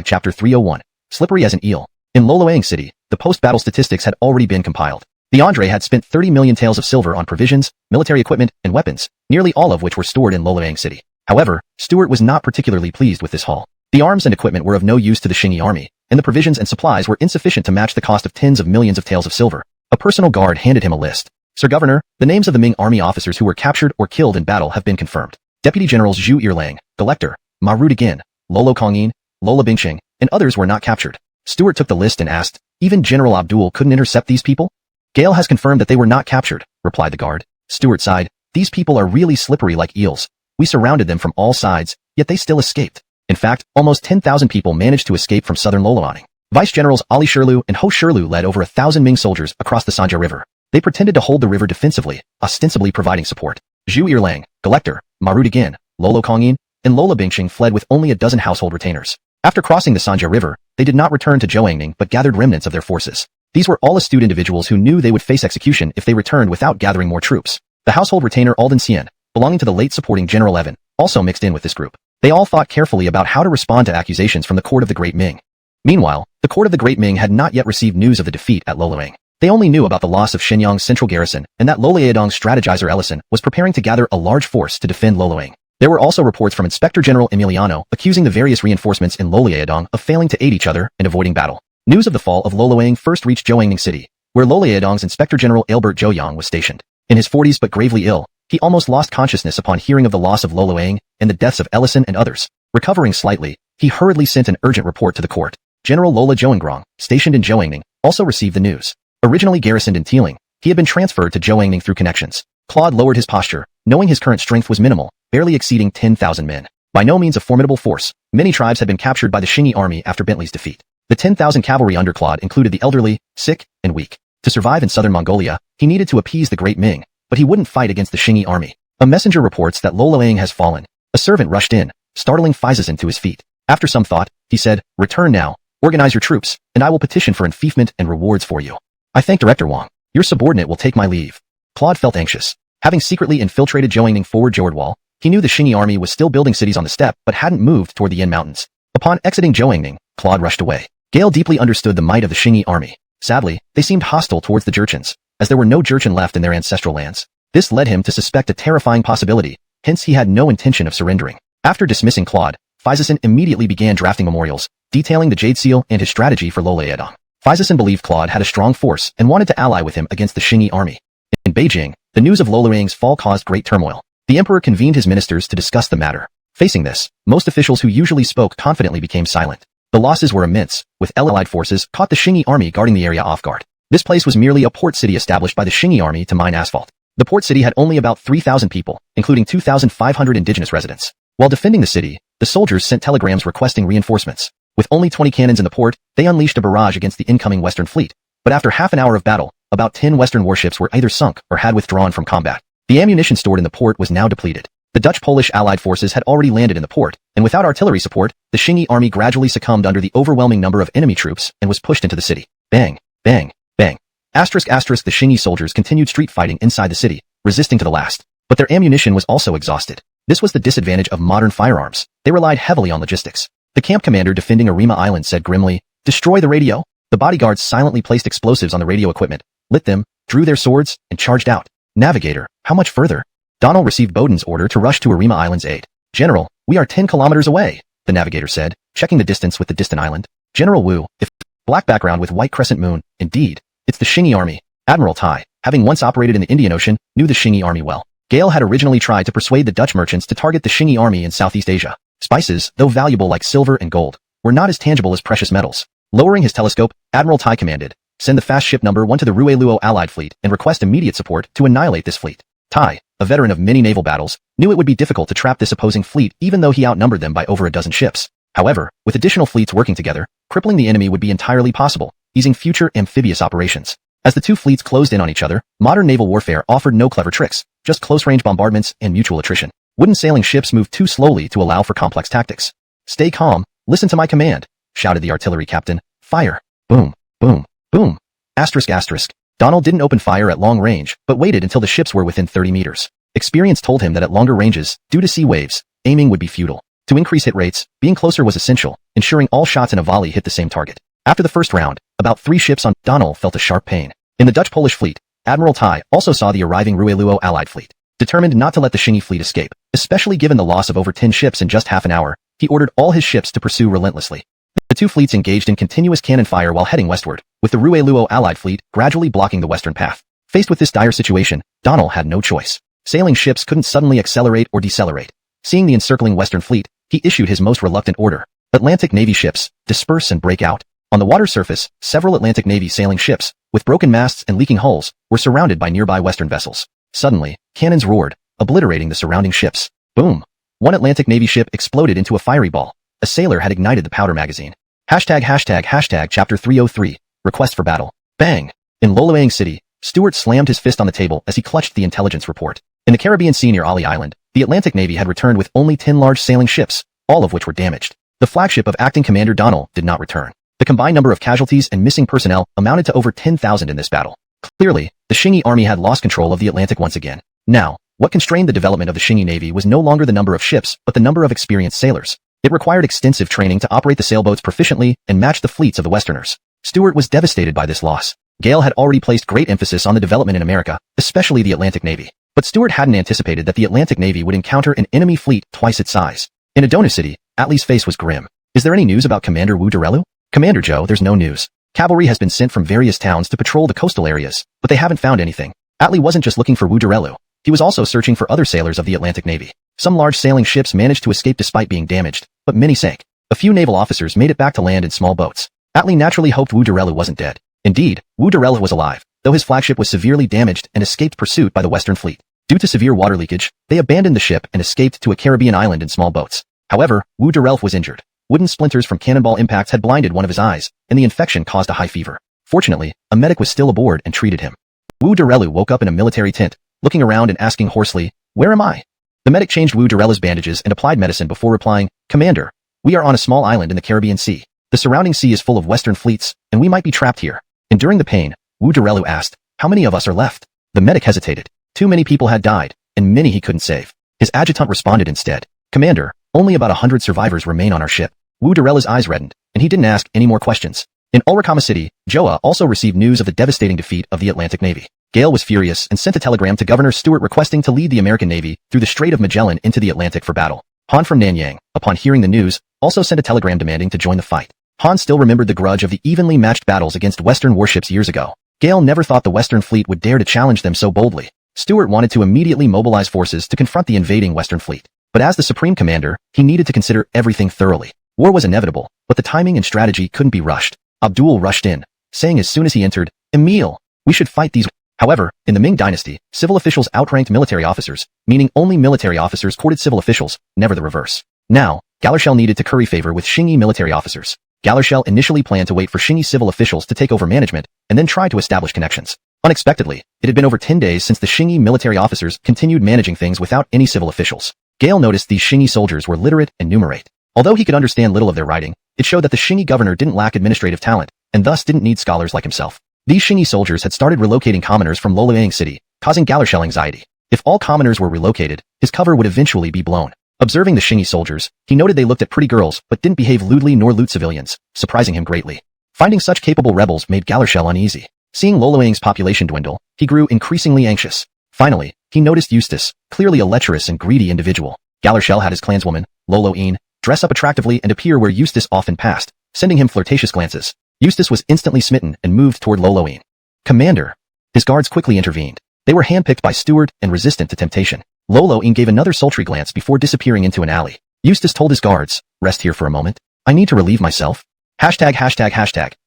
Chapter 301, Slippery as an Eel. In Loloang City, the post-battle statistics had already been compiled. The Andre had spent 30 million taels of silver on provisions, military equipment, and weapons, nearly all of which were stored in Loloang City. However, Stuart was not particularly pleased with this haul. The arms and equipment were of no use to the Xingyi army, and the provisions and supplies were insufficient to match the cost of tens of millions of taels of silver. A personal guard handed him a list. "Sir Governor, the names of the Ming army officers who were captured or killed in battle have been confirmed. Deputy Generals Zhu Yirlang, Collector, Ma Rudagin, Lolo Kongyin, Lola Bingxing, and others were not captured." Stuart took the list and asked, "Even General Abdul couldn't intercept these people?" "Gale has confirmed that they were not captured," replied the guard. Stuart sighed, "These people are really slippery like eels. We surrounded them from all sides, yet they still escaped. In fact, almost 10,000 people managed to escape from southern Loloang. Vice Generals Ali Shirlu and Ho Shirlu led over 1,000 Ming soldiers across the Sanja River. They pretended to hold the river defensively, ostensibly providing support. Zhu Yirlang, Collector, Ma Rudagin, Lolo Kongyin, and Lola Bingxing fled with only a dozen household retainers. After crossing the Sanja River, they did not return to Zhoangning but gathered remnants of their forces. These were all astute individuals who knew they would face execution if they returned without gathering more troops. The household retainer Alden Xian, belonging to the late supporting General Evan, also mixed in with this group. They all thought carefully about how to respond to accusations from the court of the Great Ming. Meanwhile, the court of the Great Ming had not yet received news of the defeat at Loloang. They only knew about the loss of Shenyang's central garrison and that Loloang's strategizer Ellison was preparing to gather a large force to defend Loloang. There were also reports from Inspector General Emiliano accusing the various reinforcements in Loloang of failing to aid each other and avoiding battle. News of the fall of Loloang first reached Zhoangning City, where Loloang's Inspector General Albert Zhouyang was stationed. In his 40s but gravely ill, he almost lost consciousness upon hearing of the loss of Loloang and the deaths of Ellison and others. Recovering slightly, he hurriedly sent an urgent report to the court. General Lola Zhoangrong, stationed in Zhoangning, also received the news. Originally garrisoned in Teeling, he had been transferred to Zhoangning through connections. Claude lowered his posture, knowing his current strength was minimal, barely exceeding 10,000 men. By no means a formidable force, many tribes had been captured by the Xingyi army after Bentley's defeat. The 10,000 cavalry under Claude included the elderly, sick, and weak. To survive in southern Mongolia, he needed to appease the Great Ming, but he wouldn't fight against the Xingyi army. A messenger reports that Loloang has fallen. A servant rushed in, startling Faizazan to his feet. After some thought, he said, "Return now, organize your troops, and I will petition for enfeoffment and rewards for you. I thank Director Wang. Your subordinate will take my leave." Claude felt anxious. Having secretly infiltrated Zhoangning forward Jordwal, he knew the Xingyi army was still building cities on the steppe but hadn't moved toward the Yin Mountains. Upon exiting Zhoangning, Claude rushed away. Gale deeply understood the might of the Qingyi army. Sadly, they seemed hostile towards the Jurchens, as there were no Jurchen left in their ancestral lands. This led him to suspect a terrifying possibility, hence he had no intention of surrendering. After dismissing Claude, Physicin immediately began drafting memorials, detailing the Jade Seal and his strategy for Lolaedong. Physicin believed Claude had a strong force and wanted to ally with him against the Qingyi army. In Beijing, the news of Lolaedong's fall caused great turmoil. The emperor convened his ministers to discuss the matter. Facing this, most officials who usually spoke confidently became silent. The losses were immense, with Allied forces caught the Qingyi army guarding the area off guard. This place was merely a port city established by the Qingyi army to mine asphalt. The port city had only about 3,000 people, including 2,500 indigenous residents. While defending the city, the soldiers sent telegrams requesting reinforcements. With only 20 cannons in the port, they unleashed a barrage against the incoming Western fleet. But after half an hour of battle, about 10 Western warships were either sunk or had withdrawn from combat. The ammunition stored in the port was now depleted. The Dutch-Polish Allied forces had already landed in the port, and without artillery support, the Qingyi army gradually succumbed under the overwhelming number of enemy troops and was pushed into the city. Bang, bang, bang. ***, the Qingyi soldiers continued street fighting inside the city, resisting to the last. But their ammunition was also exhausted. This was the disadvantage of modern firearms. They relied heavily on logistics. The camp commander defending Arima Island said grimly, "Destroy the radio." The bodyguards silently placed explosives on the radio equipment, lit them, drew their swords, and charged out. "Navigator, how much further?" Donald received Bowden's order to rush to Arima Island's aid. "General, we are 10 kilometers away," the navigator said, checking the distance with the distant island. "General Wu, if..." Black background with white crescent moon. Indeed, it's the Qingyi army. Admiral Tai, having once operated in the Indian Ocean, knew the Qingyi army well. Gale had originally tried to persuade the Dutch merchants to target the Qingyi army in Southeast Asia. Spices, though valuable like silver and gold, were not as tangible as precious metals. Lowering his telescope, Admiral Tai commanded, "Send the fast ship number 1 to the Rueluo Allied fleet and request immediate support to annihilate this fleet." Tai, a veteran of many naval battles, knew it would be difficult to trap this opposing fleet even though he outnumbered them by over a dozen ships. However, with additional fleets working together, crippling the enemy would be entirely possible, easing future amphibious operations. As the two fleets closed in on each other, modern naval warfare offered no clever tricks, just close-range bombardments and mutual attrition. Wooden sailing ships moved too slowly to allow for complex tactics. "Stay calm, listen to my command," shouted the artillery captain. "Fire!" Boom, boom, boom. ***. Donald didn't open fire at long range, but waited until the ships were within 30 meters. Experience told him that at longer ranges, due to sea waves, aiming would be futile. To increase hit rates, being closer was essential, ensuring all shots in a volley hit the same target. After the first round, about 3 ships on Donald felt a sharp pain. In the Dutch-Polish fleet, Admiral Tai also saw the arriving Rueluo Allied fleet. Determined not to let the Qingyi fleet escape, especially given the loss of over 10 ships in just half an hour, he ordered all his ships to pursue relentlessly. The two fleets engaged in continuous cannon fire while heading westward, with the Rueluo Allied fleet gradually blocking the western path. Faced with this dire situation, Donald had no choice. Sailing ships couldn't suddenly accelerate or decelerate. Seeing the encircling western fleet, he issued his most reluctant order. "Atlantic Navy ships, disperse and break out." On the water surface, several Atlantic Navy sailing ships, with broken masts and leaking hulls, were surrounded by nearby western vessels. Suddenly, cannons roared, obliterating the surrounding ships. Boom! One Atlantic Navy ship exploded into a fiery ball. A sailor had ignited the powder magazine. Chapter 303, Request for Battle. Bang! In Loloang City, Stewart slammed his fist on the table as he clutched the intelligence report. In the Caribbean Sea near Ali Island, the Atlantic Navy had returned with only 10 large sailing ships, all of which were damaged. The flagship of acting Commander Donald did not return. The combined number of casualties and missing personnel amounted to over 10,000 in this battle. Clearly, the Qingyi army had lost control of the Atlantic once again. Now, what constrained the development of the Qingyi Navy was no longer the number of ships, but the number of experienced sailors. It required extensive training to operate the sailboats proficiently and match the fleets of the Westerners. Stewart was devastated by this loss. Gale had already placed great emphasis on the development in America, especially the Atlantic Navy. But Stewart hadn't anticipated that the Atlantic Navy would encounter an enemy fleet twice its size. In Adona City, Atli's face was grim. "Is there any news about Commander Wu Durelu?" "Commander Joe, there's no news. Cavalry has been sent from various towns to patrol the coastal areas, but they haven't found anything." Atli wasn't just looking for Wu Durelu. He was also searching for other sailors of the Atlantic Navy. Some large sailing ships managed to escape despite being damaged, but many sank. A few naval officers made it back to land in small boats. Atli naturally hoped Wu Durelu wasn't dead. Indeed, Wu Durelu was alive, though his flagship was severely damaged and escaped pursuit by the Western fleet. Due to severe water leakage, they abandoned the ship and escaped to a Caribbean island in small boats. However, Wu Durelu was injured. Wooden splinters from cannonball impacts had blinded one of his eyes, and the infection caused a high fever. Fortunately, a medic was still aboard and treated him. Wu Durelu woke up in a military tent, looking around and asking hoarsely, "Where am I?" The medic changed Wu Durelu's bandages and applied medicine before replying, "Commander, we are on a small island in the Caribbean Sea. The surrounding sea is full of Western fleets, and we might be trapped here." Enduring the pain, Wu Durelu asked, "How many of us are left?" The medic hesitated. Too many people had died, and many he couldn't save. His adjutant responded instead, "Commander, only about 100 survivors remain on our ship." Wu Darella's eyes reddened, and he didn't ask any more questions. In Ulricama City, Joa also received news of the devastating defeat of the Atlantic Navy. Gale was furious and sent a telegram to Governor Stewart requesting to lead the American Navy through the Strait of Magellan into the Atlantic for battle. Han from Nanyang, upon hearing the news, also sent a telegram demanding to join the fight. Han still remembered the grudge of the evenly matched battles against Western warships years ago. Gale never thought the Western fleet would dare to challenge them so boldly. Stewart wanted to immediately mobilize forces to confront the invading Western fleet. But as the Supreme Commander, he needed to consider everything thoroughly. War was inevitable, but the timing and strategy couldn't be rushed. Abdul rushed in, saying as soon as he entered, "Emil, we should fight these." However, in the Ming Dynasty, civil officials outranked military officers, meaning only military officers courted civil officials, never the reverse. Now, Galershell needed to curry favor with Xingyi military officers. Galershell initially planned to wait for Xingyi civil officials to take over management, and then try to establish connections. Unexpectedly, it had been over 10 days since the Xingyi military officers continued managing things without any civil officials. Gale noticed these Xingyi soldiers were literate and numerate. Although he could understand little of their writing, it showed that the Xingyi governor didn't lack administrative talent, and thus didn't need scholars like himself. These Xingyi soldiers had started relocating commoners from Loloang City, causing Galershell anxiety. If all commoners were relocated, his cover would eventually be blown. Observing the Xingyi soldiers, he noted they looked at pretty girls but didn't behave lewdly nor loot civilians, surprising him greatly. Finding such capable rebels made Galershell uneasy. Seeing Loloang's population dwindle, he grew increasingly anxious. Finally, he noticed Eustace, clearly a lecherous and greedy individual. Galershell had his clanswoman, Loloang, dress up attractively and appear where Eustace often passed, sending him flirtatious glances. Eustace was instantly smitten and moved toward Loloang. "Commander!" His guards quickly intervened. They were handpicked by Stewart and resistant to temptation. Loloang gave another sultry glance before disappearing into an alley. Eustace told his guards, "Rest here for a moment. I need to relieve myself."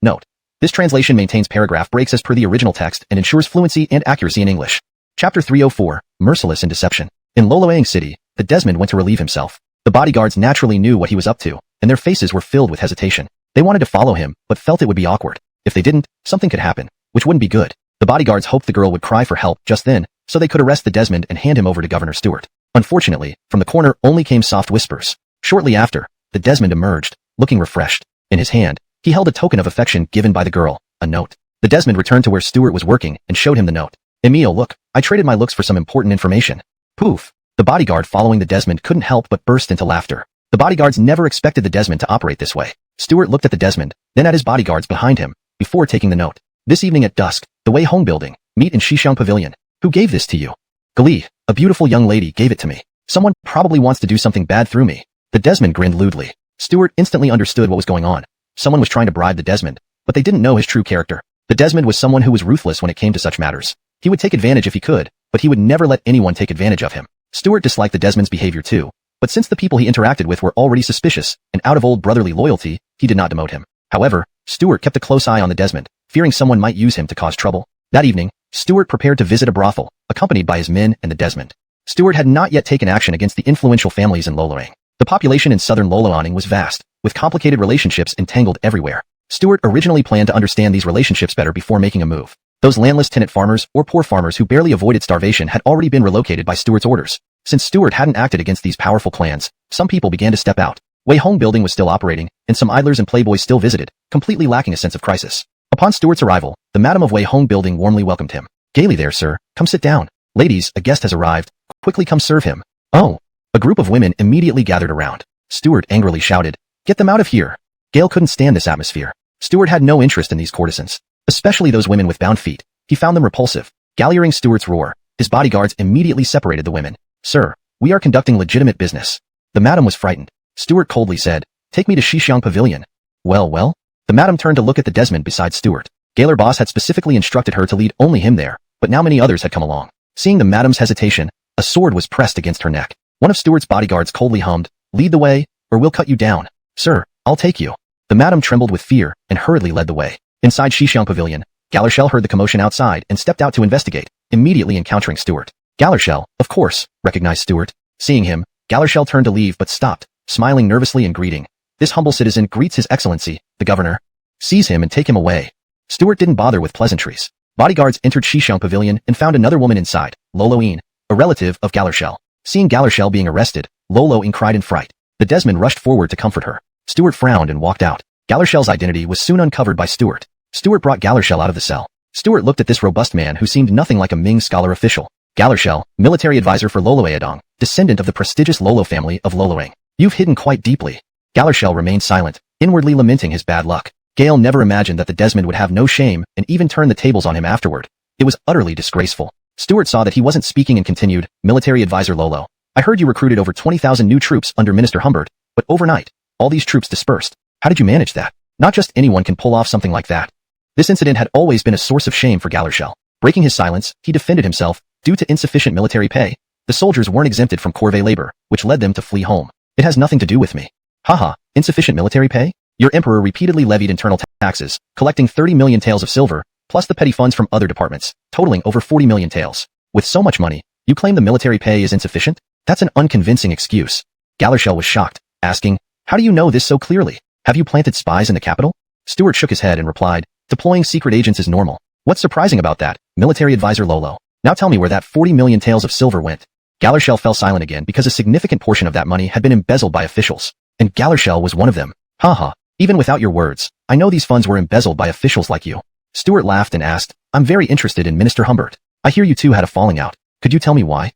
Note. This translation maintains paragraph breaks as per the original text and ensures fluency and accuracy in English. Chapter 304, Merciless in Deception. In Loloang City, the Desmond went to relieve himself. The bodyguards naturally knew what he was up to, and their faces were filled with hesitation. They wanted to follow him, but felt it would be awkward. If they didn't, something could happen, which wouldn't be good. The bodyguards hoped the girl would cry for help just then, so they could arrest the Desmond and hand him over to Governor Stewart. Unfortunately, from the corner only came soft whispers. Shortly after, the Desmond emerged, looking refreshed. In his hand, he held a token of affection given by the girl, a note. The Desmond returned to where Stewart was working and showed him the note. "Emil, look, I traded my looks for some important information." Poof! The bodyguard following the Desmond couldn't help but burst into laughter. The bodyguards never expected the Desmond to operate this way. Stewart looked at the Desmond, then at his bodyguards behind him, before taking the note. "This evening at dusk, the Wei Hong building, meet in Shixiang Pavilion. Who gave this to you?" "Glee, a beautiful young lady gave it to me. Someone probably wants to do something bad through me." The Desmond grinned lewdly. Stewart instantly understood what was going on. Someone was trying to bribe the Desmond, but they didn't know his true character. The Desmond was someone who was ruthless when it came to such matters. He would take advantage if he could, but he would never let anyone take advantage of him. Stewart disliked the Desmond's behavior too, but since the people he interacted with were already suspicious, and out of old brotherly loyalty, he did not demote him. However, Stewart kept a close eye on the Desmond, fearing someone might use him to cause trouble. That evening, Stewart prepared to visit a brothel, accompanied by his men and the Desmond. Stewart had not yet taken action against the influential families in Loloang. The population in southern Loloang was vast, with complicated relationships entangled everywhere. Stewart originally planned to understand these relationships better before making a move. Those landless tenant farmers or poor farmers who barely avoided starvation had already been relocated by Stewart's orders. Since Stewart hadn't acted against these powerful clans, some people began to step out. Wei Hong building was still operating, and some idlers and playboys still visited, completely lacking a sense of crisis. Upon Stewart's arrival, the madam of Wei Hong building warmly welcomed him. "Gaily there, sir. Come sit down. Ladies, a guest has arrived. Quickly come serve him." "Oh." A group of women immediately gathered around. Stewart angrily shouted, "Get them out of here." Gale couldn't stand this atmosphere. Stewart had no interest in these courtesans, especially those women with bound feet. He found them repulsive. Hearing Stewart's roar, his bodyguards immediately separated the women. "Sir, we are conducting legitimate business." The madam was frightened. Stewart coldly said, "Take me to Shixiang Pavilion." Well. The madam turned to look at the Desmond beside Stewart. Galer Boss had specifically instructed her to lead only him there, but now many others had come along. Seeing the madam's hesitation, a sword was pressed against her neck. One of Stewart's bodyguards coldly hummed, "Lead the way, or we'll cut you down." "Sir, I'll take you." The madam trembled with fear and hurriedly led the way. Inside Shixiang Pavilion, Galershell heard the commotion outside and stepped out to investigate, immediately encountering Stewart. Galershell, of course, recognized Stewart. Seeing him, Galershell turned to leave but stopped, smiling nervously and greeting. "This humble citizen greets His Excellency, the Governor. Seize him and take him away." Stewart didn't bother with pleasantries. Bodyguards entered Shixiang Pavilion and found another woman inside, Loloang, a relative of Galershell. Seeing Galershell being arrested, Loloang cried in fright. The Desmond rushed forward to comfort her. Stewart frowned and walked out. Galershell's identity was soon uncovered by Stewart. Stewart brought Galershell out of the cell. Stewart looked at this robust man who seemed nothing like a Ming scholar official. Galershell, military advisor for Loloadong, descendant of the prestigious Lolo family of Loloang. "You've hidden quite deeply." Galershell remained silent, inwardly lamenting his bad luck. Gale never imagined that the Desmond would have no shame and even turn the tables on him afterward. It was utterly disgraceful. Stuart saw that he wasn't speaking and continued, Military Advisor Lolo. I heard you recruited over 20,000 new troops under Minister Humbert, but overnight, all these troops dispersed. How did you manage that? Not just anyone can pull off something like that. This incident had always been a source of shame for Galershell. Breaking his silence, he defended himself. Due to insufficient military pay, the soldiers weren't exempted from corvée labor, which led them to flee home. It has nothing to do with me. Haha, insufficient military pay? Your emperor repeatedly levied internal taxes, collecting 30 million taels of silver, plus the petty funds from other departments, totaling over 40 million taels. With so much money, you claim the military pay is insufficient? That's an unconvincing excuse. Galershell was shocked, asking, how do you know this so clearly? Have you planted spies in the capital? Stuart shook his head and replied, deploying secret agents is normal. What's surprising about that, Military Advisor Lolo? Now tell me where that 40 million taels of silver went. Galershell fell silent again because a significant portion of that money had been embezzled by officials. And Galershell was one of them. Haha, even without your words, I know these funds were embezzled by officials like you. Stuart laughed and asked, I'm very interested in Minister Humbert. I hear you two had a falling out. Could you tell me why?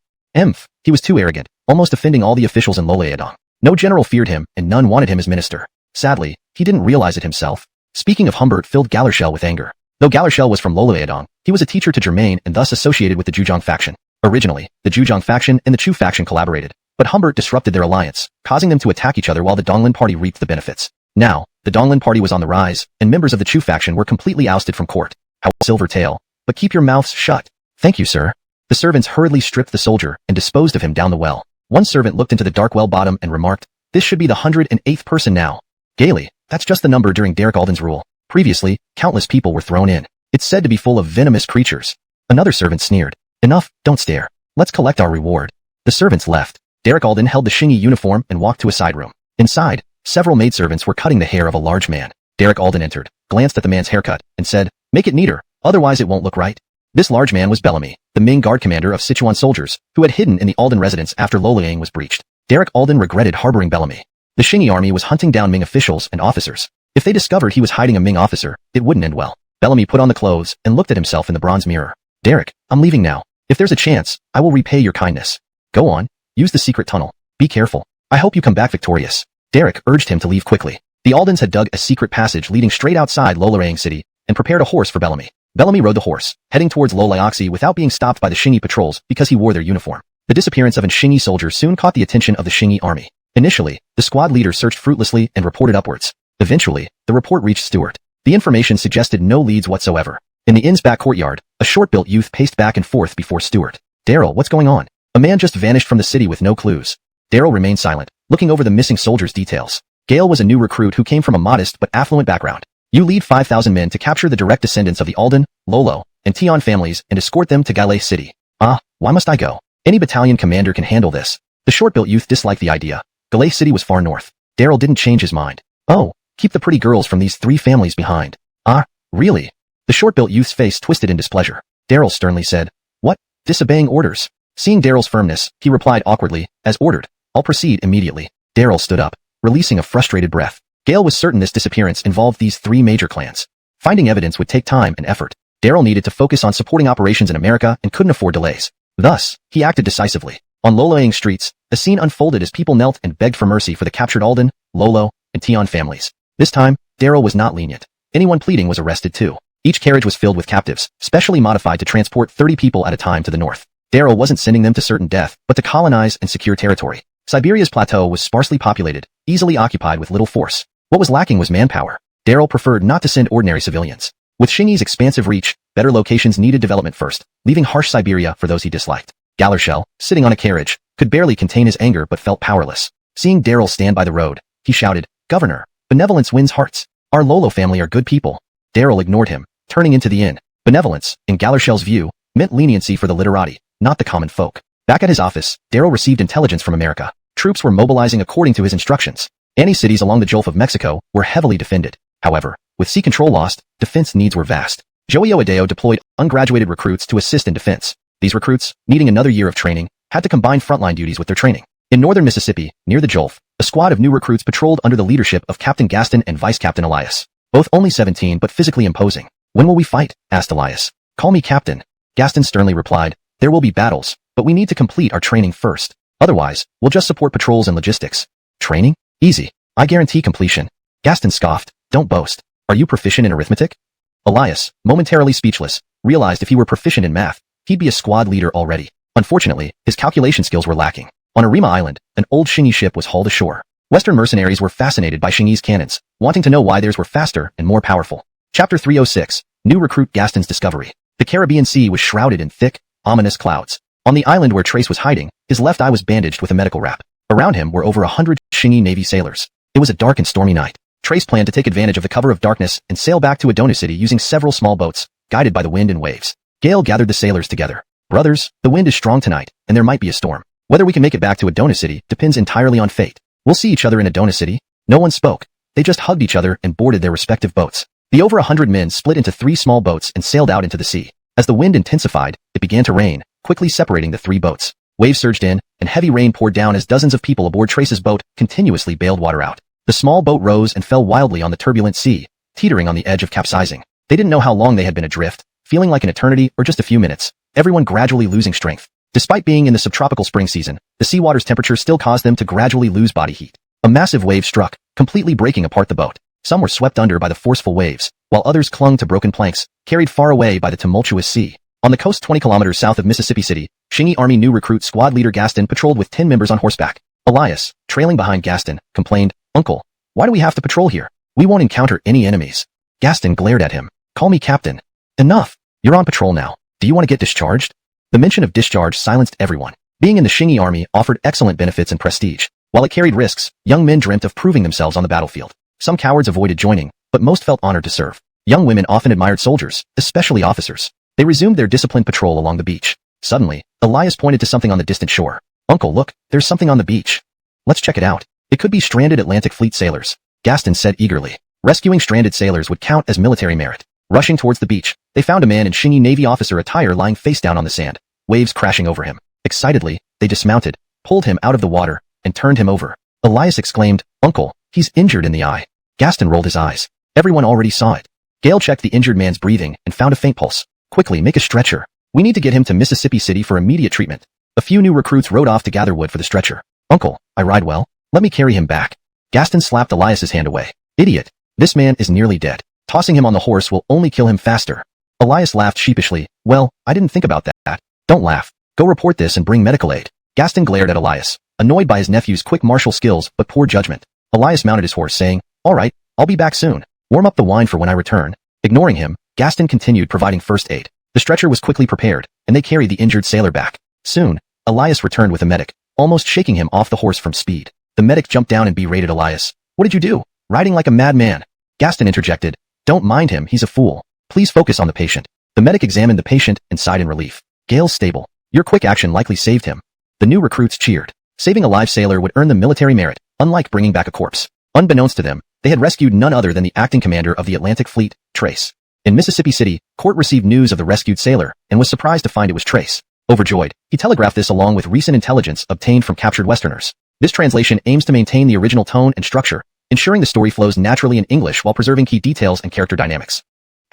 He was too arrogant, almost offending all the officials in Loloyedong. No general feared him, and none wanted him as minister. Sadly, he didn't realize it himself. Speaking of Humbert filled Galershell with anger. Though Galershell was from Loloyedong, he was a teacher to Germain and thus associated with the Zhujiang faction. Originally, the Zhujiang faction and the Chu faction collaborated, but Humbert disrupted their alliance, causing them to attack each other while the Donglin party reaped the benefits. Now, the Donglin party was on the rise, and members of the Chu faction were completely ousted from court. How silver tail, but keep your mouths shut. Thank you, sir. The servants hurriedly stripped the soldier and disposed of him down the well. One servant looked into the dark well bottom and remarked, this should be the 108th person now. Gaily, that's just the number during Derek Alden's rule. Previously, countless people were thrown in. It's said to be full of venomous creatures. Another servant sneered. Enough, don't stare. Let's collect our reward. The servants left. Derek Alden held the Shingi uniform and walked to a side room. Inside, several maidservants were cutting the hair of a large man. Derek Alden entered, glanced at the man's haircut, and said, make it neater, otherwise it won't look right. This large man was Bellamy, the Ming guard commander of Sichuan soldiers, who had hidden in the Alden residence after Loloyang was breached. Derek Alden regretted harboring Bellamy. The Shingi army was hunting down Ming officials and officers. If they discovered he was hiding a Ming officer, it wouldn't end well. Bellamy put on the clothes and looked at himself in the bronze mirror. Derek, I'm leaving now. If there's a chance, I will repay your kindness. Go on, use the secret tunnel. Be careful. I hope you come back victorious. Derek urged him to leave quickly. The Aldens had dug a secret passage leading straight outside Loloyang city and prepared a horse for Bellamy. Bellamy rode the horse, heading towards Loloyang without being stopped by the Shingi patrols because he wore their uniform. The disappearance of a Shingi soldier soon caught the attention of the Shingi army. Initially, the squad leader searched fruitlessly and reported upwards. Eventually, the report reached Stuart. The information suggested no leads whatsoever. In the inn's back courtyard, a short-built youth paced back and forth before Stuart. Daryl, what's going on? A man just vanished from the city with no clues. Daryl remained silent, looking over the missing soldier's details. Gale was a new recruit who came from a modest but affluent background. You lead 5,000 men to capture the direct descendants of the Alden, Lolo, and Tian families and escort them to Galay City. Ah, why must I go? Any battalion commander can handle this. The short-built youth disliked the idea. Galay City was far north. Daryl didn't change his mind. Oh, keep the pretty girls from these 3 families behind. Ah, really? The short-built youth's face twisted in displeasure. Daryl sternly said, what? Disobeying orders? Seeing Daryl's firmness, he replied awkwardly, as ordered. I'll proceed immediately. Daryl stood up, releasing a frustrated breath. Gale was certain this disappearance involved these 3 major clans. Finding evidence would take time and effort. Daryl needed to focus on supporting operations in America and couldn't afford delays. Thus, he acted decisively. On Loloyang streets, a scene unfolded as people knelt and begged for mercy for the captured Alden, Lolo, and Tian families. This time, Daryl was not lenient. Anyone pleading was arrested too. Each carriage was filled with captives, specially modified to transport 30 people at a time to the north. Daryl wasn't sending them to certain death, but to colonize and secure territory. Siberia's plateau was sparsely populated, easily occupied with little force. What was lacking was manpower. Daryl preferred not to send ordinary civilians. With Shingi's expansive reach, better locations needed development first, leaving harsh Siberia for those he disliked. Galershell, sitting on a carriage, could barely contain his anger but felt powerless. Seeing Daryl stand by the road, he shouted, Governor, benevolence wins hearts. Our Lolo family are good people. Daryl ignored him, turning into the inn. Benevolence, in Galershell's view, meant leniency for the literati, not the common folk. Back at his office, Daryl received intelligence from America. Troops were mobilizing according to his instructions. Any cities along the Gulf of Mexico were heavily defended. However, with sea control lost, defense needs were vast. Joio Adeo deployed ungraduated recruits to assist in defense. These recruits, needing another year of training, had to combine frontline duties with their training. In northern Mississippi, near the Gulf, a squad of new recruits patrolled under the leadership of Captain Gaston and Vice Captain Elias. Both only 17 but physically imposing. When will we fight? Asked Elias. Call me Captain. Gaston sternly replied, there will be battles, but we need to complete our training first. Otherwise, we'll just support patrols and logistics. Training? Easy. I guarantee completion. Gaston scoffed. Don't boast. Are you proficient in arithmetic? Elias, momentarily speechless, realized if he were proficient in math, he'd be a squad leader already. Unfortunately, his calculation skills were lacking. On Arima Island, an old Shingi ship was hauled ashore. Western mercenaries were fascinated by Shingi's cannons, wanting to know why theirs were faster and more powerful. Chapter 306, New Recruit Gaston's Discovery. The Caribbean Sea was shrouded in thick, ominous clouds. On the island where Trace was hiding, his left eye was bandaged with a medical wrap. Around him were over 100 Shingi Navy sailors. It was a dark and stormy night. Trace planned to take advantage of the cover of darkness and sail back to Adona City using several small boats, guided by the wind and waves. Gale gathered the sailors together. Brothers, the wind is strong tonight, and there might be a storm. Whether we can make it back to Adona City depends entirely on fate. We'll see each other in Adona City. No one spoke. They just hugged each other and boarded their respective boats. The over 100 men split into 3 small boats and sailed out into the sea. As the wind intensified, it began to rain, quickly separating the 3 boats. Waves surged in, and heavy rain poured down as dozens of people aboard Trace's boat continuously bailed water out. The small boat rose and fell wildly on the turbulent sea, teetering on the edge of capsizing. They didn't know how long they had been adrift, feeling like an eternity or just a few minutes, everyone gradually losing strength. Despite being in the subtropical spring season, the seawater's temperature still caused them to gradually lose body heat. A massive wave struck, completely breaking apart the boat. Some were swept under by the forceful waves, while others clung to broken planks, carried far away by the tumultuous sea. On the coast 20 kilometers south of Mississippi City, Shingi Army new recruit squad leader Gaston patrolled with 10 members on horseback. Elias, trailing behind Gaston, complained, "Uncle, why do we have to patrol here? We won't encounter any enemies." Gaston glared at him. "Call me captain." "Enough. You're on patrol now. Do you want to get discharged?" The mention of discharge silenced everyone. Being in the Shingi Army offered excellent benefits and prestige. While it carried risks, young men dreamt of proving themselves on the battlefield. Some cowards avoided joining, but most felt honored to serve. Young women often admired soldiers, especially officers. They resumed their disciplined patrol along the beach. Suddenly, Elias pointed to something on the distant shore. "Uncle, look, there's something on the beach. Let's check it out. It could be stranded Atlantic Fleet sailors," Gaston said eagerly. Rescuing stranded sailors would count as military merit. Rushing towards the beach, they found a man in Shingi Navy officer attire lying face down on the sand, waves crashing over him. Excitedly, they dismounted, pulled him out of the water, and turned him over. Elias exclaimed, "Uncle, he's injured in the eye." Gaston rolled his eyes. Everyone already saw it. Gale checked the injured man's breathing and found a faint pulse. "Quickly, make a stretcher. We need to get him to Mississippi City for immediate treatment." A few new recruits rode off to gather wood for the stretcher. "Uncle, I ride well. Let me carry him back." Gaston slapped Elias's hand away. "Idiot. This man is nearly dead. Tossing him on the horse will only kill him faster." Elias laughed sheepishly. "Well, I didn't think about that." "Don't laugh. Go report this and bring medical aid." Gaston glared at Elias, annoyed by his nephew's quick martial skills but poor judgment. Elias mounted his horse, saying, "All right, I'll be back soon. Warm up the wine for when I return." Ignoring him, Gaston continued providing first aid. The stretcher was quickly prepared, and they carried the injured sailor back. Soon, Elias returned with a medic, almost shaking him off the horse from speed. The medic jumped down and berated Elias. "What did you do? Riding like a madman." Gaston interjected, "Don't mind him, he's a fool. Please focus on the patient." The medic examined the patient and sighed in relief. "Gale's stable. Your quick action likely saved him." The new recruits cheered. Saving a live sailor would earn them military merit, unlike bringing back a corpse. Unbeknownst to them, they had rescued none other than the acting commander of the Atlantic Fleet, Trace. In Mississippi City, Court received news of the rescued sailor and was surprised to find it was Trace. Overjoyed, he telegraphed this along with recent intelligence obtained from captured Westerners. This translation aims to maintain the original tone and structure, ensuring the story flows naturally in English while preserving key details and character dynamics.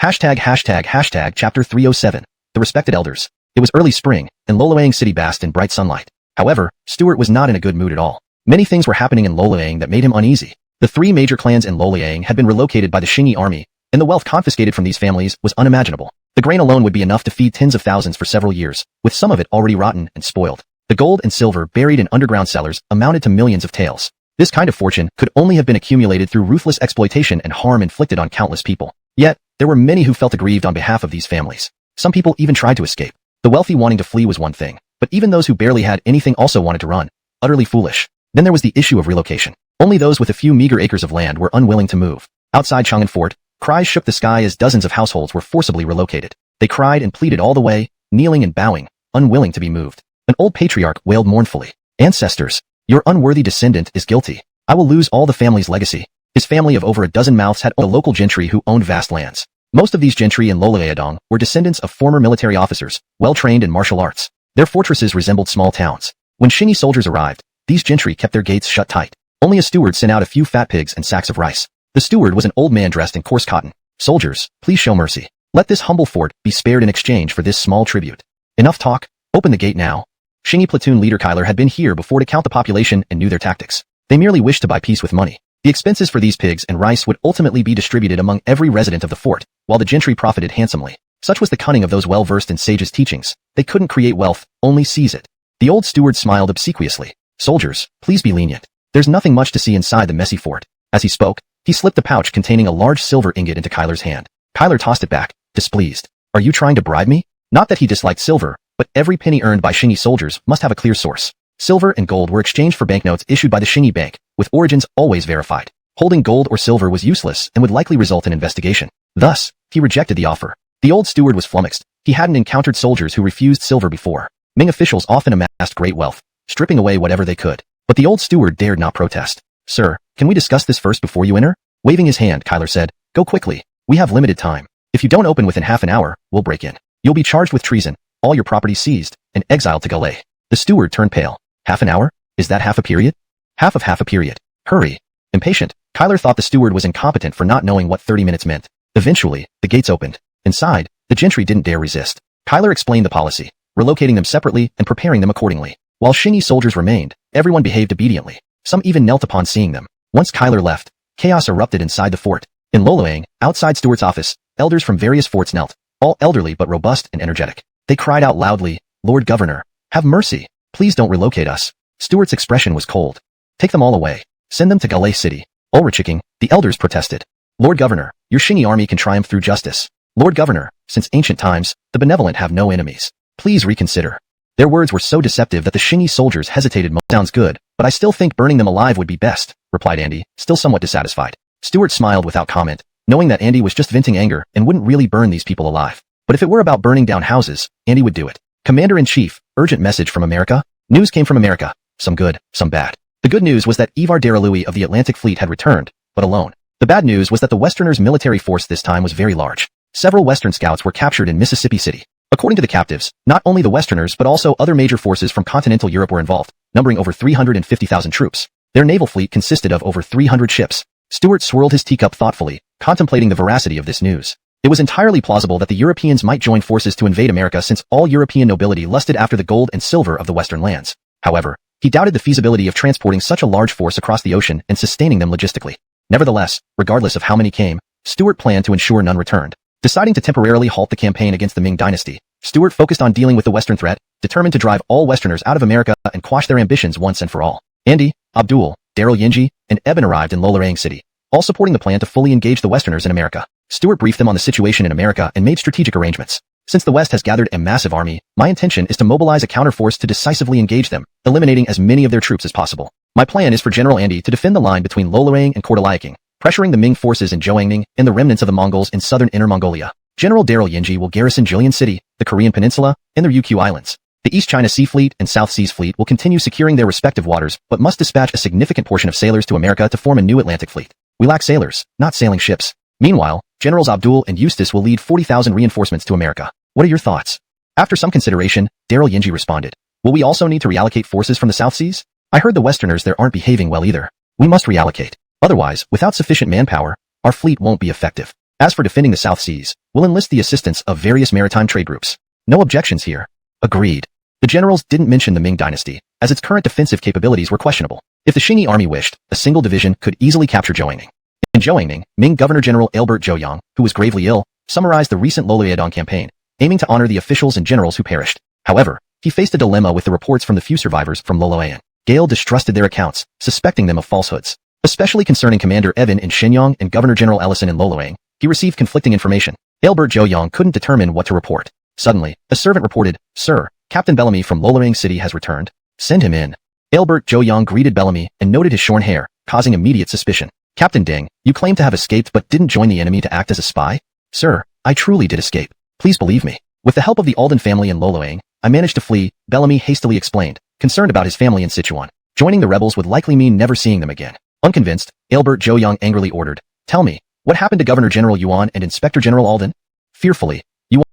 ####Chapter 307. The Respected Elders. It was early spring, and Loloang City basked in bright sunlight. However, Stuart was not in a good mood at all. Many things were happening in Loloang that made him uneasy. The 3 major clans in Loloang had been relocated by the Shingi Army, and the wealth confiscated from these families was unimaginable. The grain alone would be enough to feed tens of thousands for several years, with some of it already rotten and spoiled. The gold and silver buried in underground cellars amounted to millions of taels. This kind of fortune could only have been accumulated through ruthless exploitation and harm inflicted on countless people. Yet, there were many who felt aggrieved on behalf of these families. Some people even tried to escape. The wealthy wanting to flee was one thing, but even those who barely had anything also wanted to run. Utterly foolish. Then there was the issue of relocation. Only those with a few meager acres of land were unwilling to move. Outside Chang'an Fort, cries shook the sky as dozens of households were forcibly relocated. They cried and pleaded all the way, kneeling and bowing, unwilling to be moved. An old patriarch wailed mournfully, "Ancestors, your unworthy descendant is guilty. I will lose all the family's legacy." His family of over a dozen mouths had the local gentry who owned vast lands. Most of these gentry in Loloeadong were descendants of former military officers, well-trained in martial arts. Their fortresses resembled small towns. When Shingi soldiers arrived, these gentry kept their gates shut tight. Only a steward sent out a few fat pigs and sacks of rice. The steward was an old man dressed in coarse cotton. "Soldiers, please show mercy. Let this humble fort be spared in exchange for this small tribute." "Enough talk. Open the gate now." Shingi platoon leader Kyler had been here before to count the population and knew their tactics. They merely wished to buy peace with money. The expenses for these pigs and rice would ultimately be distributed among every resident of the fort, while the gentry profited handsomely. Such was the cunning of those well-versed in sages' teachings. They couldn't create wealth, only seize it. The old steward smiled obsequiously. Soldiers, please be lenient. There's nothing much to see inside the messy fort. As he spoke, he slipped a pouch containing a large silver ingot into Kyler's hand. Kyler tossed it back, displeased. Are you trying to bribe me? Not that he disliked silver, but every penny earned by Xingyi soldiers must have a clear source. Silver and gold were exchanged for banknotes issued by the Xingyi Bank, with origins always verified. Holding gold or silver was useless and would likely result in investigation. Thus, he rejected the offer. The old steward was flummoxed. He hadn't encountered soldiers who refused silver before. Ming officials often amassed great wealth, stripping away whatever they could. But the old steward dared not protest. Sir, can we discuss this first before you enter? Waving his hand, Kyler said, Go quickly. We have limited time. If you don't open within half an hour, we'll break in. You'll be charged with treason, all your property seized, and exiled to Galay. The steward turned pale. Half an hour? Is that half a period? Half a period. Hurry. Impatient, Kyler thought the steward was incompetent for not knowing what 30 minutes meant. Eventually, the gates opened. Inside, the gentry didn't dare resist. Kyler explained the policy, relocating them separately and preparing them accordingly. While Xingyi soldiers remained, everyone behaved obediently. Some even knelt upon seeing them. Once Kyler left, chaos erupted inside the fort. In Loloang, outside Stewart's office, elders from various forts knelt, all elderly but robust and energetic. They cried out loudly, Lord Governor, have mercy. Please don't relocate us. Stewart's expression was cold. Take them all away. Send them to Galay City. Ulrichiking, the elders protested. Lord Governor, your Xingyi army can triumph through justice. Lord Governor, since ancient times, the benevolent have no enemies. Please reconsider. Their words were so deceptive that the Xingyi soldiers hesitated. Sounds good, but I still think burning them alive would be best, replied Andy, still somewhat dissatisfied. Stewart smiled without comment, knowing that Andy was just venting anger and wouldn't really burn these people alive. But if it were about burning down houses, Andy would do it. Commander-in-Chief, urgent message from America. News came from America. Some good, some bad. The good news was that Ivar Daralui of the Atlantic Fleet had returned, but alone. The bad news was that the Westerners' military force this time was very large. Several Western scouts were captured in Mississippi City. According to the captives, not only the Westerners but also other major forces from continental Europe were involved, numbering over 350,000 troops. Their naval fleet consisted of over 300 ships. Stewart swirled his teacup thoughtfully, contemplating the veracity of this news. It was entirely plausible that the Europeans might join forces to invade America since all European nobility lusted after the gold and silver of the Western lands. However, he doubted the feasibility of transporting such a large force across the ocean and sustaining them logistically. Nevertheless, regardless of how many came, Stewart planned to ensure none returned. Deciding to temporarily halt the campaign against the Ming Dynasty, Stewart focused on dealing with the Western threat, determined to drive all Westerners out of America and quash their ambitions once and for all. Andy, Abdul, Daryl Yinji, and Eben arrived in Loloang City, all supporting the plan to fully engage the Westerners in America. Stewart briefed them on the situation in America and made strategic arrangements. Since the West has gathered a massive army, my intention is to mobilize a counterforce to decisively engage them, eliminating as many of their troops as possible. My plan is for General Andy to defend the line between Loloang and Kordalayaking, pressuring the Ming forces in Zhoangning and the remnants of the Mongols in southern Inner Mongolia. General Daryl Yinji will garrison Jillian City, the Korean Peninsula, and the Ryukyu Islands. The East China Sea Fleet and South Seas Fleet will continue securing their respective waters, but must dispatch a significant portion of sailors to America to form a new Atlantic fleet. We lack sailors, not sailing ships. Meanwhile, Generals Abdul and Eustace will lead 40,000 reinforcements to America. What are your thoughts? After some consideration, Daryl Yinji responded. Will we also need to reallocate forces from the South Seas? I heard the Westerners there aren't behaving well either. We must reallocate. Otherwise, without sufficient manpower, our fleet won't be effective. As for defending the South Seas, we'll enlist the assistance of various maritime trade groups. No objections here. Agreed. The generals didn't mention the Ming Dynasty, as its current defensive capabilities were questionable. If the Xingyi army wished, a single division could easily capture Zhoangning. In Zhoangning, Ming Governor General Albert Zhouyang, who was gravely ill, summarized the recent Loloyedong campaign, aiming to honor the officials and generals who perished. However, he faced a dilemma with the reports from the few survivors from Loloyan. Gale distrusted their accounts, suspecting them of falsehoods. Especially concerning Commander Evan in Shenyang and Governor General Ellison in Loloang, he received conflicting information. Albert Zhouyang couldn't determine what to report. Suddenly, a servant reported, Sir, Captain Bellamy from Loloang City has returned. Send him in. Albert Zhouyang greeted Bellamy and noted his shorn hair, causing immediate suspicion. Captain Deng, you claim to have escaped but didn't join the enemy to act as a spy? Sir, I truly did escape. Please believe me. With the help of the Alden family in Loloang, I managed to flee, Bellamy hastily explained, concerned about his family in Sichuan. Joining the rebels would likely mean never seeing them again. Unconvinced, Albert Zhouyang angrily ordered, Tell me, what happened to Governor General Yuan and Inspector General Alden? Fearfully, Yuan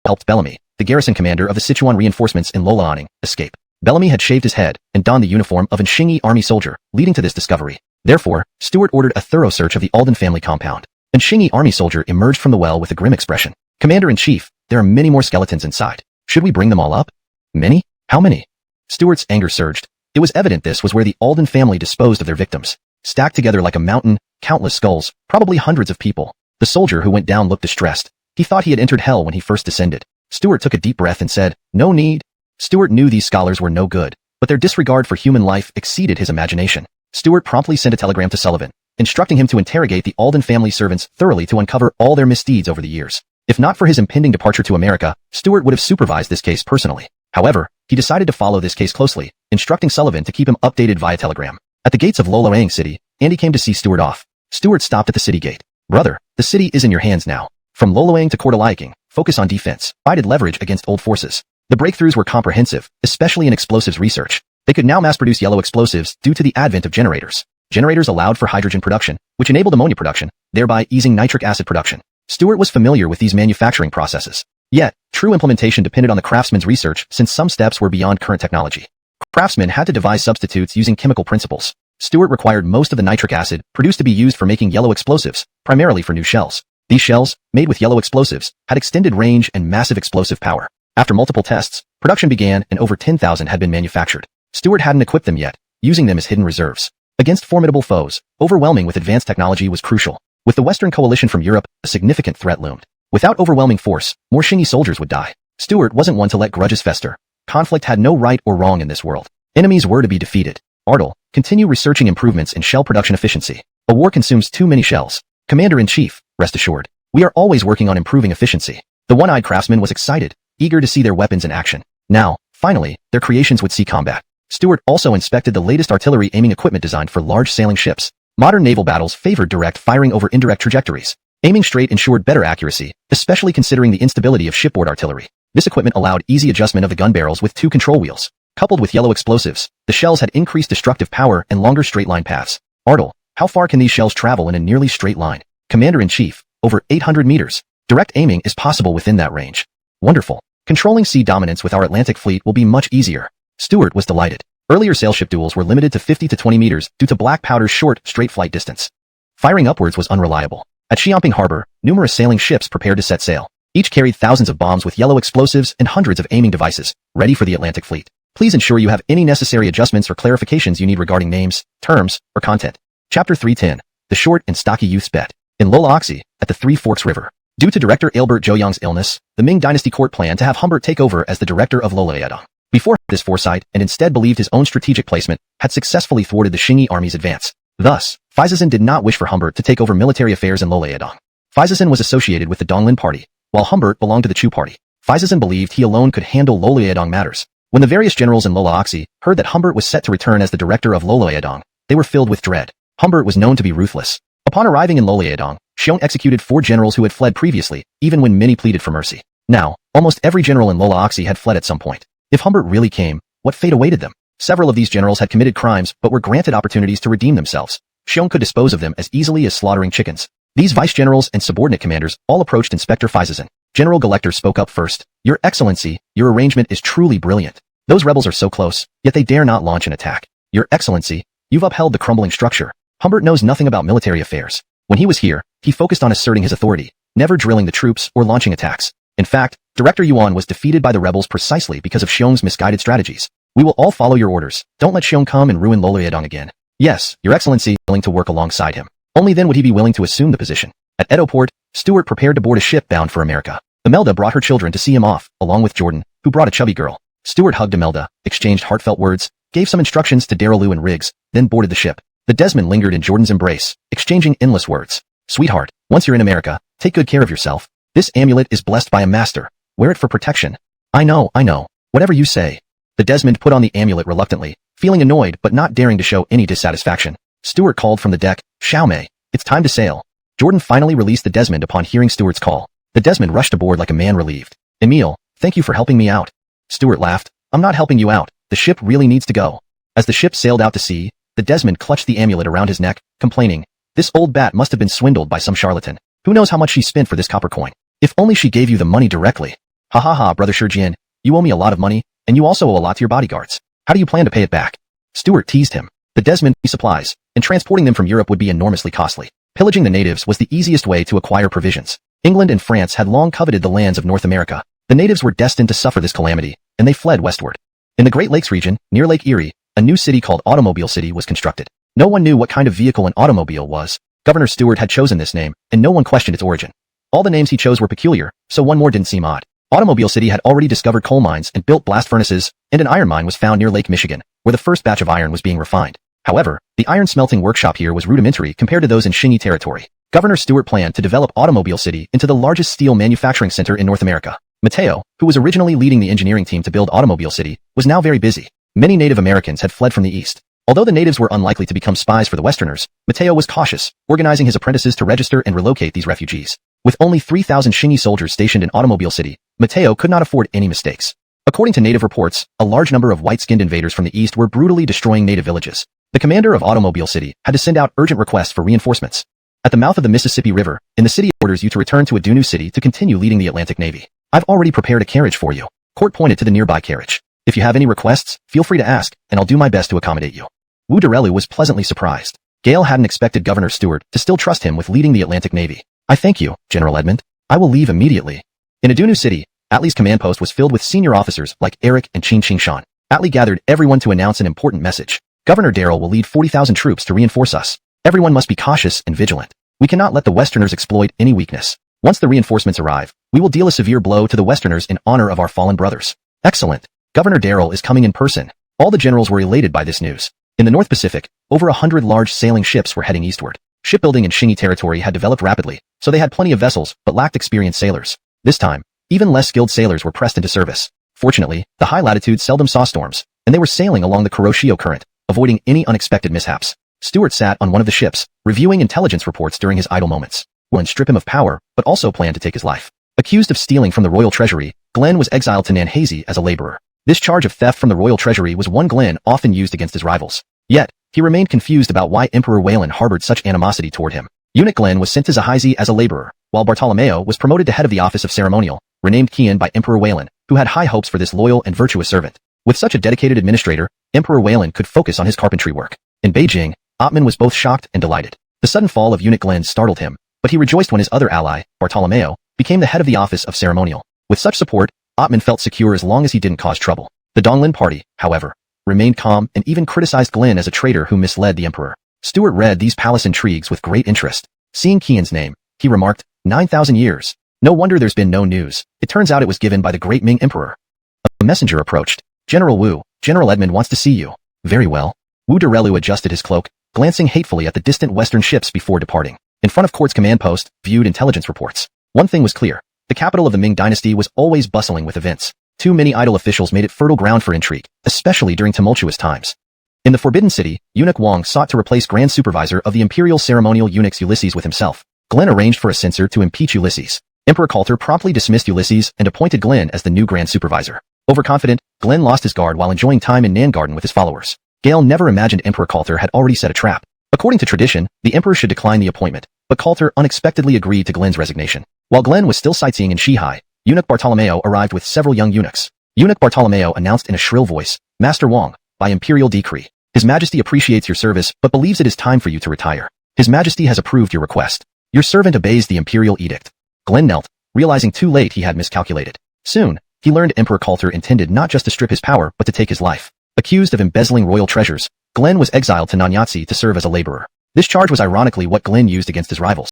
helped Bellamy, the garrison commander of the Sichuan reinforcements in Loloaning, escape. Bellamy had shaved his head and donned the uniform of an Xingyi army soldier, leading to this discovery. Therefore, Stewart ordered a thorough search of the Alden family compound. An Xingyi army soldier emerged from the well with a grim expression. Commander-in-Chief, there are many more skeletons inside. Should we bring them all up? Many? How many? Stewart's anger surged. It was evident this was where the Alden family disposed of their victims. stacked together like a mountain, countless skulls, probably hundreds of people. The soldier who went down looked distressed. He thought he had entered hell when he first descended. Stuart took a deep breath and said, "No need." Stuart knew these scholars were no good, but their disregard for human life exceeded his imagination. Stuart promptly sent a telegram to Sullivan, instructing him to interrogate the Alden family servants thoroughly to uncover all their misdeeds over the years. If not for his impending departure to America, Stuart would have supervised this case personally. However, he decided to follow this case closely, instructing Sullivan to keep him updated via telegram. At the gates of Loloang City, Andy came to see Stuart off. Stuart stopped at the city gate. "Brother, the city is in your hands now. From Loloang to Kortaliking, focus on defense, provided leverage against old forces." The breakthroughs were comprehensive, especially in explosives research. They could now mass-produce yellow explosives due to the advent of generators. Generators allowed for hydrogen production, which enabled ammonia production, thereby easing nitric acid production. Stuart was familiar with these manufacturing processes. Yet, true implementation depended on the craftsman's research since some steps were beyond current technology. Craftsmen had to devise substitutes using chemical principles. Stuart required most of the nitric acid produced to be used for making yellow explosives, primarily for new shells. These shells, made with yellow explosives, had extended range and massive explosive power. After multiple tests, production began and over 10,000 had been manufactured. Stuart hadn't equipped them yet, using them as hidden reserves. Against formidable foes, overwhelming with advanced technology was crucial. With the Western coalition from Europe, a significant threat loomed. Without overwhelming force, more Shingi soldiers would die. Stuart wasn't one to let grudges fester. Conflict had no right or wrong in this world. Enemies were to be defeated. Ardle, continue researching improvements in shell production efficiency. A war consumes too many shells. Commander-in-Chief, rest assured, we are always working on improving efficiency. The one-eyed craftsman was excited, eager to see their weapons in action. Now, finally, their creations would see combat. Stuart also inspected the latest artillery aiming equipment designed for large sailing ships. Modern naval battles favored direct firing over indirect trajectories. Aiming straight ensured better accuracy, especially considering the instability of shipboard artillery. This equipment allowed easy adjustment of the gun barrels with 2 control wheels. Coupled with yellow explosives, the shells had increased destructive power and longer straight-line paths. Ardle, how far can these shells travel in a nearly straight line? Commander-in-Chief, over 800 meters. Direct aiming is possible within that range. Wonderful. Controlling sea dominance with our Atlantic fleet will be much easier. Stuart was delighted. Earlier sailship duels were limited to 50 to 20 meters due to Black Powder's short, straight flight distance. Firing upwards was unreliable. At Xiamping Harbor, numerous sailing ships prepared to set sail. Each carried thousands of bombs with yellow explosives and hundreds of aiming devices, ready for the Atlantic fleet. Please ensure you have any necessary adjustments or clarifications you need regarding names, terms, or content. Chapter 310. The Short and Stocky Youth's Bet. In Loloaxi, at the Three Forks River. Due to Director Aelbert Zhouyang's illness, the Ming Dynasty court planned to have Humbert take over as the director of Loloyedong. Before this foresight, and instead believed his own strategic placement, had successfully thwarted the Shingi army's advance. Thus, Faizazan did not wish for Humbert to take over military affairs in Loloyedong. Faizazan was associated with the Donglin party, while Humbert belonged to the Chu party. Faizazan believed he alone could handle Loloyedong matters. When the various generals in Loloaxi heard that Humbert was set to return as the director of Loloyedong, they were filled with dread. Humbert was known to be ruthless. Upon arriving in Loloyedong, Xiong executed 4 generals who had fled previously, even when many pleaded for mercy. Now, almost every general in Loloaxi had fled at some point. If Humbert really came, what fate awaited them? Several of these generals had committed crimes but were granted opportunities to redeem themselves. Xiong could dispose of them as easily as slaughtering chickens. These vice-generals and subordinate commanders all approached Inspector Faizazan. General Galector spoke up first. "Your Excellency, your arrangement is truly brilliant. Those rebels are so close, yet they dare not launch an attack. Your Excellency, you've upheld the crumbling structure. Humbert knows nothing about military affairs. When he was here, he focused on asserting his authority, never drilling the troops or launching attacks. In fact, Director Yuan was defeated by the rebels precisely because of Xiong's misguided strategies. We will all follow your orders. Don't let Xiong come and ruin Loloyedong again." "Yes, Your Excellency," willing to work alongside him. Only then would he be willing to assume the position. At Edo Port, Stuart prepared to board a ship bound for America. Imelda brought her children to see him off, along with Jordan, who brought a chubby girl. Stuart hugged Imelda, exchanged heartfelt words, gave some instructions to Darylou and Riggs, then boarded the ship. The Desmond lingered in Jordan's embrace, exchanging endless words. "Sweetheart, once you're in America, take good care of yourself. This amulet is blessed by a master. Wear it for protection." I know. Whatever you say." The Desmond put on the amulet reluctantly, feeling annoyed but not daring to show any dissatisfaction. Stuart called from the deck, "Xiaomei, it's time to sail." Jordan finally released the Desmond upon hearing Stuart's call. The Desmond rushed aboard like a man relieved. "Emile, thank you for helping me out." Stuart laughed. "I'm not helping you out. The ship really needs to go." As the ship sailed out to sea, the Desmond clutched the amulet around his neck, complaining, "This old bat must have been swindled by some charlatan. Who knows how much she spent for this copper coin? If only she gave you the money directly." "Ha ha ha, Brother Shurjian, you owe me a lot of money, and you also owe a lot to your bodyguards. How do you plan to pay it back?" Stuart teased him. The Desmond supplies, and transporting them from Europe would be enormously costly. Pillaging the natives was the easiest way to acquire provisions. England and France had long coveted the lands of North America. The natives were destined to suffer this calamity, and they fled westward. In the Great Lakes region, near Lake Erie, a new city called Automobile City was constructed. No one knew what kind of vehicle an automobile was. Governor Stewart had chosen this name, and no one questioned its origin. All the names he chose were peculiar, so one more didn't seem odd. Automobile City had already discovered coal mines and built blast furnaces, and an iron mine was found near Lake Michigan, where the first batch of iron was being refined. However, the iron smelting workshop here was rudimentary compared to those in Xinyi territory. Governor Stewart planned to develop Automobile City into the largest steel manufacturing center in North America. Mateo, who was originally leading the engineering team to build Automobile City, was now very busy. Many Native Americans had fled from the east. Although the natives were unlikely to become spies for the Westerners, Mateo was cautious, organizing his apprentices to register and relocate these refugees. With only 3,000 Xinyi soldiers stationed in Automobile City, Mateo could not afford any mistakes. According to native reports, a large number of white-skinned invaders from the east were brutally destroying native villages. The commander of Automobile City had to send out urgent requests for reinforcements. At the mouth of the Mississippi River, in the city orders you to return to Adunu City to continue leading the Atlantic Navy. I've already prepared a carriage for you. Court pointed to the nearby carriage. If you have any requests, feel free to ask, and I'll do my best to accommodate you. Wu Derelu was pleasantly surprised. Gale hadn't expected Governor Stewart to still trust him with leading the Atlantic Navy. I thank you, General Edmund. I will leave immediately. In Adunu City, Atlee's command post was filled with senior officers like Eric and Qin Qingshan. Atlee gathered everyone to announce an important message. Governor Darrell will lead 40,000 troops to reinforce us. Everyone must be cautious and vigilant. We cannot let the Westerners exploit any weakness. Once the reinforcements arrive, we will deal a severe blow to the Westerners in honor of our fallen brothers. Excellent. Governor Darrell is coming in person. All the generals were elated by this news. In the North Pacific, over 100 large sailing ships were heading eastward. Shipbuilding in Xinyi territory had developed rapidly, so they had plenty of vessels but lacked experienced sailors. This time, even less skilled sailors were pressed into service. Fortunately, the high latitudes seldom saw storms, and they were sailing along the Kuroshio Current, avoiding any unexpected mishaps. Stewart sat on one of the ships, reviewing intelligence reports during his idle moments. One strip him of power, but also planned to take his life. Accused of stealing from the royal treasury, Glenn was exiled to Nanhazi as a laborer. This charge of theft from the royal treasury was one Glenn often used against his rivals. Yet, he remained confused about why Emperor Wayland harbored such animosity toward him. Eunuch Glenn was sent to Zahizi as a laborer, while Bartolomeo was promoted to head of the office of ceremonial, renamed Kian by Emperor Wayland, who had high hopes for this loyal and virtuous servant. With such a dedicated administrator, Emperor Wayland could focus on his carpentry work. In Beijing, Ottman was both shocked and delighted. The sudden fall of Eunuch Glenn startled him, but he rejoiced when his other ally, Bartolomeo, became the head of the office of ceremonial. With such support, Ottman felt secure as long as he didn't cause trouble. The Donglin party, however, remained calm and even criticized Glenn as a traitor who misled the emperor. Stewart read these palace intrigues with great interest. Seeing Qian's name, he remarked, 9,000 years. No wonder there's been no news. It turns out it was given by the great Ming emperor. A messenger approached. General Wu, General Edmund wants to see you. Very well. Wu Derelu adjusted his cloak, glancing hatefully at the distant western ships before departing. In front of Court's command post, viewed intelligence reports. One thing was clear. The capital of the Ming Dynasty was always bustling with events. Too many idle officials made it fertile ground for intrigue, especially during tumultuous times. In the Forbidden City, Eunuch Wang sought to replace Grand Supervisor of the Imperial Ceremonial Eunuchs Ulysses with himself. Glenn arranged for a censor to impeach Ulysses. Emperor Coulter promptly dismissed Ulysses and appointed Glenn as the new Grand Supervisor. Overconfident, Glenn lost his guard while enjoying time in Nan Garden with his followers. Gale never imagined Emperor Coulter had already set a trap. According to tradition, the emperor should decline the appointment, but Coulter unexpectedly agreed to Glenn's resignation. While Glenn was still sightseeing in Shihai, Eunuch Bartolomeo arrived with several young eunuchs. Eunuch Bartolomeo announced in a shrill voice, Master Wang, by imperial decree. His Majesty appreciates your service but believes it is time for you to retire. His Majesty has approved your request. Your servant obeys the imperial edict. Glenn knelt, realizing too late he had miscalculated. Soon, he learned Emperor Coulter intended not just to strip his power but to take his life. Accused of embezzling royal treasures, Glenn was exiled to Nanyatsi to serve as a laborer. This charge was ironically what Glenn used against his rivals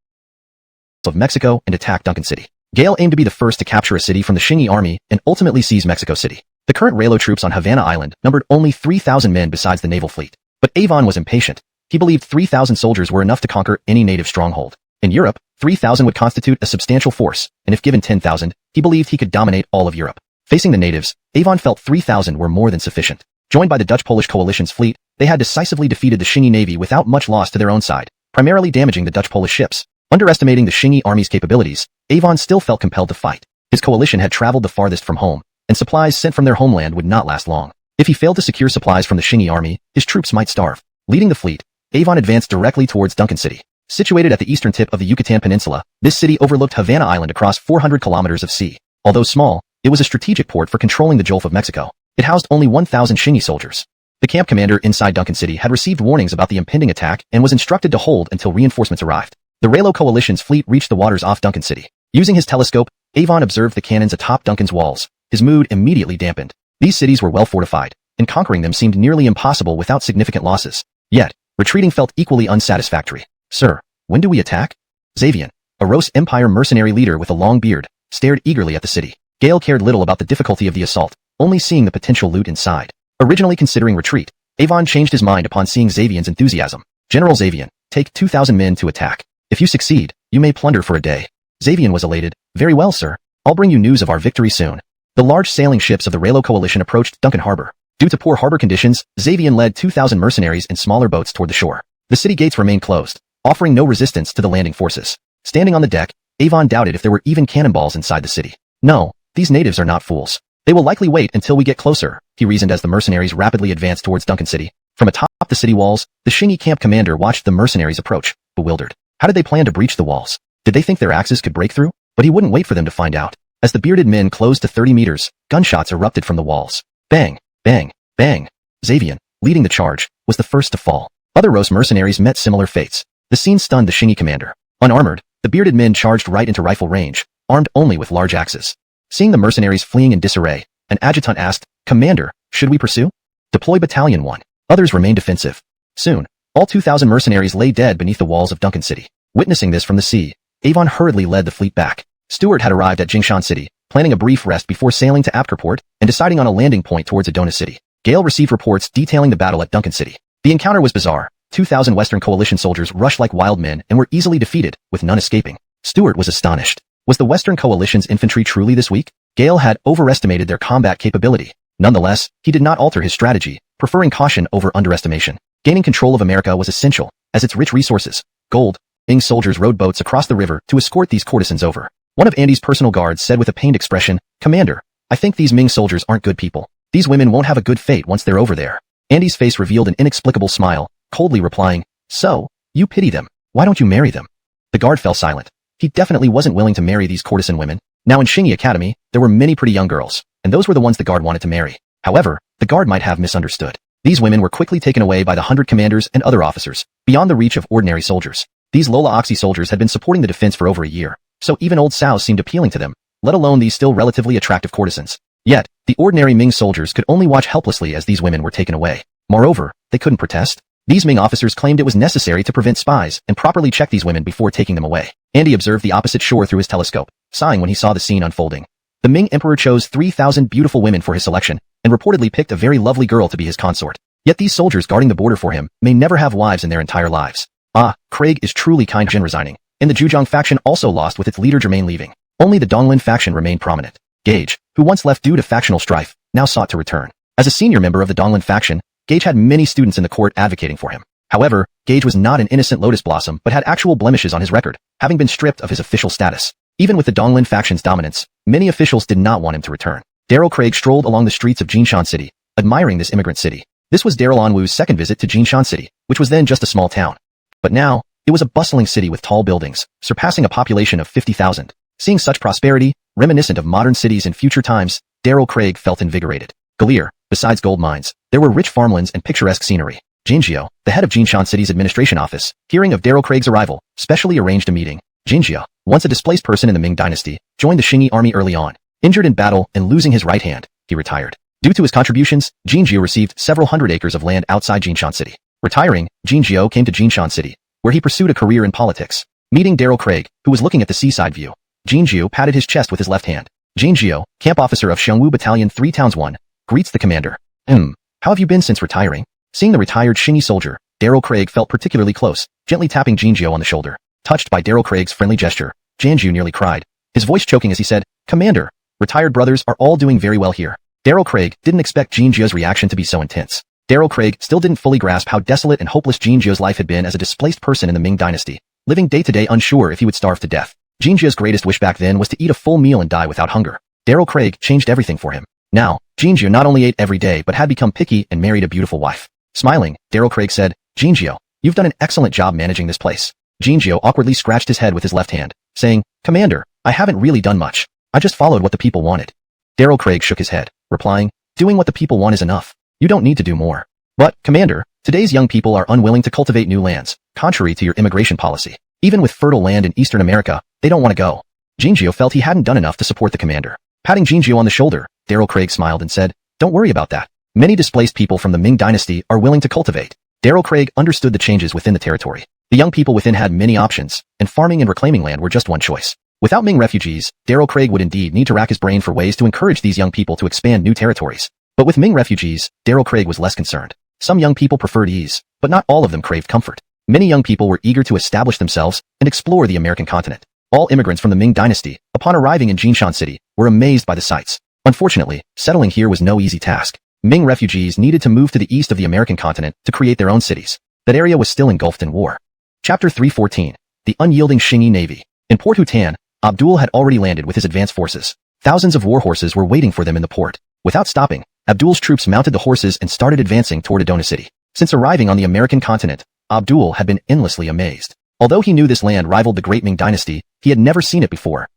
of Mexico and attacked Duncan City. Gale aimed to be the first to capture a city from the Xinyi army and ultimately seize Mexico City. The current Raylo troops on Havana Island numbered only 3,000 men besides the naval fleet. But Avon was impatient. He believed 3,000 soldiers were enough to conquer any native stronghold. In Europe, 3,000 would constitute a substantial force, and if given 10,000, he believed he could dominate all of Europe. Facing the natives, Avon felt 3,000 were more than sufficient. Joined by the Dutch-Polish coalition's fleet, they had decisively defeated the Xinyi navy without much loss to their own side, primarily damaging the Dutch-Polish ships. Underestimating the Xinyi army's capabilities, Avon still felt compelled to fight. His coalition had traveled the farthest from home, and supplies sent from their homeland would not last long. If he failed to secure supplies from the Xinyi army, his troops might starve. Leading the fleet, Avon advanced directly towards Duncan City. Situated at the eastern tip of the Yucatan Peninsula, this city overlooked Havana Island across 400 kilometers of sea. Although small, it was a strategic port for controlling the Gulf of Mexico. It housed only 1,000 Xinyi soldiers. The camp commander inside Duncan City had received warnings about the impending attack and was instructed to hold until reinforcements arrived. The Raylo coalition's fleet reached the waters off Duncan City. Using his telescope, Avon observed the cannons atop Duncan's walls. His mood immediately dampened. These cities were well fortified, and conquering them seemed nearly impossible without significant losses. Yet, Retreating felt equally unsatisfactory. Sir, when do we attack? Xavian, a Rose Empire mercenary leader with a long beard, stared eagerly at the city. Gale cared little about the difficulty of the assault, only seeing the potential loot inside. Originally considering retreat, Avon changed his mind upon seeing Xavian's enthusiasm. General Xavian, take 2,000 men to attack. If you succeed, you may plunder for a day. Xavian was elated. Very well, sir. I'll bring you news of our victory soon. The large sailing ships of the Raylo coalition approached Duncan Harbor. Due to poor harbor conditions, Xavian led 2,000 mercenaries in smaller boats toward the shore. The city gates remained closed, offering no resistance to the landing forces. Standing on the deck, Avon doubted if there were even cannonballs inside the city. No, these natives are not fools. They will likely wait until we get closer, he reasoned as the mercenaries rapidly advanced towards Duncan City. From atop the city walls, the Shingi camp commander watched the mercenaries approach, bewildered. How did they plan to breach the walls? Did they think their axes could break through? But he wouldn't wait for them to find out. As the bearded men closed to 30 meters, gunshots erupted from the walls. Bang, bang, bang. Xavian, leading the charge, was the first to fall. Other Rose mercenaries met similar fates. The scene stunned the Shingi commander. Unarmored, the bearded men charged right into rifle range, armed only with large axes. Seeing the mercenaries fleeing in disarray, an adjutant asked, Commander, should we pursue? Deploy Battalion 1. Others remained defensive. Soon, all 2,000 mercenaries lay dead beneath the walls of Duncan City. Witnessing this from the sea, Avon hurriedly led the fleet back. Stuart had arrived at Jingshan City, planning a brief rest before sailing to Apkerport and deciding on a landing point towards Adona City. Gale received reports detailing the battle at Duncan City. The encounter was bizarre. 2,000 Western Coalition soldiers rushed like wild men and were easily defeated, with none escaping. Stuart was astonished. Was the Western Coalition's infantry truly this weak? Gale had overestimated their combat capability. Nonetheless, he did not alter his strategy, preferring caution over underestimation. Gaining control of America was essential, as its rich resources, gold, Ming soldiers rowed boats across the river to escort these courtesans over. One of Andy's personal guards said with a pained expression, Commander, I think these Ming soldiers aren't good people. These women won't have a good fate once they're over there. Andy's face revealed an inexplicable smile, coldly replying, So, you pity them. Why don't you marry them? The guard fell silent. He definitely wasn't willing to marry these courtesan women. Now in Shingi Academy, there were many pretty young girls, and those were the ones the guard wanted to marry. However, the guard might have misunderstood. These women were quickly taken away by the 100 commanders and other officers, beyond the reach of ordinary soldiers. These Lola Oxy soldiers had been supporting the defense for over a year, so even old sows seemed appealing to them, let alone these still relatively attractive courtesans. Yet, the ordinary Ming soldiers could only watch helplessly as these women were taken away. Moreover, they couldn't protest. These Ming officers claimed it was necessary to prevent spies and properly check these women before taking them away. Andy observed the opposite shore through his telescope, sighing when he saw the scene unfolding. The Ming emperor chose 3,000 beautiful women for his selection, and reportedly picked a very lovely girl to be his consort. Yet these soldiers guarding the border for him may never have wives in their entire lives. Ah, Craig is truly kind. Jin resigning, and the Zhujiang faction also lost with its leader Germain leaving. Only the Donglin faction remained prominent. Gage, who once left due to factional strife, now sought to return. As a senior member of the Donglin faction, Gage had many students in the court advocating for him. However, Gage was not an innocent lotus blossom but had actual blemishes on his record, having been stripped of his official status. Even with the Donglin faction's dominance, many officials did not want him to return. Daryl Craig strolled along the streets of Jinshan City, admiring this immigrant city. This was Daryl Onwu's second visit to Jinshan City, which was then just a small town. But now, it was a bustling city with tall buildings, surpassing a population of 50,000. Seeing such prosperity, reminiscent of modern cities in future times, Daryl Craig felt invigorated. Galir, besides gold mines, there were rich farmlands and picturesque scenery. Jinjio, the head of Jinshan City's administration office, hearing of Daryl Craig's arrival, specially arranged a meeting. Jinjio, once a displaced person in the Ming Dynasty, joined the Shingi army early on. Injured in battle and losing his right hand, he retired. Due to his contributions, Jinjio received several hundred acres of land outside Jinshan City. Retiring, Jinjio came to Jinshan City, where he pursued a career in politics. Meeting Daryl Craig, who was looking at the seaside view, Jinjio patted his chest with his left hand. Jinjio, camp officer of Xiongwu Battalion 3 Towns 1, greets the commander. How have you been since retiring? Seeing the retired Shingi soldier, Daryl Craig felt particularly close, gently tapping Jinjio on the shoulder. Touched by Daryl Craig's friendly gesture, Jinjio nearly cried, his voice choking as he said, Commander, retired brothers are all doing very well here. Daryl Craig didn't expect Jinjio's reaction to be so intense. Daryl Craig still didn't fully grasp how desolate and hopeless Jinjio's life had been as a displaced person in the Ming Dynasty, living day to day unsure if he would starve to death. Jinjio's greatest wish back then was to eat a full meal and die without hunger. Daryl Craig changed everything for him. Now, Jinjio not only ate every day but had become picky and married a beautiful wife. Smiling, Daryl Craig said, Jinjio, you've done an excellent job managing this place. Jinjio awkwardly scratched his head with his left hand, saying, Commander, I haven't really done much. I just followed what the people wanted. Daryl Craig shook his head, replying, Doing what the people want is enough. You don't need to do more. But, Commander, today's young people are unwilling to cultivate new lands, contrary to your immigration policy. Even with fertile land in Eastern America, they don't want to go. Jinjio felt he hadn't done enough to support the commander. Patting Jinjio on the shoulder, Daryl Craig smiled and said, Don't worry about that. Many displaced people from the Ming Dynasty are willing to cultivate. Darrell Craig understood the changes within the territory. The young people within had many options, and farming and reclaiming land were just one choice. Without Ming refugees, Darrell Craig would indeed need to rack his brain for ways to encourage these young people to expand new territories. But with Ming refugees, Darrell Craig was less concerned. Some young people preferred ease, but not all of them craved comfort. Many young people were eager to establish themselves and explore the American continent. All immigrants from the Ming Dynasty, upon arriving in Jinshan City, were amazed by the sights. Unfortunately, settling here was no easy task. Ming refugees needed to move to the east of the American continent to create their own cities. That area was still engulfed in war. Chapter 314. The Unyielding Xingyi Navy. In Port Hutan, Abdul had already landed with his advance forces. Thousands of war horses were waiting for them in the port. Without stopping, Abdul's troops mounted the horses and started advancing toward Adona City. Since arriving on the American continent, Abdul had been endlessly amazed. Although he knew this land rivaled the Great Ming Dynasty, he had never seen it before.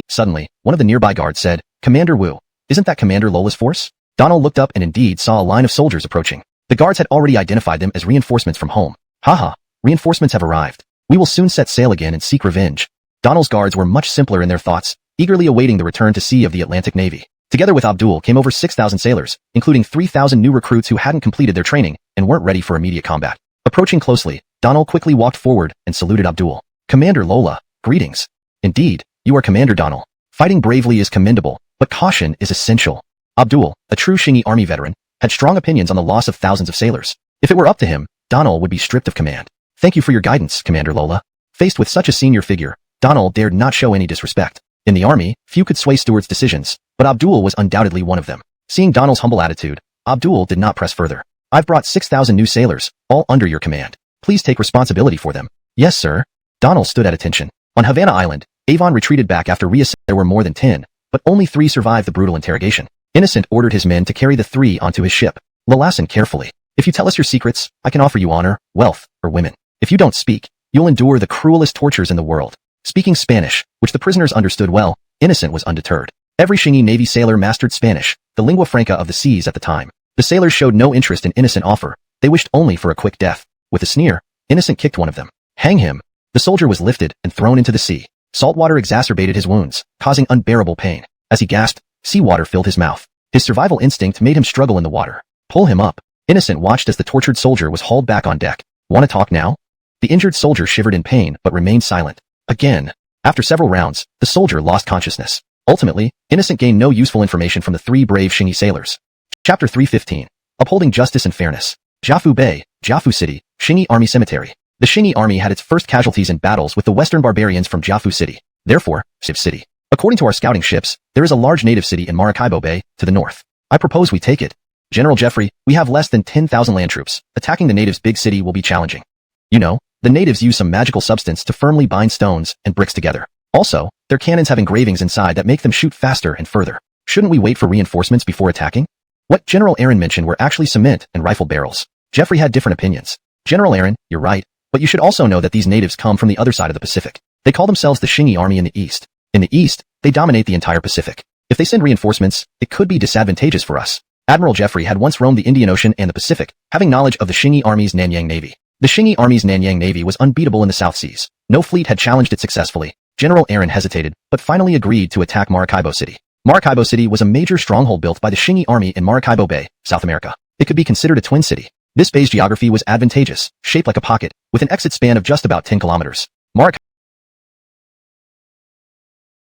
Suddenly, one of the nearby guards said, "Commander Wu, isn't that Commander Lola's force?" Donald looked up and indeed saw a line of soldiers approaching. The guards had already identified them as reinforcements from home. Haha, reinforcements have arrived. We will soon set sail again and seek revenge. Donald's guards were much simpler in their thoughts, eagerly awaiting the return to sea of the Atlantic Navy. Together with Abdul came over 6,000 sailors, including 3,000 new recruits who hadn't completed their training and weren't ready for immediate combat. Approaching closely, Donald quickly walked forward and saluted Abdul. "Commander Lola, greetings." "Indeed, you are Commander Donald. Fighting bravely is commendable, but caution is essential." Abdul, a true Xingyi army veteran, had strong opinions on the loss of thousands of sailors. If it were up to him, Donald would be stripped of command. "Thank you for your guidance, Commander Lola." Faced with such a senior figure, Donald dared not show any disrespect. In the army, few could sway Stewart's decisions, but Abdul was undoubtedly one of them. Seeing Donald's humble attitude, Abdul did not press further. "I've brought 6,000 new sailors, all under your command. Please take responsibility for them." "Yes, sir." Donald stood at attention. On Havana Island, Avon retreated back after reassembling. There were more than 10, but only 3 survived the brutal interrogation. Innocent ordered his men to carry the 3 onto his ship. "Listen carefully. If you tell us your secrets, I can offer you honor, wealth, or women. If you don't speak, you'll endure the cruelest tortures in the world." Speaking Spanish, which the prisoners understood well, Innocent was undeterred. Every Xingyi Navy sailor mastered Spanish, the lingua franca of the seas at the time. The sailors showed no interest in Innocent offer. They wished only for a quick death. With a sneer, Innocent kicked one of them. "Hang him." The soldier was lifted and thrown into the sea. Salt water exacerbated his wounds, causing unbearable pain. As he gasped, seawater filled his mouth. His survival instinct made him struggle in the water. "Pull him up." Innocent watched as the tortured soldier was hauled back on deck. "Want to talk now?" The injured soldier shivered in pain but remained silent. Again. After several rounds, the soldier lost consciousness. Ultimately, Innocent gained no useful information from the 3 brave Xingyi sailors. Chapter 315. Upholding Justice and Fairness. Jiafu Bay, Jiafu City, Xingyi Army Cemetery. The Xingyi Army had its first casualties in battles with the Western barbarians from Jiafu City. Therefore, Civ City. According to our scouting ships, there is a large native city in Maracaibo Bay, to the north. I propose we take it. General Jeffrey, we have less than 10,000 land troops. Attacking the natives' big city will be challenging. You know, the natives use some magical substance to firmly bind stones and bricks together. Also, their cannons have engravings inside that make them shoot faster and further. Shouldn't we wait for reinforcements before attacking? What General Aaron mentioned were actually cement and rifle barrels. Jeffrey had different opinions. General Aaron, you're right, but you should also know that these natives come from the other side of the Pacific. They call themselves the Xingyi Army in the East. In the East, they dominate the entire Pacific. If they send reinforcements, it could be disadvantageous for us. Admiral Jeffrey had once roamed the Indian Ocean and the Pacific, having knowledge of the Xingyi Army's Nanyang Navy. The Xingyi Army's Nanyang Navy was unbeatable in the South Seas. No fleet had challenged it successfully. General Aaron hesitated, but finally agreed to attack Maracaibo City. Maracaibo City was a major stronghold built by the Xingyi Army in Maracaibo Bay, South America. It could be considered a twin city. This bay's geography was advantageous, shaped like a pocket, with an exit span of just about 10 kilometers.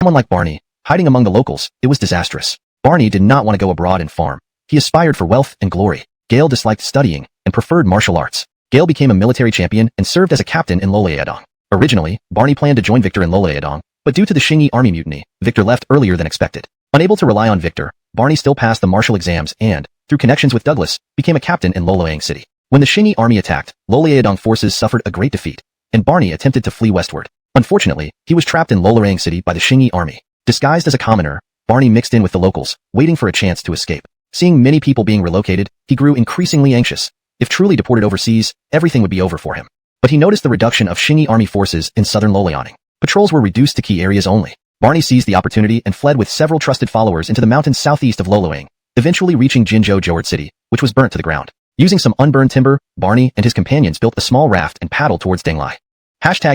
Someone like Barney, hiding among the locals, it was disastrous. Barney did not want to go abroad and farm. He aspired for wealth and glory. Gale disliked studying and preferred martial arts. Gale became a military champion and served as a captain in Lolaedong. Originally, Barney planned to join Victor in Lolaedong, but due to the Xingyi Army mutiny, Victor left earlier than expected. Unable to rely on Victor, Barney still passed the martial exams and, through connections with Douglas, became a captain in Loloang City. When the Xingyi Army attacked, Lolaedong forces suffered a great defeat, and Barney attempted to flee westward. Unfortunately, he was trapped in Loloang City by the Xingyi Army. Disguised as a commoner, Barney mixed in with the locals, waiting for a chance to escape. Seeing many people being relocated, he grew increasingly anxious. If truly deported overseas, everything would be over for him. But he noticed the reduction of Xingyi Army forces in southern Loloang. Patrols were reduced to key areas only. Barney seized the opportunity and fled with several trusted followers into the mountains southeast of Loloang, eventually reaching Jinzhou Johor City, which was burnt to the ground. Using some unburned timber, Barney and his companions built a small raft and paddled towards Denglai. Chapter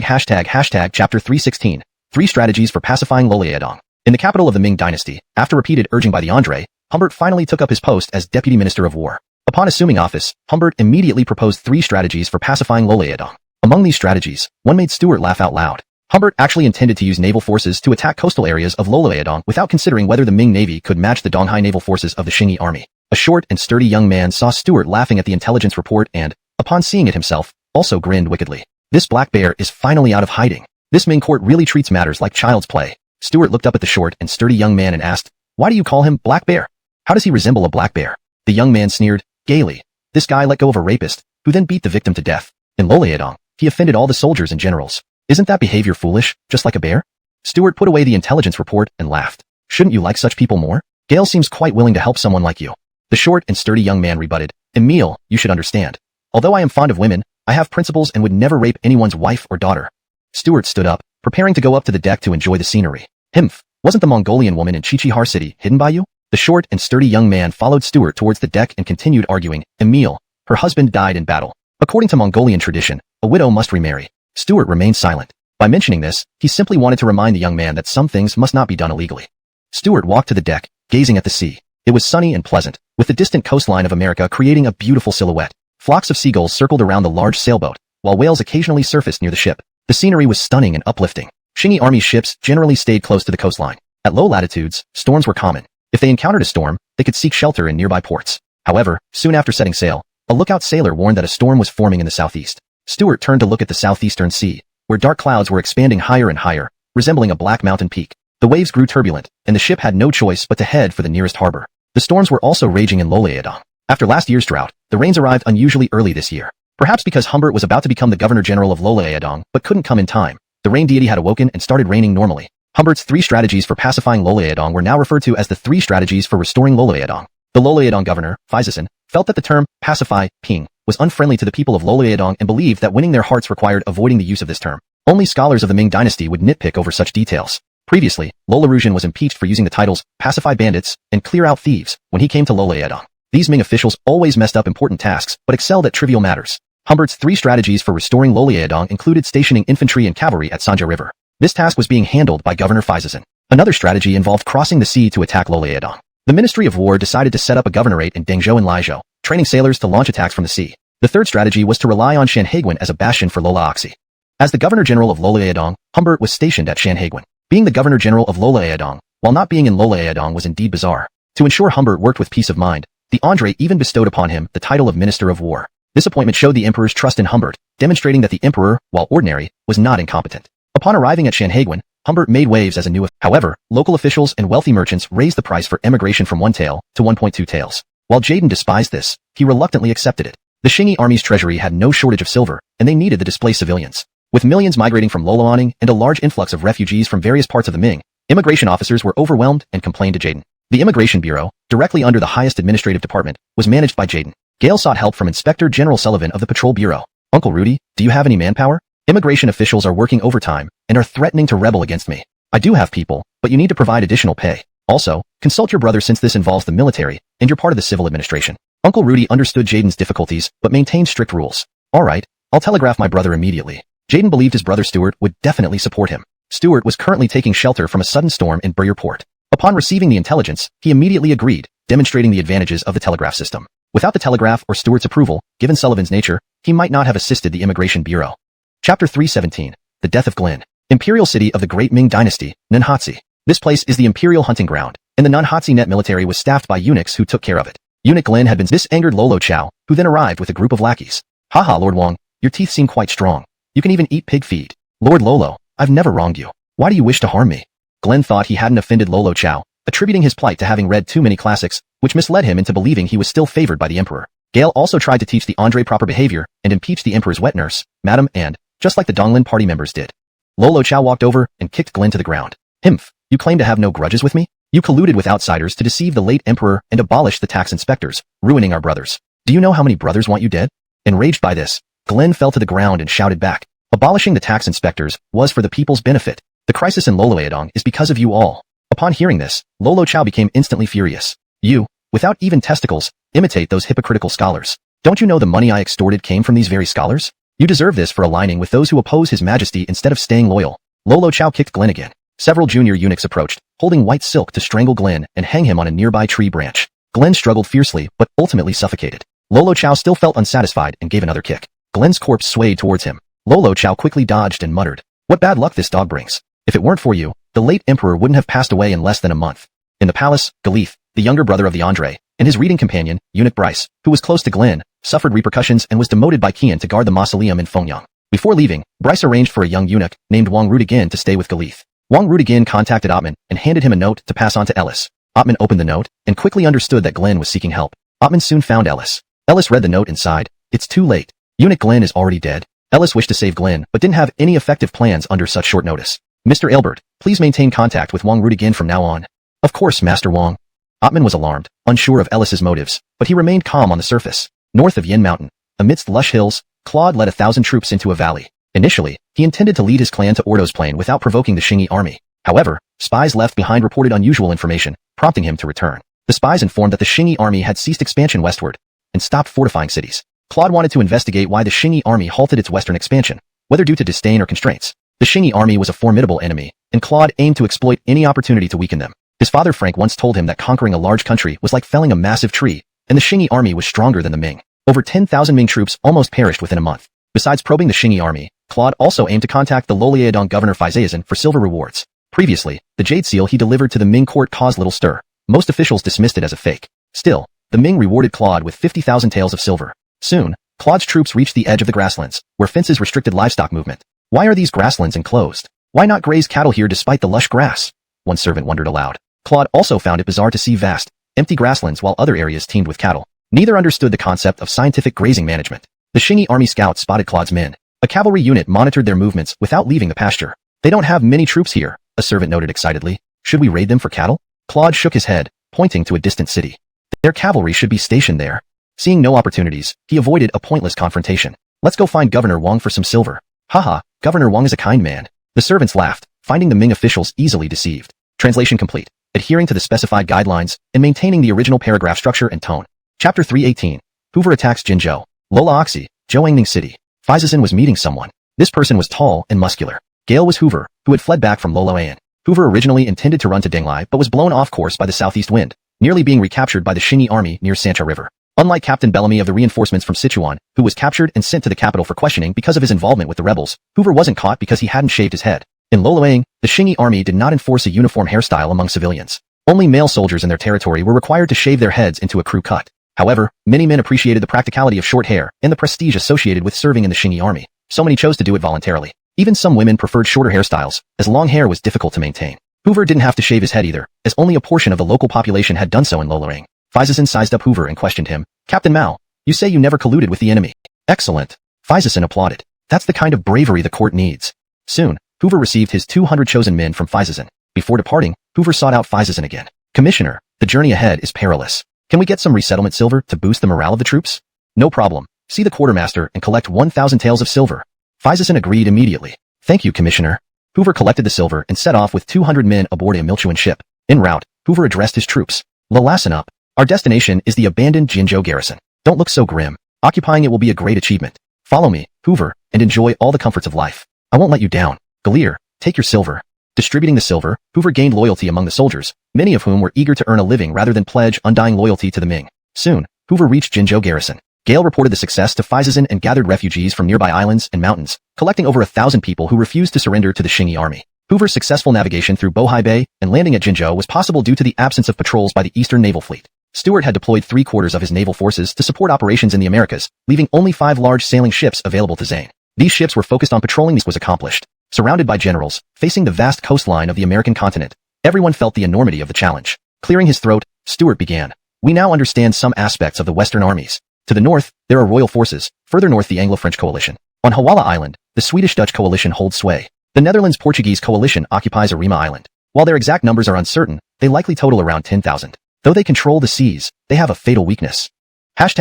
316. 3 Strategies for Pacifying Lolaedong. In the capital of the Ming Dynasty, after repeated urging by the Andre, Humbert finally took up his post as Deputy Minister of War. Upon assuming office, Humbert immediately proposed 3 strategies for pacifying Loloyedong. Among these strategies, one made Stuart laugh out loud. Humbert actually intended to use naval forces to attack coastal areas of Loloyedong without considering whether the Ming Navy could match the donghua naval forces of the Qingyi army. A short and sturdy young man saw Stuart laughing at the intelligence report and, upon seeing it himself, also grinned wickedly. This black bear is finally out of hiding. This Ming court really treats matters like child's play. Stuart looked up at the short and sturdy young man and asked, "Why do you call him Black Bear? How does he resemble a black bear?" The young man sneered, gaily. This guy let go of a rapist, who then beat the victim to death. In Loloyedong, he offended all the soldiers and generals. Isn't that behavior foolish, just like a bear? Stuart put away the intelligence report and laughed. Shouldn't you like such people more? Gale seems quite willing to help someone like you. The short and sturdy young man rebutted, Emile, you should understand. Although I am fond of women, I have principles and would never rape anyone's wife or daughter. Stuart stood up, preparing to go up to the deck to enjoy the scenery. Himph, wasn't the Mongolian woman in Qiqihar City hidden by you? The short and sturdy young man followed Stuart towards the deck and continued arguing, Emile, her husband died in battle. According to Mongolian tradition, a widow must remarry. Stuart remained silent. By mentioning this, he simply wanted to remind the young man that some things must not be done illegally. Stuart walked to the deck, gazing at the sea. It was sunny and pleasant, with the distant coastline of America creating a beautiful silhouette. Flocks of seagulls circled around the large sailboat, while whales occasionally surfaced near the ship. The scenery was stunning and uplifting. Qingyi Army ships generally stayed close to the coastline. At low latitudes, storms were common. If they encountered a storm, they could seek shelter in nearby ports. However, soon after setting sail, a lookout sailor warned that a storm was forming in the southeast. Stuart turned to look at the southeastern sea, where dark clouds were expanding higher and higher, resembling a black mountain peak. The waves grew turbulent, and the ship had no choice but to head for the nearest harbor. The storms were also raging in Loloyedong. After last year's drought, the rains arrived unusually early this year. Perhaps because Humbert was about to become the governor-general of Loloyedong but couldn't come in time, the rain deity had awoken and started raining normally. Humbert's 3 strategies for pacifying Loloyedong were now referred to as the 3 strategies for restoring Loloyedong. The Loloyedong governor, Phaizasan, felt that the term pacify, ping, was unfriendly to the people of Loloyedong and believed that winning their hearts required avoiding the use of this term. Only scholars of the Ming Dynasty would nitpick over such details. Previously, Lolarusian was impeached for using the titles pacify bandits and clear out thieves when he came to Loloyedong. These Ming officials always messed up important tasks but excelled at trivial matters. Humbert's 3 strategies for restoring Loloyedong included stationing infantry and cavalry at Sanja River. This task was being handled by Governor Phaizasan. Another strategy involved crossing the sea to attack Loloyedong. The Ministry of War decided to set up a governorate in Dengzhou and Laizhou, training sailors to launch attacks from the sea. The third strategy was to rely on Shanhaiguan as a bastion for Loloaxi. As the Governor-General of Loloyedong, Humbert was stationed at Shanhaiguan. Being the Governor-General of Loloyedong, while not being in Loloyedong was indeed bizarre. To ensure Humbert worked with peace of mind, the Andre even bestowed upon him the title of Minister of War. This appointment showed the Emperor's trust in Humbert, demonstrating that the Emperor, while ordinary, was not incompetent. Upon arriving at Shanhaiguan, Humbert made waves as a new. However, local officials and wealthy merchants raised the price for emigration from 1 tael to 1.2 taels. While Jaden despised this, he reluctantly accepted it. The Qingyi army's treasury had no shortage of silver, and they needed the displaced civilians. With millions migrating from Loloaning and a large influx of refugees from various parts of the Ming, immigration officers were overwhelmed and complained to Jaden. The Immigration Bureau, directly under the highest administrative department, was managed by Jaden. Gale sought help from Inspector General Sullivan of the Patrol Bureau. Uncle Rudy, do you have any manpower? Immigration officials are working overtime and are threatening to rebel against me. I do have people, but you need to provide additional pay. Also, consult your brother since this involves the military, and you're part of the civil administration. Uncle Rudy understood Jaden's difficulties, but maintained strict rules. Alright, I'll telegraph my brother immediately. Jaden believed his brother Stuart would definitely support him. Stuart was currently taking shelter from a sudden storm in Buryer Port. Upon receiving the intelligence, he immediately agreed, demonstrating the advantages of the telegraph system. Without the telegraph or Stuart's approval, given Sullivan's nature, he might not have assisted the Immigration Bureau. Chapter 317. The Death of Glen. Imperial City of the Great Ming Dynasty, Nunhatsi. This place is the imperial hunting ground, and the Nunhatsi net military was staffed by eunuchs who took care of it. Eunuch Glen had been. This angered Lolo Chow, who then arrived with a group of lackeys. Haha, Lord Wong, your teeth seem quite strong. You can even eat pig feed. Lord Lolo, I've never wronged you. Why do you wish to harm me? Glen thought he hadn't offended Lolo Chow, attributing his plight to having read too many classics, which misled him into believing he was still favored by the emperor. Gale also tried to teach the Andre proper behavior and impeach the emperor's wet nurse, Madam and, just like the Donglin party members did. Lolo Chow walked over and kicked Glen to the ground. Himph, you claim to have no grudges with me? You colluded with outsiders to deceive the late emperor and abolish the tax inspectors, ruining our brothers. Do you know how many brothers want you dead? Enraged by this, Glen fell to the ground and shouted back. Abolishing the tax inspectors was for the people's benefit. The crisis in Loloyedong is because of you all. Upon hearing this, Lolo Chow became instantly furious. You, without even testicles, imitate those hypocritical scholars. Don't you know the money I extorted came from these very scholars? You deserve this for aligning with those who oppose his majesty instead of staying loyal. Lolo Chow kicked Glen again. Several junior eunuchs approached, holding white silk to strangle Glen and hang him on a nearby tree branch. Glen struggled fiercely, but ultimately suffocated. Lolo Chow still felt unsatisfied and gave another kick. Glenn's corpse swayed towards him. Lolo Chow quickly dodged and muttered, "What bad luck this dog brings. If it weren't for you, the late emperor wouldn't have passed away in less than a month." In the palace, Galith, the younger brother of the Andre, and his reading companion, eunuch Bryce, who was close to Glenn, suffered repercussions and was demoted by Qian to guard the mausoleum in Fengyang. Before leaving, Bryce arranged for a young eunuch named Wang Rudigin to stay with Galith. Wang Rudigin contacted Ottman and handed him a note to pass on to Ellis. Ottman opened the note and quickly understood that Glenn was seeking help. Ottman soon found Ellis. Ellis read the note inside. "It's too late. Eunuch Glenn is already dead." Ellis wished to save Glenn, but didn't have any effective plans under such short notice. "Mr. Ailbert, please maintain contact with Wang Rudigin from now on." "Of course, Master Wang." Ottman was alarmed, unsure of Ellis's motives, but he remained calm on the surface. North of Yin Mountain, amidst lush hills, Claude led 1,000 troops into a valley. Initially, he intended to lead his clan to Ordo's plain without provoking the Xingyi army. However, spies left behind reported unusual information, prompting him to return. The spies informed that the Xingyi army had ceased expansion westward and stopped fortifying cities. Claude wanted to investigate why the Xingyi army halted its western expansion, whether due to disdain or constraints. The Xingyi army was a formidable enemy, and Claude aimed to exploit any opportunity to weaken them. His father Frank once told him that conquering a large country was like felling a massive tree, and the Xingyi army was stronger than the Ming. Over 10,000 Ming troops almost perished within a month. Besides probing the Xingyi army, Claude also aimed to contact the Loliaodong governor Faizaizan for silver rewards. Previously, the jade seal he delivered to the Ming court caused little stir. Most officials dismissed it as a fake. Still, the Ming rewarded Claude with 50,000 taels of silver. Soon, Claude's troops reached the edge of the grasslands, where fences restricted livestock movement. "Why are these grasslands enclosed? Why not graze cattle here despite the lush grass?" one servant wondered aloud. Claude also found it bizarre to see vast, empty grasslands while other areas teemed with cattle. Neither understood the concept of scientific grazing management. The Xingyi army scouts spotted Claude's men. A cavalry unit monitored their movements without leaving the pasture. "They don't have many troops here," a servant noted excitedly. "Should we raid them for cattle?" Claude shook his head, pointing to a distant city. "Their cavalry should be stationed there." Seeing no opportunities, he avoided a pointless confrontation. "Let's go find Governor Wang for some silver." "Haha, Governor Wang is a kind man." The servants laughed, finding the Ming officials easily deceived. Translation complete. Adhering to the specified guidelines and maintaining the original paragraph structure and tone. Chapter 318. Hoover attacks Jinzhou. Lola Oxy, Zhouangning City. Faizaizan was meeting someone. This person was tall and muscular. Gale was Hoover, who had fled back from Loloan. Hoover originally intended to run to Denglai but was blown off course by the southeast wind, nearly being recaptured by the Xingyi army near Sancha River. Unlike Captain Bellamy of the reinforcements from Sichuan, who was captured and sent to the capital for questioning because of his involvement with the rebels, Hoover wasn't caught because he hadn't shaved his head. In Loloang, the Xingyi army did not enforce a uniform hairstyle among civilians. Only male soldiers in their territory were required to shave their heads into a crew cut. However, many men appreciated the practicality of short hair and the prestige associated with serving in the Xingyi army, so many chose to do it voluntarily. Even some women preferred shorter hairstyles, as long hair was difficult to maintain. Hoover didn't have to shave his head either, as only a portion of the local population had done so in Loloang. Faizaizan sized up Hoover and questioned him. "Captain Mao, you say you never colluded with the enemy." "Excellent." Faizaizan applauded. "That's the kind of bravery the court needs." Soon, Hoover received his 200 chosen men from Faizaizan. Before departing, Hoover sought out Faizaizan again. "Commissioner, the journey ahead is perilous. Can we get some resettlement silver to boost the morale of the troops?" "No problem. See the quartermaster and collect 1,000 taels of silver." Faizaizan agreed immediately. "Thank you, Commissioner." Hoover collected the silver and set off with 200 men aboard a Milchuan ship. En route, Hoover addressed his troops. "Listen up. Our destination is the abandoned Jinzhou garrison. Don't look so grim. Occupying it will be a great achievement. Follow me, Hoover, and enjoy all the comforts of life. I won't let you down. Galir, take your silver." Distributing the silver, Hoover gained loyalty among the soldiers, many of whom were eager to earn a living rather than pledge undying loyalty to the Ming. Soon, Hoover reached Jinzhou garrison. Gale reported the success to Faizaizan and gathered refugees from nearby islands and mountains, collecting over 1,000 people who refused to surrender to the Xingyi army. Hoover's successful navigation through Bohai Bay and landing at Jinzhou was possible due to the absence of patrols by the Eastern Naval Fleet. Stewart had deployed 3/4 of his naval forces to support operations in the Americas, leaving only 5 large sailing ships available to Zane. These ships were focused on patrolling. This was accomplished. Surrounded by generals, facing the vast coastline of the American continent, everyone felt the enormity of the challenge. Clearing his throat, Stewart began. "We now understand some aspects of the Western armies. To the north, there are royal forces, further north the Anglo-French coalition. On Hawala Island, the Swedish-Dutch coalition holds sway. The Netherlands-Portuguese coalition occupies Arima Island. While their exact numbers are uncertain, they likely total around 10,000. Though they control the seas, they have a fatal weakness." #####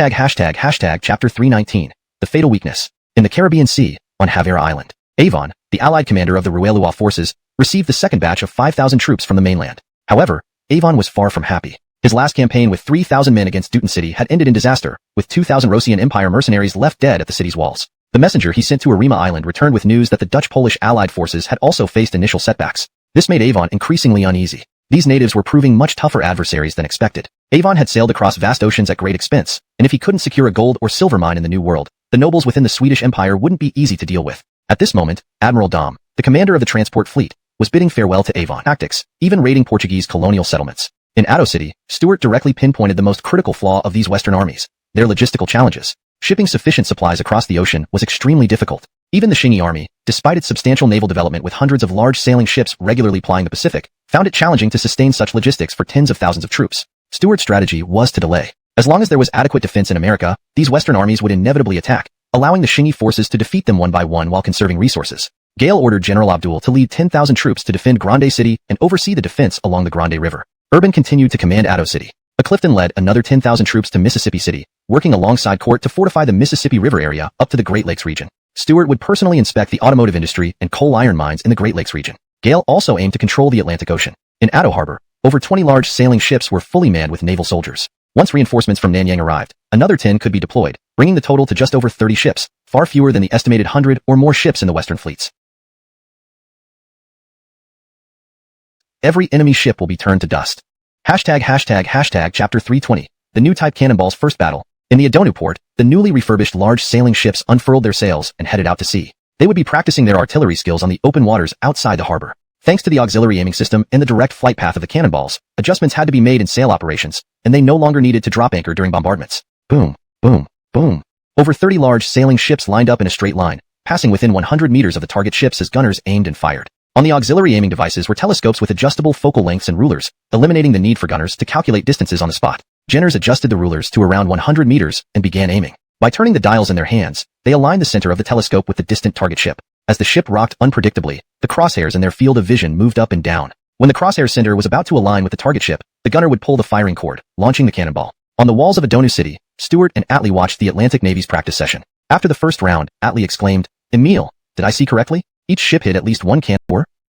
Chapter 319. The Fatal Weakness. In the Caribbean Sea, on Havera Island, Avon, the allied commander of the Ruelua forces, received the second batch of 5,000 troops from the mainland. However, Avon was far from happy. His last campaign with 3,000 men against Dutan City had ended in disaster, with 2,000 Rosian Empire mercenaries left dead at the city's walls. The messenger he sent to Arima Island returned with news that the Dutch-Polish allied forces had also faced initial setbacks. This made Avon increasingly uneasy. These natives were proving much tougher adversaries than expected. Avon had sailed across vast oceans at great expense, and if he couldn't secure a gold or silver mine in the New World, the nobles within the Swedish Empire wouldn't be easy to deal with. At this moment, Admiral Dom, the commander of the transport fleet, was bidding farewell to Avon tactics, even raiding Portuguese colonial settlements. In Atto City, Stuart directly pinpointed the most critical flaw of these Western armies: their logistical challenges. Shipping sufficient supplies across the ocean was extremely difficult. Even the Qing army, despite its substantial naval development with hundreds of large sailing ships regularly plying the Pacific, found it challenging to sustain such logistics for tens of thousands of troops. Stuart's strategy was to delay. As long as there was adequate defense in America, these Western armies would inevitably attack, allowing the Qing forces to defeat them one by one while conserving resources. Gale ordered General Abdul to lead 10,000 troops to defend Grande City and oversee the defense along the Grande River. Urban continued to command Atto City. Clifton led another 10,000 troops to Mississippi City, working alongside Court to fortify the Mississippi River area up to the Great Lakes region. Stuart would personally inspect the automotive industry and coal iron mines in the Great Lakes region. Gale also aimed to control the Atlantic Ocean. In Atto Harbor, over 20 large sailing ships were fully manned with naval soldiers. Once reinforcements from Nanyang arrived, another 10 could be deployed, bringing the total to just over 30 ships, far fewer than the estimated 100 or more ships in the Western fleets. Every enemy ship will be turned to dust. Hashtag Chapter 320, the new type cannonball's first battle. In the Adonu port, the newly refurbished large sailing ships unfurled their sails and headed out to sea. They would be practicing their artillery skills on the open waters outside the harbor. Thanks to the auxiliary aiming system and the direct flight path of the cannonballs, adjustments had to be made in sail operations, and they no longer needed to drop anchor during bombardments. Boom, boom, boom. Over 30 large sailing ships lined up in a straight line, passing within 100 meters of the target ships as gunners aimed and fired. On the auxiliary aiming devices were telescopes with adjustable focal lengths and rulers, eliminating the need for gunners to calculate distances on the spot. Gunners adjusted the rulers to around 100 meters and began aiming. By turning the dials in their hands, they aligned the center of the telescope with the distant target ship. As the ship rocked unpredictably, the crosshairs in their field of vision moved up and down. When the crosshair center was about to align with the target ship, the gunner would pull the firing cord, launching the cannonball. On the walls of Adonu City, Stuart and Atlee watched the Atlantic Navy's practice session. After the first round, Atlee exclaimed, "Emil, did I see correctly? Each ship hit at least one cannon?"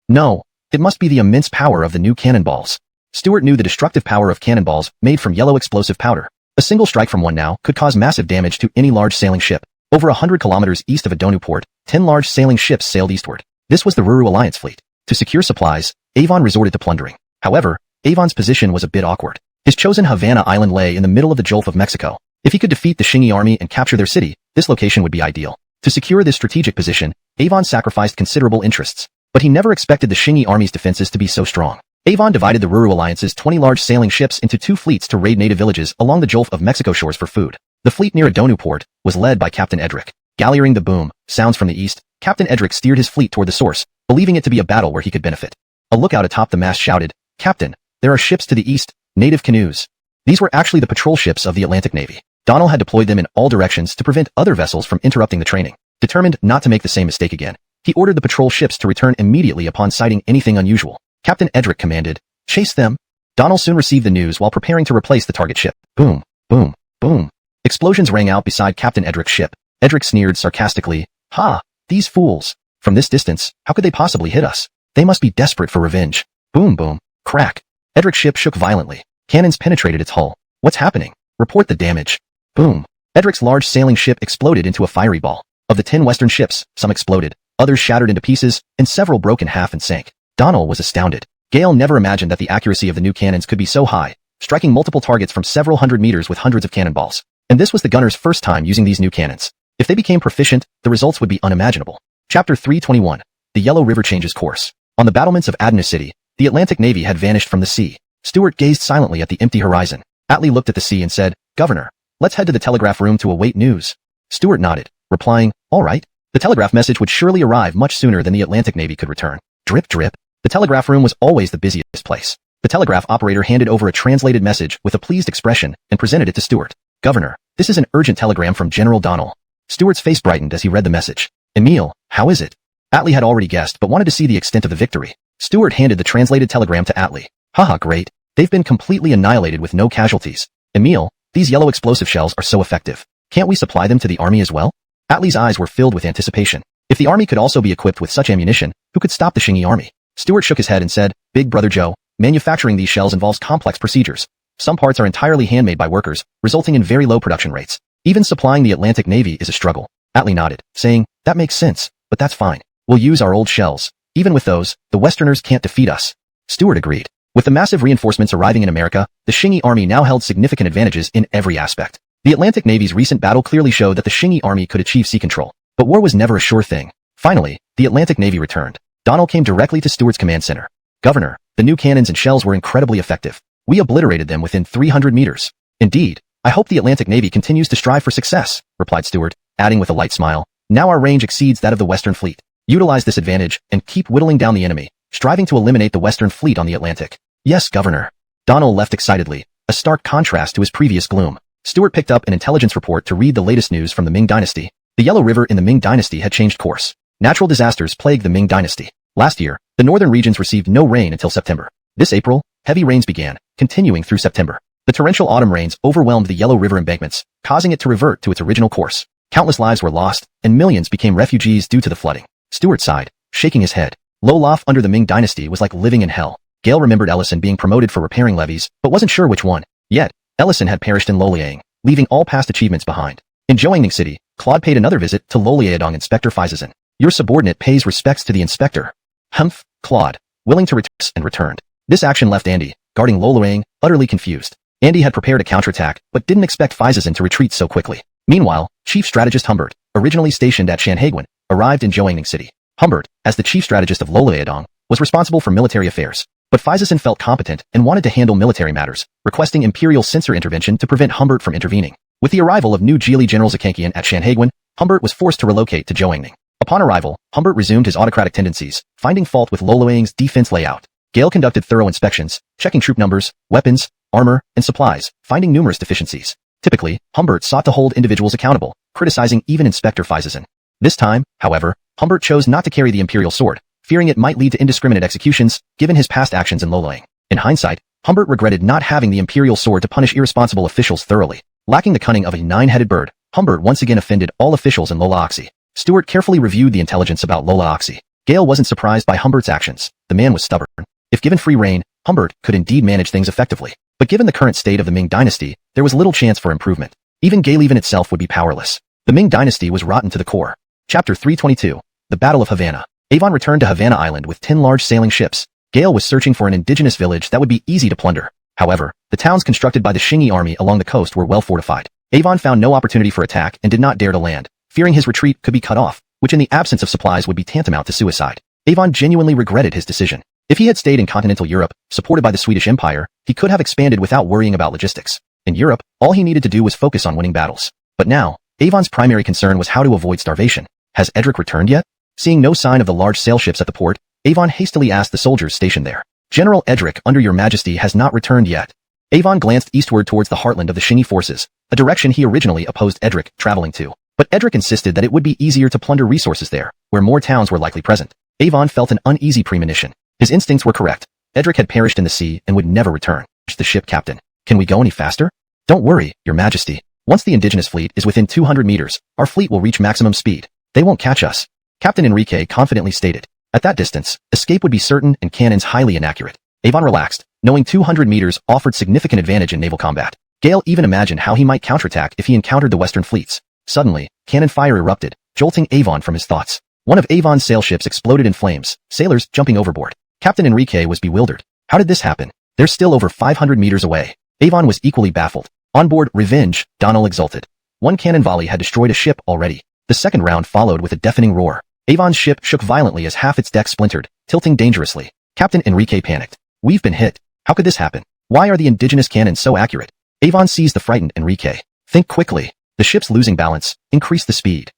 No, it must be the immense power of the new cannonballs. Stuart knew the destructive power of cannonballs made from yellow explosive powder. A single strike from one now could cause massive damage to any large sailing ship. Over 100 kilometers east of Adonu port, 10 large sailing ships sailed eastward. This was the Ruru Alliance fleet. To secure supplies, Avon resorted to plundering. However, Avon's position was a bit awkward. His chosen Havana Island lay in the middle of the Gulf of Mexico. If he could defeat the Qing army and capture their city, this location would be ideal. To secure this strategic position, Avon sacrificed considerable interests. But he never expected the Qing army's defenses to be so strong. Avon divided the Ruru Alliance's 20 large sailing ships into two fleets to raid native villages along the Gulf of Mexico shores for food. The fleet near Adonu port was led by Captain Edric. Galleering the boom sounds from the east, Captain Edric steered his fleet toward the source, believing it to be a battle where he could benefit. A lookout atop the mast shouted, "Captain, there are ships to the east, native canoes." These were actually the patrol ships of the Atlantic Navy. Donald had deployed them in all directions to prevent other vessels from interrupting the training. Determined not to make the same mistake again, he ordered the patrol ships to return immediately upon sighting anything unusual. Captain Edric commanded, "Chase them." Donald soon received the news while preparing to replace the target ship. Boom, boom, boom. Explosions rang out beside Captain Edric's ship. Edric sneered sarcastically, "Ha, these fools. From this distance, how could they possibly hit us? They must be desperate for revenge." Boom, boom, crack. Edric's ship shook violently. Cannons penetrated its hull. "What's happening? Report the damage." Boom. Edric's large sailing ship exploded into a fiery ball. Of the 10 western ships, some exploded, others shattered into pieces, and several broke in half and sank. Donald was astounded. Gale never imagined that the accuracy of the new cannons could be so high, striking multiple targets from several hundred meters with hundreds of cannonballs. And this was the gunners' first time using these new cannons. If they became proficient, the results would be unimaginable. Chapter 321. The Yellow River changes course. On the battlements of Adana City, the Atlantic Navy had vanished from the sea. Stuart gazed silently at the empty horizon. Atlee looked at the sea and said, "Governor, let's head to the telegraph room to await news." Stuart nodded, replying, "All right." The telegraph message would surely arrive much sooner than the Atlantic Navy could return. Drip, drip. The telegraph room was always the busiest place. The telegraph operator handed over a translated message with a pleased expression and presented it to Stuart. "Governor, this is an urgent telegram from General Donald." Stuart's face brightened as he read the message. "Emil, how is it?" Atlee had already guessed but wanted to see the extent of the victory. Stuart handed the translated telegram to Atlee. "Haha, great. They've been completely annihilated with no casualties. Emil, these yellow explosive shells are so effective. Can't we supply them to the army as well?" Atlee's eyes were filled with anticipation. If the army could also be equipped with such ammunition, who could stop the Qing army? Stuart shook his head and said, "Big Brother Joe, manufacturing these shells involves complex procedures. Some parts are entirely handmade by workers, resulting in very low production rates. Even supplying the Atlantic Navy is a struggle." Atlee nodded, saying, "That makes sense, but that's fine. We'll use our old shells. Even with those, the Westerners can't defeat us." Stuart agreed. With the massive reinforcements arriving in America, the Qingyi army now held significant advantages in every aspect. The Atlantic Navy's recent battle clearly showed that the Qingyi army could achieve sea control. But war was never a sure thing. Finally, the Atlantic Navy returned. Donald came directly to Stuart's command center. Governor, the new cannons and shells were incredibly effective. We obliterated them within 300 meters. Indeed, I hope the Atlantic Navy continues to strive for success, replied Stuart, adding with a light smile. Now our range exceeds that of the Western Fleet. Utilize this advantage and keep whittling down the enemy, striving to eliminate the Western Fleet on the Atlantic. Yes, Governor. Donald left excitedly, a stark contrast to his previous gloom. Stuart picked up an intelligence report to read the latest news from the Ming Dynasty. The Yellow River in the Ming Dynasty had changed course. Natural disasters plagued the Ming Dynasty. Last year, the northern regions received no rain until September. This April, heavy rains began, continuing through September. The torrential autumn rains overwhelmed the Yellow River embankments, causing it to revert to its original course. Countless lives were lost, and millions became refugees due to the flooding. Stuart sighed, shaking his head. Low life under the Ming Dynasty was like living in hell. Gale remembered Ellison being promoted for repairing levees, but wasn't sure which one. Yet, Ellison had perished in Loliang, leaving all past achievements behind. In Joangning City, Claude paid another visit to Loliadong Inspector Fizazin. Your subordinate pays respects to the inspector. Humph, Claude, willing to return and returned. This action left Andy, guarding Loliang, utterly confused. Andy had prepared a counterattack, but didn't expect Fizazin to retreat so quickly. Meanwhile, Chief Strategist Humbert, originally stationed at Shanhaiguan, arrived in Joangning City. Humbert, as the Chief Strategist of Loliadong, was responsible for military affairs. But Fizazin felt competent and wanted to handle military matters, requesting Imperial censor intervention to prevent Humbert from intervening. With the arrival of new Geely General Zakankian at Shanhaiguan, Humbert was forced to relocate to Joangning. Upon arrival, Humbert resumed his autocratic tendencies, finding fault with Loliang's defense layout. Gale conducted thorough inspections, checking troop numbers, weapons, armor, and supplies, finding numerous deficiencies. Typically, Humbert sought to hold individuals accountable, criticizing even Inspector Fizazin. This time, however, Humbert chose not to carry the Imperial sword, fearing it might lead to indiscriminate executions, given his past actions in Loliang. In hindsight, Humbert regretted not having the Imperial sword to punish irresponsible officials thoroughly. Lacking the cunning of a nine-headed bird, Humbert once again offended all officials in Lola Oxy. Stuart carefully reviewed the intelligence about Lola Oxy. Gale wasn't surprised by Humbert's actions. The man was stubborn. If given free rein, Humbert could indeed manage things effectively. But given the current state of the Ming Dynasty, there was little chance for improvement. Even Gale itself would be powerless. The Ming Dynasty was rotten to the core. Chapter 322. The Battle of Havana. Avon returned to Havana Island with 10 large sailing ships. Gale was searching for an indigenous village that would be easy to plunder. However, the towns constructed by the Qingyi army along the coast were well fortified. Avon found no opportunity for attack and did not dare to land, fearing his retreat could be cut off, which in the absence of supplies would be tantamount to suicide. Avon genuinely regretted his decision. If he had stayed in continental Europe, supported by the Swedish Empire, he could have expanded without worrying about logistics. In Europe, all he needed to do was focus on winning battles. But now, Avon's primary concern was how to avoid starvation. Has Edric returned yet? Seeing no sign of the large sail ships at the port, Avon hastily asked the soldiers stationed there. General Edric, under your majesty, has not returned yet. Avon glanced eastward towards the heartland of the Qingyi forces, a direction he originally opposed Edric traveling to. But Edric insisted that it would be easier to plunder resources there, where more towns were likely present. Avon felt an uneasy premonition. His instincts were correct. Edric had perished in the sea and would never return. The ship captain. Can we go any faster? Don't worry, your majesty. Once the indigenous fleet is within 200 meters, our fleet will reach maximum speed. They won't catch us. Captain Enrique confidently stated. At that distance, escape would be certain and cannons highly inaccurate. Avon relaxed, knowing 200 meters offered significant advantage in naval combat. Gale even imagined how he might counterattack if he encountered the western fleets. Suddenly, cannon fire erupted, jolting Avon from his thoughts. One of Avon's sail ships exploded in flames, sailors jumping overboard. Captain Enrique was bewildered. How did this happen? They're still over 500 meters away. Avon was equally baffled. On board Revenge, Donald exulted. One cannon volley had destroyed a ship already. The second round followed with a deafening roar. Avon's ship shook violently as half its deck splintered, tilting dangerously. Captain Enrique panicked. We've been hit. How could this happen? Why are the indigenous cannons so accurate? Avon seized the frightened Enrique. Think quickly. The ship's losing balance. Increase the speed.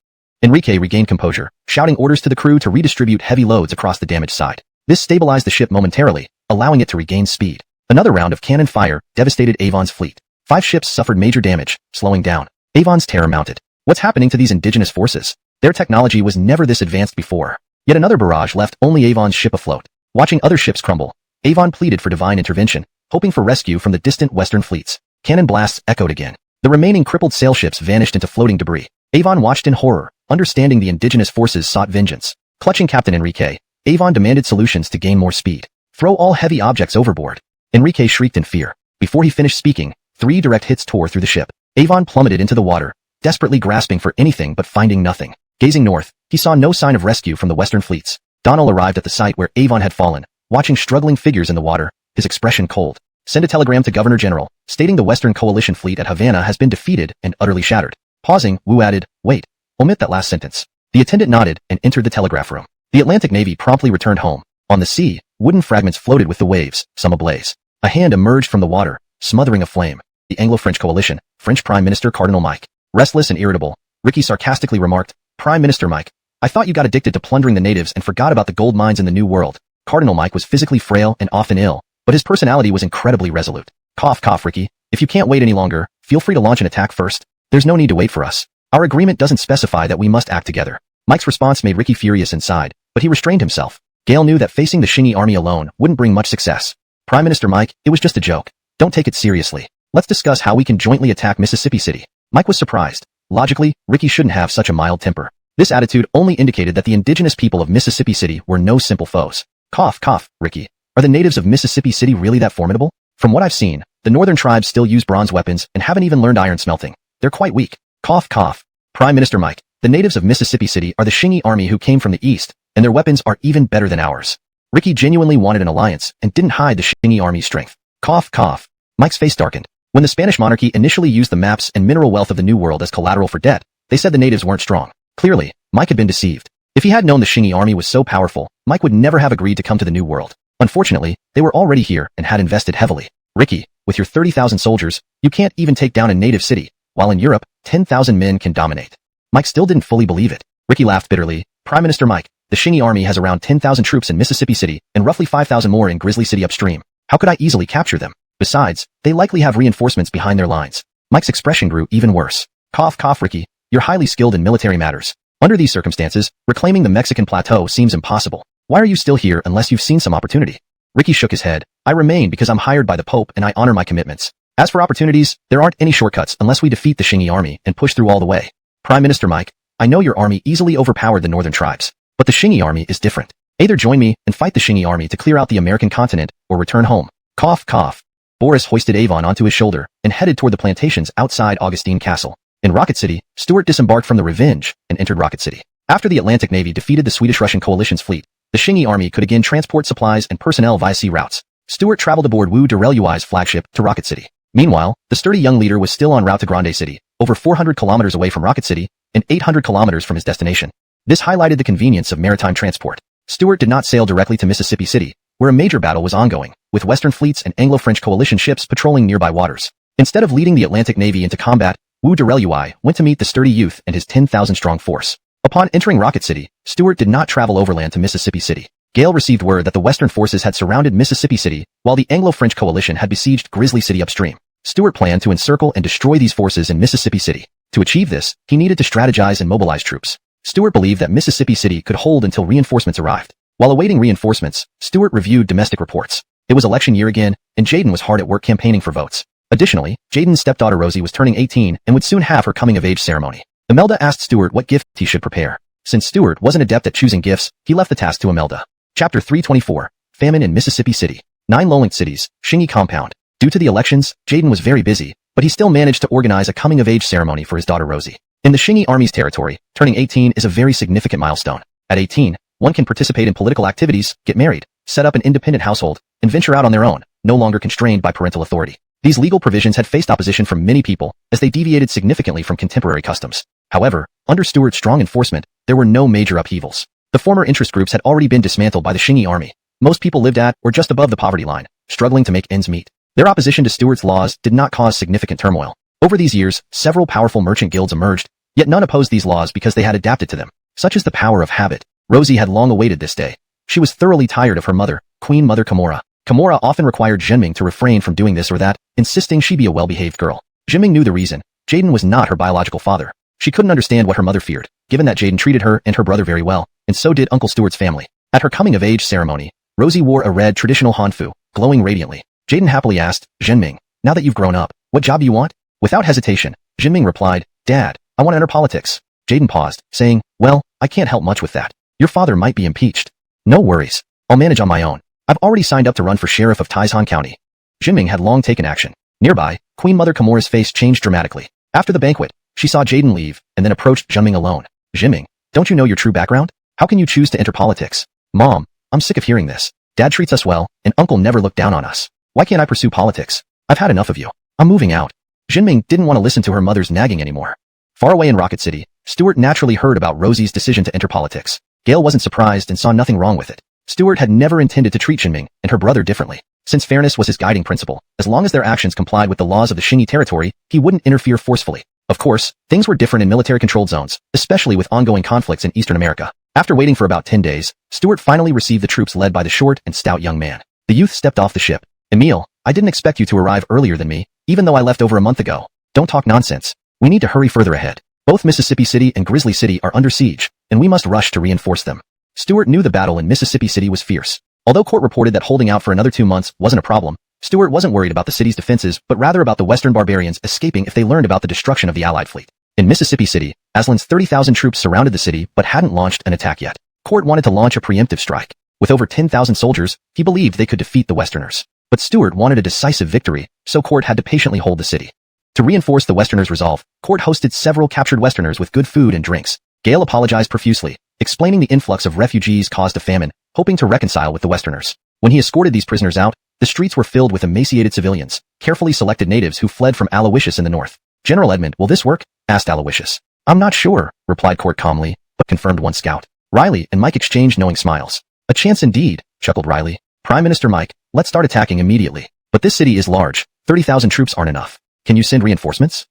Enrique regained composure, shouting orders to the crew to redistribute heavy loads across the damaged side. This stabilized the ship momentarily, allowing it to regain speed. Another round of cannon fire devastated Avon's fleet. 5 ships suffered major damage, slowing down. Avon's terror mounted. What's happening to these indigenous forces? Their technology was never this advanced before. Yet another barrage left only Avon's ship afloat. Watching other ships crumble, Avon pleaded for divine intervention, hoping for rescue from the distant western fleets. Cannon blasts echoed again. The remaining crippled sail ships vanished into floating debris. Avon watched in horror, understanding the indigenous forces sought vengeance. Clutching Captain Enrique, Avon demanded solutions to gain more speed. Throw all heavy objects overboard. Enrique shrieked in fear. Before he finished speaking, 3 direct hits tore through the ship. Avon plummeted into the water, desperately grasping for anything but finding nothing. Gazing north, he saw no sign of rescue from the western fleets. Donald arrived at the site where Avon had fallen. Watching struggling figures in the water, his expression cold. Send a telegram to Governor General, stating the Western Coalition fleet at Havana has been defeated and utterly shattered. Pausing, Wu added, wait, omit that last sentence. The attendant nodded and entered the telegraph room. The Atlantic Navy promptly returned home. On the sea, wooden fragments floated with the waves, some ablaze. A hand emerged from the water, smothering a flame. The Anglo-French coalition, French Prime Minister Cardinal Mike. Restless and irritable, Ricky sarcastically remarked, Prime Minister Mike, I thought you got addicted to plundering the natives and forgot about the gold mines in the New World. Cardinal Mike was physically frail and often ill, but his personality was incredibly resolute. Cough, cough, Ricky. If you can't wait any longer, feel free to launch an attack first. There's no need to wait for us. Our agreement doesn't specify that we must act together. Mike's response made Ricky furious inside, but he restrained himself. Gale knew that facing the Shingi army alone wouldn't bring much success. Prime Minister Mike, it was just a joke. Don't take it seriously. Let's discuss how we can jointly attack Mississippi City. Mike was surprised. Logically, Ricky shouldn't have such a mild temper. This attitude only indicated that the indigenous people of Mississippi City were no simple foes. Cough, cough, Ricky. Are the natives of Mississippi City really that formidable? From what I've seen, the northern tribes still use bronze weapons and haven't even learned iron smelting. They're quite weak. Cough, cough. Prime Minister Mike, the natives of Mississippi City are the Shingi army who came from the east, and their weapons are even better than ours. Ricky genuinely wanted an alliance and didn't hide the Shingi army's strength. Cough, cough. Mike's face darkened. When the Spanish monarchy initially used the maps and mineral wealth of the New World as collateral for debt, they said the natives weren't strong. Clearly, Mike had been deceived. If he had known the Shingi army was so powerful, Mike would never have agreed to come to the New World. Unfortunately, they were already here and had invested heavily. Ricky, with your 30,000 soldiers, you can't even take down a native city, while in Europe, 10,000 men can dominate. Mike still didn't fully believe it. Ricky laughed bitterly. Prime Minister Mike, the Shingi army has around 10,000 troops in Mississippi City and roughly 5,000 more in Grizzly City upstream. How could I easily capture them? Besides, they likely have reinforcements behind their lines. Mike's expression grew even worse. Cough, cough, Ricky. You're highly skilled in military matters. Under these circumstances, reclaiming the Mexican plateau seems impossible. Why are you still here unless you've seen some opportunity? Ricky shook his head. I remain because I'm hired by the Pope and I honor my commitments. As for opportunities, there aren't any shortcuts unless we defeat the Shingi army and push through all the way. Prime Minister Mike, I know your army easily overpowered the northern tribes, but the Shingi army is different. Either join me and fight the Shingi army to clear out the American continent or return home. Cough, cough. Boris hoisted Avon onto his shoulder and headed toward the plantations outside Augustine Castle. In Rocket City, Stuart disembarked from the Revenge and entered Rocket City. After the Atlantic Navy defeated the Swedish-Russian coalition's fleet, the Shingi army could again transport supplies and personnel via sea routes. Stuart traveled aboard Wu Derelui's flagship to Rocket City. Meanwhile, the sturdy young leader was still en route to Grande City, over 400 kilometers away from Rocket City and 800 kilometers from his destination. This highlighted the convenience of maritime transport. Stuart did not sail directly to Mississippi City, where a major battle was ongoing, with Western fleets and Anglo-French coalition ships patrolling nearby waters. Instead of leading the Atlantic Navy into combat, Wu Derelui went to meet the sturdy youth and his 10,000-strong force. Upon entering Rocket City, Stuart did not travel overland to Mississippi City. Gale received word that the Western forces had surrounded Mississippi City, while the Anglo-French coalition had besieged Grizzly City upstream. Stuart planned to encircle and destroy these forces in Mississippi City. To achieve this, he needed to strategize and mobilize troops. Stuart believed that Mississippi City could hold until reinforcements arrived. While awaiting reinforcements, Stuart reviewed domestic reports. It was election year again, and Jaden was hard at work campaigning for votes. Additionally, Jaden's stepdaughter Rosie was turning 18 and would soon have her coming-of-age ceremony. Imelda asked Stuart what gift he should prepare. Since Stuart wasn't adept at choosing gifts, he left the task to Imelda. Chapter 324, Famine in Mississippi City. 9 low-linked cities, Shingi Compound. Due to the elections, Jaden was very busy, but he still managed to organize a coming-of-age ceremony for his daughter Rosie. In the Shingi Army's territory, turning 18 is a very significant milestone. At 18, one can participate in political activities, get married, set up an independent household, and venture out on their own, no longer constrained by parental authority. These legal provisions had faced opposition from many people, as they deviated significantly from contemporary customs. However, under Stuart's strong enforcement, there were no major upheavals. The former interest groups had already been dismantled by the Shingi Army. Most people lived at or just above the poverty line, struggling to make ends meet. Their opposition to Stuart's laws did not cause significant turmoil. Over these years, several powerful merchant guilds emerged, yet none opposed these laws because they had adapted to them. Such is the power of habit. Rosie had long awaited this day. She was thoroughly tired of her mother, Queen Mother Kimura. Kimura often required Zhenming to refrain from doing this or that, insisting she be a well-behaved girl. Zhenming knew the reason. Jaden was not her biological father. She couldn't understand what her mother feared, given that Jaden treated her and her brother very well, and so did Uncle Stuart's family. At her coming-of-age ceremony, Rosie wore a red traditional hanfu, glowing radiantly. Jaden happily asked, Zhenming, now that you've grown up, what job do you want? Without hesitation, Zhenming replied, Dad, I want to enter politics. Jaden paused, saying, well, I can't help much with that. Your father might be impeached. No worries. I'll manage on my own. I've already signed up to run for sheriff of Taizhan County. Zhenming had long taken action. Nearby, Queen Mother Kimura's face changed dramatically. After the banquet, she saw Jaden leave and then approached Zhenming alone. Zhenming, don't you know your true background? How can you choose to enter politics? Mom, I'm sick of hearing this. Dad treats us well, and Uncle never looked down on us. Why can't I pursue politics? I've had enough of you. I'm moving out. Jinming didn't want to listen to her mother's nagging anymore. Far away in Rocket City, Stuart naturally heard about Rosie's decision to enter politics. Gale wasn't surprised and saw nothing wrong with it. Stuart had never intended to treat Jinming and her brother differently. Since fairness was his guiding principle, as long as their actions complied with the laws of the Xingyi territory, he wouldn't interfere forcefully. Of course, things were different in military-controlled zones, especially with ongoing conflicts in Eastern America. After waiting for about 10 days, Stuart finally received the troops led by the short and stout young man. The youth stepped off the ship. Emil, I didn't expect you to arrive earlier than me, even though I left over a month ago. Don't talk nonsense. We need to hurry further ahead. Both Mississippi City and Grizzly City are under siege, and we must rush to reinforce them. Stuart knew the battle in Mississippi City was fierce. Although court reported that holding out for another 2 months wasn't a problem, Stuart wasn't worried about the city's defenses but rather about the Western barbarians escaping if they learned about the destruction of the Allied fleet. In Mississippi City, Aslan's 30,000 troops surrounded the city but hadn't launched an attack yet. Court wanted to launch a preemptive strike. With over 10,000 soldiers, he believed they could defeat the Westerners. But Stuart wanted a decisive victory, so Court had to patiently hold the city. To reinforce the Westerners' resolve, Court hosted several captured Westerners with good food and drinks. Gale apologized profusely, explaining the influx of refugees caused a famine, hoping to reconcile with the Westerners. When he escorted these prisoners out, the streets were filled with emaciated civilians, carefully selected natives who fled from Aloysius in the north. General Edmund, will this work? Asked Aloysius. I'm not sure, replied Court calmly, but confirmed one scout. Riley and Mike exchanged knowing smiles. A chance indeed, chuckled Riley. Prime Minister Mike, let's start attacking immediately. But this city is large. 30,000 troops aren't enough. Can you send reinforcements?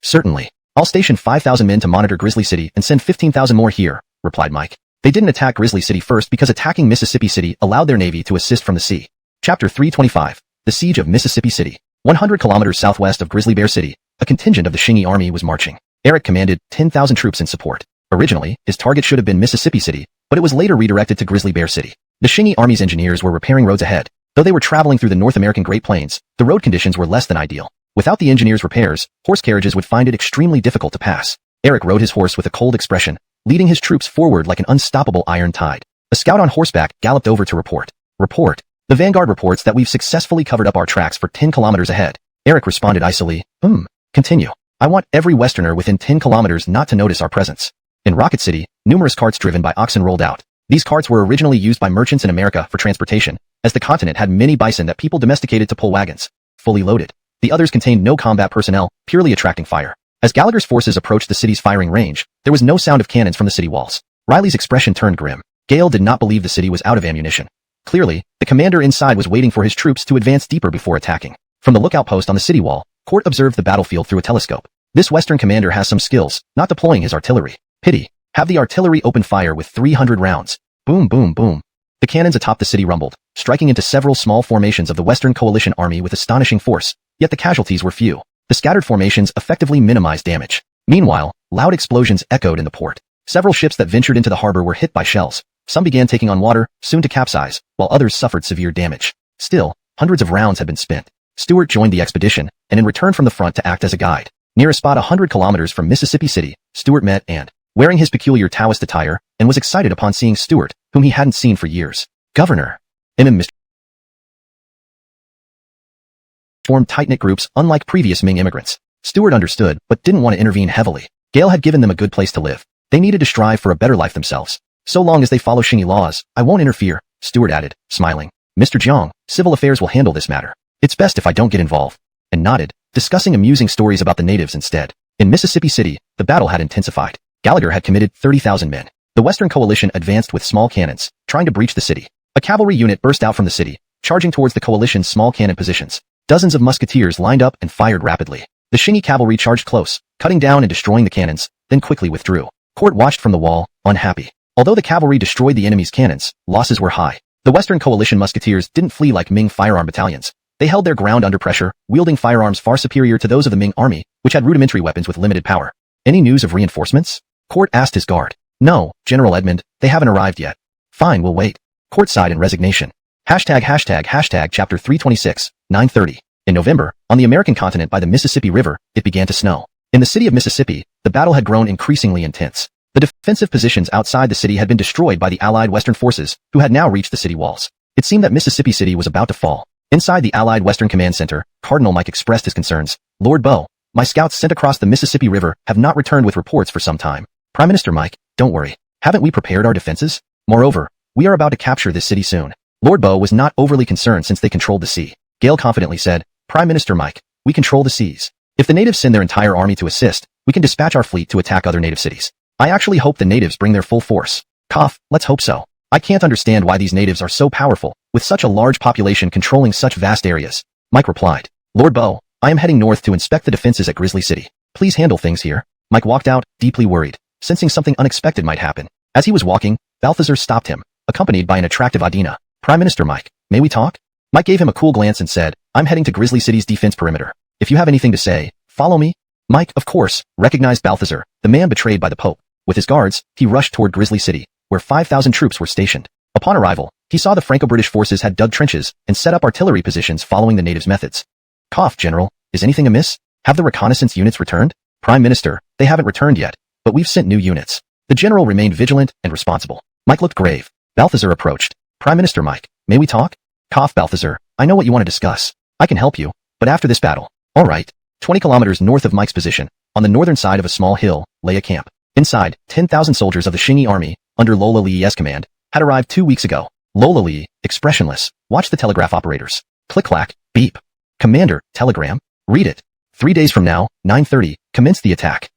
Certainly. I'll station 5,000 men to monitor Grizzly City and send 15,000 more here, replied Mike. They didn't attack Grizzly City first because attacking Mississippi City allowed their navy to assist from the sea. Chapter 325. The Siege of Mississippi City. 100 kilometers southwest of Grizzly Bear City, a contingent of the Xingyi army was marching. Eric commanded 10,000 troops in support. Originally, his target should have been Mississippi City, but it was later redirected to Grizzly Bear City. The Xingyi army's engineers were repairing roads ahead. Though they were traveling through the North American Great Plains, the road conditions were less than ideal. Without the engineers' repairs, horse carriages would find it extremely difficult to pass. Eric rode his horse with a cold expression, leading his troops forward like an unstoppable iron tide. A scout on horseback galloped over to report. Report. The vanguard reports that we've successfully covered up our tracks for 10 kilometers ahead. Eric responded icily. Continue. I want every Westerner within 10 kilometers not to notice our presence. In Rocket City, numerous carts driven by oxen rolled out. These carts were originally used by merchants in America for transportation, as the continent had many bison that people domesticated to pull wagons. Fully loaded. The others contained no combat personnel, purely attracting fire. As Gallagher's forces approached the city's firing range, there was no sound of cannons from the city walls. Riley's expression turned grim. Gale did not believe the city was out of ammunition. Clearly, the commander inside was waiting for his troops to advance deeper before attacking. From the lookout post on the city wall, Court observed the battlefield through a telescope. This Western commander has some skills, not deploying his artillery. Pity. Have the artillery open fire with 300 rounds. Boom, boom, boom. The cannons atop the city rumbled, striking into several small formations of the Western Coalition army with astonishing force, yet the casualties were few. The scattered formations effectively minimized damage. Meanwhile, loud explosions echoed in the port. Several ships that ventured into the harbor were hit by shells. Some began taking on water, soon to capsize, while others suffered severe damage. Still, hundreds of rounds had been spent. Stuart joined the expedition, and in return from the front to act as a guide. Near a spot 100 kilometers from Mississippi City, Stuart met and, wearing his peculiar Taoist attire, and was excited upon seeing Stuart, whom he hadn't seen for years. Governor. Mr. Formed tight-knit groups unlike previous Ming immigrants. Stuart understood, but didn't want to intervene heavily. Gale had given them a good place to live. They needed to strive for a better life themselves. So long as they follow Xingyi laws, I won't interfere, Stuart added, smiling. Mr. Jiang, civil affairs will handle this matter. It's best if I don't get involved. And nodded, discussing amusing stories about the natives instead. In Mississippi City, the battle had intensified. Gallagher had committed 30,000 men. The Western Coalition advanced with small cannons, trying to breach the city. A cavalry unit burst out from the city, charging towards the Coalition's small cannon positions. Dozens of musketeers lined up and fired rapidly. The Xingyi cavalry charged close, cutting down and destroying the cannons, then quickly withdrew. Court watched from the wall, unhappy. Although the cavalry destroyed the enemy's cannons, losses were high. The Western Coalition musketeers didn't flee like Ming firearm battalions. They held their ground under pressure, wielding firearms far superior to those of the Ming army, which had rudimentary weapons with limited power. Any news of reinforcements? Court asked his guard. No, General Edmund, they haven't arrived yet. Fine, we'll wait. Court sighed in resignation. Hashtag chapter 326, 9:30. In November, on the American continent by the Mississippi River, it began to snow. In the city of Mississippi, the battle had grown increasingly intense. The defensive positions outside the city had been destroyed by the Allied Western forces, who had now reached the city walls. It seemed that Mississippi City was about to fall. Inside the Allied Western Command Center, Cardinal Mike expressed his concerns. Lord Bow, my scouts sent across the Mississippi River have not returned with reports for some time. Prime Minister Mike, don't worry. Haven't we prepared our defenses? Moreover, we are about to capture this city soon. Lord Bo was not overly concerned since they controlled the sea. Gale confidently said, Prime Minister Mike, we control the seas. If the natives send their entire army to assist, we can dispatch our fleet to attack other native cities. I actually hope the natives bring their full force. Cough, let's hope so. I can't understand why these natives are so powerful, with such a large population controlling such vast areas. Mike replied, Lord Bo, I am heading north to inspect the defenses at Grizzly City. Please handle things here. Mike walked out, deeply worried, sensing something unexpected might happen. As he was walking, Balthazar stopped him, accompanied by an attractive Adina. Prime Minister Mike, may we talk? Mike gave him a cool glance and said, I'm heading to Grizzly City's defense perimeter. If you have anything to say, follow me. Mike, of course, recognized Balthazar, the man betrayed by the Pope. With his guards, he rushed toward Grizzly City, where 5,000 troops were stationed. Upon arrival, he saw the Franco-British forces had dug trenches and set up artillery positions following the natives' methods. Cough, General, is anything amiss? Have the reconnaissance units returned? Prime Minister, they haven't returned yet, but we've sent new units. The general remained vigilant and responsible. Mike looked grave. Balthazar approached. Prime Minister Mike, may we talk? Cough, Balthazar, I know what you want to discuss. I can help you, but after this battle. All right. 20 kilometers north of Mike's position, on the northern side of a small hill, lay a camp. Inside, 10,000 soldiers of the Xingyi army, under Lola Li's command, had arrived 2 weeks ago. Lola Li, expressionless, watched the telegraph operators. Click-clack, beep. Commander, telegram. Read it. 3 days from now, 9:30, commence the attack.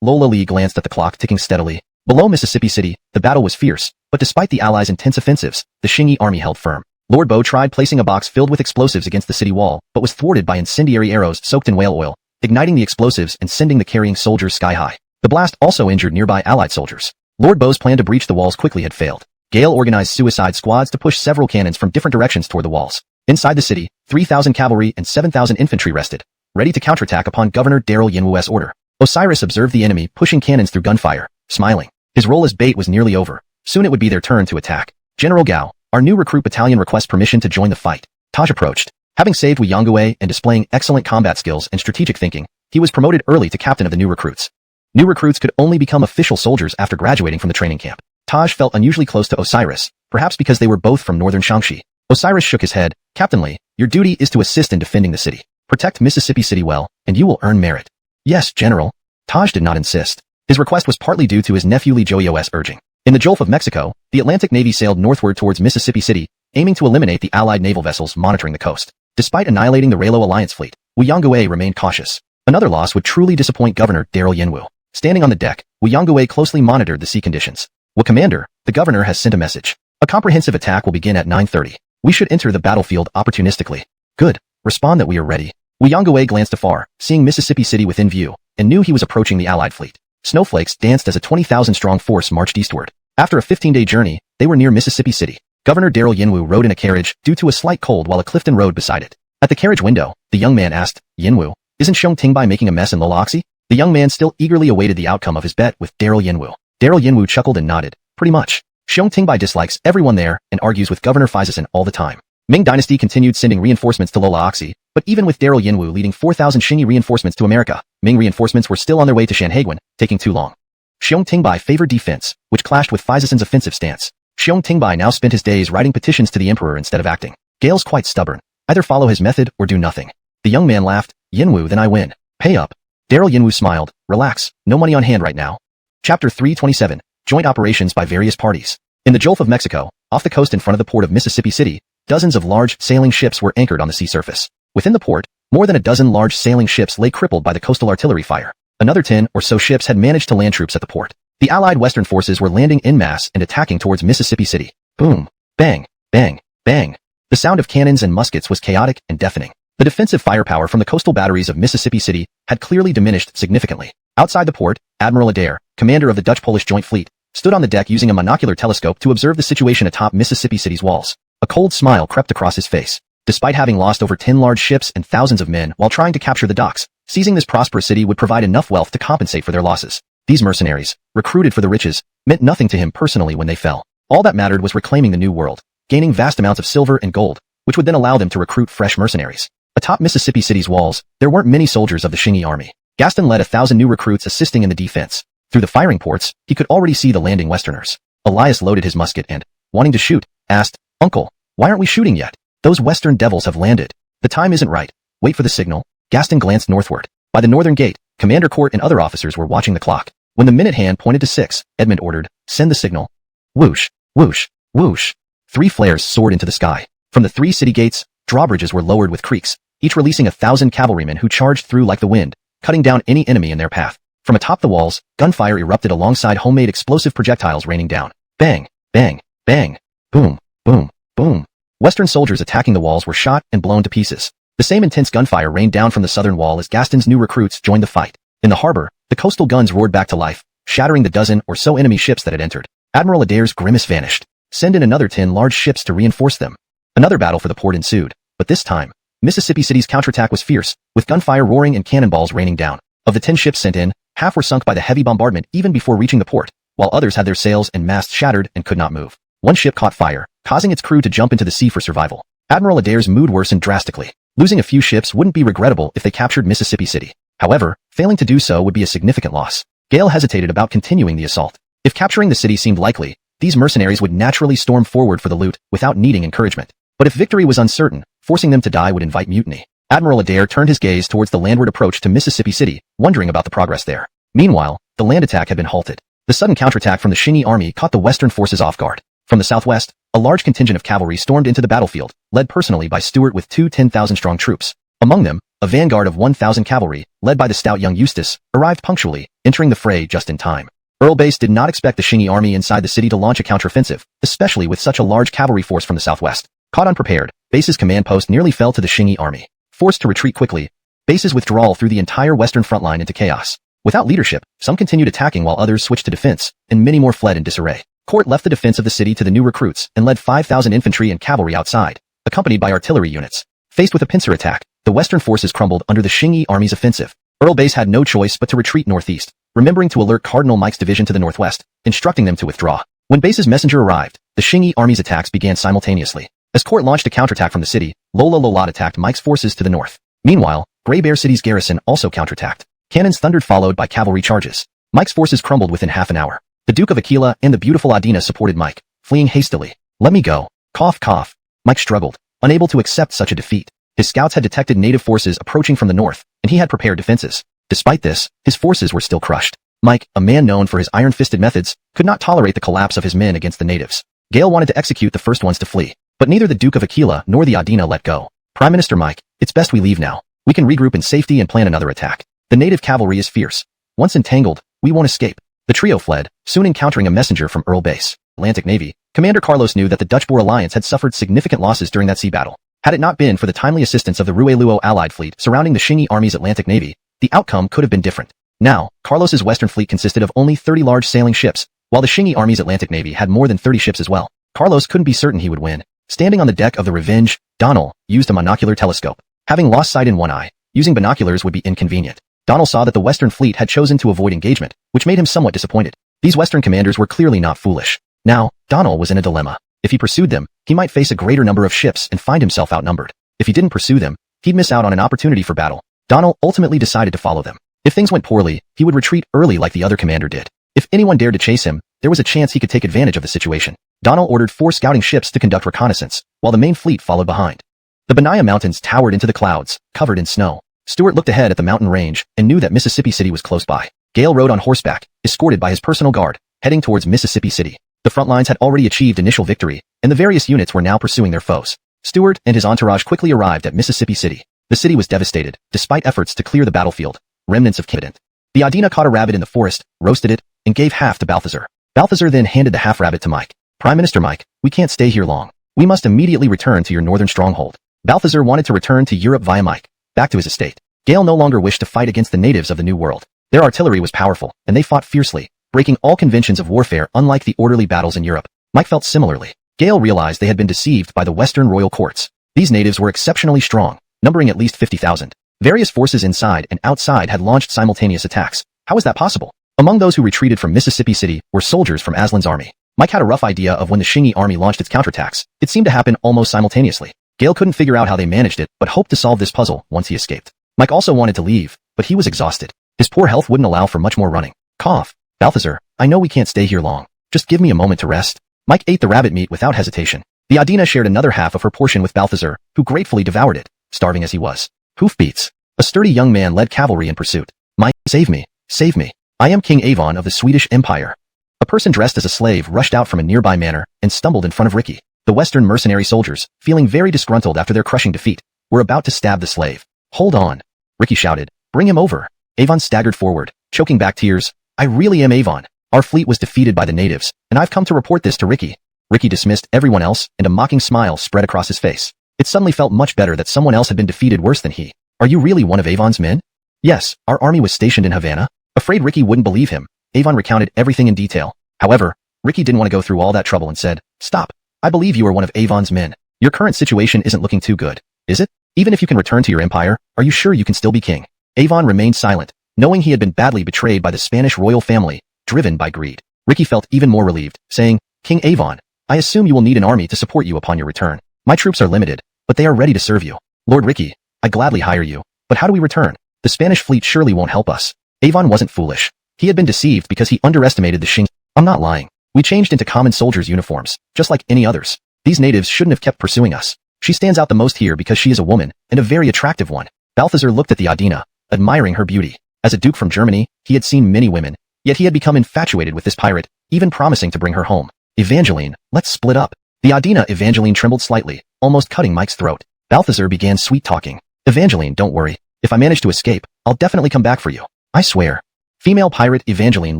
Lola Li glanced at the clock ticking steadily. Below Mississippi City, the battle was fierce, but despite the Allies' intense offensives, the Xingyi army held firm. Lord Bo tried placing a box filled with explosives against the city wall, but was thwarted by incendiary arrows soaked in whale oil, igniting the explosives and sending the carrying soldiers sky high. The blast also injured nearby Allied soldiers. Lord Bo's plan to breach the walls quickly had failed. Gale organized suicide squads to push several cannons from different directions toward the walls. Inside the city, 3,000 cavalry and 7,000 infantry rested, ready to counterattack upon Governor Daryl Yinwu's order. Osiris observed the enemy pushing cannons through gunfire, smiling. His role as bait was nearly over. Soon it would be their turn to attack. General Gao, our new recruit battalion requests permission to join the fight. Taj approached. Having saved Wuyongwe and displaying excellent combat skills and strategic thinking, he was promoted early to captain of the new recruits. New recruits could only become official soldiers after graduating from the training camp. Taj felt unusually close to Osiris, perhaps because they were both from northern Shaanxi. Osiris shook his head. Captain Li, your duty is to assist in defending the city. Protect Mississippi City well, and you will earn merit. Yes, General. Taj did not insist. His request was partly due to his nephew Li Joyo's urging. In the Gulf of Mexico, the Atlantic Navy sailed northward towards Mississippi City, aiming to eliminate the Allied naval vessels monitoring the coast. Despite annihilating the Raylo Alliance fleet, Wuyongwe remained cautious. Another loss would truly disappoint Governor Daryl Yinwu. Standing on the deck, Wuyongwe closely monitored the sea conditions. Well, Commander, the governor has sent a message. A comprehensive attack will begin at 9:30. We should enter the battlefield opportunistically. Good. Respond that we are ready. Wuyongwe glanced afar, seeing Mississippi City within view, and knew he was approaching the Allied fleet. Snowflakes danced as a 20,000-strong force marched eastward. After a 15-day journey, they were near Mississippi City. Governor Daryl Yinwu rode in a carriage due to a slight cold while a Clifton rode beside it. At the carriage window, the young man asked, Yinwu, isn't Xiong Tingbai making a mess in Loloxi? The young man still eagerly awaited the outcome of his bet with Daryl Yinwu. Daryl Yinwu chuckled and nodded. Pretty much. Xiong Tingbai dislikes everyone there and argues with Governor Faizasan all the time. Ming Dynasty continued sending reinforcements to Loloxi, but even with Daryl Yinwu leading 4,000 Xingyi reinforcements to America, Ming reinforcements were still on their way to Shanhaiguan, taking too long. Xiong Tingbai favored defense, which clashed with Faizasan's offensive stance. Xiong Tingbai now spent his days writing petitions to the emperor instead of acting. Gale's quite stubborn. Either follow his method or do nothing. The young man laughed. Yinwu, then I win. Pay up. Daryl Yinwu smiled. Relax, no money on hand right now. Chapter 327. Joint operations by various parties. In the Gulf of Mexico, off the coast in front of the port of Mississippi City, dozens of large sailing ships were anchored on the sea surface. Within the port, more than a dozen large sailing ships lay crippled by the coastal artillery fire. Another 10 or so ships had managed to land troops at the port. The Allied Western forces were landing en masse and attacking towards Mississippi City. Boom, bang, bang, bang. The sound of cannons and muskets was chaotic and deafening. The defensive firepower from the coastal batteries of Mississippi City had clearly diminished significantly. Outside the port, Admiral Adair, commander of the Dutch-Polish Joint Fleet, stood on the deck using a monocular telescope to observe the situation atop Mississippi City's walls. A cold smile crept across his face. Despite having lost over 10 large ships and thousands of men while trying to capture the docks, seizing this prosperous city would provide enough wealth to compensate for their losses. These mercenaries, recruited for the riches, meant nothing to him personally when they fell. All that mattered was reclaiming the New World, gaining vast amounts of silver and gold, which would then allow them to recruit fresh mercenaries. Atop Mississippi City's walls, there weren't many soldiers of the Xingyi army. Gaston led 1,000 new recruits assisting in the defense. Through the firing ports, he could already see the landing Westerners. Elias loaded his musket and, wanting to shoot, asked, Uncle, why aren't we shooting yet? Those Western devils have landed. The time isn't right. Wait for the signal. Gaston glanced northward. By the northern gate, Commander Court and other officers were watching the clock. When the minute hand pointed to 6, Edmund ordered, send the signal. Whoosh, whoosh, whoosh. 3 flares soared into the sky. From the 3 city gates, drawbridges were lowered with creaks, each releasing 1,000 cavalrymen who charged through like the wind, cutting down any enemy in their path. From atop the walls, gunfire erupted alongside homemade explosive projectiles raining down. Bang, bang, bang, boom, boom, boom. Western soldiers attacking the walls were shot and blown to pieces. The same intense gunfire rained down from the southern wall as Gaston's new recruits joined the fight. In the harbor, the coastal guns roared back to life, shattering the dozen or so enemy ships that had entered. Admiral Adair's grimace vanished. Send in another 10 large ships to reinforce them. Another battle for the port ensued, but this time, Mississippi City's counterattack was fierce, with gunfire roaring and cannonballs raining down. Of the 10 ships sent in, half were sunk by the heavy bombardment even before reaching the port, while others had their sails and masts shattered and could not move. One ship caught fire, causing its crew to jump into the sea for survival. Admiral Adair's mood worsened drastically. Losing a few ships wouldn't be regrettable if they captured Mississippi City. However, failing to do so would be a significant loss. Gale hesitated about continuing the assault. If capturing the city seemed likely, these mercenaries would naturally storm forward for the loot without needing encouragement. But if victory was uncertain, forcing them to die would invite mutiny. Admiral Adair turned his gaze towards the landward approach to Mississippi City, wondering about the progress there. Meanwhile, the land attack had been halted. The sudden counterattack from the Shingi army caught the Western forces off guard. From the southwest, a large contingent of cavalry stormed into the battlefield, led personally by Stuart with 2 10,000-strong troops. Among them, a vanguard of 1,000 cavalry, led by the stout young Eustace, arrived punctually, entering the fray just in time. Earl Base did not expect the Shingi army inside the city to launch a counteroffensive, especially with such a large cavalry force from the southwest. Caught unprepared, Base's command post nearly fell to the Shingi army. Forced to retreat quickly, Base's withdrawal threw the entire western front line into chaos. Without leadership, some continued attacking while others switched to defense, and many more fled in disarray. Court left the defense of the city to the new recruits and led 5,000 infantry and cavalry outside, accompanied by artillery units. Faced with a pincer attack, the western forces crumbled under the Shingi army's offensive. Earl Base had no choice but to retreat northeast, remembering to alert Cardinal Mike's division to the northwest, instructing them to withdraw. When Base's messenger arrived, the Shingi army's attacks began simultaneously. As Court launched a counterattack from the city, Lola Lolat attacked Mike's forces to the north. Meanwhile, Grey Bear City's garrison also counterattacked. Cannons thundered followed by cavalry charges. Mike's forces crumbled within half an hour. The Duke of Aquila and the beautiful Adina supported Mike, fleeing hastily. Let me go. Cough cough. Mike struggled, unable to accept such a defeat. His scouts had detected native forces approaching from the north, and he had prepared defenses. Despite this, his forces were still crushed. Mike, a man known for his iron-fisted methods, could not tolerate the collapse of his men against the natives. Gale wanted to execute the first ones to flee, but neither the Duke of Aquila nor the Adina let go. Prime Minister Mike, it's best we leave now. We can regroup in safety and plan another attack. The native cavalry is fierce. Once entangled, we won't escape. The trio fled, soon encountering a messenger from Earl Base. Atlantic Navy. Commander Carlos knew that the Dutch-Boer alliance had suffered significant losses during that sea battle. Had it not been for the timely assistance of the Rue Luo allied fleet surrounding the Shingi army's Atlantic Navy, the outcome could have been different. Now, Carlos's western fleet consisted of only 30 large sailing ships, while the Shingi army's Atlantic Navy had more than 30 ships as well. Carlos couldn't be certain he would win. Standing on the deck of the Revenge, Donald used a monocular telescope. Having lost sight in one eye, using binoculars would be inconvenient. Donald saw that the Western fleet had chosen to avoid engagement, which made him somewhat disappointed. These Western commanders were clearly not foolish. Now, Donald was in a dilemma. If he pursued them, he might face a greater number of ships and find himself outnumbered. If he didn't pursue them, he'd miss out on an opportunity for battle. Donald ultimately decided to follow them. If things went poorly, he would retreat early like the other commander did. If anyone dared to chase him, there was a chance he could take advantage of the situation. Donald ordered 4 scouting ships to conduct reconnaissance, while the main fleet followed behind. The Benaya Mountains towered into the clouds, covered in snow. Stuart looked ahead at the mountain range and knew that Mississippi City was close by. Gale rode on horseback, escorted by his personal guard, heading towards Mississippi City. The front lines had already achieved initial victory, and the various units were now pursuing their foes. Stuart and his entourage quickly arrived at Mississippi City. The city was devastated, despite efforts to clear the battlefield. Remnants of Kidant. The Adina caught a rabbit in the forest, roasted it, and gave half to Balthazar. Balthazar then handed the half rabbit to Mike. Prime Minister Mike, we can't stay here long. We must immediately return to your northern stronghold. Balthazar wanted to return to Europe via Mike, back to his estate. Gale no longer wished to fight against the natives of the New World. Their artillery was powerful, and they fought fiercely, breaking all conventions of warfare unlike the orderly battles in Europe. Mike felt similarly. Gale realized they had been deceived by the Western royal courts. These natives were exceptionally strong, numbering at least 50,000. Various forces inside and outside had launched simultaneous attacks. How was that possible? Among those who retreated from Mississippi City were soldiers from Aslan's army. Mike had a rough idea of when the Shingi army launched its counterattacks. It seemed to happen almost simultaneously. Gale couldn't figure out how they managed it, but hoped to solve this puzzle once he escaped. Mike also wanted to leave, but he was exhausted. His poor health wouldn't allow for much more running. Cough. Balthazar, I know we can't stay here long. Just give me a moment to rest. Mike ate the rabbit meat without hesitation. The Adina shared another half of her portion with Balthazar, who gratefully devoured it, starving as he was. Hoofbeats. A sturdy young man led cavalry in pursuit. Mike, save me. Save me. I am King Avon of the Swedish Empire. A person dressed as a slave rushed out from a nearby manor and stumbled in front of Ricky. The Western mercenary soldiers, feeling very disgruntled after their crushing defeat, were about to stab the slave. "Hold on," Ricky shouted. "Bring him over." Avon staggered forward, choking back tears. "I really am Avon. Our fleet was defeated by the natives, and I've come to report this to Ricky." Ricky dismissed everyone else, and a mocking smile spread across his face. It suddenly felt much better that someone else had been defeated worse than he. "Are you really one of Avon's men?" "Yes, our army was stationed in Havana." Afraid Ricky wouldn't believe him, Avon recounted everything in detail. However, Ricky didn't want to go through all that trouble and said, "Stop. I believe you are one of Avon's men. Your current situation isn't looking too good, is it? Even if you can return to your empire, are you sure you can still be king?" Avon remained silent, knowing he had been badly betrayed by the Spanish royal family, driven by greed. Ricky felt even more relieved, saying, "King Avon, I assume you will need an army to support you upon your return. My troops are limited, but they are ready to serve you." "Lord Ricky, I gladly hire you, but how do we return? The Spanish fleet surely won't help us." Avon wasn't foolish. He had been deceived because he underestimated the Xing. "I'm not lying. We changed into common soldiers' uniforms, just like any others. These natives shouldn't have kept pursuing us. She stands out the most here because she is a woman, and a very attractive one." Balthazar looked at the Adina, admiring her beauty. As a duke from Germany, he had seen many women, yet he had become infatuated with this pirate, even promising to bring her home. "Evangeline, let's split up." The Adina Evangeline trembled slightly, almost cutting Mike's throat. Balthazar began sweet-talking. "Evangeline, don't worry. If I manage to escape, I'll definitely come back for you. I swear." Female pirate Evangeline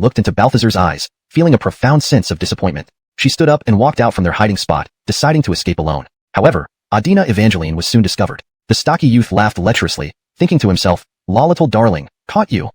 looked into Balthazar's eyes, feeling a profound sense of disappointment. She stood up and walked out from their hiding spot, deciding to escape alone. However, Adina Evangeline was soon discovered. The stocky youth laughed lecherously, thinking to himself, "La little darling, caught you."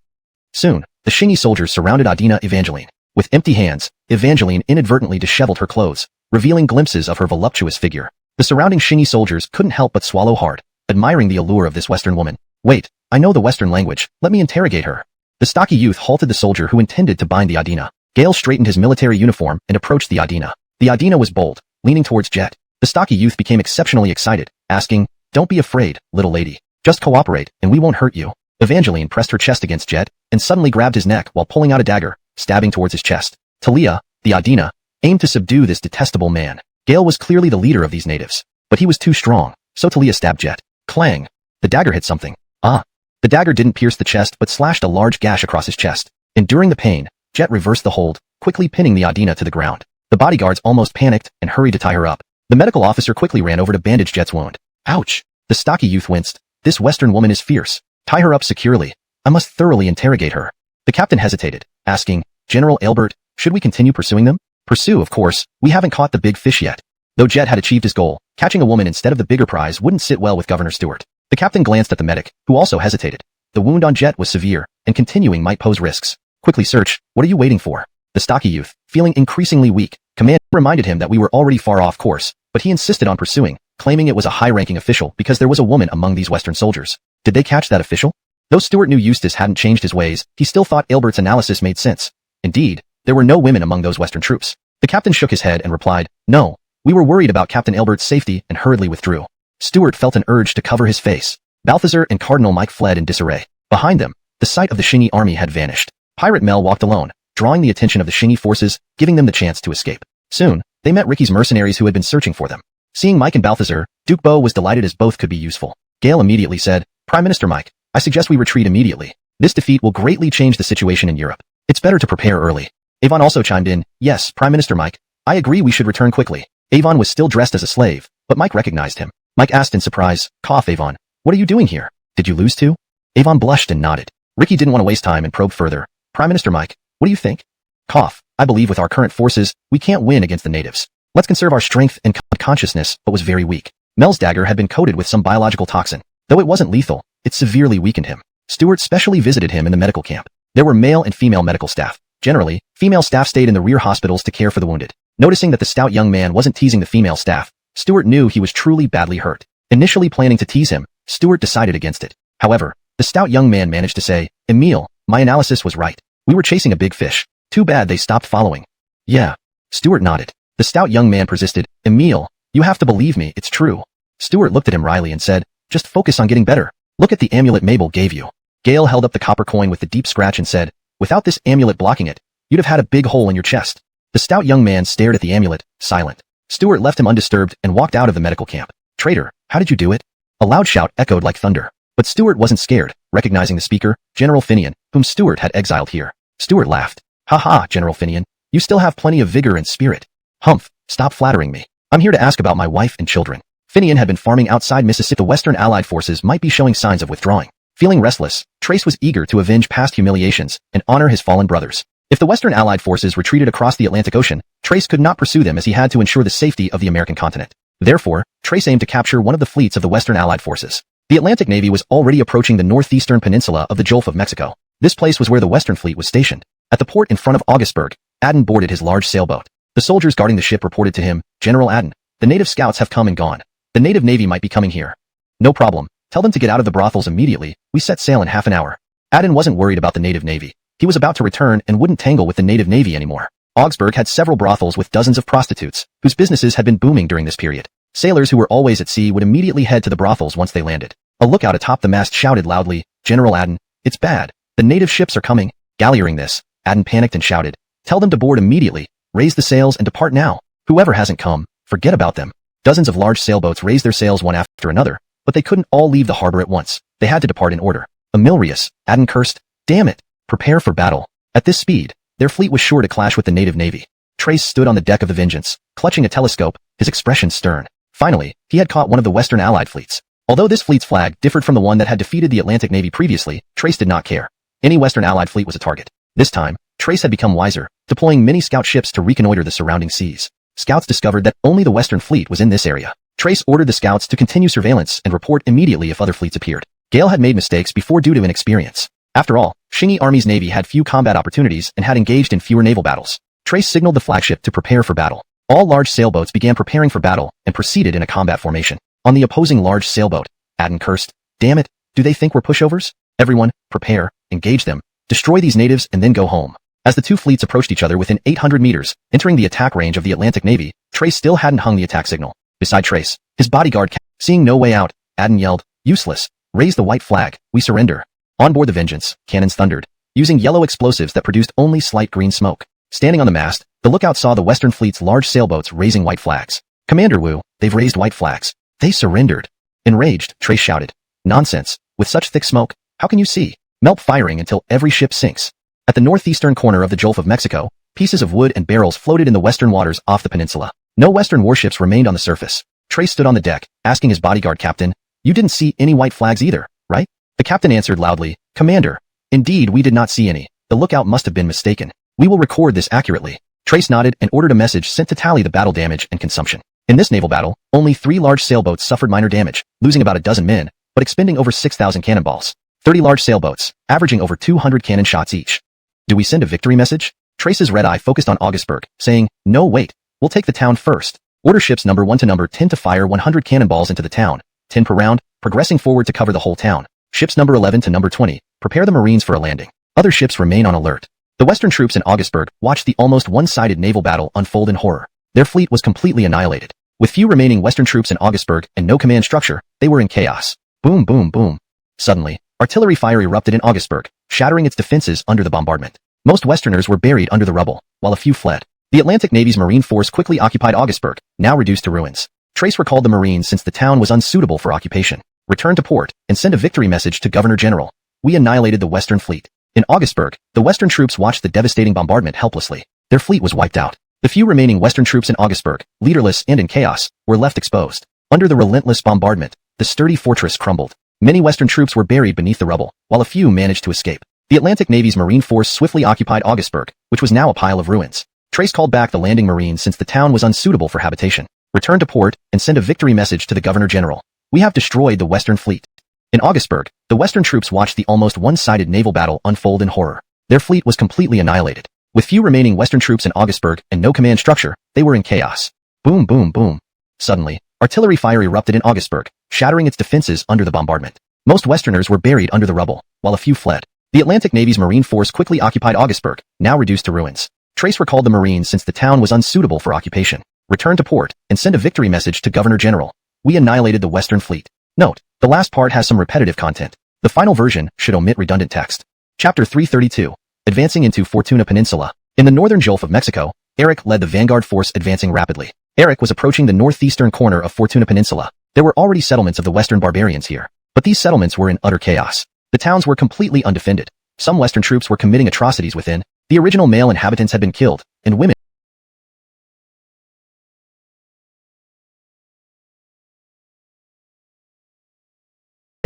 Soon, the Shingi soldiers surrounded Adina Evangeline. With empty hands, Evangeline inadvertently disheveled her clothes, revealing glimpses of her voluptuous figure. The surrounding Shingi soldiers couldn't help but swallow hard, admiring the allure of this Western woman. "Wait, I know the Western language, let me interrogate her." The stocky youth halted the soldier who intended to bind the Adina. Gale straightened his military uniform and approached the Adina. The Adina was bold, leaning towards Jet. The stocky youth became exceptionally excited, asking, "Don't be afraid, little lady. Just cooperate, and we won't hurt you." Evangeline pressed her chest against Jet, and suddenly grabbed his neck while pulling out a dagger, stabbing towards his chest. Talia, the Adina, aimed to subdue this detestable man. Gale was clearly the leader of these natives, but he was too strong, so Talia stabbed Jet. Clang! The dagger hit something. Ah! The dagger didn't pierce the chest but slashed a large gash across his chest. Enduring the pain, Jet reversed the hold, quickly pinning the Adina to the ground. The bodyguards almost panicked and hurried to tie her up. The medical officer quickly ran over to bandage Jet's wound. Ouch! The stocky youth winced. This Western woman is fierce. Tie her up securely. I must thoroughly interrogate her. The captain hesitated, asking, "General Albert, should we continue pursuing them?" "Pursue, of course. We haven't caught the big fish yet." Though Jet had achieved his goal, catching a woman instead of the bigger prize wouldn't sit well with Governor Stewart. The captain glanced at the medic, who also hesitated. The wound on Jet was severe, and continuing might pose risks. "Quickly search. What are you waiting for?" The stocky youth, feeling increasingly weak, command reminded him that we were already far off course, but he insisted on pursuing, claiming it was a high-ranking official because there was a woman among these Western soldiers. Did they catch that official? Though Stewart knew Eustace hadn't changed his ways, he still thought Albert's analysis made sense. Indeed, there were no women among those Western troops. The captain shook his head and replied, "No, we were worried about Captain Albert's safety and hurriedly withdrew." Stewart felt an urge to cover his face. Balthazar and Cardinal Mike fled in disarray. Behind them, the sight of the Shingi army had vanished. Pirate Mel walked alone, drawing the attention of the Shingi forces, giving them the chance to escape. Soon, they met Ricky's mercenaries who had been searching for them. Seeing Mike and Balthazar, Duke Bo was delighted as both could be useful. Gale immediately said, "Prime Minister Mike, I suggest we retreat immediately. This defeat will greatly change the situation in Europe. It's better to prepare early." Avon also chimed in, "Yes, Prime Minister Mike, I agree we should return quickly." Avon was still dressed as a slave, but Mike recognized him. Mike asked in surprise, "Cough, Avon. What are you doing here? Did you lose too?" Avon blushed and nodded. Ricky didn't want to waste time and probed further. "Prime Minister Mike, what do you think?" Cough, "I believe with our current forces, we can't win against the natives. Let's conserve our strength and consciousness," but was very weak. Mel's dagger had been coated with some biological toxin. Though it wasn't lethal, it severely weakened him. Stewart specially visited him in the medical camp. There were male and female medical staff. Generally, female staff stayed in the rear hospitals to care for the wounded. Noticing that the stout young man wasn't teasing the female staff, Stewart knew he was truly badly hurt. Initially planning to tease him, Stewart decided against it. However, the stout young man managed to say, "Emile, my analysis was right. We were chasing a big fish. Too bad they stopped following." "Yeah." Stewart nodded. The stout young man persisted, "Emile, you have to believe me, it's true." Stewart looked at him wryly and said, "Just focus on getting better. Look at the amulet Mabel gave you." Gale held up the copper coin with the deep scratch and said, "Without this amulet blocking it, you'd have had a big hole in your chest." The stout young man stared at the amulet, silent. Stewart left him undisturbed and walked out of the medical camp. "Traitor, how did you do it?" A loud shout echoed like thunder. But Stewart wasn't scared, recognizing the speaker, General Finian, whom Stewart had exiled here. Stewart laughed. "Ha ha, General Finian, you still have plenty of vigor and spirit. Humph, stop flattering me. I'm here to ask about my wife and children. Finian had been farming outside Mississippi. The Western Allied forces might be showing signs of withdrawing. Feeling restless, Trace was eager to avenge past humiliations and honor his fallen brothers. If the Western Allied forces retreated across the Atlantic Ocean, Trace could not pursue them as he had to ensure the safety of the American continent. Therefore, Trace aimed to capture one of the fleets of the Western Allied forces. The Atlantic Navy was already approaching the northeastern peninsula of the Gulf of Mexico. This place was where the Western Fleet was stationed. At the port in front of Augsburg, Aden boarded his large sailboat. The soldiers guarding the ship reported to him, "General Aden, the native scouts have come and gone. The native navy might be coming here." "No problem. Tell them to get out of the brothels immediately. We set sail in half an hour." Aden wasn't worried about the native navy. He was about to return and wouldn't tangle with the native navy anymore. Augsburg had several brothels with dozens of prostitutes, whose businesses had been booming during this period. Sailors who were always at sea would immediately head to the brothels once they landed. A lookout atop the mast shouted loudly, "General Aden, it's bad. The native ships are coming." Hearing this, Aden panicked and shouted, "Tell them to board immediately, raise the sails and depart now. Whoever hasn't come, forget about them." Dozens of large sailboats raised their sails one after another, but they couldn't all leave the harbor at once. They had to depart in order. Emilrius, Aden cursed, "Damn it! Prepare for battle." At this speed, their fleet was sure to clash with the native navy. Trace stood on the deck of the Vengeance, clutching a telescope, his expression stern. Finally, he had caught one of the Western Allied fleets. Although this fleet's flag differed from the one that had defeated the Atlantic Navy previously, Trace did not care. Any Western Allied fleet was a target. This time, Trace had become wiser, deploying many scout ships to reconnoiter the surrounding seas. Scouts discovered that only the Western Fleet was in this area. Trace ordered the scouts to continue surveillance and report immediately if other fleets appeared. Gale had made mistakes before due to inexperience. After all, Xingyi Army's navy had few combat opportunities and had engaged in fewer naval battles. Trace signaled the flagship to prepare for battle. All large sailboats began preparing for battle and proceeded in a combat formation. On the opposing large sailboat, Aden cursed, "Damn it, do they think we're pushovers? Everyone, prepare, engage them, destroy these natives and then go home." As the two fleets approached each other within 800 meters, entering the attack range of the Atlantic Navy, Trace still hadn't hung the attack signal. Beside Trace, his bodyguard, seeing no way out, Aden yelled, "Useless, raise the white flag, we surrender." On board the Vengeance, cannons thundered, using yellow explosives that produced only slight green smoke. Standing on the mast, the lookout saw the Western Fleet's large sailboats raising white flags. "Commander Wu, they've raised white flags. They surrendered." Enraged, Trace shouted, "Nonsense, with such thick smoke, how can you see? Melt firing until every ship sinks." At the northeastern corner of the Gulf of Mexico, pieces of wood and barrels floated in the western waters off the peninsula. No Western warships remained on the surface. Trace stood on the deck, asking his bodyguard captain, "You didn't see any white flags either, right?" The captain answered loudly, "Commander, indeed we did not see any. The lookout must have been mistaken. We will record this accurately." Trace nodded and ordered a message sent to tally the battle damage and consumption. In this naval battle, only 3 large sailboats suffered minor damage, losing about a dozen men, but expending over 6,000 cannonballs. 30 large sailboats, averaging over 200 cannon shots each. "Do we send a victory message?" Trace's red eye focused on Augsburg, saying, "No wait, we'll take the town first. Order ships number 1 to number 10 to fire 100 cannonballs into the town, 10 per round, progressing forward to cover the whole town. Ships number 11 to number 20, prepare the Marines for a landing. Other ships remain on alert." The Western troops in Augsburg watched the almost one-sided naval battle unfold in horror. Their fleet was completely annihilated. With few remaining Western troops in Augsburg and no command structure, they were in chaos. Boom, boom, boom. Suddenly, artillery fire erupted in Augsburg, shattering its defenses under the bombardment. Most Westerners were buried under the rubble, while a few fled. The Atlantic Navy's Marine force quickly occupied Augsburg, now reduced to ruins. Trace recalled the Marines since the town was unsuitable for occupation. Return to port and send a victory message to Governor General. "We annihilated the Western Fleet." In Augsburg, the Western troops watched the devastating bombardment helplessly. Their fleet was wiped out. The few remaining Western troops in Augsburg, leaderless and in chaos, were left exposed. Under the relentless bombardment, the sturdy fortress crumbled. Many Western troops were buried beneath the rubble, while a few managed to escape. The Atlantic Navy's Marine force swiftly occupied Augsburg, which was now a pile of ruins. Trace called back the landing Marines since the town was unsuitable for habitation. Return to port and send a victory message to the Governor General. "We have destroyed the Western Fleet." In Augsburg, the Western troops watched the almost one-sided naval battle unfold in horror. Their fleet was completely annihilated. With few remaining Western troops in Augsburg and no command structure, they were in chaos. Boom, boom, boom. Suddenly, artillery fire erupted in Augsburg, shattering its defenses under the bombardment. Most Westerners were buried under the rubble, while a few fled. The Atlantic Navy's Marine force quickly occupied Augsburg, now reduced to ruins. Trace recalled the Marines since the town was unsuitable for occupation. Return to port and send a victory message to Governor General. "We annihilated the Western Fleet." Note, the last part has some repetitive content. The final version should omit redundant text. Chapter 332. Advancing into Fortuna Peninsula. In the northern Gulf of Mexico, Eric led the vanguard force advancing rapidly. Eric was approaching the northeastern corner of Fortuna Peninsula. There were already settlements of the Western barbarians here, but these settlements were in utter chaos. The towns were completely undefended. Some Western troops were committing atrocities within. The original male inhabitants had been killed, and women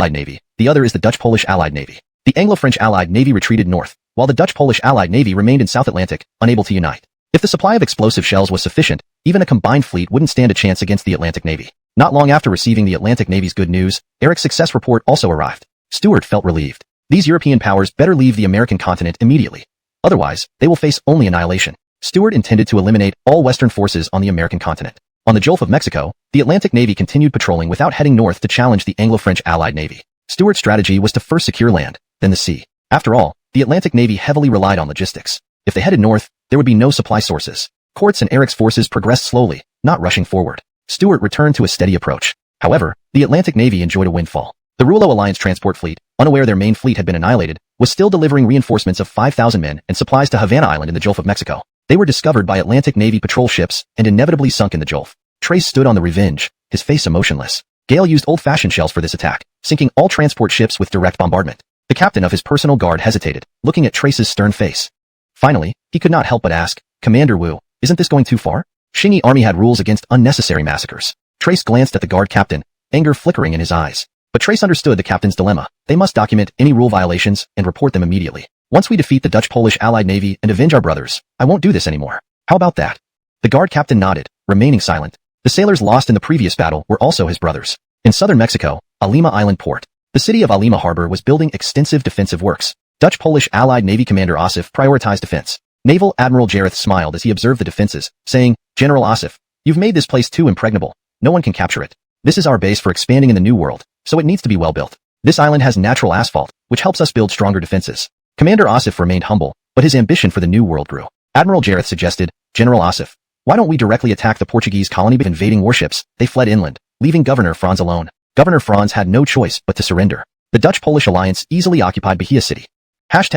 Allied Navy, the other is the Dutch-Polish Allied Navy. The Anglo-French Allied Navy retreated north, while the Dutch-Polish Allied Navy remained in South Atlantic, unable to unite. If the supply of explosive shells was sufficient, even a combined fleet wouldn't stand a chance against the Atlantic Navy. Not long after receiving the Atlantic Navy's good news, Eric's success report also arrived. Stuart felt relieved. These European powers better leave the American continent immediately. Otherwise, they will face only annihilation. Stuart intended to eliminate all Western forces on the American continent. On the Gulf of Mexico, the Atlantic Navy continued patrolling without heading north to challenge the Anglo-French Allied Navy. Stuart's strategy was to first secure land, then the sea. After all, the Atlantic Navy heavily relied on logistics. If they headed north, there would be no supply sources. Court's and Eric's forces progressed slowly, not rushing forward. Stuart returned to a steady approach. However, the Atlantic Navy enjoyed a windfall. The Rulo Alliance transport fleet, unaware their main fleet had been annihilated, was still delivering reinforcements of 5,000 men and supplies to Havana Island in the Gulf of Mexico. They were discovered by Atlantic Navy patrol ships and inevitably sunk in the Gulf. Trace stood on the Revenge, his face emotionless. Gale used old-fashioned shells for this attack, sinking all transport ships with direct bombardment. The captain of his personal guard hesitated, looking at Trace's stern face. Finally, he could not help but ask, "Commander Wu, isn't this going too far?" Qingyi army had rules against unnecessary massacres. Trace glanced at the guard captain, anger flickering in his eyes. But Trace understood the captain's dilemma. They must document any rule violations and report them immediately. Once we defeat the Dutch-Polish Allied Navy and avenge our brothers, I won't do this anymore. How about that? The guard captain nodded, remaining silent. The sailors lost in the previous battle were also his brothers. In southern Mexico, Alima Island Port. The city of Alima Harbor was building extensive defensive works. Dutch-Polish Allied Navy Commander Osif prioritized defense. Naval Admiral Jareth smiled as he observed the defenses, saying, "General Osif, you've made this place too impregnable. No one can capture it. This is our base for expanding in the New World, so it needs to be well built. This island has natural asphalt, which helps us build stronger defenses." Commander Osif remained humble, but his ambition for the New World grew. Admiral Jareth suggested, "General Osif, why don't we directly attack the Portuguese colony with invading warships?" They fled inland, leaving Governor Franz alone. Governor Franz had no choice but to surrender. The Dutch-Polish alliance easily occupied Bahia City. #####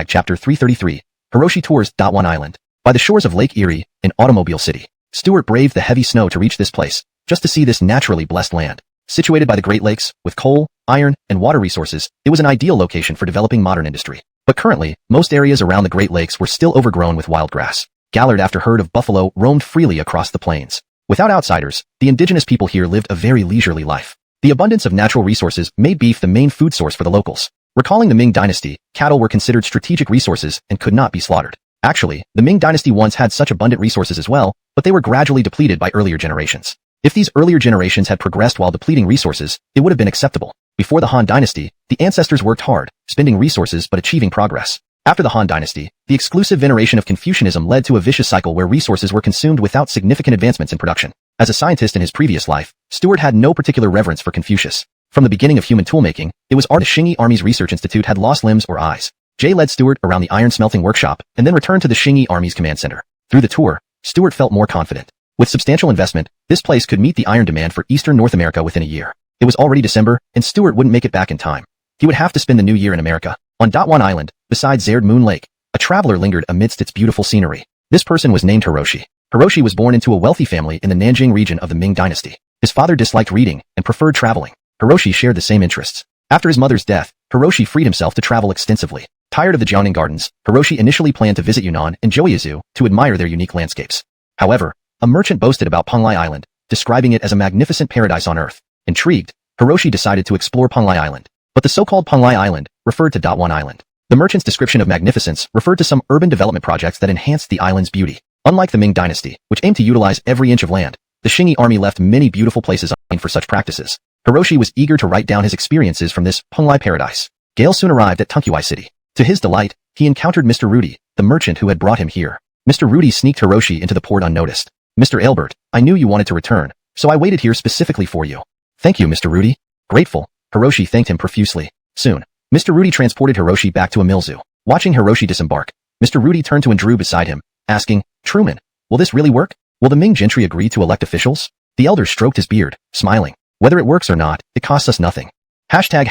Chapter 333, Hiroshi Tours. One Island. By the shores of Lake Erie, in Automobile City, Stuart braved the heavy snow to reach this place, just to see this naturally blessed land. Situated by the Great Lakes, with coal, iron, and water resources, it was an ideal location for developing modern industry. But currently, most areas around the Great Lakes were still overgrown with wild grass. Gallard after herd of buffalo roamed freely across the plains. Without outsiders, the indigenous people here lived a very leisurely life. The abundance of natural resources made beef the main food source for the locals. Recalling the Ming Dynasty, cattle were considered strategic resources and could not be slaughtered. Actually, the Ming Dynasty once had such abundant resources as well, but they were gradually depleted by earlier generations. If these earlier generations had progressed while depleting resources, it would have been acceptable. Before the Han Dynasty, the ancestors worked hard, spending resources but achieving progress. After the Han Dynasty, the exclusive veneration of Confucianism led to a vicious cycle where resources were consumed without significant advancements in production. As a scientist in his previous life, Stuart had no particular reverence for Confucius. From the beginning of human toolmaking, it was art the Qingyi Army's Research Institute had lost limbs or eyes. Jay led Stuart around the iron smelting workshop and then returned to the Qingyi Army's command center. Through the tour, Stuart felt more confident. With substantial investment, this place could meet the iron demand for Eastern North America within a year. It was already December, and Stuart wouldn't make it back in time. He would have to spend the new year in America. On One Island, beside Zared Moon Lake, a traveler lingered amidst its beautiful scenery. This person was named Hiroshi. Hiroshi was born into a wealthy family in the Nanjing region of the Ming Dynasty. His father disliked reading and preferred traveling. Hiroshi shared the same interests. After his mother's death, Hiroshi freed himself to travel extensively. Tired of the Jiangning Gardens, Hiroshi initially planned to visit Yunnan and Jiujiu to admire their unique landscapes. However, a merchant boasted about Penglai Island, describing it as a magnificent paradise on earth. Intrigued, Hiroshi decided to explore Penglai Island. But the so-called Penglai Island referred to One Island. The merchant's description of magnificence referred to some urban development projects that enhanced the island's beauty. Unlike the Ming Dynasty, which aimed to utilize every inch of land, the Qingyi army left many beautiful places unassigned for such practices. Hiroshi was eager to write down his experiences from this Penglai paradise. Gale soon arrived at Tunkuai City. To his delight, he encountered Mr. Rudy, the merchant who had brought him here. Mr. Rudy sneaked Hiroshi into the port unnoticed. "Mr. Albert, I knew you wanted to return, so I waited here specifically for you." "Thank you, Mr. Rudy." Grateful, Hiroshi thanked him profusely. Soon, Mr. Rudy transported Hiroshi back to a mill zoo. Watching Hiroshi disembark, Mr. Rudy turned to Andrew beside him, asking, "Truman, will this really work? Will the Ming gentry agree to elect officials?" The elder stroked his beard, smiling. "Whether it works or not, it costs us nothing." Chapter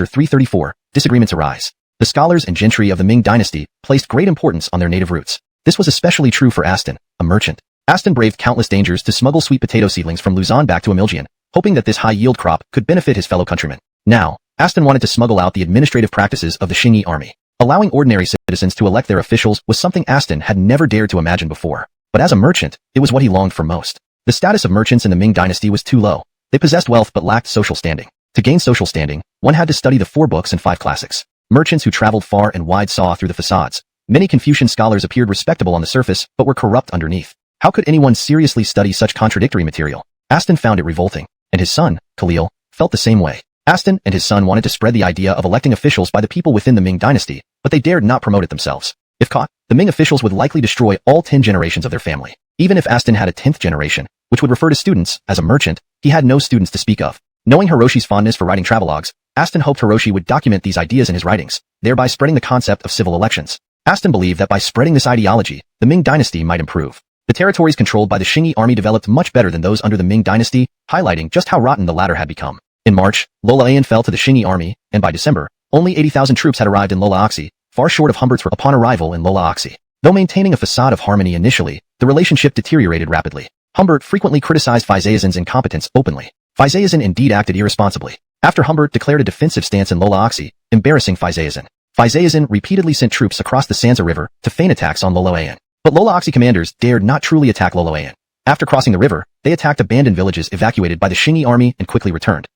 334, Disagreements arise. The scholars and gentry of the Ming Dynasty placed great importance on their native roots. This was especially true for Aston, a merchant. Aston braved countless dangers to smuggle sweet potato seedlings from Luzon back to Emilgian, hoping that this high-yield crop could benefit his fellow countrymen. Now, Aston wanted to smuggle out the administrative practices of the Qingyi army. Allowing ordinary citizens to elect their officials was something Aston had never dared to imagine before. But as a merchant, it was what he longed for most. The status of merchants in the Ming Dynasty was too low. They possessed wealth but lacked social standing. To gain social standing, one had to study the 4 books and 5 classics. Merchants who traveled far and wide saw through the facades. Many Confucian scholars appeared respectable on the surface, but were corrupt underneath. How could anyone seriously study such contradictory material? Aston found it revolting, and his son, Khalil, felt the same way. Aston and his son wanted to spread the idea of electing officials by the people within the Ming Dynasty, but they dared not promote it themselves. If caught, the Ming officials would likely destroy all 10 generations of their family. Even if Aston had a 10th generation, which would refer to students, as a merchant, he had no students to speak of. Knowing Hiroshi's fondness for writing travelogues, Aston hoped Hiroshi would document these ideas in his writings, thereby spreading the concept of civil elections. Aston believed that by spreading this ideology, the Ming Dynasty might improve. The territories controlled by the Qingyi army developed much better than those under the Ming Dynasty, highlighting just how rotten the latter had become. In March, Lolayan fell to the Qingyi army, and by December, only 80,000 troops had arrived in Lolaoxi, far short of Humbert's upon arrival in Lolaoxi. Though maintaining a facade of harmony initially, the relationship deteriorated rapidly. Humbert frequently criticized Faizayazin's incompetence openly. Faizayazin indeed acted irresponsibly. After Humbert declared a defensive stance in Lolaoxi, embarrassing Faizayazin. Faizayazin repeatedly sent troops across the Sansa River to feign attacks on Lolayan. But Lolaoxi commanders dared not truly attack Lolayan. After crossing the river, they attacked abandoned villages evacuated by the Qingyi army and quickly returned.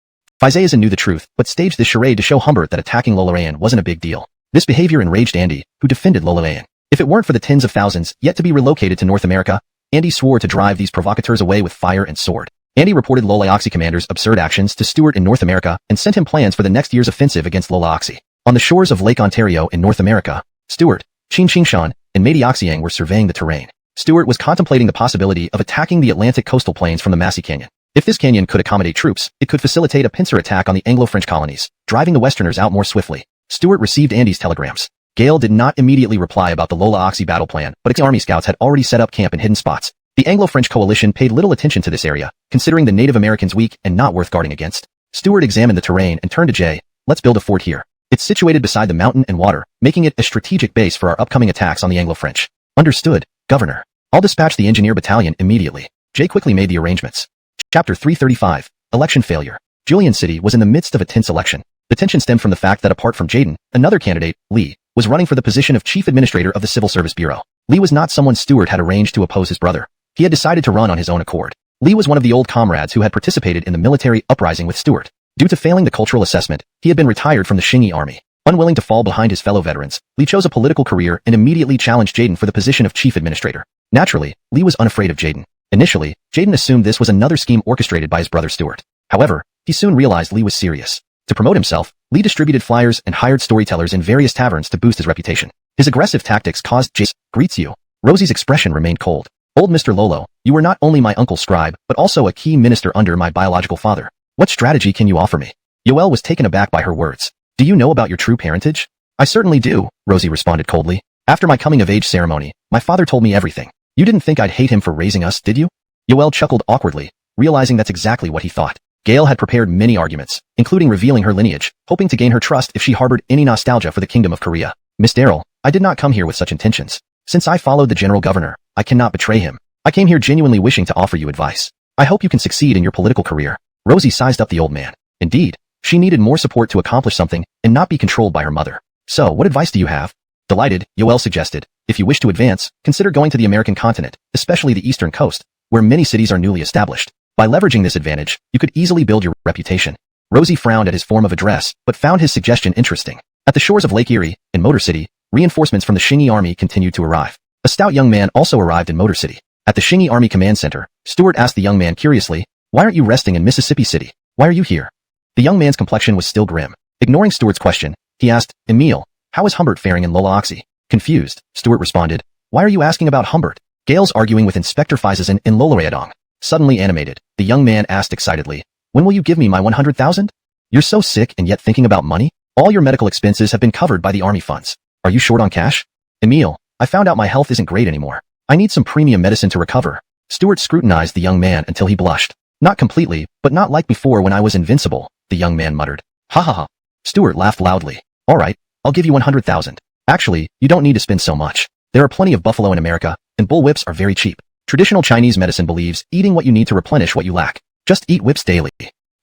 Faizayazin knew the truth, but staged this charade to show Humbert that attacking Lolayan wasn't a big deal. This behavior enraged Andy, who defended Lolayan. If it weren't for the tens of thousands yet to be relocated to North America, Andy swore to drive these provocateurs away with fire and sword. Andy reported Lolaoxi commander's absurd actions to Stuart in North America and sent him plans for the next year's offensive against Lolaoxi. On the shores of Lake Ontario in North America, Stuart, Qin Qingshan, and Meidi Oxiang were surveying the terrain. Stuart was contemplating the possibility of attacking the Atlantic coastal plains from the Massey Canyon. If this canyon could accommodate troops, it could facilitate a pincer attack on the Anglo-French colonies, driving the Westerners out more swiftly. Stuart received Andy's telegrams. Gale did not immediately reply about the Lolaoxi battle plan, but army scouts had already set up camp in hidden spots. The Anglo-French coalition paid little attention to this area, considering the Native Americans weak and not worth guarding against. Stuart examined the terrain and turned to Jay. Let's build a fort here. It's situated beside the mountain and water, making it a strategic base for our upcoming attacks on the Anglo-French. Understood, Governor. I'll dispatch the engineer battalion immediately. Jay quickly made the arrangements. Chapter 335. Election Failure. Julian City was in the midst of a tense election. The tension stemmed from the fact that apart from Jaden, another candidate, Lee, was running for the position of Chief Administrator of the Civil Service Bureau. Lee was not someone Stuart had arranged to oppose his brother. He had decided to run on his own accord. Lee was one of the old comrades who had participated in the military uprising with Stuart. Due to failing the cultural assessment, he had been retired from the Qingyi army. Unwilling to fall behind his fellow veterans, Lee chose a political career and immediately challenged Jaden for the position of Chief Administrator. Naturally, Lee was unafraid of Jaden. Initially, Jaden assumed this was another scheme orchestrated by his brother Stuart. However, he soon realized Lee was serious. To promote himself, Lee distributed flyers and hired storytellers in various taverns to boost his reputation. His aggressive tactics caused Jace, greets you. Rosie's expression remained cold. Old Mr. Lolo, you were not only my uncle scribe, but also a key minister under my biological father. What strategy can you offer me? Yoel was taken aback by her words. Do you know about your true parentage? I certainly do, Rosie responded coldly. After my coming-of-age ceremony, my father told me everything. You didn't think I'd hate him for raising us, did you? Yoel chuckled awkwardly, realizing that's exactly what he thought. Gale had prepared many arguments, including revealing her lineage, hoping to gain her trust if she harbored any nostalgia for the Kingdom of Korea. Miss Darrell, I did not come here with such intentions. Since I followed the General Governor, I cannot betray him. I came here genuinely wishing to offer you advice. I hope you can succeed in your political career. Rosie sized up the old man. Indeed, she needed more support to accomplish something and not be controlled by her mother. So, what advice do you have? Delighted, Yoel suggested. If you wish to advance, consider going to the American continent, especially the eastern coast, where many cities are newly established. By leveraging this advantage, you could easily build your reputation. Rosie frowned at his form of address, but found his suggestion interesting. At the shores of Lake Erie, in Motor City, reinforcements from the Qingyi army continued to arrive. A stout young man also arrived in Motor City. At the Qingyi Army Command Center, Stuart asked the young man curiously, why aren't you resting in Mississippi City? Why are you here? The young man's complexion was still grim. Ignoring Stuart's question, he asked, Emile, how is Humbert faring in Lolaoxi? Confused, Stuart responded, why are you asking about Humbert? Gale's arguing with Inspector Faizazin in Lolareadong. Suddenly animated, the young man asked excitedly, when will you give me my 100,000? You're so sick and yet thinking about money? All your medical expenses have been covered by the army funds. Are you short on cash? Emile, I found out my health isn't great anymore. I need some premium medicine to recover. Stuart scrutinized the young man until he blushed. Not completely, but not like before when I was invincible, the young man muttered. Ha ha ha. Stuart laughed loudly. All right, I'll give you 100,000. Actually, you don't need to spend so much. There are plenty of buffalo in America, and bull whips are very cheap. Traditional Chinese medicine believes eating what you need to replenish what you lack. Just eat whips daily.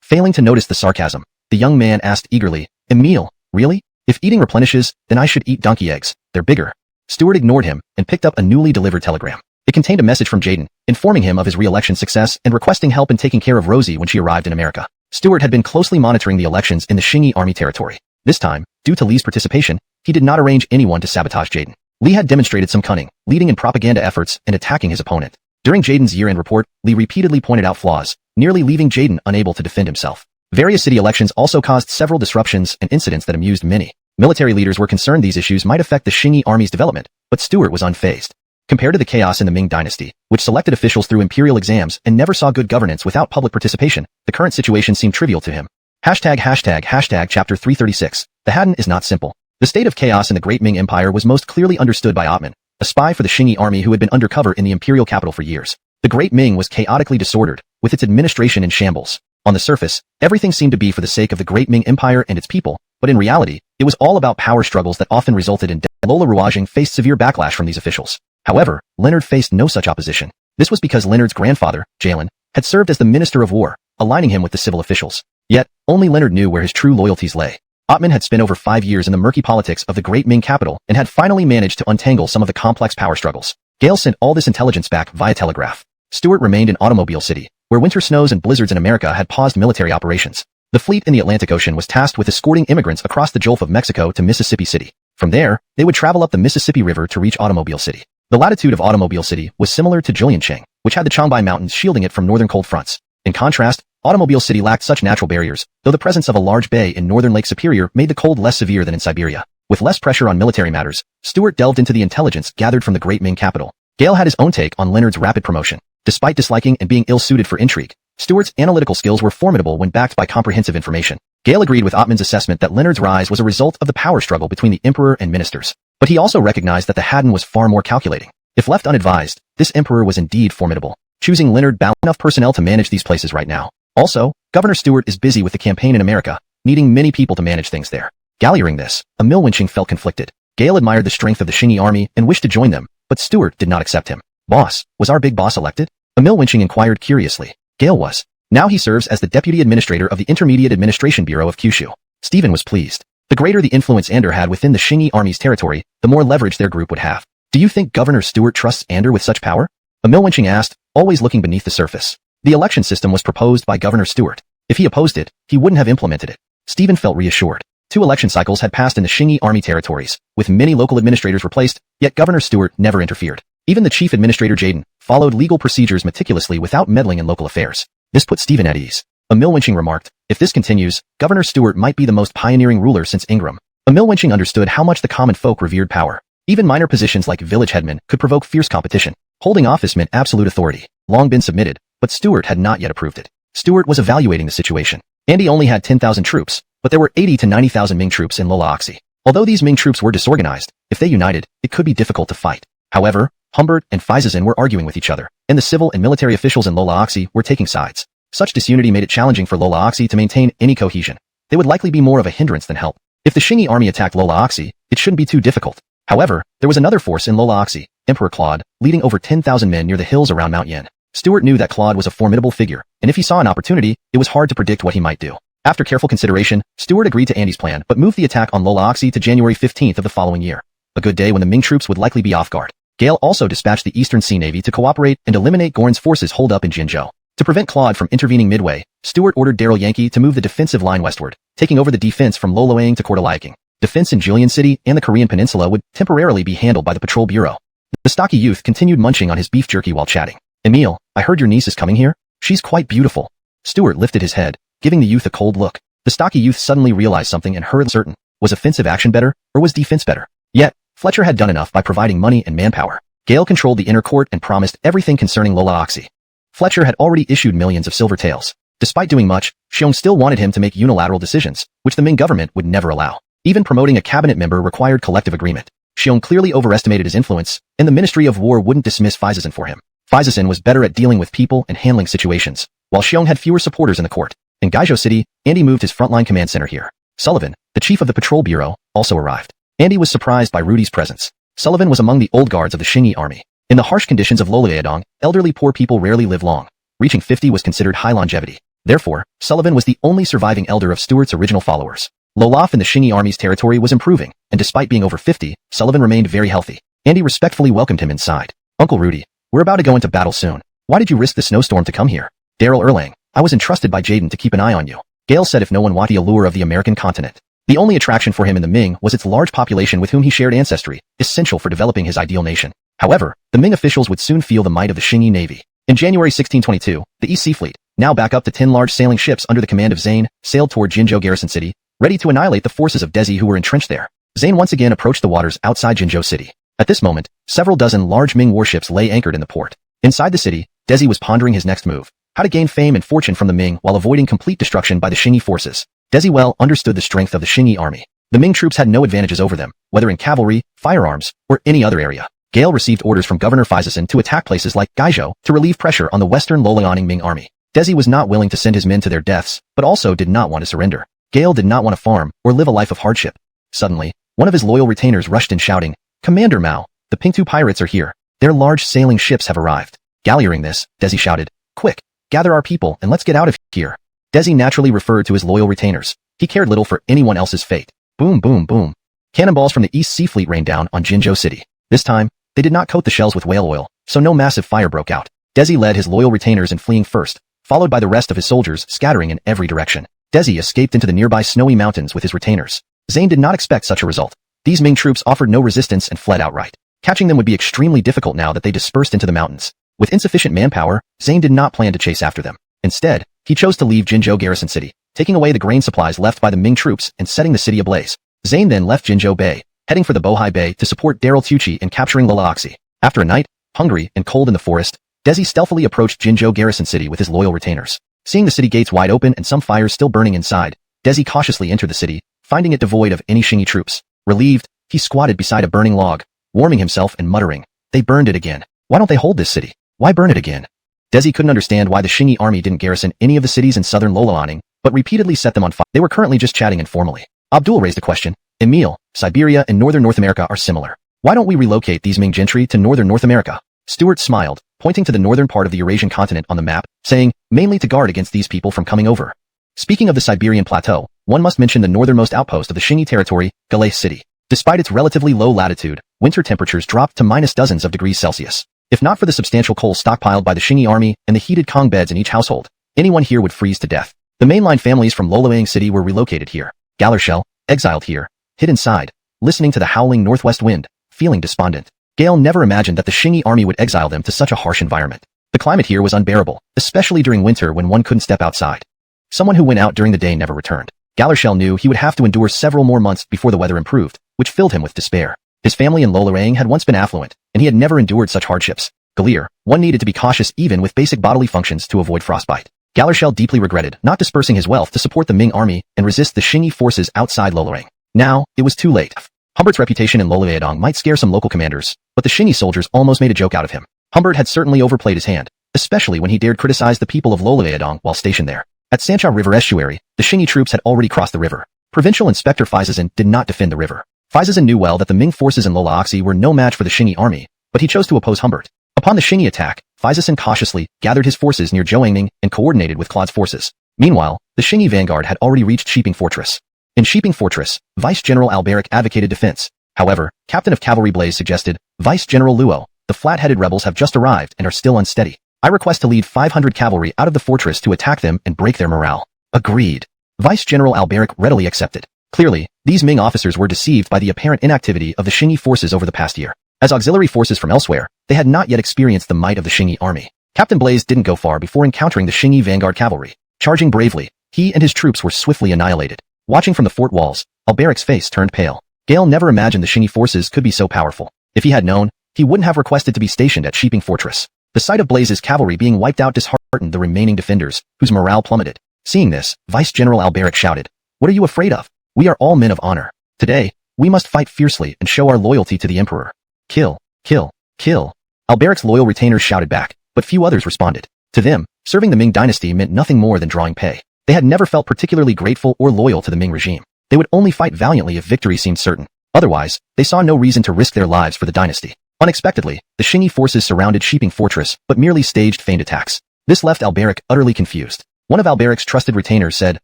Failing to notice the sarcasm, the young man asked eagerly, Emile, really? If eating replenishes, then I should eat donkey eggs. They're bigger. Stuart ignored him and picked up a newly delivered telegram. It contained a message from Jaden, informing him of his re-election success and requesting help in taking care of Rosie when she arrived in America. Stuart had been closely monitoring the elections in the Qingyi army territory. This time, due to Li's participation, he did not arrange anyone to sabotage Jaden. Li had demonstrated some cunning, leading in propaganda efforts and attacking his opponent. During Jaden's year-end report, Li repeatedly pointed out flaws, nearly leaving Jaden unable to defend himself. Various city elections also caused several disruptions and incidents that amused many. Military leaders were concerned these issues might affect the Qingyi army's development, but Stuart was unfazed. Compared to the chaos in the Ming Dynasty, which selected officials through imperial exams and never saw good governance without public participation, the current situation seemed trivial to him. Chapter 336. The Haddon is not simple. The state of chaos in the Great Ming Empire was most clearly understood by Ottman, a spy for the Qingyi army who had been undercover in the imperial capital for years. The Great Ming was chaotically disordered, with its administration in shambles. On the surface, everything seemed to be for the sake of the Great Ming Empire and its people, but in reality, it was all about power struggles that often resulted in death. Lola Ruajing faced severe backlash from these officials. However, Leonard faced no such opposition. This was because Leonard's grandfather, Jalen, had served as the Minister of War, aligning him with the civil officials. Yet, only Leonard knew where his true loyalties lay. Ottman had spent over 5 years in the murky politics of the Great Ming capital and had finally managed to untangle some of the complex power struggles. Gale sent all this intelligence back via telegraph. Stuart remained in Automobile City, where winter snows and blizzards in America had paused military operations. The fleet in the Atlantic Ocean was tasked with escorting immigrants across the Gulf of Mexico to Mississippi City. From there, they would travel up the Mississippi River to reach Automobile City. The latitude of Automobile City was similar to Juliancheng, which had the Changbai Mountains shielding it from northern cold fronts. In contrast, Automobile City lacked such natural barriers, though the presence of a large bay in northern Lake Superior made the cold less severe than in Siberia. With less pressure on military matters, Stuart delved into the intelligence gathered from the Great Ming capital. Gale had his own take on Leonard's rapid promotion. Despite disliking and being ill-suited for intrigue, Stuart's analytical skills were formidable when backed by comprehensive information. Gale agreed with Ottman's assessment that Leonard's rise was a result of the power struggle between the emperor and ministers. But he also recognized that the Haddon was far more calculating. If left unadvised, this emperor was indeed formidable. Choosing Leonard balanced enough personnel to manage these places right now. Also, Governor Stuart is busy with the campaign in America, needing many people to manage things there. Galliering this, Emil Winching felt conflicted. Gale admired the strength of the Qingyi army and wished to join them, but Stuart did not accept him. Boss, was our big boss elected? Emil Winching inquired curiously. Gale was. Now he serves as the deputy administrator of the Intermediate Administration Bureau of Kyushu. Stephen was pleased. The greater the influence Ander had within the Qingyi army's territory, the more leverage their group would have. Do you think Governor Stuart trusts Ander with such power? Emil Winching asked, always looking beneath the surface. The election system was proposed by Governor Stuart. If he opposed it, he wouldn't have implemented it. Stephen felt reassured. 2 election cycles had passed in the Qingyi army territories, with many local administrators replaced, yet Governor Stuart never interfered. Even the chief administrator Jaden followed legal procedures meticulously without meddling in local affairs. This put Stephen at ease. Emil Winching remarked, if this continues, Governor Stuart might be the most pioneering ruler since Ingram. Emil Winching understood how much the common folk revered power. Even minor positions like village headman could provoke fierce competition. Holding office meant absolute authority, long been submitted, but Stuart had not yet approved it. Stuart was evaluating the situation. Andy only had 10,000 troops, but there were 80 to 90,000 Ming troops in Lola-Oxy. Although these Ming troops were disorganized, if they united, it could be difficult to fight. However, Humbert and Faizazin were arguing with each other, and the civil and military officials in Lola-Oxy were taking sides. Such disunity made it challenging for Lola-Oxy to maintain any cohesion. They would likely be more of a hindrance than help. If the Qingyi army attacked Lola-Oxy, it shouldn't be too difficult. However, there was another force in Lola-Oxy, Emperor Claude, leading over 10,000 men near the hills around Mount Yen. Stuart knew that Claude was a formidable figure, and if he saw an opportunity, it was hard to predict what he might do. After careful consideration, Stuart agreed to Andy's plan but moved the attack on Lola-Oxy to January 15th of the following year. A good day when the Ming troops would likely be off guard. Gale also dispatched the Eastern Sea Navy to cooperate and eliminate Gorin's forces holed up in Jinzhou. To prevent Claude from intervening midway, Stuart ordered Daryl Yankee to move the defensive line westward, taking over the defense from Loloang to Kortaliking. Defense in Julian City and the Korean Peninsula would temporarily be handled by the Patrol Bureau. The stocky youth continued munching on his beef jerky while chatting. Emil, I heard your niece is coming here? She's quite beautiful. Stuart lifted his head, giving the youth a cold look. The stocky youth suddenly realized something and hurried uncertain. Was offensive action better, or was defense better? Yet, Fletcher had done enough by providing money and manpower. Gale controlled the inner court and promised everything concerning Lola-Oxy. Fletcher had already issued millions of silver taels. Despite doing much, Xiong still wanted him to make unilateral decisions, which the Ming government would never allow. Even promoting a cabinet member required collective agreement. Xiong clearly overestimated his influence, and the Ministry of War wouldn't dismiss Faizazin for him. Faizazin was better at dealing with people and handling situations, while Xiong had fewer supporters in the court. In Gaizhou City, Andy moved his frontline command center here. Sullivan, the chief of the Patrol Bureau, also arrived. Andy was surprised by Rudy's presence. Sullivan was among the old guards of the Qingyi army. In the harsh conditions of Loloyedong, elderly poor people rarely live long. Reaching 50 was considered high longevity. Therefore, Sullivan was the only surviving elder of Stuart's original followers. Lolof in the Qingyi army's territory was improving, and despite being over 50, Sullivan remained very healthy. Andy respectfully welcomed him inside. Uncle Rudy, we're about to go into battle soon. Why did you risk the snowstorm to come here? Daryl Erlang, I was entrusted by Jaden to keep an eye on you. Gale said if no one wanted the allure of the American continent. The only attraction for him in the Ming was its large population with whom he shared ancestry, essential for developing his ideal nation. However, the Ming officials would soon feel the might of the Qingyi Navy. In January 1622, the East Sea Fleet, now back up to 10 large sailing ships under the command of Zane, sailed toward Jinzhou Garrison City, ready to annihilate the forces of Desi who were entrenched there. Zane once again approached the waters outside Jinzhou City. At this moment, several dozen large Ming warships lay anchored in the port. Inside the city, Desi was pondering his next move, how to gain fame and fortune from the Ming while avoiding complete destruction by the Qingyi forces. Desi well understood the strength of the Qingyi army. The Ming troops had no advantages over them, whether in cavalry, firearms, or any other area. Gale received orders from Governor Faizasan to attack places like Gaizhou to relieve pressure on the western Lolianing Ming army. Desi was not willing to send his men to their deaths, but also did not want to surrender. Gale did not want to farm or live a life of hardship. Suddenly, one of his loyal retainers rushed in shouting, "Commander Mao, the Pingtu pirates are here. Their large sailing ships have arrived." Gale hearing this, Desi shouted, "Quick, gather our people and let's get out of here." Desi naturally referred to his loyal retainers. He cared little for anyone else's fate. Boom, boom, boom. Cannonballs from the East Sea Fleet rained down on Jinzhou City. This time, they did not coat the shells with whale oil, so no massive fire broke out. Desi led his loyal retainers in fleeing first, followed by the rest of his soldiers scattering in every direction. Desi escaped into the nearby snowy mountains with his retainers. Zane did not expect such a result. These Ming troops offered no resistance and fled outright. Catching them would be extremely difficult now that they dispersed into the mountains. With insufficient manpower, Zane did not plan to chase after them. Instead, he chose to leave Jinzhou Garrison City, taking away the grain supplies left by the Ming troops and setting the city ablaze. Zane then left Jinzhou Bay, heading for the Bohai Bay to support Daryl Tucci in capturing Lalaoxi. After a night, hungry and cold in the forest, Desi stealthily approached Jinzhou Garrison City with his loyal retainers. Seeing the city gates wide open and some fires still burning inside, Desi cautiously entered the city, finding it devoid of any Qingyi troops. Relieved, he squatted beside a burning log, warming himself and muttering, "They burned it again. Why don't they hold this city? Why burn it again?" Desi couldn't understand why the Qingyi army didn't garrison any of the cities in southern Lolianing, but repeatedly set them on fire. They were currently just chatting informally. Abdul raised a question. "Emil, Siberia and northern North America are similar. Why don't we relocate these Ming gentry to northern North America?" Stuart smiled, pointing to the northern part of the Eurasian continent on the map, saying, "Mainly to guard against these people from coming over." Speaking of the Siberian plateau, one must mention the northernmost outpost of the Qingyi territory, Galay City. Despite its relatively low latitude, winter temperatures dropped to minus dozens of degrees Celsius. If not for the substantial coal stockpiled by the Qingyi army and the heated Kong beds in each household, anyone here would freeze to death. The mainline families from Loloang City were relocated here. Galershell, exiled here, hid inside, listening to the howling northwest wind, feeling despondent. Gale never imagined that the Qingyi army would exile them to such a harsh environment. The climate here was unbearable, especially during winter when one couldn't step outside. Someone who went out during the day never returned. Galershell knew he would have to endure several more months before the weather improved, which filled him with despair. His family in Loloang had once been affluent, and he had never endured such hardships. Galir, one needed to be cautious even with basic bodily functions to avoid frostbite. Galershell deeply regretted not dispersing his wealth to support the Ming army and resist the Qingyi forces outside Loloang. Now, it was too late. Humbert's reputation in Loloang might scare some local commanders, but the Qingyi soldiers almost made a joke out of him. Humbert had certainly overplayed his hand, especially when he dared criticize the people of Loloang while stationed there. At Sancha River estuary, the Qingyi troops had already crossed the river. Provincial Inspector Faizasan did not defend the river. Faizasan knew well that the Ming forces in Lolaoxi were no match for the Qingyi army, but he chose to oppose Humbert. Upon the Qingyi attack, Faizasan cautiously gathered his forces near Zhouangning and coordinated with Claude's forces. Meanwhile, the Qingyi vanguard had already reached Shiping Fortress. In Shiping Fortress, Vice General Alberic advocated defense. However, Captain of Cavalry Blaze suggested, "Vice General Luo, the flat-headed rebels have just arrived and are still unsteady. I request to lead 500 cavalry out of the fortress to attack them and break their morale." Agreed. Vice General Alberic readily accepted. Clearly, these Ming officers were deceived by the apparent inactivity of the Qingyi forces over the past year. As auxiliary forces from elsewhere, they had not yet experienced the might of the Qingyi army. Captain Blaze didn't go far before encountering the Qingyi vanguard cavalry. Charging bravely, he and his troops were swiftly annihilated. Watching from the fort walls, Alberic's face turned pale. Gale never imagined the Qingyi forces could be so powerful. If he had known, he wouldn't have requested to be stationed at Shiping Fortress. The sight of Blaze's cavalry being wiped out disheartened the remaining defenders, whose morale plummeted. Seeing this, Vice General Alberic shouted, "What are you afraid of? We are all men of honor. Today, we must fight fiercely and show our loyalty to the Emperor. Kill, kill, kill." Alberic's loyal retainers shouted back, but few others responded. To them, serving the Ming Dynasty meant nothing more than drawing pay. They had never felt particularly grateful or loyal to the Ming regime. They would only fight valiantly if victory seemed certain. Otherwise, they saw no reason to risk their lives for the dynasty. Unexpectedly, the Qingyi forces surrounded Shiping Fortress but merely staged feigned attacks. This left Alberic utterly confused. One of Alberic's trusted retainers said,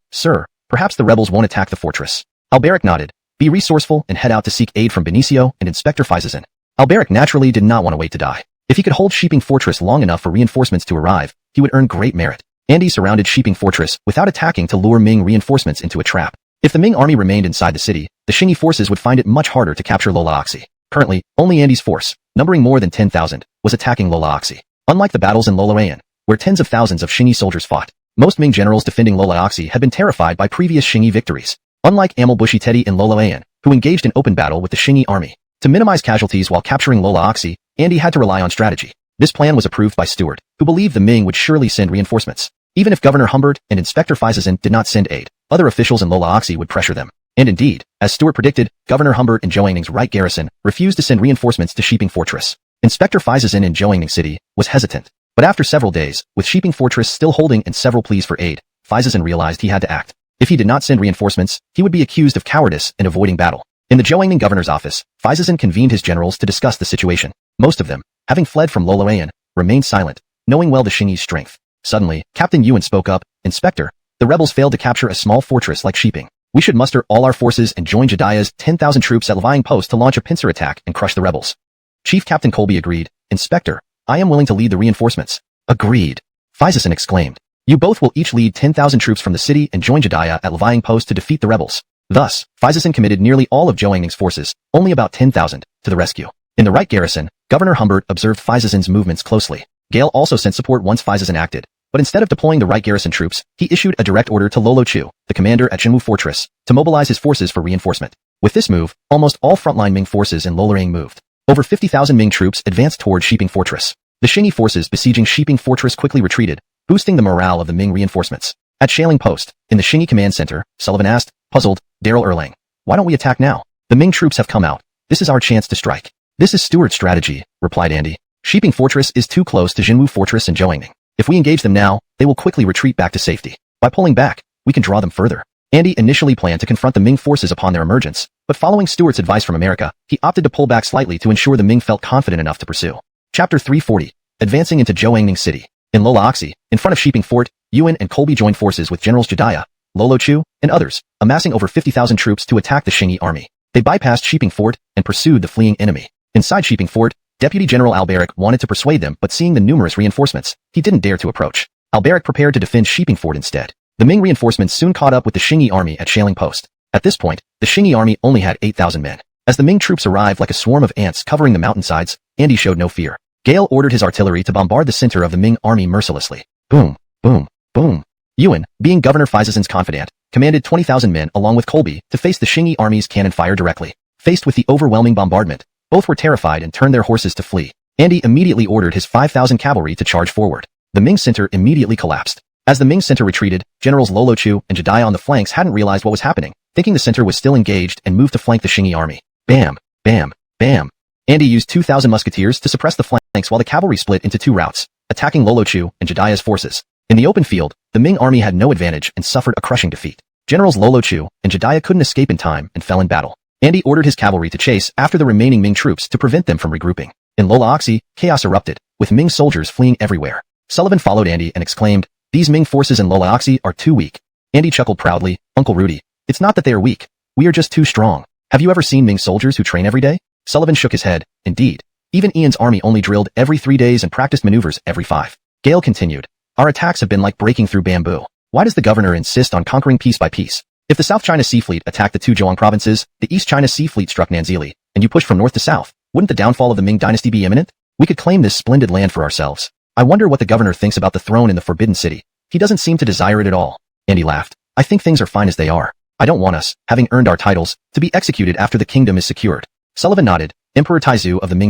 "Sir, perhaps the rebels won't attack the fortress." Alberic nodded. "Be resourceful and head out to seek aid from Benicio and Inspector Faizasan." Alberic naturally did not want to wait to die. If he could hold Shiping Fortress long enough for reinforcements to arrive, he would earn great merit. Andy surrounded Shiping Fortress without attacking to lure Ming reinforcements into a trap. If the Ming army remained inside the city, the Xingyi forces would find it much harder to capture Lolaoxi. Currently, only Andy's force, numbering more than 10,000, was attacking Lolaoxi. Unlike the battles in Loloayan, where tens of thousands of Xingyi soldiers fought, most Ming generals defending Lolaoxi had been terrified by previous Xingyi victories. Unlike Amelbushi Teddy in Loloayan, who engaged in open battle with the Xingyi army. To minimize casualties while capturing Lolaoxi, Andy had to rely on strategy. This plan was approved by Stuart, who believed the Ming would surely send reinforcements. Even if Governor Humbert and Inspector Feisesen did not send aid, other officials in Lolaoxi would pressure them. And indeed, as Stuart predicted, Governor Humbert and Zhouangning's right garrison refused to send reinforcements to Shiping Fortress. Inspector Feisesen in Zhouangning City was hesitant. But after several days, with Shiping Fortress still holding and several pleas for aid, Feisesen realized he had to act. If he did not send reinforcements, he would be accused of cowardice and avoiding battle. In the Zhouangning governor's office, Feisesen convened his generals to discuss the situation. Most of them, having fled from Loloayan, remained silent, knowing well the Xingyi's strength. Suddenly, Captain Yuan spoke up, "Inspector, the rebels failed to capture a small fortress like Shiping. We should muster all our forces and join Jediah's 10,000 troops at Levying Post to launch a pincer attack and crush the rebels." Chief Captain Colby agreed. "Inspector, I am willing to lead the reinforcements." "Agreed," Feisesen exclaimed. "You both will each lead 10,000 troops from the city and join Jediah at Levying Post to defeat the rebels." Thus, Feisesen committed nearly all of Zhouangning's forces, only about 10,000, to the rescue. In the right garrison, Governor Humbert observed Feisesen's movements closely. Gale also sent support once Feisesen acted, but instead of deploying the right garrison troops, he issued a direct order to Lolo Chu, the commander at Jinwu Fortress, to mobilize his forces for reinforcement. With this move, almost all frontline Ming forces in Loloayan moved. Over 50,000 Ming troops advanced toward Shiping Fortress. The Xingyi forces besieging Shiping Fortress quickly retreated, boosting the morale of the Ming reinforcements. At Shaling Post, in the Xingyi command center, Sullivan asked, puzzled, Daryl Erlang, "Why don't we attack now? The Ming troops have come out. This is our chance to strike." "This is Stuart's strategy," replied Andy. "Shiping Fortress is too close to Jinwu Fortress and Zhouangning. If we engage them now, they will quickly retreat back to safety. By pulling back, we can draw them further." Andy initially planned to confront the Ming forces upon their emergence, but following Stuart's advice from America, he opted to pull back slightly to ensure the Ming felt confident enough to pursue. Chapter 340. Advancing into Zhouangning City. In Lolaoxi, in front of Shiping Fort, Yuan and Colby joined forces with Generals Jediah, Lolo Chu, and others, amassing over 50,000 troops to attack the Xingyi army. They bypassed Shiping Fort and pursued the fleeing enemy. Inside Shiping Fort, Deputy General Alberic wanted to persuade them, but seeing the numerous reinforcements, he didn't dare to approach. Alberic prepared to defend Shiping Fort instead. The Ming reinforcements soon caught up with the Xingyi army at Shaling Post. At this point, the Xingyi army only had 8,000 men. As the Ming troops arrived like a swarm of ants covering the mountainsides, Andy showed no fear. Gale ordered his artillery to bombard the center of the Ming army mercilessly. Boom, boom, boom. Yuan, being Governor Feisesen's confidant, commanded 20,000 men along with Colby to face the Xingyi army's cannon fire directly. Faced with the overwhelming bombardment, both were terrified and turned their horses to flee. Andy immediately ordered his 5,000 cavalry to charge forward. The Ming center immediately collapsed. As the Ming center retreated, Generals Lolo Chu and Jediah on the flanks hadn't realized what was happening, thinking the center was still engaged and moved to flank the Xingyi army. Bam, bam, bam. Andy used 2,000 musketeers to suppress the flanks while the cavalry split into two routes, attacking Lolo Chu and Jediah's forces. In the open field, the Ming army had no advantage and suffered a crushing defeat. Generals Lolo Chu and Jediah couldn't escape in time and fell in battle. Andy ordered his cavalry to chase after the remaining Ming troops to prevent them from regrouping. In Lolaoxi, chaos erupted, with Ming soldiers fleeing everywhere. Sullivan followed Andy and exclaimed, "These Ming forces in Lolaoxi are too weak." Andy chuckled proudly, "Uncle Rudy, it's not that they are weak. We are just too strong. Have you ever seen Ming soldiers who train every day?" Sullivan shook his head. "Indeed. Even Ian's army only drilled every 3 days and practiced maneuvers every 5. Gale continued, "Our attacks have been like breaking through bamboo. Why does the governor insist on conquering piece by piece? If the South China Sea Fleet attacked the two Zhuang provinces, the East China Sea Fleet struck Nanzili, and you pushed from north to south, wouldn't the downfall of the Ming dynasty be imminent? We could claim this splendid land for ourselves. I wonder what the governor thinks about the throne in the Forbidden City. He doesn't seem to desire it at all." Andy laughed. "I think things are fine as they are. I don't want us, having earned our titles, to be executed after the kingdom is secured." Sullivan nodded. "Emperor Taizu of the Ming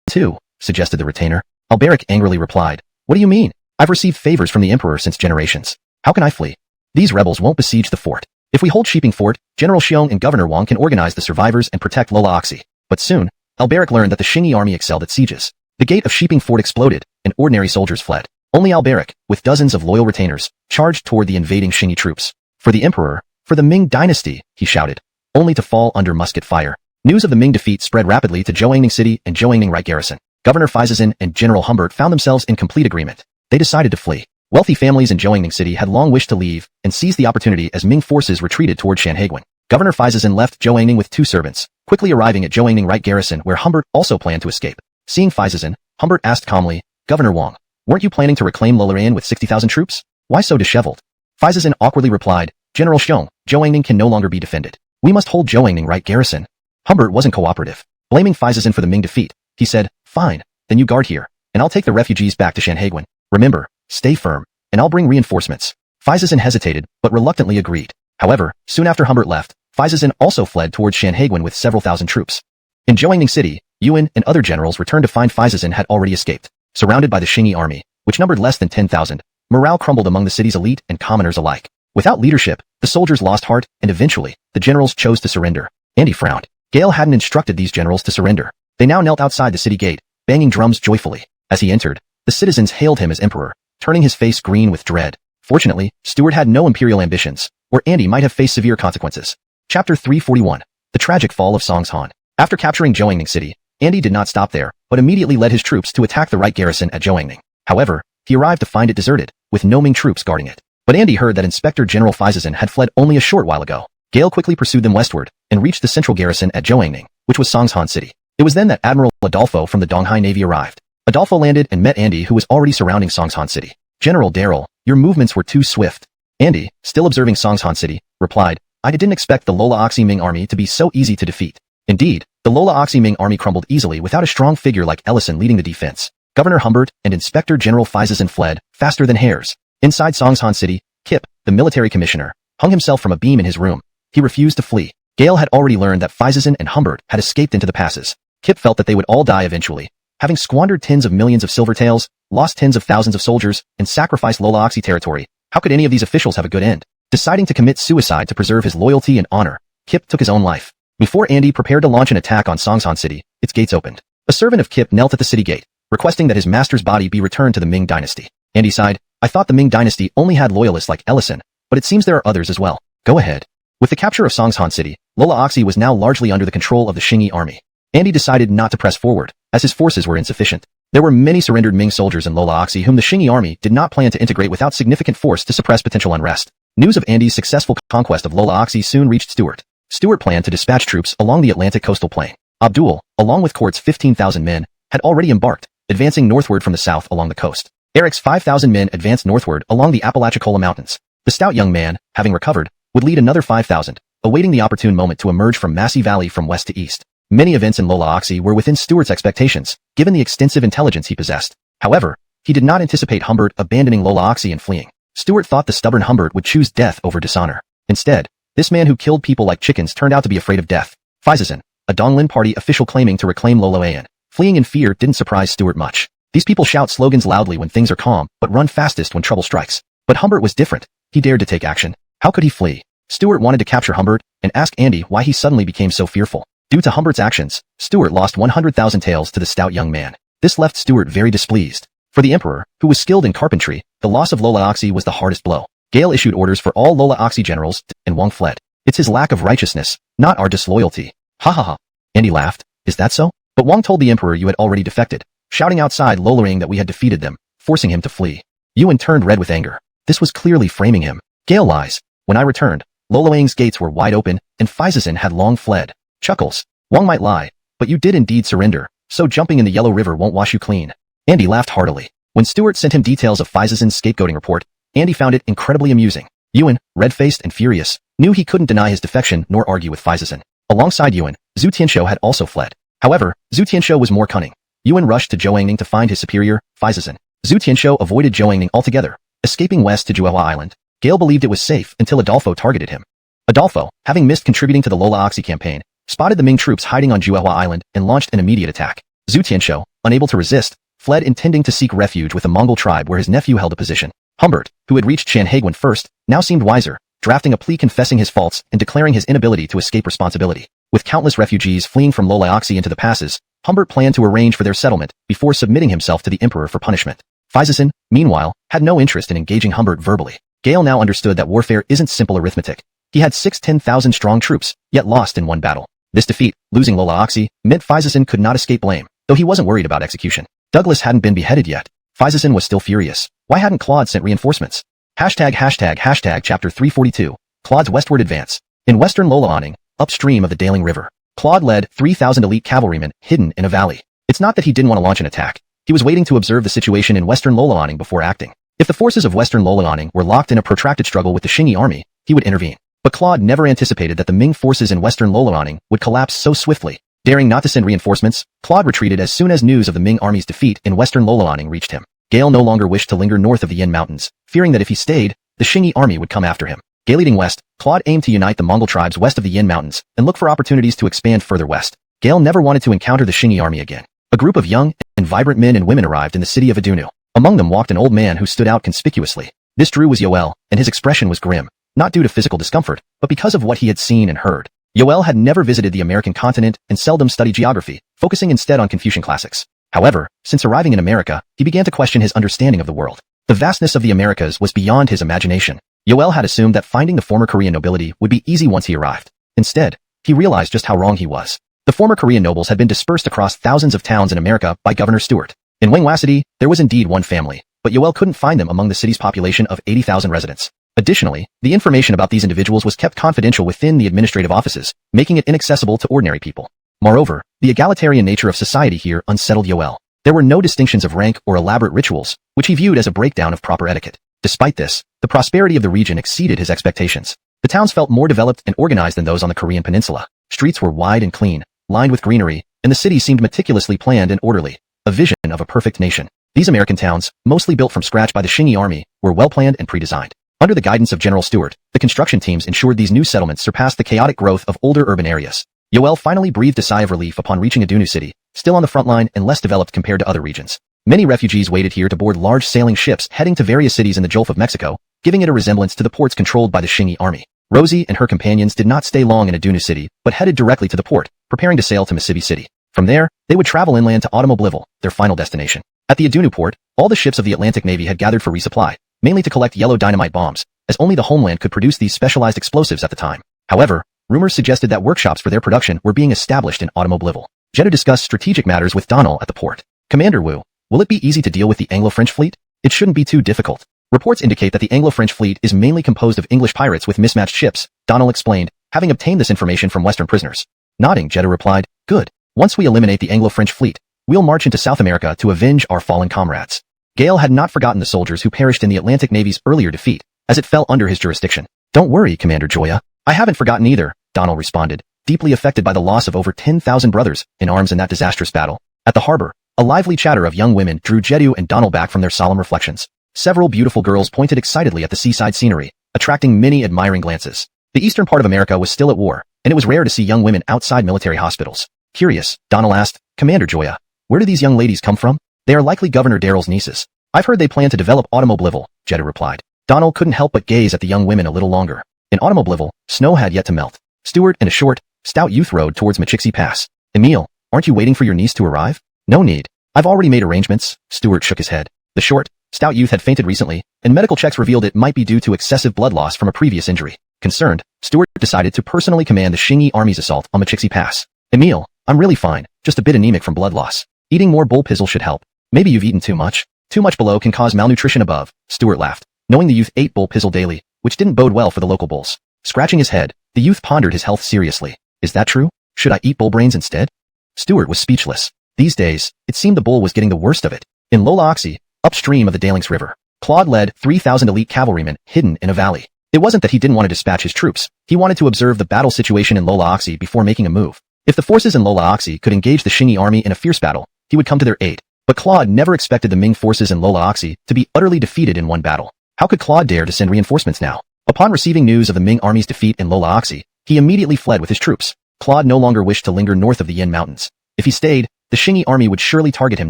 too," suggested the retainer. Alberic angrily replied, "What do you mean? I've received favors from the emperor since generations. How can I flee? These rebels won't besiege the fort. If we hold Shiping Fort, General Xiong and Governor Wang can organize the survivors and protect Lolaoxi." But soon, Alberic learned that the Xingyi army excelled at sieges. The gate of Shiping Fort exploded, and ordinary soldiers fled. Only Alberic, with dozens of loyal retainers, charged toward the invading Xingyi troops. "For the emperor, for the Ming dynasty," he shouted, only to fall under musket fire. News of the Ming defeat spread rapidly to Zhouangning City and Zhouangning Right Garrison. Governor Feisesen and General Humbert found themselves in complete agreement. They decided to flee. Wealthy families in Zhouangning City had long wished to leave and seized the opportunity as Ming forces retreated toward Shanhaiguan. Governor Feisesen left Zhouangning with 2 servants, quickly arriving at Zhouangning Right Garrison where Humbert also planned to escape. Seeing Feisesen, Humbert asked calmly, "Governor Wang, Weren't you planning to reclaim Loloyan with 60,000 troops? Why so disheveled? Faizazin awkwardly replied, General Xiong, Zhouangning can no longer be defended. We must hold Zhouangning right garrison. Humbert wasn't cooperative. Blaming Faizazin for the Ming defeat, he said, fine, then you guard here, and I'll take the refugees back to Shanhaiguan. Remember, stay firm, and I'll bring reinforcements. Faizazin hesitated, but reluctantly agreed. However, soon after Humbert left, Faizazin also fled towards Shanhaiguan with several thousand troops. In Zhouangning City, Yuan and other generals returned to find Faizazin had already escaped. Surrounded by the Xingyi army, which numbered less than 10,000, morale crumbled among the city's elite and commoners alike. Without leadership, the soldiers lost heart, and eventually, the generals chose to surrender. Andy frowned. Gale hadn't instructed these generals to surrender. They now knelt outside the city gate, banging drums joyfully. As he entered, the citizens hailed him as emperor, turning his face green with dread. Fortunately, Stuart had no imperial ambitions, or Andy might have faced severe consequences. Chapter 341. The Tragic Fall of Song's Han. After capturing Zhouangning City, Andy did not stop there, but immediately led his troops to attack the right garrison at Zhouangning. However, he arrived to find it deserted, with no Ming troops guarding it. But Andy heard that Inspector General Faizazin had fled only a short while ago. Gale quickly pursued them westward, and reached the central garrison at Zhouangning, which was Song's Han City. It was then that Admiral Adolfo from the Donghua Navy arrived. Adolfo landed and met Andy, who was already surrounding Song's Han City. General Darrell, your movements were too swift. Andy, still observing Song's Han City, replied, I didn't expect the Lola Oxy Ming army to be so easy to defeat. Indeed, the Lola Oxy Ming army crumbled easily without a strong figure like Ellison leading the defense. Governor Humbert and Inspector General Faizazin fled, faster than hares. Inside Song's Han City, Kip, the military commissioner, hung himself from a beam in his room. He refused to flee. Gale had already learned that Faizazin and Humbert had escaped into the passes. Kip felt that they would all die eventually. Having squandered tens of millions of silvertails, lost tens of thousands of soldiers, and sacrificed Lola Oxy territory, how could any of these officials have a good end? Deciding to commit suicide to preserve his loyalty and honor, Kip took his own life. Before Andy prepared to launch an attack on Song's Han City, its gates opened. A servant of Kip knelt at the city gate, requesting that his master's body be returned to the Ming Dynasty. Andy sighed, I thought the Ming Dynasty only had loyalists like Ellison, but it seems there are others as well. Go ahead. With the capture of Song's Han City, Lola Oxy was now largely under the control of the Xingyi army. Andy decided not to press forward, as his forces were insufficient. There were many surrendered Ming soldiers in Lola Oxy whom the Xingyi army did not plan to integrate without significant force to suppress potential unrest. News of Andy's successful conquest of Lola Oxy soon reached Stuart. Stuart planned to dispatch troops along the Atlantic coastal plain. Abdul, along with Court's 15,000 men, had already embarked, advancing northward from the south along the coast. Eric's 5,000 men advanced northward along the Apalachicola Mountains. The stout young man, having recovered, would lead another 5,000, awaiting the opportune moment to emerge from Massey Valley from west to east. Many events in Lola Oxy were within Stuart's expectations, given the extensive intelligence he possessed. However, he did not anticipate Humbert abandoning Lola Oxy and fleeing. Stuart thought the stubborn Humbert would choose death over dishonor. Instead, this man who killed people like chickens turned out to be afraid of death. Faizazin, a Donglin party official claiming to reclaim Loloyan, fleeing in fear didn't surprise Stuart much. These people shout slogans loudly when things are calm, but run fastest when trouble strikes. But Humbert was different. He dared to take action. How could he flee? Stuart wanted to capture Humbert and ask Andy why he suddenly became so fearful. Due to Humbert's actions, Stuart lost 100,000 taels to the stout young man. This left Stuart very displeased. For the Emperor, who was skilled in carpentry, the loss of Lola Oxy was the hardest blow. Gale issued orders for all Lola Oxy generals, and Wang fled. It's his lack of righteousness, not our disloyalty. Ha ha ha. Andy laughed. Is that so? But Wang told the Emperor you had already defected, shouting outside Loloang that we had defeated them, forcing him to flee. Yuan turned red with anger. This was clearly framing him. Gale lies. When I returned, Loloang's gates were wide open, and Faizazin had long fled. Chuckles. Wang might lie, but you did indeed surrender, so jumping in the Yellow River won't wash you clean. Andy laughed heartily. When Stuart sent him details of Faizazin's scapegoating report, Andy found it incredibly amusing. Yuan, red-faced and furious, knew he couldn't deny his defection nor argue with Faizazin. Alongside Yuan, Zhu Tianshou had also fled. However, Zhu Tianshou was more cunning. Yuan rushed to Zhouangning to find his superior, Faizazin. Zhu Tianshou avoided Zhouangning altogether, escaping west to Juehua Island. Gale believed it was safe until Adolfo targeted him. Adolfo, having missed contributing to the Lola Oxy campaign, spotted the Ming troops hiding on Juehua Island and launched an immediate attack. Zhu Tianshou, unable to resist, fled intending to seek refuge with a Mongol tribe where his nephew held a position. Humbert, who had reached Shanhaiguan first, now seemed wiser, drafting a plea confessing his faults and declaring his inability to escape responsibility. With countless refugees fleeing from Lola Oxy into the passes, Humbert planned to arrange for their settlement before submitting himself to the Emperor for punishment. Faizazin, meanwhile, had no interest in engaging Humbert verbally. Gale now understood that warfare isn't simple arithmetic. He had 10,000 strong troops, yet lost in one battle. This defeat, losing Lola Oxy, meant Faizazin could not escape blame, though he wasn't worried about execution. Douglas hadn't been beheaded yet. Faizazin was still furious. Why hadn't Claude sent reinforcements? Chapter 342. Claude's westward advance. In western Loloaning, upstream of the Daling River, Claude led 3,000 elite cavalrymen hidden in a valley. It's not that he didn't want to launch an attack. He was waiting to observe the situation in Western Lolianing before acting. If the forces of Western Lolianing were locked in a protracted struggle with the Qingyi army, he would intervene. But Claude never anticipated that the Ming forces in Western Lolianing would collapse so swiftly. Daring not to send reinforcements, Claude retreated as soon as news of the Ming army's defeat in Western Lolianing reached him. Gale no longer wished to linger north of the Yin Mountains, fearing that if he stayed, the Qingyi army would come after him. Leading west, Claude aimed to unite the Mongol tribes west of the Yin Mountains and look for opportunities to expand further west. Gale never wanted to encounter the Qingyi army again. A group of young and vibrant men and women arrived in the city of Adunu. Among them walked an old man who stood out conspicuously. This Drew was Yoel, and his expression was grim, not due to physical discomfort, but because of what he had seen and heard. Yoel had never visited the American continent and seldom studied geography, focusing instead on Confucian classics. However, since arriving in America, he began to question his understanding of the world. The vastness of the Americas was beyond his imagination. Yoel had assumed that finding the former Korean nobility would be easy once he arrived. Instead, he realized just how wrong he was. The former Korean nobles had been dispersed across thousands of towns in America by Governor Stuart. In Wanghua City, there was indeed one family, but Yoel couldn't find them among the city's population of 80,000 residents. Additionally, the information about these individuals was kept confidential within the administrative offices, making it inaccessible to ordinary people. Moreover, the egalitarian nature of society here unsettled Yoel. There were no distinctions of rank or elaborate rituals, which he viewed as a breakdown of proper etiquette. Despite this, the prosperity of the region exceeded his expectations. The towns felt more developed and organized than those on the Korean peninsula. Streets were wide and clean, lined with greenery, and the city seemed meticulously planned and orderly, a vision of a perfect nation. These American towns, mostly built from scratch by the Qingyi army, were well-planned and pre-designed. Under the guidance of General Stuart, the construction teams ensured these new settlements surpassed the chaotic growth of older urban areas. Yoel finally breathed a sigh of relief upon reaching Adunu City, still on the front line and less developed compared to other regions. Many refugees waited here to board large sailing ships heading to various cities in the Gulf of Mexico, giving it a resemblance to the ports controlled by the Qingyi army. Rosie and her companions did not stay long in Adunu City, but headed directly to the port, preparing to sail to Mississippi City. From there, they would travel inland to AnimeLand, their final destination. At the Adunu port, all the ships of the Atlantic Navy had gathered for resupply, mainly to collect yellow dynamite bombs, as only the homeland could produce these specialized explosives at the time. However, rumors suggested that workshops for their production were being established in AnimeLand. Jeddah discussed strategic matters with Donald at the port. Commander Wu, will it be easy to deal with the Anglo-French fleet? It shouldn't be too difficult. Reports indicate that the Anglo-French fleet is mainly composed of English pirates with mismatched ships, Donald explained, having obtained this information from Western prisoners. Nodding, Jeddah replied, good. Once we eliminate the Anglo-French fleet, we'll march into South America to avenge our fallen comrades. Gale had not forgotten the soldiers who perished in the Atlantic Navy's earlier defeat, as it fell under his jurisdiction. Don't worry, Commander Joya. I haven't forgotten either, Donald responded, deeply affected by the loss of over 10,000 brothers in arms in that disastrous battle. At the harbor, a lively chatter of young women drew Jeddah and Donald back from their solemn reflections. Several beautiful girls pointed excitedly at the seaside scenery, attracting many admiring glances. The eastern part of America was still at war, and it was rare to see young women outside military hospitals. Curious, Donald asked, Commander Joya, where do these young ladies come from? They are likely Governor Darrell's nieces. I've heard they plan to develop AnimeLand, Jeddah replied. Donald couldn't help but gaze at the young women a little longer. In AnimeLand, snow had yet to melt. Stuart and a short, stout youth rode towards Machixi Pass. Emile, aren't you waiting for your niece to arrive? No need. I've already made arrangements, Stuart shook his head. The short, stout youth had fainted recently, and medical checks revealed it might be due to excessive blood loss from a previous injury. Concerned, Stuart decided to personally command the Qingyi army's assault on Machixi Pass. Emile, I'm really fine, just a bit anemic from blood loss. Eating more bull pizzle should help. Maybe you've eaten too much. Too much below can cause malnutrition above, Stuart laughed, knowing the youth ate bull pizzle daily, which didn't bode well for the local bulls. Scratching his head, the youth pondered his health seriously. Is that true? Should I eat bull brains instead? Stuart was speechless. These days, it seemed the bull was getting the worst of it. In Lolaoxi, upstream of the Dalinks River, Claude led 3,000 elite cavalrymen hidden in a valley. It wasn't that he didn't want to dispatch his troops. He wanted to observe the battle situation in Lolaoxi before making a move. If the forces in Lolaoxi could engage the Qingyi army in a fierce battle, he would come to their aid. But Claude never expected the Ming forces in Lolaoxi to be utterly defeated in one battle. How could Claude dare to send reinforcements now? Upon receiving news of the Ming army's defeat in Lolaoxi, he immediately fled with his troops. Claude no longer wished to linger north of the Yin Mountains. If he stayed, the Qingyi army would surely target him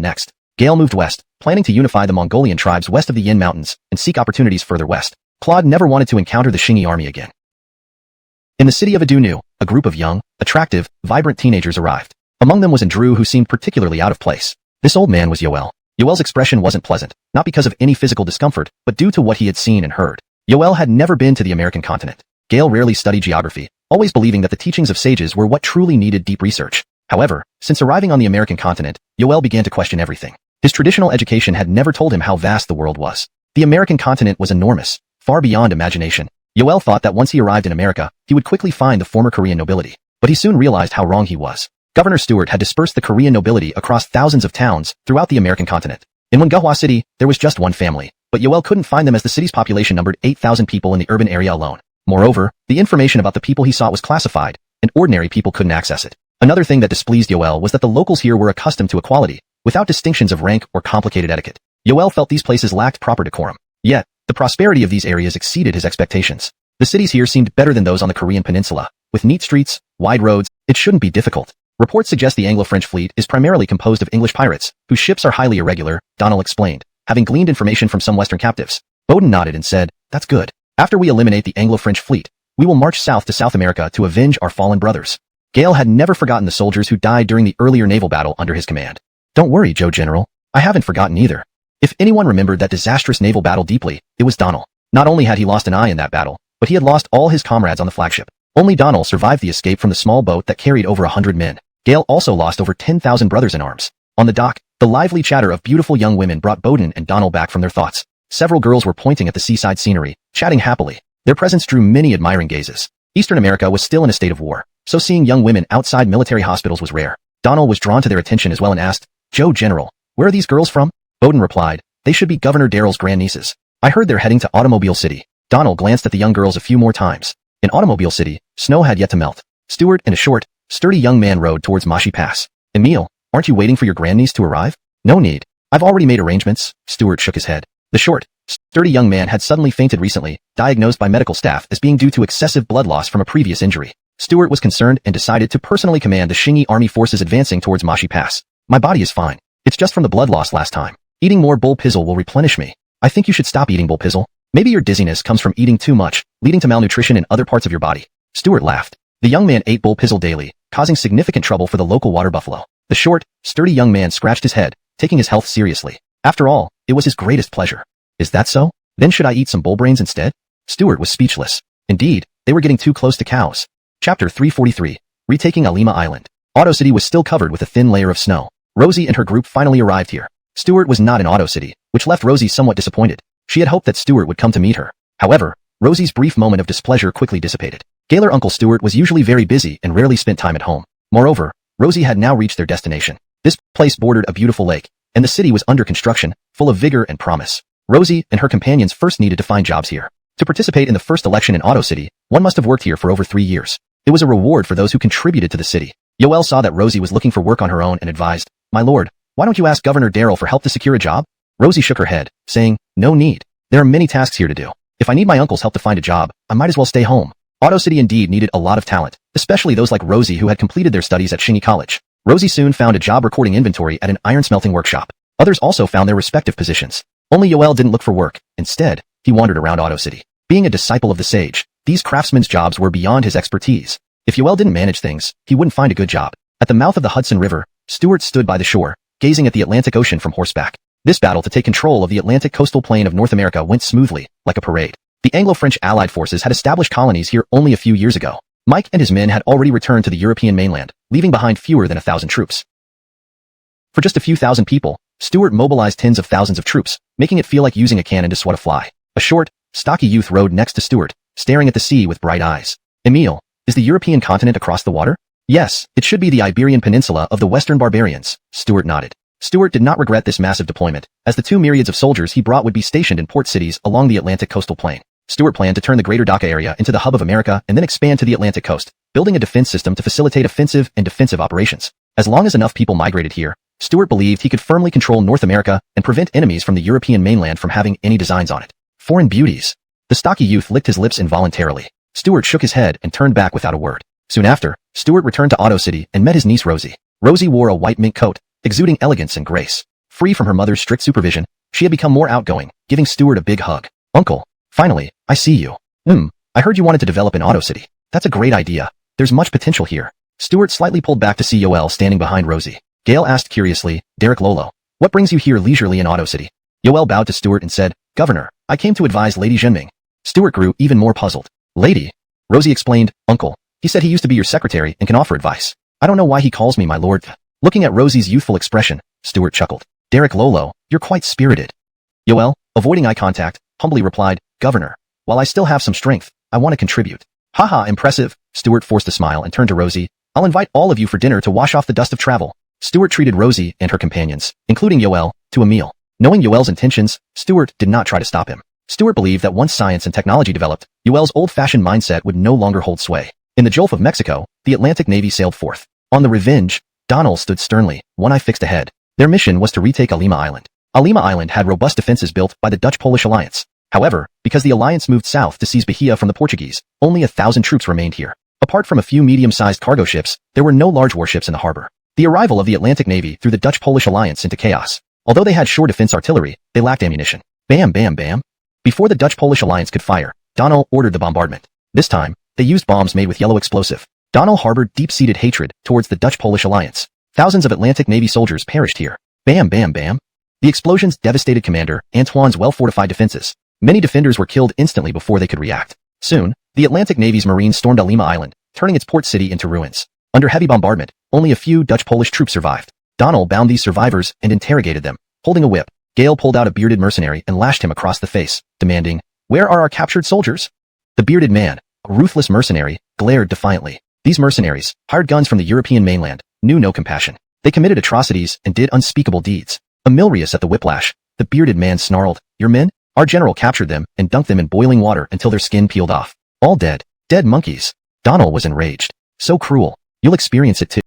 next. Gale moved west, planning to unify the Mongolian tribes west of the Yin Mountains and seek opportunities further west. Claude never wanted to encounter the Qingyi army again. In the city of Adunu, a group of young, attractive, vibrant teenagers arrived. Among them was Andrew, who seemed particularly out of place. This old man was Yoel. Yoel's expression wasn't pleasant, not because of any physical discomfort, but due to what he had seen and heard. Yoel had never been to the American continent. Gale rarely studied geography, always believing that the teachings of sages were what truly needed deep research. However, since arriving on the American continent, Yoel began to question everything. His traditional education had never told him how vast the world was. The American continent was enormous, far beyond imagination. Yoel thought that once he arrived in America, he would quickly find the former Korean nobility. But he soon realized how wrong he was. Governor Stewart had dispersed the Korean nobility across thousands of towns throughout the American continent. In donghua City, there was just one family, but Yoel couldn't find them as the city's population numbered 8,000 people in the urban area alone. Moreover, the information about the people he sought was classified, and ordinary people couldn't access it. Another thing that displeased Yoel was that the locals here were accustomed to equality, without distinctions of rank or complicated etiquette. Yoel felt these places lacked proper decorum. Yet, the prosperity of these areas exceeded his expectations. The cities here seemed better than those on the Korean peninsula. With neat streets, wide roads, it shouldn't be difficult. Reports suggest the Anglo-French fleet is primarily composed of English pirates, whose ships are highly irregular, Donald explained, having gleaned information from some Western captives. Bowden nodded and said, "That's good. After we eliminate the Anglo-French fleet, we will march south to South America to avenge our fallen brothers." Gale had never forgotten the soldiers who died during the earlier naval battle under his command. "Don't worry, Joe General. I haven't forgotten either." If anyone remembered that disastrous naval battle deeply, it was Donald. Not only had he lost an eye in that battle, but he had lost all his comrades on the flagship. Only Donald survived the escape from the small boat that carried over 100 men. Gale also lost over 10,000 brothers in arms. On the dock, the lively chatter of beautiful young women brought Bowden and Donald back from their thoughts. Several girls were pointing at the seaside scenery, chatting happily. Their presence drew many admiring gazes. Eastern America was still in a state of war, so seeing young women outside military hospitals was rare. Donald was drawn to their attention as well and asked, "Joe General, where are these girls from?" Bowden replied, "They should be Governor Darrell's grandnieces. I heard they're heading to Automobile City." Donald glanced at the young girls a few more times. In Automobile City, snow had yet to melt. Stewart and a short, sturdy young man rode towards Mashi Pass. "Emile, aren't you waiting for your grandniece to arrive?" "No need. I've already made arrangements." Stewart shook his head. The short, sturdy young man had suddenly fainted recently, diagnosed by medical staff as being due to excessive blood loss from a previous injury. Stewart was concerned and decided to personally command the Shingi army forces advancing towards Mashi Pass. "My body is fine. It's just from the blood loss last time. Eating more bull pizzle will replenish me. I think you should stop eating bull pizzle. Maybe your dizziness comes from eating too much, leading to malnutrition in other parts of your body." Stewart laughed. The young man ate bull pizzle daily, causing significant trouble for the local water buffalo. The short, sturdy young man scratched his head, taking his health seriously. After all, it was his greatest pleasure. "Is that so? Then should I eat some bull brains instead?" Stewart was speechless. Indeed, they were getting too close to cows. Chapter 343. Retaking Alima Island. Auto City was still covered with a thin layer of snow. Rosie and her group finally arrived here. Stewart was not in Auto City, which left Rosie somewhat disappointed. She had hoped that Stewart would come to meet her. However, Rosie's brief moment of displeasure quickly dissipated. Gaylor Uncle Stewart was usually very busy and rarely spent time at home. Moreover, Rosie had now reached their destination. This place bordered a beautiful lake, and the city was under construction, full of vigor and promise. Rosie and her companions first needed to find jobs here. To participate in the first election in Auto City, one must have worked here for over 3 years. It was a reward for those who contributed to the city. Yoel saw that Rosie was looking for work on her own and advised, "My lord, why don't you ask Governor Darrell for help to secure a job?" Rosie shook her head, saying, "No need. There are many tasks here to do. If I need my uncle's help to find a job, I might as well stay home." Auto City indeed needed a lot of talent, especially those like Rosie who had completed their studies at Shingi College. Rosie soon found a job recording inventory at an iron smelting workshop. Others also found their respective positions. Only Yoel didn't look for work. Instead, he wandered around Auto City. Being a disciple of the sage, these craftsmen's jobs were beyond his expertise. If Yoel didn't manage things, he wouldn't find a good job. At the mouth of the Hudson River, Stewart stood by the shore, gazing at the Atlantic Ocean from horseback. This battle to take control of the Atlantic coastal plain of North America went smoothly, like a parade. The Anglo-French Allied forces had established colonies here only a few years ago. Mike and his men had already returned to the European mainland, leaving behind fewer than 1,000 troops. For just a few thousand people, Stewart mobilized tens of thousands of troops, making it feel like using a cannon to swat a fly. A short, stocky youth rode next to Stewart, staring at the sea with bright eyes. "Emile, is the European continent across the water?" "Yes, it should be the Iberian Peninsula of the Western barbarians," Stewart nodded. Stewart did not regret this massive deployment, as the 2 myriads of soldiers he brought would be stationed in port cities along the Atlantic coastal plain. Stewart planned to turn the greater Dhaka area into the hub of America and then expand to the Atlantic coast, building a defense system to facilitate offensive and defensive operations. As long as enough people migrated here, Stewart believed he could firmly control North America and prevent enemies from the European mainland from having any designs on it. Foreign beauties. The stocky youth licked his lips involuntarily. Stewart shook his head and turned back without a word. Soon after, Stewart returned to Auto City and met his niece Rosie. Rosie wore a white mink coat, exuding elegance and grace. Free from her mother's strict supervision, she had become more outgoing, giving Stewart a big hug. "Uncle, finally, I see you. I heard you wanted to develop in Auto City. That's a great idea. There's much potential here." Stewart slightly pulled back to see Yoel standing behind Rosie. Gale asked curiously, "Derek Lolo, what brings you here leisurely in Auto City?" Yoel bowed to Stewart and said, "Governor, I came to advise Lady Zhenming." Stewart grew even more puzzled. "Lady?" Rosie explained, "Uncle, he said he used to be your secretary and can offer advice. I don't know why he calls me my lord." Looking at Rosie's youthful expression, Stewart chuckled. "Derek Lolo, you're quite spirited." Yoel, avoiding eye contact, humbly replied, "Governor, while I still have some strength, I want to contribute." "Haha, impressive." Stewart forced a smile and turned to Rosie. I'll invite all of you for dinner to wash off the dust of travel. Stuart treated Rosie and her companions, including Yoel, to a meal. Knowing Yoel's intentions, Stuart did not try to stop him. Stuart believed that once science and technology developed, Yoel's old-fashioned mindset would no longer hold sway. In the Gulf of Mexico, the Atlantic Navy sailed forth. On the Revenge, Donald stood sternly, one eye fixed ahead. Their mission was to retake Alima Island. Alima Island had robust defenses built by the Dutch-Polish alliance. However, because the alliance moved south to seize Bahia from the Portuguese, only 1,000 troops remained here. Apart from a few medium-sized cargo ships, there were no large warships in the harbor. The arrival of the Atlantic Navy threw the Dutch-Polish alliance into chaos. Although they had shore defense artillery, they lacked ammunition. Bam, bam, bam. Before the Dutch-Polish alliance could fire, Donald ordered the bombardment. This time, they used bombs made with yellow explosive. Donald harbored deep-seated hatred towards the Dutch-Polish alliance. Thousands of Atlantic Navy soldiers perished here. Bam, bam, bam. The explosions devastated Commander Antoine's well-fortified defenses. Many defenders were killed instantly before they could react. Soon, the Atlantic Navy's Marines stormed Alima Island, turning its port city into ruins. Under heavy bombardment, only a few Dutch-Polish troops survived. Donald bound these survivors and interrogated them. Holding a whip, Gale pulled out a bearded mercenary and lashed him across the face, demanding, "Where are our captured soldiers?" The bearded man, a ruthless mercenary, glared defiantly. These mercenaries, hired guns from the European mainland, knew no compassion. They committed atrocities and did unspeakable deeds. Amilrious at the whiplash, the bearded man snarled, "Your men? Our general captured them and dunked them in boiling water until their skin peeled off. All dead. Dead monkeys." Donald was enraged. "So cruel. You'll experience it too."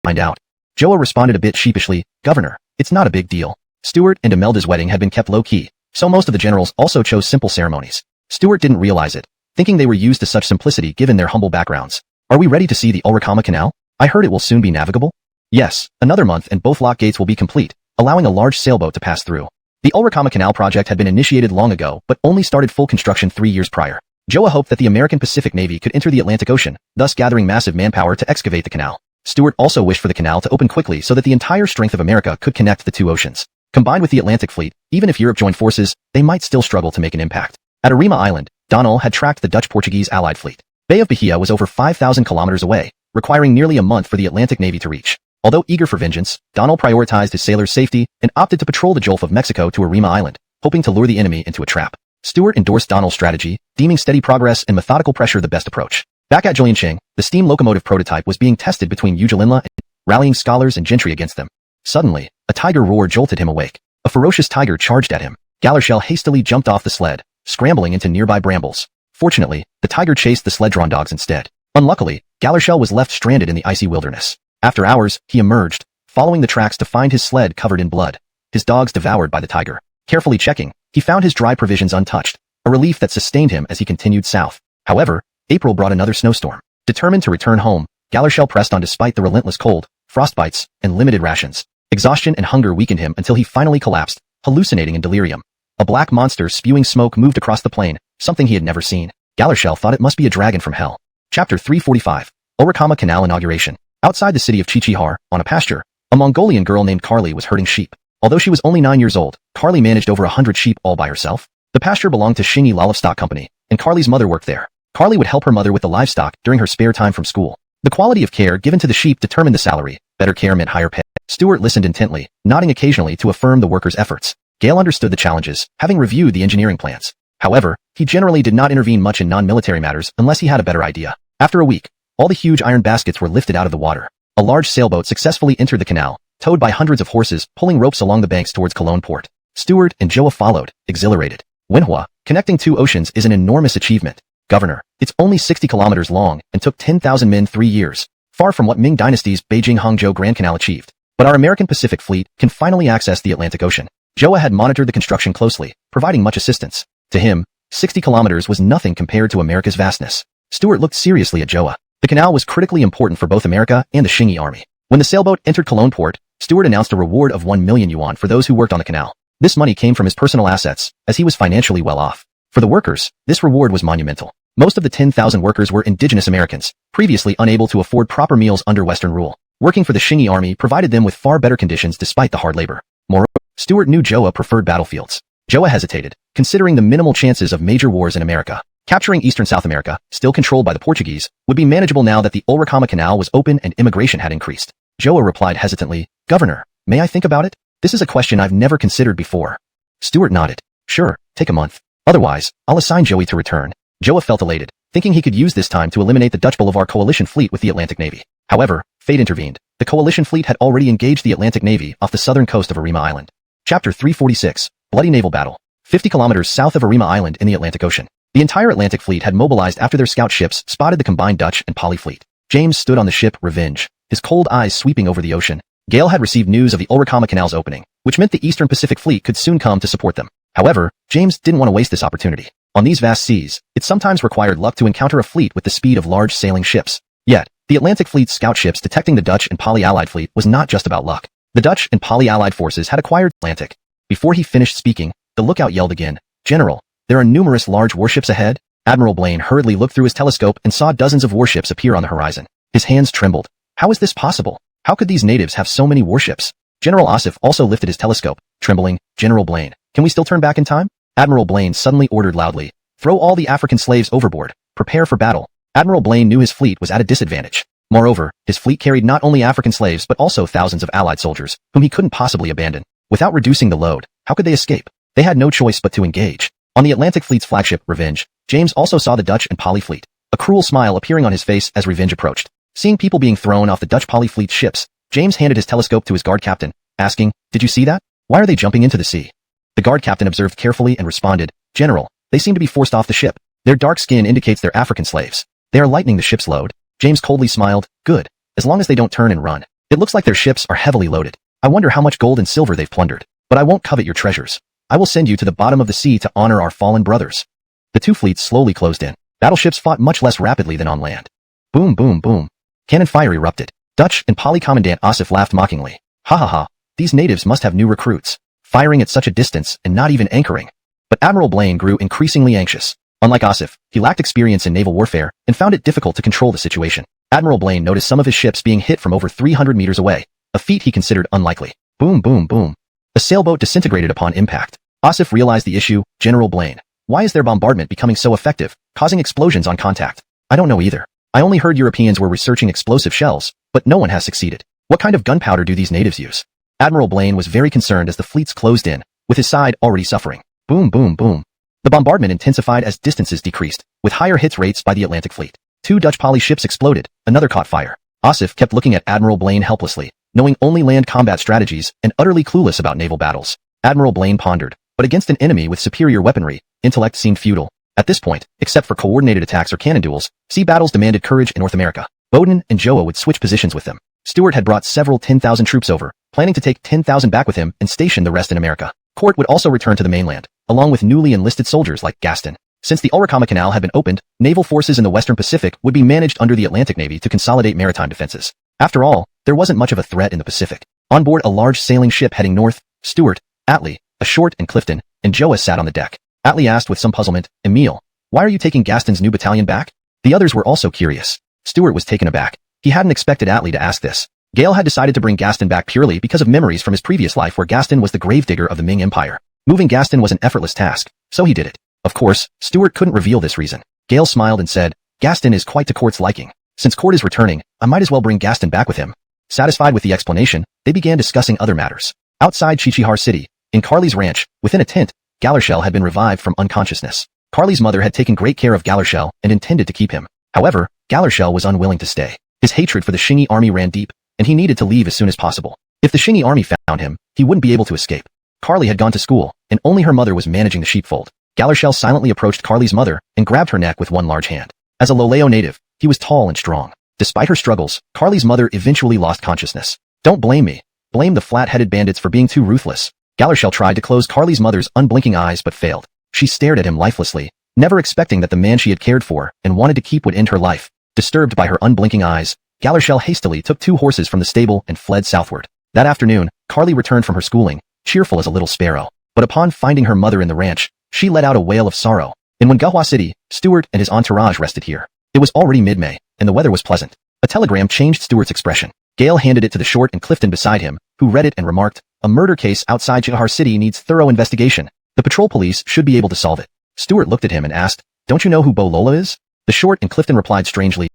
"Find out." Joa responded a bit sheepishly, "Governor, it's not a big deal." Stuart and Imelda's wedding had been kept low-key, so most of the generals also chose simple ceremonies. Stuart didn't realize it, thinking they were used to such simplicity given their humble backgrounds. "Are we ready to see the Ulricama Canal? I heard it will soon be navigable?" "Yes, another month and both lock gates will be complete, allowing a large sailboat to pass through." The Ulricama Canal project had been initiated long ago but only started full construction 3 years prior. Joa hoped that the American Pacific Navy could enter the Atlantic Ocean, thus gathering massive manpower to excavate the canal. Stuart also wished for the canal to open quickly so that the entire strength of America could connect the two oceans. Combined with the Atlantic Fleet, even if Europe joined forces, they might still struggle to make an impact. At Arima Island, Donald had tracked the Dutch-Portuguese allied fleet. Bay of Bahia was over 5,000 kilometers away, requiring nearly a month for the Atlantic Navy to reach. Although eager for vengeance, Donald prioritized his sailors' safety and opted to patrol the Gulf of Mexico to Arima Island, hoping to lure the enemy into a trap. Stuart endorsed Donald's strategy, deeming steady progress and methodical pressure the best approach. Back at Juliansheng, the steam locomotive prototype was being tested between Ujalinla and rallying scholars and gentry against them. Suddenly, a tiger roar jolted him awake. A ferocious tiger charged at him. Galershell hastily jumped off the sled, scrambling into nearby brambles. Fortunately, the tiger chased the sled-drawn dogs instead. Unluckily, Galershell was left stranded in the icy wilderness. After hours, he emerged, following the tracks to find his sled covered in blood. His dogs devoured by the tiger. Carefully checking, he found his dry provisions untouched, a relief that sustained him as he continued south. However, April brought another snowstorm. Determined to return home, Galershell pressed on despite the relentless cold, frostbites, and limited rations. Exhaustion and hunger weakened him until he finally collapsed, hallucinating in delirium. A black monster spewing smoke moved across the plain, something he had never seen. Galershell thought it must be a dragon from hell. Chapter 345. Ulricama Canal Inauguration. Outside the city of Qiqihar, on a pasture, a Mongolian girl named Carly was herding sheep. Although she was only 9 years old, Carly managed over 100 sheep all by herself. The pasture belonged to Xingyi Livestock Company, and Carly's mother worked there. Carly would help her mother with the livestock during her spare time from school. The quality of care given to the sheep determined the salary. Better care meant higher pay. Stuart listened intently, nodding occasionally to affirm the workers' efforts. Gale understood the challenges, having reviewed the engineering plans. However, he generally did not intervene much in non-military matters unless he had a better idea. After a week, all the huge iron baskets were lifted out of the water. A large sailboat successfully entered the canal, towed by hundreds of horses pulling ropes along the banks towards Cologne port. Stuart and Joa followed, exhilarated. Wenhua, connecting two oceans, is an enormous achievement. Governor, it's only 60 kilometers long and took 10,000 men 3 years, far from what Ming Dynasty's Beijing-Hangzhou Grand Canal achieved. But our American Pacific Fleet can finally access the Atlantic Ocean. Joa had monitored the construction closely, providing much assistance. To him, 60 kilometers was nothing compared to America's vastness. Stuart looked seriously at Joa. The canal was critically important for both America and the Xingyi army. When the sailboat entered Cologne port, Stuart announced a reward of 1 million yuan for those who worked on the canal. This money came from his personal assets, as he was financially well off. For the workers, this reward was monumental. Most of the 10,000 workers were indigenous Americans, previously unable to afford proper meals under Western rule. Working for the Xingyi army provided them with far better conditions despite the hard labor. Moreover, Stuart knew Joa preferred battlefields. Joa hesitated, considering the minimal chances of major wars in America. Capturing eastern South America, still controlled by the Portuguese, would be manageable now that the Ulricama Canal was open and immigration had increased. Joa replied hesitantly, "Governor, may I think about it? This is a question I've never considered before." Stuart nodded. "Sure, take a month. Otherwise, I'll assign Joey to return." Joa felt elated, thinking he could use this time to eliminate the Dutch Bolivar coalition fleet with the Atlantic Navy. However, fate intervened. The coalition fleet had already engaged the Atlantic Navy off the southern coast of Arima Island. Chapter 346, Bloody Naval Battle. 50 kilometers south of Arima Island in the Atlantic Ocean. The entire Atlantic fleet had mobilized after their scout ships spotted the combined Dutch and Poly fleet. James stood on the ship Revenge, his cold eyes sweeping over the ocean. Gale had received news of the Ulrikama Canal's opening, which meant the Eastern Pacific Fleet could soon come to support them. However, James didn't want to waste this opportunity. On these vast seas, it sometimes required luck to encounter a fleet with the speed of large sailing ships. Yet, the Atlantic Fleet's scout ships detecting the Dutch and Poly-Allied fleet was not just about luck. The Dutch and Poly-Allied forces had acquired Atlantic. Before he finished speaking, the lookout yelled again, "General, there are numerous large warships ahead." Admiral Blaine hurriedly looked through his telescope and saw dozens of warships appear on the horizon. His hands trembled. How is this possible? How could these natives have so many warships? General Asif also lifted his telescope, trembling. "General Blaine, can we still turn back in time?" Admiral Blaine suddenly ordered loudly, "Throw all the African slaves overboard. Prepare for battle." Admiral Blaine knew his fleet was at a disadvantage. Moreover, his fleet carried not only African slaves but also thousands of Allied soldiers, whom he couldn't possibly abandon. Without reducing the load, how could they escape? They had no choice but to engage. On the Atlantic Fleet's flagship, Revenge, James also saw the Dutch and Poly fleet, a cruel smile appearing on his face as Revenge approached. Seeing people being thrown off the Dutch Poly fleet's ships, James handed his telescope to his guard captain, asking, "Did you see that? Why are they jumping into the sea?" The guard captain observed carefully and responded, "General, they seem to be forced off the ship. Their dark skin indicates they're African slaves. They are lightening the ship's load." James coldly smiled, "Good, as long as they don't turn and run. It looks like their ships are heavily loaded. I wonder how much gold and silver they've plundered. But I won't covet your treasures. I will send you to the bottom of the sea to honor our fallen brothers." The two fleets slowly closed in. Battleships fought much less rapidly than on land. Boom, boom, boom. Cannon fire erupted. Dutch and Poly Commandant Asif laughed mockingly. "Ha ha ha, these natives must have new recruits, firing at such a distance and not even anchoring." But Admiral Blaine grew increasingly anxious. Unlike Asif, he lacked experience in naval warfare and found it difficult to control the situation. Admiral Blaine noticed some of his ships being hit from over 300 meters away, a feat he considered unlikely. Boom, boom, boom. A sailboat disintegrated upon impact. Asif realized the issue. "General Blaine, why is their bombardment becoming so effective, causing explosions on contact?" "I don't know either. I only heard Europeans were researching explosive shells, but no one has succeeded. What kind of gunpowder do these natives use?" Admiral Blaine was very concerned as the fleets closed in, with his side already suffering. Boom, boom, boom. The bombardment intensified as distances decreased, with higher hit rates by the Atlantic fleet. Two Dutch Poly ships exploded, another caught fire. Asif kept looking at Admiral Blaine helplessly, knowing only land combat strategies and utterly clueless about naval battles. Admiral Blaine pondered, but against an enemy with superior weaponry, intellect seemed futile. At this point, except for coordinated attacks or cannon duels, sea battles demanded courage in North America. Bowden and Joa would switch positions with them. Stuart had brought several 10,000 troops over, planning to take 10,000 back with him and station the rest in America. Court would also return to the mainland, along with newly enlisted soldiers like Gaston. Since the Ulrikama Canal had been opened, naval forces in the Western Pacific would be managed under the Atlantic Navy to consolidate maritime defenses. After all, there wasn't much of a threat in the Pacific. On board a large sailing ship heading north, Stuart, Atlee, Ashort and Clifton, and Joa sat on the deck. Atlee asked with some puzzlement, "Emile, why are you taking Gaston's new battalion back?" The others were also curious. Stuart was taken aback. He hadn't expected Atlee to ask this. Gale had decided to bring Gaston back purely because of memories from his previous life where Gaston was the gravedigger of the Ming Empire. Moving Gaston was an effortless task, so he did it. Of course, Stuart couldn't reveal this reason. Gale smiled and said, "Gaston is quite to Court's liking. Since Court is returning, I might as well bring Gaston back with him." Satisfied with the explanation, they began discussing other matters. Outside Chichihar City, in Carly's ranch, within a tent, Galershell had been revived from unconsciousness. Carly's mother had taken great care of Galershell and intended to keep him. However, Galershell was unwilling to stay. His hatred for the Shingi army ran deep, and he needed to leave as soon as possible. If the Shingi army found him, he wouldn't be able to escape. Carly had gone to school, and only her mother was managing the sheepfold. Galershell silently approached Carly's mother and grabbed her neck with one large hand. As a Loleo native, he was tall and strong. Despite her struggles, Carly's mother eventually lost consciousness. "Don't blame me. Blame the flat-headed bandits for being too ruthless." Galershell tried to close Carly's mother's unblinking eyes but failed. She stared at him lifelessly, never expecting that the man she had cared for and wanted to keep would end her life. Disturbed by her unblinking eyes, Galershell hastily took 2 horses from the stable and fled southward. That afternoon, Carly returned from her schooling, cheerful as a little sparrow. But upon finding her mother in the ranch, she let out a wail of sorrow. In Donghua City, Stuart and his entourage rested here. It was already mid-May, and the weather was pleasant. A telegram changed Stuart's expression. Gale handed it to the Short and Clifton beside him, who read it and remarked, "A murder case outside Chichihar City needs thorough investigation. The patrol police should be able to solve it." Stuart looked at him and asked, "Don't you know who Bo Lola is?" The Short and Clifton replied strangely.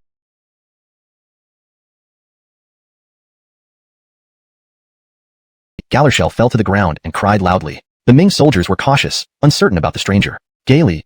Galershell fell to the ground and cried loudly. The Ming soldiers were cautious, uncertain about the stranger. "Gaily,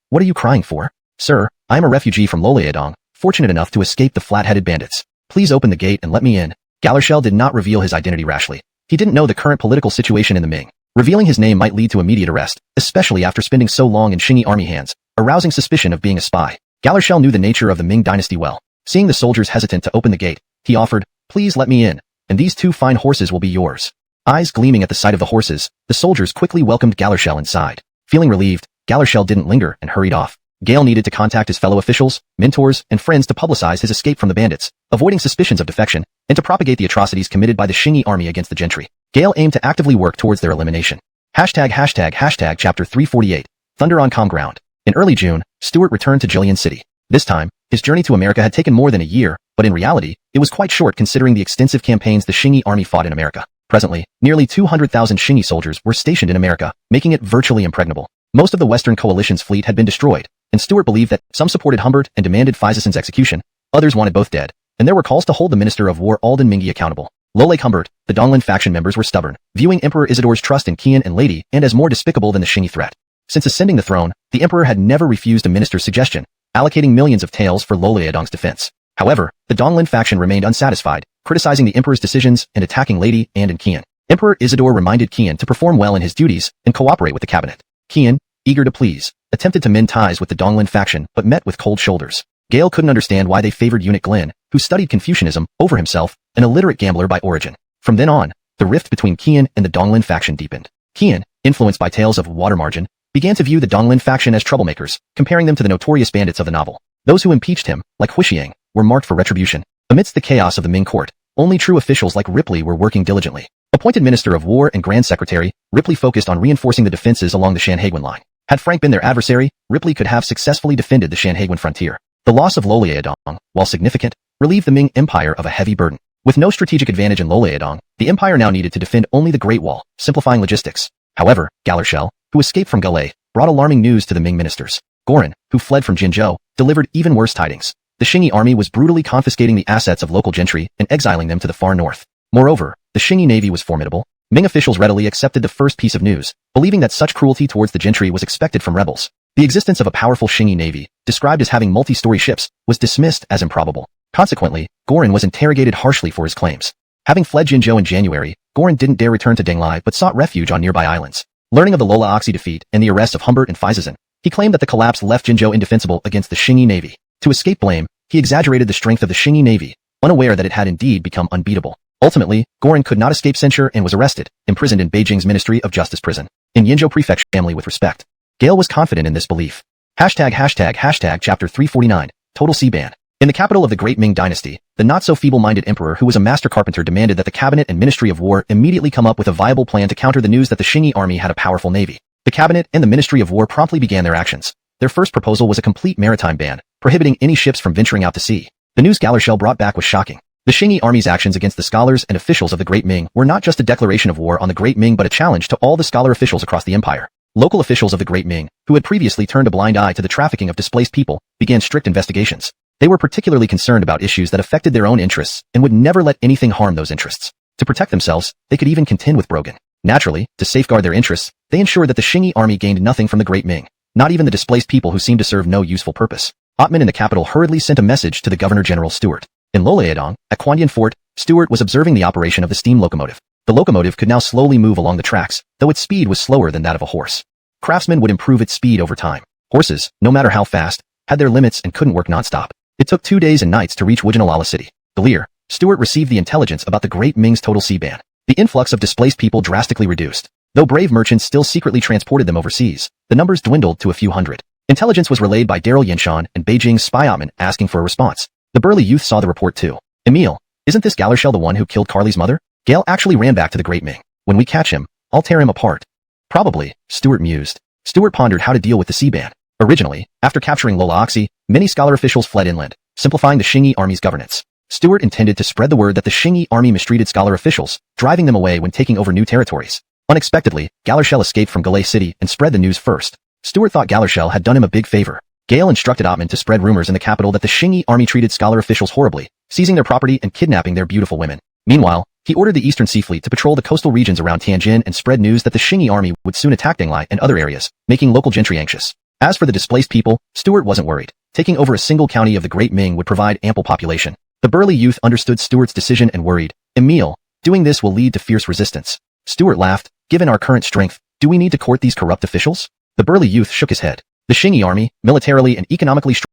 what are you crying for?" "Sir, I am a refugee from Loleadong, fortunate enough to escape the flat-headed bandits. please open the gate and let me in. Galershell did not reveal his identity rashly. He didn't know the current political situation in the Ming. Revealing his name might lead to immediate arrest, especially after spending so long in Qingyi army hands, arousing suspicion of being a spy. Galershell knew the nature of the Ming dynasty well. Seeing the soldiers hesitant to open the gate, he offered, please let me in, and these 2 fine horses will be yours. Eyes gleaming at the sight of the horses, the soldiers quickly welcomed Galershell inside. Feeling relieved, Galershell didn't linger and hurried off. Gale needed to contact his fellow officials, mentors, and friends to publicize his escape from the bandits, avoiding suspicions of defection, and to propagate the atrocities committed by the Qingyi army against the gentry. Gale aimed to actively work towards their elimination. Chapter 348. Thunder on calm ground. In early June, Stuart returned to Jillian City. This time, his journey to America had taken more than a year, but in reality, it was quite short considering the extensive campaigns the Qingyi army fought in America. Presently, nearly 200,000 Qingyi soldiers were stationed in America, making it virtually impregnable. Most of the Western Coalition's fleet had been destroyed, and Stuart believed that some supported Humbert and demanded Fizeson's execution, others wanted both dead, and there were calls to hold the Minister of War Alden Mingi accountable. Low like Humbert, the Donghua faction members were stubborn, viewing Emperor Isidore's trust in Qian and Lady and as more despicable than the Qingyi threat. Since ascending the throne, the Emperor had never refused a minister's suggestion, allocating millions of taels for Loliadong's defense. However, the Donghua faction remained unsatisfied, criticizing the Emperor's decisions and attacking Lady and Qian. Emperor Isidore reminded Qian to perform well in his duties and cooperate with the cabinet. Qian, eager to please, attempted to mend ties with the Donghua faction but met with cold shoulders. Gale couldn't understand why they favored eunuch Glenn, who studied Confucianism, over himself, an illiterate gambler by origin. From then on, the rift between Qian and the Donghua faction deepened. Qian, influenced by tales of water margin, began to view the Donghua faction as troublemakers, comparing them to the notorious bandits of the novel. Those who impeached him, like Huixiang, were marked for retribution. Amidst the chaos of the Ming court, only true officials like Ripley were working diligently. Appointed Minister of War and Grand Secretary, Ripley focused on reinforcing the defenses along the Shanhaiguan line. Had Frank been their adversary, Ripley could have successfully defended the Shanhaiguan frontier. The loss of Loliadong, while significant, relieved the Ming Empire of a heavy burden. With no strategic advantage in Loliadong, the empire now needed to defend only the Great Wall, simplifying logistics. However, Galershell, who escaped from Galay, brought alarming news to the Ming ministers. Gorin, who fled from Jinzhou, delivered even worse tidings. The Qingyi army was brutally confiscating the assets of local gentry and exiling them to the far north. Moreover, the Qingyi navy was formidable. Ming officials readily accepted the first piece of news, believing that such cruelty towards the gentry was expected from rebels. The existence of a powerful Qingyi navy, described as having multi-story ships, was dismissed as improbable. Consequently, Gorin was interrogated harshly for his claims. Having fled Jinzhou in January, Gorin didn't dare return to Denglai but sought refuge on nearby islands. Learning of the Lola Oxy defeat and the arrest of Humbert and Fizesson, he claimed that the collapse left Jinzhou indefensible against the Qingyi navy. To escape blame, he exaggerated the strength of the Qingyi navy, unaware that it had indeed become unbeatable. Ultimately, Gorin could not escape censure and was arrested, imprisoned in Beijing's Ministry of Justice prison. In Yinzhou Prefecture family with respect. Gale was confident in this belief. Chapter 349, Total Sea Ban. In the capital of the Great Ming Dynasty, the not-so-feeble-minded emperor who was a master carpenter demanded that the cabinet and Ministry of War immediately come up with a viable plan to counter the news that the Qingyi army had a powerful navy. The cabinet and the Ministry of War promptly began their actions. Their first proposal was a complete maritime ban, prohibiting any ships from venturing out to sea. The news Galershell brought back was shocking. The Qingyi army's actions against the scholars and officials of the Great Ming were not just a declaration of war on the Great Ming but a challenge to all the scholar officials across the empire. Local officials of the Great Ming, who had previously turned a blind eye to the trafficking of displaced people, began strict investigations. They were particularly concerned about issues that affected their own interests and would never let anything harm those interests. To protect themselves, they could even contend with Brogan. Naturally, to safeguard their interests, they ensured that the Qingyi army gained nothing from the Great Ming, not even the displaced people who seemed to serve no useful purpose. Ottman in the capital hurriedly sent a message to the Governor-General Stuart. In Loliadong, at Quandian Fort, Stuart was observing the operation of the steam locomotive. The locomotive could now slowly move along the tracks, though its speed was slower than that of a horse. Craftsmen would improve its speed over time. Horses, no matter how fast, had their limits and couldn't work non-stop. It took 2 days and nights to reach Wujinalala City. Galir, Stuart received the intelligence about the Great Ming's total sea ban. The influx of displaced people drastically reduced. Though brave merchants still secretly transported them overseas, the numbers dwindled to a few hundred. Intelligence was relayed by Daryl Yenshan and Beijing's spy Ottman asking for a response. The burly youth saw the report too. Emile, isn't this Galershell the one who killed Carly's mother? Gale actually ran back to the Great Ming. When we catch him, I'll tear him apart. Probably, Stuart mused. Stuart pondered how to deal with the sea ban. Originally, after capturing Lola Oxy, many scholar officials fled inland, simplifying the Qingyi army's governance. Stuart intended to spread the word that the Qingyi army mistreated scholar officials, driving them away when taking over new territories. Unexpectedly, Galershell escaped from Galay City and spread the news first. Stuart thought Galershell had done him a big favor. Gale instructed Ottman to spread rumors in the capital that the Qingyi army treated scholar officials horribly, seizing their property and kidnapping their beautiful women. Meanwhile, he ordered the Eastern Sea Fleet to patrol the coastal regions around Tianjin and spread news that the Qingyi army would soon attack Denglai and other areas, making local gentry anxious. As for the displaced people, Stuart wasn't worried. Taking over a single county of the Great Ming would provide ample population. The burly youth understood Stuart's decision and worried, "Emil, doing this will lead to fierce resistance." Stuart laughed, "Given our current strength, do we need to court these corrupt officials?" The burly youth shook his head. The Xingyi army, militarily and economically strong,